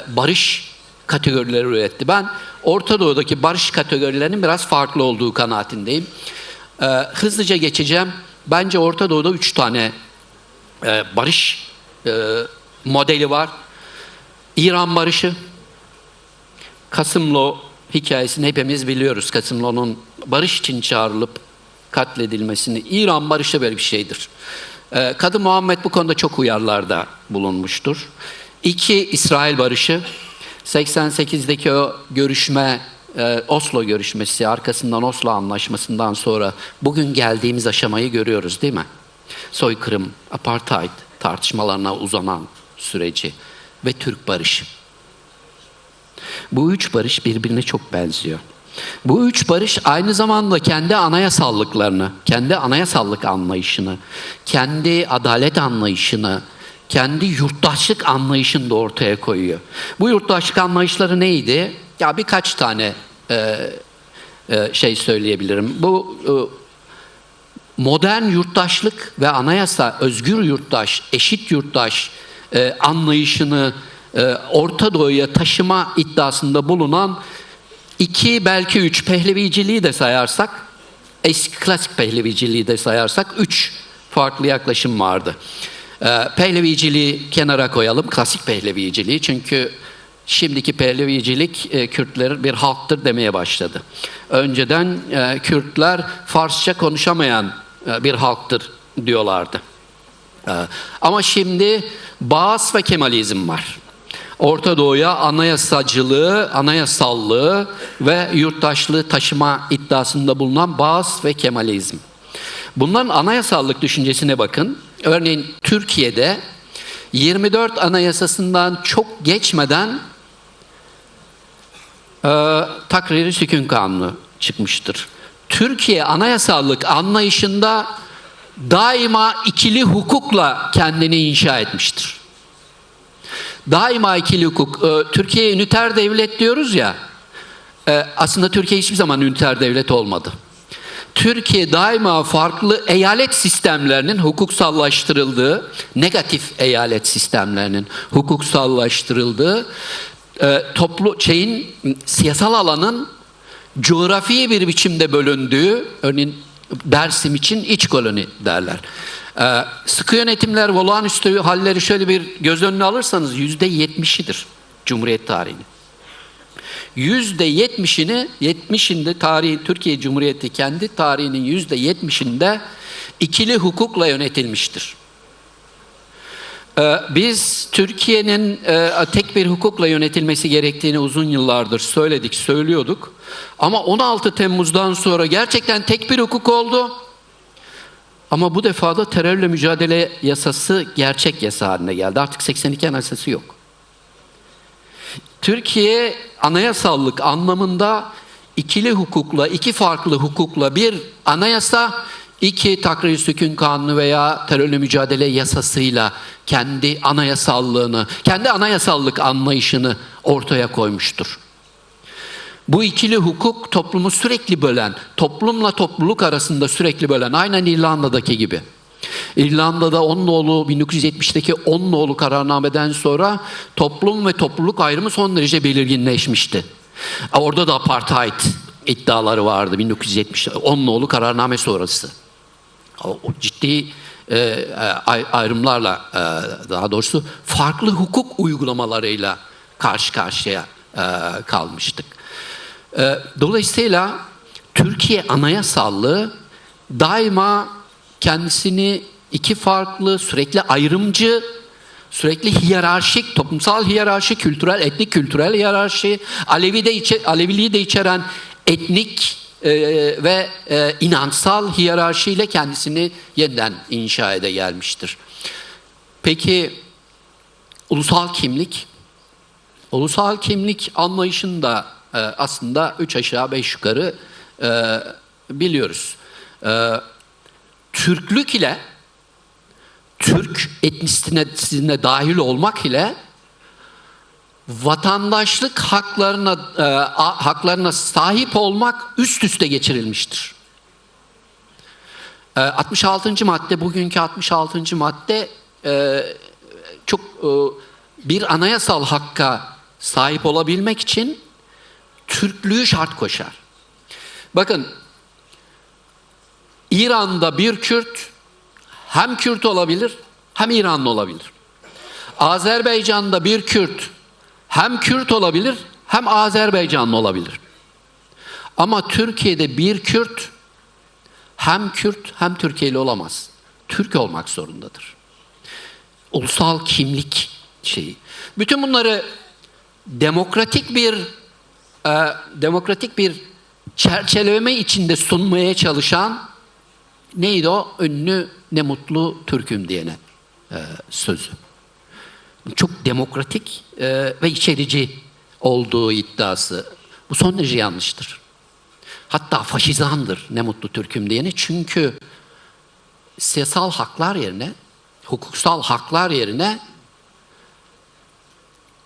barış kategorileri üretti. Ben Orta Doğu'daki barış kategorilerinin biraz farklı olduğu kanaatindeyim. Hızlıca geçeceğim. Bence Orta Doğu'da 3 tane barış modeli var. İran barışı, Kasımlo hikayesini hepimiz biliyoruz. Kasımlo'nun barış için çağrılıp katledilmesini. İran barışı böyle bir şeydir. Kadı Muhammed bu konuda çok uyarılarda bulunmuştur. 2, İsrail barışı. 88'deki o görüşme, Oslo görüşmesi, arkasından Oslo Anlaşması'ndan sonra bugün geldiğimiz aşamayı görüyoruz değil mi? Soykırım, apartheid tartışmalarına uzanan süreci ve Türk barışı. Bu üç barış birbirine çok benziyor. Bu üç barış aynı zamanda kendi anayasallıklarını, kendi anayasallık anlayışını, kendi adalet anlayışını, kendi yurttaşlık anlayışını da ortaya koyuyor. Bu yurttaşlık anlayışları neydi? Ya birkaç tane şey söyleyebilirim. Bu modern yurttaşlık ve anayasa, özgür yurttaş, eşit yurttaş anlayışını Orta Doğu'ya taşıma iddiasında bulunan 2 belki 3 Pehleviciliği de sayarsak, eski klasik Pehleviciliği de sayarsak 3 farklı yaklaşım vardı. Pehleviciliği kenara koyalım, klasik Pehleviciliği, çünkü şimdiki Pehlevicilik Kürtler bir halktır demeye başladı. Önceden Kürtler Farsça konuşamayan bir halktır diyorlardı. Ama şimdi Baas ve Kemalizm var. Orta Doğu'ya anayasacılığı, anayasallığı ve yurttaşlığı taşıma iddiasında bulunan Baas ve Kemalizm. Bunların anayasallık düşüncesine bakın. Örneğin Türkiye'de 24 Anayasasından çok geçmeden Takrir-i Sükun Kanunu çıkmıştır. Türkiye anayasallık anlayışında daima ikili hukukla kendini inşa etmiştir. Daima ikili hukuk. Türkiye'ye üniter devlet diyoruz ya, aslında Türkiye hiçbir zaman üniter devlet olmadı. Türkiye daima farklı eyalet sistemlerinin hukuksallaştırıldığı, negatif eyalet sistemlerinin hukuksallaştırıldığı, siyasal alanın coğrafi bir biçimde bölündüğü, örneğin Dersim için iç koloni derler. Sıkı yönetimler ve olağanüstü halleri şöyle bir göz önüne alırsanız %70'idir Cumhuriyet tarihinin. %70'inde tarihi Türkiye Cumhuriyeti kendi tarihinin %70'inde ikili hukukla yönetilmiştir. Biz Türkiye'nin tek bir hukukla yönetilmesi gerektiğini uzun yıllardır söyledik, söylüyorduk. Ama 16 Temmuz'dan sonra gerçekten tek bir hukuk oldu. Ama bu defa da terörle mücadele yasası gerçek yasa haline geldi. Artık 82 Anayasası yok. Türkiye anayasallık anlamında ikili hukukla, iki farklı hukukla, bir anayasa, 2 Takrir-i Sükun Kanunu veya terörle mücadele yasasıyla kendi anayasallığını, kendi anayasallık anlayışını ortaya koymuştur. Bu ikili hukuk toplumu sürekli bölen, toplumla topluluk arasında sürekli bölen, aynen İrlanda'daki gibi. İrlanda'da 10 nolu 1970'teki 10 nolu kararnameden sonra toplum ve topluluk ayrımı son derece belirginleşmişti. Orada da apartheid iddiaları vardı 1970'te 10 nolu kararname sonrası. O ciddi ayrımlarla, daha doğrusu farklı hukuk uygulamalarıyla karşı karşıya kalmıştık. Dolayısıyla Türkiye anayasallığı daima kendisini iki farklı, sürekli ayrımcı, sürekli hiyerarşik, toplumsal hiyerarşi, kültürel, etnik kültürel hiyerarşi, Aleviliği de içeren etnik ve inansal hiyerarşiyle kendisini yeniden inşa ede gelmiştir. Peki ulusal kimlik? Ulusal kimlik anlayışını da aslında 3 aşağı 5 yukarı biliyoruz. Türklük ile, Türk etnisitesine dahil olmak ile vatandaşlık haklarına sahip olmak üst üste geçirilmiştir. 66. madde, bugünkü 66. madde çok bir anayasal hakka sahip olabilmek için Türklüğü şart koşar. Bakın, İran'da bir Kürt hem Kürt olabilir hem İranlı olabilir. Azerbaycan'da bir Kürt hem Kürt olabilir hem Azerbaycanlı olabilir. Ama Türkiye'de bir Kürt hem Türkiye'li olamaz. Türk olmak zorundadır. Ulusal kimlik şeyi. Bütün bunları demokratik bir çerçeveleme içinde sunmaya çalışan neydi o? Ünlü ne mutlu Türk'üm diyene sözü. Çok demokratik ve içerici olduğu iddiası. Bu son derece yanlıştır. Hatta faşizandır ne mutlu Türk'üm diyene. Çünkü siyasal haklar yerine, hukuksal haklar yerine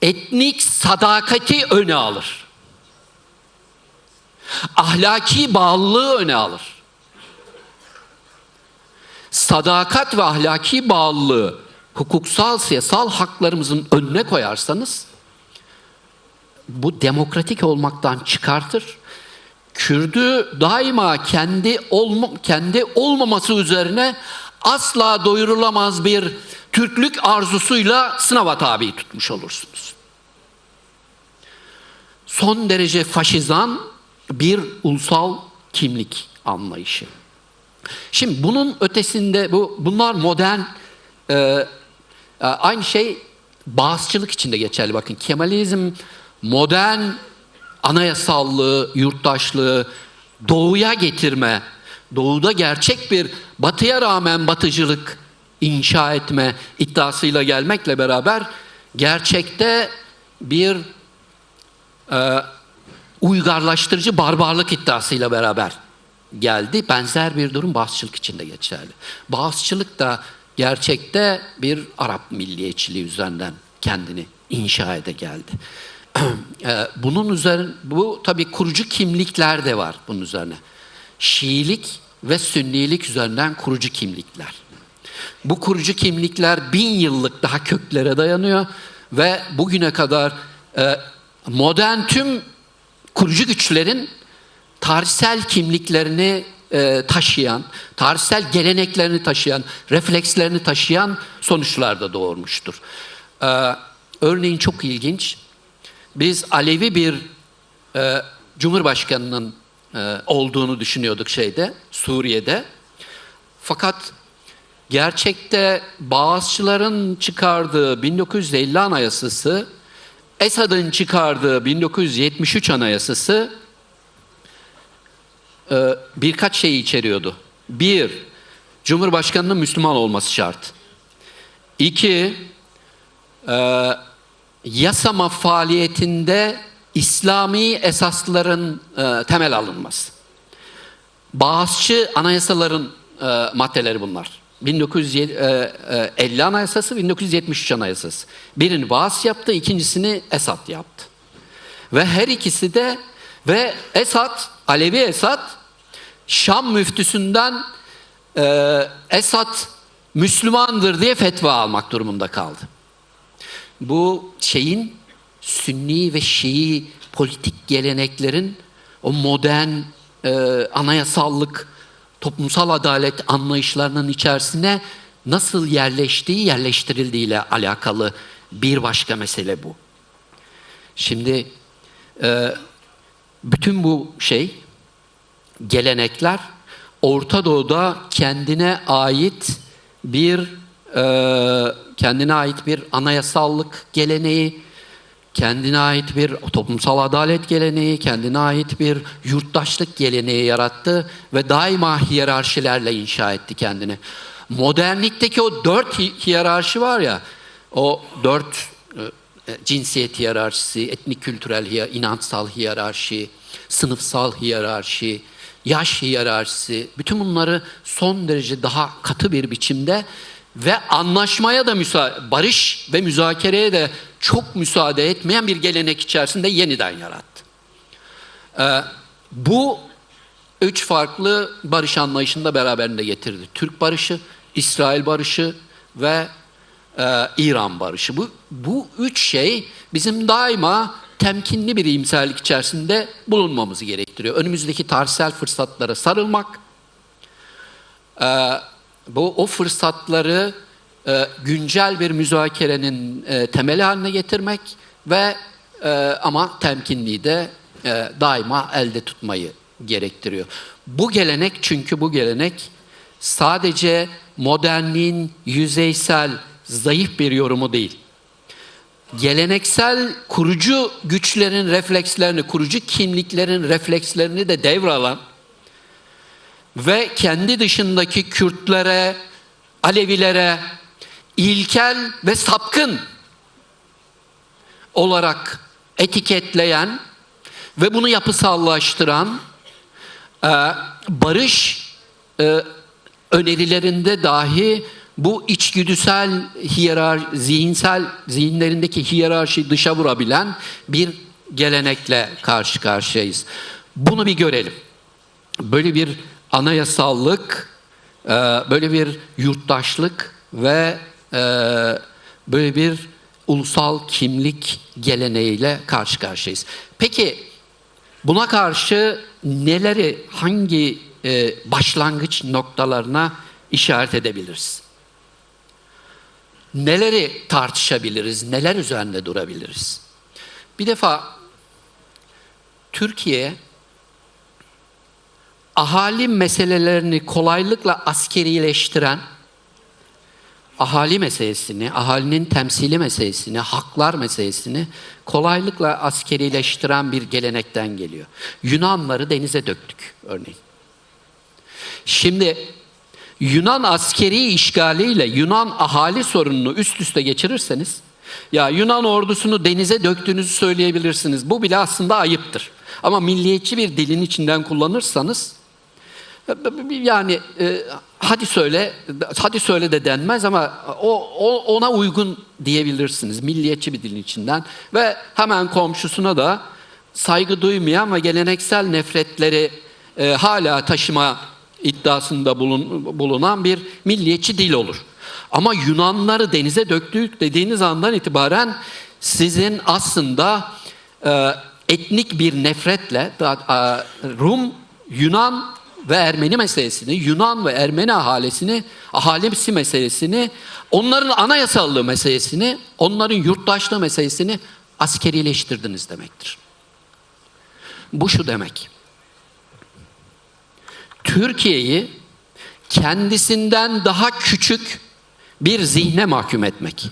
etnik sadakati öne alır. Ahlaki bağlılığı öne alır. Sadakat ve ahlaki bağlılığı hukuksal, siyasal haklarımızın önüne koyarsanız bu demokratik olmaktan çıkartır. Kürdü daima kendi olmaması üzerine asla doyurulamaz bir Türklük arzusuyla sınava tabi tutmuş olursunuz. Son derece faşizan bir ulusal kimlik anlayışı. Şimdi bunun ötesinde bunlar modern, aynı şey bağızçılık için de geçerli. Bakın Kemalizm modern anayasallığı, yurttaşlığı doğuya getirme, doğuda gerçek bir batıya rağmen batıcılık inşa etme iddiasıyla gelmekle beraber gerçekte bir uygarlaştırıcı barbarlık iddiasıyla beraber geldi. Benzer bir durum bağızçılık için de geçerli. Bağızçılık da gerçekte bir Arap milliyetçiliği üzerinden kendini inşa ede geldi. Bunun üzerine, bu tabii kurucu kimlikler de var bunun üzerine. Şiilik ve Sünnilik üzerinden kurucu kimlikler. Bu kurucu kimlikler 1000 yıllık daha köklere dayanıyor ve bugüne kadar modern tüm kurucu güçlerin tarihsel kimliklerini taşıyan, tarihsel geleneklerini taşıyan, reflekslerini taşıyan sonuçlar da doğurmuştur. Örneğin çok ilginç, biz Alevi bir Cumhurbaşkanının olduğunu düşünüyorduk Suriye'de. Fakat gerçekte Bağızçıların çıkardığı 1950 Anayasası, Esad'ın çıkardığı 1973 Anayasası birkaç şeyi içeriyordu. 1. Cumhurbaşkanının Müslüman olması şart. 2. Yasama faaliyetinde İslami esasların temel alınması. Bağızçı anayasaların maddeleri bunlar. 1950 Anayasası, 1973 Anayasası. Birini Bağız yaptı, ikincisini Esad yaptı. Ve her ikisi de Alevi Esad, Şam müftüsünden Esad Müslümandır diye fetva almak durumunda kaldı. Bu Sünni ve Şii politik geleneklerin o modern anayasallık, toplumsal adalet anlayışlarının içerisine nasıl yerleştirildiğiyle alakalı bir başka mesele bu. Şimdi bütün bu gelenekler Orta Doğu'da kendine ait bir anayasallık geleneği, kendine ait bir toplumsal adalet geleneği, kendine ait bir yurttaşlık geleneği yarattı ve daima hiyerarşilerle inşa etti kendini. Modernlikteki o 4 hiyerarşi var ya, o 4 cinsiyet hiyerarşisi, etnik kültürel inançsal hiyerarşi, sınıfsal hiyerarşi, yaş hiyerarşisi, bütün bunları son derece daha katı bir biçimde ve anlaşmaya da barış ve müzakereye de çok müsaade etmeyen bir gelenek içerisinde yeniden yarattı. Bu 3 farklı barış anlayışını da beraberinde getirdi. Türk barışı, İsrail barışı ve İran barışı. Bu 3 şey bizim daima temkinli bir iyimserlik içerisinde bulunmamızı gerektiriyor. Önümüzdeki tarihsel fırsatlara sarılmak, o fırsatları güncel bir müzakerenin temeli haline getirmek ve ama temkinliği de daima elde tutmayı gerektiriyor. Bu gelenek sadece modernliğin yüzeysel, zayıf bir yorumu değil. geleneksel kurucu güçlerin reflekslerini, kurucu kimliklerin reflekslerini de devralan ve kendi dışındaki Kürtlere, Alevilere ilkel ve sapkın olarak etiketleyen ve bunu yapısallaştıran barış önerilerinde dahi bu içgüdüsel zihinlerindeki hiyerarşiyi dışa vurabilen bir gelenekle karşı karşıyayız. Bunu bir görelim. Böyle bir anayasallık, böyle bir yurttaşlık ve böyle bir ulusal kimlik geleneğiyle karşı karşıyayız. Peki buna karşı neleri, hangi başlangıç noktalarına işaret edebiliriz? Neleri tartışabiliriz, neler üzerinde durabiliriz? Bir defa Türkiye ahali meselelerini kolaylıkla askerileştiren, ahali meselesini, ahalinin temsili meselesini, haklar meselesini kolaylıkla askerileştiren bir gelenekten geliyor. Yunanları denize döktük örneğin. Şimdi Yunan askeri işgaliyle Yunan ahali sorununu üst üste geçirirseniz, ya Yunan ordusunu denize döktüğünüzü söyleyebilirsiniz. Bu bile aslında ayıptır. Ama milliyetçi bir dilin içinden kullanırsanız, yani hadi söyle de denmez ama ona uygun diyebilirsiniz milliyetçi bir dilin içinden ve hemen komşusuna da saygı duymayan ve geleneksel nefretleri hala taşıma iddiasında bulunan bir milliyetçi dil olur. Ama Yunanları denize döktük dediğiniz andan itibaren sizin aslında etnik bir nefretle Rum, Yunan ve Ermeni meselesini, Yunan ve Ermeni ahalisi meselesini, onların anayasallığı meselesini, onların yurttaşlığı meselesini askerileştirdiniz demektir. Bu şu demek: Türkiye'yi kendisinden daha küçük bir zihne mahkum etmek,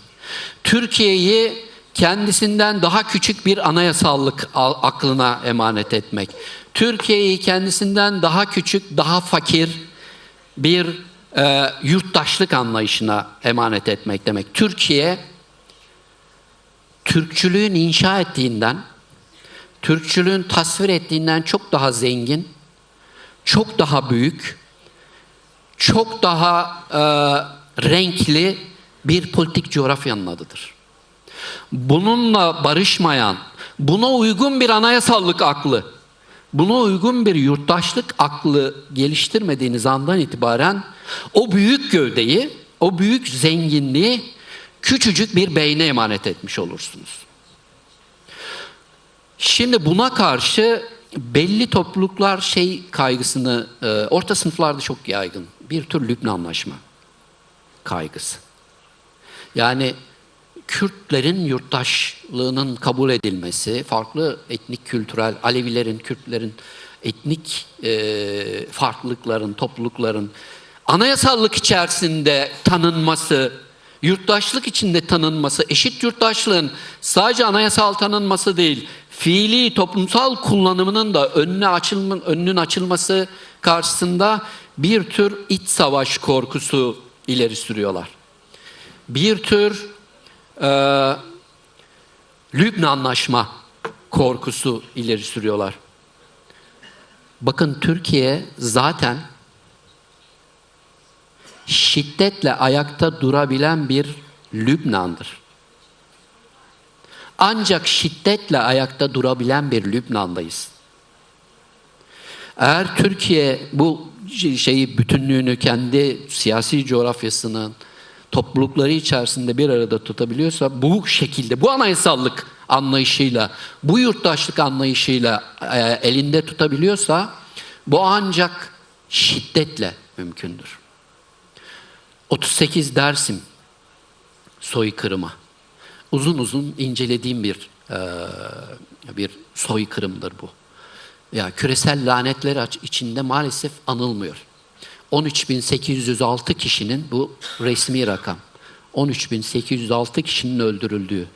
Türkiye'yi kendisinden daha küçük bir anayasallık aklına emanet etmek, Türkiye'yi kendisinden daha küçük, daha fakir bir yurttaşlık anlayışına emanet etmek demek. Türkiye, Türkçülüğün inşa ettiğinden, Türkçülüğün tasvir ettiğinden çok daha zengin, çok daha büyük, çok daha renkli bir politik coğrafyanın adıdır. Bununla barışmayan, buna uygun bir anayasallık aklı, buna uygun bir yurttaşlık aklı geliştirmediğiniz andan itibaren o büyük gövdeyi, o büyük zenginliği küçücük bir beyne emanet etmiş olursunuz. Şimdi buna karşı belli topluluklar kaygısını, orta sınıflarda çok yaygın, bir tür Lübnanlaşma kaygısı. Yani Kürtlerin yurttaşlığının kabul edilmesi, farklı etnik, kültürel, Alevilerin, Kürtlerin etnik farklılıkların, toplulukların anayasallık içerisinde tanınması, yurttaşlık içinde tanınması, eşit yurttaşlığın sadece anayasal tanınması değil, fiili toplumsal kullanımının da önünün açılması karşısında bir tür iç savaş korkusu ileri sürüyorlar. Bir tür Lübnanlaşma korkusu ileri sürüyorlar. Bakın Türkiye zaten şiddetle ayakta durabilen bir Lübnan'dır. Ancak şiddetle ayakta durabilen bir Lübnan'dayız. Eğer Türkiye bu bütünlüğünü, kendi siyasi coğrafyasının toplulukları içerisinde bir arada tutabiliyorsa, bu şekilde, bu anayasallık anlayışıyla, bu yurttaşlık anlayışıyla elinde tutabiliyorsa, bu ancak şiddetle mümkündür. 38 Dersim soykırımı, uzun uzun incelediğim bir soykırımdır bu. Ya küresel lanetler içinde maalesef anılmıyor. 13.806 kişinin, bu resmi rakam, 13.806 kişinin öldürüldüğü,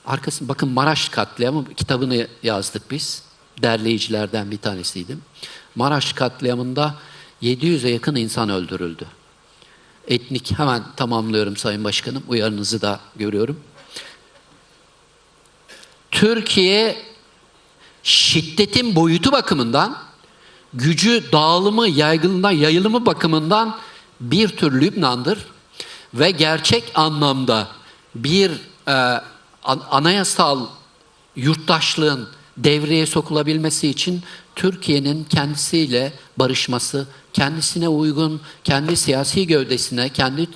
Arkasında bakın Maraş katliamı kitabını yazdık biz. Derleyicilerden bir tanesiydim. Maraş katliamında 700'e yakın insan öldürüldü. Etnik, hemen tamamlıyorum Sayın Başkanım, uyarınızı da görüyorum. Türkiye şiddetin boyutu bakımından, gücü, dağılımı, yayılımı bakımından bir tür Lübnan'dır ve gerçek anlamda bir anayasal yurttaşlığın devreye sokulabilmesi için Türkiye'nin kendisiyle barışması, kendisine uygun, kendi siyasi gövdesine, kendi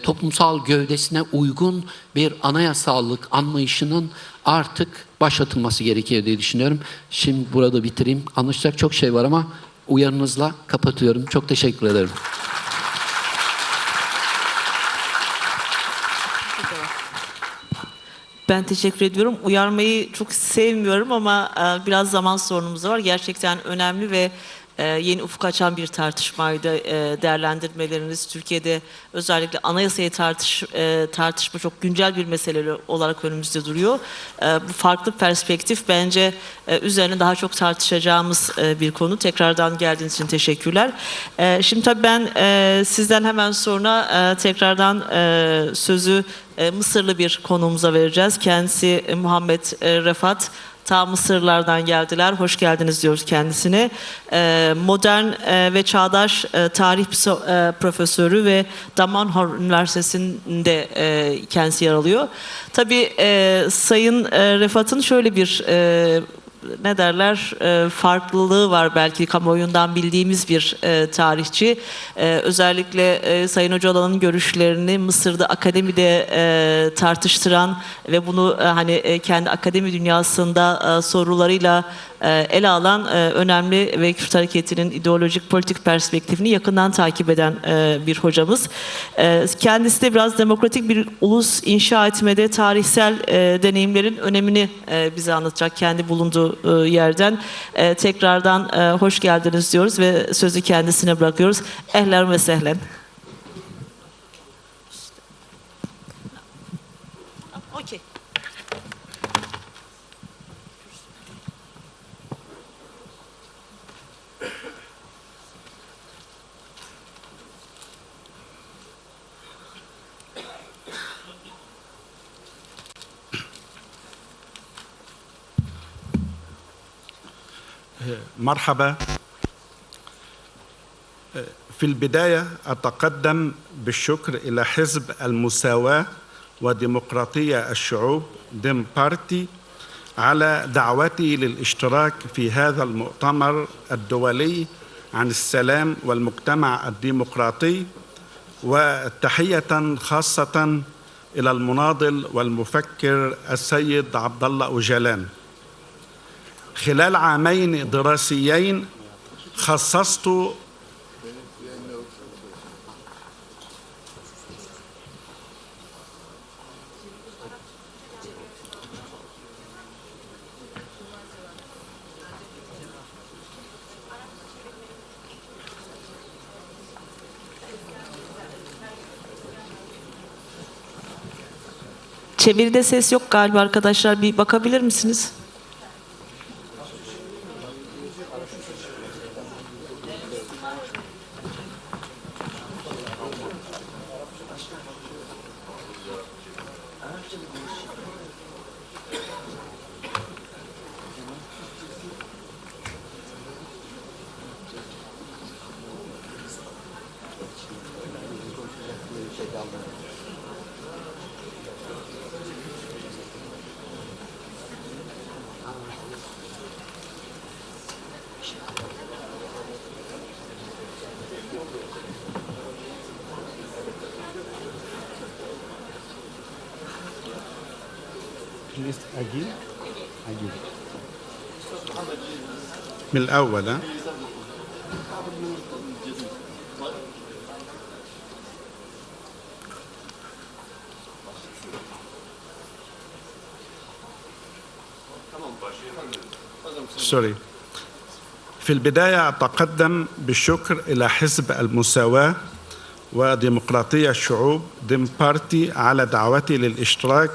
toplumsal gövdesine uygun bir anayasallık anlayışının artık başlatılması gerekiyor diye düşünüyorum. Şimdi burada bitireyim. Anlaşılacak çok şey var ama uyarınızla kapatıyorum. Çok teşekkür ederim. Ben teşekkür ediyorum. Uyarmayı çok sevmiyorum ama biraz zaman sorunumuz var. Gerçekten önemli ve yeni ufuk açan bir tartışmaydı. Değerlendirmeleriniz Türkiye'de özellikle anayasayı tartışma çok güncel bir mesele olarak önümüzde duruyor. Bu farklı perspektif bence üzerine daha çok tartışacağımız bir konu. Tekrardan geldiğiniz için teşekkürler. Şimdi tabii ben sizden hemen sonra tekrardan sözü Mısırlı bir konuğumuza vereceğiz. Kendisi Muhammed Refat. Ta Mısırlardan geldiler. Hoş geldiniz diyoruz kendisine. Modern ve çağdaş tarih profesörü ve Damanhor Üniversitesi'nde kendisi yer alıyor. Tabii Sayın Refat'ın şöyle bir farklılığı var belki kamuoyundan bildiğimiz bir tarihçi. Özellikle Sayın Öcalan'ın görüşlerini Mısır'da akademide tartıştıran ve bunu kendi akademi dünyasında sorularıyla ele alan önemli ve Kürt hareketinin ideolojik politik perspektifini yakından takip eden bir hocamız. Kendisi de biraz demokratik bir ulus inşa etmede tarihsel deneyimlerin önemini bize anlatacak kendi bulunduğu yerden. Tekrardan hoş geldiniz diyoruz ve sözü kendisine bırakıyoruz. Ehlen ve sehlen. Okay. مرحبا. في البداية أتقدم بالشكر إلى حزب المساواة وديمقراطية الشعوب ديم بارتي على دعوتي للاشتراك في هذا المؤتمر الدولي عن السلام والمجتمع الديمقراطي وتحية خاصة إلى المناضل والمفكر السيد عبد الله أوجلان. خلال عامين دراسيين خصصت Çeviride ses yok galiba arkadaşlar. Bir bakabilir misiniz? من الأول. سوري. في البداية أتقدم بالشكر إلى حزب المساواة وديمقراطية الشعوب ديم بارتي على دعوتي للاشتراك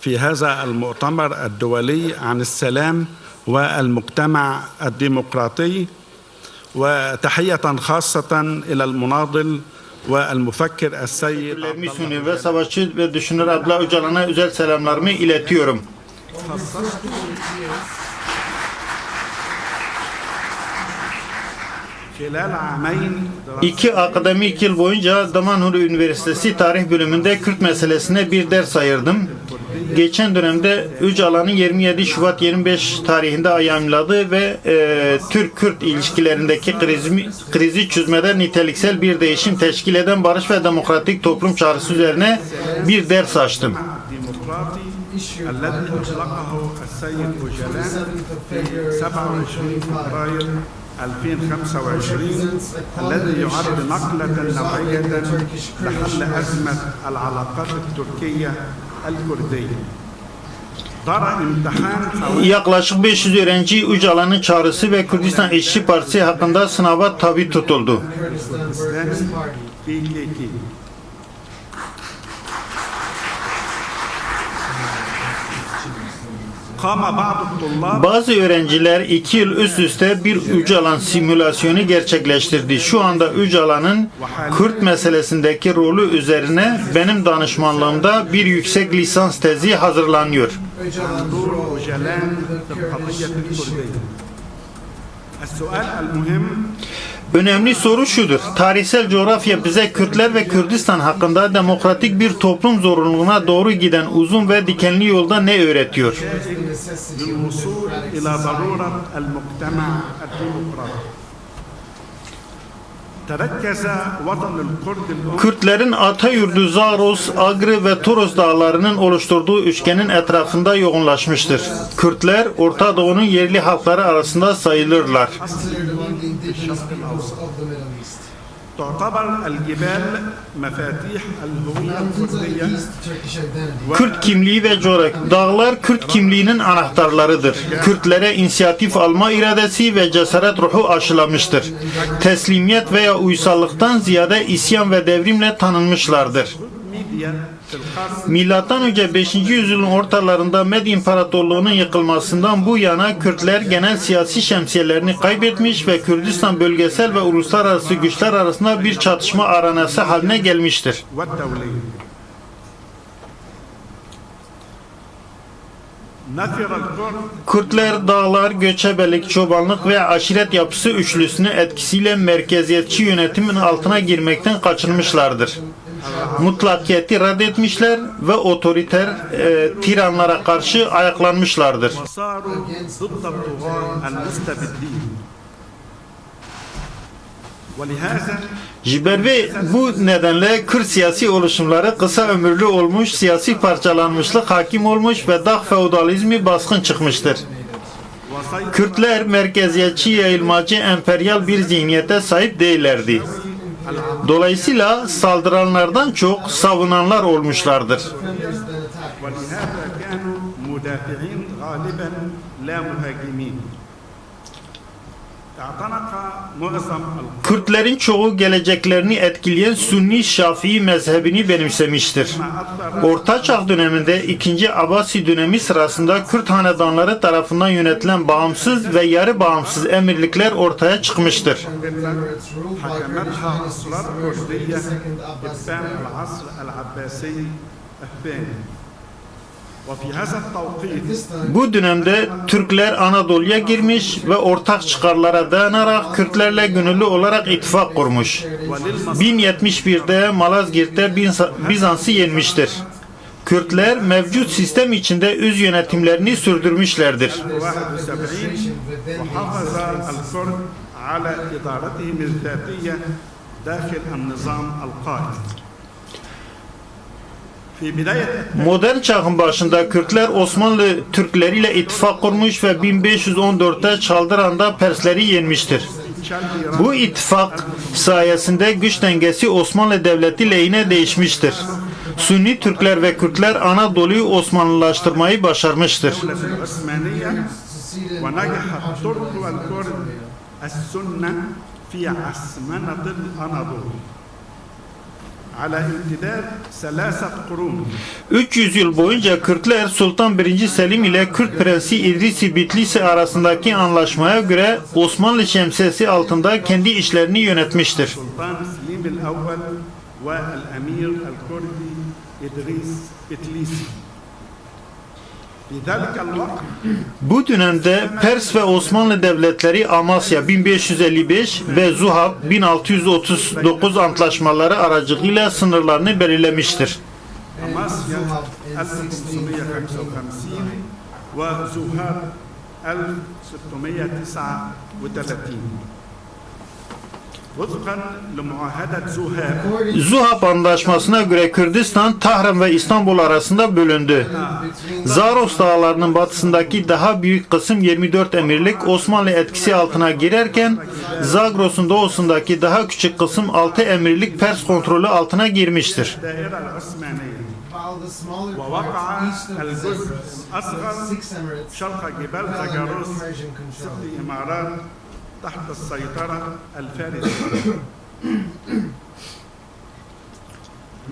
في هذا المؤتمر الدولي عن السلام والمجتمع الديمقراطي وتحية خاصة إلى المناضل والمفكر السيد Misyoner ve savaşçı ve düşünür Abdullah Öcalan'a özel selamlarımı iletiyorum. İki akademik yıl boyunca Damanhuri Üniversitesi Tarih Bölümünde Kürt meselesine bir ders ayırdım. Geçen dönemde Öcalan'ın 27 Şubat 25 tarihinde ayarladığı ve Türk-Kürt ilişkilerindeki krizi çözmede niteliksel bir değişim teşkil eden barış ve demokratik toplum çağrısı üzerine bir ders açtım. الذي أطلقه السيد أوجلان في 27 فبراير 2025 الذي يعد نقلة نوعية لحل أزمة العلاقات التركية الكردية. Yaklaşık 500 öğrenci Öcalan'ın çağrısı ve Kürdistan İşçi Partisi hakkında sınava tabi tutuldu. Bazı öğrenciler 2 yıl üst üste bir Öcalan simülasyonu gerçekleştirdi. Şu anda Öcalan'ın Kürt meselesindeki rolü üzerine benim danışmanlığımda bir yüksek lisans tezi hazırlanıyor. Önemli soru şudur. Tarihsel coğrafya bize Kürtler ve Kürdistan hakkında demokratik bir toplum zorunluluğuna doğru giden uzun ve dikenli yolda ne öğretiyor? Kürtlerin Atayurdu, Zagros, Agri ve Toros dağlarının oluşturduğu üçgenin etrafında yoğunlaşmıştır. Kürtler Orta Doğu'nun yerli halkları arasında sayılırlar. Kürt kimliği ve coğrafya. Dağlar Kürt kimliğinin anahtarlarıdır. Kürtlere inisiyatif alma iradesi ve cesaret ruhu aşılamıştır. Teslimiyet veya uysallıktan ziyade isyan ve devrimle tanınmışlardır. Milattan önce 5. yüzyılın ortalarında Med İmparatorluğu'nun yıkılmasından bu yana Kürtler genel siyasi şemsiyelerini kaybetmiş ve Kürdistan bölgesel ve uluslararası güçler arasında bir çatışma arenası haline gelmiştir. Kürtler dağlar, göçebelik, çobanlık ve aşiret yapısı üçlüsünün etkisiyle merkeziyetçi yönetimin altına girmekten kaçınmışlardır. Mutlakiyeti reddetmişler ve otoriter tiranlara karşı ayaklanmışlardır. Jiberve bu nedenle Kürt siyasi oluşumları kısa ömürlü olmuş, siyasi parçalanmışlık hakim olmuş ve dağ feodalizmi baskın çıkmıştır. Kürtler merkeziyetçi, yayılmacı, emperyal bir zihniyete sahip değillerdi. Dolayısıyla saldıranlardan çok savunanlar olmuşlardır. Kürtlerin çoğu geleceklerini etkileyen Sünni Şafii mezhebini benimsemiştir. Orta Çağ döneminde 2. Abbasi dönemi sırasında Kürt hanedanları tarafından yönetilen bağımsız ve yarı bağımsız emirlikler ortaya çıkmıştır. Bu dönemde Türkler Anadolu'ya girmiş ve ortak çıkarlara dayanarak Kürtlerle gönüllü olarak ittifak kurmuş. 1071'de Malazgirt'te Bizans'ı yenmiştir. Kürtler mevcut sistem içinde öz yönetimlerini sürdürmüşlerdir. Modern çağın başında Kürtler Osmanlı Türkleriyle ittifak kurmuş ve 1514'te Çaldıran'da Persleri yenmiştir. Bu ittifak sayesinde güç dengesi Osmanlı Devleti lehine değişmiştir. Sünni Türkler ve Kürtler Anadolu'yu Osmanlılaştırmayı başarmıştır. على امتداد 3 قرون 300 yıl boyunca Kürtler Sultan 1. Selim ile Kürt Prensi İdris-i Bitlisi arasındaki anlaşmaya göre Osmanlı şemsiyesi altında kendi işlerini yönetmiştir. سلطان سليم الأول والأمير الكردي إدريس بتليسي. في ذلك الوقت Bu dönemde Pers ve Osmanlı devletleri Amasya 1555 ve Zuhab 1639 antlaşmaları aracılığıyla sınırlarını belirlemiştir. أماسيا 1555 وزهاب 1639 وفقا لمعاهدة زهاب Zuhab Antlaşması'na göre Kürdistan, Tahran ve İstanbul arasında bölündü. Zaros Dağları'nın batısındaki daha büyük kısım 24 emirlik Osmanlı etkisi altına girerken Zagros'un doğusundaki daha küçük kısım 6 emirlik Pers kontrolü altına girmiştir. الدائرة العثمانية ووقع الجزء الأصغر شرق جبال زاغروس 6 إمارات تحت السيطرة الفارسية.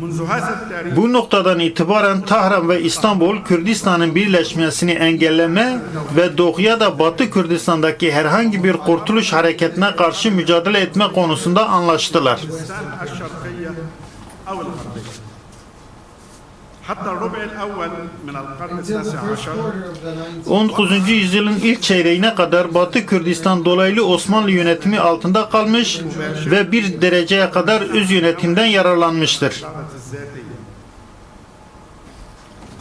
منذ هذا التاريخ Bu noktadan itibaren Tahran ve İstanbul Kürdistan'ın birleşmesini engelleme ve doğuya da Batı Kürdistan'daki herhangi bir kurtuluş hareketine karşı mücadele etme konusunda anlaştılar. الشرقية أو الغربية. حتى الربع الأول من القرن التاسع عشر 19. yüzyılın ilk çeyreğine kadar Batı Kürdistan dolaylı Osmanlı yönetimi altında kalmış ve bir dereceye kadar öz yönetimden yararlanmıştır.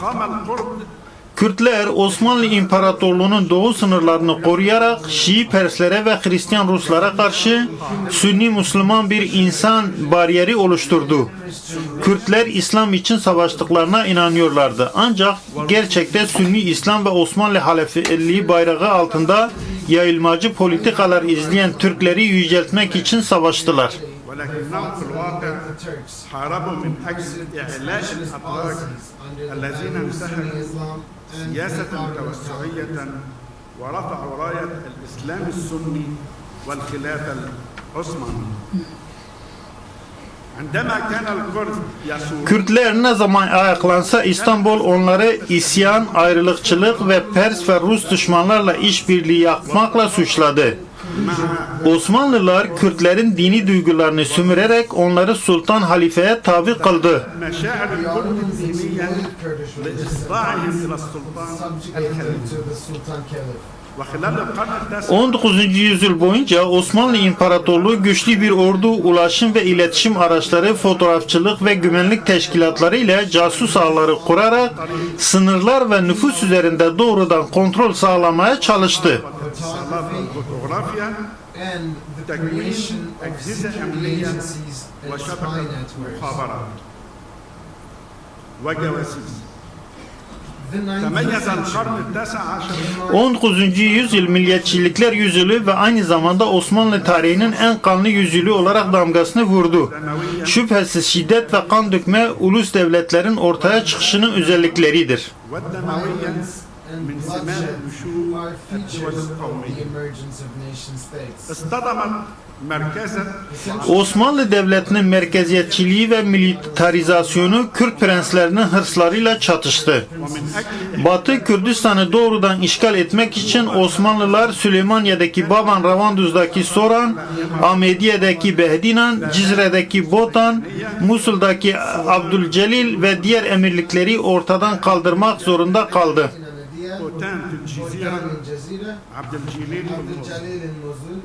قام القرد Kürtler Osmanlı İmparatorluğu'nun doğu sınırlarını koruyarak Şii Perslere ve Hristiyan Ruslara karşı Sünni Müslüman bir insan bariyeri oluşturdu. Kürtler İslam için savaştıklarına inanıyorlardı. Ancak gerçekte Sünni İslam ve Osmanlı halefeliği bayrağı altında yayılmacı politikalar izleyen Türkleri yüceltmek için savaştılar. ولكنهم في الواقع حاربوا من أجل إعلاء الأتراك الذين انتهجوا سياسة توسعية ورفعوا راية الإسلام السني والخلافة العثمانية. عندما كان الكرد يسورون Kürtler ne zaman ayaklansa İstanbul onları isyan, ayrılıkçılık ve Pers ve Rus düşmanlarla işbirliği yapmakla suçladı. Osmanlılar Kürtlerin dini duygularını sömürerek onları sultan halifeye tabi kıldı. مشاعر الكرد الدينية لإخضاعهم إلى السلطان الخليفي. وخلال القرن التاسع 19. yüzyıl boyunca Osmanlı İmparatorluğu güçlü bir ordu, ulaşım ve iletişim araçları, fotoğrafçılık ve güvenlik teşkilatları ile casus ağları kurarak sınırlar ve nüfus üzerinde doğrudan kontrol sağlamaya çalıştı. الاتصالات والفوتوغرافيا تكوين أجهزة أمنية وشبكة مخابرات وجواسيس. تميز القرن التاسع عشر 19. yüzyıl milliyetçilikler yüzyılı ve aynı zamanda Osmanlı tarihinin en kanlı yüzyılı olarak damgasını vurdu. Şüphesiz şiddet ve kan dökme ulus devletlerin ortaya çıkışının özellikleridir. والدموية من سمات نشوء الدول القومية. اصطدمت مركزا Osmanlı Devleti'nin merkeziyetçiliği ve militarizasyonu Kürt prenslerinin hırslarıyla çatıştı. Batı Kürdistan'ı doğrudan işgal etmek için Osmanlılar Süleymaniye'deki Baban Ravanduz'daki Soran, Ahmediye'deki Behdinan, Cizre'deki Botan, Musul'daki Abdülcelil ve diğer emirlikleri ortadan kaldırmak zorunda kaldı. بوتان في الجزيرة عبد الجليل والموصل.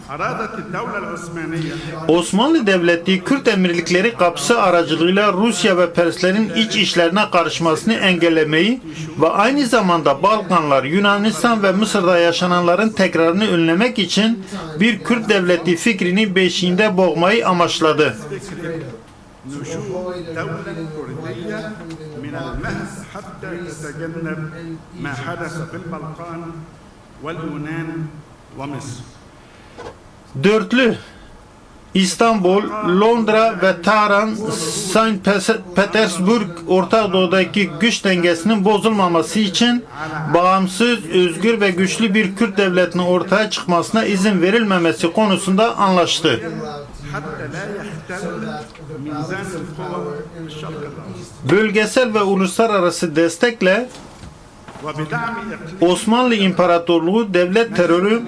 أرادت الدولة العثمانية Osmanlı Devleti Kürt emirlikleri kapısı aracılığıyla Rusya ve Perslerin iç işlerine karışmasını engellemeyi ve aynı zamanda Balkanlar, Yunanistan ve Mısır'da yaşananların tekrarını önlemek için bir Kürt devleti fikrini beşiğinde boğmayı amaçladı. نشوء دولة كردية من المهد حتى تتجنب ما حدث في البلقان واليونان ومصر. Dörtlü İstanbul, Londra ve Tahran, Saint Petersburg, Orta Doğu'daki güç dengesinin bozulmaması için bağımsız, özgür ve güçlü bir Kürt devletinin ortaya çıkmasına izin verilmemesi konusunda anlaştı. حتى لا يحتل ميزان القوى في الشرق الأوسط. Bölgesel ve uluslararası destekle وبدعم إقليم Osmanlı İmparatorluğu devlet terörü,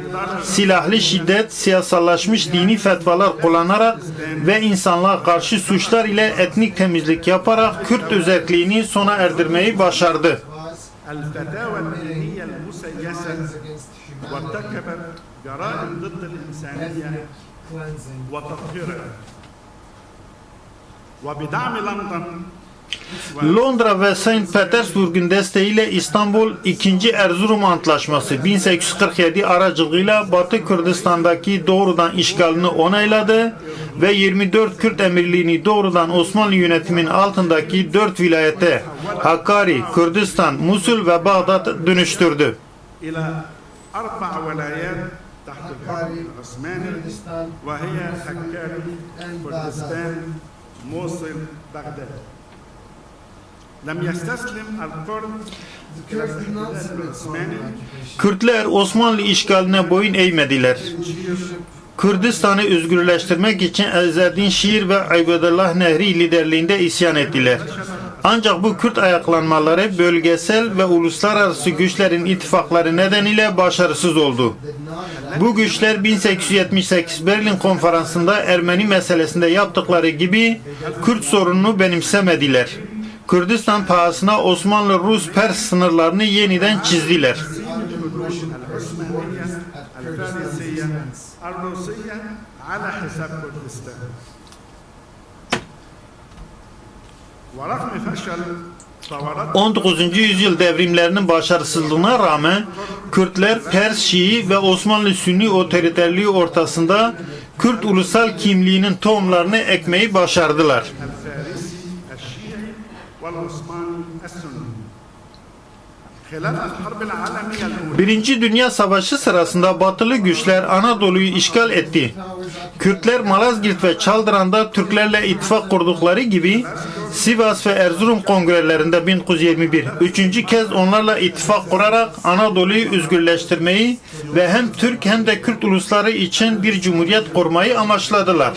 silahlı şiddet, siyasallaşmış dini fetvalar kullanarak ve insanlığa karşı suçlar ile etnik temizlik yaparak Kürt özelliğini sona erdirmeyi başardı. الفتاوى الدينية المسيسة وارتكبت جرائم ضد الإنسانية وتطهيرها. وبدعم لندن Londra ve St. Petersburg'un desteğiyle İstanbul 2. Erzurum Antlaşması 1847 aracılığıyla Batı Kürdistan'daki doğrudan işgalini onayladı ve 24 Kürt emirliğini doğrudan Osmanlı yönetimin altındaki 4 vilayete Hakkari, Kürdistan, Musul ve Bağdat dönüştürdü. إلى 4 ولايات تحت الحكم العثماني وهي حكاري، كردستان، موصل، بغداد. لم يستسلم الكرد إلى الاحتلال العثماني. Kürtler Osmanlı işgaline boyun eğmediler. Kürdistan'ı özgürleştirmek için Ezzedin Şiir ve Aybedullah Nehri liderliğinde isyan ettiler. Ancak bu Kürt ayaklanmaları bölgesel ve uluslararası güçlerin ittifakları nedeniyle başarısız oldu. Bu güçler 1878 Berlin Konferansı'nda Ermeni meselesinde yaptıkları gibi Kürt sorununu benimsemediler. Kürdistan pahasına Osmanlı-Rus-Pers sınırlarını yeniden çizdiler. الروسية على حساب كردستان. ورغم فشل ثورات 19. yüzyıl devrimlerinin başarısızlığına rağmen Kürtler Pers, Şii ve Osmanlı Sünni otoriterliği ortasında Kürt ulusal kimliğinin tohumlarını ekmeyi başardılar. الفارسي الشيعي والعثماني السني. خلال الحرب العالمية الأولى Birinci Dünya Savaşı sırasında batılı güçler Anadolu'yu işgal etti. Kürtler Malazgirt ve Çaldıran'da Türklerle ittifak kurdukları gibi Sivas ve Erzurum kongrelerinde 1921 üçüncü kez onlarla ittifak kurarak Anadolu'yu özgürleştirmeyi ve hem Türk hem de Kürt ulusları için bir cumhuriyet kurmayı amaçladılar.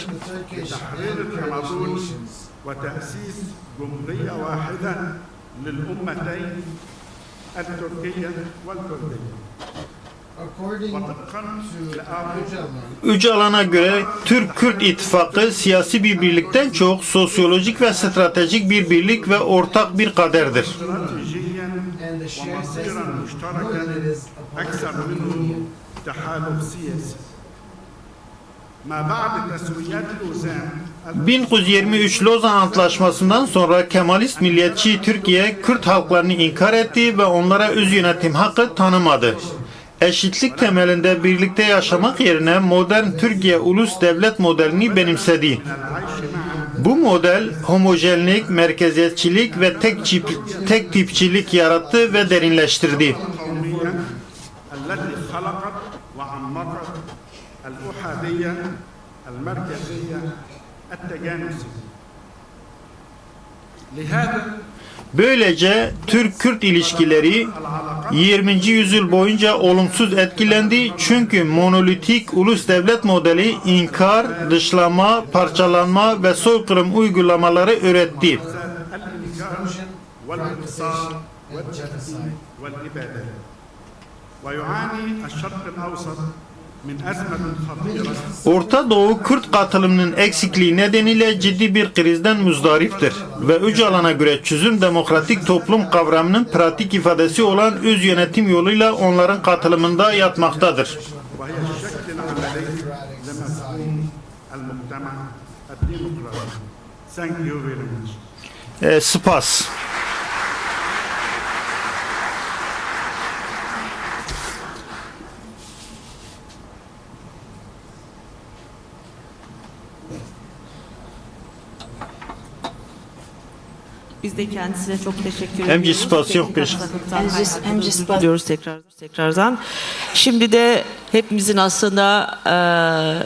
تحرير الحمصون وتأسيس جمهورية واحدة للأمتين التركية والكردية. وطبقا لآراء Öcalan'a göre Türk-Kürt ittifakı siyasi bir birlikten çok sosyolojik ve stratejik bir birlik ve ortak bir kaderdir. استراتيجيا ومصيرا مشتركا أكثر منه تحالف سياسي. ما بعد تسويات لوزان 1923 Lozan Antlaşması'ndan sonra Kemalist milliyetçi Türkiye Kürt halklarını inkar etti ve onlara öz yönetim hakkı tanımadı. Eşitlik temelinde birlikte yaşamak yerine modern Türkiye ulus devlet modelini benimsedi. Bu model homojenlik, merkeziyetçilik ve tek tipçilik yarattı ve derinleştirdi. القومية التي خلقت وعمقت الأحادية المركزية التجانسية. لهذا Böylece Türk-Kürt ilişkileri 20. yüzyıl boyunca olumsuz etkilendi çünkü monolitik ulus devlet modeli inkar, dışlama, parçalanma ve soykırım uygulamaları öğretti. الإنكار والإقصاء والتكفير والإبادة. ويعاني الشرق الأوسط من أزمة خطيرة Orta Doğu Kürt katılımının eksikliği nedeniyle ciddi bir krizden muzdariptir ve Öcalan'a göre çözüm demokratik toplum kavramının pratik ifadesi olan öz yönetim yoluyla onların katılımında yatmaktadır. وهي الشكل العملي لمفهوم المجتمع الديمقراطي. Thank you very much. Spas. Biz de kendisine çok teşekkür Hem ediyoruz. spas yok, Diyoruz tekrardan. Şimdi de hepimizin aslında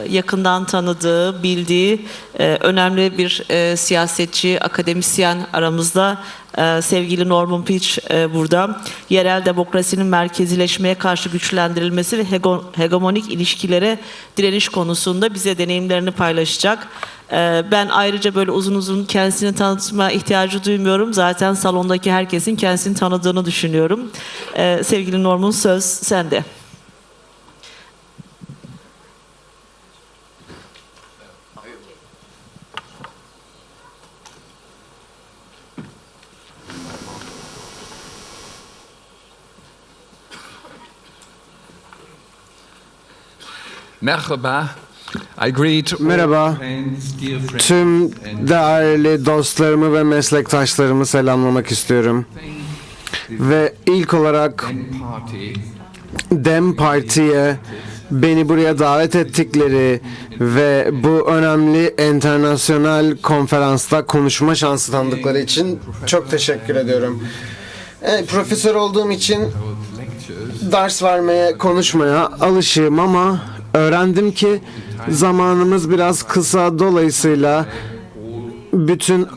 yakından tanıdığı, bildiği önemli bir siyasetçi, akademisyen aramızda. Sevgili Norman Peach burada. Yerel demokrasinin merkezileşmeye karşı güçlendirilmesi ve hegemonik ilişkilere direniş konusunda bize deneyimlerini paylaşacak. Ben ayrıca böyle uzun uzun kendisini tanıtma ihtiyacı duymuyorum. Zaten salondaki herkesin kendisini tanıdığını düşünüyorum. Sevgili Norman, söz sende. Merhaba. I greet Merhaba. Tüm değerli dostlarımı ve meslektaşlarımı selamlamak istiyorum. Ve ilk olarak Dem Parti'ye beni buraya davet ettikleri ve bu önemli internasyonel konferansta konuşma şansı tanıdıkları için çok teşekkür ediyorum. Profesör olduğum için ders vermeye, konuşmaya alışığım ama öğrendim ki zamanımız biraz kısa, dolayısıyla bütün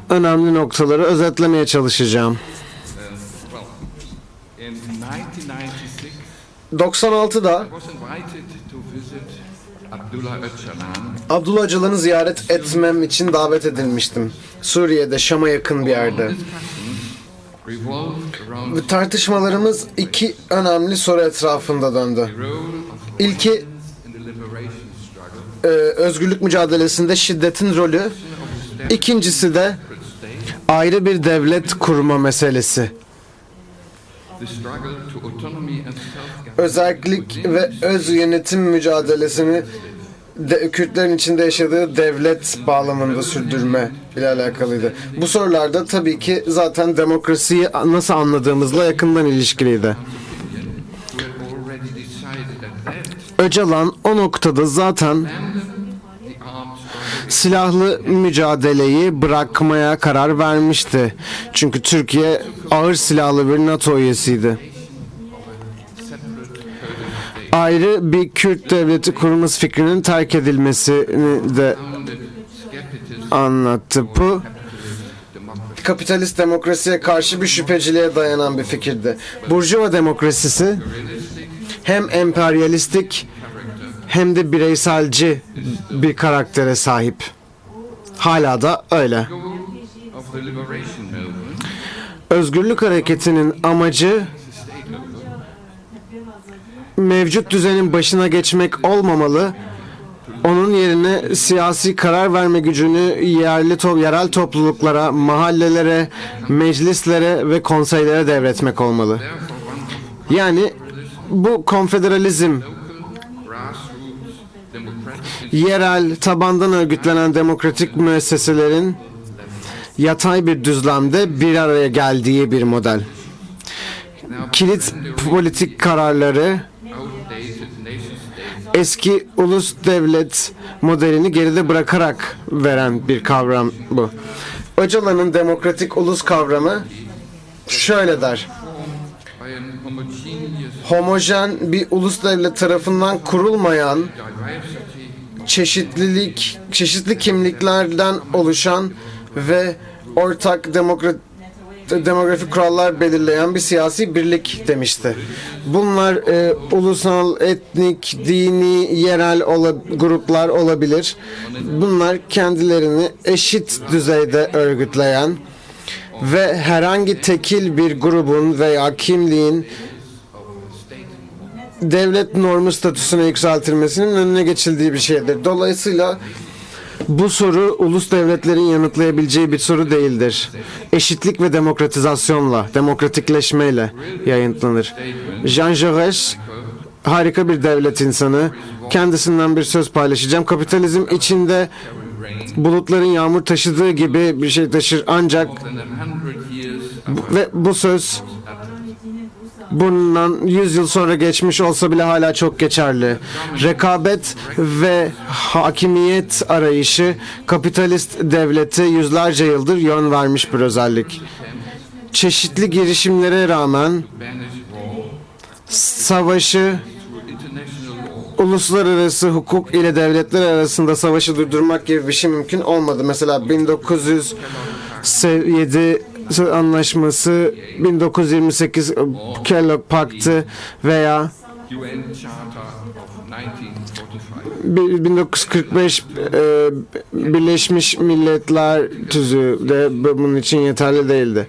önemli noktaları özetlemeye çalışacağım. 96'da Abdullah Öcalan'ı ziyaret etmem için davet edilmiştim. Suriye'de, Şam'a yakın bir yerde. Tartışmalarımız iki önemli soru etrafında döndü. İlki özgürlük mücadelesinde şiddetin rolü. İkincisi de ayrı bir devlet kurma meselesi. Özellik ve öz yönetim mücadelesini Kürtlerin içinde yaşadığı devlet bağlamında sürdürme ile alakalıydı. Bu sorularda tabii ki zaten demokrasiyi nasıl anladığımızla yakından ilişkiliydi. Öcalan o noktada zaten silahlı mücadeleyi bırakmaya karar vermişti. Çünkü Türkiye ağır silahlı bir NATO üyesiydi. Ayrı bir Kürt devleti kurulması fikrinin terk edilmesini de anlattı. Bu kapitalist demokrasiye karşı bir şüpheciliğe dayanan bir fikirdi. Burjuva demokrasisi hem emperyalistik hem de bireyselci bir karaktere sahip. Hala da öyle. Özgürlük hareketinin amacı mevcut düzenin başına geçmek olmamalı, onun yerine siyasi karar verme gücünü yerel topluluklara, mahallelere, meclislere ve konseylere devretmek olmalı. Yani bu konfederalizm, yerel, tabandan örgütlenen demokratik müesseselerin yatay bir düzlemde bir araya geldiği bir model. Kilit politik kararları eski ulus devlet modelini geride bırakarak veren bir kavram bu. Öcalan'ın demokratik ulus kavramı şöyle der. Homojen bir ulus devlet tarafından kurulmayan, çeşitli kimliklerden oluşan ve ortak demografik kurallar belirleyen bir siyasi birlik demişti. Bunlar ulusal, etnik, dini, yerel gruplar olabilir. Bunlar kendilerini eşit düzeyde örgütleyen ve herhangi tekil bir grubun veya kimliğin devlet normu statüsüne yükseltilmesinin önüne geçildiği bir şeydir. Dolayısıyla bu soru ulus devletlerin yanıtlayabileceği bir soru değildir. Eşitlik ve demokratizasyonla, demokratikleşmeyle yayınlanır. Jean Jaurès harika bir devlet insanı. Kendisinden bir söz paylaşacağım. Kapitalizm içinde bulutların yağmur taşıdığı gibi bir şey taşır. Ancak ve bu söz bundan 100 yıl sonra geçmiş olsa bile hala çok geçerli. Rekabet ve hakimiyet arayışı kapitalist devlete yüzlerce yıldır yön vermiş bir özellik. Çeşitli girişimlere rağmen savaşı uluslararası hukuk ile devletler arasında savaşı durdurmak gibi bir şey mümkün olmadı. Mesela 1907 anlaşması, 1928 Kellogg Paktı veya 1945 Birleşmiş Milletler Tüzüğü de bunun için yeterli değildi.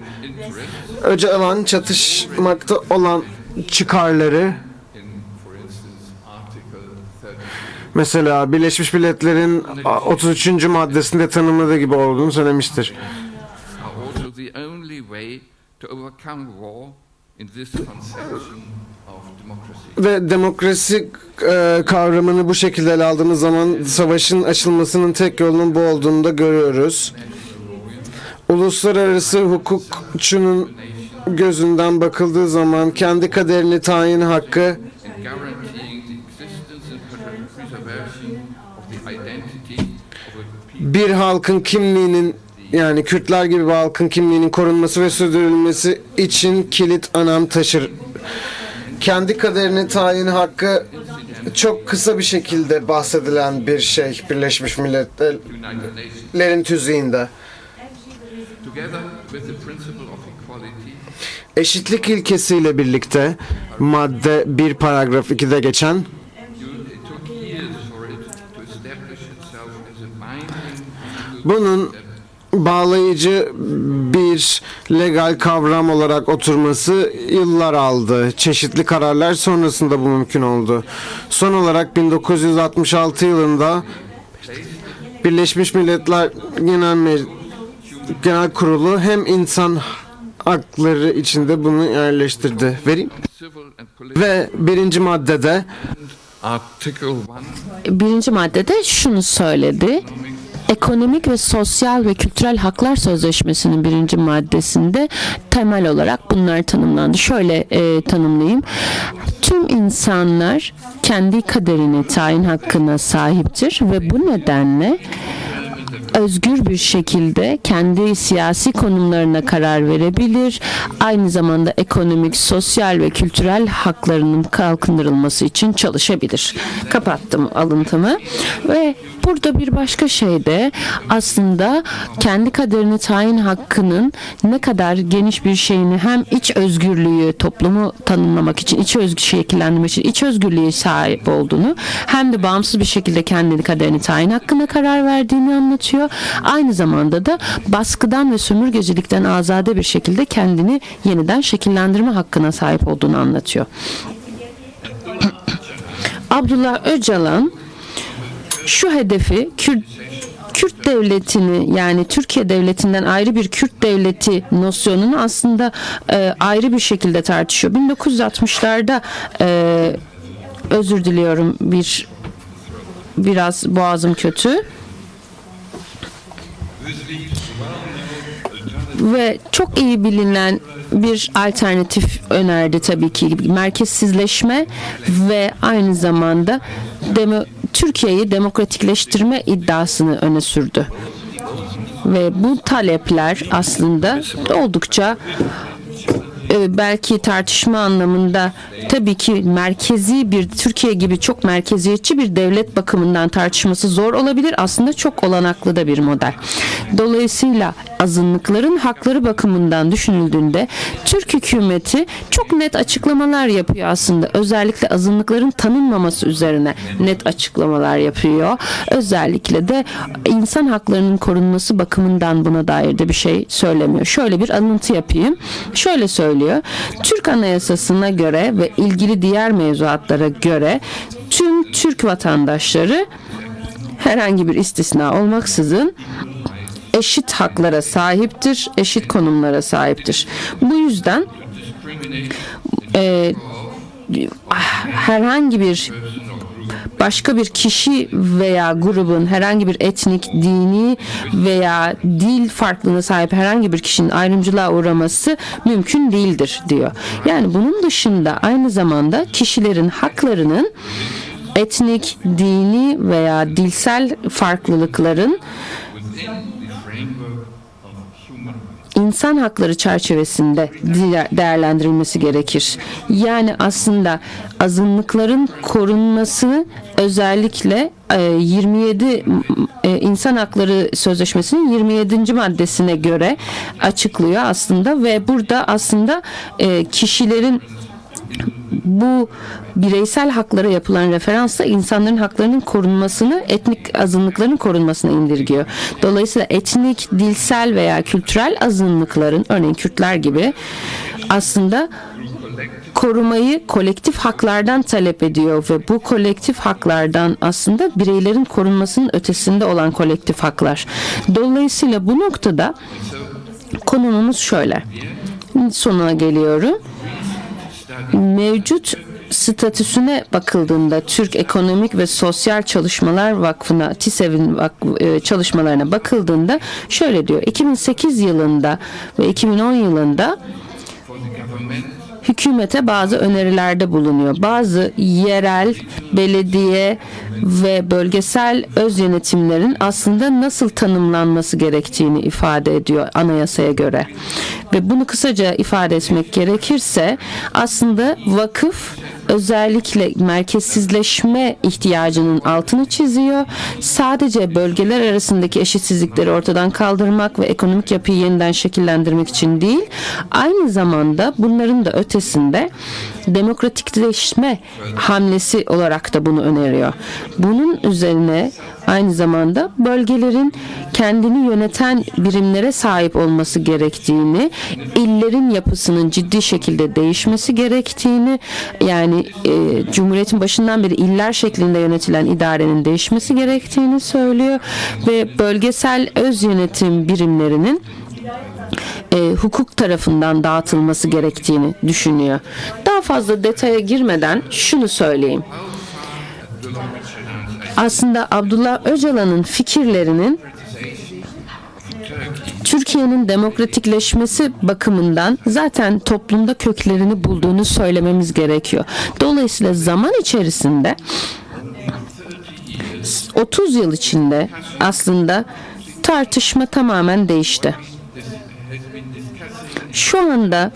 Öcalan çatışmakta olan çıkarları, mesela Birleşmiş Milletler'in 33. maddesinde tanımladığı gibi olduğunu söylemiştir. Ve demokrasi kavramını bu şekilde ele aldığımız zaman savaşın açılmasının tek yolunun bu olduğunu da görüyoruz. Uluslararası hukukçunun gözünden bakıldığı zaman kendi kaderini tayin hakkı bir halkın kimliğinin, yani Kürtler gibi bir halkın kimliğinin korunması ve sürdürülmesi için kilit önem taşır. Kendi kaderini tayin hakkı çok kısa bir şekilde bahsedilen bir şey Birleşmiş Milletler'in tüzüğünde. Eşitlik ilkesiyle birlikte madde 1 paragraf 2'de geçen bunun bağlayıcı bir legal kavram olarak oturması yıllar aldı. Çeşitli kararlar sonrasında bu mümkün oldu. Son olarak 1966 yılında Birleşmiş Milletler Genel Kurulu hem insan hakları içinde bunu yerleştirdi. Vereyim. Ve birinci maddede şunu söyledi. Ekonomik ve Sosyal ve Kültürel Haklar Sözleşmesi'nin 1. maddesinde temel olarak bunlar tanımlandı. Şöyle tanımlayayım. Tüm insanlar kendi kaderini tayin hakkına sahiptir ve bu nedenle özgür bir şekilde kendi siyasi konumlarına karar verebilir. Aynı zamanda ekonomik, sosyal ve kültürel haklarının kalkındırılması için çalışabilir. Kapattım alıntımı ve burada bir başka şey de aslında kendi kaderini tayin hakkının ne kadar geniş bir şeyini hem iç özgürlüğü, toplumu tanımlamak için, iç özgür şekillendirmek için iç özgürlüğe sahip olduğunu hem de bağımsız bir şekilde kendi kaderini tayin hakkına karar verdiğini anlatıyor. Aynı zamanda da baskıdan ve sömürgecilikten azade bir şekilde kendini yeniden şekillendirme hakkına sahip olduğunu anlatıyor. Abdullah Öcalan şu hedefi Kürt devletini, yani Türkiye devletinden ayrı bir Kürt devleti nosyonunu aslında ayrı bir şekilde tartışıyor. 1960'larda özür diliyorum, biraz boğazım kötü. Ve çok iyi bilinen bir alternatif önerdi tabii ki, merkezsizleşme ve aynı zamanda Türkiye'yi demokratikleştirme iddiasını öne sürdü. Ve bu talepler aslında oldukça belki tartışma anlamında tabii ki merkezi bir Türkiye gibi çok merkeziyetçi bir devlet bakımından tartışması zor olabilir. Aslında çok olanaklı da bir model. Dolayısıyla azınlıkların hakları bakımından düşünüldüğünde Türk hükümeti çok net açıklamalar yapıyor aslında. Özellikle azınlıkların tanınmaması üzerine net açıklamalar yapıyor. Özellikle de insan haklarının korunması bakımından buna dair de bir şey söylemiyor. Şöyle bir alıntı yapayım. Şöyle söylüyor. Türk Anayasası'na göre ve ilgili diğer mevzuatlara göre tüm Türk vatandaşları herhangi bir istisna olmaksızın eşit haklara sahiptir, eşit konumlara sahiptir. Bu yüzden herhangi bir başka bir kişi veya grubun, herhangi bir etnik, dini veya dil farklılığına sahip herhangi bir kişinin ayrımcılığa uğraması mümkün değildir diyor. Yani bunun dışında aynı zamanda kişilerin haklarının etnik, dini veya dilsel farklılıkların insan hakları çerçevesinde değerlendirilmesi gerekir. Yani aslında azınlıkların korunmasını özellikle 27 İnsan Hakları Sözleşmesi'nin 27. maddesine göre açıklıyor aslında ve burada aslında kişilerin bu bireysel haklara yapılan referansla insanların haklarının korunmasını, etnik azınlıkların korunmasına indirgiyor. Dolayısıyla etnik, dilsel veya kültürel azınlıkların, örneğin Kürtler gibi aslında korumayı kolektif haklardan talep ediyor ve bu kolektif haklardan aslında bireylerin korunmasının ötesinde olan kolektif haklar. Dolayısıyla bu noktada konumuz şöyle. Sonuna geliyorum. Mevcut statüsüne bakıldığında Türk Ekonomik ve Sosyal Çalışmalar Vakfı'na, TİSEV'in çalışmalarına bakıldığında şöyle diyor. 2008 yılında ve 2010 yılında hükümete bazı önerilerde bulunuyor. Bazı yerel, belediye ve bölgesel öz yönetimlerin aslında nasıl tanımlanması gerektiğini ifade ediyor anayasaya göre. Ve bunu kısaca ifade etmek gerekirse aslında vakıf özellikle merkezsizleşme ihtiyacının altını çiziyor. Sadece bölgeler arasındaki eşitsizlikleri ortadan kaldırmak ve ekonomik yapıyı yeniden şekillendirmek için değil, aynı zamanda bunların da ötesinde demokratikleşme hamlesi olarak da bunu öneriyor. Bunun üzerine aynı zamanda bölgelerin kendini yöneten birimlere sahip olması gerektiğini, illerin yapısının ciddi şekilde değişmesi gerektiğini, yani Cumhuriyet'in başından beri iller şeklinde yönetilen idarenin değişmesi gerektiğini söylüyor ve bölgesel öz yönetim birimlerinin hukuk tarafından dağıtılması gerektiğini düşünüyor. Daha fazla detaya girmeden şunu söyleyeyim. Aslında Abdullah Öcalan'ın fikirlerinin Türkiye'nin demokratikleşmesi bakımından zaten toplumda köklerini bulduğunu söylememiz gerekiyor. Dolayısıyla zaman içerisinde 30 yıl içinde aslında tartışma tamamen değişti. Şu anda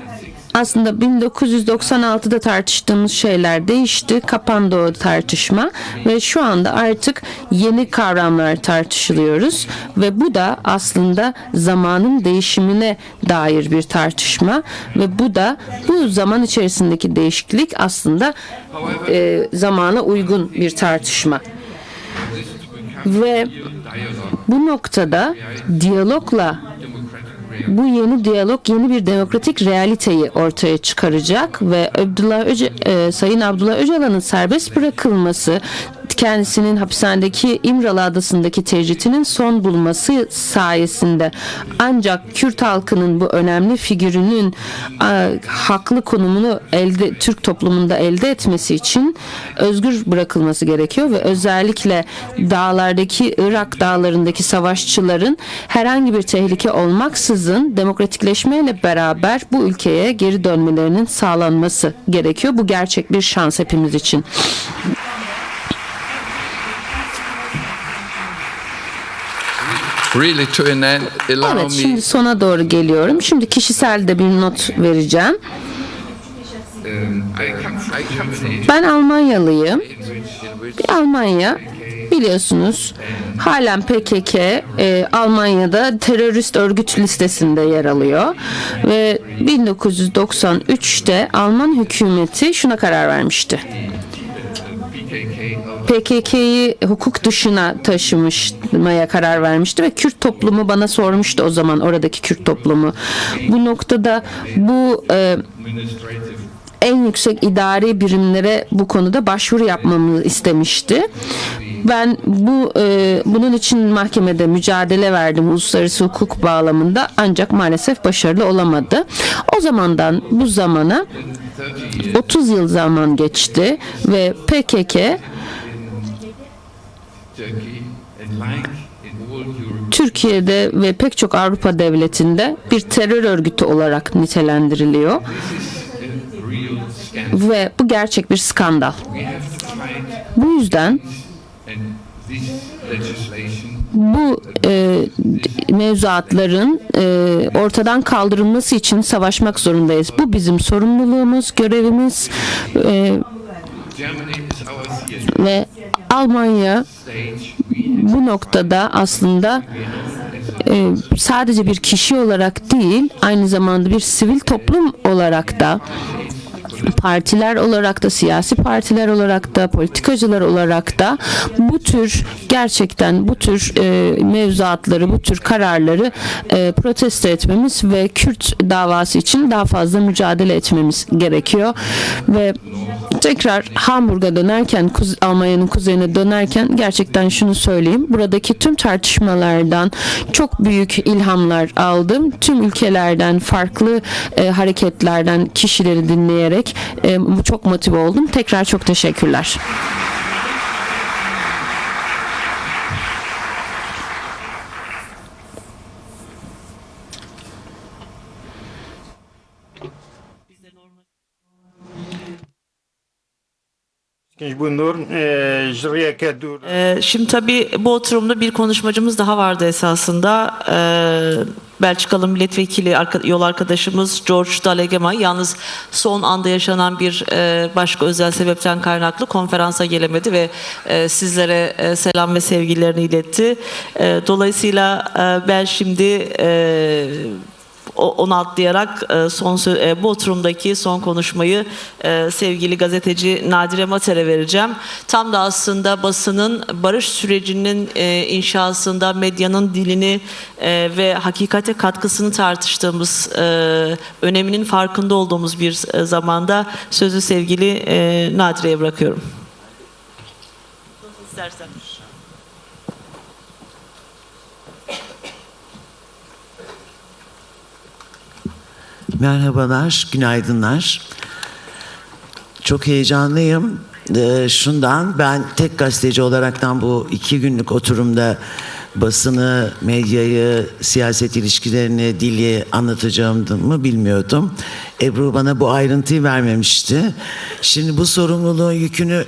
aslında 1996'da tartıştığımız şeyler değişti, kapandı o tartışma ve şu anda artık yeni kavramlar tartışılıyoruz ve bu da aslında zamanın değişimine dair bir tartışma ve bu zaman içerisindeki değişiklik aslında zamana uygun bir tartışma. Ve bu noktada diyalogla bu yeni diyalog yeni bir demokratik realiteyi ortaya çıkaracak ve Sayın Abdullah Öcalan'ın serbest bırakılması, kendisinin hapishanedeki İmralı Adası'ndaki tecritinin son bulması sayesinde ancak Kürt halkının bu önemli figürünün haklı konumunu Türk toplumunda elde etmesi için özgür bırakılması gerekiyor ve özellikle dağlardaki, Irak dağlarındaki savaşçıların herhangi bir tehlike olmaksızın demokratikleşmeyle beraber bu ülkeye geri dönmelerinin sağlanması gerekiyor. Bu gerçek bir şans hepimiz için. Evet, şimdi sona doğru geliyorum. Şimdi kişisel de bir not vereceğim. Ben Almanyalıyım. Almanya biliyorsunuz halen PKK Almanya'da terörist örgüt listesinde yer alıyor ve 1993'te Alman hükümeti şuna karar vermişti. PKK'yı hukuk dışına taşımaya karar vermişti ve Kürt toplumu bana sormuştu o zaman, oradaki Kürt toplumu. Bu noktada bu en yüksek idari birimlere bu konuda başvuru yapmamı istemişti. Ben bunun için mahkemede mücadele verdim uluslararası hukuk bağlamında, ancak maalesef başarılı olamadı. O zamandan bu zamana 30 yıl zaman geçti ve PKK Türkiye'de ve pek çok Avrupa devletinde bir terör örgütü olarak nitelendiriliyor. Ve bu gerçek bir skandal. Bu yüzden Bu mevzuatların ortadan kaldırılması için savaşmak zorundayız. Bu bizim sorumluluğumuz, görevimiz ve Almanya bu noktada aslında sadece bir kişi olarak değil, aynı zamanda bir sivil toplum olarak da, partiler olarak da, siyasi partiler olarak da, politikacılar olarak da bu tür gerçekten bu tür mevzuatları, bu tür kararları protesto etmemiz ve Kürt davası için daha fazla mücadele etmemiz gerekiyor. Ve tekrar Hamburg'a dönerken, Almanya'nın kuzeyine dönerken gerçekten şunu söyleyeyim. Buradaki tüm tartışmalardan çok büyük ilhamlar aldım. Tüm ülkelerden, farklı hareketlerden kişileri dinleyerek çok motive oldum. Tekrar çok teşekkürler. Şimdi tabii bu oturumda bir konuşmacımız daha vardı esasında. Belçikalı milletvekili yol arkadaşımız George Dallegema, yalnız son anda yaşanan bir başka özel sebepten kaynaklı konferansa gelemedi ve sizlere selam ve sevgilerini iletti. Dolayısıyla ben şimdi onu atlayarak bu oturumdaki son konuşmayı sevgili gazeteci Nadire Mater'e vereceğim. Tam da aslında basının barış sürecinin inşasında medyanın dilini ve hakikate katkısını tartıştığımız, öneminin farkında olduğumuz bir zamanda sözü sevgili Nadire'ye bırakıyorum. İstersen. Merhabalar, günaydınlar. Çok heyecanlıyım. Şundan, ben tek gazeteci olaraktan bu 2 günlük oturumda basını, medyayı, siyaset ilişkilerini, dili anlatacağımı bilmiyordum. Ebru bana bu ayrıntıyı vermemişti. Şimdi bu sorumluluğun yükünü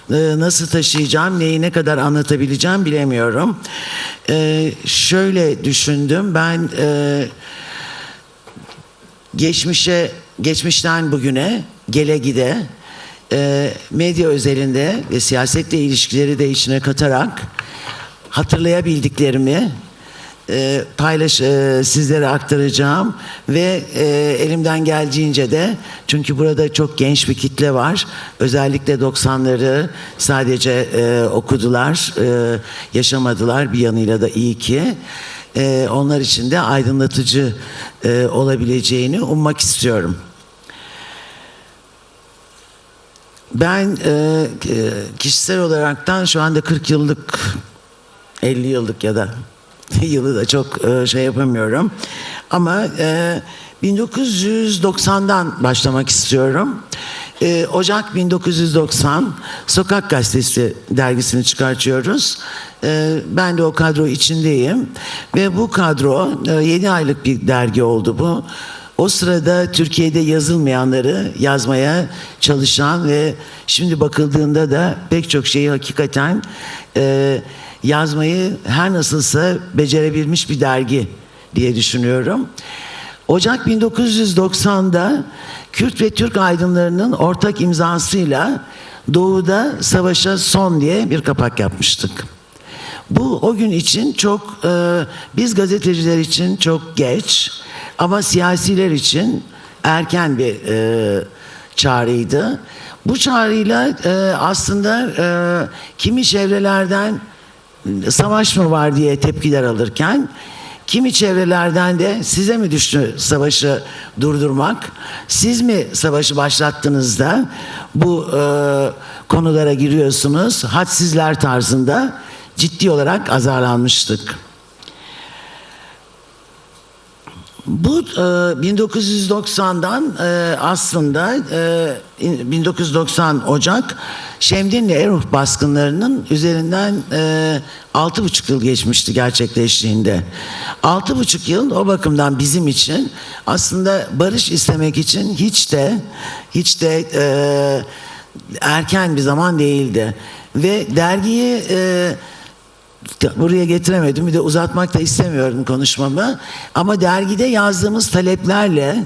nasıl taşıyacağım, neyi ne kadar anlatabileceğim bilemiyorum. Şöyle düşündüm, ben geçmişten bugüne gele gide medya özelinde ve siyasetle ilişkileri de içine katarak hatırlayabildiklerimi sizlere aktaracağım ve elimden geldiğince de, çünkü burada çok genç bir kitle var, özellikle 90'ları sadece okudular, yaşamadılar, bir yanıyla da iyi ki. Onlar için de aydınlatıcı olabileceğini ummak istiyorum. Ben kişisel olaraktan şu anda 40 yıllık, 50 yıllık ya da yılı da çok şey yapamıyorum. Ama 1990'dan başlamak istiyorum. Ocak 1990 Sokak Gazetesi dergisini çıkartıyoruz. Ben de o kadro içindeyim. Ve bu kadro 7 aylık bir dergi oldu bu. O sırada Türkiye'de yazılmayanları yazmaya çalışan ve şimdi bakıldığında da pek çok şeyi hakikaten yazmayı her nasılsa becerebilmiş bir dergi diye düşünüyorum. Ocak 1990'da Kürt ve Türk aydınlarının ortak imzasıyla Doğu'da Savaşa Son diye bir kapak yapmıştık. Bu o gün için çok, biz gazeteciler için çok geç ama siyasiler için erken bir çağrıydı. Bu çağrıyla aslında kimi çevrelerden savaş mı var diye tepkiler alırken, kimi çevrelerden de size mi düştü savaşı durdurmak, siz mi savaşı başlattığınızda bu konulara giriyorsunuz, hadsizler tarzında ciddi olarak azarlanmıştık. Bu 1990'dan aslında 1990 Ocak Şemdinli Erruh baskınlarının üzerinden 6,5 yıl geçmişti gerçekleştiğinde. 6,5 yıl o bakımdan bizim için aslında barış istemek için hiç de erken bir zaman değildi. Ve dergiyi buraya getiremedim. Bir de uzatmak da istemiyorum konuşmamı. Ama dergide yazdığımız taleplerle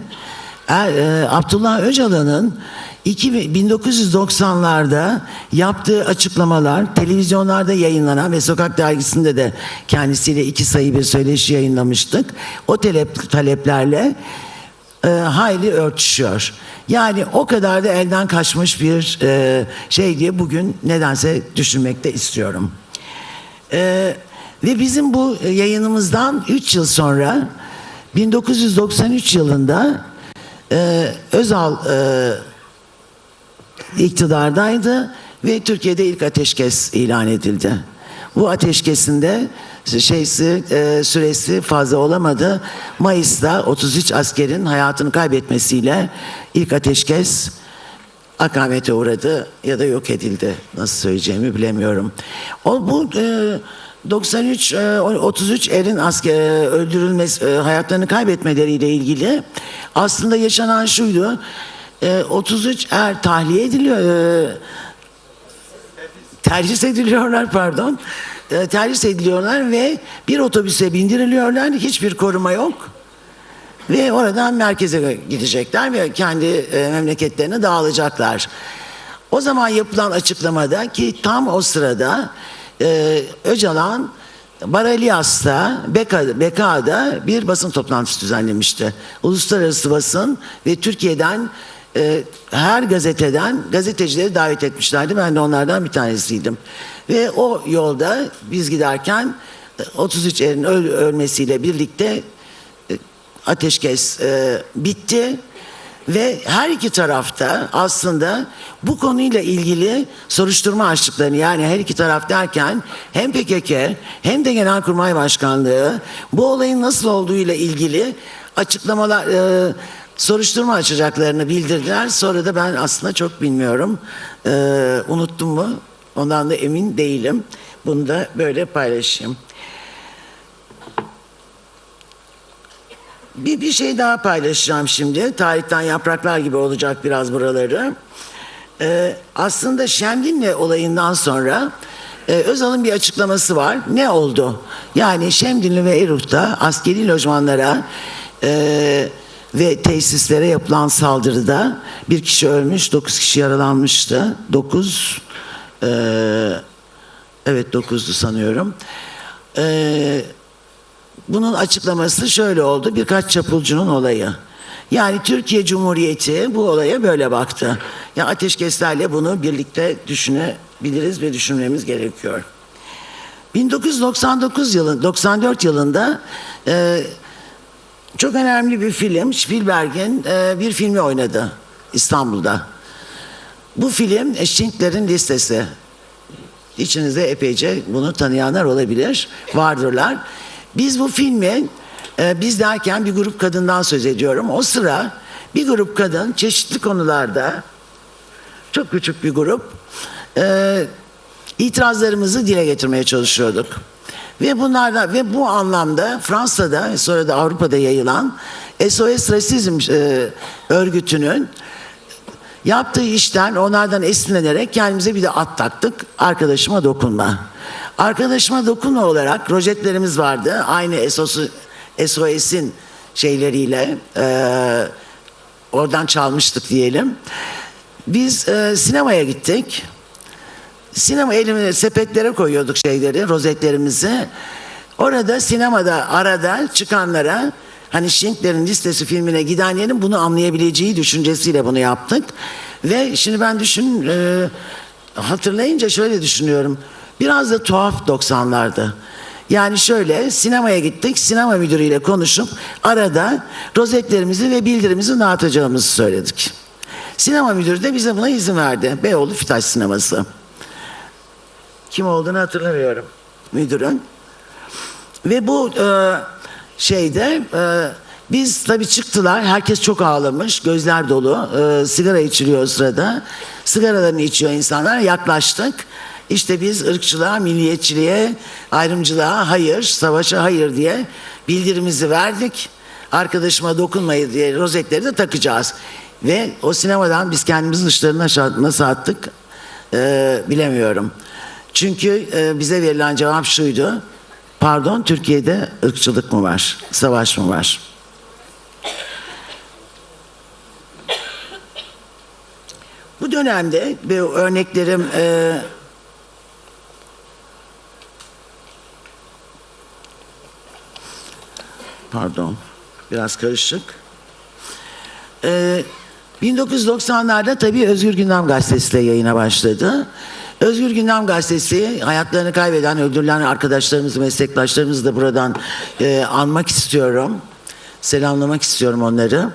Abdullah Öcalan'ın 1990'larda yaptığı açıklamalar, televizyonlarda yayınlanan ve Sokak Dergisi'nde de kendisiyle 2 sayı bir söyleşi yayınlamıştık. O taleplerle hayli örtüşüyor. Yani o kadar da elden kaçmış bir şey diye bugün nedense düşünmekte istiyorum. Ve bizim bu yayınımızdan 3 yıl sonra 1993 yılında Özal iktidardaydı ve Türkiye'de ilk ateşkes ilan edildi. Bu ateşkesin de süresi fazla olamadı. Mayıs'ta 33 askerin hayatını kaybetmesiyle ilk ateşkes akamete uğradı ya da yok edildi. Nasıl söyleyeceğimi bilemiyorum. Bu 33 erin öldürülmesi, hayatlarını kaybetmeleriyle ilgili aslında yaşanan şuydu. 33 er tahliye ediliyor, terhis ediliyorlar ve bir otobüse bindiriliyorlar. Hiçbir koruma yok. Ve oradan merkeze gidecekler ve kendi memleketlerine dağılacaklar. O zaman yapılan açıklamada ki tam o sırada Öcalan Baralias'ta, BK'da bir basın toplantısı düzenlemişti. Uluslararası basın ve Türkiye'den her gazeteden gazetecileri davet etmişlerdi. Ben de onlardan bir tanesiydim. Ve o yolda biz giderken 33 erin ölmesiyle birlikte ateşkes bitti. Ve her iki tarafta aslında bu konuyla ilgili soruşturma açtıklarını, yani her iki taraf derken hem PKK hem de Genelkurmay Başkanlığı bu olayın nasıl olduğuyla ilgili açıklamalar, soruşturma açacaklarını bildirdiler. Sonra da ben aslında çok bilmiyorum, unuttum mu ondan da emin değilim. Bunu da böyle paylaşayım. Bir şey daha paylaşacağım şimdi. Tarihten yapraklar gibi olacak biraz buraları. Aslında Şemdinli olayından sonra Özal'ın bir açıklaması var. Ne oldu? Yani Şemdinli ve Erut'ta askeri lojmanlara ve tesislere yapılan saldırıda bir kişi ölmüş, 9 kişi yaralanmıştı. 9'du sanıyorum. Bunun açıklaması şöyle oldu. Birkaç çapulcunun olayı. Yani Türkiye Cumhuriyeti bu olaya böyle baktı. Ya ateşkeslerle bunu birlikte düşünebiliriz ve düşünmemiz gerekiyor. 1994 yılında çok önemli bir film, Spielberg'in bir filmi oynadı İstanbul'da. Bu film Schindler'in Listesi. İçinizde epeyce bunu tanıyanlar olabilir, vardırlar. Biz bu filmi, biz derken bir grup kadından söz ediyorum. O sıra bir grup kadın çeşitli konularda, çok küçük bir grup, itirazlarımızı dile getirmeye çalışıyorduk. Ve bu anlamda Fransa'da, sonra da Avrupa'da yayılan SOS Rasizm örgütünün yaptığı işten, onlardan esinlenerek kendimize bir de ad taktık. Arkadaşıma dokunma. Arkadaşıma dokunma olarak rojetlerimiz vardı. Aynı SOS'in şeyleriyle oradan çalmıştık diyelim. Biz sinemaya gittik. Sinema elimine sepetlere koyuyorduk rozetlerimizi. Orada sinemada arada çıkanlara, hani Schindler'in Listesi filmine gidenlerin bunu anlayabileceği düşüncesiyle bunu yaptık. Ve şimdi ben hatırlayınca şöyle düşünüyorum. Biraz da tuhaf 90'larda. Yani şöyle, sinemaya gittik, sinema müdürüyle konuşup arada rozetlerimizi ve bildirimizi dağıtacağımızı söyledik. Sinema müdürü de bize buna izin verdi. Beyoğlu Fitaş Sineması. Kim olduğunu hatırlamıyorum müdürün. Ve bu biz tabii çıktılar, herkes çok ağlamış, gözler dolu, sigara içiliyor o sırada. Sigaralarını içiyor insanlar, yaklaştık. İşte biz ırkçılığa, milliyetçiliğe, ayrımcılığa hayır, savaşa hayır diye bildirimizi verdik. Arkadaşıma dokunmayın diye rozetleri de takacağız. Ve o sinemadan biz kendimizin dışlarına nasıl attık bilemiyorum. Çünkü bize verilen cevap şuydu. Pardon, Türkiye'de ırkçılık mı var? Savaş mı var? Bu dönemde ve örneklerim pardon, biraz karışık. 1990'larda tabii Özgür Gündem Gazetesi ile yayına başladı. Özgür Gündem Gazetesi hayatlarını kaybeden, öldürülen arkadaşlarımızı, meslektaşlarımızı da buradan anmak istiyorum. Selamlamak istiyorum onları.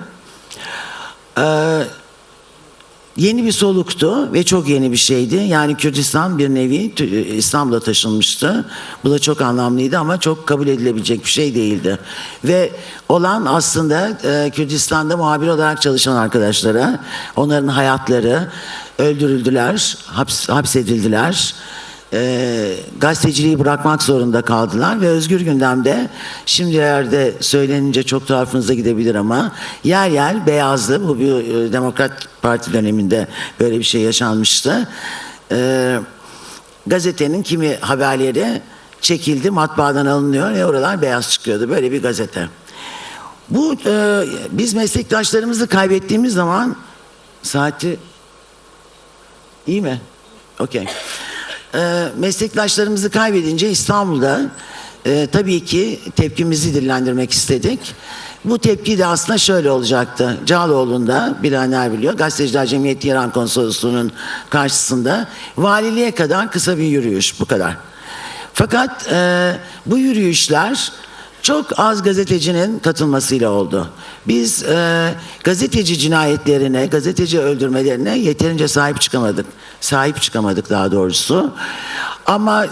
Yeni bir soluktu ve çok yeni bir şeydi. Yani Kürdistan bir nevi İstanbul'a taşınmıştı. Bu da çok anlamlıydı ama çok kabul edilebilecek bir şey değildi. Ve olan aslında Kürdistan'da muhabir olarak çalışan arkadaşlara, onların hayatları, öldürüldüler, hapsedildiler. Gazeteciliği bırakmak zorunda kaldılar ve Özgür Gündem'de şimdilerde söylenince çok tuhafınıza gidebilir ama yer yer beyazlı, bu bir Demokrat Parti döneminde böyle bir şey yaşanmıştı. Gazetenin kimi haberleri çekildi, matbaadan alınıyor ve oralar beyaz çıkıyordu. Böyle bir gazete. Bu biz meslektaşlarımızı kaybettiğimiz zaman saati iyi mi? Okey. Meslektaşlarımızı kaybedince İstanbul'da tabii ki tepkimizi dillendirmek istedik. Bu tepki de aslında şöyle olacaktı. Cağaloğlu'nda, bilenler biliyor, Gazeteciler Cemiyeti İran Konsolosluğu'nun karşısında valiliğe kadar kısa bir yürüyüş, bu kadar. Fakat bu yürüyüşler çok az gazetecinin katılmasıyla oldu. Biz gazeteci cinayetlerine, gazeteci öldürmelerine yeterince sahip çıkamadık. Sahip çıkamadık daha doğrusu. Ama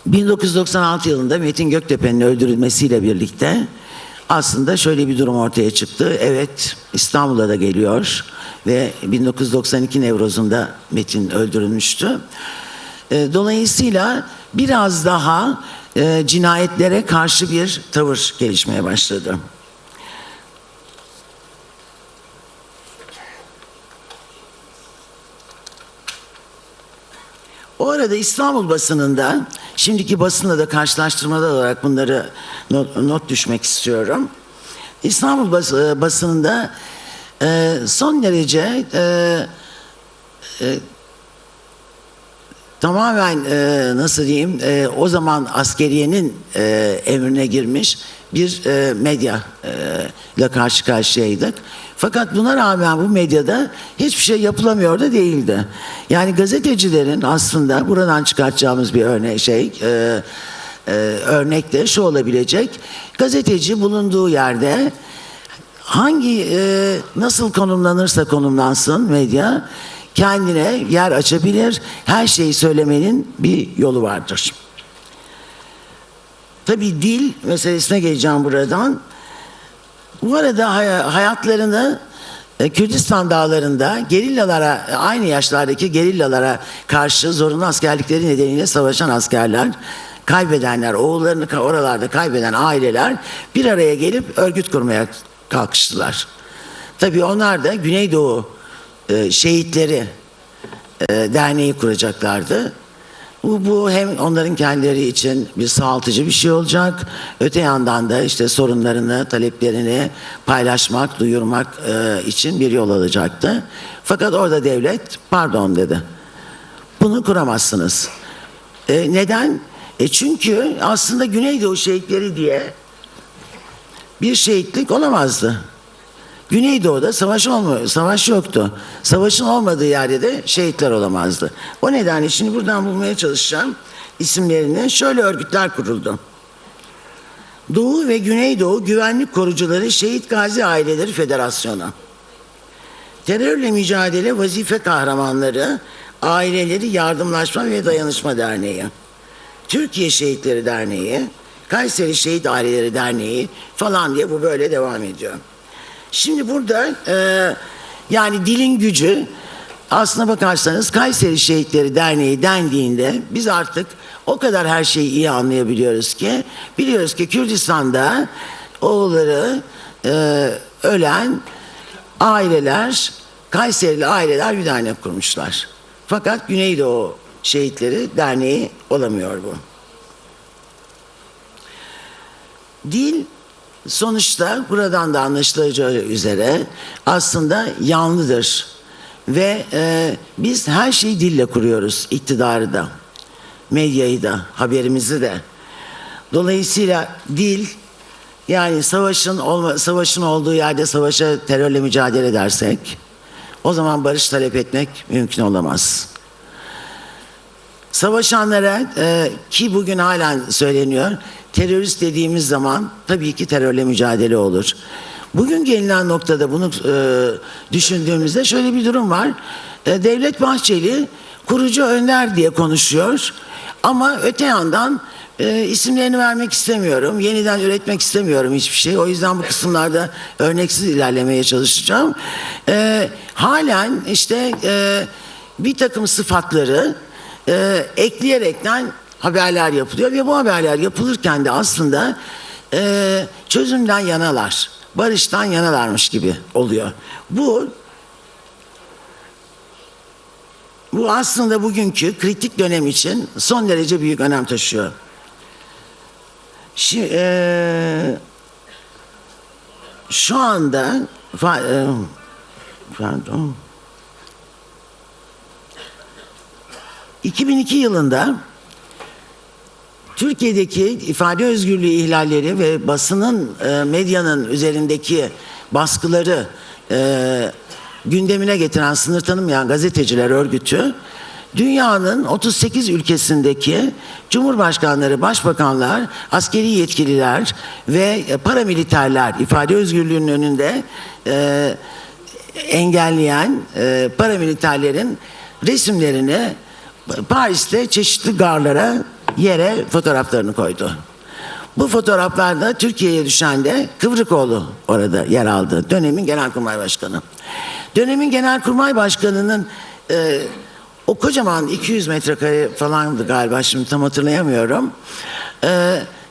1996 yılında Metin Göktepe'nin öldürülmesiyle birlikte aslında şöyle bir durum ortaya çıktı. Evet, İstanbul'a da geliyor ve 1992 Nevroz'unda Metin öldürülmüştü. Dolayısıyla biraz daha cinayetlere karşı bir tavır gelişmeye başladı. O arada İstanbul basınında, şimdiki basınla da karşılaştırmalı olarak bunları not düşmek istiyorum. İstanbul basınında son derece tamamen nasıl diyeyim, o zaman askeriyenin emrine girmiş bir medya ile karşı karşıyaydık. Fakat buna rağmen bu medyada hiçbir şey yapılamıyor da değildi. Yani gazetecilerin aslında buradan çıkartacağımız bir örnek de şu olabilecek. Gazeteci bulunduğu yerde nasıl konumlanırsa konumlansın medya, kendine yer açabilir, her şeyi söylemenin bir yolu vardır. Tabii dil meselesine geleceğim buradan. Bu arada hayatlarını Kürdistan dağlarında gerillalara, aynı yaşlardaki gerillalara karşı zorunlu askerlikleri nedeniyle savaşan askerler, kaybedenler, oğullarını oralarda kaybeden aileler bir araya gelip örgüt kurmaya kalkıştılar. Tabii onlar da Güneydoğu Şehitleri Derneği kuracaklardı. Bu hem onların kendileri için bir sağaltıcı bir şey olacak. Öte yandan da işte sorunlarını, taleplerini paylaşmak, duyurmak için bir yol alacaktı. Fakat orada devlet pardon dedi. Bunu kuramazsınız. Neden? Çünkü aslında Güneydoğu Şehitleri diye bir şehitlik olamazdı. Güneydoğu'da savaş yoktu. Savaşın olmadığı yerde de şehitler olamazdı. O nedenle şimdi buradan bulmaya çalışacağım isimlerini. Şöyle örgütler kuruldu. Doğu ve Güneydoğu Güvenlik Korucuları Şehit Gazi Aileleri Federasyonu. Terörle Mücadele Vazife Kahramanları Aileleri Yardımlaşma ve Dayanışma Derneği. Türkiye Şehitleri Derneği, Kayseri Şehit Aileleri Derneği falan diye bu böyle devam ediyor. Şimdi burada yani dilin gücü, aslına bakarsanız Kayseri Şehitleri Derneği dendiğinde biz artık o kadar her şeyi iyi anlayabiliyoruz ki, biliyoruz ki Kürdistan'da oğulları ölen aileler, Kayserili aileler bir dernek kurmuşlar. Fakat Güneydoğu Şehitleri Derneği olamıyor bu. Dil sonuçta buradan da anlaşılacağı üzere aslında yanlıdır. Ve biz her şeyi dille kuruyoruz. İktidarı da, medyayı da, haberimizi de. Dolayısıyla dil, yani savaşın olduğu yerde savaşa terörle mücadele edersek o zaman barış talep etmek mümkün olamaz. Savaşanlara ki bugün halen söyleniyor, terörist dediğimiz zaman tabii ki terörle mücadele olur. Bugün gelinen noktada bunu düşündüğümüzde şöyle bir durum var. Devlet Bahçeli kurucu önder diye konuşuyor ama öte yandan isimlerini vermek istemiyorum. Yeniden üretmek istemiyorum hiçbir şey. O yüzden bu kısımlarda örneksiz ilerlemeye çalışacağım. Halen işte bir takım sıfatları ekleyerekten haberler yapılıyor ve bu haberler yapılırken de aslında çözümden yanalar, barıştan yanalarmış gibi oluyor. Bu aslında bugünkü kritik dönem için son derece büyük önem taşıyor. Şu anda pardon, 2002 yılında Türkiye'deki ifade özgürlüğü ihlalleri ve basının, medyanın üzerindeki baskıları gündemine getiren Sınır Tanımayan Gazeteciler Örgütü, dünyanın 38 ülkesindeki cumhurbaşkanları, başbakanlar, askeri yetkililer ve paramiliterler ifade özgürlüğünün önünde engelleyen paramiliterlerin resimlerini Paris'te çeşitli garlara, yere fotoğraflarını koydu. Bu fotoğraflarda Türkiye'ye düşen de Kıvrıkoğlu orada yer aldı. Dönemin Genelkurmay Başkanı. Dönemin Genelkurmay Başkanı'nın o kocaman 200 metrekare falandı galiba, şimdi tam hatırlayamıyorum.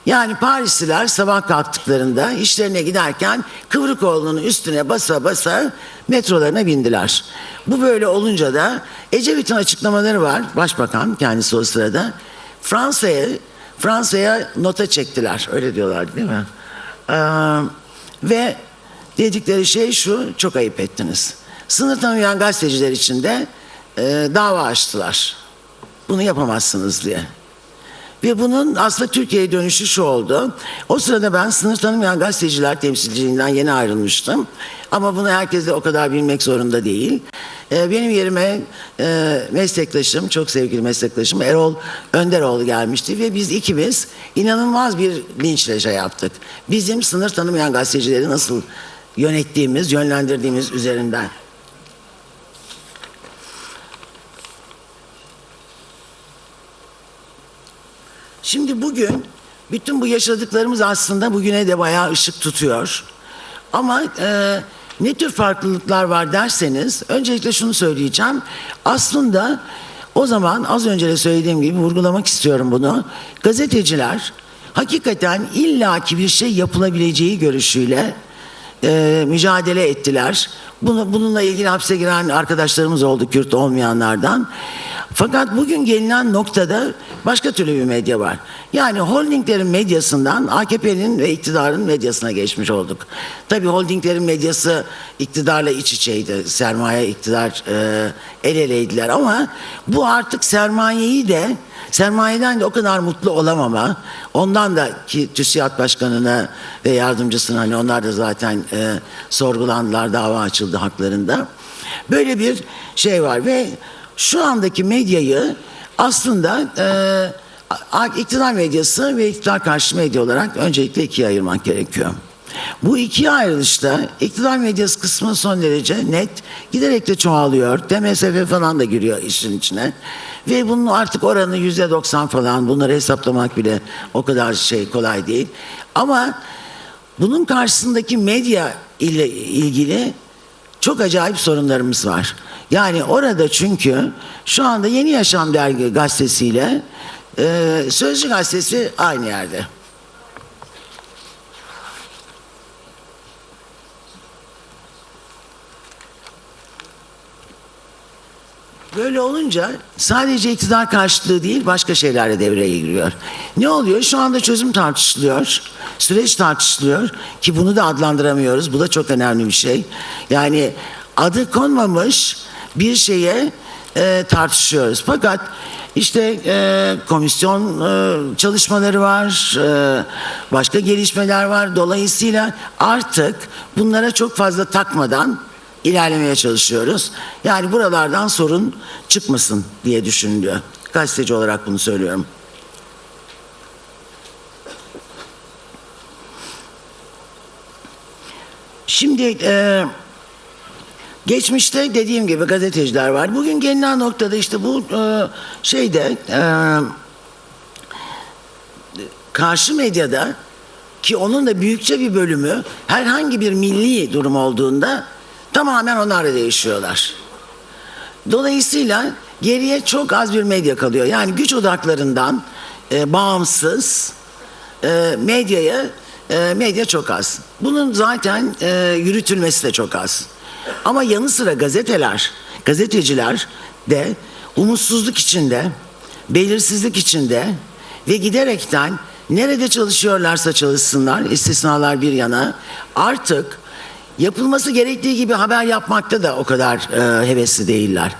Yani Parisliler sabah kalktıklarında işlerine giderken Kıvrıkoğlu'nun üstüne basa basa metrolarına bindiler. Bu böyle olunca da Ecevit'in açıklamaları var. Başbakan kendisi o sırada. Fransa'ya nota çektiler. Öyle diyorlar değil mi? Ve dedikleri şey şu: çok ayıp ettiniz. Sınır tanımayan gazeteciler için de dava açtılar. Bunu yapamazsınız diye. Ve bunun aslında Türkiye'ye dönüşü şu oldu. O sırada ben Sınır Tanımayan Gazeteciler temsilciliğinden yeni ayrılmıştım. Ama bunu herkes de o kadar bilmek zorunda değil. Benim yerime meslektaşım, çok sevgili meslektaşım Erol Önderoğlu gelmişti. Ve biz ikimiz inanılmaz bir linçle şey yaptık. Bizim sınır tanımayan gazetecileri nasıl yönettiğimiz, yönlendirdiğimiz üzerinden. Şimdi bugün bütün bu yaşadıklarımız aslında bugüne de bayağı ışık tutuyor. Ama ne tür farklılıklar var derseniz, öncelikle şunu söyleyeceğim. Aslında o zaman az önce de söylediğim gibi vurgulamak istiyorum bunu. Gazeteciler hakikaten illaki bir şey yapılabileceği görüşüyle mücadele ettiler. Bununla ilgili hapse giren arkadaşlarımız oldu, Kürt olmayanlardan. Fakat bugün gelinen noktada başka türlü bir medya var. Yani holdinglerin medyasından AKP'nin ve iktidarın medyasına geçmiş olduk. Tabii holdinglerin medyası iktidarla iç içeydi. Sermaye, iktidar el eleydiler ama bu artık sermayeden de o kadar mutlu olamama, ondan da ki TÜSİAD Başkanı'na ve yardımcısına, hani onlar da zaten sorgulandılar, dava açıldı haklarında. Böyle bir şey var ve şu andaki medyayı aslında iktidar medyası ve iktidar karşı medya olarak öncelikle ikiye ayırmak gerekiyor. Bu ikiye ayrılışta iktidar medyası kısmı son derece net, giderek de çoğalıyor. DMSF falan da giriyor işin içine. Ve bunun artık oranı %90 falan, bunları hesaplamak bile o kadar kolay değil. Ama bunun karşısındaki medya ile ilgili çok acayip sorunlarımız var. Yani orada çünkü şu anda Yeni Yaşam dergi gazetesiyle Sözcü gazetesi aynı yerde. Böyle olunca sadece iktidar karşıtlığı değil başka şeyler de devreye giriyor. Ne oluyor? Şu anda çözüm tartışılıyor. Süreç tartışılıyor ki bunu da adlandıramıyoruz. Bu da çok önemli bir şey. Yani adı konmamış bir şeye tartışıyoruz. Fakat işte komisyon çalışmaları var, başka gelişmeler var. Dolayısıyla artık bunlara çok fazla takmadan ilerlemeye çalışıyoruz. Yani buralardan sorun çıkmasın diye düşünülüyor. Gazeteci olarak bunu söylüyorum. Şimdi geçmişte dediğim gibi gazeteciler var. Bugün gelinen noktada işte bu karşı medyada ki onun da büyükçe bir bölümü herhangi bir milli durum olduğunda tamamen onlar da değişiyorlar. Dolayısıyla geriye çok az bir medya kalıyor. Yani güç odaklarından bağımsız medya çok az. Bunun zaten yürütülmesi de çok az. Ama yanı sıra gazeteciler de umutsuzluk içinde, belirsizlik içinde ve giderekten nerede çalışıyorlarsa çalışsınlar, istisnalar bir yana, artık yapılması gerektiği gibi haber yapmakta da o kadar hevesli değiller.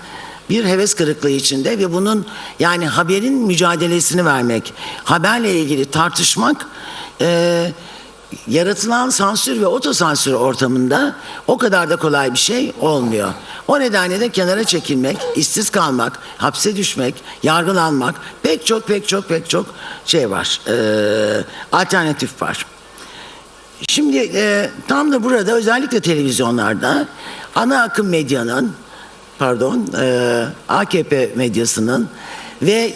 Bir heves kırıklığı içinde ve bunun yani haberin mücadelesini vermek, haberle ilgili tartışmak yaratılan sansür ve otosansür ortamında o kadar da kolay bir şey olmuyor. O nedenle de kenara çekilmek, işsiz kalmak, hapse düşmek, yargılanmak pek çok şey var, alternatif var. Şimdi tam da burada özellikle televizyonlarda ana akım medyanın, AKP medyasının ve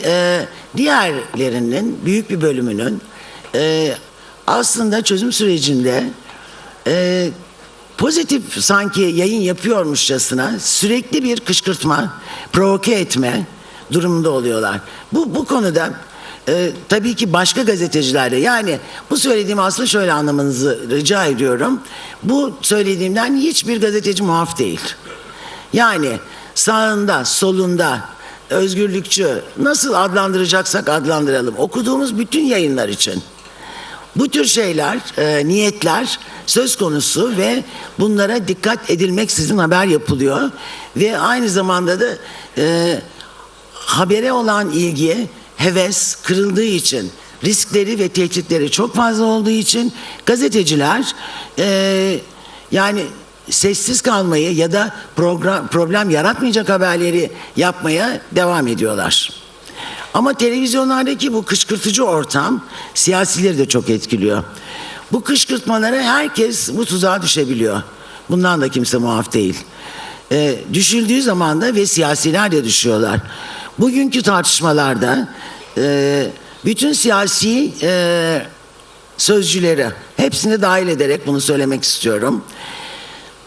diğerlerinin büyük bir bölümünün aslında çözüm sürecinde pozitif sanki yayın yapıyormuşçasına sürekli bir kışkırtma, provoke etme durumunda oluyorlar. Bu konuda tabii ki başka gazetecilerle, yani bu söylediğimi aslında şöyle anlamanızı rica ediyorum. Bu söylediğimden hiçbir gazeteci muaf değil. Yani sağında, solunda, özgürlükçü nasıl adlandıracaksak adlandıralım. Okuduğumuz bütün yayınlar için bu tür şeyler, niyetler söz konusu ve bunlara dikkat edilmeksizin haber yapılıyor. Ve aynı zamanda da habere olan ilgi, heves kırıldığı için, riskleri ve tehditleri çok fazla olduğu için gazeteciler yani sessiz kalmayı ya da problem yaratmayacak haberleri yapmaya devam ediyorlar. Ama televizyonlardaki bu kışkırtıcı ortam siyasileri de çok etkiliyor. Bu kışkırtmalara herkes bu tuzağa düşebiliyor. Bundan da kimse muaf değil. Düşüldüğü zaman da ve siyasiler de düşüyorlar. Bugünkü tartışmalarda bütün siyasi sözcüleri hepsini dahil ederek bunu söylemek istiyorum.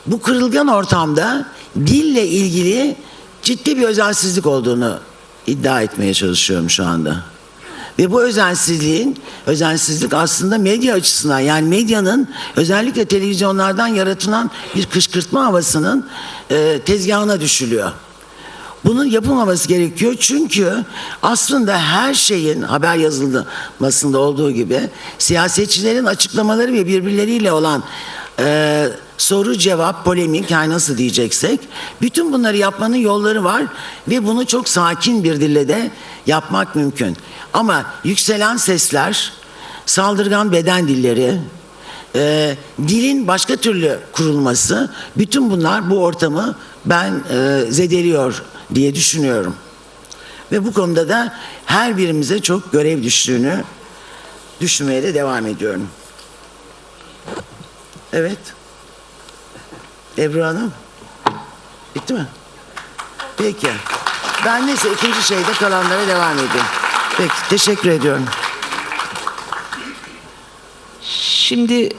Bu kırılgan ortamda dille ilgili ciddi bir özensizlik olduğunu iddia etmeye çalışıyorum şu anda. Ve bu özensizlik aslında medya açısından, yani medyanın özellikle televizyonlardan yaratılan bir kışkırtma havasının tezgahına düşülüyor. Bunun yapılmaması gerekiyor çünkü aslında her şeyin haber yazılmasında olduğu gibi siyasetçilerin açıklamaları ve birbirleriyle olan soru cevap polemik, yani nasıl diyeceksek, bütün bunları yapmanın yolları var ve bunu çok sakin bir dille de yapmak mümkün. Ama yükselen sesler, saldırgan beden dilleri, dilin başka türlü kurulması, bütün bunlar bu ortamı zedeliyor diye düşünüyorum. Ve bu konuda da her birimize çok görev düştüğünü düşünmeye de devam ediyorum. Evet. Ebru Hanım. Bitti mi? Peki. Ben neyse ikinci şeyde kalanlara devam edeyim. Peki. Teşekkür ediyorum. Şimdi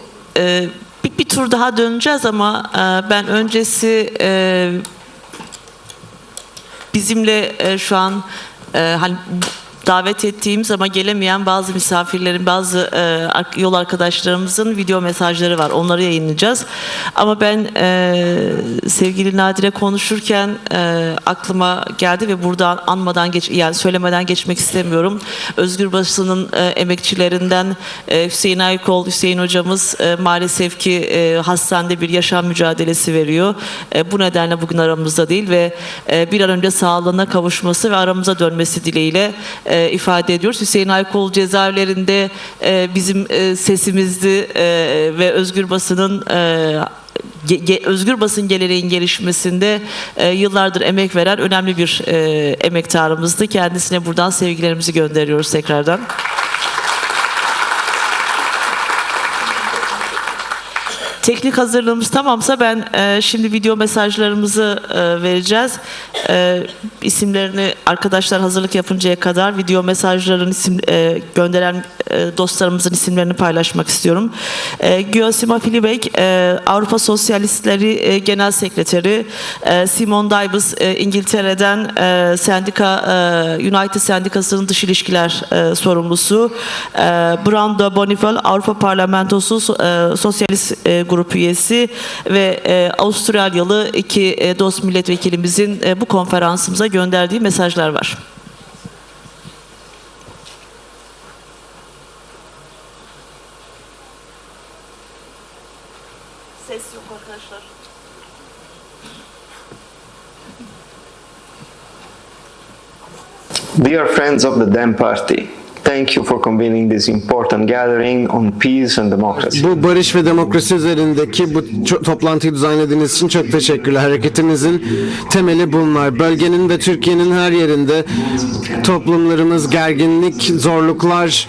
bir tur daha döneceğiz ama ben öncesi bizimle şu an hani davet ettiğimiz ama gelemeyen bazı misafirlerin, bazı yol arkadaşlarımızın video mesajları var. Onları yayınlayacağız. Ama ben sevgili Nadire konuşurken aklıma geldi ve buradan anmadan yani söylemeden geçmek istemiyorum. Özgür Basın'ın emekçilerinden Hüseyin Aykol, Hüseyin hocamız maalesef ki hastanede bir yaşam mücadelesi veriyor. Bu nedenle bugün aramızda değil ve bir an önce sağlığına kavuşması ve aramıza dönmesi dileğiyle ifade ediyoruz. Hüseyin Aykol cezaevlerinde bizim sesimizdi ve Özgür Basın geleneğin gelişmesinde yıllardır emek veren önemli bir emektarımızdı. Kendisine buradan sevgilerimizi gönderiyoruz tekrardan. Teknik hazırlığımız tamamsa ben şimdi video mesajlarımızı vereceğiz. İsimlerini arkadaşlar hazırlık yapıncaya kadar video mesajların gönderen dostlarımızın isimlerini paylaşmak istiyorum. Gyosima Filibek, Avrupa Sosyalistleri Genel Sekreteri, Simon Daibus, İngiltere'den United Sendikası'nın dış ilişkiler sorumlusu, Brando Bonifel, Avrupa Parlamentosu Sosyalist Grup üyesi ve Avustralyalı iki dost milletvekilimizin bu konferansımıza gönderdiği mesajlar var. Ses yok arkadaşlar. Dear friends of the DEM Party, thank you for convening this important gathering on peace and democracy. Bu barış ve demokrasi üzerindeki bu toplantıyı düzenlediğiniz için çok teşekkürler. Hareketimizin temeli bunlar. Bölgenin ve Türkiye'nin her yerinde toplumlarımız gerginlik, zorluklar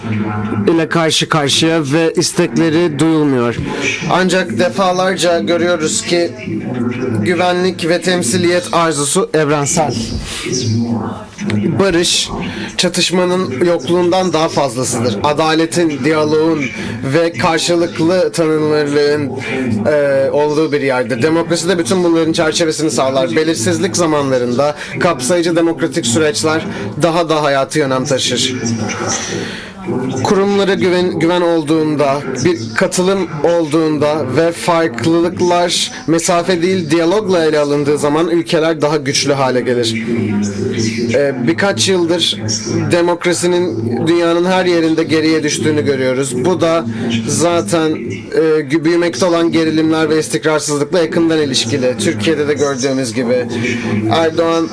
ile karşı karşıya ve istekleri duyulmuyor. Ancak defalarca görüyoruz ki güvenlik ve temsiliyet arzusu evrensel. Barış, çatışmanın yokluğundan daha fazlasıdır. Adaletin, diyaloğun ve karşılıklı tanınırlığın olduğu bir yerdir. Demokrasi de bütün bunların çerçevesini sağlar. Belirsizlik zamanlarında kapsayıcı demokratik süreçler daha da hayati önem taşır. Kurumlara güven olduğunda, bir katılım olduğunda ve farklılıklar mesafe değil diyalogla ele alındığı zaman ülkeler daha güçlü hale gelir. Birkaç yıldır demokrasinin dünyanın her yerinde geriye düştüğünü görüyoruz. Bu da zaten büyümekte olan gerilimler ve istikrarsızlıkla yakından ilişkili. Türkiye'de de gördüğümüz gibi. Erdoğan,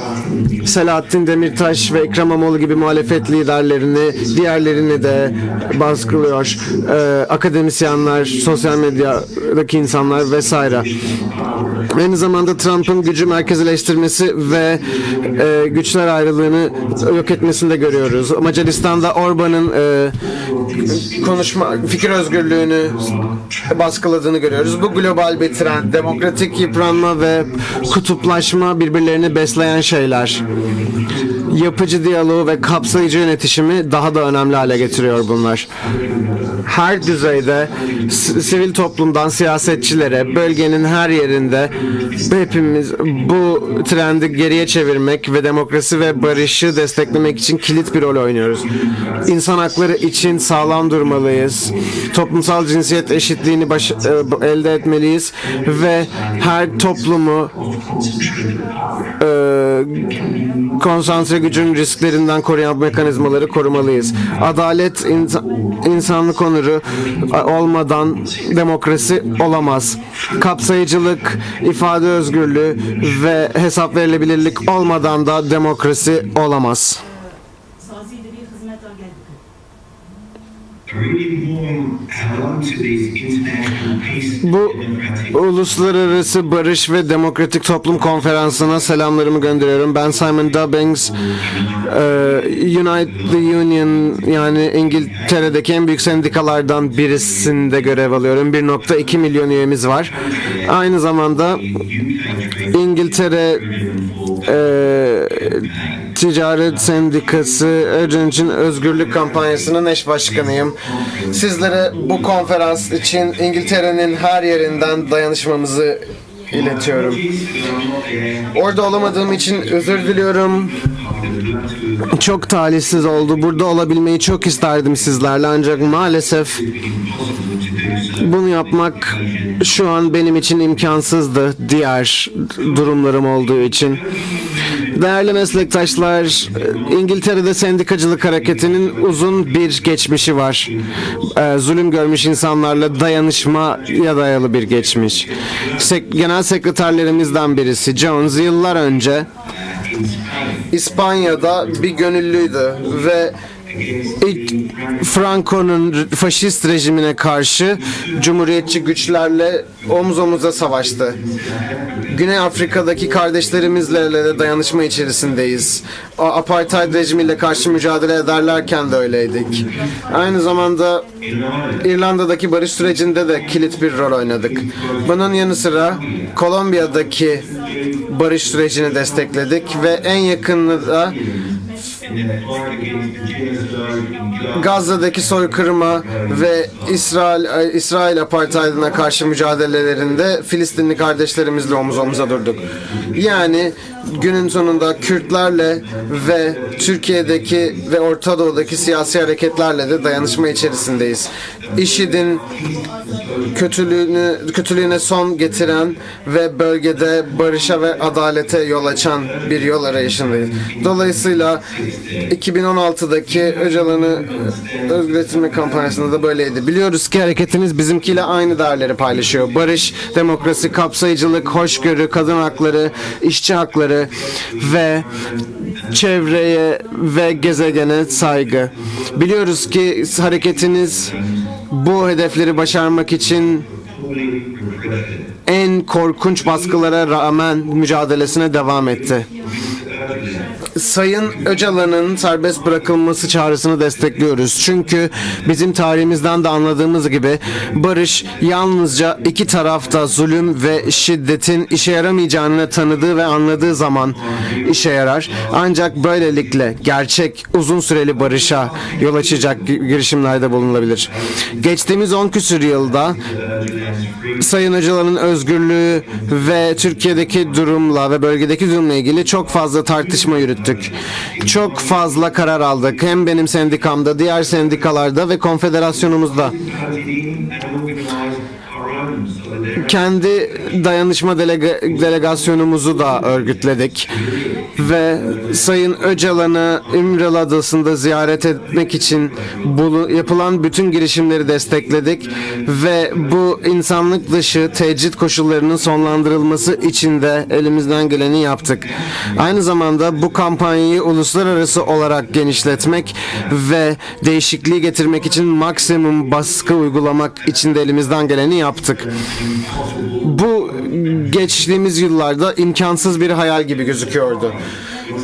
Selahattin Demirtaş ve Ekrem İmamoğlu gibi muhalefet liderlerini, diğerlerini de baskılıyor. Akademisyenler, sosyal medyadaki insanlar vesaire. Aynı zamanda Trump'ın gücü merkezileştirmesi ve güçler ayrılığını yok etmesini de görüyoruz. Macaristan'da Orban'ın fikir özgürlüğünü baskıladığını görüyoruz. Bu global bir trend. Demokratik yıpranma ve kutuplaşma birbirlerini besleyen şeyler. Yapıcı diyaloğu ve kapsayıcı yönetişimi daha da önemli hale getiriyor bunlar. Her düzeyde sivil toplumdan siyasetçilere, bölgenin her yerinde hepimiz bu trendi geriye çevirmek ve demokrasi ve barışı desteklemek için kilit bir rol oynuyoruz. İnsan hakları için sağlam durmalıyız. Toplumsal cinsiyet eşitliğini elde etmeliyiz ve her toplumu konsantre gücün risklerinden koruyan mekanizmaları korumalıyız. Adalet, insanlık onuru olmadan demokrasi olamaz. Kapsayıcılık, ifade özgürlüğü ve hesap verilebilirlik olmadan da demokrasi olamaz. Bu Uluslararası Barış ve Demokratik Toplum Konferansı'na selamlarımı gönderiyorum. Ben Simon Dubbings, United Union yani İngiltere'deki en büyük sendikalardan birisinde görev alıyorum. 1.2 milyon üyemiz var. Aynı zamanda İngiltere Ticaret Sendikası Öğrenci Özgürlük Kampanyası'nın eş başkanıyım. Sizlere bu konferans için İngiltere'nin her yerinden dayanışmamızı iletiyorum. Orada olamadığım için özür diliyorum. Çok talihsiz oldu. Burada olabilmeyi çok isterdim sizlerle ancak maalesef bunu yapmak şu an benim için imkansızdı diğer durumlarım olduğu için. Değerli meslektaşlar, İngiltere'de sendikacılık hareketinin uzun bir geçmişi var. Zulüm görmüş insanlarla dayanışmaya dayalı bir geçmiş. Genel sekreterlerimizden birisi Jones yıllar önce İspanya'da bir gönüllüydü ve ilk Franco'nun faşist rejimine karşı cumhuriyetçi güçlerle omuz omuza savaştı. Güney Afrika'daki kardeşlerimizle de dayanışma içerisindeyiz. O apartheid rejimiyle karşı mücadele ederlerken de öyleydik. Aynı zamanda İrlanda'daki barış sürecinde de kilit bir rol oynadık. Bunun yanı sıra Kolombiya'daki barış sürecini destekledik ve en yakında Gazze'deki soykırıma ve İsrail apartheidine karşı mücadelelerinde Filistinli kardeşlerimizle omuz omuza durduk. Yani günün sonunda Kürtlerle ve Türkiye'deki ve Orta Doğu'daki siyasi hareketlerle de dayanışma içerisindeyiz. IŞİD'in kötülüğüne son getiren ve bölgede barışa ve adalete yol açan bir yol arayışındayız. Dolayısıyla 2016'daki Öcalan'ı özgürletilme kampanyasında da böyleydi. Biliyoruz ki hareketiniz bizimkiyle aynı değerleri paylaşıyor. Barış, demokrasi, kapsayıcılık, hoşgörü, kadın hakları, işçi hakları ve çevreye ve gezegene saygı. Biliyoruz ki hareketiniz bu hedefleri başarmak için en korkunç baskılara rağmen mücadelesine devam etti. Sayın Öcalan'ın serbest bırakılması çağrısını destekliyoruz. Çünkü bizim tarihimizden de anladığımız gibi barış yalnızca iki tarafta zulüm ve şiddetin işe yaramayacağını tanıdığı ve anladığı zaman işe yarar. Ancak böylelikle gerçek uzun süreli barışa yol açacak girişimlerde bulunulabilir. Geçtiğimiz 10 küsur yılda Sayın Öcalan'ın özgürlüğü ve Türkiye'deki durumla ve bölgedeki durumla ilgili çok fazla tartışma yürüttük. Çok fazla karar aldık. Hem benim sendikamda, diğer sendikalarda ve konfederasyonumuzda. Kendi dayanışma delegasyonumuzu da örgütledik ve Sayın Öcalan'ı İmralı Adası'nda ziyaret etmek için yapılan bütün girişimleri destekledik ve bu insanlık dışı tecrit koşullarının sonlandırılması için de elimizden geleni yaptık. Aynı zamanda bu kampanyayı uluslararası olarak genişletmek ve değişikliği getirmek için maksimum baskı uygulamak için de elimizden geleni yaptık. Bu geçtiğimiz yıllarda imkansız bir hayal gibi gözüküyordu.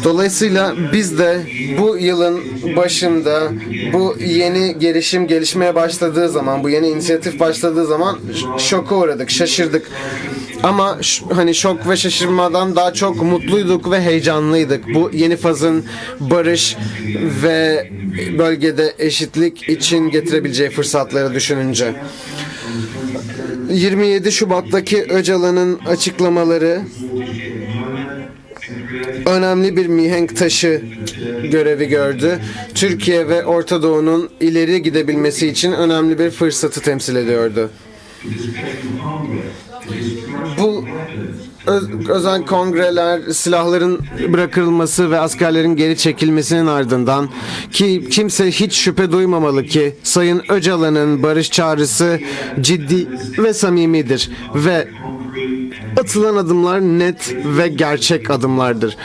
Dolayısıyla biz de bu yılın başında bu yeni gelişmeye başladığı zaman, bu yeni inisiyatif başladığı zaman şoka uğradık, şaşırdık. Ama hani şok ve şaşırmadan daha çok mutluyduk ve heyecanlıydık. Bu yeni fazın barış ve bölgede eşitlik için getirebileceği fırsatları düşününce. 27 Şubat'taki Öcalan'ın açıklamaları önemli bir mihenk taşı görevi gördü. Türkiye ve Orta Doğu'nun ileri gidebilmesi için önemli bir fırsatı temsil ediyordu. Bu özel kongreler, silahların bırakılması ve askerlerin geri çekilmesinin ardından ki kimse hiç şüphe duymamalı ki Sayın Öcalan'ın barış çağrısı ciddi ve samimidir ve atılan adımlar net ve gerçek adımlardır.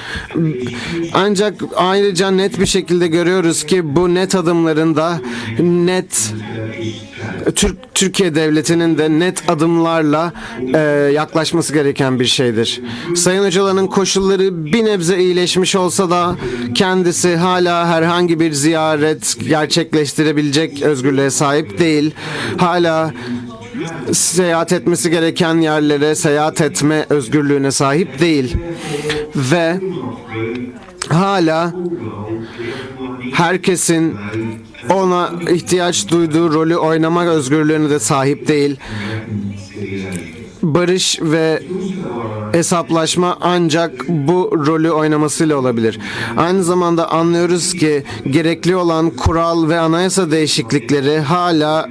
Ancak ayrıca net bir şekilde görüyoruz ki bu net adımların da Türkiye Devleti'nin de net adımlarla yaklaşması gereken bir şeydir. Sayın Öcalan'ın koşulları bir nebze iyileşmiş olsa da kendisi hala herhangi bir ziyaret gerçekleştirebilecek özgürlüğe sahip değil. Hala seyahat etmesi gereken yerlere seyahat etme özgürlüğüne sahip değil. Ve hala herkesin ona ihtiyaç duyduğu rolü oynamak özgürlüğüne de sahip değil. Barış ve hesaplaşma ancak bu rolü oynamasıyla olabilir. Aynı zamanda anlıyoruz ki gerekli olan kural ve anayasa değişiklikleri hala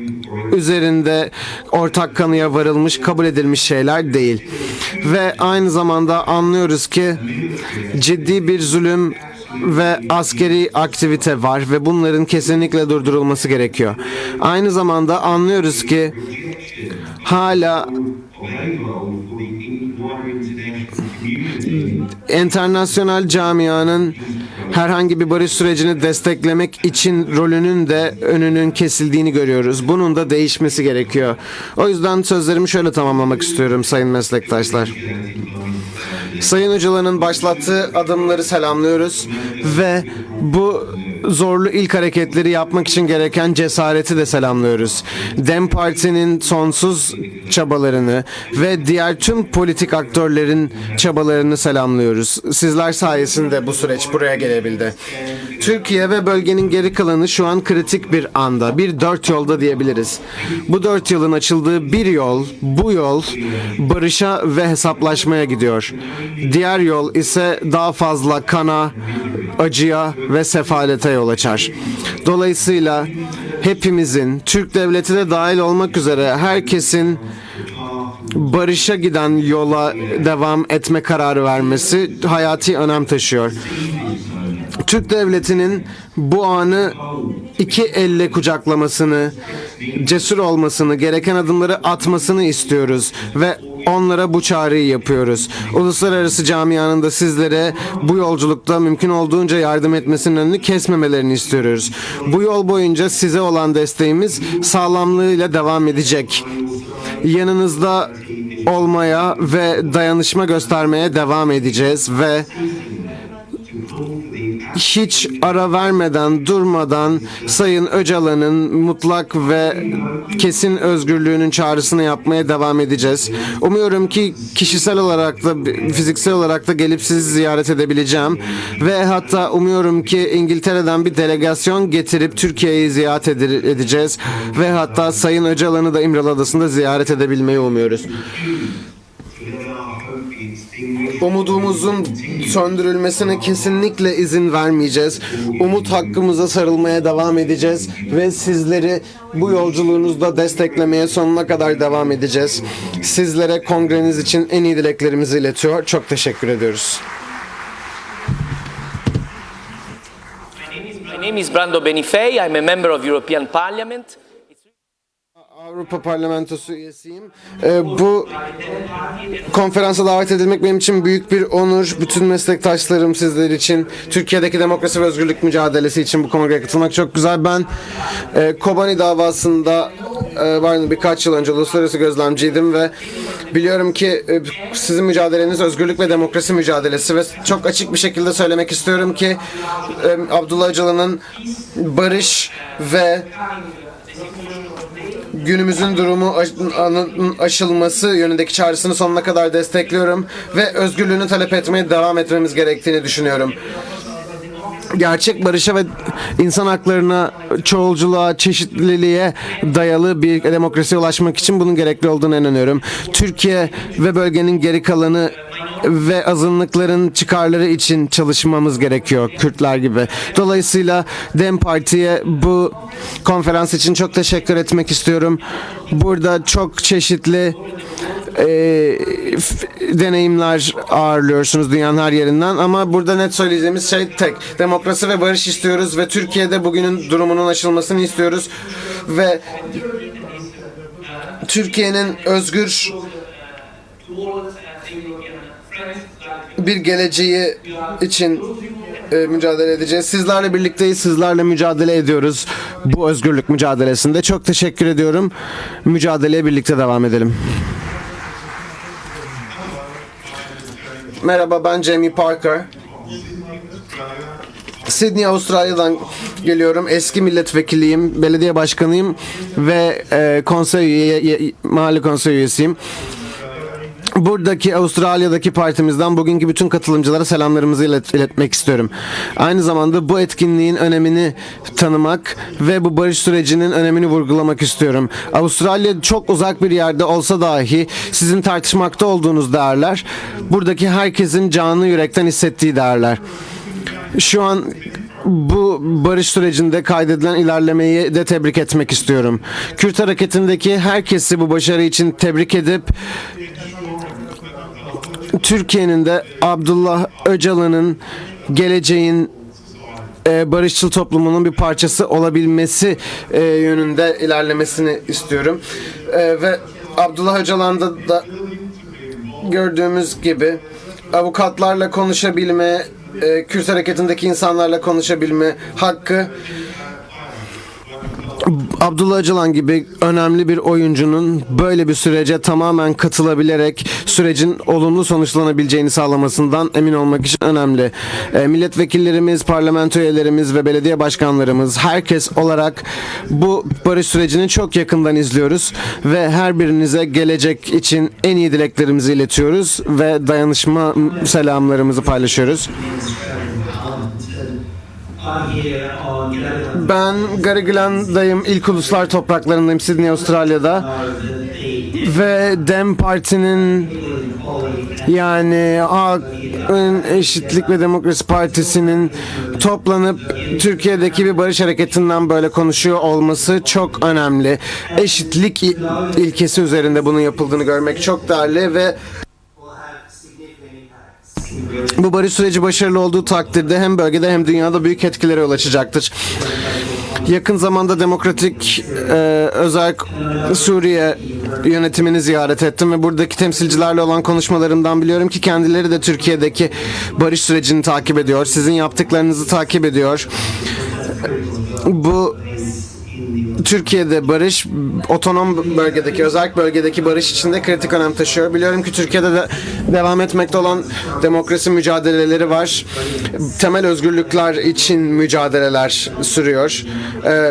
üzerinde ortak kanıya varılmış, kabul edilmiş şeyler değil. Ve aynı zamanda anlıyoruz ki ciddi bir zulüm ve askeri aktivite var ve bunların kesinlikle durdurulması gerekiyor. Aynı zamanda anlıyoruz ki hala internasyonel camianın herhangi bir barış sürecini desteklemek için rolünün de önünün kesildiğini görüyoruz. Bunun da değişmesi gerekiyor. O yüzden sözlerimi şöyle tamamlamak istiyorum sayın meslektaşlar. Sayın Öcalan'ın başlattığı adımları selamlıyoruz ve bu zorlu ilk hareketleri yapmak için gereken cesareti de selamlıyoruz. DEM Parti'nin sonsuz çabalarını ve diğer tüm politik aktörlerin çabalarını selamlıyoruz. Sizler sayesinde bu süreç buraya gelebildi. Türkiye ve bölgenin geri kalanı şu an kritik bir anda, bir dört yolda diyebiliriz. Bu dört yolun açıldığı bir yol, bu yol barışa ve hesaplaşmaya gidiyor. Diğer yol ise daha fazla kana, acıya ve sefalete yol açar. Dolayısıyla hepimizin, Türk devleti de dahil olmak üzere herkesin barışa giden yola devam etme kararı vermesi hayati önem taşıyor. Türk devletinin bu anı iki elle kucaklamasını, cesur olmasını, gereken adımları atmasını istiyoruz ve onlara bu çağrıyı yapıyoruz. Uluslararası camianın da sizlere bu yolculukta mümkün olduğunca yardım etmesinin önünü kesmemelerini istiyoruz. Bu yol boyunca size olan desteğimiz sağlamlığıyla devam edecek. Yanınızda olmaya ve dayanışma göstermeye devam edeceğiz ve hiç ara vermeden, durmadan Sayın Öcalan'ın mutlak ve kesin özgürlüğünün çağrısını yapmaya devam edeceğiz. Umuyorum ki kişisel olarak da, fiziksel olarak da gelip sizi ziyaret edebileceğim ve hatta umuyorum ki İngiltere'den bir delegasyon getirip Türkiye'yi ziyaret edeceğiz ve hatta Sayın Öcalan'ı da İmralı Adası'nda ziyaret edebilmeyi umuyoruz. Umudumuzun söndürülmesine kesinlikle izin vermeyeceğiz. Umut hakkımıza sarılmaya devam edeceğiz ve sizleri bu yolculuğunuzda desteklemeye sonuna kadar devam edeceğiz. Sizlere kongreniz için en iyi dileklerimizi iletiyor. Çok teşekkür ediyoruz. My name is Brando Benifei. I'm a member of European Parliament. Avrupa Parlamentosu üyesiyim. Bu konferansa davet edilmek benim için büyük bir onur. Bütün meslektaşlarım sizler için, Türkiye'deki demokrasi ve özgürlük mücadelesi için bu kongreye katılmak çok güzel. Ben Kobani davasında birkaç yıl önce uluslararası gözlemciydim ve biliyorum ki sizin mücadeleniz özgürlük ve demokrasi mücadelesi ve çok açık bir şekilde söylemek istiyorum ki Abdullah Öcalan'ın barış ve günümüzün durumu aşılması yönündeki çağrısını sonuna kadar destekliyorum ve özgürlüğünü talep etmeye devam etmemiz gerektiğini düşünüyorum. Gerçek barışa ve insan haklarına, çoğulculuğa, çeşitliliğe dayalı bir demokrasiye ulaşmak için bunun gerekli olduğunu inanıyorum. Türkiye ve bölgenin geri kalanı ve azınlıkların çıkarları için çalışmamız gerekiyor, Kürtler gibi. Dolayısıyla DEM Parti'ye bu konferans için çok teşekkür etmek istiyorum. Burada çok çeşitli deneyimler ağırlıyorsunuz dünyanın her yerinden ama burada net söyleyeceğimiz şey tek. Demokrasi ve barış istiyoruz ve Türkiye'de bugünün durumunun aşılmasını istiyoruz ve Türkiye'nin özgür bir geleceği için mücadele edeceğiz. Sizlerle birlikteyiz, sizlerle mücadele ediyoruz bu özgürlük mücadelesinde. Çok teşekkür ediyorum. Mücadeleye birlikte devam edelim. Merhaba, ben Jamie Parker. Sydney, Avustralya'dan geliyorum. Eski milletvekiliyim, belediye başkanıyım ve mahalle konsey üyesiyim. buradaki Avustralya'daki partimizden bugünkü bütün katılımcılara selamlarımızı iletmek istiyorum. Aynı zamanda bu etkinliğin önemini tanımak ve bu barış sürecinin önemini vurgulamak istiyorum. Avustralya çok uzak bir yerde olsa dahi sizin tartışmakta olduğunuz değerler buradaki herkesin canı yürekten hissettiği değerler. Şu an bu barış sürecinde kaydedilen ilerlemeyi de tebrik etmek istiyorum. Kürt hareketindeki herkesi bu başarı için tebrik edip Türkiye'nin de Abdullah Öcalan'ın geleceğin barışçıl toplumunun bir parçası olabilmesi yönünde ilerlemesini istiyorum. Ve Abdullah Öcalan'da da gördüğümüz gibi avukatlarla konuşabilme, Kürt hareketindeki insanlarla konuşabilme hakkı, Abdullah Öcalan gibi önemli bir oyuncunun böyle bir sürece tamamen katılabilerek sürecin olumlu sonuçlanabileceğini sağlamasından emin olmak için önemli. Milletvekillerimiz, parlamento üyelerimiz ve belediye başkanlarımız herkes olarak bu barış sürecini çok yakından izliyoruz ve her birinize gelecek için en iyi dileklerimizi iletiyoruz ve dayanışma selamlarımızı paylaşıyoruz. Ben Garigland'dayım, ilk uluslar topraklarındayım, Sydney, Avustralya'da. Ve Dem Parti'nin, yani Eşitlik ve Demokrasi Partisi'nin toplanıp Türkiye'deki bir barış hareketinden böyle konuşuyor olması çok önemli. Eşitlik ilkesi üzerinde bunun yapıldığını görmek çok değerli ve bu barış süreci başarılı olduğu takdirde hem bölgede hem dünyada büyük etkilere yol açacaktır. Yakın zamanda Demokratik Özerk Suriye yönetimini ziyaret ettim ve buradaki temsilcilerle olan konuşmalarımdan biliyorum ki kendileri de Türkiye'deki barış sürecini takip ediyor. Sizin yaptıklarınızı takip ediyor. Bu Türkiye'de barış, otonom bölgedeki, özel bölgedeki barış içinde kritik önem taşıyor. Biliyorum ki Türkiye'de de devam etmekte olan demokrasi mücadeleleri var. Temel özgürlükler için mücadeleler sürüyor.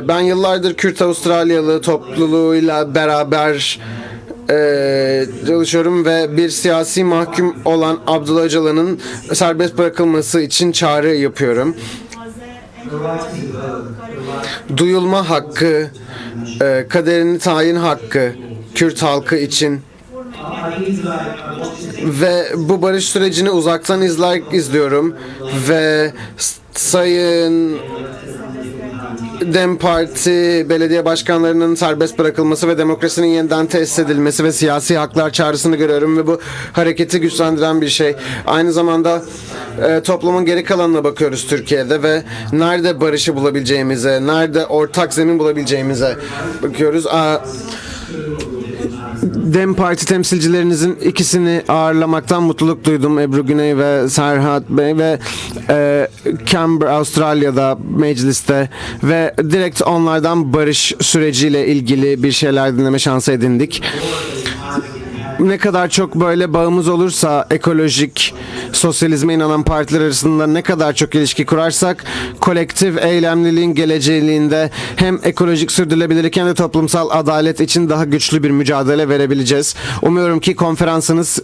Ben yıllardır Kürt Avustralyalı topluluğuyla beraber çalışıyorum ve bir siyasi mahkum olan Abdullah Öcalan'ın serbest bırakılması için çağrı yapıyorum. Duyulma hakkı, kaderini tayin hakkı Kürt halkı için ve bu barış sürecini uzaktan izliyorum ve Sayın Dem Parti belediye başkanlarının serbest bırakılması ve demokrasinin yeniden tesis edilmesi ve siyasi haklar çağrısını görüyorum ve bu hareketi güçlendiren bir şey. Aynı zamanda toplumun geri kalanına bakıyoruz Türkiye'de ve nerede barışı bulabileceğimize, nerede ortak zemin bulabileceğimize bakıyoruz. Dem Parti temsilcilerinizin ikisini ağırlamaktan mutluluk duydum. Ebru Güney ve Serhat Bey ve Canberra Avustralya'da mecliste ve direkt onlardan barış süreciyle ilgili bir şeyler dinleme şansı edindik. Ne kadar çok böyle bağımız olursa ekolojik, sosyalizme inanan partiler arasında ne kadar çok ilişki kurarsak kolektif eylemliliğin geleceğinde hem ekolojik sürdürülebilirlik hem de toplumsal adalet için daha güçlü bir mücadele verebileceğiz. Umuyorum ki konferansınız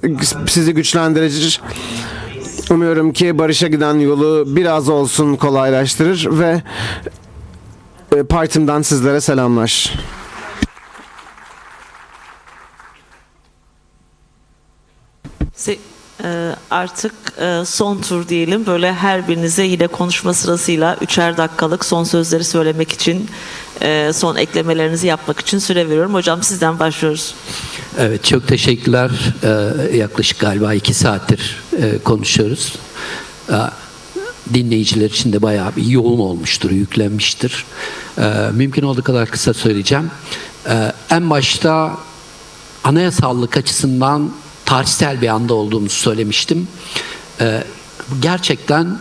sizi güçlendirir. Umuyorum ki barışa giden yolu biraz olsun kolaylaştırır ve partimden sizlere selamlar. Artık son tur diyelim. Böyle her birinize yine konuşma sırasıyla 3'er dakikalık son sözleri söylemek için, son eklemelerinizi yapmak için süre veriyorum. Hocam sizden başlıyoruz. Evet, çok teşekkürler. Yaklaşık galiba 2 saattir konuşuyoruz. Dinleyiciler için de bayağı bir yoğun olmuştur, yüklenmiştir. Mümkün olduğu kadar kısa söyleyeceğim. En başta anayasallık açısından tarihsel bir anda olduğumuzu söylemiştim. Gerçekten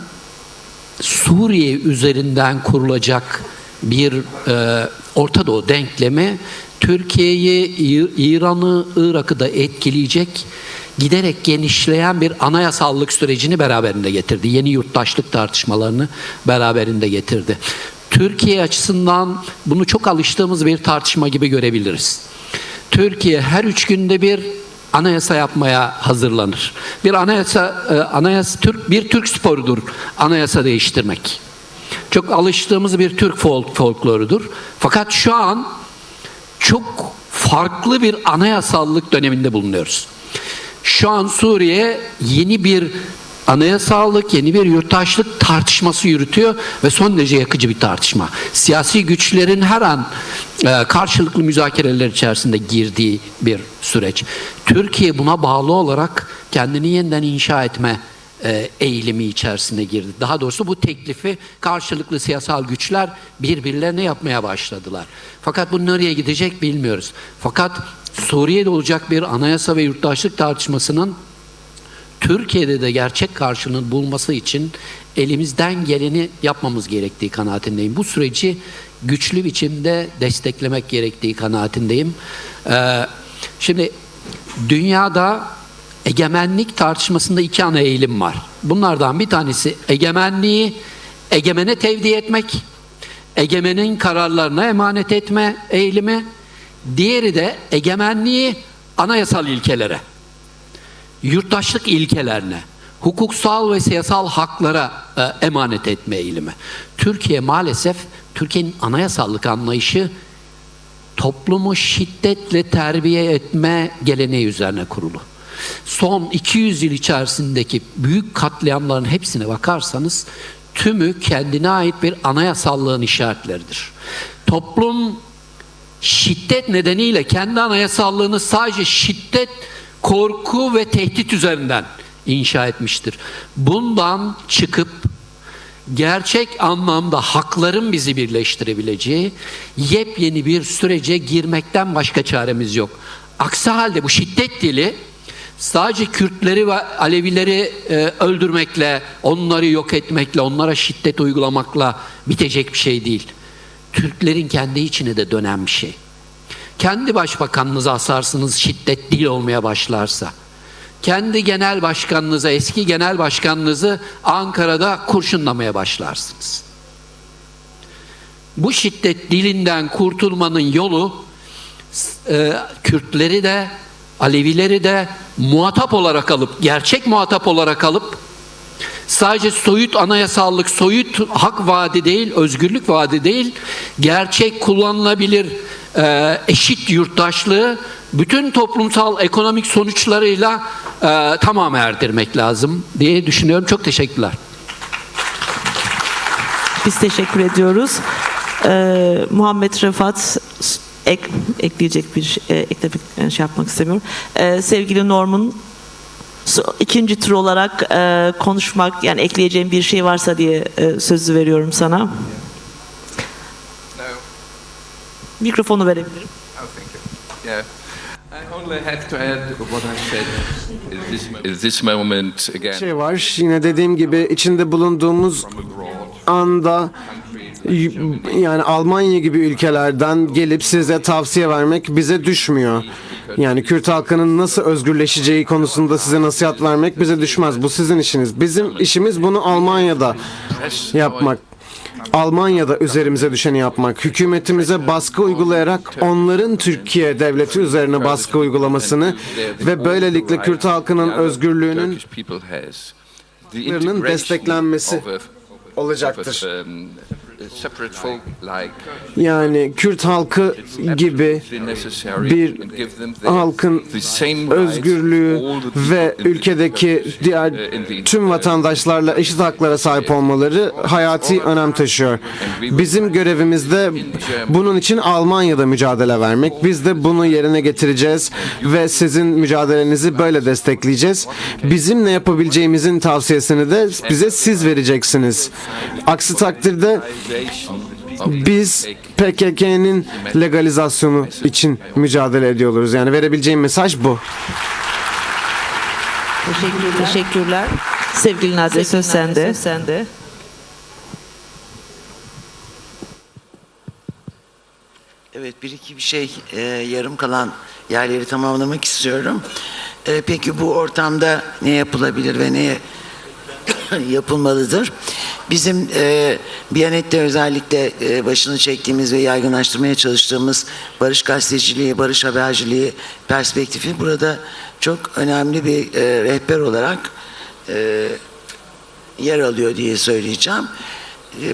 Suriye üzerinden kurulacak bir Orta Doğu denklemi Türkiye'yi, İran'ı, Irak'ı da etkileyecek, giderek genişleyen bir anayasallık sürecini beraberinde getirdi. Yeni yurttaşlık tartışmalarını beraberinde getirdi. Türkiye açısından bunu çok alıştığımız bir tartışma gibi görebiliriz. Türkiye her 3 günde bir anayasa yapmaya hazırlanır. Bir Türk sporudur anayasa değiştirmek. Çok alıştığımız bir Türk folklorudur. Fakat şu an çok farklı bir anayasallık döneminde bulunuyoruz. Şu an Suriye yeni bir anayasallık, yeni bir yurttaşlık tartışması yürütüyor ve son derece yakıcı bir tartışma. Siyasi güçlerin her an karşılıklı müzakereler içerisinde girdiği bir süreç. Türkiye buna bağlı olarak kendini yeniden inşa etme eğilimi içerisine girdi. Daha doğrusu bu teklifi karşılıklı siyasal güçler birbirlerine yapmaya başladılar. Fakat bu nereye gidecek bilmiyoruz. Fakat Suriye'de olacak bir anayasa ve yurttaşlık tartışmasının Türkiye'de de gerçek karşılığını bulması için elimizden geleni yapmamız gerektiği kanaatindeyim. Bu süreci güçlü biçimde desteklemek gerektiği kanaatindeyim. Şimdi dünyada egemenlik tartışmasında iki ana eğilim var. Bunlardan bir tanesi egemenliği egemene tevdi etmek, egemenin kararlarına emanet etme eğilimi. Diğeri de egemenliği anayasal ilkelere, yurttaşlık ilkelerine, hukuksal ve siyasal haklara emanet etme eğilimi. Türkiye maalesef, Türkiye'nin anayasallık anlayışı toplumu şiddetle terbiye etme geleneği üzerine kurulu. Son 200 yıl içerisindeki büyük katliamların hepsine bakarsanız tümü kendine ait bir anayasallığın işaretleridir. Toplum şiddet nedeniyle kendi anayasallığını sadece şiddet, korku ve tehdit üzerinden inşa etmiştir. Bundan çıkıp gerçek anlamda hakların bizi birleştirebileceği yepyeni bir sürece girmekten başka çaremiz yok. Aksi halde bu şiddet dili sadece Kürtleri ve Alevileri öldürmekle, onları yok etmekle, onlara şiddet uygulamakla bitecek bir şey değil. Türklerin kendi içine de dönen bir şey. Kendi başbakanınıza asarsınız, şiddet dil olmaya başlarsa. Kendi genel başkanınıza, eski genel başkanınızı Ankara'da kurşunlamaya başlarsınız. Bu şiddet dilinden kurtulmanın yolu Kürtleri de, Alevileri de muhatap olarak alıp, gerçek muhatap olarak alıp, sadece soyut anayasallık, soyut hak vaadi değil, özgürlük vaadi değil, gerçek kullanılabilir eşit yurttaşlığı bütün toplumsal ekonomik sonuçlarıyla tamam erdirmek lazım diye düşünüyorum. Çok teşekkürler. Biz teşekkür ediyoruz. Muhammed Refat ekleyecek bir eklemek yapmak istemiyorum. Sevgili Norman, ikinci tur olarak konuşmak, yani ekleyeceğim bir şey varsa diye sözü veriyorum sana. Mikrofonu verebilirim. Yeah. I only have to add what I said at this moment again. Şey var, yine dediğim gibi içinde bulunduğumuz anda yani Almanya gibi ülkelerden gelip size tavsiye vermek bize düşmüyor. Yani Kürt halkının nasıl özgürleşeceği konusunda size nasihat vermek bize düşmez. Bu sizin işiniz. Bizim işimiz bunu Almanya'da yapmak. Almanya'da üzerimize düşeni yapmak, hükümetimize baskı uygulayarak onların Türkiye devleti üzerine baskı uygulamasını ve böylelikle Kürt halkının özgürlüğünün desteklenmesi olacaktır. Yani Kürt halkı gibi bir halkın özgürlüğü ve ülkedeki diğer tüm vatandaşlarla eşit haklara sahip olmaları hayati önem taşıyor. Bizim görevimiz de bunun için Almanya'da mücadele vermek. Biz de bunu yerine getireceğiz ve sizin mücadelenizi böyle destekleyeceğiz. Bizim ne yapabileceğimizin tavsiyesini de bize siz vereceksiniz. Aksi takdirde biz PKK'nın legalizasyonu için mücadele ediyoruz. Yani verebileceğim mesaj bu. Teşekkürler. Sevgili Nadia, söz sende. Evet, bir iki bir şey yarım kalan yerleri tamamlamak istiyorum. Peki bu ortamda ne yapılabilir ve ne yapılmalıdır? Bizim Biyanet'te özellikle başını çektiğimiz ve yaygınlaştırmaya çalıştığımız barış gazeteciliği, barış haberciliği perspektifi burada çok önemli bir rehber olarak yer alıyor diye söyleyeceğim.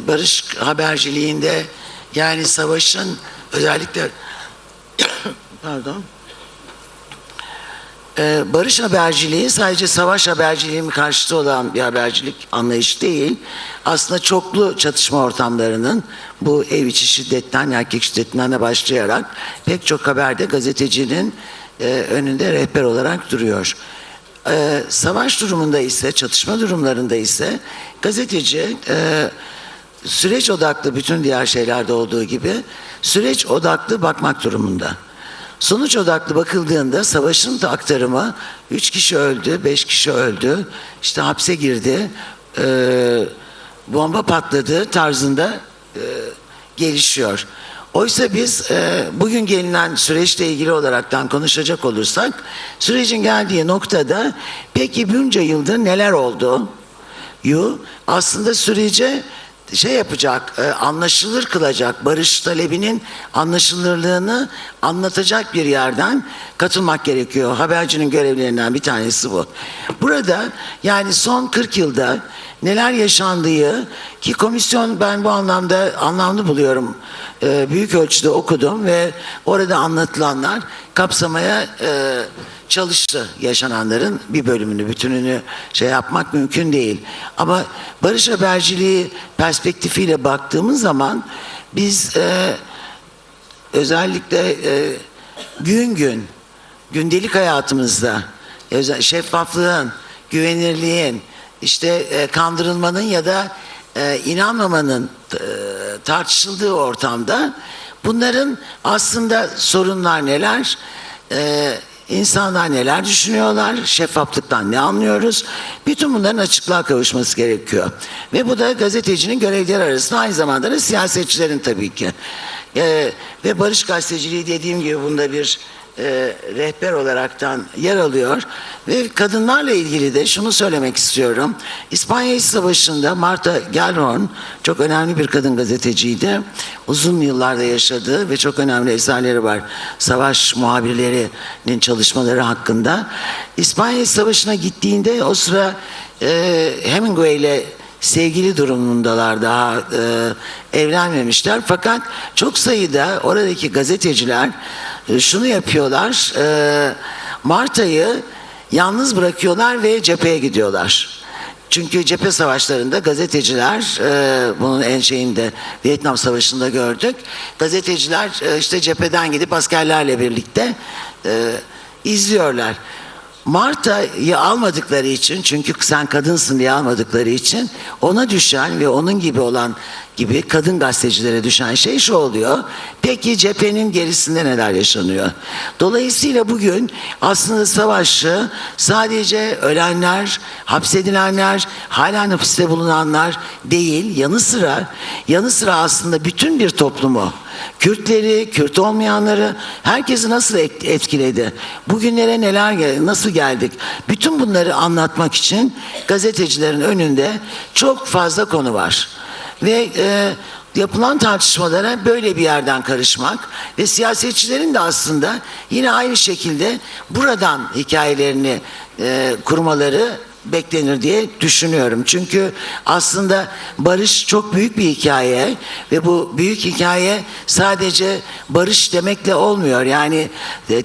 Barış haberciliğinde, yani savaşın özellikle pardon, barış haberciliği sadece savaş haberciliğinin karşıtı olan bir habercilik anlayışı değil. Aslında çoklu çatışma ortamlarının, bu ev içi şiddetten, erkek şiddetinden de başlayarak pek çok haberde gazetecinin önünde rehber olarak duruyor. Savaş durumunda ise, çatışma durumlarında ise gazeteci süreç odaklı, bütün diğer şeylerde olduğu gibi süreç odaklı bakmak durumunda. Sonuç odaklı bakıldığında savaşın da aktarımı 3 kişi öldü, 5 kişi öldü, işte hapse girdi, bomba patladı tarzında gelişiyor. Oysa biz bugün gelinen süreçle ilgili olaraktan konuşacak olursak, sürecin geldiği noktada peki bunca yıldır neler oldu? Aslında sürece yapacak, anlaşılır kılacak, barış talebinin anlaşılırlığını anlatacak bir yerden katılmak gerekiyor. Habercinin görevlerinden bir tanesi bu. Burada yani son 40 yılda neler yaşandığı, ki komisyon, ben bu anlamda anlamlı buluyorum. Büyük ölçüde okudum ve orada anlatılanlar kapsamaya çalıştı. Yaşananların bir bölümünü, bütününü yapmak mümkün değil. Ama barış haberciliği perspektifiyle baktığımız zaman biz özellikle gündelik hayatımızda şeffaflığın, güvenirliğin, işte kandırılmanın ya da inanmamanın tartışıldığı ortamda bunların aslında sorunlar neler, İnsanlar neler düşünüyorlar, şeffaflıktan ne anlıyoruz? Bütün bunların açıklığa kavuşması gerekiyor. Ve bu da gazetecinin görevleri arasında, aynı zamanda da siyasetçilerin tabii ki. Ve barış gazeteciliği dediğim gibi bunda bir rehber olaraktan yer alıyor. Ve kadınlarla ilgili de şunu söylemek istiyorum. İspanya İç Savaşı'nda Marta Gellhorn çok önemli bir kadın gazeteciydi. Uzun yıllarda yaşadığı ve çok önemli eserleri var. Savaş muhabirlerinin çalışmaları hakkında. İspanya İç Savaşı'na gittiğinde o sıra Hemingway ile sevgili durumundalar, daha evlenmemişler. Fakat çok sayıda oradaki gazeteciler şunu yapıyorlar, Marta'yı yalnız bırakıyorlar ve cepheye gidiyorlar. Çünkü cephe savaşlarında gazeteciler, bunun en şeyinde Vietnam Savaşı'nda gördük, gazeteciler işte cepheden gidip askerlerle birlikte izliyorlar. Marta'yı almadıkları için, çünkü sen kadınsın diye almadıkları için, ona düşen ve onun gibi olan gibi kadın gazetecilere düşen şey şu oluyor. Peki cephenin gerisinde neler yaşanıyor? Dolayısıyla bugün aslında savaşı sadece ölenler, hapsedilenler, halen hapiste bulunanlar değil, yanı sıra aslında bütün bir toplumu, Kürtleri, Kürt olmayanları, herkesi nasıl etkiledi? Bugünlere nasıl geldik? Bütün bunları anlatmak için gazetecilerin önünde çok fazla konu var. Ve yapılan tartışmalara böyle bir yerden karışmak ve siyasetçilerin de aslında yine aynı şekilde buradan hikayelerini kurmaları beklenir diye düşünüyorum. Çünkü aslında barış çok büyük bir hikaye ve bu büyük hikaye sadece barış demekle olmuyor. Yani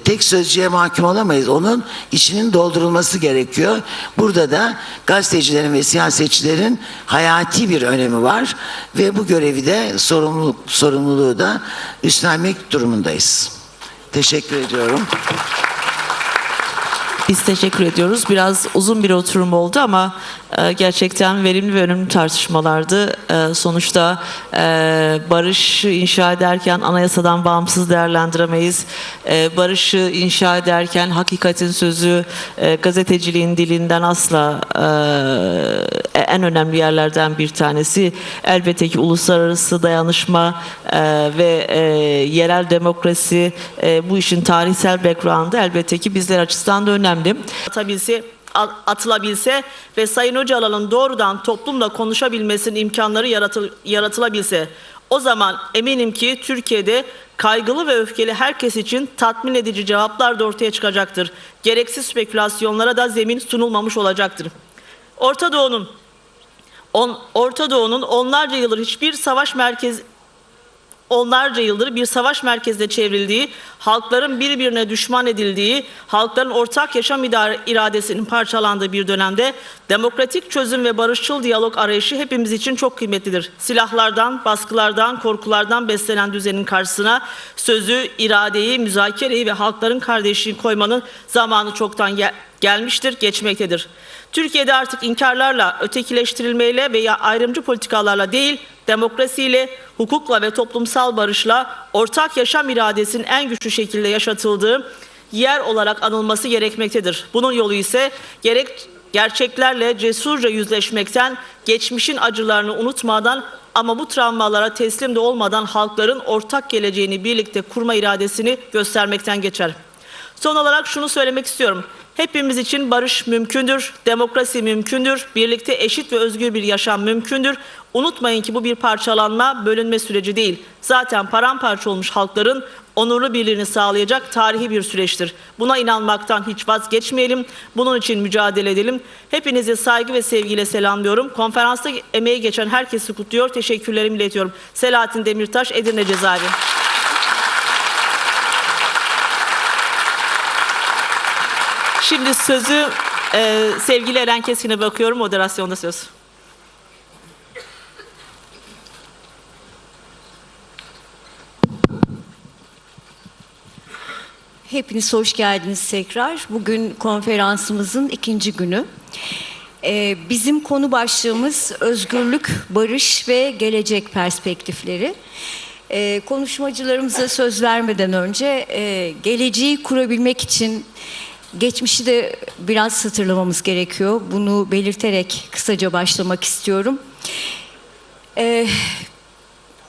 tek sözcüğe mahkum olamayız. Onun içinin doldurulması gerekiyor. Burada da gazetecilerin ve siyasetçilerin hayati bir önemi var ve bu görevi de sorumluluğu da üstlenmek durumundayız. Teşekkür ediyorum. Biz teşekkür ediyoruz. Biraz uzun bir oturum oldu ama gerçekten verimli ve önemli tartışmalardı. Sonuçta barışı inşa ederken anayasadan bağımsız değerlendiremeyiz. Barışı inşa ederken hakikatin sözü gazeteciliğin dilinden asla en önemli yerlerden bir tanesi. Elbette ki uluslararası dayanışma ve yerel demokrasi, bu işin tarihsel background'ı elbette ki bizler açısından da önemli. Atılabilse ve Sayın Öcalan'ın doğrudan toplumla konuşabilmesinin imkanları yaratılabilse, O zaman eminim ki Türkiye'de kaygılı ve öfkeli herkes için tatmin edici cevaplar da ortaya çıkacaktır. Gereksiz spekülasyonlara da zemin sunulmamış olacaktır. Orta Doğu'nun onlarca yıldır bir savaş merkezine çevrildiği, halkların birbirine düşman edildiği, halkların ortak yaşam iradesinin parçalandığı bir dönemde demokratik çözüm ve barışçıl diyalog arayışı hepimiz için çok kıymetlidir. Silahlardan, baskılardan, korkulardan beslenen düzenin karşısına sözü, iradeyi, müzakereyi ve halkların kardeşliğini koymanın zamanı çoktan gelmiştir, geçmektedir. Türkiye'de artık inkarlarla, ötekileştirilmeyle veya ayrımcı politikalarla değil, demokrasiyle, hukukla ve toplumsal barışla ortak yaşam iradesinin en güçlü şekilde yaşatıldığı yer olarak anılması gerekmektedir. Bunun yolu ise gerçeklerle cesurca yüzleşmekten, geçmişin acılarını unutmadan ama bu travmalara teslim de olmadan halkların ortak geleceğini birlikte kurma iradesini göstermekten geçer. Son olarak şunu söylemek istiyorum. Hepimiz için barış mümkündür, demokrasi mümkündür, birlikte eşit ve özgür bir yaşam mümkündür. Unutmayın ki bu bir parçalanma, bölünme süreci değil. Zaten paramparça olmuş halkların onurlu birliğini sağlayacak tarihi bir süreçtir. Buna inanmaktan hiç vazgeçmeyelim, bunun için mücadele edelim. Hepinize saygı ve sevgiyle selamlıyorum. Konferansta emeği geçen herkesi kutluyor, teşekkürlerimi iletiyorum. Selahattin Demirtaş, Edirne Cezaevi. Şimdi sözü sevgili Eren Keskin'e bakıyorum. Moderasyonda söz. Hepiniz hoş geldiniz tekrar. Bugün konferansımızın 2. günü. Bizim konu başlığımız özgürlük, barış ve gelecek perspektifleri. Konuşmacılarımıza söz vermeden önce geleceği kurabilmek için geçmişi de biraz hatırlamamız gerekiyor. Bunu belirterek kısaca başlamak istiyorum.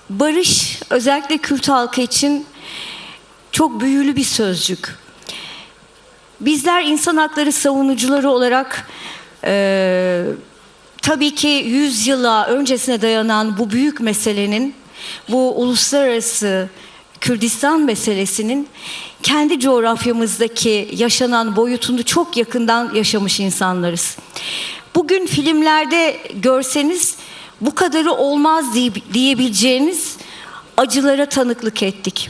Barış özellikle Kürt halkı için çok büyülü bir sözcük. Bizler insan hakları savunucuları olarak tabii ki 100 yıla öncesine dayanan bu büyük meselenin, bu uluslararası Kürdistan meselesinin kendi coğrafyamızdaki yaşanan boyutunu çok yakından yaşamış insanlarız. Bugün filmlerde görseniz bu kadarı olmaz diyebileceğiniz acılara tanıklık ettik.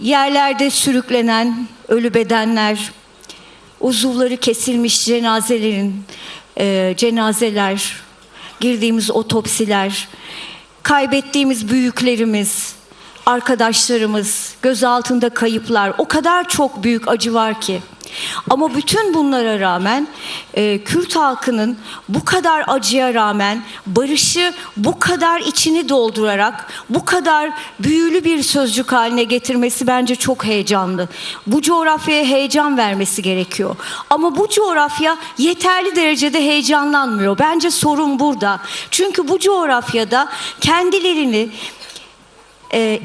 Yerlerde sürüklenen ölü bedenler, uzuvları kesilmiş cenazeler, girdiğimiz otopsiler, kaybettiğimiz büyüklerimiz, arkadaşlarımız, gözaltında kayıplar, o kadar çok büyük acı var ki. Ama bütün bunlara rağmen Kürt halkının bu kadar acıya rağmen barışı bu kadar içini doldurarak bu kadar büyülü bir sözcük haline getirmesi bence çok heyecanlı. Bu coğrafyaya heyecan vermesi gerekiyor. Ama bu coğrafya yeterli derecede heyecanlanmıyor. Bence sorun burada. Çünkü bu coğrafyada kendilerini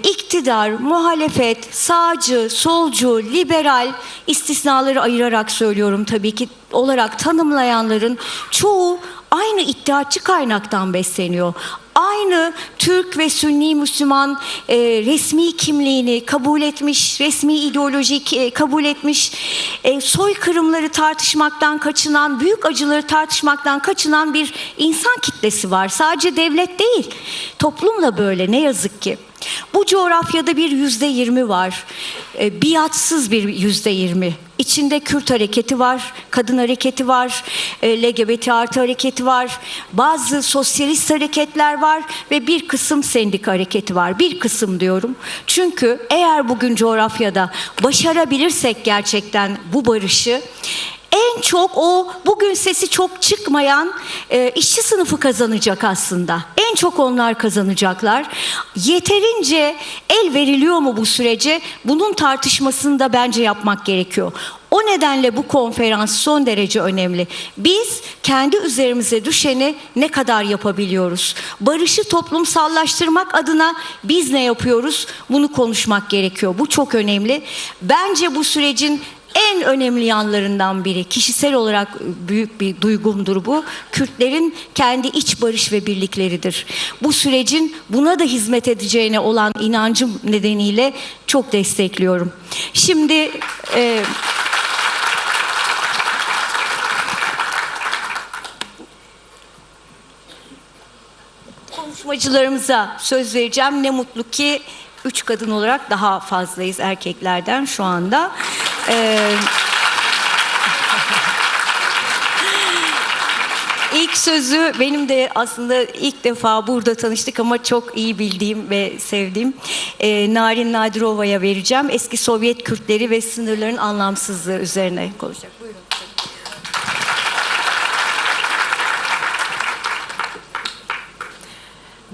iktidar, muhalefet, sağcı, solcu, liberal istisnaları ayırarak söylüyorum tabii ki olarak tanımlayanların çoğu aynı iddiatçı kaynaktan besleniyor. Aynı Türk ve Sünni Müslüman resmi kimliğini kabul etmiş, resmi ideoloji kabul etmiş, soykırımları tartışmaktan kaçınan, büyük acıları tartışmaktan kaçınan bir insan kitlesi var. Sadece devlet değil, toplumla böyle ne yazık ki. Bu coğrafyada bir %20 var. Biatsız bir %20. İçinde Kürt hareketi var, kadın hareketi var, LGBT artı hareketi var, bazı sosyalist hareketler var ve bir kısım sendika hareketi var. Bir kısım diyorum. Çünkü eğer bugün coğrafyada başarabilirsek gerçekten bu barışı, en çok o bugün sesi çok çıkmayan işçi sınıfı kazanacak aslında. En çok onlar kazanacaklar. Yeterince el veriliyor mu bu sürece? Bunun tartışmasını da bence yapmak gerekiyor. O nedenle bu konferans son derece önemli. Biz kendi üzerimize düşeni ne kadar yapabiliyoruz? Barışı toplumsallaştırmak adına biz ne yapıyoruz? Bunu konuşmak gerekiyor. Bu çok önemli. Bence bu sürecin En önemli yanlarından biri, kişisel olarak büyük bir duygumdur bu, Kürtlerin kendi iç barış ve birlikleridir. Bu sürecin buna da hizmet edeceğine olan inancım nedeniyle çok destekliyorum. Şimdi konuşmacılarımıza söz vereceğim. Ne mutlu ki 3 kadın olarak daha fazlayız erkeklerden şu anda. İlk sözü benim de aslında ilk defa burada tanıştık ama çok iyi bildiğim ve sevdiğim Narin Nadirova'ya vereceğim. Eski Sovyet Kürtleri ve sınırların anlamsızlığı üzerine konuşacak. Buyurun.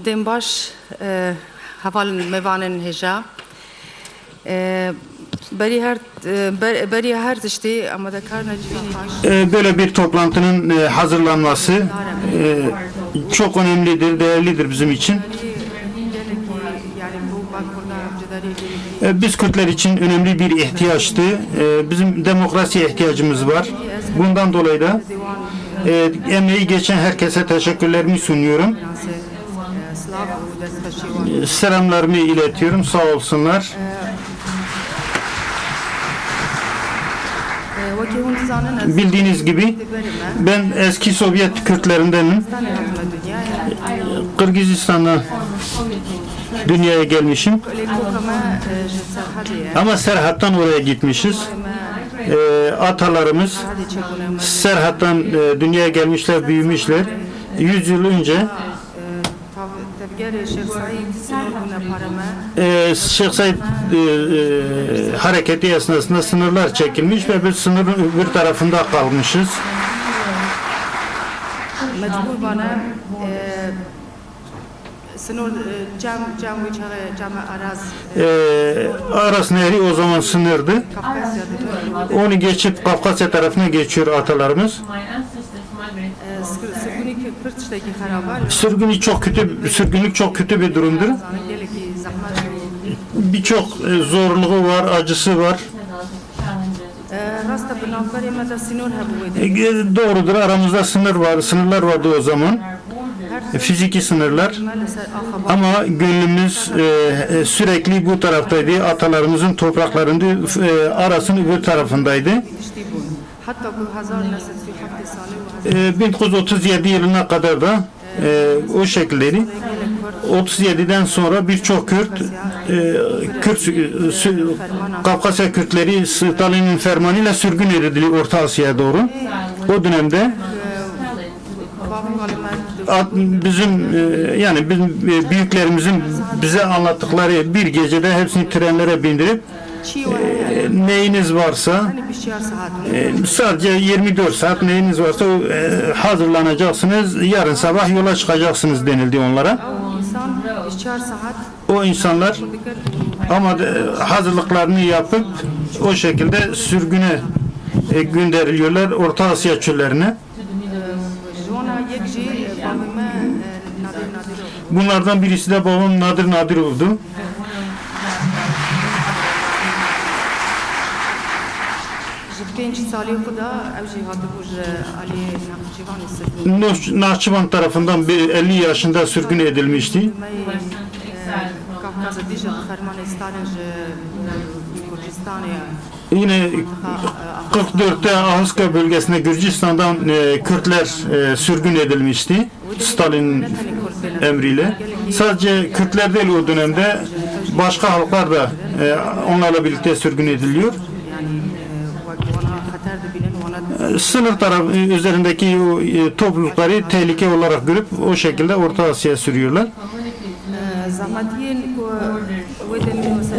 Dembaş haval mevanen heja beri her tişti ama da karnacı Böyle bir toplantının hazırlanması çok önemlidir, değerlidir bizim için. Biz Kürtler için önemli bir ihtiyaçtı. Bizim demokrasiye ihtiyacımız var. Bundan dolayı da emeği geçen herkese teşekkürlerimi sunuyorum. Selamlarımı iletiyorum. Sağ olsunlar. Bildiğiniz gibi ben eski Sovyet Kürtlerindenim. Kırgızistan'dan dünyaya gelmişim. Ama Serhat'tan oraya gitmişiz. Atalarımız Serhat'tan dünyaya gelmişler, büyümüşler. 100 yıl önce Şeyh Said hareketi esnasında sınırlar çekilmiş ve biz sınırın öbür tarafında kalmışız. Aras Nehri o zaman sınırdı. Onu geçip Kafkasya tarafına geçiyor atalarımız. Sürgünlük çok kötü bir durumdur. Birçok zorluğu var, acısı var. Doğrudur, aramızda sınırlar vardı o zaman. Fiziki sınırlar. Ama gönlümüz sürekli bu taraftaydı. Atalarımızın topraklarının arasının öbür tarafındaydı. 1937 yılına kadar da o şekildeydi. 37'den sonra birçok Kafkasya Kürtleri Stalin'in fermanıyla sürgün edildi Orta Asya'ya doğru. O dönemde bizim yani bizim büyüklerimizin bize anlattıkları bir gecede hepsini trenlere bindirip neyiniz varsa sadece 24 saat neyiniz varsa hazırlanacaksınız, yarın sabah yola çıkacaksınız denildi onlara. O insanlar ama hazırlıklarını yapıp o şekilde sürgüne gönderiliyorlar Orta Asya çöllerine. Bunlardan birisi de babam Nadir Nadirov'du. Nahçıvan tarafından 50 yaşında sürgün edilmişti. Yine 44'te Ahıska bölgesine Gürcistan'dan Kürtler sürgün edilmişti Stalin emriyle. Sadece Kürtler değil o dönemde başka halklar da onlarla birlikte sürgün ediliyor. Sınır tarafı üzerindeki o toplulukları tehlike olarak görüp o şekilde Orta Asya'ya sürüyorlar.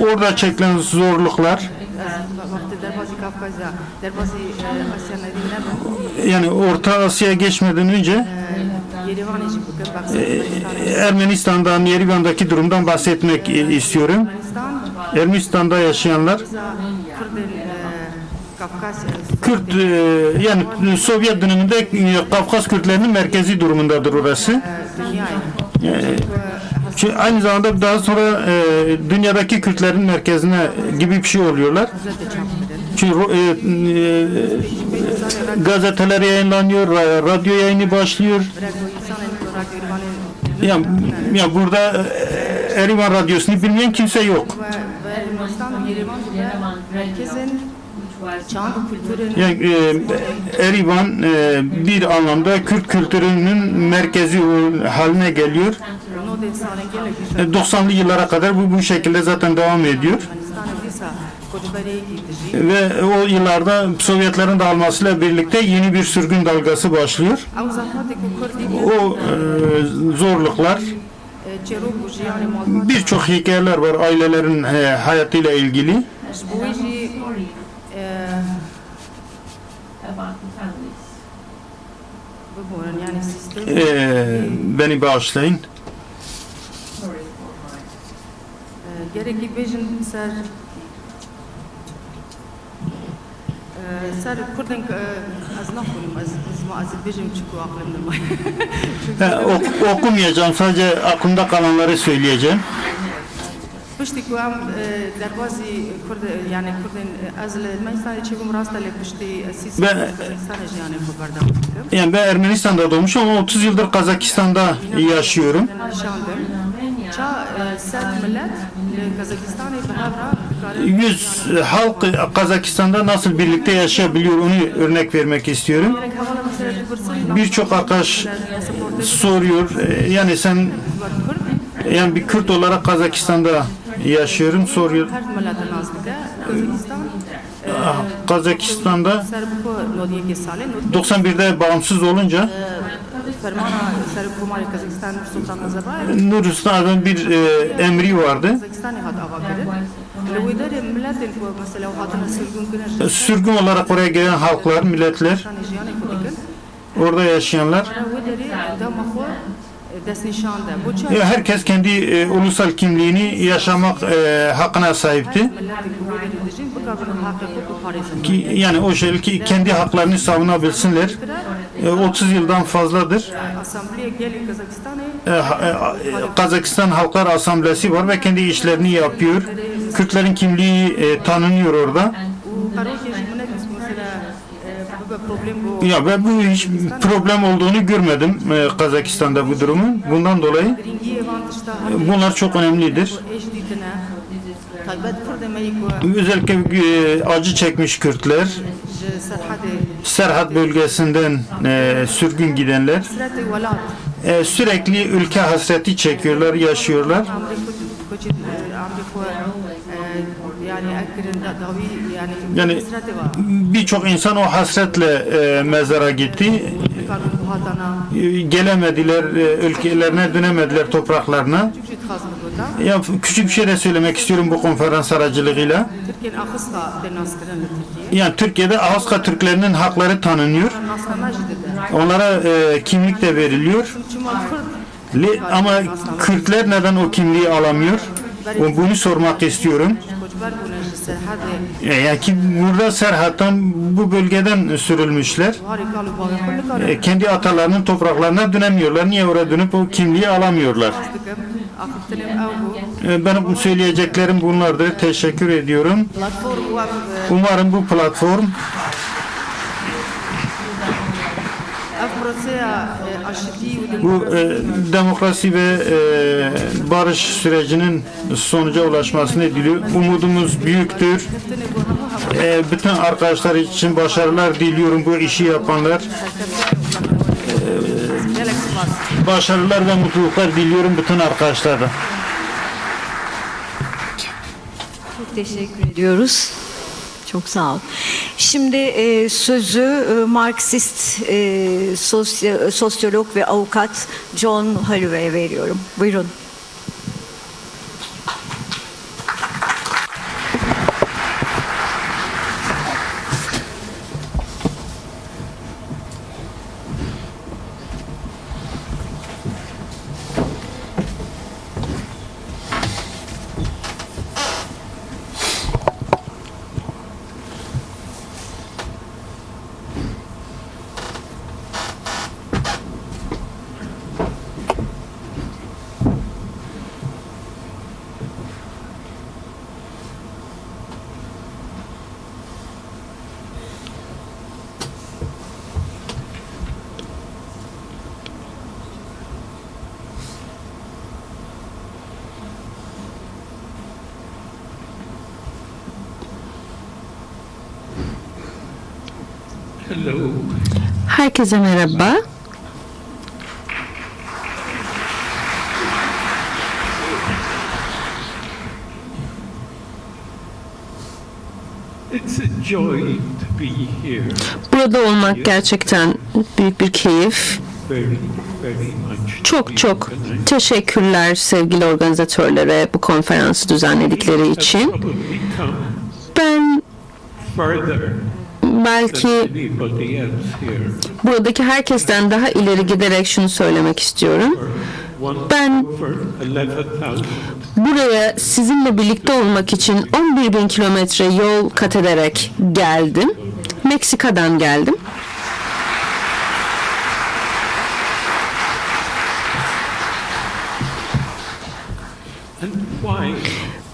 Orada çekilen zorluklar yani Orta Asya'ya geçmeden önce Ermenistan'dan, Yerivan'daki durumdan bahsetmek istiyorum. Ermenistan'da yaşayanlar Kürt yani Sovyet döneminde Kafkas Kürtlerinin merkezi durumundadır orası. Aynı zamanda daha sonra dünyadaki Kürtlerin merkezine gibi bir şey oluyorlar. Çünkü gazeteler yayınlanıyor, radyo yayını başlıyor. Ya burada Erivan Radyosu'nu bilmeyen kimse yok. Yani Erivan bir anlamda Kürt kültürünün merkezi haline geliyor. 90'lı yıllara kadar bu şekilde zaten devam ediyor. Ve o yıllarda Sovyetlerin dağılmasıyla birlikte yeni bir sürgün dalgası başlıyor. O zorluklar, birçok hikayeler var ailelerin hayatıyla ilgili. Beni bağışlayın. Gerekli bejin ser kurdun az nafkum az bejim çıkıyor aklımda. Okumayacağım, sadece aklımda kalanları söyleyeceğim. Pişti ki am derbazi kurd yani kurdun az Ermenistan'da çekim rastlayıp pişti siz yani ben Ermenistan'da doğmuşum ama 30 yıldır Kazakistan'da yaşıyorum. Halk Kazakistan'da nasıl birlikte yaşayabiliyor onu örnek vermek istiyorum. Birçok arkadaş soruyor yani sen yani bir Kürt olarak Kazakistan'da yaşıyorum soruyor. Kazakistan'da 91'de bağımsız olunca Nuristan'ın bir emri vardı. Sürgün olarak oraya gelen halklar, milletler, orada yaşayanlar herkes kendi ulusal kimliğini yaşamak hakkına sahipti. Yani o şekilde kendi haklarını savunabilsinler. 30 yıldan fazladır. Kazakistan Halklar Asamblesi var ve kendi işlerini yapıyor. Kürtlerin kimliği tanınıyor orada. Ya ben bu hiç problem olduğunu görmedim Kazakistan'da bu durumun. Bundan dolayı bunlar çok önemlidir. Özellikle acı çekmiş Kürtler, Serhat bölgesinden sürgün gidenler sürekli ülke hasreti çekiyorlar, yaşıyorlar. Yani birçok insan o hasretle mezara gitti. Gelemediler, ülkelerine dönemediler, topraklarına. Ya küçük bir şey de söylemek istiyorum bu konferans aracılığıyla. Yani Türkiye'de Ahıska Türklerinin hakları tanınıyor. Onlara kimlik de veriliyor. Ama Kürtler neden o kimliği alamıyor? Bunu sormak istiyorum. Yani ki burada Serhat'tan bu bölgeden sürülmüşler. Kendi atalarının topraklarına dönemiyorlar. Niye oraya dönüp o kimliği alamıyorlar? Benim söyleyeceklerim bunlardır. Teşekkür ediyorum. Umarım bu platform bu demokrasi ve barış sürecinin sonuca ulaşmasını diliyor. Umudumuz büyüktür. Bütün arkadaşlar için başarılar diliyorum bu işi yapanlar. Başarılar ve mutluluklar diliyorum bütün arkadaşlara. Çok teşekkür ediyoruz. Çok sağ ol. Şimdi sözü Marksist sosyolog ve avukat John Holloway'e veriyorum. Buyurun. Hello. Herkese merhaba. It's a joy to be here. Burada olmak gerçekten büyük bir keyif. Very, very much. Çok çok teşekkürler sevgili organizatörlere bu konferansı düzenledikleri için. Ben belki buradaki herkesten daha ileri giderek şunu söylemek istiyorum. Ben buraya sizinle birlikte olmak için 11.000 kilometre yol kat ederek geldim. Meksika'dan geldim.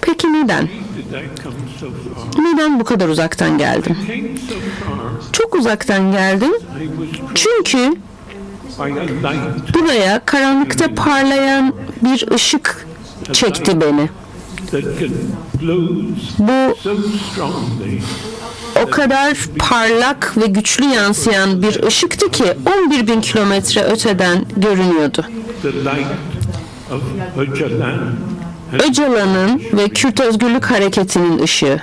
Peki neden? Neden bu kadar uzaktan geldim? Çok uzaktan geldim. Çünkü buraya karanlıkta parlayan bir ışık çekti beni. Bu o kadar parlak ve güçlü yansıyan bir ışıktı ki 11.000 kilometre öteden görünüyordu. Öcalan'ın ve Kürt Özgürlük Hareketi'nin ışığı.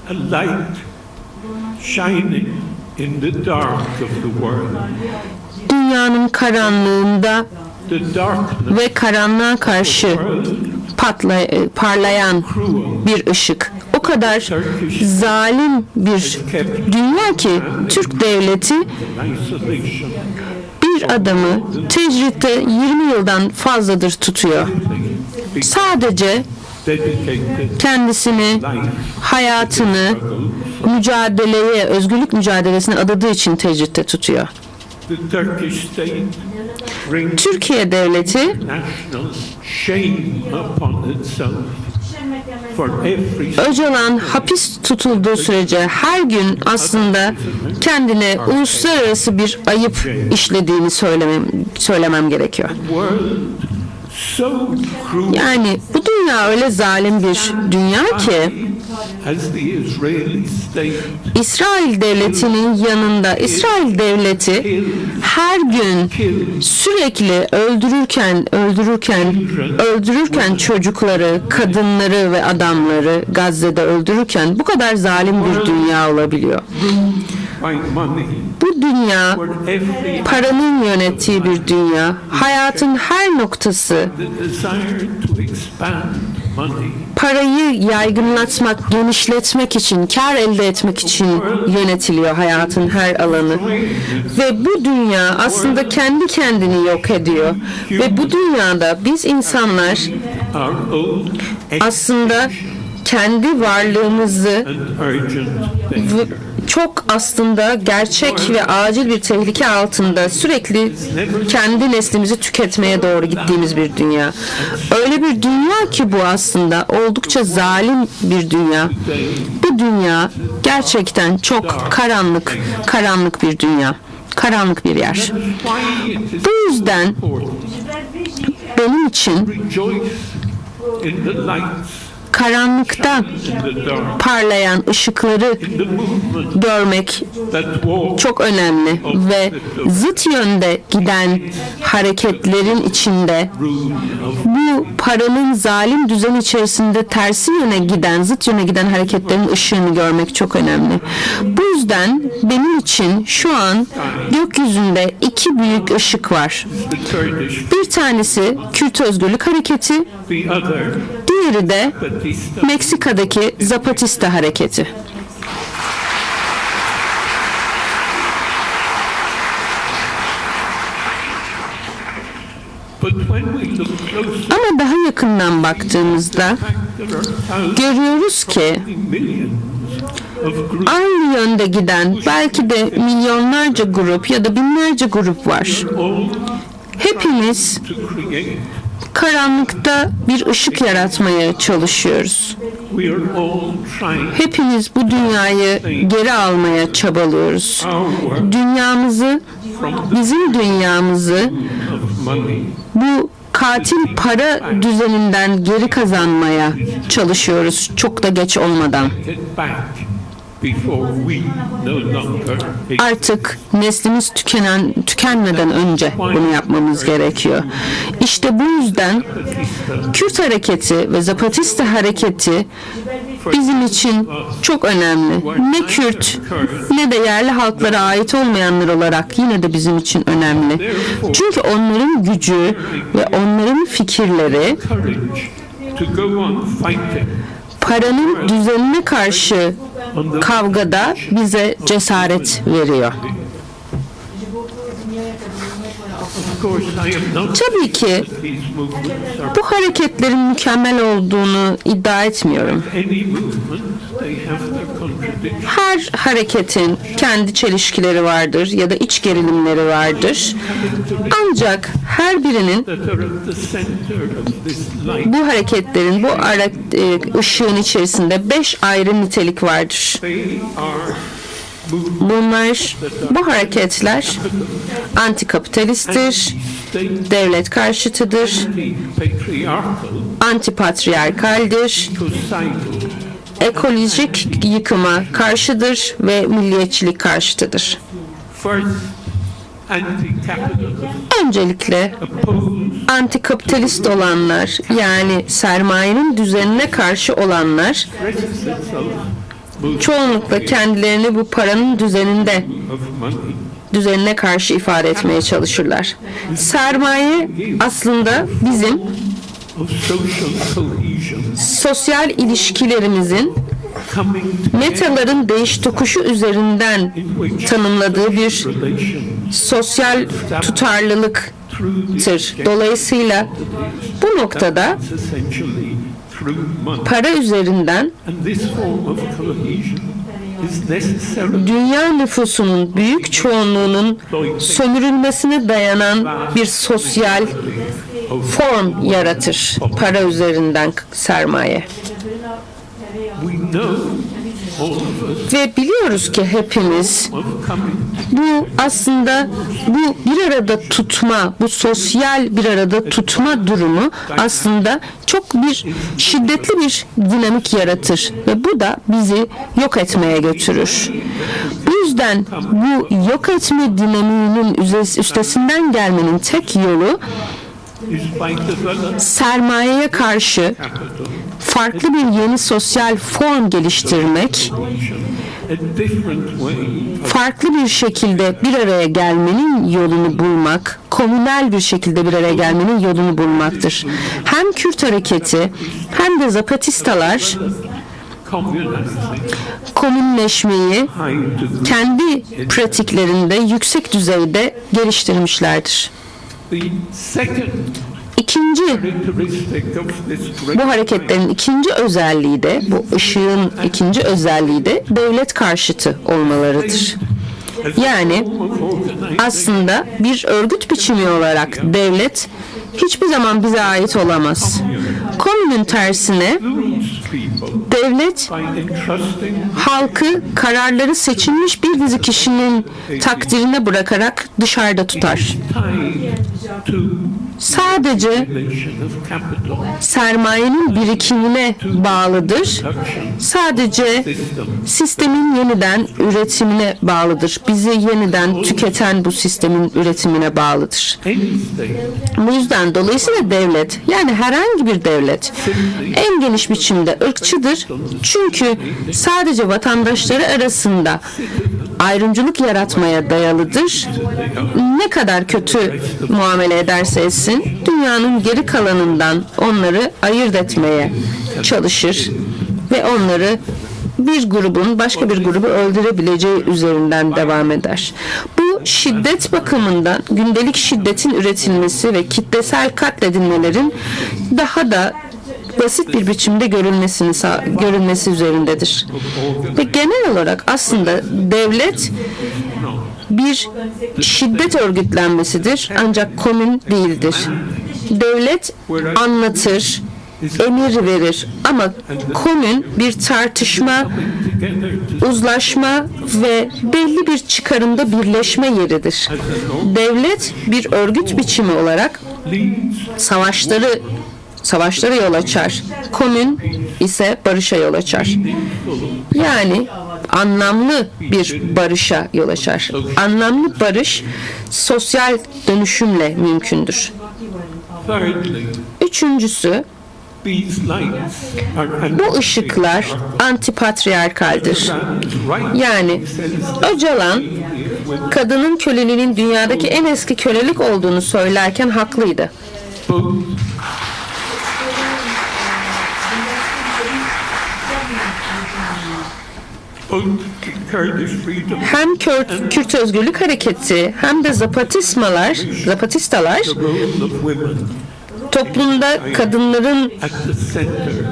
A light shining in the dark of the world. Dünyanın karanlığında ve karanlığa karşı parlayan bir ışık. O kadar zalim bir dünya ki Türk devleti bir adamı tecritte 20 yıldan fazladır tutuyor. Sadece kendisini, hayatını mücadeleye, özgürlük mücadelesine adadığı için tecritte tutuyor. Türkiye devleti Öcalan hapis tutulduğu sürece her gün aslında kendine uluslararası bir ayıp işlediğini söylemem gerekiyor. Yani bu dünya öyle zalim bir dünya ki İsrail devletinin yanında İsrail devleti her gün sürekli öldürürken çocukları, kadınları ve adamları Gazze'de öldürürken bu kadar zalim bir dünya olabiliyor. Bu dünya paranın yönettiği bir dünya. Hayatın her noktası parayı yaygınlatmak, genişletmek için, kar elde etmek için yönetiliyor hayatın her alanı. Ve bu dünya aslında kendi kendini yok ediyor. Ve bu dünyada biz insanlar aslında kendi varlığımızı çok aslında gerçek ve acil bir tehlike altında sürekli kendi neslimizi tüketmeye doğru gittiğimiz bir dünya. Öyle bir dünya ki bu aslında oldukça zalim bir dünya. Bu dünya gerçekten çok karanlık bir dünya. Karanlık bir yer. Bu yüzden benim için karanlıkta parlayan ışıkları görmek çok önemli ve zıt yönde giden hareketlerin içinde bu paranın zalim düzen içerisinde tersi yöne giden, zıt yöne giden hareketlerin ışığını görmek çok önemli. Bu yüzden benim için şu an gökyüzünde iki büyük ışık var. Bir tanesi Kürt Özgürlük Hareketi, diğeri de Meksika'daki Zapatista hareketi. Ama daha yakından baktığımızda görüyoruz ki aynı yönde giden belki de milyonlarca grup ya da binlerce grup var. Hepimiz karanlıkta bir ışık yaratmaya çalışıyoruz. Hepimiz bu dünyayı geri almaya çabalıyoruz. Dünyamızı, bizim dünyamızı bu katil para düzeninden geri kazanmaya çalışıyoruz çok da geç olmadan. Artık neslimiz tükenmeden önce bunu yapmamız gerekiyor. İşte bu yüzden Kürt hareketi ve Zapatista hareketi bizim için çok önemli. Ne Kürt ne de yerli halklara ait olmayanlar olarak yine de bizim için önemli. Çünkü onların gücü ve onların fikirleri paranın düzenine karşı kavgada bize cesaret veriyor. Tabii ki bu hareketlerin mükemmel olduğunu iddia etmiyorum. Her hareketin kendi çelişkileri vardır ya da iç gerilimleri vardır. Ancak her birinin bu hareketlerin, bu ışığın içerisinde 5 ayrı nitelik vardır. Bu hareketler antikapitalisttir, devlet karşıtıdır, antipatriarkaldir, ekolojik yıkıma karşıdır ve milliyetçilik karşıtıdır. Öncelikle antikapitalist olanlar, yani sermayenin düzenine karşı olanlar, çoğunlukla kendilerini bu paranın düzenine karşı ifade etmeye çalışırlar. Sermaye aslında bizim sosyal ilişkilerimizin metaların değiş tokuşu üzerinden tanımladığı bir sosyal tutarlılıktır. Dolayısıyla bu noktada para üzerinden dünya nüfusunun büyük çoğunluğunun sömürülmesine dayanan bir sosyal form yaratır. Para üzerinden sermaye. Ve biliyoruz ki hepimiz bu aslında bu bir arada tutma, bu sosyal bir arada tutma durumu aslında çok şiddetli bir dinamik yaratır ve bu da bizi yok etmeye götürür. Bu yüzden bu yok etme dinamiğinin üstesinden gelmenin tek yolu sermayeye karşı farklı bir yeni sosyal form geliştirmek, farklı bir şekilde bir araya gelmenin yolunu bulmak, komünel bir şekilde bir araya gelmenin yolunu bulmaktır. Hem Kürt hareketi hem de Zapatistalar komünleşmeyi kendi pratiklerinde yüksek düzeyde geliştirmişlerdir. Bu hareketlerin ikinci özelliği de, bu ışığın ikinci özelliği de devlet karşıtı olmalarıdır. Yani aslında bir örgüt biçimi olarak devlet hiçbir zaman bize ait olamaz. Komünün tersine devlet halkı kararları seçilmiş bir dizi kişinin takdirine bırakarak dışarıda tutar. Sadece sermayenin birikimine bağlıdır. Sadece sistemin yeniden üretimine bağlıdır. Bizi yeniden tüketen bu sistemin üretimine bağlıdır. Bu yüzden dolayısıyla devlet, yani herhangi bir devlet en geniş biçimde ırkçıdır. Çünkü sadece vatandaşları arasında ayrımcılık yaratmaya dayalıdır. Ne kadar kötü muamele ederse etsin, dünyanın geri kalanından onları ayırt etmeye çalışır ve onları bir grubun başka bir grubu öldürebileceği üzerinden devam eder. Bu şiddet bakımından gündelik şiddetin üretilmesi ve kitlesel katledilmelerin daha da basit bir biçimde görülmesi üzerindedir. Ve genel olarak aslında devlet bir şiddet örgütlenmesidir ancak komün değildir. Devlet anlatır, emir verir. Ama komün bir tartışma, uzlaşma ve belli bir çıkarımda birleşme yeridir. Devlet bir örgüt biçimi olarak savaşlara yol açar. Komün ise barışa yol açar. Yani anlamlı bir barışa yol açar. Anlamlı barış sosyal dönüşümle mümkündür. Üçüncüsü, bu ışıklar antipatriarkaldir. Yani Öcalan kadının köleliğinin dünyadaki en eski kölelik olduğunu söylerken haklıydı. Hem Kürt Özgürlük Hareketi hem de Zapatistalar toplumda kadınların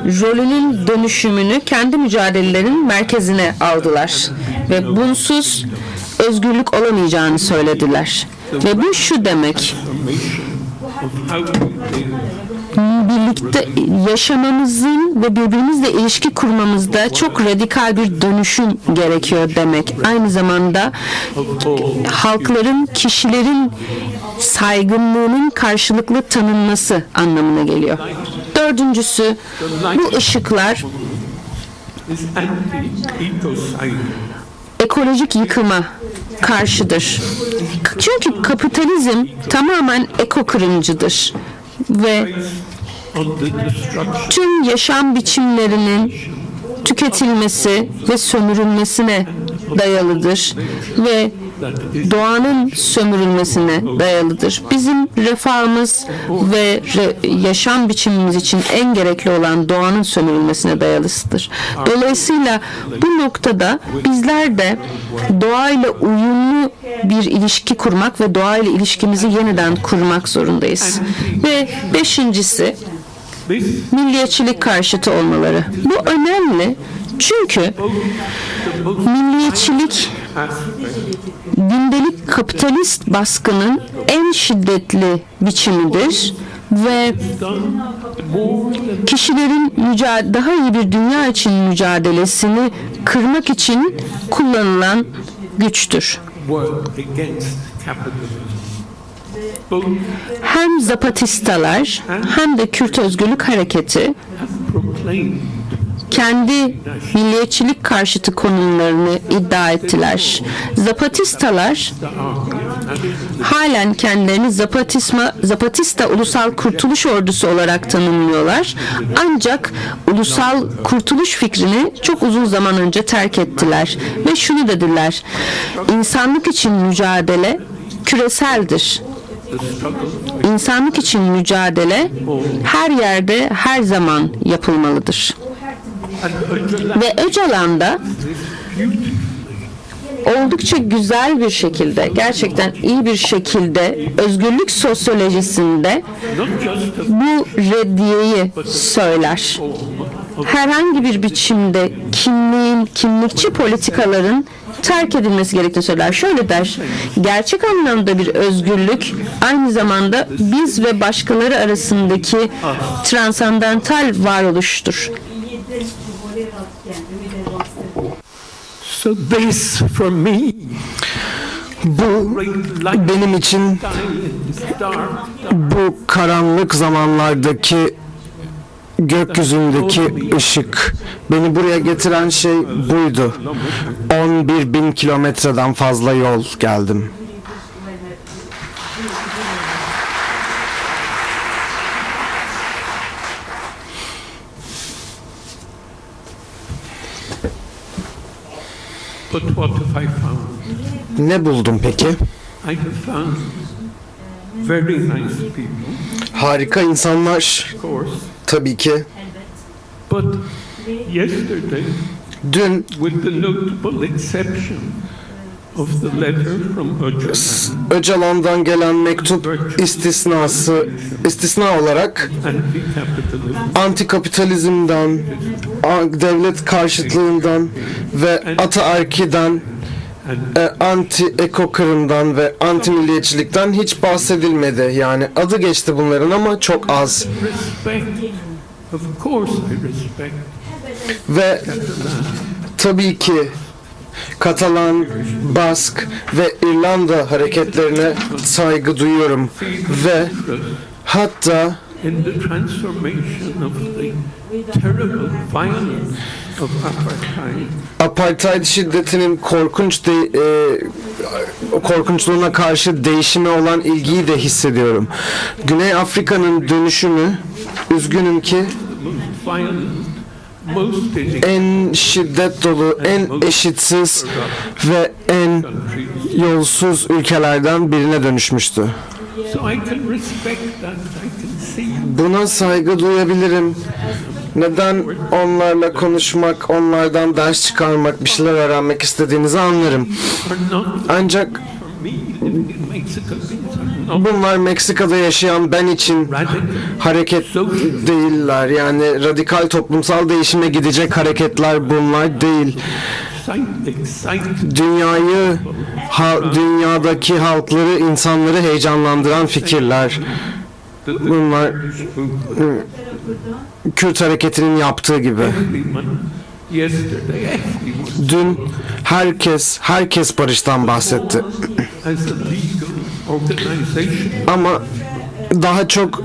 rolünün dönüşümünü kendi mücadelelerinin merkezine aldılar ve bunsuz özgürlük olamayacağını söylediler. Ve bu şu demek: birlikte yaşamamızın ve birbirimizle ilişki kurmamızda çok radikal bir dönüşüm gerekiyor demek. Aynı zamanda halkların, kişilerin saygınlığının karşılıklı tanınması anlamına geliyor. Dördüncüsü, bu ışıklar ekolojik yıkıma karşıdır. Çünkü kapitalizm tamamen ekokırımcıdır ve tüm yaşam biçimlerinin tüketilmesi ve sömürülmesine dayalıdır ve doğanın sömürülmesine dayalıdır. Bizim refahımız ve yaşam biçimimiz için en gerekli olan doğanın sömürülmesine dayalısıdır. Dolayısıyla bu noktada bizler de doğayla uyumlu bir ilişki kurmak ve doğayla ilişkimizi yeniden kurmak zorundayız. Ve beşincisi, milliyetçilik karşıtı olmaları. Bu önemli çünkü milliyetçilik gündelik kapitalist baskının en şiddetli biçimidir ve kişilerin daha iyi bir dünya için mücadelesini kırmak için kullanılan güçtür. Hem Zapatistalar hem de Kürt Özgürlük Hareketi kendi milliyetçilik karşıtı konumlarını iddia ettiler. Zapatistalar halen kendilerini Zapatista Ulusal Kurtuluş Ordusu olarak tanımlıyorlar. Ancak ulusal kurtuluş fikrini çok uzun zaman önce terk ettiler. Ve şunu dediler: İnsanlık için mücadele küreseldir. İnsanlık için mücadele her yerde, her zaman yapılmalıdır. Ve Öcalan da oldukça güzel bir şekilde, gerçekten iyi bir şekilde özgürlük sosyolojisinde bu reddiyeyi söyler. Herhangi bir biçimde kimlikçi politikaların terk edilmesi gerektiğini söyler. Şöyle der: gerçek anlamda bir özgürlük aynı zamanda biz ve başkaları arasındaki transandantal varoluştur. So this for me, bu benim için bu karanlık zamanlardaki gökyüzündeki ışık. Beni buraya getiren şey buydu. 11.000 kilometreden fazla yol geldim. but what have I found? Ne buldum peki? I have found very nice people, Harika insanlar. of course, Tabii ki. but yesterday, Dün with the notable exception of the letter from Öcalan, Öcalan'dan gelen mektup istisna olarak antikapitalizmden, devlet karşıtlığından ve ataerkiden, anti-ekokırımdan ve anti-milliyetçilikten hiç bahsedilmedi. Yani adı geçti bunların ama çok az. respect Of course I respect Ve tabii ki Katalan, Bask ve İrlanda hareketlerine saygı duyuyorum ve hatta in the transformation of the terrible violence of apartheid. Apartheid şiddetinin korkunçluğuna karşı değişime olan ilgiyi de hissediyorum. Güney Afrika'nın dönüşümü, üzgünüm ki en şiddet dolu, en eşitsiz ve en yolsuz ülkelerden birine dönüşmüştü. So I can respect that. I can see Buna saygı duyabilirim. Neden onlarla konuşmak, onlardan ders çıkarmak, bir şeyler öğrenmek istediğinizi anlarım. Ancak bunlar Meksika'da yaşayan ben için hareket değiller. Yani radikal toplumsal değişime gidecek hareketler bunlar değil. Dünyadaki halkları, insanları heyecanlandıran fikirler. Bunlar Kürt hareketinin yaptığı gibi. Dün herkes barıştan bahsetti. Ama daha çok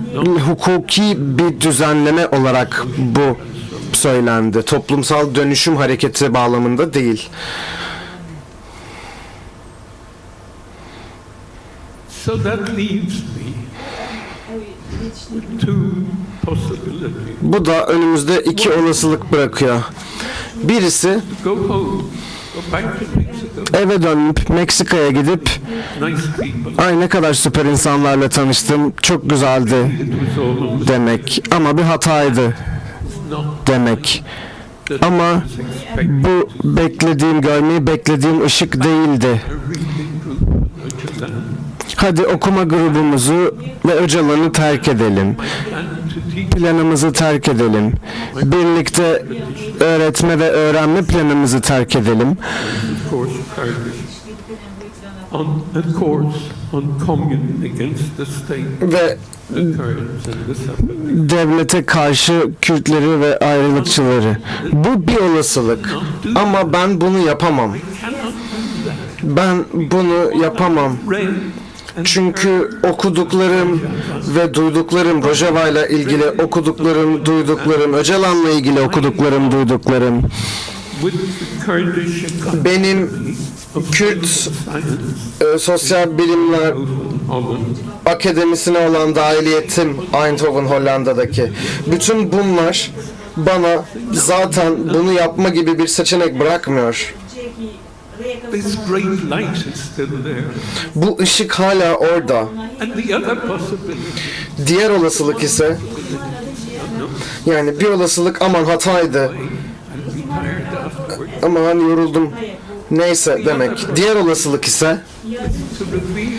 hukuki bir düzenleme olarak bu söylendi. Toplumsal dönüşüm hareketi bağlamında değil. so that leaves me with two possibilities. Bu da önümüzde iki olasılık bırakıyor. Birisi Go home, go back to Mexico. eve dönüp Meksika'ya gidip Nice people. ay ne kadar süper insanlarla tanıştım, çok güzeldi demek ama bir hataydı demek. Ama bu görmeyi beklediğim ışık değildi. Hadi okuma grubumuzu ve Öcalan'ı terk edelim. Planımızı terk edelim. Birlikte öğretme ve öğrenme planımızı terk edelim. Ve devlete karşı Kürtleri ve ayrılıkçıları. Bu bir olasılık. Ama ben bunu yapamam. Ben bunu yapamam. Çünkü okuduklarım ve duyduklarım, Rojava ile ilgili okuduklarım, duyduklarım, Öcalan'la ilgili okuduklarım, duyduklarım, benim Kürt Sosyal Bilimler Akademisi'ne olan dahiliyetim Eindhoven, Hollanda'daki. Bütün bunlar bana zaten bunu yapma gibi bir seçenek bırakmıyor. This great light is still there. Bu ışık hala orada. And the other possibility. Diğer olasılık ise, yani bir olasılık aman hataydı, aman yoruldum, neyse demek. Diğer olasılık ise To reveal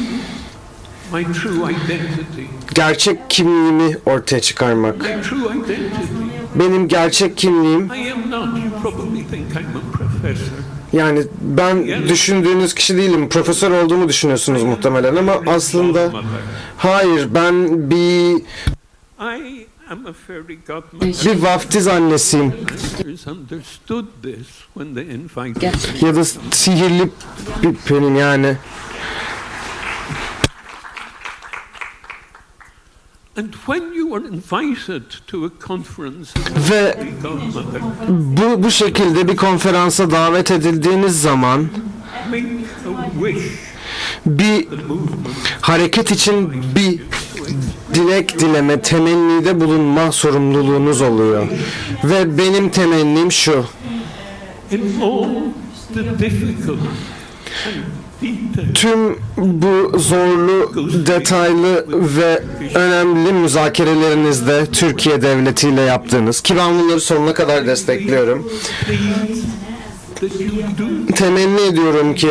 my true identity. gerçek kimliğimi ortaya çıkarmak. My true identity. Benim gerçek kimliğim, I am not. You probably think I'm a professor. yani ben düşündüğünüz kişi değilim. Profesör olduğumu düşünüyorsunuz muhtemelen ama aslında hayır, ben bir vaftiz annesiyim. Ya da sihirli bir penin yani. Ve bu şekilde bir konferansa davet edildiğiniz zaman bir hareket için bir dilek dileme, temennide bulunma sorumluluğunuz oluyor. Ve benim temennim şu: tüm bu zorlu, detaylı ve önemli müzakerelerinizde Türkiye devletiyle yaptığınız, ki ben bunları sonuna kadar destekliyorum, temenni ediyorum ki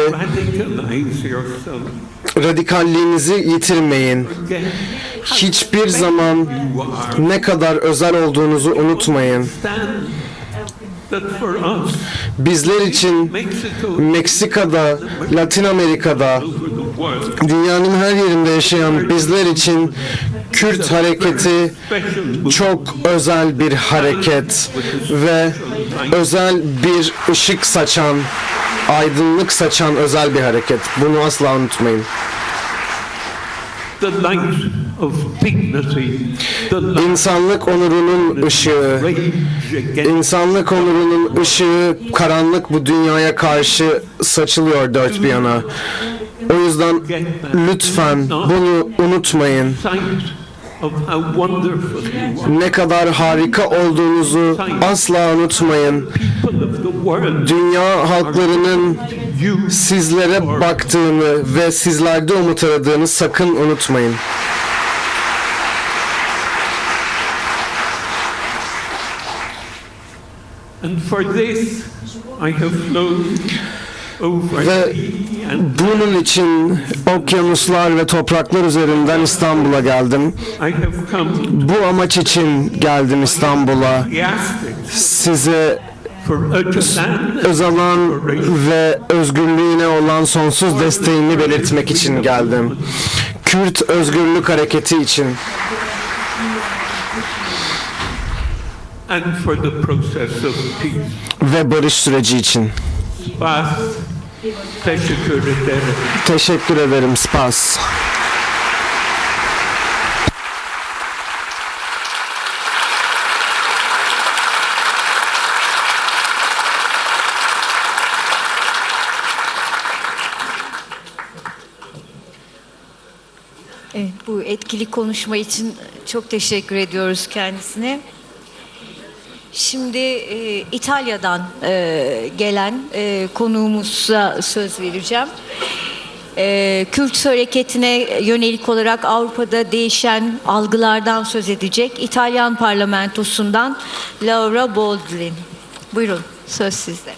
radikalliğinizi yitirmeyin. Hiçbir zaman ne kadar özel olduğunuzu unutmayın. Bizler için Meksika'da, Latin Amerika'da, dünyanın her yerinde yaşayan bizler için Kürt hareketi çok özel bir hareket ve özel bir ışık saçan, aydınlık saçan özel bir hareket. Bunu asla unutmayın. İnsanlık onurunun ışığı, insanlık onurunun ışığı karanlık bu dünyaya karşı saçılıyor dört bir yana. O yüzden lütfen bunu unutmayın. Ne kadar harika olduğunuzu asla unutmayın. Dünya halklarının sizlere baktığını ve sizlerde umut aradığını sakın unutmayın. Ve bunun için okyanuslar ve topraklar üzerinden İstanbul'a geldim. Bu amaç için geldim İstanbul'a. Size Öcalan ve özgürlüğüne olan sonsuz desteğimi belirtmek için geldim. Kürt Özgürlük Hareketi için. Ve barış süreci için. Teşekkür ederim. Teşekkür ederim. Spas. Evet, bu etkili konuşma için çok teşekkür ediyoruz kendisine. Şimdi İtalya'dan gelen konuğumuza söz vereceğim. Kürt hareketine yönelik olarak Avrupa'da değişen algılardan söz edecek İtalyan parlamentosundan Laura Boldrin. Buyurun, söz sizde.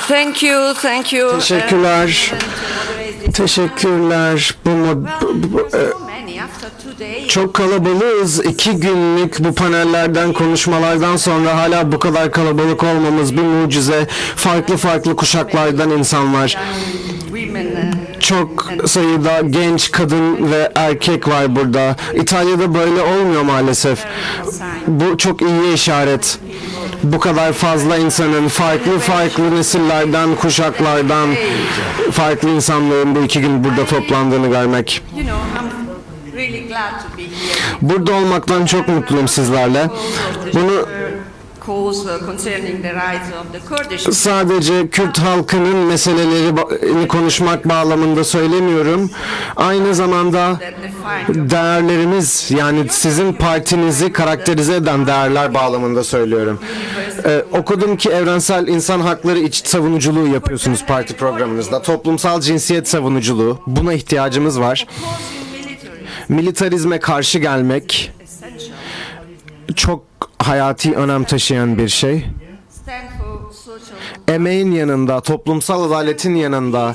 Thank you. Teşekkürler. Teşekkürler. Çok kalabalığız. 2 günlük bu panellerden, konuşmalardan sonra hala bu kadar kalabalık olmamız bir mucize. Farklı farklı kuşaklardan insanlar. Çok sayıda genç kadın ve erkek var burada. İtalya'da böyle olmuyor maalesef. Bu çok iyi işaret. Bu kadar fazla insanın, farklı nesillerden, kuşaklardan, farklı insanların bu 2 gün burada toplandığını görmek. Burada olmaktan çok mutluyum sizlerle. Bunu sadece Kürt halkının meselelerini konuşmak bağlamında söylemiyorum. Aynı zamanda değerlerimiz, yani sizin partinizi karakterize eden değerler bağlamında söylüyorum. Okudum ki evrensel insan hakları savunuculuğu yapıyorsunuz parti programınızda. Toplumsal cinsiyet savunuculuğu. Buna ihtiyacımız var. Militarizme karşı gelmek çok hayati önem taşıyan bir şey. Emeğin yanında, toplumsal adaletin yanında,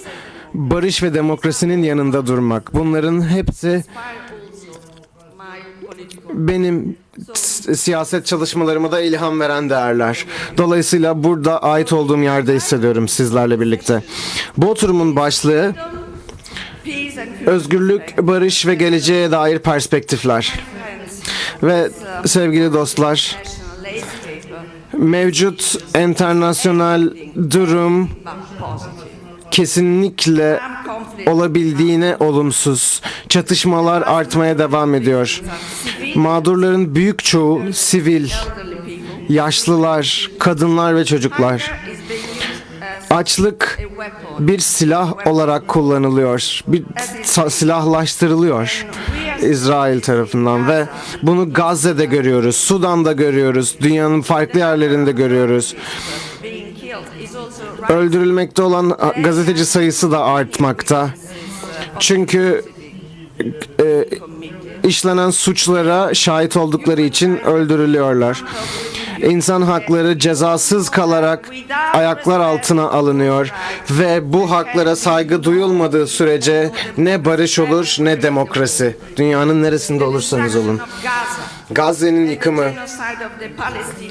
barış ve demokrasinin yanında durmak. Bunların hepsi benim siyaset çalışmalarıma da ilham veren değerler. Dolayısıyla burada ait olduğum yerde hissediyorum sizlerle birlikte. Bu oturumun başlığı özgürlük, barış ve geleceğe dair perspektifler. Ve sevgili dostlar, mevcut internasyonel durum kesinlikle olabildiğine olumsuz. Çatışmalar artmaya devam ediyor. Mağdurların büyük çoğu sivil, yaşlılar, kadınlar ve çocuklar. Açlık bir silah olarak kullanılıyor, silahlaştırılıyor İsrail tarafından ve bunu Gazze'de görüyoruz, Sudan'da görüyoruz, dünyanın farklı yerlerinde görüyoruz. Öldürülmekte olan gazeteci sayısı da artmakta. Çünkü işlenen suçlara şahit oldukları için öldürülüyorlar. İnsan hakları cezasız kalarak ayaklar altına alınıyor ve bu haklara saygı duyulmadığı sürece ne barış olur ne demokrasi. Dünyanın neresinde olursanız olun. Gazze'nin yıkımı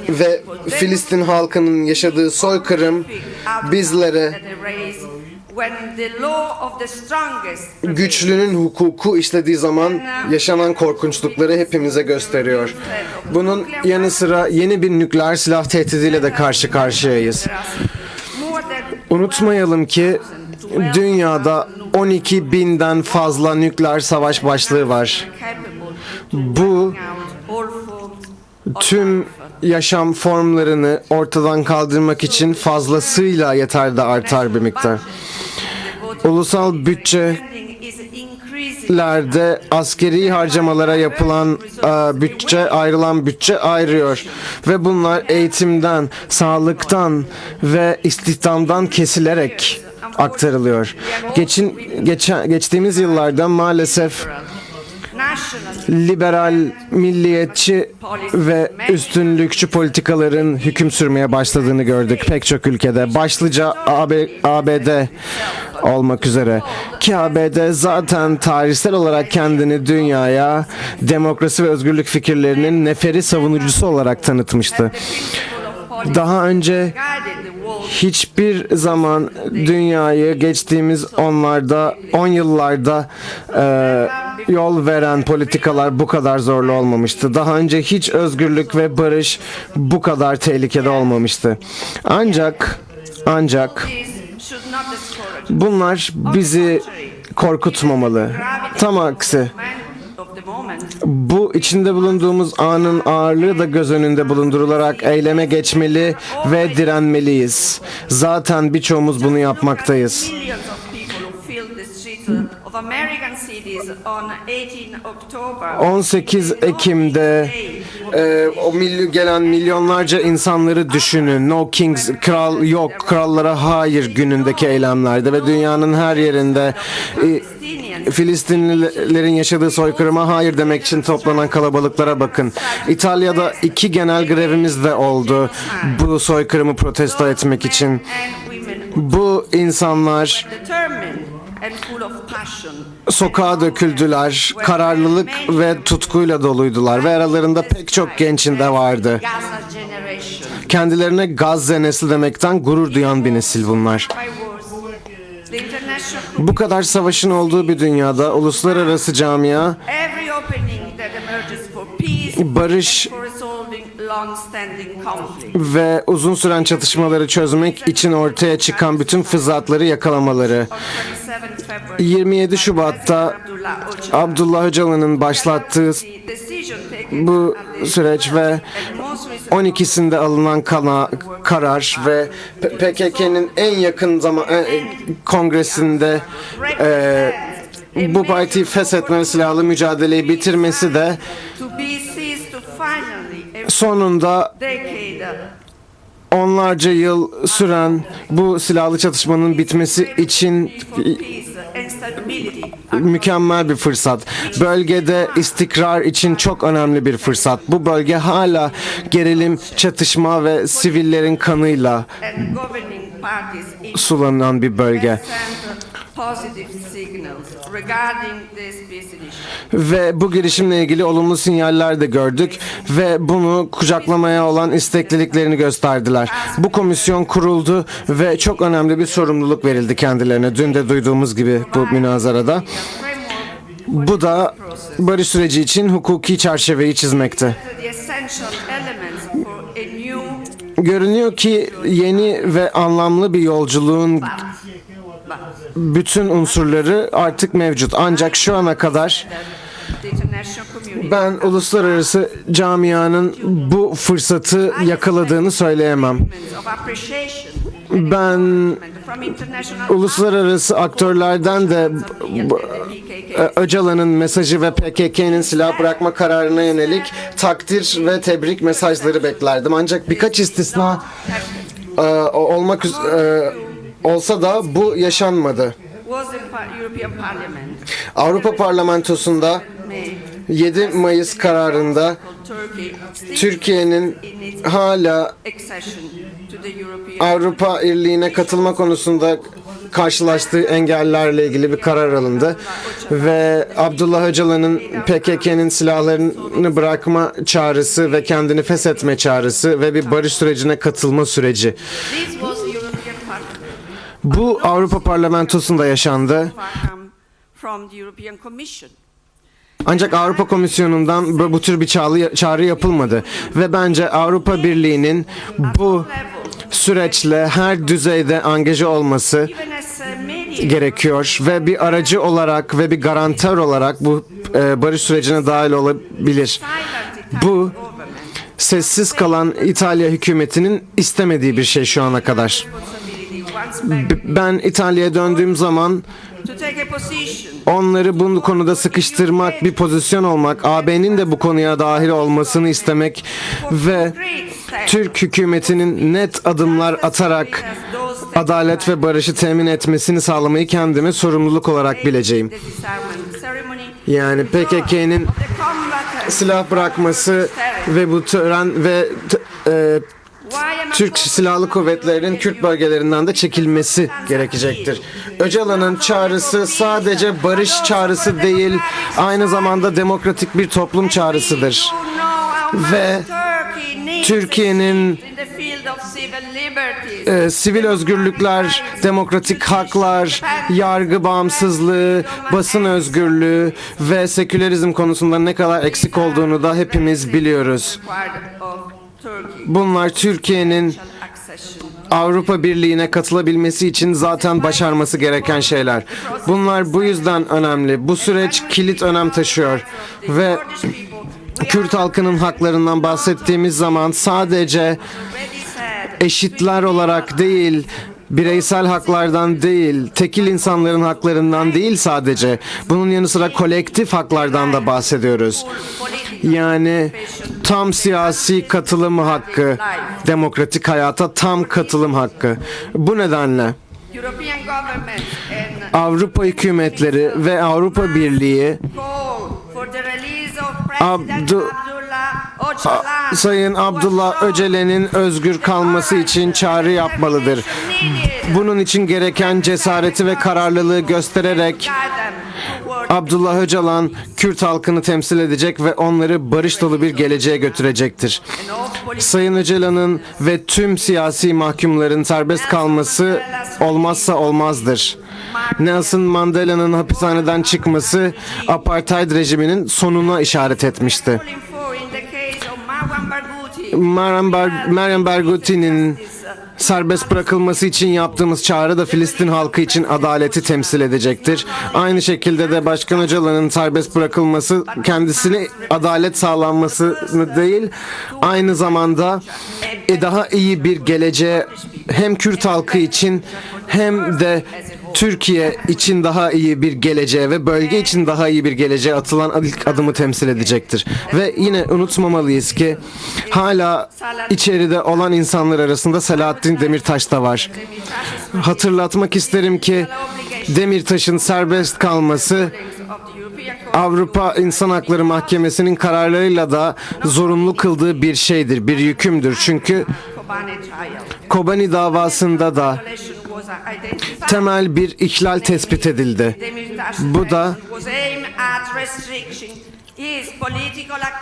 ve Filistin halkının yaşadığı soykırım bizlere güçlünün hukuku işlediği zaman yaşanan korkunçlukları hepimize gösteriyor. Bunun yanı sıra yeni bir nükleer silah tehdidiyle de karşı karşıyayız. Unutmayalım ki dünyada 12.000'den fazla nükleer savaş başlığı var. Bu tüm yaşam formlarını ortadan kaldırmak için fazlasıyla yeter de artar bir miktar. Ulusal bütçelerde askeri harcamalara yapılan ayrılan bütçe ayrıyor ve bunlar eğitimden, sağlıktan ve istihdamdan kesilerek aktarılıyor. Geçtiğimiz yıllarda maalesef liberal, milliyetçi ve üstünlükçü politikaların hüküm sürmeye başladığını gördük pek çok ülkede. Başlıca ABD olmak üzere. Ki ABD zaten tarihsel olarak kendini dünyaya demokrasi ve özgürlük fikirlerinin neferi savunucusu olarak tanıtmıştı. Daha önce hiçbir zaman dünyayı geçtiğimiz 10 yıllarda yol veren politikalar bu kadar zorlu olmamıştı. Daha önce hiç özgürlük ve barış bu kadar tehlikede olmamıştı. Ancak bunlar bizi korkutmamalı. Tam aksi. Bu içinde bulunduğumuz anın ağırlığı da göz önünde bulundurularak eyleme geçmeli ve direnmeliyiz. Zaten birçoğumuz bunu yapmaktayız. 18 Ekim'de gelen milyonlarca insanları düşünün. No Kings, kral yok, krallara hayır günündeki eylemlerde ve dünyanın her yerinde Filistinlilerin yaşadığı soykırıma hayır demek için toplanan kalabalıklara bakın. İtalya'da 2 genel grevimiz de oldu bu soykırımı protesto etmek için. Bu insanlar sokağa döküldüler, kararlılık ve tutkuyla doluydular ve aralarında pek çok gençin de vardı. Kendilerine Gazze nesli demekten gurur duyan bir nesil bunlar. Bu kadar savaşın olduğu bir dünyada uluslararası camia barış ve uzun süren çatışmaları çözmek için ortaya çıkan bütün fırsatları yakalamaları. 27 Şubat'ta Abdullah Öcalan'ın başlattığı bu süreç ve 12'sinde alınan karar ve PKK'nın en yakın kongresinde bu partiyi feshetme ve silahlı mücadeleyi bitirmesi de sonunda onlarca yıl süren bu silahlı çatışmanın bitmesi için mükemmel bir fırsat. Bölgede istikrar için çok önemli bir fırsat. Bu bölge hala gerilim, çatışma ve sivillerin kanıyla sulanan bir bölge. Ve bu girişimle ilgili olumlu sinyaller de gördük ve bunu kucaklamaya olan istekliliklerini gösterdiler. Bu komisyon kuruldu ve çok önemli bir sorumluluk verildi kendilerine. Dün de duyduğumuz gibi bu münazarada. Bu da barış süreci için hukuki çerçeveyi çizmekte. Görünüyor ki yeni ve anlamlı bir yolculuğun bütün unsurları artık mevcut. Ancak şu ana kadar ben uluslararası camianın bu fırsatı yakaladığını söyleyemem. Ben uluslararası aktörlerden de Öcalan'ın mesajı ve PKK'nın silah bırakma kararına yönelik takdir ve tebrik mesajları beklerdim. Ancak birkaç istisna olsa da bu yaşanmadı. Avrupa Parlamentosu'nda 7 Mayıs kararında Türkiye'nin hala Avrupa Birliği'ne katılma konusunda karşılaştığı engellerle ilgili bir karar alındı ve Abdullah Öcalan'ın PKK'nın silahlarını bırakma çağrısı ve kendini feshetme çağrısı ve bir barış sürecine katılma süreci. Bu Avrupa Parlamentosu'nda yaşandı. Ancak Avrupa Komisyonu'ndan bu tür bir çağrı yapılmadı ve bence Avrupa Birliği'nin bu süreçle her düzeyde angaje olması gerekiyor ve bir aracı olarak ve bir garantör olarak bu barış sürecine dahil olabilir. Bu sessiz kalan İtalya hükümetinin istemediği bir şey şu ana kadar. Ben İtalya'ya döndüğüm zaman onları bu konuda sıkıştırmak, bir pozisyon olmak, AB'nin de bu konuya dahil olmasını istemek ve Türk hükümetinin net adımlar atarak adalet ve barışı temin etmesini sağlamayı kendime sorumluluk olarak bileceğim. Yani PKK'nın silah bırakması ve bu tören ve Türk Silahlı Kuvvetleri'nin Kürt bölgelerinden de çekilmesi gerekecektir. Öcalan'ın çağrısı sadece barış çağrısı değil, aynı zamanda demokratik bir toplum çağrısıdır. Ve Türkiye'nin sivil özgürlükler, demokratik haklar, yargı bağımsızlığı, basın özgürlüğü ve sekülerizm konusunda ne kadar eksik olduğunu da hepimiz biliyoruz. Bunlar Türkiye'nin Avrupa Birliği'ne katılabilmesi için zaten başarması gereken şeyler. Bunlar bu yüzden önemli. Bu süreç kilit önem taşıyor ve Kürt halkının haklarından bahsettiğimiz zaman sadece eşitler olarak değil, bireysel haklardan değil, tekil insanların haklarından değil sadece. Bunun yanı sıra kolektif haklardan da bahsediyoruz. Yani tam siyasi katılım hakkı, demokratik hayata tam katılım hakkı. Bu nedenle Avrupa hükümetleri ve Avrupa Birliği Sayın Abdullah Öcalan'ın özgür kalması için çağrı yapmalıdır. Bunun için gereken cesareti ve kararlılığı göstererek Abdullah Öcalan Kürt halkını temsil edecek ve onları barış dolu bir geleceğe götürecektir. Sayın Öcalan'ın ve tüm siyasi mahkumların serbest kalması olmazsa olmazdır. Nelson Mandela'nın hapishaneden çıkması apartheid rejiminin sonuna işaret etmişti. Meryem Barghouti'nin serbest bırakılması için yaptığımız çağrı da Filistin halkı için adaleti temsil edecektir. Aynı şekilde de Başkan Öcalan'ın serbest bırakılması kendisine adalet sağlanmasını değil, aynı zamanda daha iyi bir geleceğe hem Kürt halkı için hem de Türkiye için daha iyi bir geleceğe ve bölge için daha iyi bir geleceğe atılan ilk adımı temsil edecektir. Ve yine unutmamalıyız ki hala içeride olan insanlar arasında Selahattin Demirtaş da var. Hatırlatmak isterim ki Demirtaş'ın serbest kalması Avrupa İnsan Hakları Mahkemesi'nin kararlarıyla da zorunlu kıldığı bir şeydir, bir yükümdür. Çünkü Kobani davasında da temel bir ihlal tespit edildi. Bu da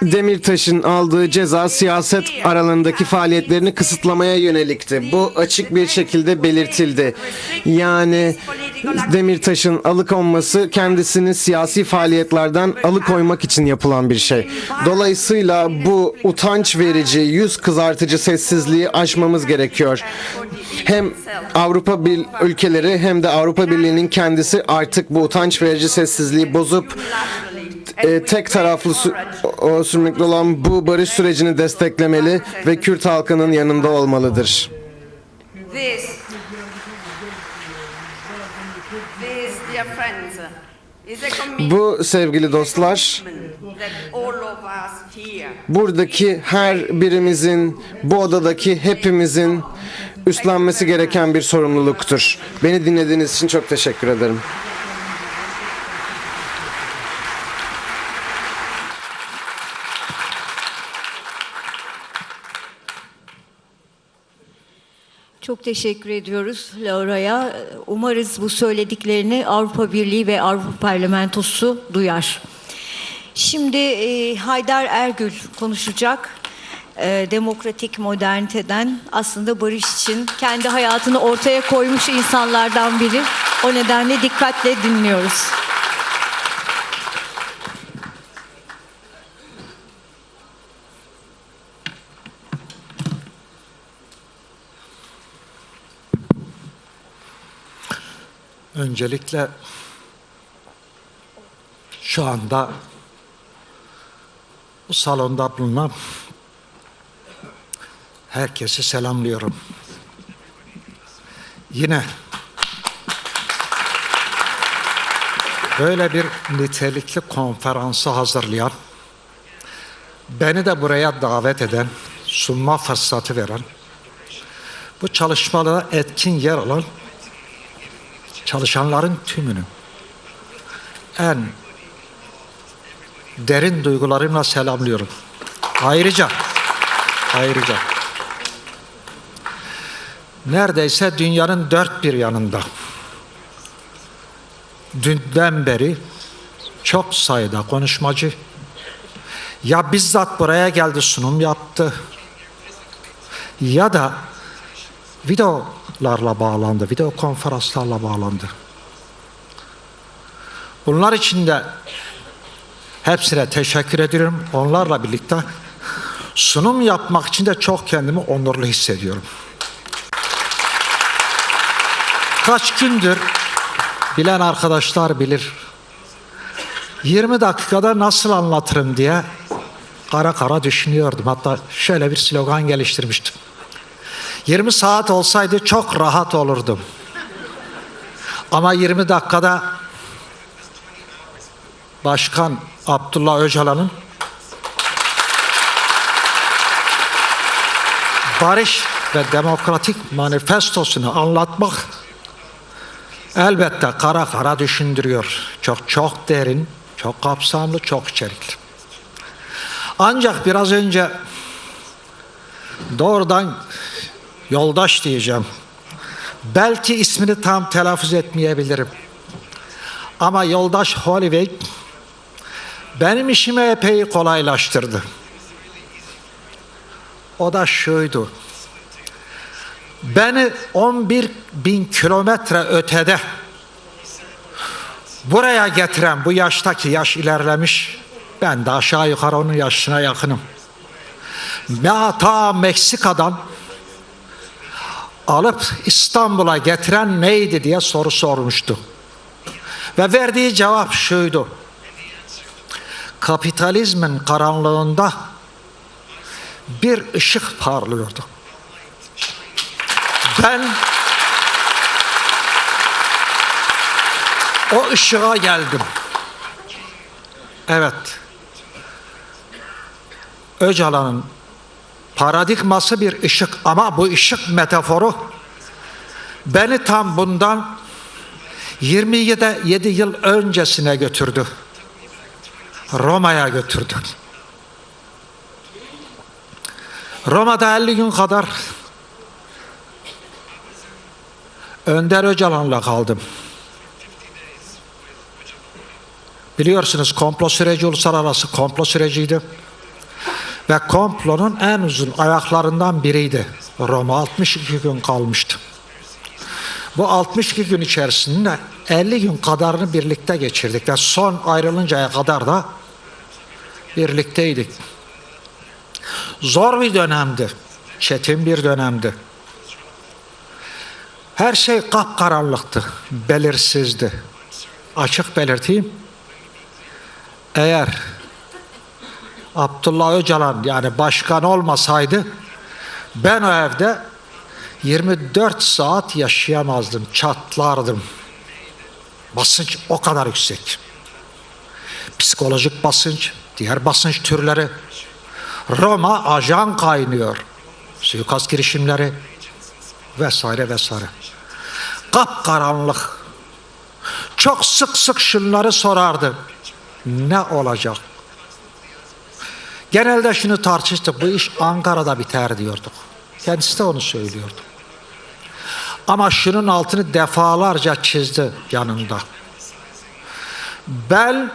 Demirtaş'ın aldığı ceza siyaset aralarındaki faaliyetlerini kısıtlamaya yönelikti. Bu açık bir şekilde belirtildi. Yani Demirtaş'ın alıkonması kendisini siyasi faaliyetlerden alıkoymak için yapılan bir şey. Dolayısıyla bu utanç verici, yüz kızartıcı sessizliği aşmamız gerekiyor. Hem Avrupa ülkeleri hem de Avrupa Birliği'nin kendisi artık bu utanç verici sessizliği bozup tek taraflı sürmekte olan bu barış sürecini desteklemeli ve Kürt halkının yanında olmalıdır. Bu sevgili dostlar, buradaki her birimizin, bu odadaki hepimizin üstlenmesi gereken bir sorumluluktur. Beni dinlediğiniz için çok teşekkür ederim. Çok teşekkür ediyoruz Laura'ya. Umarız bu söylediklerini Avrupa Birliği ve Avrupa Parlamentosu duyar. Şimdi Haydar Ergül konuşacak. Demokratik moderniteden aslında barış için kendi hayatını ortaya koymuş insanlardan biri. O nedenle dikkatle dinliyoruz. Öncelikle şu anda bu salonda bulunan herkesi selamlıyorum. Yine böyle bir nitelikli konferansı hazırlayan, beni de buraya davet eden, sunma fırsatı veren, bu çalışmalara etkin yer alan çalışanların tümünü en derin duygularımla selamlıyorum. Ayrıca neredeyse dünyanın dört bir yanında dünden beri çok sayıda konuşmacı ya bizzat buraya geldi, sunum yaptı ya da videolarla bağlandı, video konferanslarla bağlandı. Bunlar için de hepsine teşekkür ediyorum. Onlarla birlikte sunum yapmak için de çok kendimi onurlu hissediyorum. Kaç gündür bilen arkadaşlar bilir. 20 dakikada nasıl anlatırım diye kara kara düşünüyordum. Hatta şöyle bir slogan geliştirmiştim. 20 saat olsaydı çok rahat olurdum. Ama 20 dakikada Başkan Abdullah Öcalan'ın barış ve demokratik manifestosunu anlatmak elbette kara kara düşündürüyor. Çok derin, çok kapsamlı, çok içerikli. Ancak biraz önce doğrudan yoldaş diyeceğim. Belki ismini tam telaffuz etmeyebilirim. Ama yoldaş Holloway benim işimi epey kolaylaştırdı. O da şuydu. Beni 11.000 kilometre ötede buraya getiren bu yaştaki, yaş ilerlemiş, ben de aşağı yukarı onun yaşına yakınım. Ta Meksika'dan alıp İstanbul'a getiren neydi diye soru sormuştu. Ve verdiği cevap şuydu. Kapitalizmin karanlığında bir ışık parlıyordu. Ben o ışığa geldim. Evet. Öcalan'ın paradigması bir ışık ama bu ışık metaforu beni tam bundan 27 yıl öncesine götürdü. Roma'ya götürdü. Roma'da 50 gün kadar Önder Öcalan'la kaldım. Biliyorsunuz komplo süreci uluslararası komplo süreciydi. Ve komplonun en uzun ayaklarından biriydi. Roma 62 gün kalmıştı. Bu 62 gün içerisinde 50 gün kadarını birlikte geçirdik ve son ayrılıncaya kadar da birlikteydik. Zor bir dönemdi, çetin bir dönemdi. Her şey kapkaranlıktı, belirsizdi. Açık belirteyim, eğer Abdullah Öcalan yani başkan olmasaydı ben o evde 24 saat yaşayamazdım, çatlardım. Basınç o kadar yüksek. Psikolojik basınç, diğer basınç türleri. Roma ajan kaynıyor. Suikast girişimleri vesaire vesaire. Kapkaranlık. Çok sık şunları sorardı. Ne olacak? Genelde şunu tartıştık. Bu iş Ankara'da biter diyorduk. Kendisi de onu söylüyordu. Ama şunun altını defalarca çizdi yanında. Ben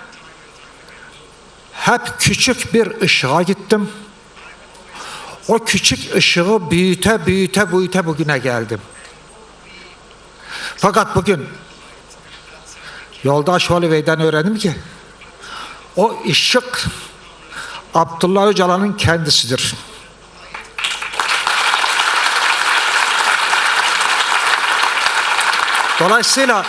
hep küçük bir ışığa gittim. O küçük ışığı büyüte büyüte bugüne geldim. Fakat bugün yoldaş Holloway'den öğrendim ki o ışık Abdullah Öcalan'ın kendisidir. Dolayısıyla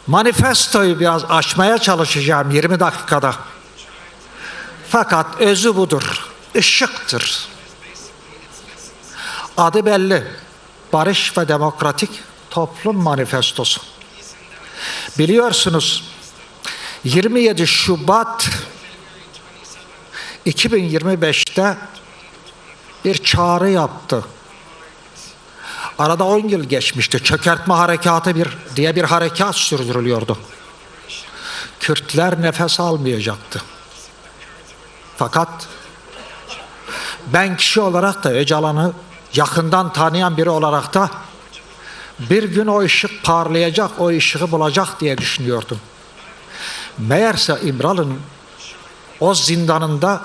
manifestoyu biraz açmaya çalışacağım 20 dakikada. Fakat özü budur. Işıktır. Adı belli. Barış ve Demokratik Toplum Manifestosu. Biliyorsunuz 27 Şubat 2025'te bir çağrı yaptı. Arada 10 yıl geçmişti. Çökertme harekatı diye bir harekat sürdürülüyordu. Kürtler nefes almayacaktı. Fakat ben kişi olarak da Öcalan'ı yakından tanıyan biri olarak da bir gün o ışık parlayacak, o ışığı bulacak diye düşünüyordum. Meğerse İmralı'nın o zindanında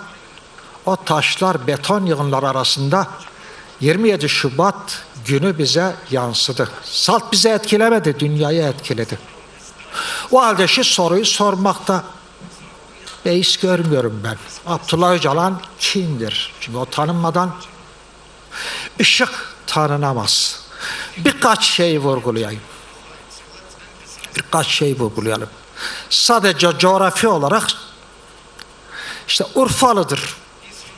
o taşlar, beton yığınları arasında 27 Şubat günü bize yansıdı. Salt bizi etkilemedi, dünyayı etkiledi. O halde şu soruyu sormakta beis görmüyorum ben. Abdullah Öcalan kimdir? Çünkü o tanınmadan ışık tanınamaz. Birkaç şey vurgulayayım. Sadece coğrafi olarak işte Urfalıdır.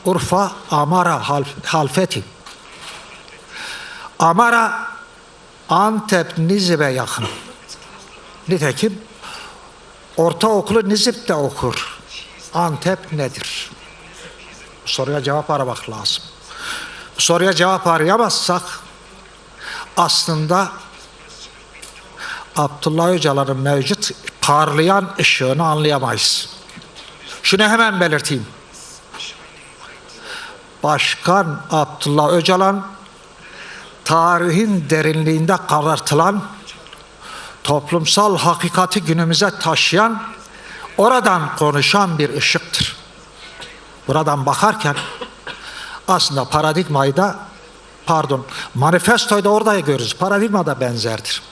Urfa, Amara, Halfeti. Amara, Antep, Nizip'e yakın. Nitekim ortaokulu Nizip'te okur. Antep nedir? Bu soruya cevap aramak lazım. Bu soruya cevap arayamazsak aslında Abdullah Öcalan'ın mevcut parlayan ışığını anlayamayız. Şunu hemen belirteyim. Başkan Abdullah Öcalan tarihin derinliğinde karartılan, toplumsal hakikati günümüze taşıyan, oradan konuşan bir ışıktır. Buradan bakarken aslında manifestoyu da orada görürüz. Paradigma da benzerdir.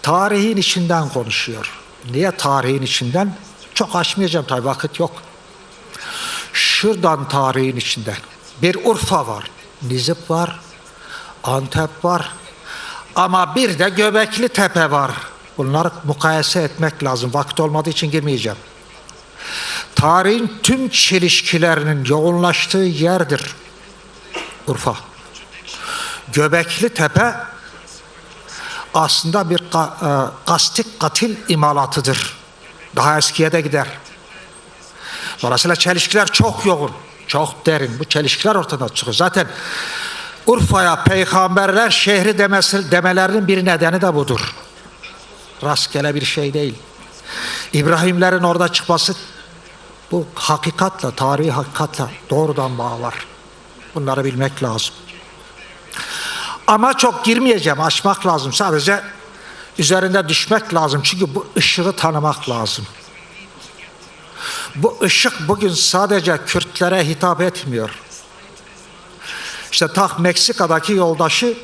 Tarihin içinden konuşuyor. Niye tarihin içinden? Çok açmayacağım tabii, vakit yok. Şuradan tarihin içinden. Bir Urfa var, Nizip var, Antep var. Ama bir de Göbekli Tepe var. Bunları mukayese etmek lazım. Vakit olmadığı için girmeyeceğim. Tarihin tüm çelişkilerinin yoğunlaştığı yerdir Urfa. Göbekli Tepe aslında bir kastik katil imalatıdır. Daha eskiye de gider. Dolayısıyla çelişkiler çok yoğun, çok derin. Bu çelişkiler ortadan çıkıyor. Zaten Urfa'ya peygamberler şehri demelerinin bir nedeni de budur. Rastgele bir şey değil. İbrahimlerin orada çıkması bu hakikatla, tarihi hakikatla doğrudan bağ var. Bunları bilmek lazım. Ama çok girmeyeceğim, açmak lazım. Sadece üzerinde düşmek lazım. Çünkü bu ışığı tanımak lazım. Bu ışık bugün sadece Kürtlere hitap etmiyor. İşte Meksika'daki yoldaşı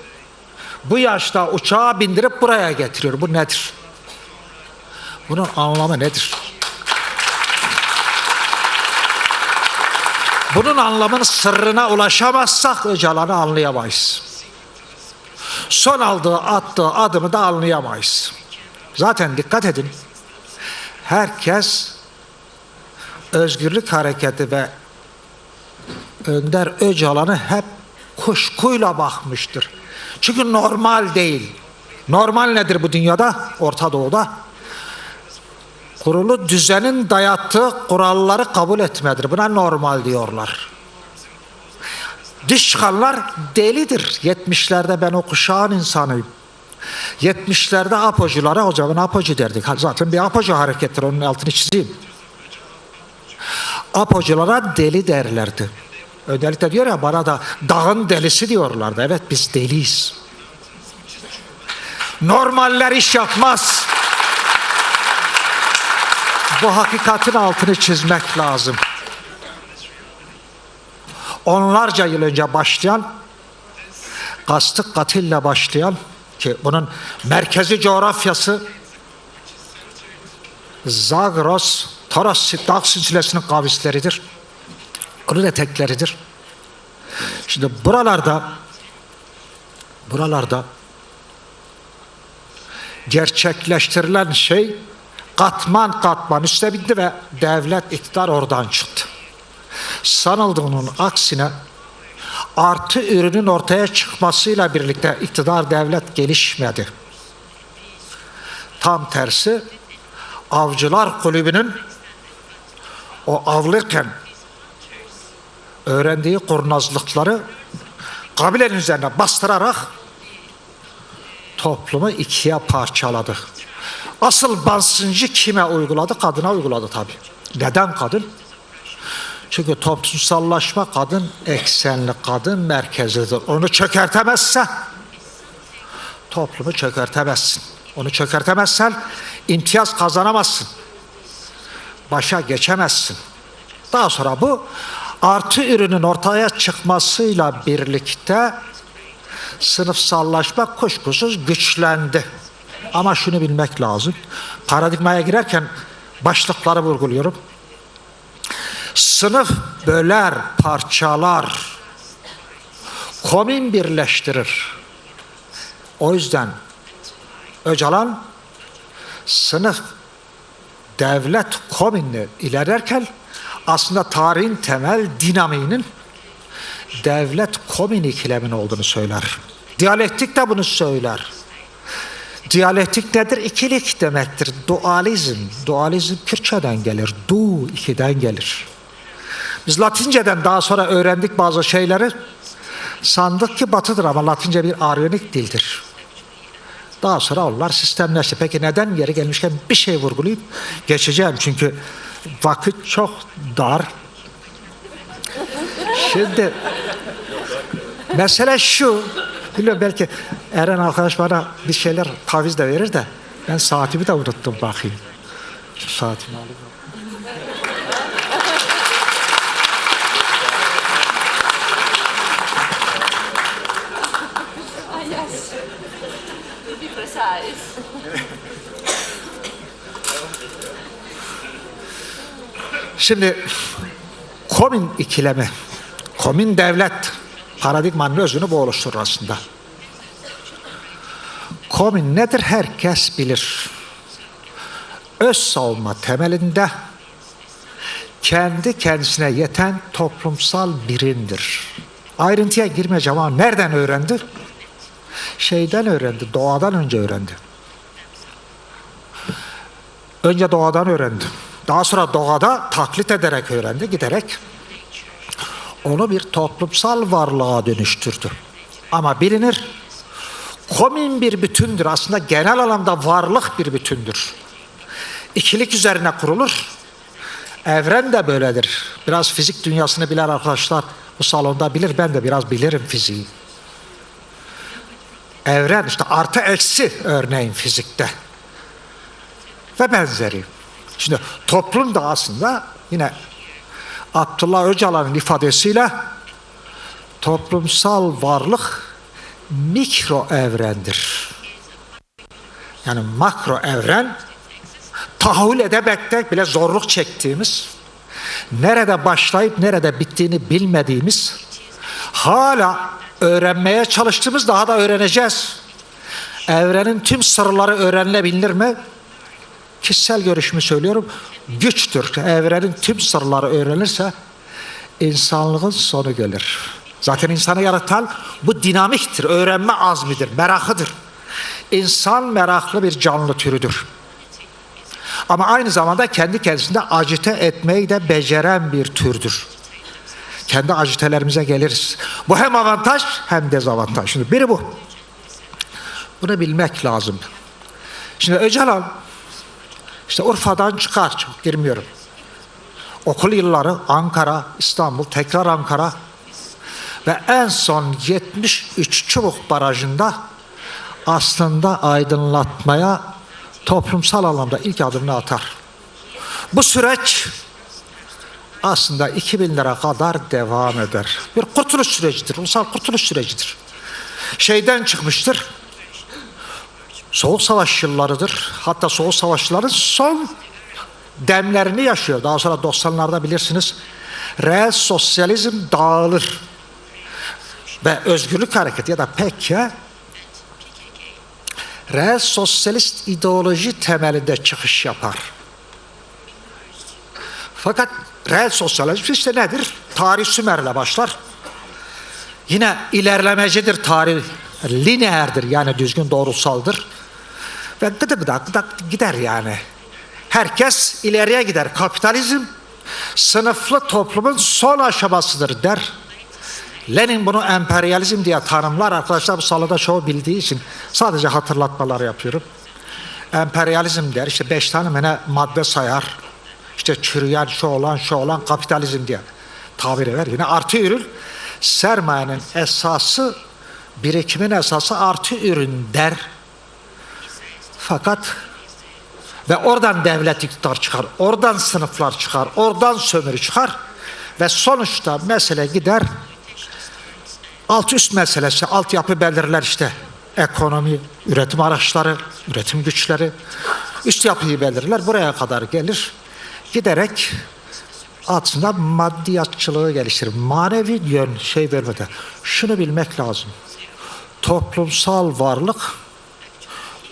bu yaşta uçağa bindirip buraya getiriyor. Bu nedir? Bunun anlamı nedir? Bunun anlamının sırrına ulaşamazsak Öcalan'ı anlayamayız. Son attığı adımı da anlayamayız. Zaten dikkat edin. Herkes Özgürlük Hareketi ve Önder Öcalan'ı hep kuşkuyla bakmıştır. Çünkü normal değil. Normal nedir bu dünyada? Orta Doğu'da kurulu düzenin dayattığı kuralları kabul etmedir. Buna normal diyorlar. Dış çıkanlar delidir. 70'lerde ben o kuşağın insanıyım. 70'lerde apoculara, o zaman apocu derdik. Zaten bir apocu harekettir, onun altını çizeyim. Apoculara deli derlerdi. Özellikle diyor ya, bana da dağın delisi diyorlardı. Evet, biz deliyiz. Normaller iş yapmaz. Bu hakikatin altını çizmek lazım. Onlarca yıl önce başlayan, kastı katille başlayan, ki bunun merkezi coğrafyası Zagros, Toros dağ silsilesinin kavisleridir. Onun etekleridir. Şimdi buralarda gerçekleştirilen şey katman katman üste bindi ve devlet iktidar oradan çıktı. Sanıldığının aksine artı ürünün ortaya çıkmasıyla birlikte iktidar devlet gelişmedi. Tam tersi avcılar kulübünün o avlırken öğrendiği kurnazlıkları kabilenin üzerine bastırarak toplumu ikiye parçaladı. Asıl basıncı kime uyguladı? Kadına uyguladı tabii. Neden kadın? Çünkü toplumsallaşma kadın eksenli, kadın merkezlidir. Onu çökertemezse toplumu çökertemezsin. Onu çökertemezsen imtiyaz kazanamazsın. Başa geçemezsin. Daha sonra bu artı ürünün ortaya çıkmasıyla birlikte sınıfsallaşma kuşkusuz güçlendi. Ama şunu bilmek lazım. Paradigmaya girerken başlıkları vurguluyorum. Sınıf böler, parçalar, komün birleştirir. O yüzden Öcalan sınıf, devlet, komünle ilerlerken aslında tarihin temel dinamiğinin devlet-komün ikilemin olduğunu söyler. Diyalektik de bunu söyler. Diyalektik nedir? İkilik demektir. Dualizm. Dualizm Kürtçeden gelir. Du, ikiden gelir. Biz Latinceden daha sonra öğrendik bazı şeyleri. Sandık ki batıdır ama Latince bir aryonik dildir. Daha sonra onlar sistemleşti. Peki neden yeri gelmişken bir şey vurgulayıp geçeceğim. Çünkü vakit çok dar. Şimdi mesele şu. Biliyorum belki Eren arkadaş bana bir şeyler taviz de verir de ben saatimi de unuttum bakayım. Şu saatimi alayım. Şimdi komün ikilemi, komün devlet paradigmanın özünü bu oluşturur aslında. Komün nedir? Herkes bilir. Öz savunma temelinde kendi kendisine yeten toplumsal birimdir. Ayrıntıya girmeyeceğim ama nereden öğrendi? Şeyden öğrendi, doğadan önce öğrendi. Önce doğadan öğrendi. Daha sonra doğada taklit ederek öğrendi, giderek onu bir toplumsal varlığa dönüştürdü. Ama bilinir, komün bir bütündür. Aslında genel anlamda varlık bir bütündür. İkilik üzerine kurulur. Evren de böyledir. Biraz fizik dünyasını bilen arkadaşlar bu salonda bilir. Ben de biraz bilirim fiziği. Evren işte artı eksi örneğin fizikte. Ve benzeri. Şimdi toplum da aslında yine Abdullah Öcalan'ın ifadesiyle toplumsal varlık mikro evrendir. Yani makro evren tahayyül edemekte bile zorluk çektiğimiz, nerede başlayıp nerede bittiğini bilmediğimiz, hala öğrenmeye çalıştığımız, daha da öğreneceğiz. Evrenin tüm sırları öğrenilebilir mi? Kişisel görüşümü söylüyorum, güçtür. Evrenin tüm sırları öğrenirse insanlığın sonu gelir. Zaten insanı yaratan bu dinamiktir, öğrenme azmidir, merakıdır. İnsan meraklı bir canlı türüdür. Ama aynı zamanda kendi kendisinde acite etmeyi de beceren bir türdür. Kendi acitelerimize geliriz. Bu hem avantaj hem dezavantaj. Şimdi biri bu. Bunu bilmek lazım. Şimdi Öcalan işte Urfa'dan çıkar, çok girmiyorum. Okul yılları Ankara, İstanbul, tekrar Ankara ve en son 73 Çubuk Barajı'nda aslında aydınlatmaya toplumsal anlamda ilk adımını atar. Bu süreç aslında 2000'lere kadar devam eder. Bir kurtuluş sürecidir, ulusal kurtuluş sürecidir. Şeyden çıkmıştır, Soğuk Savaş yıllarıdır. Hatta Soğuk Savaşların son demlerini yaşıyor. Daha sonra 90'larda bilirsiniz, reel sosyalizm dağılır. Ve özgürlük hareketi ya da PKK reel sosyalist ideoloji temelinde çıkış yapar. Fakat reel sosyalizm işte nedir? Tarih Sümer'le başlar. Yine ilerlemecidir tarih, lineerdir yani düzgün doğrusaldır. Ve gıdak gider yani. Herkes ileriye gider. Kapitalizm sınıflı toplumun son aşamasıdır der. Lenin bunu emperyalizm diye tanımlar. Arkadaşlar bu salada çoğu bildiği için sadece hatırlatmalar yapıyorum. Emperyalizm der. İşte 5 tane madde sayar. İşte çürüyen şu olan kapitalizm diye tabir eder. Yine artı ürün. Sermayenin esası, birikimin esası artı ürün der. Fakat ve oradan devlet iktidar çıkar. Oradan sınıflar çıkar. Oradan sömürü çıkar. Ve sonuçta mesele gider. Alt üst meselesi, altyapı belirler işte. Ekonomi, üretim araçları, üretim güçleri, üst yapıyı belirler. Buraya kadar gelir. Giderek aslında maddiyatçılığı geliştirir. Manevi yön vermeden. Şunu bilmek lazım. Toplumsal varlık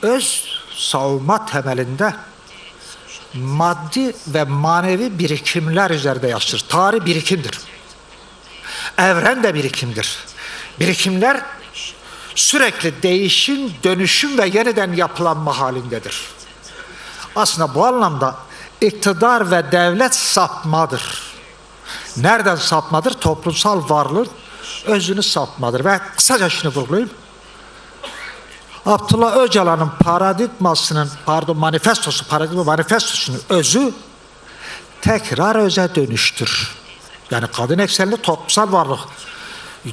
öz savunma temelinde maddi ve manevi birikimler üzerinde yaşır. Tarih birikimdir. Evren de birikimdir. Birikimler sürekli değişim, dönüşüm ve yeniden yapılanma halindedir. Aslında bu anlamda iktidar ve devlet sapmadır. Nereden sapmadır? Toplumsal varlığın özünü sapmadır. Ve kısaca şunu vurgulayayım. Abdullah Öcalan'ın manifestosunun özü tekrar öze dönüştür. Yani kadın eksenli toplumsal varlık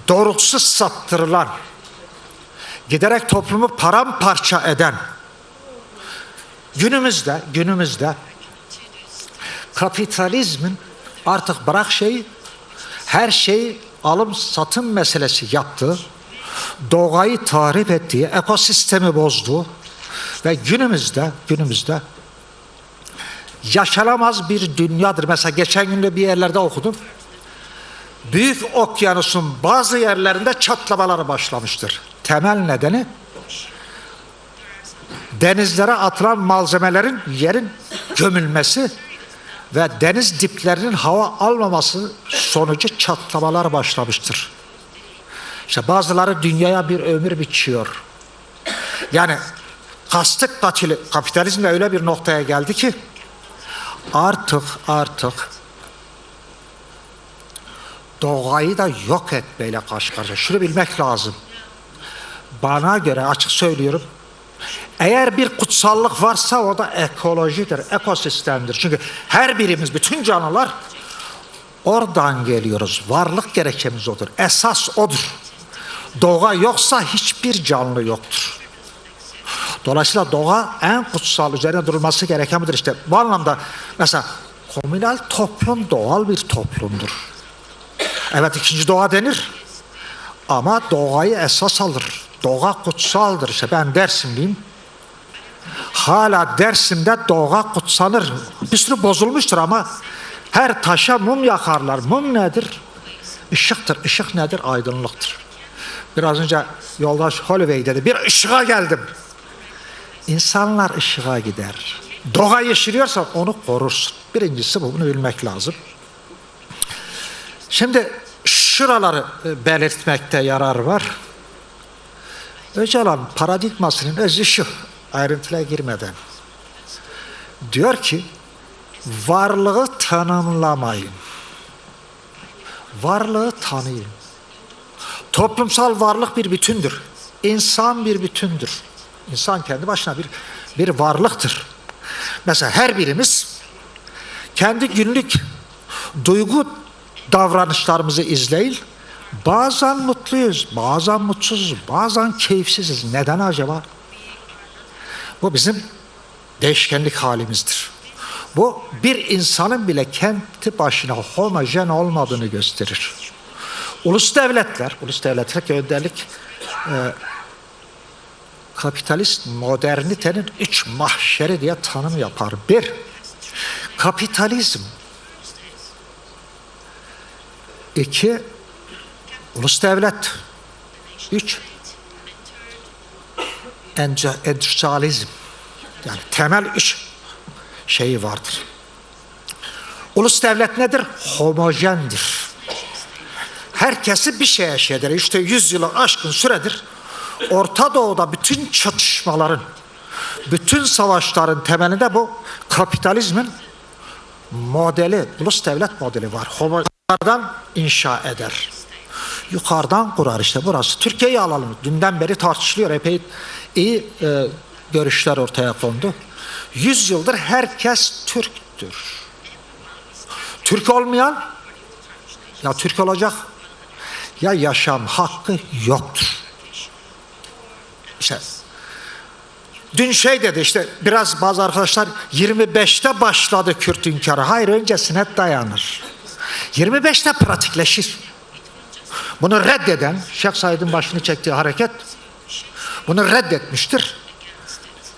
doğrultusuz saptırılan, giderek toplumu paramparça eden, günümüzde kapitalizmin artık bırak her şeyi alım satım meselesi yaptığı, doğayı tahrip ettiği, ekosistemi bozduğu ve günümüzde yaşanamaz bir dünyadır. Mesela geçen gün de bir yerlerde okudum. Büyük okyanusun bazı yerlerinde çatlamalar başlamıştır. Temel nedeni denizlere atılan malzemelerin yerin gömülmesi ve deniz diplerinin hava almaması sonucu çatlamalar başlamıştır. İşte bazıları dünyaya bir ömür biçiyor. Yani kastık kapitalizmle öyle bir noktaya geldi ki artık doğayı da yok etmeyle karşı karşıya. Şunu bilmek lazım. Bana göre açık söylüyorum. Eğer bir kutsallık varsa o da ekolojidir, ekosistemdir. Çünkü her birimiz, bütün canlılar oradan geliyoruz. Varlık gerekçemiz odur. Esas odur. Doğa yoksa hiçbir canlı yoktur. Dolayısıyla doğa en kutsal, üzerine durulması gerekendir. İşte bu anlamda mesela komünal toplum doğal bir toplumdur. Evet, ikinci doğa denir ama doğayı esas alır. Doğa kutsaldır. İşte ben Dersimliyim. Hala Dersim'de doğa kutsanır. Bir sürü bozulmuştur ama her taşa mum yakarlar. Mum nedir? Işıktır. Işık nedir? Aydınlıktır. Biraz önce yoldaş Holloway dedi. Bir ışığa geldim. İnsanlar ışığa gider. Doğa yeşiliyorsa onu korursun. Birincisi bu. Bunu bilmek lazım. Şimdi şuraları belirtmekte yarar var. Öcalan paradigmasının özü şu, ayrıntıya girmeden. Diyor ki, varlığı tanımlamayın. Varlığı tanıyın. Toplumsal varlık bir bütündür. İnsan bir bütündür. İnsan kendi başına bir varlıktır. Mesela her birimiz kendi günlük duygu davranışlarımızı izleyin. Bazen mutluyuz, bazen mutsuzuz, bazen keyifsiziz. Neden acaba? Bu bizim değişkenlik halimizdir. Bu bir insanın bile kendi başına homojen olmadığını gösterir. Ulus devletler önderlik kapitalist modernitenin üç mahşeri diye tanım yapar. Bir, kapitalizm. İki, ulus devlet. Üç, endüstriyalizm. Yani temel üç şeyi vardır. Ulus devlet nedir? Homojendir. Herkesi bir şeye şeydir. İşte 100 yılı aşkın süredir Orta Doğu'da bütün çatışmaların, bütün savaşların temelinde bu kapitalizmin modeli, ulus devlet modeli var. Yukarıdan inşa eder. Yukarıdan kurar işte burası. Türkiye'yi alalım. Dünden beri tartışılıyor. Epey iyi görüşler ortaya kondu. 100 yıldır herkes Türktür. Türk olmayan ya Türk olacak ya yaşam hakkı yoktur. İşte dün şey dedi işte bazı arkadaşlar 25'te başladı Kürt inkarı. Hayır öncesine dayanır. 25'te pratikleşir. Bunu reddeden Şeyh Said'in başını çektiği hareket bunu reddetmiştir.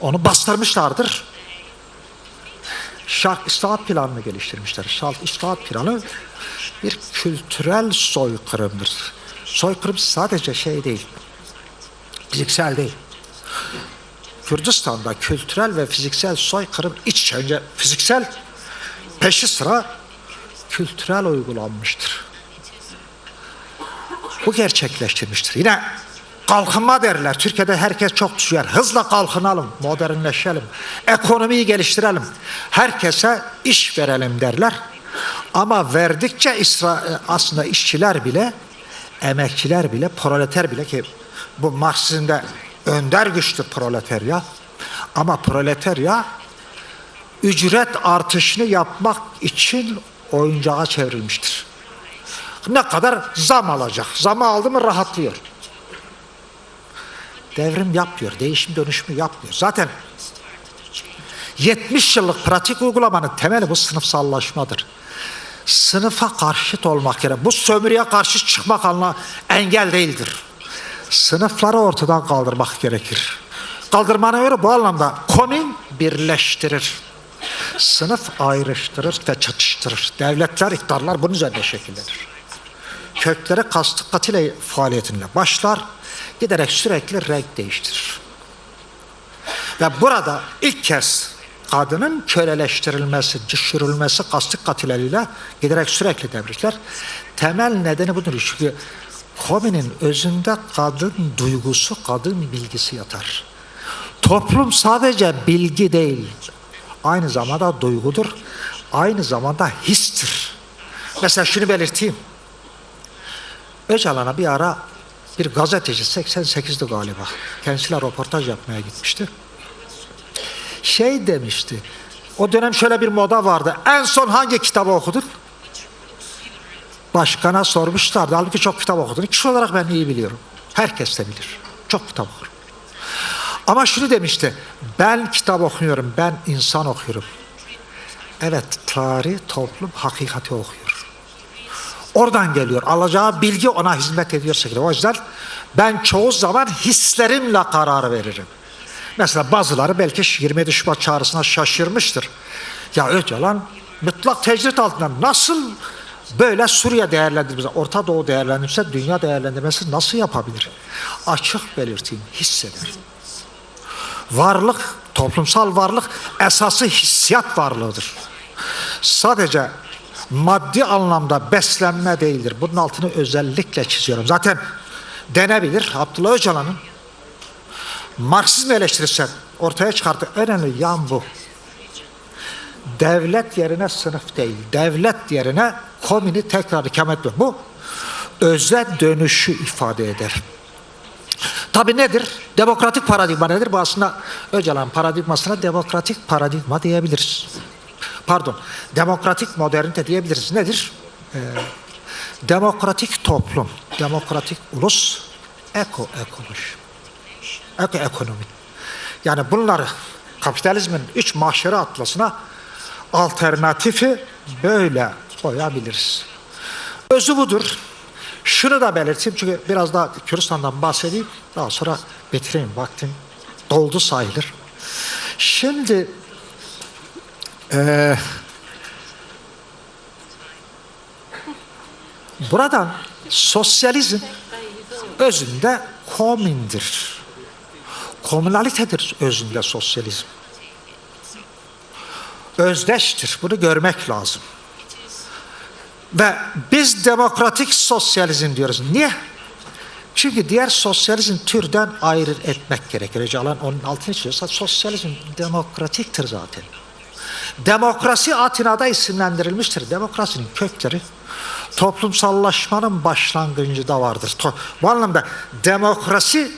Onu bastırmışlardır. Şark İslahat planını geliştirmişler. Şark İslahat planı bir kültürel soykırımdır. Soykırım sadece şey değil, fiziksel değil. Kürdistan'da kültürel ve fiziksel soykırım iç içe. Önce fiziksel, peşi sıra kültürel uygulanmıştır. Bu gerçekleştirmiştir. Yine kalkınma derler. Türkiye'de herkes çok düşüyor. Hızla kalkınalım, modernleşelim, ekonomiyi geliştirelim, herkese iş verelim derler. Ama verdikçe aslında işçiler bile, emekçiler bile, proleter bile ki bu Marksizm'de önder güçlü proletarya ama proletarya ücret artışını yapmak için oyuncağa çevrilmiştir. Ne kadar zam alacak? Zamı aldı mı rahatlıyor. Devrim yapmıyor, değişim dönüşümü yapmıyor. Zaten 70 yıllık pratik uygulamanın temeli bu sınıfsallaşmadır. Sınıfa karşıt olmak gerek. Bu sömürüye karşı çıkmak engel değildir. Sınıfları ortadan kaldırmak gerekir. Kaldırmana göre bu anlamda komün birleştirir. Sınıf ayrıştırır ve çatıştırır. Devletler, iktidarlar bunun üzerine şekillenir. Kökleri katile faaliyetine başlar, giderek sürekli renk değiştirir. Ve burada ilk kez kadının köleleştirilmesi, düşürülmesi kastık katileriyle giderek sürekli devrikler. Temel nedeni budur. Çünkü komünün özünde kadın duygusu, kadın bilgisi yatar. Toplum sadece bilgi değil, aynı zamanda duygudur, aynı zamanda histir. Mesela şunu belirteyim. Öcalan'a bir ara bir gazeteci 88'di galiba. Kendisiyle röportaj yapmaya gitmişti. Şey demişti. O dönem şöyle bir moda vardı. En son hangi kitabı okudun? Başkana sormuşlardı. Halbuki çok kitap okudun. Kişi olarak ben iyi biliyorum. Herkes de bilir. Çok kitap okurum. Ama şunu demişti. Ben kitap okumuyorum. Ben insan okuyorum. Evet, tarih, toplum, hakikati okuyor. Oradan geliyor. Alacağı bilgi ona hizmet ediyorsa. O yüzden ben çoğu zaman hislerimle karar veririm. Mesela bazıları belki 27 Şubat çağrısına şaşırmıştır. Ya Öcalan mutlak tecrit altında nasıl böyle Suriye değerlendirmesi, Orta Doğu değerlendirmesi, dünya değerlendirmesi nasıl yapabilir? Açık belirteyim, hisseder. Varlık, toplumsal varlık esası hissiyat varlığıdır. Sadece maddi anlamda beslenme değildir. Bunun altını özellikle çiziyorum. Zaten denebilir. Abdullah Öcalan'ın Marksizm eleştirisi ortaya çıkarttığı önemli yan bu. Devlet yerine sınıf değil, devlet yerine komünü tekrar ikamet ediyor. Bu öze dönüşü ifade eder. Tabi nedir? Demokratik paradigma nedir? Bu aslında Öcalan paradigmasına demokratik paradigma diyebiliriz. Pardon, demokratik modernite diyebiliriz. Nedir? Demokratik toplum. demokratik ulus, ekonomi. Yani bunları kapitalizmin 3 mahşeri atlasına alternatifi böyle koyabiliriz. Özü budur. Şunu da belirteyim çünkü biraz daha Kürdistan'dan bahsedeyim. Daha sonra bitireyim. Vaktim doldu sayılır. Şimdi buradan sosyalizm özünde komündir. Komünalitedir özünde sosyalizm. Özdeştir. Bunu görmek lazım. Ve biz demokratik sosyalizm diyoruz. Niye? Çünkü diğer sosyalizm türden ayrı etmek gerekir. Öcalan onun altını çiziyorsa sosyalizm demokratiktir zaten. Demokrasi Atina'da isimlendirilmiştir. Demokrasinin kökleri toplumsallaşmanın başlangıcında vardır. Bu anlamda demokrasi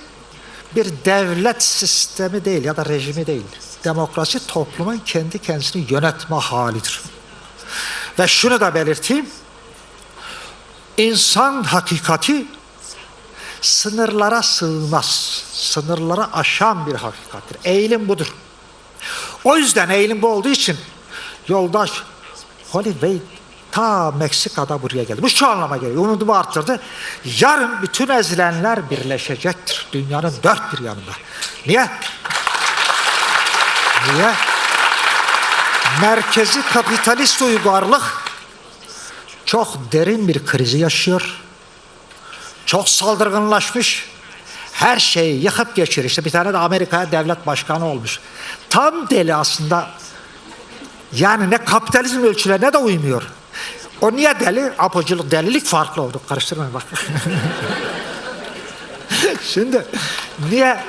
bir devlet sistemi değil ya da rejimi değil. Demokrasi toplumun kendi kendisini yönetme halidir. Ve şunu da belirteyim. İnsan hakikati sınırlara sığmaz. Sınırları aşan bir hakikattir. Eğilim budur. O yüzden eğilim bu olduğu için yoldaş Holiday ta Meksika'da buraya geldi. Bu şu anlama geliyor. Umudumu arttırdı. Yarın bütün ezilenler birleşecektir. Dünyanın dört bir yanında. Niye? Niye? Merkezi kapitalist uygarlık çok derin bir krizi yaşıyor. Çok saldırganlaşmış. Her şeyi yıkıp geçirir. İşte bir tane de Amerika'ya devlet başkanı olmuş. Tam deli aslında. Yani ne kapitalizm ölçülerine de uymuyor. O niye deli? Apoculuk, delilik farklı oldu. Karıştırmayın bak. Şimdi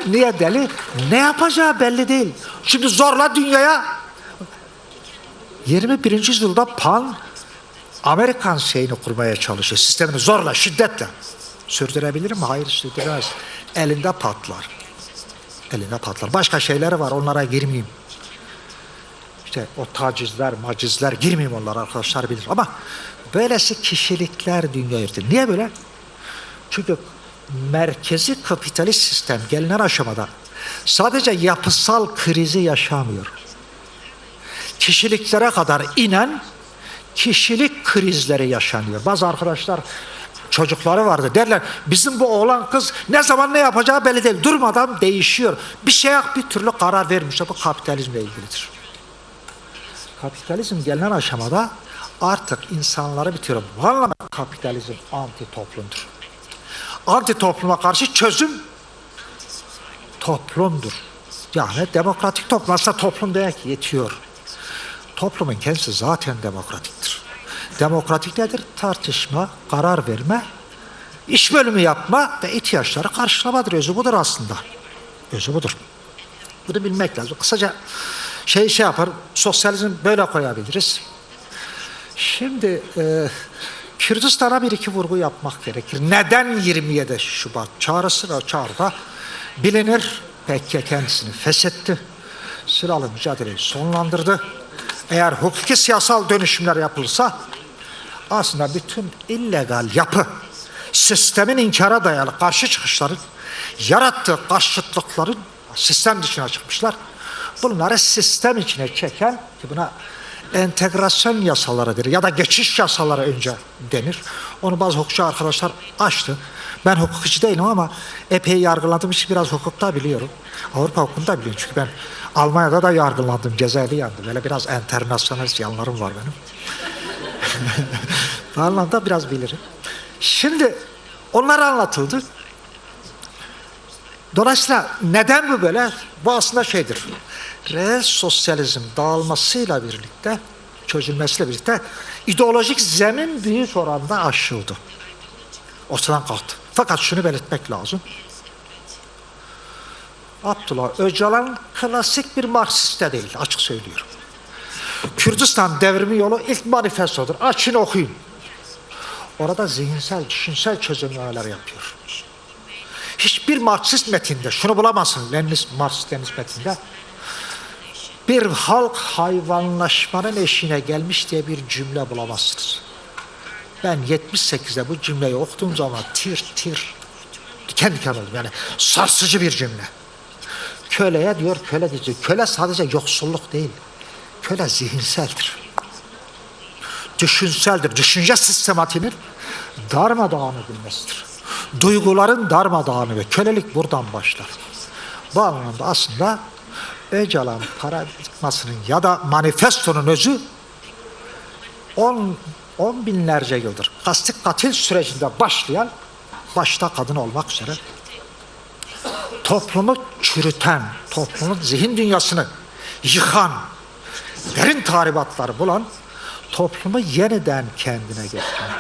niye deli? Ne yapacağı belli değil. Şimdi zorla dünyaya 21. yüzyılda Amerikan şeyini kurmaya çalışıyor. Sistemini zorla, şiddetle. Sürdürebilir mi? Hayır, sürdüremez. Elinde patlar. Elinde patlar. Başka şeyleri var, onlara girmeyeyim. İşte o tacizler, macizler, girmeyeyim onlara, arkadaşlar bilir. Ama böylesi kişilikler dünya yürütür. Niye böyle? Çünkü merkezi kapitalist sistem gelinen aşamada sadece yapısal krizi yaşamıyor. Kişiliklere kadar inen kişilik krizleri yaşanıyor. Bazı arkadaşlar çocukları vardı. Derler bizim bu oğlan kız ne zaman ne yapacağı belli değil. Durmadan değişiyor. Bir şeye bir türlü karar vermiş. Bu kapitalizmle ilgilidir. Kapitalizm gelinen aşamada artık insanları bitiriyor. Bu anlamda kapitalizm anti toplumdur. Anti topluma karşı çözüm toplumdur. Yani demokratik toplum. Aslında toplum demek yetiyor. Toplumun kendisi zaten demokratiktir. Demokratik nedir? Tartışma, karar verme, iş bölümü yapma ve ihtiyaçları karşılamadır. Özü budur aslında. Özü budur. Bunu bilmek lazım. Kısaca şey yapar, sosyalizm böyle koyabiliriz. Şimdi Kürdistan'a bir iki vurgu yapmak gerekir. Neden 27 Şubat çağrısı ve çağrıda bilinir? PKK kendisini feshetti. Silahlı mücadeleyi sonlandırdı. Eğer hukuki siyasal dönüşümler yapılsa aslında bütün illegal yapı, sistemin inkara dayalı karşı çıkışların, yarattığı karşıtlıkların sistem dışına çıkmışlar. Bunları sistem içine çeken, ki buna entegrasyon yasalarıdır ya da geçiş yasaları önce denir. Onu bazı hukukçu arkadaşlar açtı. Ben hukukçu değilim ama epey yargıladığım için biraz hukukta biliyorum. Avrupa hukukunda biliyorum çünkü ben Almanya'da da yargılandım, cezaevi yandım. Böyle biraz internasyonalist yanlarım var benim. Bu anlamda biraz bilirim. Şimdi onlar anlatıldı. Dolayısıyla neden bu böyle? Bu aslında şeydir. Reel sosyalizm dağılmasıyla birlikte, çözülmesiyle birlikte ideolojik zemin büyük oranda aşıldı. Ortadan kalktı. Fakat şunu belirtmek lazım. Abdullah Öcalan klasik bir Marksist de değil, açık söylüyorum. Kürdistan devrimi yolu ilk manifestodur. Açın okuyun. Orada zihinsel, düşünsel çözümlemeler yapıyor. Hiçbir Marksist metinde, şunu bulamazsınız Marksist metinde, bir halk hayvanlaşmanın eşiğine gelmiş diye bir cümle bulamazsınız. Ben 78'de bu cümleyi okuduğum zaman tir diken diken oldum. Yani sarsıcı bir cümle. Köleye diyor, köle diyecek. Köle sadece yoksulluk değil. Köle zihinseldir. Düşünseldir. Düşünce sistematiğinin darmadağın edilmesidir. Duyguların darmadağını ve kölelik buradan başlar. Bu anlamda aslında Öcalan paradigmasının ya da manifestonun özü 10 binlerce yıldır kasti katil sürecinde başlayan, başta kadın olmak üzere toplumu çürüten, toplumun zihin dünyasını yıkan, derin tahribatları bulan, toplumu yeniden kendine getirme,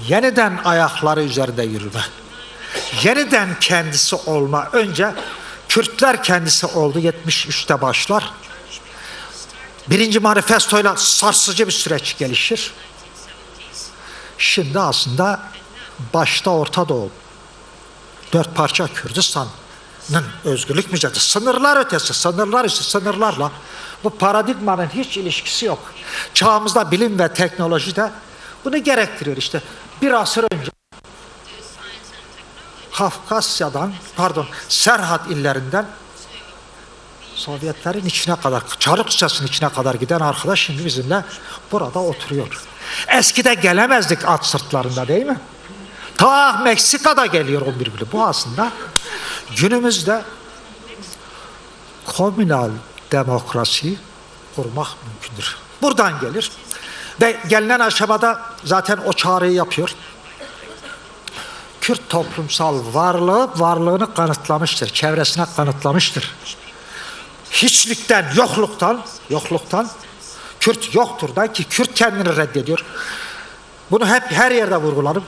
yeniden ayakları üzerinde yürüme, yeniden kendisi olma. Önce Kürtler kendisi oldu, 73'te başlar. Birinci manifestoyla sarsıcı bir süreç gelişir. Şimdi aslında başta Orta Doğu, 4 parça Kürdistan'ın özgürlük mücadelesi, sınırlar ötesi, sınırlar üstü, sınırlarla bu paradigmanın hiç ilişkisi yok. Çağımızda bilim ve teknoloji de bunu gerektiriyor. İşte bir asır önce Kafkasya'dan, Serhat illerinden Sovyetlerin içine kadar, Çarık Rusçası'nın içine kadar giden arkadaş şimdi bizimle burada oturuyor. Eskide gelemezdik at sırtlarında, değil mi? Ta Meksika'da geliyor 11 bile. Bu aslında günümüzde komünal demokrasiyi kurmak mümkündür. Buradan gelir. Ve gelinen aşamada zaten o çağrıyı yapıyor. Kürt toplumsal varlığını kanıtlamıştır. Çevresine kanıtlamıştır. Hiçlikten, yokluktan Kürt yoktur da ki Kürt kendini reddediyor. Bunu hep her yerde vurgularım.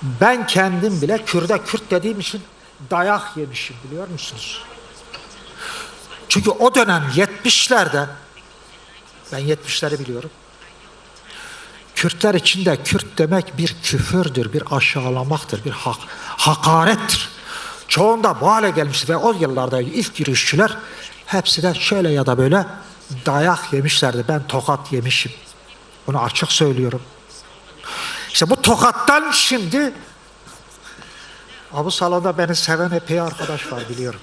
Ben kendim bile Kürt dediğim için dayak yemişim, biliyor musunuz? Çünkü o dönem 70'lerde, ben 70'leri biliyorum. Kürtler için de Kürt demek bir küfürdür, bir aşağılamaktır, bir hakarettir. Çoğunda bu hale gelmiştir ve o yıllarda ilk yürüyüşçüler hepsi de şöyle ya da böyle dayak yemişlerdi. Ben tokat yemişim. Bunu açık söylüyorum. İşte bu tokattan şimdi bu salonda beni seven epey arkadaş var, biliyorum.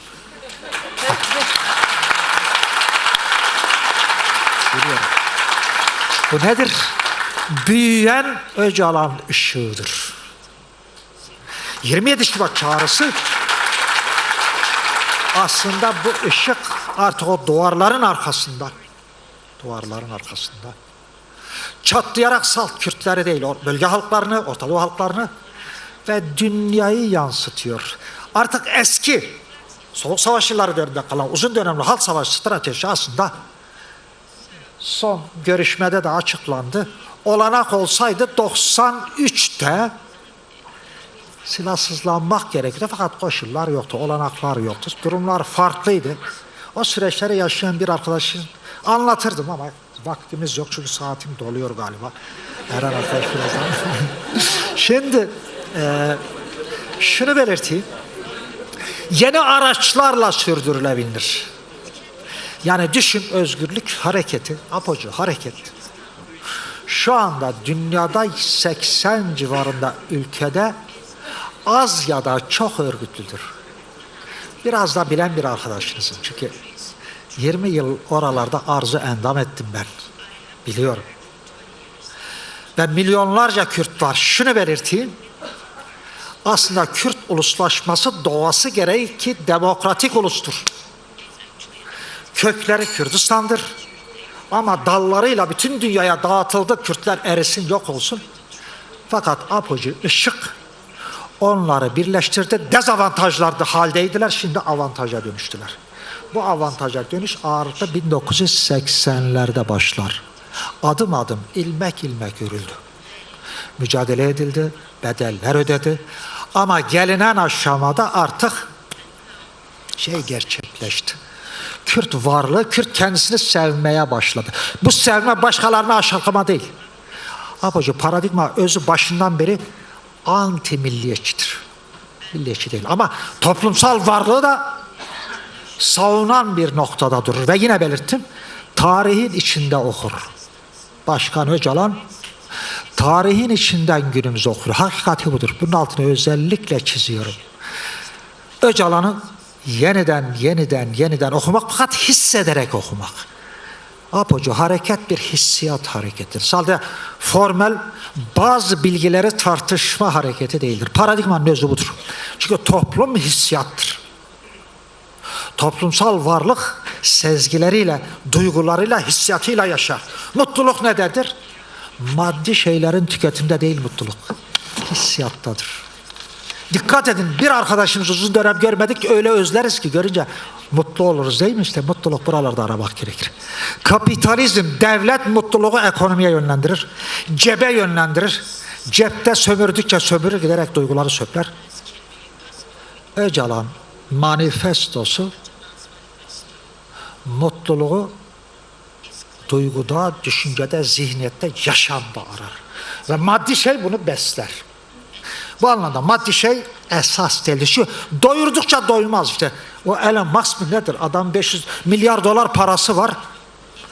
Biliyorum. Bu nedir? Büyüyen Öcalan ışığıdır. 27 Şubat çağrısı aslında bu ışık artık o duvarların arkasında çatlayarak salt Kürtleri değil, bölge halklarını, Orta Doğu halklarını ve dünyayı yansıtıyor. Artık eski Soğuk Savaş yılları döneminde kalan uzun dönemli halk savaşı stratejisi aslında son görüşmede de açıklandı. Olanak olsaydı 93'te silahsızlanmak gerekirdi fakat koşullar yoktu, olanaklar yoktu, durumlar farklıydı. O süreçleri yaşayan bir arkadaşın anlatırdım ama vaktimiz yok çünkü saatim doluyor galiba. Eren arkadaş birazdan. Şimdi şunu belirteyim. Yeni araçlarla sürdürülebilir. Yani düşün, özgürlük hareketi, APO'cu hareket. Şu anda dünyada 80 civarında ülkede az ya da çok örgütlüdür. Biraz da bilen bir arkadaşınızım. Çünkü 20 yıl oralarda arzu endam ettim ben. Biliyorum. Ve milyonlarca Kürt var. Şunu belirteyim. Aslında Kürt uluslaşması doğası gereği ki demokratik ulustur. Kökleri Kürdistan'dır. Ama dallarıyla bütün dünyaya dağıtıldı. Kürtler erisin, yok olsun. Fakat APO'cu ışık onları birleştirdi. Dezavantajlarda haldeydiler. Şimdi avantaja dönüştüler. Bu avantaja dönüş ağırlıkta 1980'lerde başlar. Adım adım, ilmek ilmek örüldü. Mücadele edildi, bedeller ödedi. Ama gelinen aşamada artık gerçekleşti. Kürt varlığı, Kürt kendisini sevmeye başladı. Bu sevme başkalarına aşağılama değil. APO'cu paradigma özü başından beri anti milliyetçidir. Milliyetçi değil ama toplumsal varlığı da savunan bir noktada durur. Ve yine belirttim, tarihin içinde okur. Başkan Öcalan tarihin içinden günümüzü okur. Hakikati budur. Bunun altını özellikle çiziyorum. Öcalan'ı yeniden okumak, fakat hissederek okumak. Apocu hareket bir hissiyat hareketidir. Sadece formel bazı bilgileri tartışma hareketi değildir. Paradigmanın özü budur. Çünkü toplum hissiyattır. Toplumsal varlık sezgileriyle, duygularıyla, hissiyatıyla yaşar. Mutluluk nededir? Maddi şeylerin tüketiminde değil mutluluk. Hissiyattadır. Dikkat edin, bir arkadaşımız uzun dönem görmedik, öyle özleriz ki görünce mutlu oluruz değil mi? İşte mutluluk buralarda aramak gerekir. Kapitalizm, devlet mutluluğu ekonomiye yönlendirir. Cebe yönlendirir. Cepte sömürdükçe sömürür, giderek duyguları söpler. Öcalan manifestosu mutluluğu duyguda, düşüncede, zihniyette, yaşamda arar. Ve maddi şey bunu besler. Bu anlamda maddi şey esas değildir. Şu doyurdukça doymaz işte. O Elon Musk mı nedir? Adam 500 milyar dolar parası var.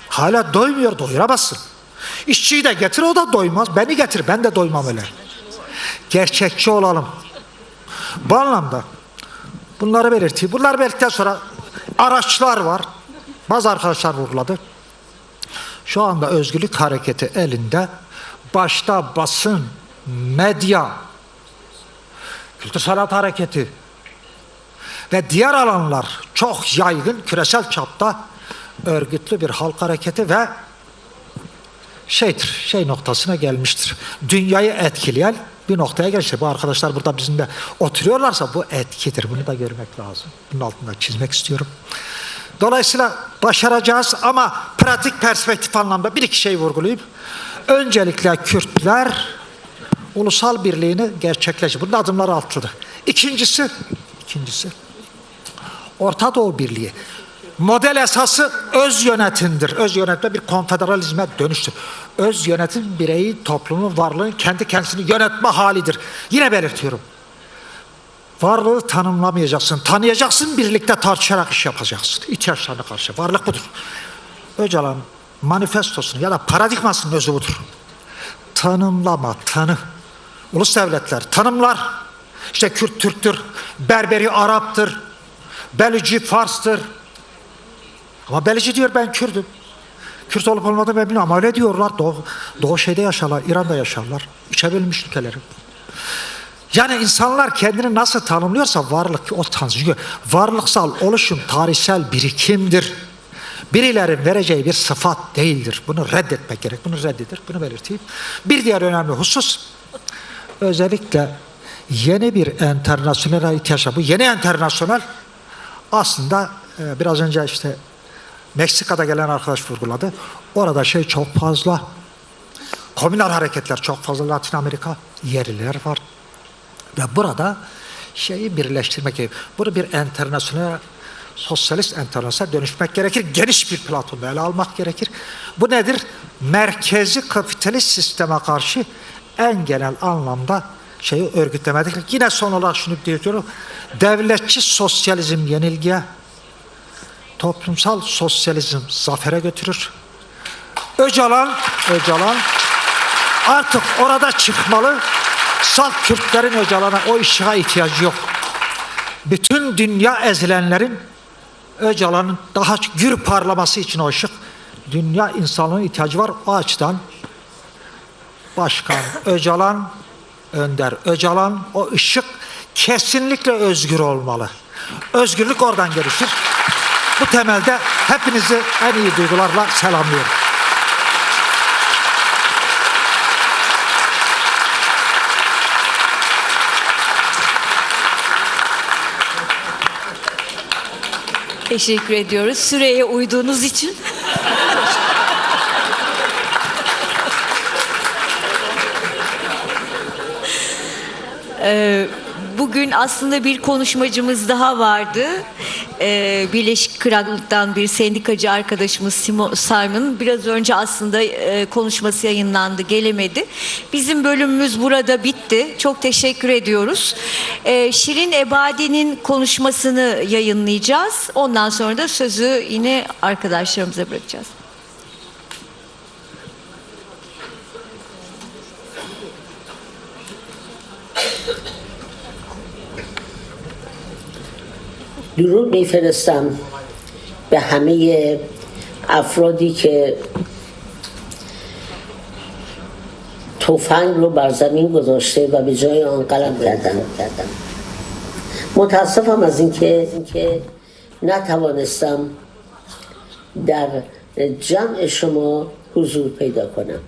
Hala doymuyor, doyuramazsın. İşçiyi de getir, o da doymaz. Beni getir, ben de doymam öyle. Gerçekçi olalım. Bu anlamda bunları belirteyim. Bunları belirttikten sonra araçlar var. Bazı arkadaşlar vurguladı. Şu anda özgürlük hareketi elinde. Başta basın, medya, kültür sanat hareketi ve diğer alanlar çok yaygın, küresel çapta örgütlü bir halk hareketi ve şey noktasına gelmiştir. Dünyayı etkileyen bir noktaya gelmiştir. Bu arkadaşlar burada bizimle oturuyorlarsa bu etkidir. Bunu da görmek lazım. Bunun altında çizmek istiyorum. Dolayısıyla başaracağız ama pratik perspektif anlamda bir iki şey vurgulayayım. Öncelikle Kürtler ulusal birliğini gerçekleştirir. Bunun adımları atıldı. İkincisi Orta Doğu Birliği. Model esası öz yönetimdir. Öz yönetme bir konfederalizme dönüştür. Öz yönetim bireyi, toplumun, varlığın kendi kendisini yönetme halidir. Yine belirtiyorum. Varlığı tanımlamayacaksın, tanıyacaksın, birlikte tartışarak iş yapacaksın. İhtiyaçlarına karşı. Varlık budur. Öcalan manifestosunun ya da paradigmasının özü budur. Tanımlama, tanı. Ulus devletler tanımlar. İşte Kürt Türktür, Berberi Arap'tır, Belici Fars'tır. Ama Belici diyor ben Kürt'üm. Kürt olup olmadığını ben bilmiyorum ama öyle diyorlar. Doğu şeyde yaşarlar, İran'da yaşarlar. İçe bölünmüş ülkeleri. Yani insanlar kendini nasıl tanımlıyorsa varlık o tanımlıyor. Varlıksal oluşum tarihsel birikimdir. Birilerin vereceği bir sıfat değildir. Bunu reddetmek gerek. Bunu reddedir. Bunu belirteyim. Bir diğer önemli husus özellikle yeni bir enternasyonel ihtiyaç var. Bu yeni enternasyonel aslında biraz önce işte Meksika'da gelen arkadaş vurguladı. Orada çok fazla. Komünal hareketler çok fazla. Latin Amerika yerliler var. Ve burada birleştirmek gerekir. Bunu bir enternasyonel, sosyalist enternasyonel dönüşmek gerekir. Geniş bir platformda ele almak gerekir. Bu nedir? Merkezi kapitalist sisteme karşı en genel anlamda örgütlemedir. Yine son olarak şunu diyorum. Devletçi sosyalizm yenilgiye, toplumsal sosyalizm zafere götürür. Öcalan artık orada çıkmalı. Salt Kürtlerin Öcalan'a o ışığa ihtiyacı yok. Bütün dünya ezilenlerin Öcalan'ın daha gür parlaması için o ışık. Dünya insanlığın ihtiyacı var. O açıdan Başkan Öcalan, Önder Öcalan, o ışık kesinlikle özgür olmalı. Özgürlük oradan gelişir. Bu temelde hepinizi en iyi duygularla selamlıyorum. Teşekkür ediyoruz. Süreye uyduğunuz için. Bugün aslında bir konuşmacımız daha vardı. Birleşik Krallık'tan bir sendikacı arkadaşımız Simon. Biraz önce aslında konuşması yayınlandı, gelemedi. Bizim bölümümüz burada bitti. Çok teşekkür ediyoruz. Şirin Ebadi'nin konuşmasını yayınlayacağız. Ondan sonra da sözü yine arkadaşlarımıza bırakacağız. درود میفرستم به همه افرادی که تفنگ رو بر زمین گذاشته و به جای آن قلم کردن. متاسفم از اینکه نتوانستم در جمع شما حضور پیدا کنم.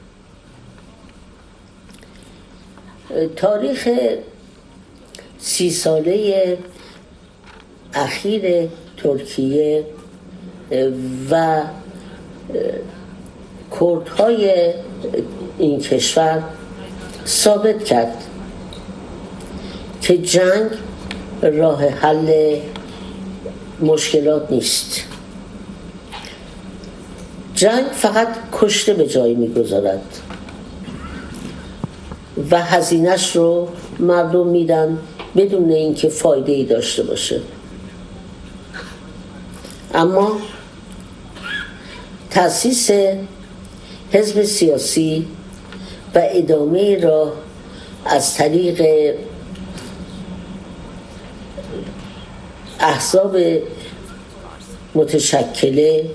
تاریخ 30 ساله اخیر ترکیه و کردهای این کشور ثابت کرد که جنگ راه حل مشکلات نیست. جنگ فقط کشته به جای میگذارد و هزینه‌اش رو مردم میدن بدون اینکه فایده ای داشته باشه. اما تأسیس حزب سیاسی و ادامه راه از طریق احزاب متشکله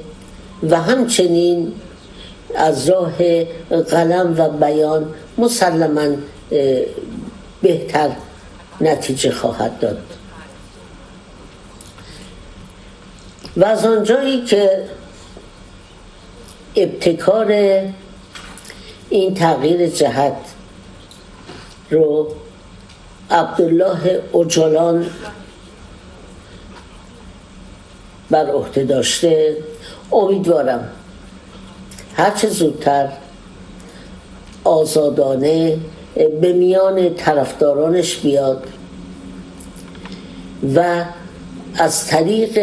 و همچنین از راه قلم و بیان مسلماً بهتر نتیجه خواهد داد. و از آنجایی که ابتکار این تغییر جهت رو عبدالله اوجالان بر عهده داشته، امیدوارم هرچه زودتر آزادانه به میان طرفدارانش بیاد و از طریق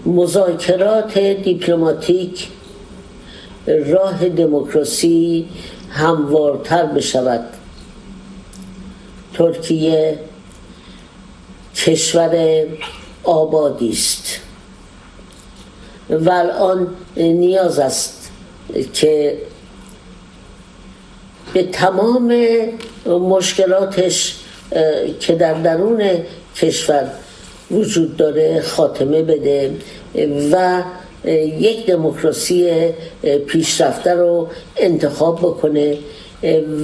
مذاکرات دیپلماتیک راه دموکراسی هموارتر بشود. ترکیه کشور آبادی است و الان نیاز است که به تمام مشکلاتش که در درون کشور وجود داره خاتمه بده و یک دموکراسی پیشرفته رو انتخاب بکنه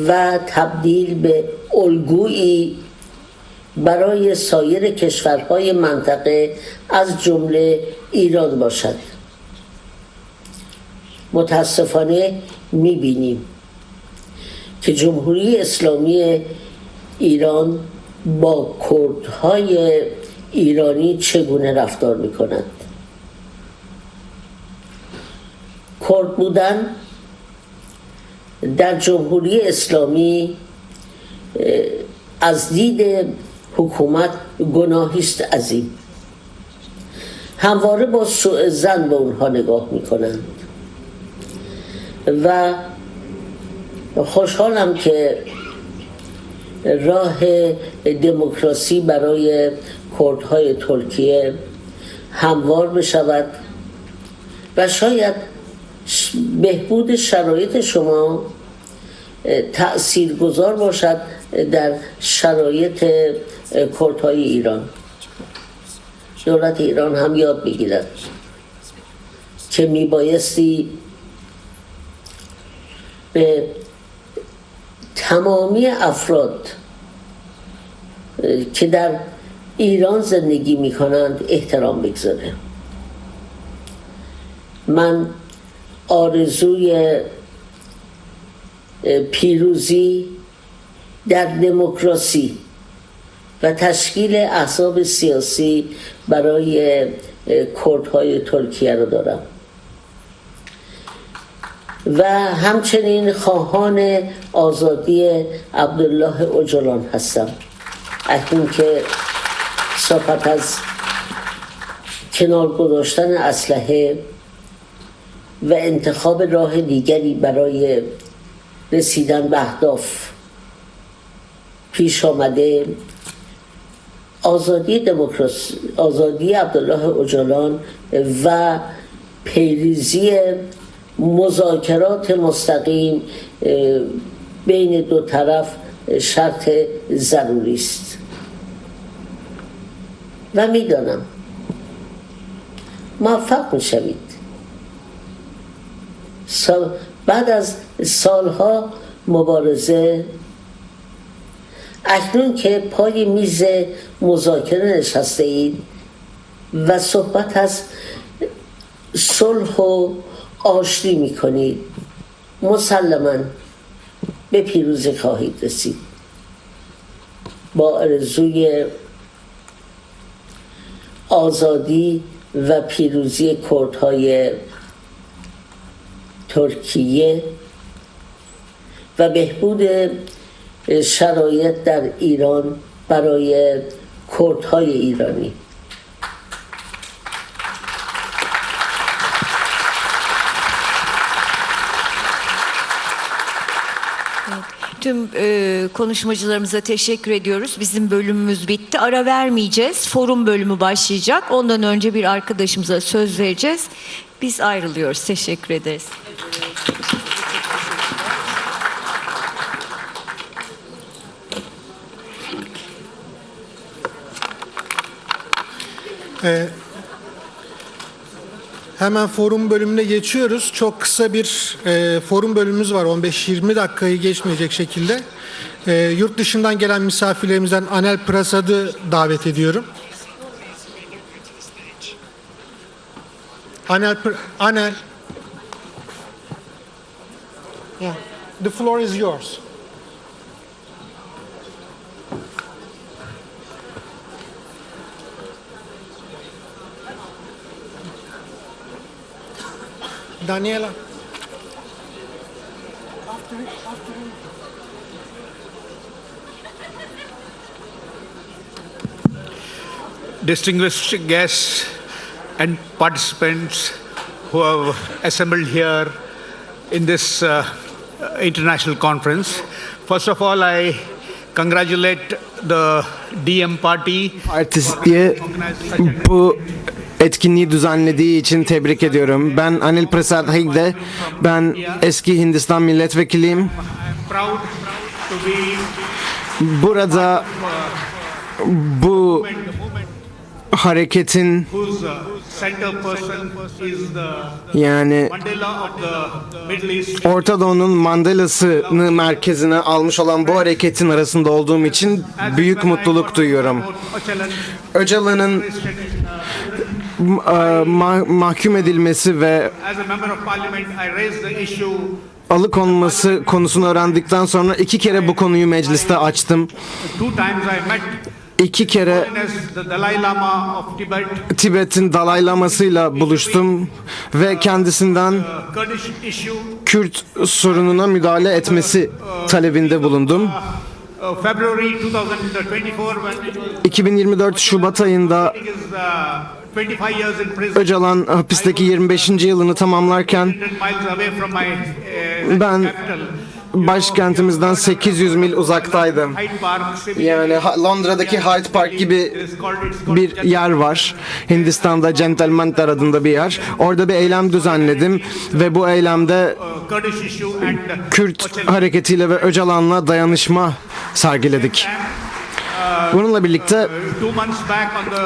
و تبدیل به الگویی برای سایر کشورهای منطقه از جمله ایران باشد. متاسفانه می‌بینیم که جمهوری اسلامی ایران با کردهای ایرانی چگونه رفتار می‌کند. کرد بودن در جمهوری اسلامی از دید حکومت گناهی است عظیم. همواره با سوء ظن به اونها نگاه میکنند و خوشحالم که راه دموکراسی برای کردهای ترکیه هموار بشود و شاید بهبود شرایط شما تأثیرگذار باشد در شرایط کردهای ایران. دولت ایران هم یاد بگیرد که میبایستی به تمامی افراد که در ایران زندگی میکنند احترام بگذاره. من آرزوی پیروزی در دموکراسی و تشکیل احزاب سیاسی برای کردهای ترکیه رو دارم و همچنین خواهان آزادی عبدالله اوجالان هستم. اکنون که صحبت از کنار گذاشتن اسلحه و انتخاب راه دیگری برای رسیدن به اهداف پیش آمده، آزادی عبدالله اوجالان و پیریزی مذاکرات مستقیم بین دو طرف شرط ضروری است و میدانم موفق میشوید. بعد از سالها مبارزه اکنون که پای میز مذاکره نشسته اید و صحبت از صلح و آشتی میکنید، مسلماً به پیروزی خواهید رسید. با آرزوی آزادی و پیروزی کردهای ترکیه و بهبود شرایط در ایران برای کردهای ایرانی. Tüm konuşmacılarımıza teşekkür ediyoruz. Bizim bölümümüz bitti. Ara vermeyeceğiz. Forum bölümü başlayacak. Ondan önce bir arkadaşımıza söz vereceğiz. Biz ayrılıyoruz. Teşekkür ederiz. Hemen forum bölümüne geçiyoruz. Çok kısa bir forum bölümümüz var. 15-20 dakikayı geçmeyecek şekilde. Yurt dışından gelen misafirlerimizden Anel Prasad'ı davet ediyorum. Anel. Yeah. The floor is yours. Daniela. Distinguished guests and participants who have assembled here in this international conference. First of all, I congratulate the DM Party. Partisi'ye bu etkinliği düzenlediği için tebrik ediyorum. Ben Anil Prasad Hegde, ben eski Hindistan milletvekiliyim. Burada bu hareketin yani Orta Doğu'nun Mandela'sını merkezine almış olan bu hareketin arasında olduğum için büyük mutluluk duyuyorum. Öcalan'ın mahkum edilmesi ve alıkonması konusunu öğrendikten sonra 2 kere bu konuyu mecliste açtım. 2 kere Tibet'in Dalai Lama'sıyla buluştum ve kendisinden Kürt sorununa müdahale etmesi talebinde bulundum. 2024 Şubat ayında Öcalan hapisteki 25. yılını tamamlarken ben başkentimizden 800 mil uzaktaydım. Yani Londra'daki Hyde Park gibi bir yer var. Hindistan'da Gentlemanter adında bir yer. Orada bir eylem düzenledim ve bu eylemde Kürt hareketiyle ve Öcalan'la dayanışma sergiledik. Bununla birlikte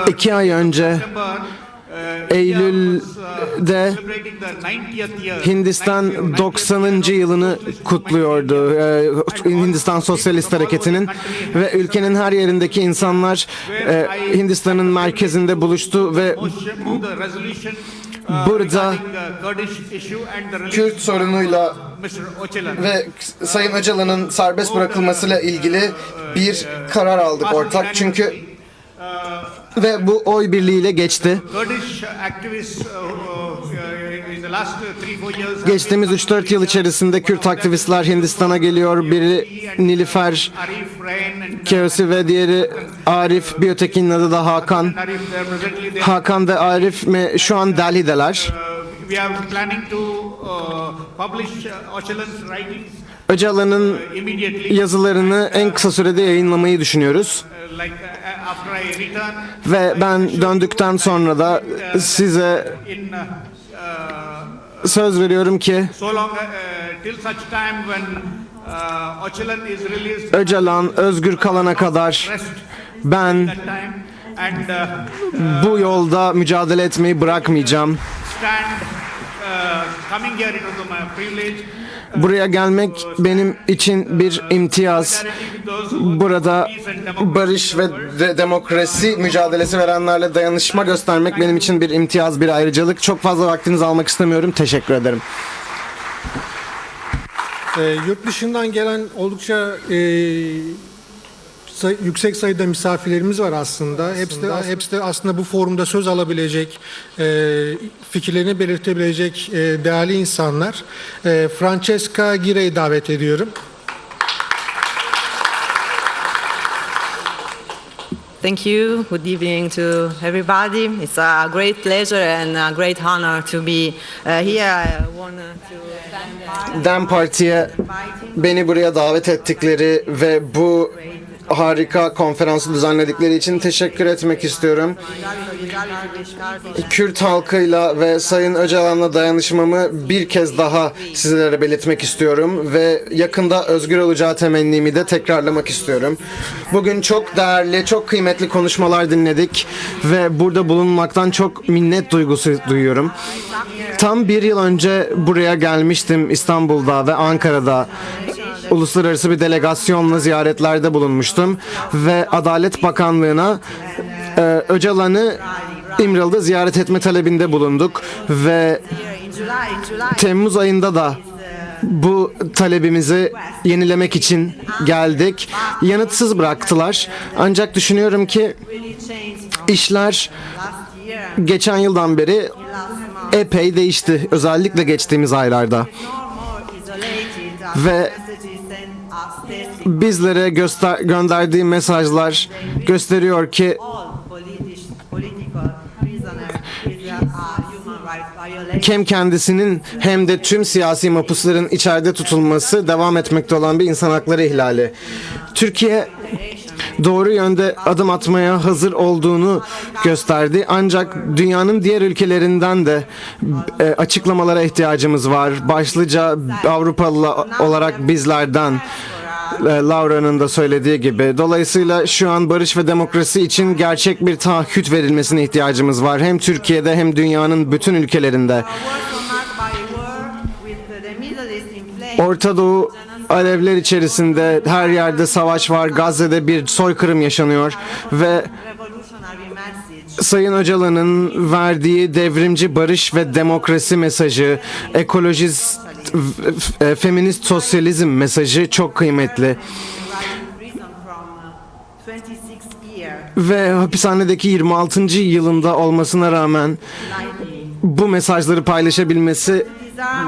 2 ay önce Eylül'de Hindistan 90. yılını kutluyordu. Hindistan Sosyalist Hareketi'nin ve ülkenin her yerindeki insanlar Hindistan'ın merkezinde buluştu ve burada Kürt sorunuyla ve Sayın Öcalan'ın serbest bırakılmasıyla ilgili bir karar aldık ortak. Çünkü ve bu oy birliğiyle geçti. Geçtiğimiz 3-4 yıl içerisinde Kürt aktivistler Hindistan'a geliyor. Biri Nilüfer Keosi ve diğeri Arif, bir ötekinin adı da Hakan. Hakan ve Arif şu an Delhi'deler. Öcalan'ın yazılarını en kısa sürede yayınlamayı düşünüyoruz. Ve ben döndükten sonra da size söz veriyorum ki Öcalan is released. Öcalan özgür kalana kadar ben bu yolda mücadele etmeyi bırakmayacağım. Coming here, it was my privilege. Buraya gelmek benim için bir imtiyaz. Burada barış ve demokrasi mücadelesi verenlerle dayanışma göstermek benim için bir imtiyaz, bir ayrıcalık. Çok fazla vaktinizi almak istemiyorum. Teşekkür ederim. Yurt dışından gelen oldukça yüksek sayıda misafirlerimiz var aslında. Hepsi de aslında bu forumda söz alabilecek, fikirlerini belirtebilecek değerli insanlar. Francesca Gire'yi davet ediyorum. Thank you. Good evening to everybody. It's a great pleasure and a great honor to be here. I want to thank DEM Parti'ye beni buraya davet ettikleri ve bu harika konferansı düzenledikleri için teşekkür etmek istiyorum. Kürt halkıyla ve Sayın Öcalan'la dayanışmamı bir kez daha sizlere belirtmek istiyorum ve yakında özgür olacağı temennimi de tekrarlamak istiyorum. Bugün çok değerli, çok kıymetli konuşmalar dinledik ve burada bulunmaktan çok minnet duygusu duyuyorum. Tam bir yıl önce buraya gelmiştim, İstanbul'da ve Ankara'da. Uluslararası bir delegasyonla ziyaretlerde bulunmuştum ve Adalet Bakanlığı'na Öcalan'ı İmralı'da ziyaret etme talebinde bulunduk ve Temmuz ayında da bu talebimizi yenilemek için geldik. Yanıtsız bıraktılar. Ancak düşünüyorum ki işler geçen yıldan beri epey değişti. Özellikle geçtiğimiz aylarda. Ve bizlere gönderdiği mesajlar gösteriyor ki hem kendisinin hem de tüm siyasi mahpusların içeride tutulması devam etmekte olan bir insan hakları ihlali. Türkiye doğru yönde adım atmaya hazır olduğunu gösterdi. Ancak dünyanın diğer ülkelerinden de açıklamalara ihtiyacımız var. Başlıca Avrupalı olarak bizlerden, Laura'nın da söylediği gibi. Dolayısıyla şu an barış ve demokrasi için gerçek bir taahhüt verilmesine ihtiyacımız var. Hem Türkiye'de hem dünyanın bütün ülkelerinde. Orta Doğu alevler içerisinde, her yerde savaş var. Gazze'de bir soykırım yaşanıyor ve Sayın Öcalan'ın verdiği devrimci barış ve demokrasi mesajı, ekolojist, feminist sosyalizm mesajı çok kıymetli. Ve hapishanedeki 26. yılında olmasına rağmen bu mesajları paylaşabilmesi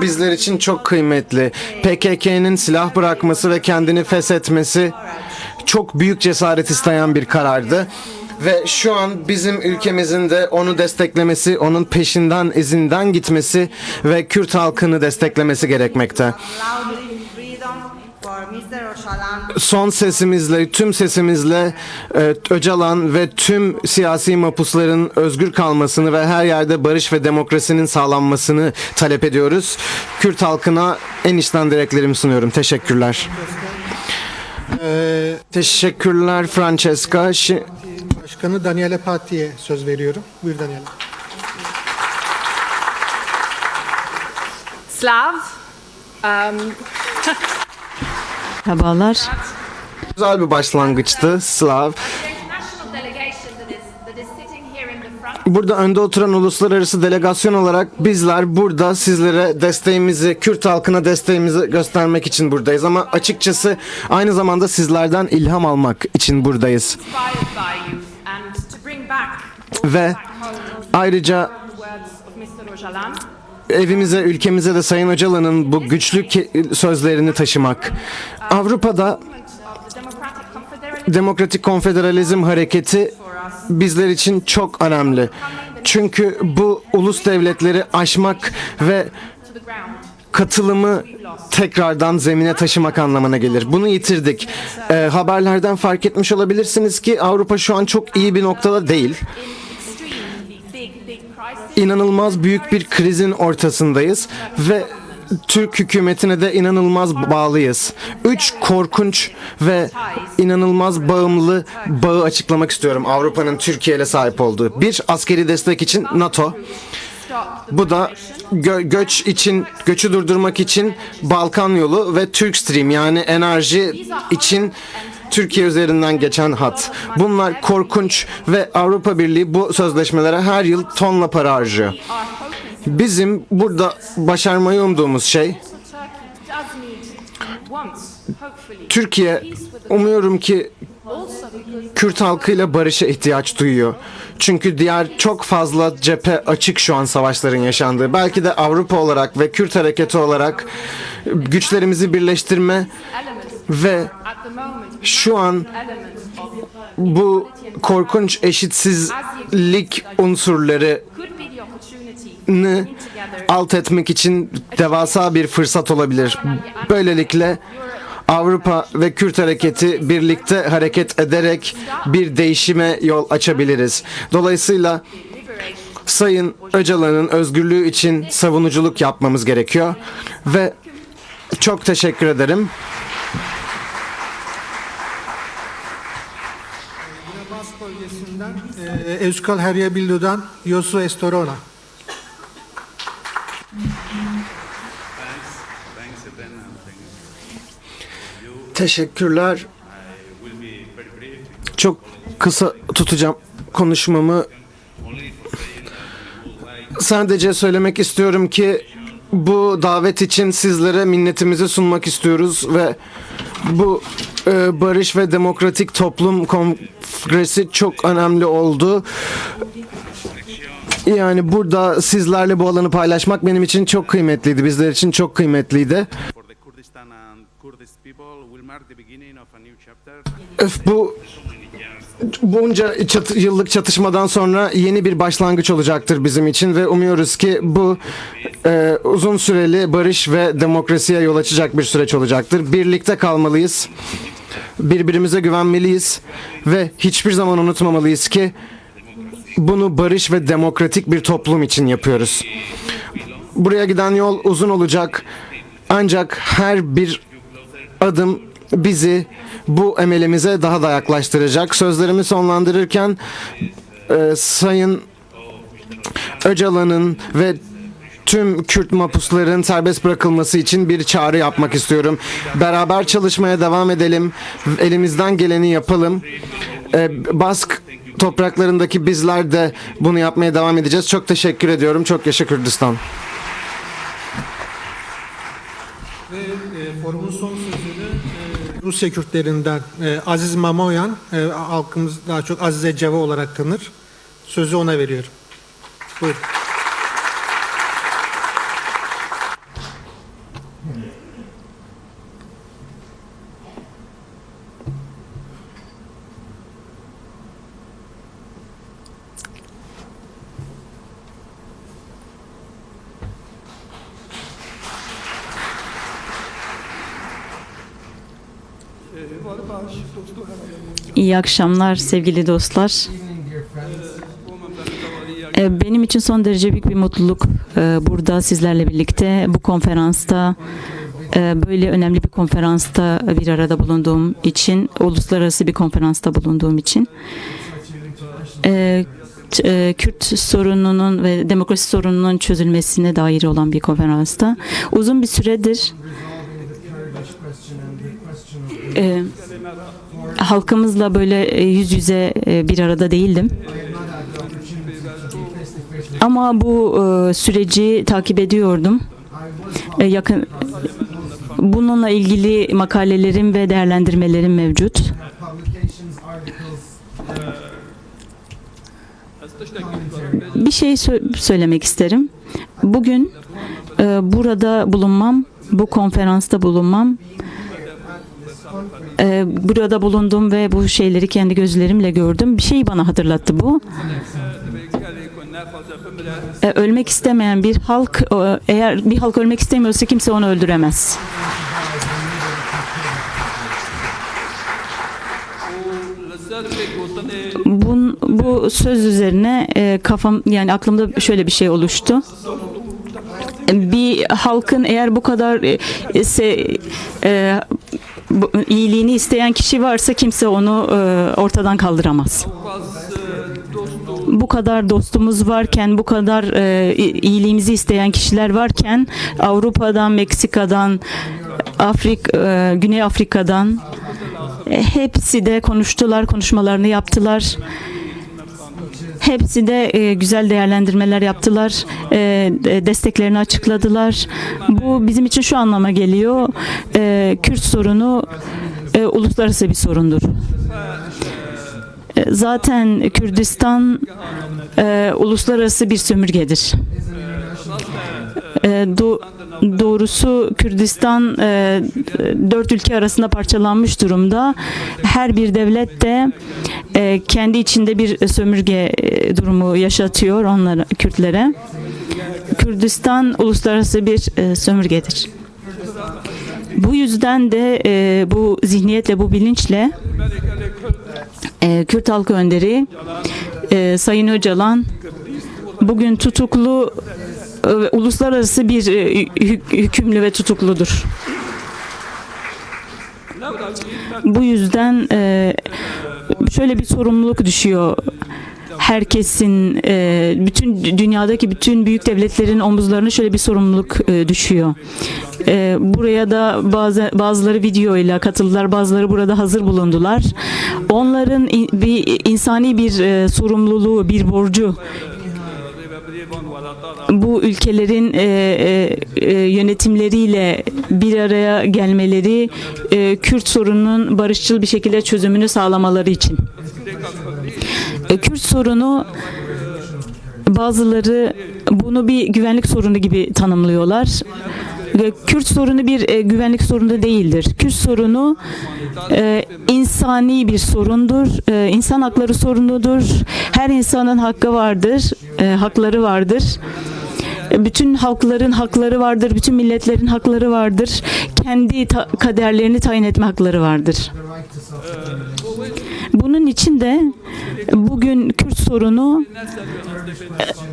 bizler için çok kıymetli. PKK'nın silah bırakması ve kendini feshetmesi çok büyük cesaret isteyen bir karardı. Ve şu an bizim ülkemizin de onu desteklemesi, onun peşinden, izinden gitmesi ve Kürt halkını desteklemesi gerekmekte. Son sesimizle, tüm sesimizle Öcalan ve tüm siyasi mahpusların özgür kalmasını ve her yerde barış ve demokrasinin sağlanmasını talep ediyoruz. Kürt halkına en içten dileklerimi sunuyorum. Teşekkürler. Teşekkürler Francesca. Başkanı Daniele Pati'ye söz veriyorum. Buyur Daniele. Slav. Merhabalar. Güzel bir başlangıçtı. Slav. Burada önde oturan uluslararası delegasyon olarak bizler burada sizlere desteğimizi, Kürt halkına desteğimizi göstermek için buradayız. Ama açıkçası aynı zamanda sizlerden ilham almak için buradayız. Ve ayrıca evimize, ülkemize de Sayın Öcalan'ın bu güçlü sözlerini taşımak. Avrupa'da Demokratik Konfederalizm hareketi bizler için çok önemli. Çünkü bu ulus devletleri aşmak ve katılımı tekrardan zemine taşımak anlamına gelir. Bunu yitirdik. Haberlerden fark etmiş olabilirsiniz ki Avrupa şu an çok iyi bir noktada değil. İnanılmaz büyük bir krizin ortasındayız ve Türk hükümetine de inanılmaz bağlıyız. 3 korkunç ve inanılmaz bağımlı bağı açıklamak istiyorum Avrupa'nın Türkiye ile sahip olduğu. Bir, askeri destek için NATO. Bu da göçü durdurmak için Balkan yolu ve Türk Stream, yani enerji için Türkiye üzerinden geçen hat. Bunlar korkunç ve Avrupa Birliği bu sözleşmelere her yıl tonla para harcıyor. Bizim burada başarmayı umduğumuz şey, Türkiye umuyorum ki Kürt halkıyla barışa ihtiyaç duyuyor. Çünkü diğer çok fazla cephe açık şu an savaşların yaşandığı. Belki de Avrupa olarak ve Kürt hareketi olarak güçlerimizi birleştirme ve şu an bu korkunç eşitsizlik unsurlarını alt etmek için devasa bir fırsat olabilir. Böylelikle Avrupa ve Kürt hareketi birlikte hareket ederek bir değişime yol açabiliriz. Dolayısıyla Sayın Öcalan'ın özgürlüğü için savunuculuk yapmamız gerekiyor ve çok teşekkür ederim. Bas bölgesinden Euskal Herya Bildu'dan Yosu Estorona. Teşekkürler. Çok kısa tutacağım konuşmamı. Sadece söylemek istiyorum ki bu davet için sizlere minnetimizi sunmak istiyoruz ve bu Barış ve Demokratik Toplum Kongresi çok önemli oldu. Yani burada sizlerle bu alanı paylaşmak benim için çok kıymetliydi. Bizler için çok kıymetliydi. Bu bunca yıllık çatışmadan sonra yeni bir başlangıç olacaktır bizim için ve umuyoruz ki bu uzun süreli barış ve demokrasiye yol açacak bir süreç olacaktır. Birlikte kalmalıyız, birbirimize güvenmeliyiz ve hiçbir zaman unutmamalıyız ki bunu barış ve demokratik bir toplum için yapıyoruz. Buraya giden yol uzun olacak, ancak her bir adım bizi bu emelimize daha da yaklaştıracak. Sözlerimi sonlandırırken Sayın Öcalan'ın ve tüm Kürt mahpusların serbest bırakılması için bir çağrı yapmak istiyorum. Beraber çalışmaya devam edelim. Elimizden geleni yapalım. Bask topraklarındaki bizler de bunu yapmaya devam edeceğiz. Çok teşekkür ediyorum. Çok yaşa Kürdistan. Ve forumun son sözünü Rusya Kürtlerinden Aziz Mamoyan, halkımız daha çok Azize Ceva olarak tanır. Sözü ona veriyorum. Buyurun. İyi akşamlar sevgili dostlar. Benim için son derece büyük bir mutluluk burada sizlerle birlikte bu konferansta, böyle önemli bir konferansta bir arada bulunduğum için, uluslararası bir konferansta bulunduğum için. Kürt sorununun ve demokrasi sorununun çözülmesine dair olan bir konferansta. Uzun bir süredir halkımızla böyle yüz yüze bir arada değildim. Ama bu süreci takip ediyordum. Bununla ilgili makalelerim ve değerlendirmelerim mevcut. Bir şey söylemek isterim. Bugün burada bulunmam, bu konferansta bulunmam, burada bulundum ve bu şeyleri kendi gözlerimle gördüm. Bir şey bana hatırlattı bu. Ölmek istemeyen bir halk, eğer bir halk ölmek istemiyorsa kimse onu öldüremez. Bu söz üzerine yani aklımda şöyle bir şey oluştu. bir halkın eğer bu kadar iyiliğini isteyen kişi varsa kimse onu ortadan kaldıramaz. Bu kadar dostumuz varken, bu kadar iyiliğimizi isteyen kişiler varken Avrupa'dan, Meksika'dan, Güney Afrika'dan hepsi de konuştular, konuşmalarını yaptılar. Hepsi de güzel değerlendirmeler yaptılar, desteklerini açıkladılar. Bu bizim için şu anlama geliyor, Kürt sorunu uluslararası bir sorundur. Zaten Kürdistan uluslararası bir sömürgedir. Doğrusu Kürdistan 4 ülke arasında parçalanmış durumda. Her bir devlet de kendi içinde bir sömürge durumu yaşatıyor onlara, Kürtlere. Kürdistan uluslararası bir sömürgedir. Bu yüzden de bu zihniyetle, bu bilinçle Kürt halkı önderi Sayın Öcalan bugün tutuklu, uluslararası bir hükümlü ve tutukludur. Bu yüzden şöyle bir sorumluluk düşüyor. Herkesin, bütün dünyadaki bütün büyük devletlerin omuzlarına şöyle bir sorumluluk düşüyor. Buraya da bazıları videoyla katıldılar, bazıları burada hazır bulundular. Onların bir insani bir sorumluluğu, bir borcu. Bu ülkelerin yönetimleriyle bir araya gelmeleri, Kürt sorununun barışçıl bir şekilde çözümünü sağlamaları için. Kürt sorunu, bazıları bunu bir güvenlik sorunu gibi tanımlıyorlar. Kürt sorunu bir güvenlik sorunu değildir. Kürt sorunu insani bir sorundur. İnsan hakları sorunudur. Her insanın hakkı vardır, hakları vardır. Bütün halkların hakları vardır, bütün milletlerin hakları vardır. Kendi kaderlerini tayin etme hakları vardır. Bunun için de bugün Kürt sorunu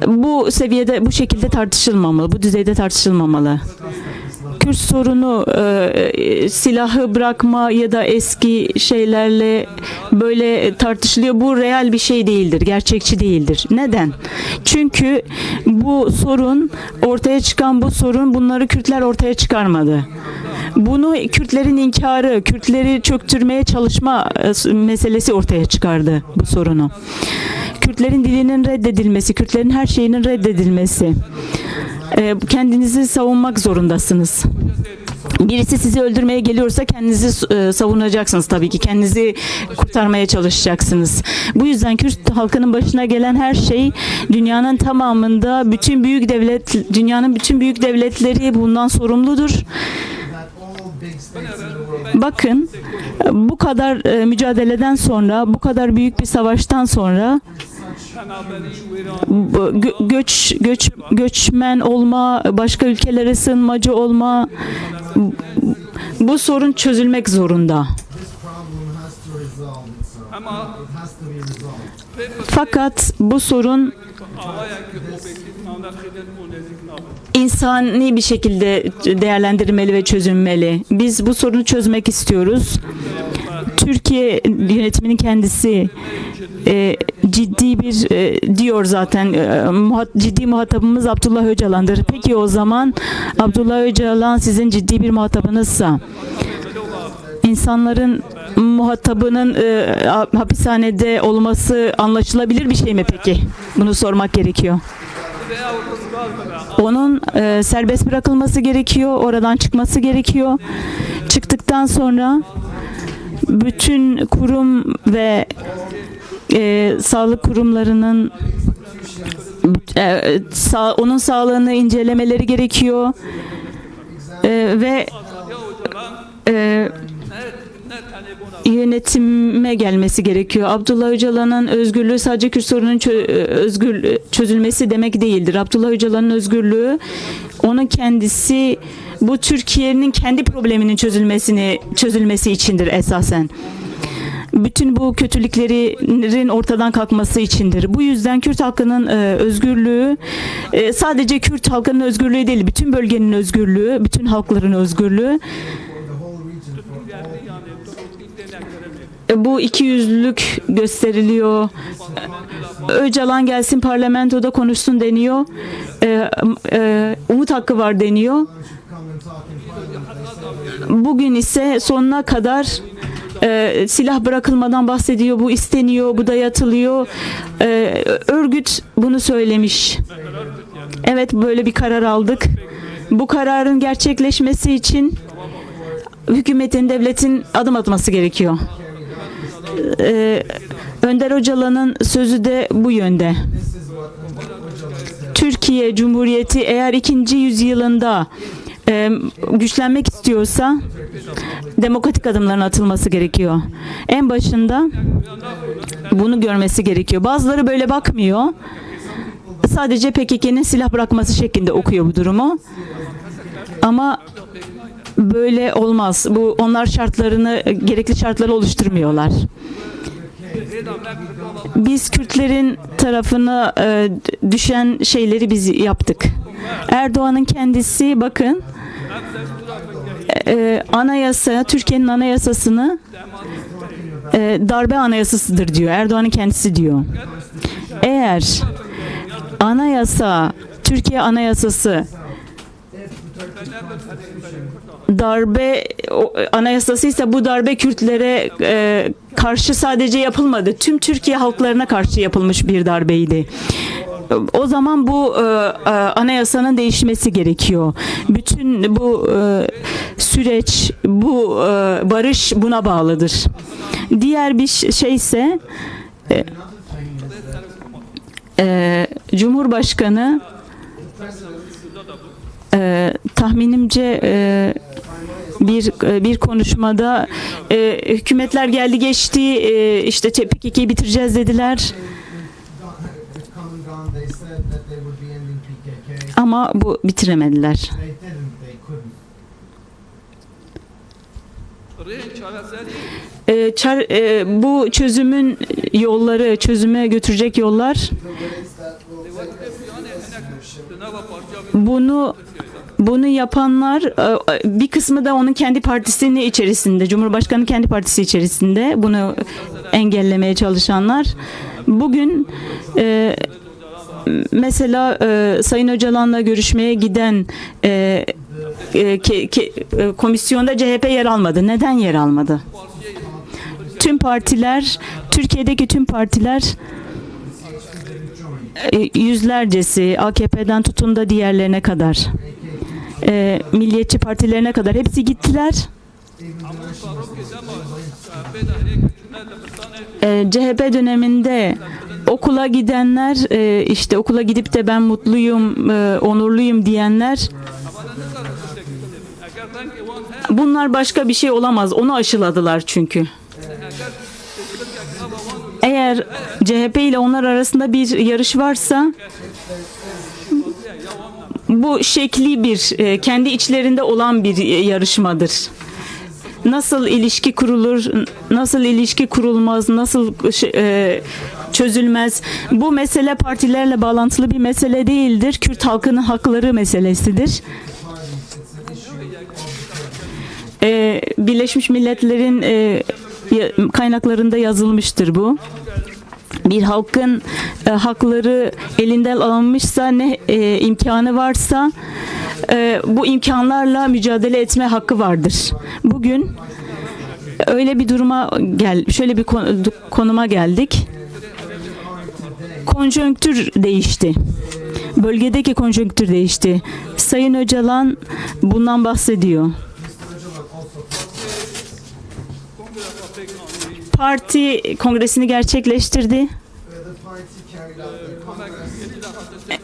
bu seviyede, bu şekilde tartışılmamalı, bu düzeyde tartışılmamalı. Kürt sorunu silahı bırakma ya da eski şeylerle böyle tartışılıyor. Bu real bir şey değildir, gerçekçi değildir. Neden? Çünkü bu sorun, ortaya çıkan bu sorun bunları Kürtler ortaya çıkarmadı. Bunu Kürtlerin inkarı, Kürtleri çöktürmeye çalışma meselesi ortaya çıkardı bu sorunu. Kürtlerin dilinin reddedilmesi, Kürtlerin her şeyinin reddedilmesi. Kendinizi savunmak zorundasınız. Birisi sizi öldürmeye geliyorsa kendinizi savunacaksınız tabii ki. Kendinizi kurtarmaya çalışacaksınız. Bu yüzden Kürt halkının başına gelen her şey dünyanın tamamında dünyanın bütün büyük devletleri bundan sorumludur. Bakın, bu kadar mücadeleden sonra, bu kadar büyük bir savaştan sonra göçmen olma, başka ülkelere sığınmacı olma, bu sorun çözülmek zorunda. Fakat bu sorun insani bir şekilde değerlendirilmeli ve çözülmeli. Biz bu sorunu çözmek istiyoruz. Türkiye yönetiminin kendisi ciddi bir diyor zaten, ciddi muhatabımız Abdullah Öcalan'dır. Peki o zaman Abdullah Öcalan sizin ciddi bir muhatabınızsa, insanların muhatabının hapishanede olması anlaşılabilir bir şey mi peki? Bunu sormak gerekiyor. Onun serbest bırakılması gerekiyor, oradan çıkması gerekiyor. Çıktıktan sonra bütün kurum ve sağlık kurumlarının onun sağlığını incelemeleri gerekiyor ve yönetime gelmesi gerekiyor. Abdullah Öcalan'ın özgürlüğü sadece Kürt sorunun çözülmesi demek değildir. Abdullah Öcalan'ın özgürlüğü, onun kendisi, bu Türkiye'nin kendi probleminin çözülmesi içindir esasen. bütün bu kötülüklerin ortadan kalkması içindir. Bu yüzden Kürt halkının özgürlüğü sadece Kürt halkının özgürlüğü değil, bütün bölgenin özgürlüğü, bütün halkların özgürlüğü. Bu ikiyüzlülük gösteriliyor. Öcalan gelsin parlamentoda konuşsun deniyor. Umut hakkı var deniyor. Bugün ise sonuna kadar silah bırakılmadan bahsediyor. Bu isteniyor, bu dayatılıyor. Örgüt bunu söylemiş. Evet, böyle bir karar aldık. Bu kararın gerçekleşmesi için hükümetin, devletin adım atması gerekiyor. Önder Öcalan'ın sözü de bu yönde. Türkiye Cumhuriyeti eğer 2. yüzyılında güçlenmek istiyorsa demokratik adımların atılması gerekiyor. En başında bunu görmesi gerekiyor. Bazıları böyle bakmıyor. Sadece PKK'nın silah bırakması şeklinde okuyor bu durumu. Ama böyle olmaz. Onlar gerekli şartları oluşturmuyorlar. Biz Kürtlerin tarafına düşen şeyleri biz yaptık. Erdoğan'ın kendisi bakın Türkiye'nin anayasasını darbe anayasasıdır diyor. Erdoğan'ın kendisi diyor. Eğer Türkiye anayasası darbe anayasası ise bu darbe Kürtlere karşı sadece yapılmadı. Tüm Türkiye halklarına karşı yapılmış bir darbeydi. O zaman bu anayasanın değişmesi gerekiyor. Bütün bu süreç, bu barış buna bağlıdır. Diğer bir şey ise Cumhurbaşkanı tahminimce bir konuşmada hükümetler geldi geçti, işte PKK'yi bitireceğiz dediler. Ama bu bitiremediler. Bu çözümün yolları, çözüme götürecek yollar, bunu yapanlar bir kısmı da onun kendi partisinin içerisinde, Cumhurbaşkanı kendi partisi içerisinde bunu engellemeye çalışanlar. Bugün mesela Sayın Öcalan'la görüşmeye giden komisyonda CHP yer almadı. Neden yer almadı? Tüm partiler, Türkiye'deki tüm partiler, yüzlercesi, AKP'den tutun da diğerlerine kadar, milliyetçi partilerine kadar hepsi gittiler. CHP döneminde okula gidenler, işte okula gidip de ben mutluyum, onurluyum diyenler, bunlar başka bir şey olamaz. Onu aşıladılar çünkü. Eğer CHP ile onlar arasında bir yarış varsa, bu şekli bir, kendi içlerinde olan bir yarışmadır. Nasıl ilişki kurulur, nasıl ilişki kurulmaz, nasıl çözülmez. Bu mesele partilerle bağlantılı bir mesele değildir. Kürt halkının hakları meselesidir. Birleşmiş Milletler'in kaynaklarında yazılmıştır bu. Bir halkın hakları elinden alınmışsa, ne imkanı varsa bu imkanlarla mücadele etme hakkı vardır. Bugün öyle bir duruma şöyle bir konuma geldik. Konjonktür değişti. Bölgedeki konjonktür değişti. Sayın Öcalan bundan bahsediyor. Parti kongresini gerçekleştirdi.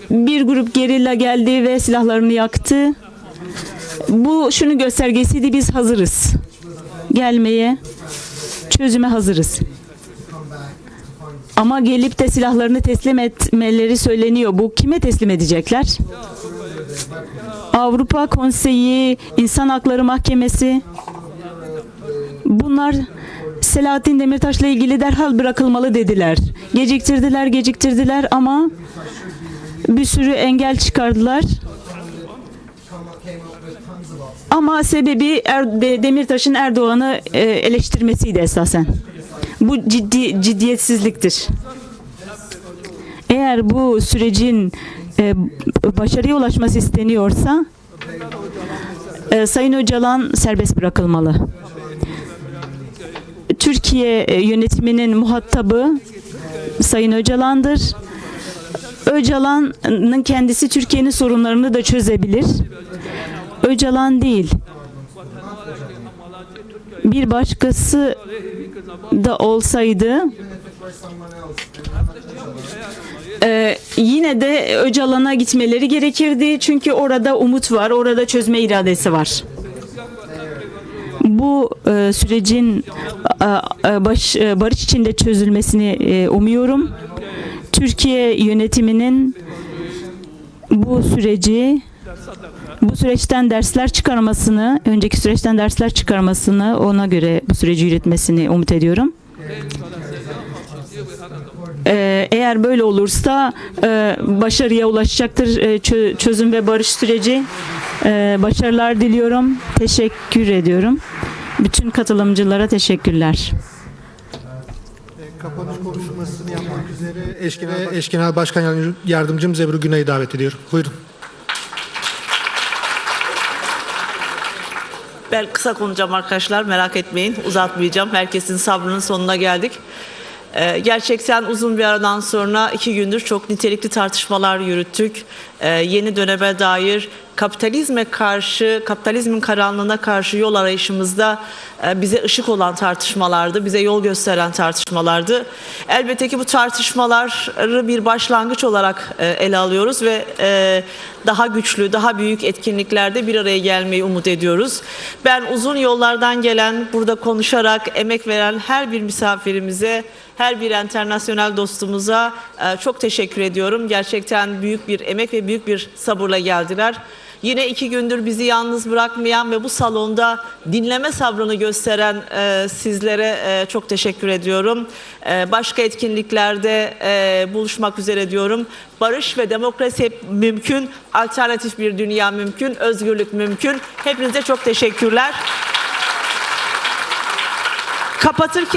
Bir grup gerilla geldi ve silahlarını yaktı. Bu şunun göstergesiydi: biz hazırız. Gelmeye, çözüme hazırız. Ama gelip de silahlarını teslim etmeleri söyleniyor. Bu kime teslim edecekler? Avrupa Konseyi, İnsan Hakları Mahkemesi. bunlar Selahattin Demirtaş'la ilgili derhal bırakılmalı dediler. Geciktirdiler ama bir sürü engel çıkardılar. Ama sebebi Demirtaş'ın Erdoğan'ı eleştirmesiydi esasen. Bu ciddiyetsizliktir. Eğer bu sürecin başarıya ulaşması isteniyorsa Sayın Öcalan serbest bırakılmalı. Türkiye yönetiminin muhatabı Sayın Öcalan'dır. Öcalan'ın kendisi Türkiye'nin sorunlarını da çözebilir. Öcalan değil. Bir başkası da olsaydı yine de Öcalan'a gitmeleri gerekirdi. Çünkü orada umut var, orada çözme iradesi var. Bu sürecin barış içinde çözülmesini umuyorum. Türkiye yönetiminin bu süreçten dersler çıkarmasını, önceki süreçten dersler çıkarmasını, ona göre bu süreci yürütmesini umut ediyorum. Eğer böyle olursa başarıya ulaşacaktır çözüm ve barış süreci. Başarılar diliyorum. Teşekkür ediyorum. Bütün katılımcılara teşekkürler. Kapanış konuşmasını yapmak üzere eş genel başkan yardımcım Ebru Güney'i davet ediyorum. Buyurun. Ben kısa konuşacağım arkadaşlar, merak etmeyin, uzatmayacağım. Herkesin sabrının sonuna geldik. Gerçekten uzun bir aradan sonra 2 gündür çok nitelikli tartışmalar yürüttük. Yeni döneme dair kapitalizme karşı, kapitalizmin karanlığına karşı yol arayışımızda bize ışık olan tartışmalardı, bize yol gösteren tartışmalardı. Elbette ki bu tartışmaları bir başlangıç olarak ele alıyoruz ve daha güçlü, daha büyük etkinliklerde bir araya gelmeyi umut ediyoruz. Ben uzun yollardan gelen, burada konuşarak emek veren her bir misafirimize, her bir internasyonel dostumuza çok teşekkür ediyorum. Gerçekten büyük bir emek ve büyük bir sabırla geldiler. Yine 2 gündür bizi yalnız bırakmayan ve bu salonda dinleme sabrını gösteren sizlere çok teşekkür ediyorum. Başka etkinliklerde buluşmak üzere diyorum. Barış ve demokrasi hep mümkün, alternatif bir dünya mümkün, özgürlük mümkün. Hepinize çok teşekkürler. Kapatırken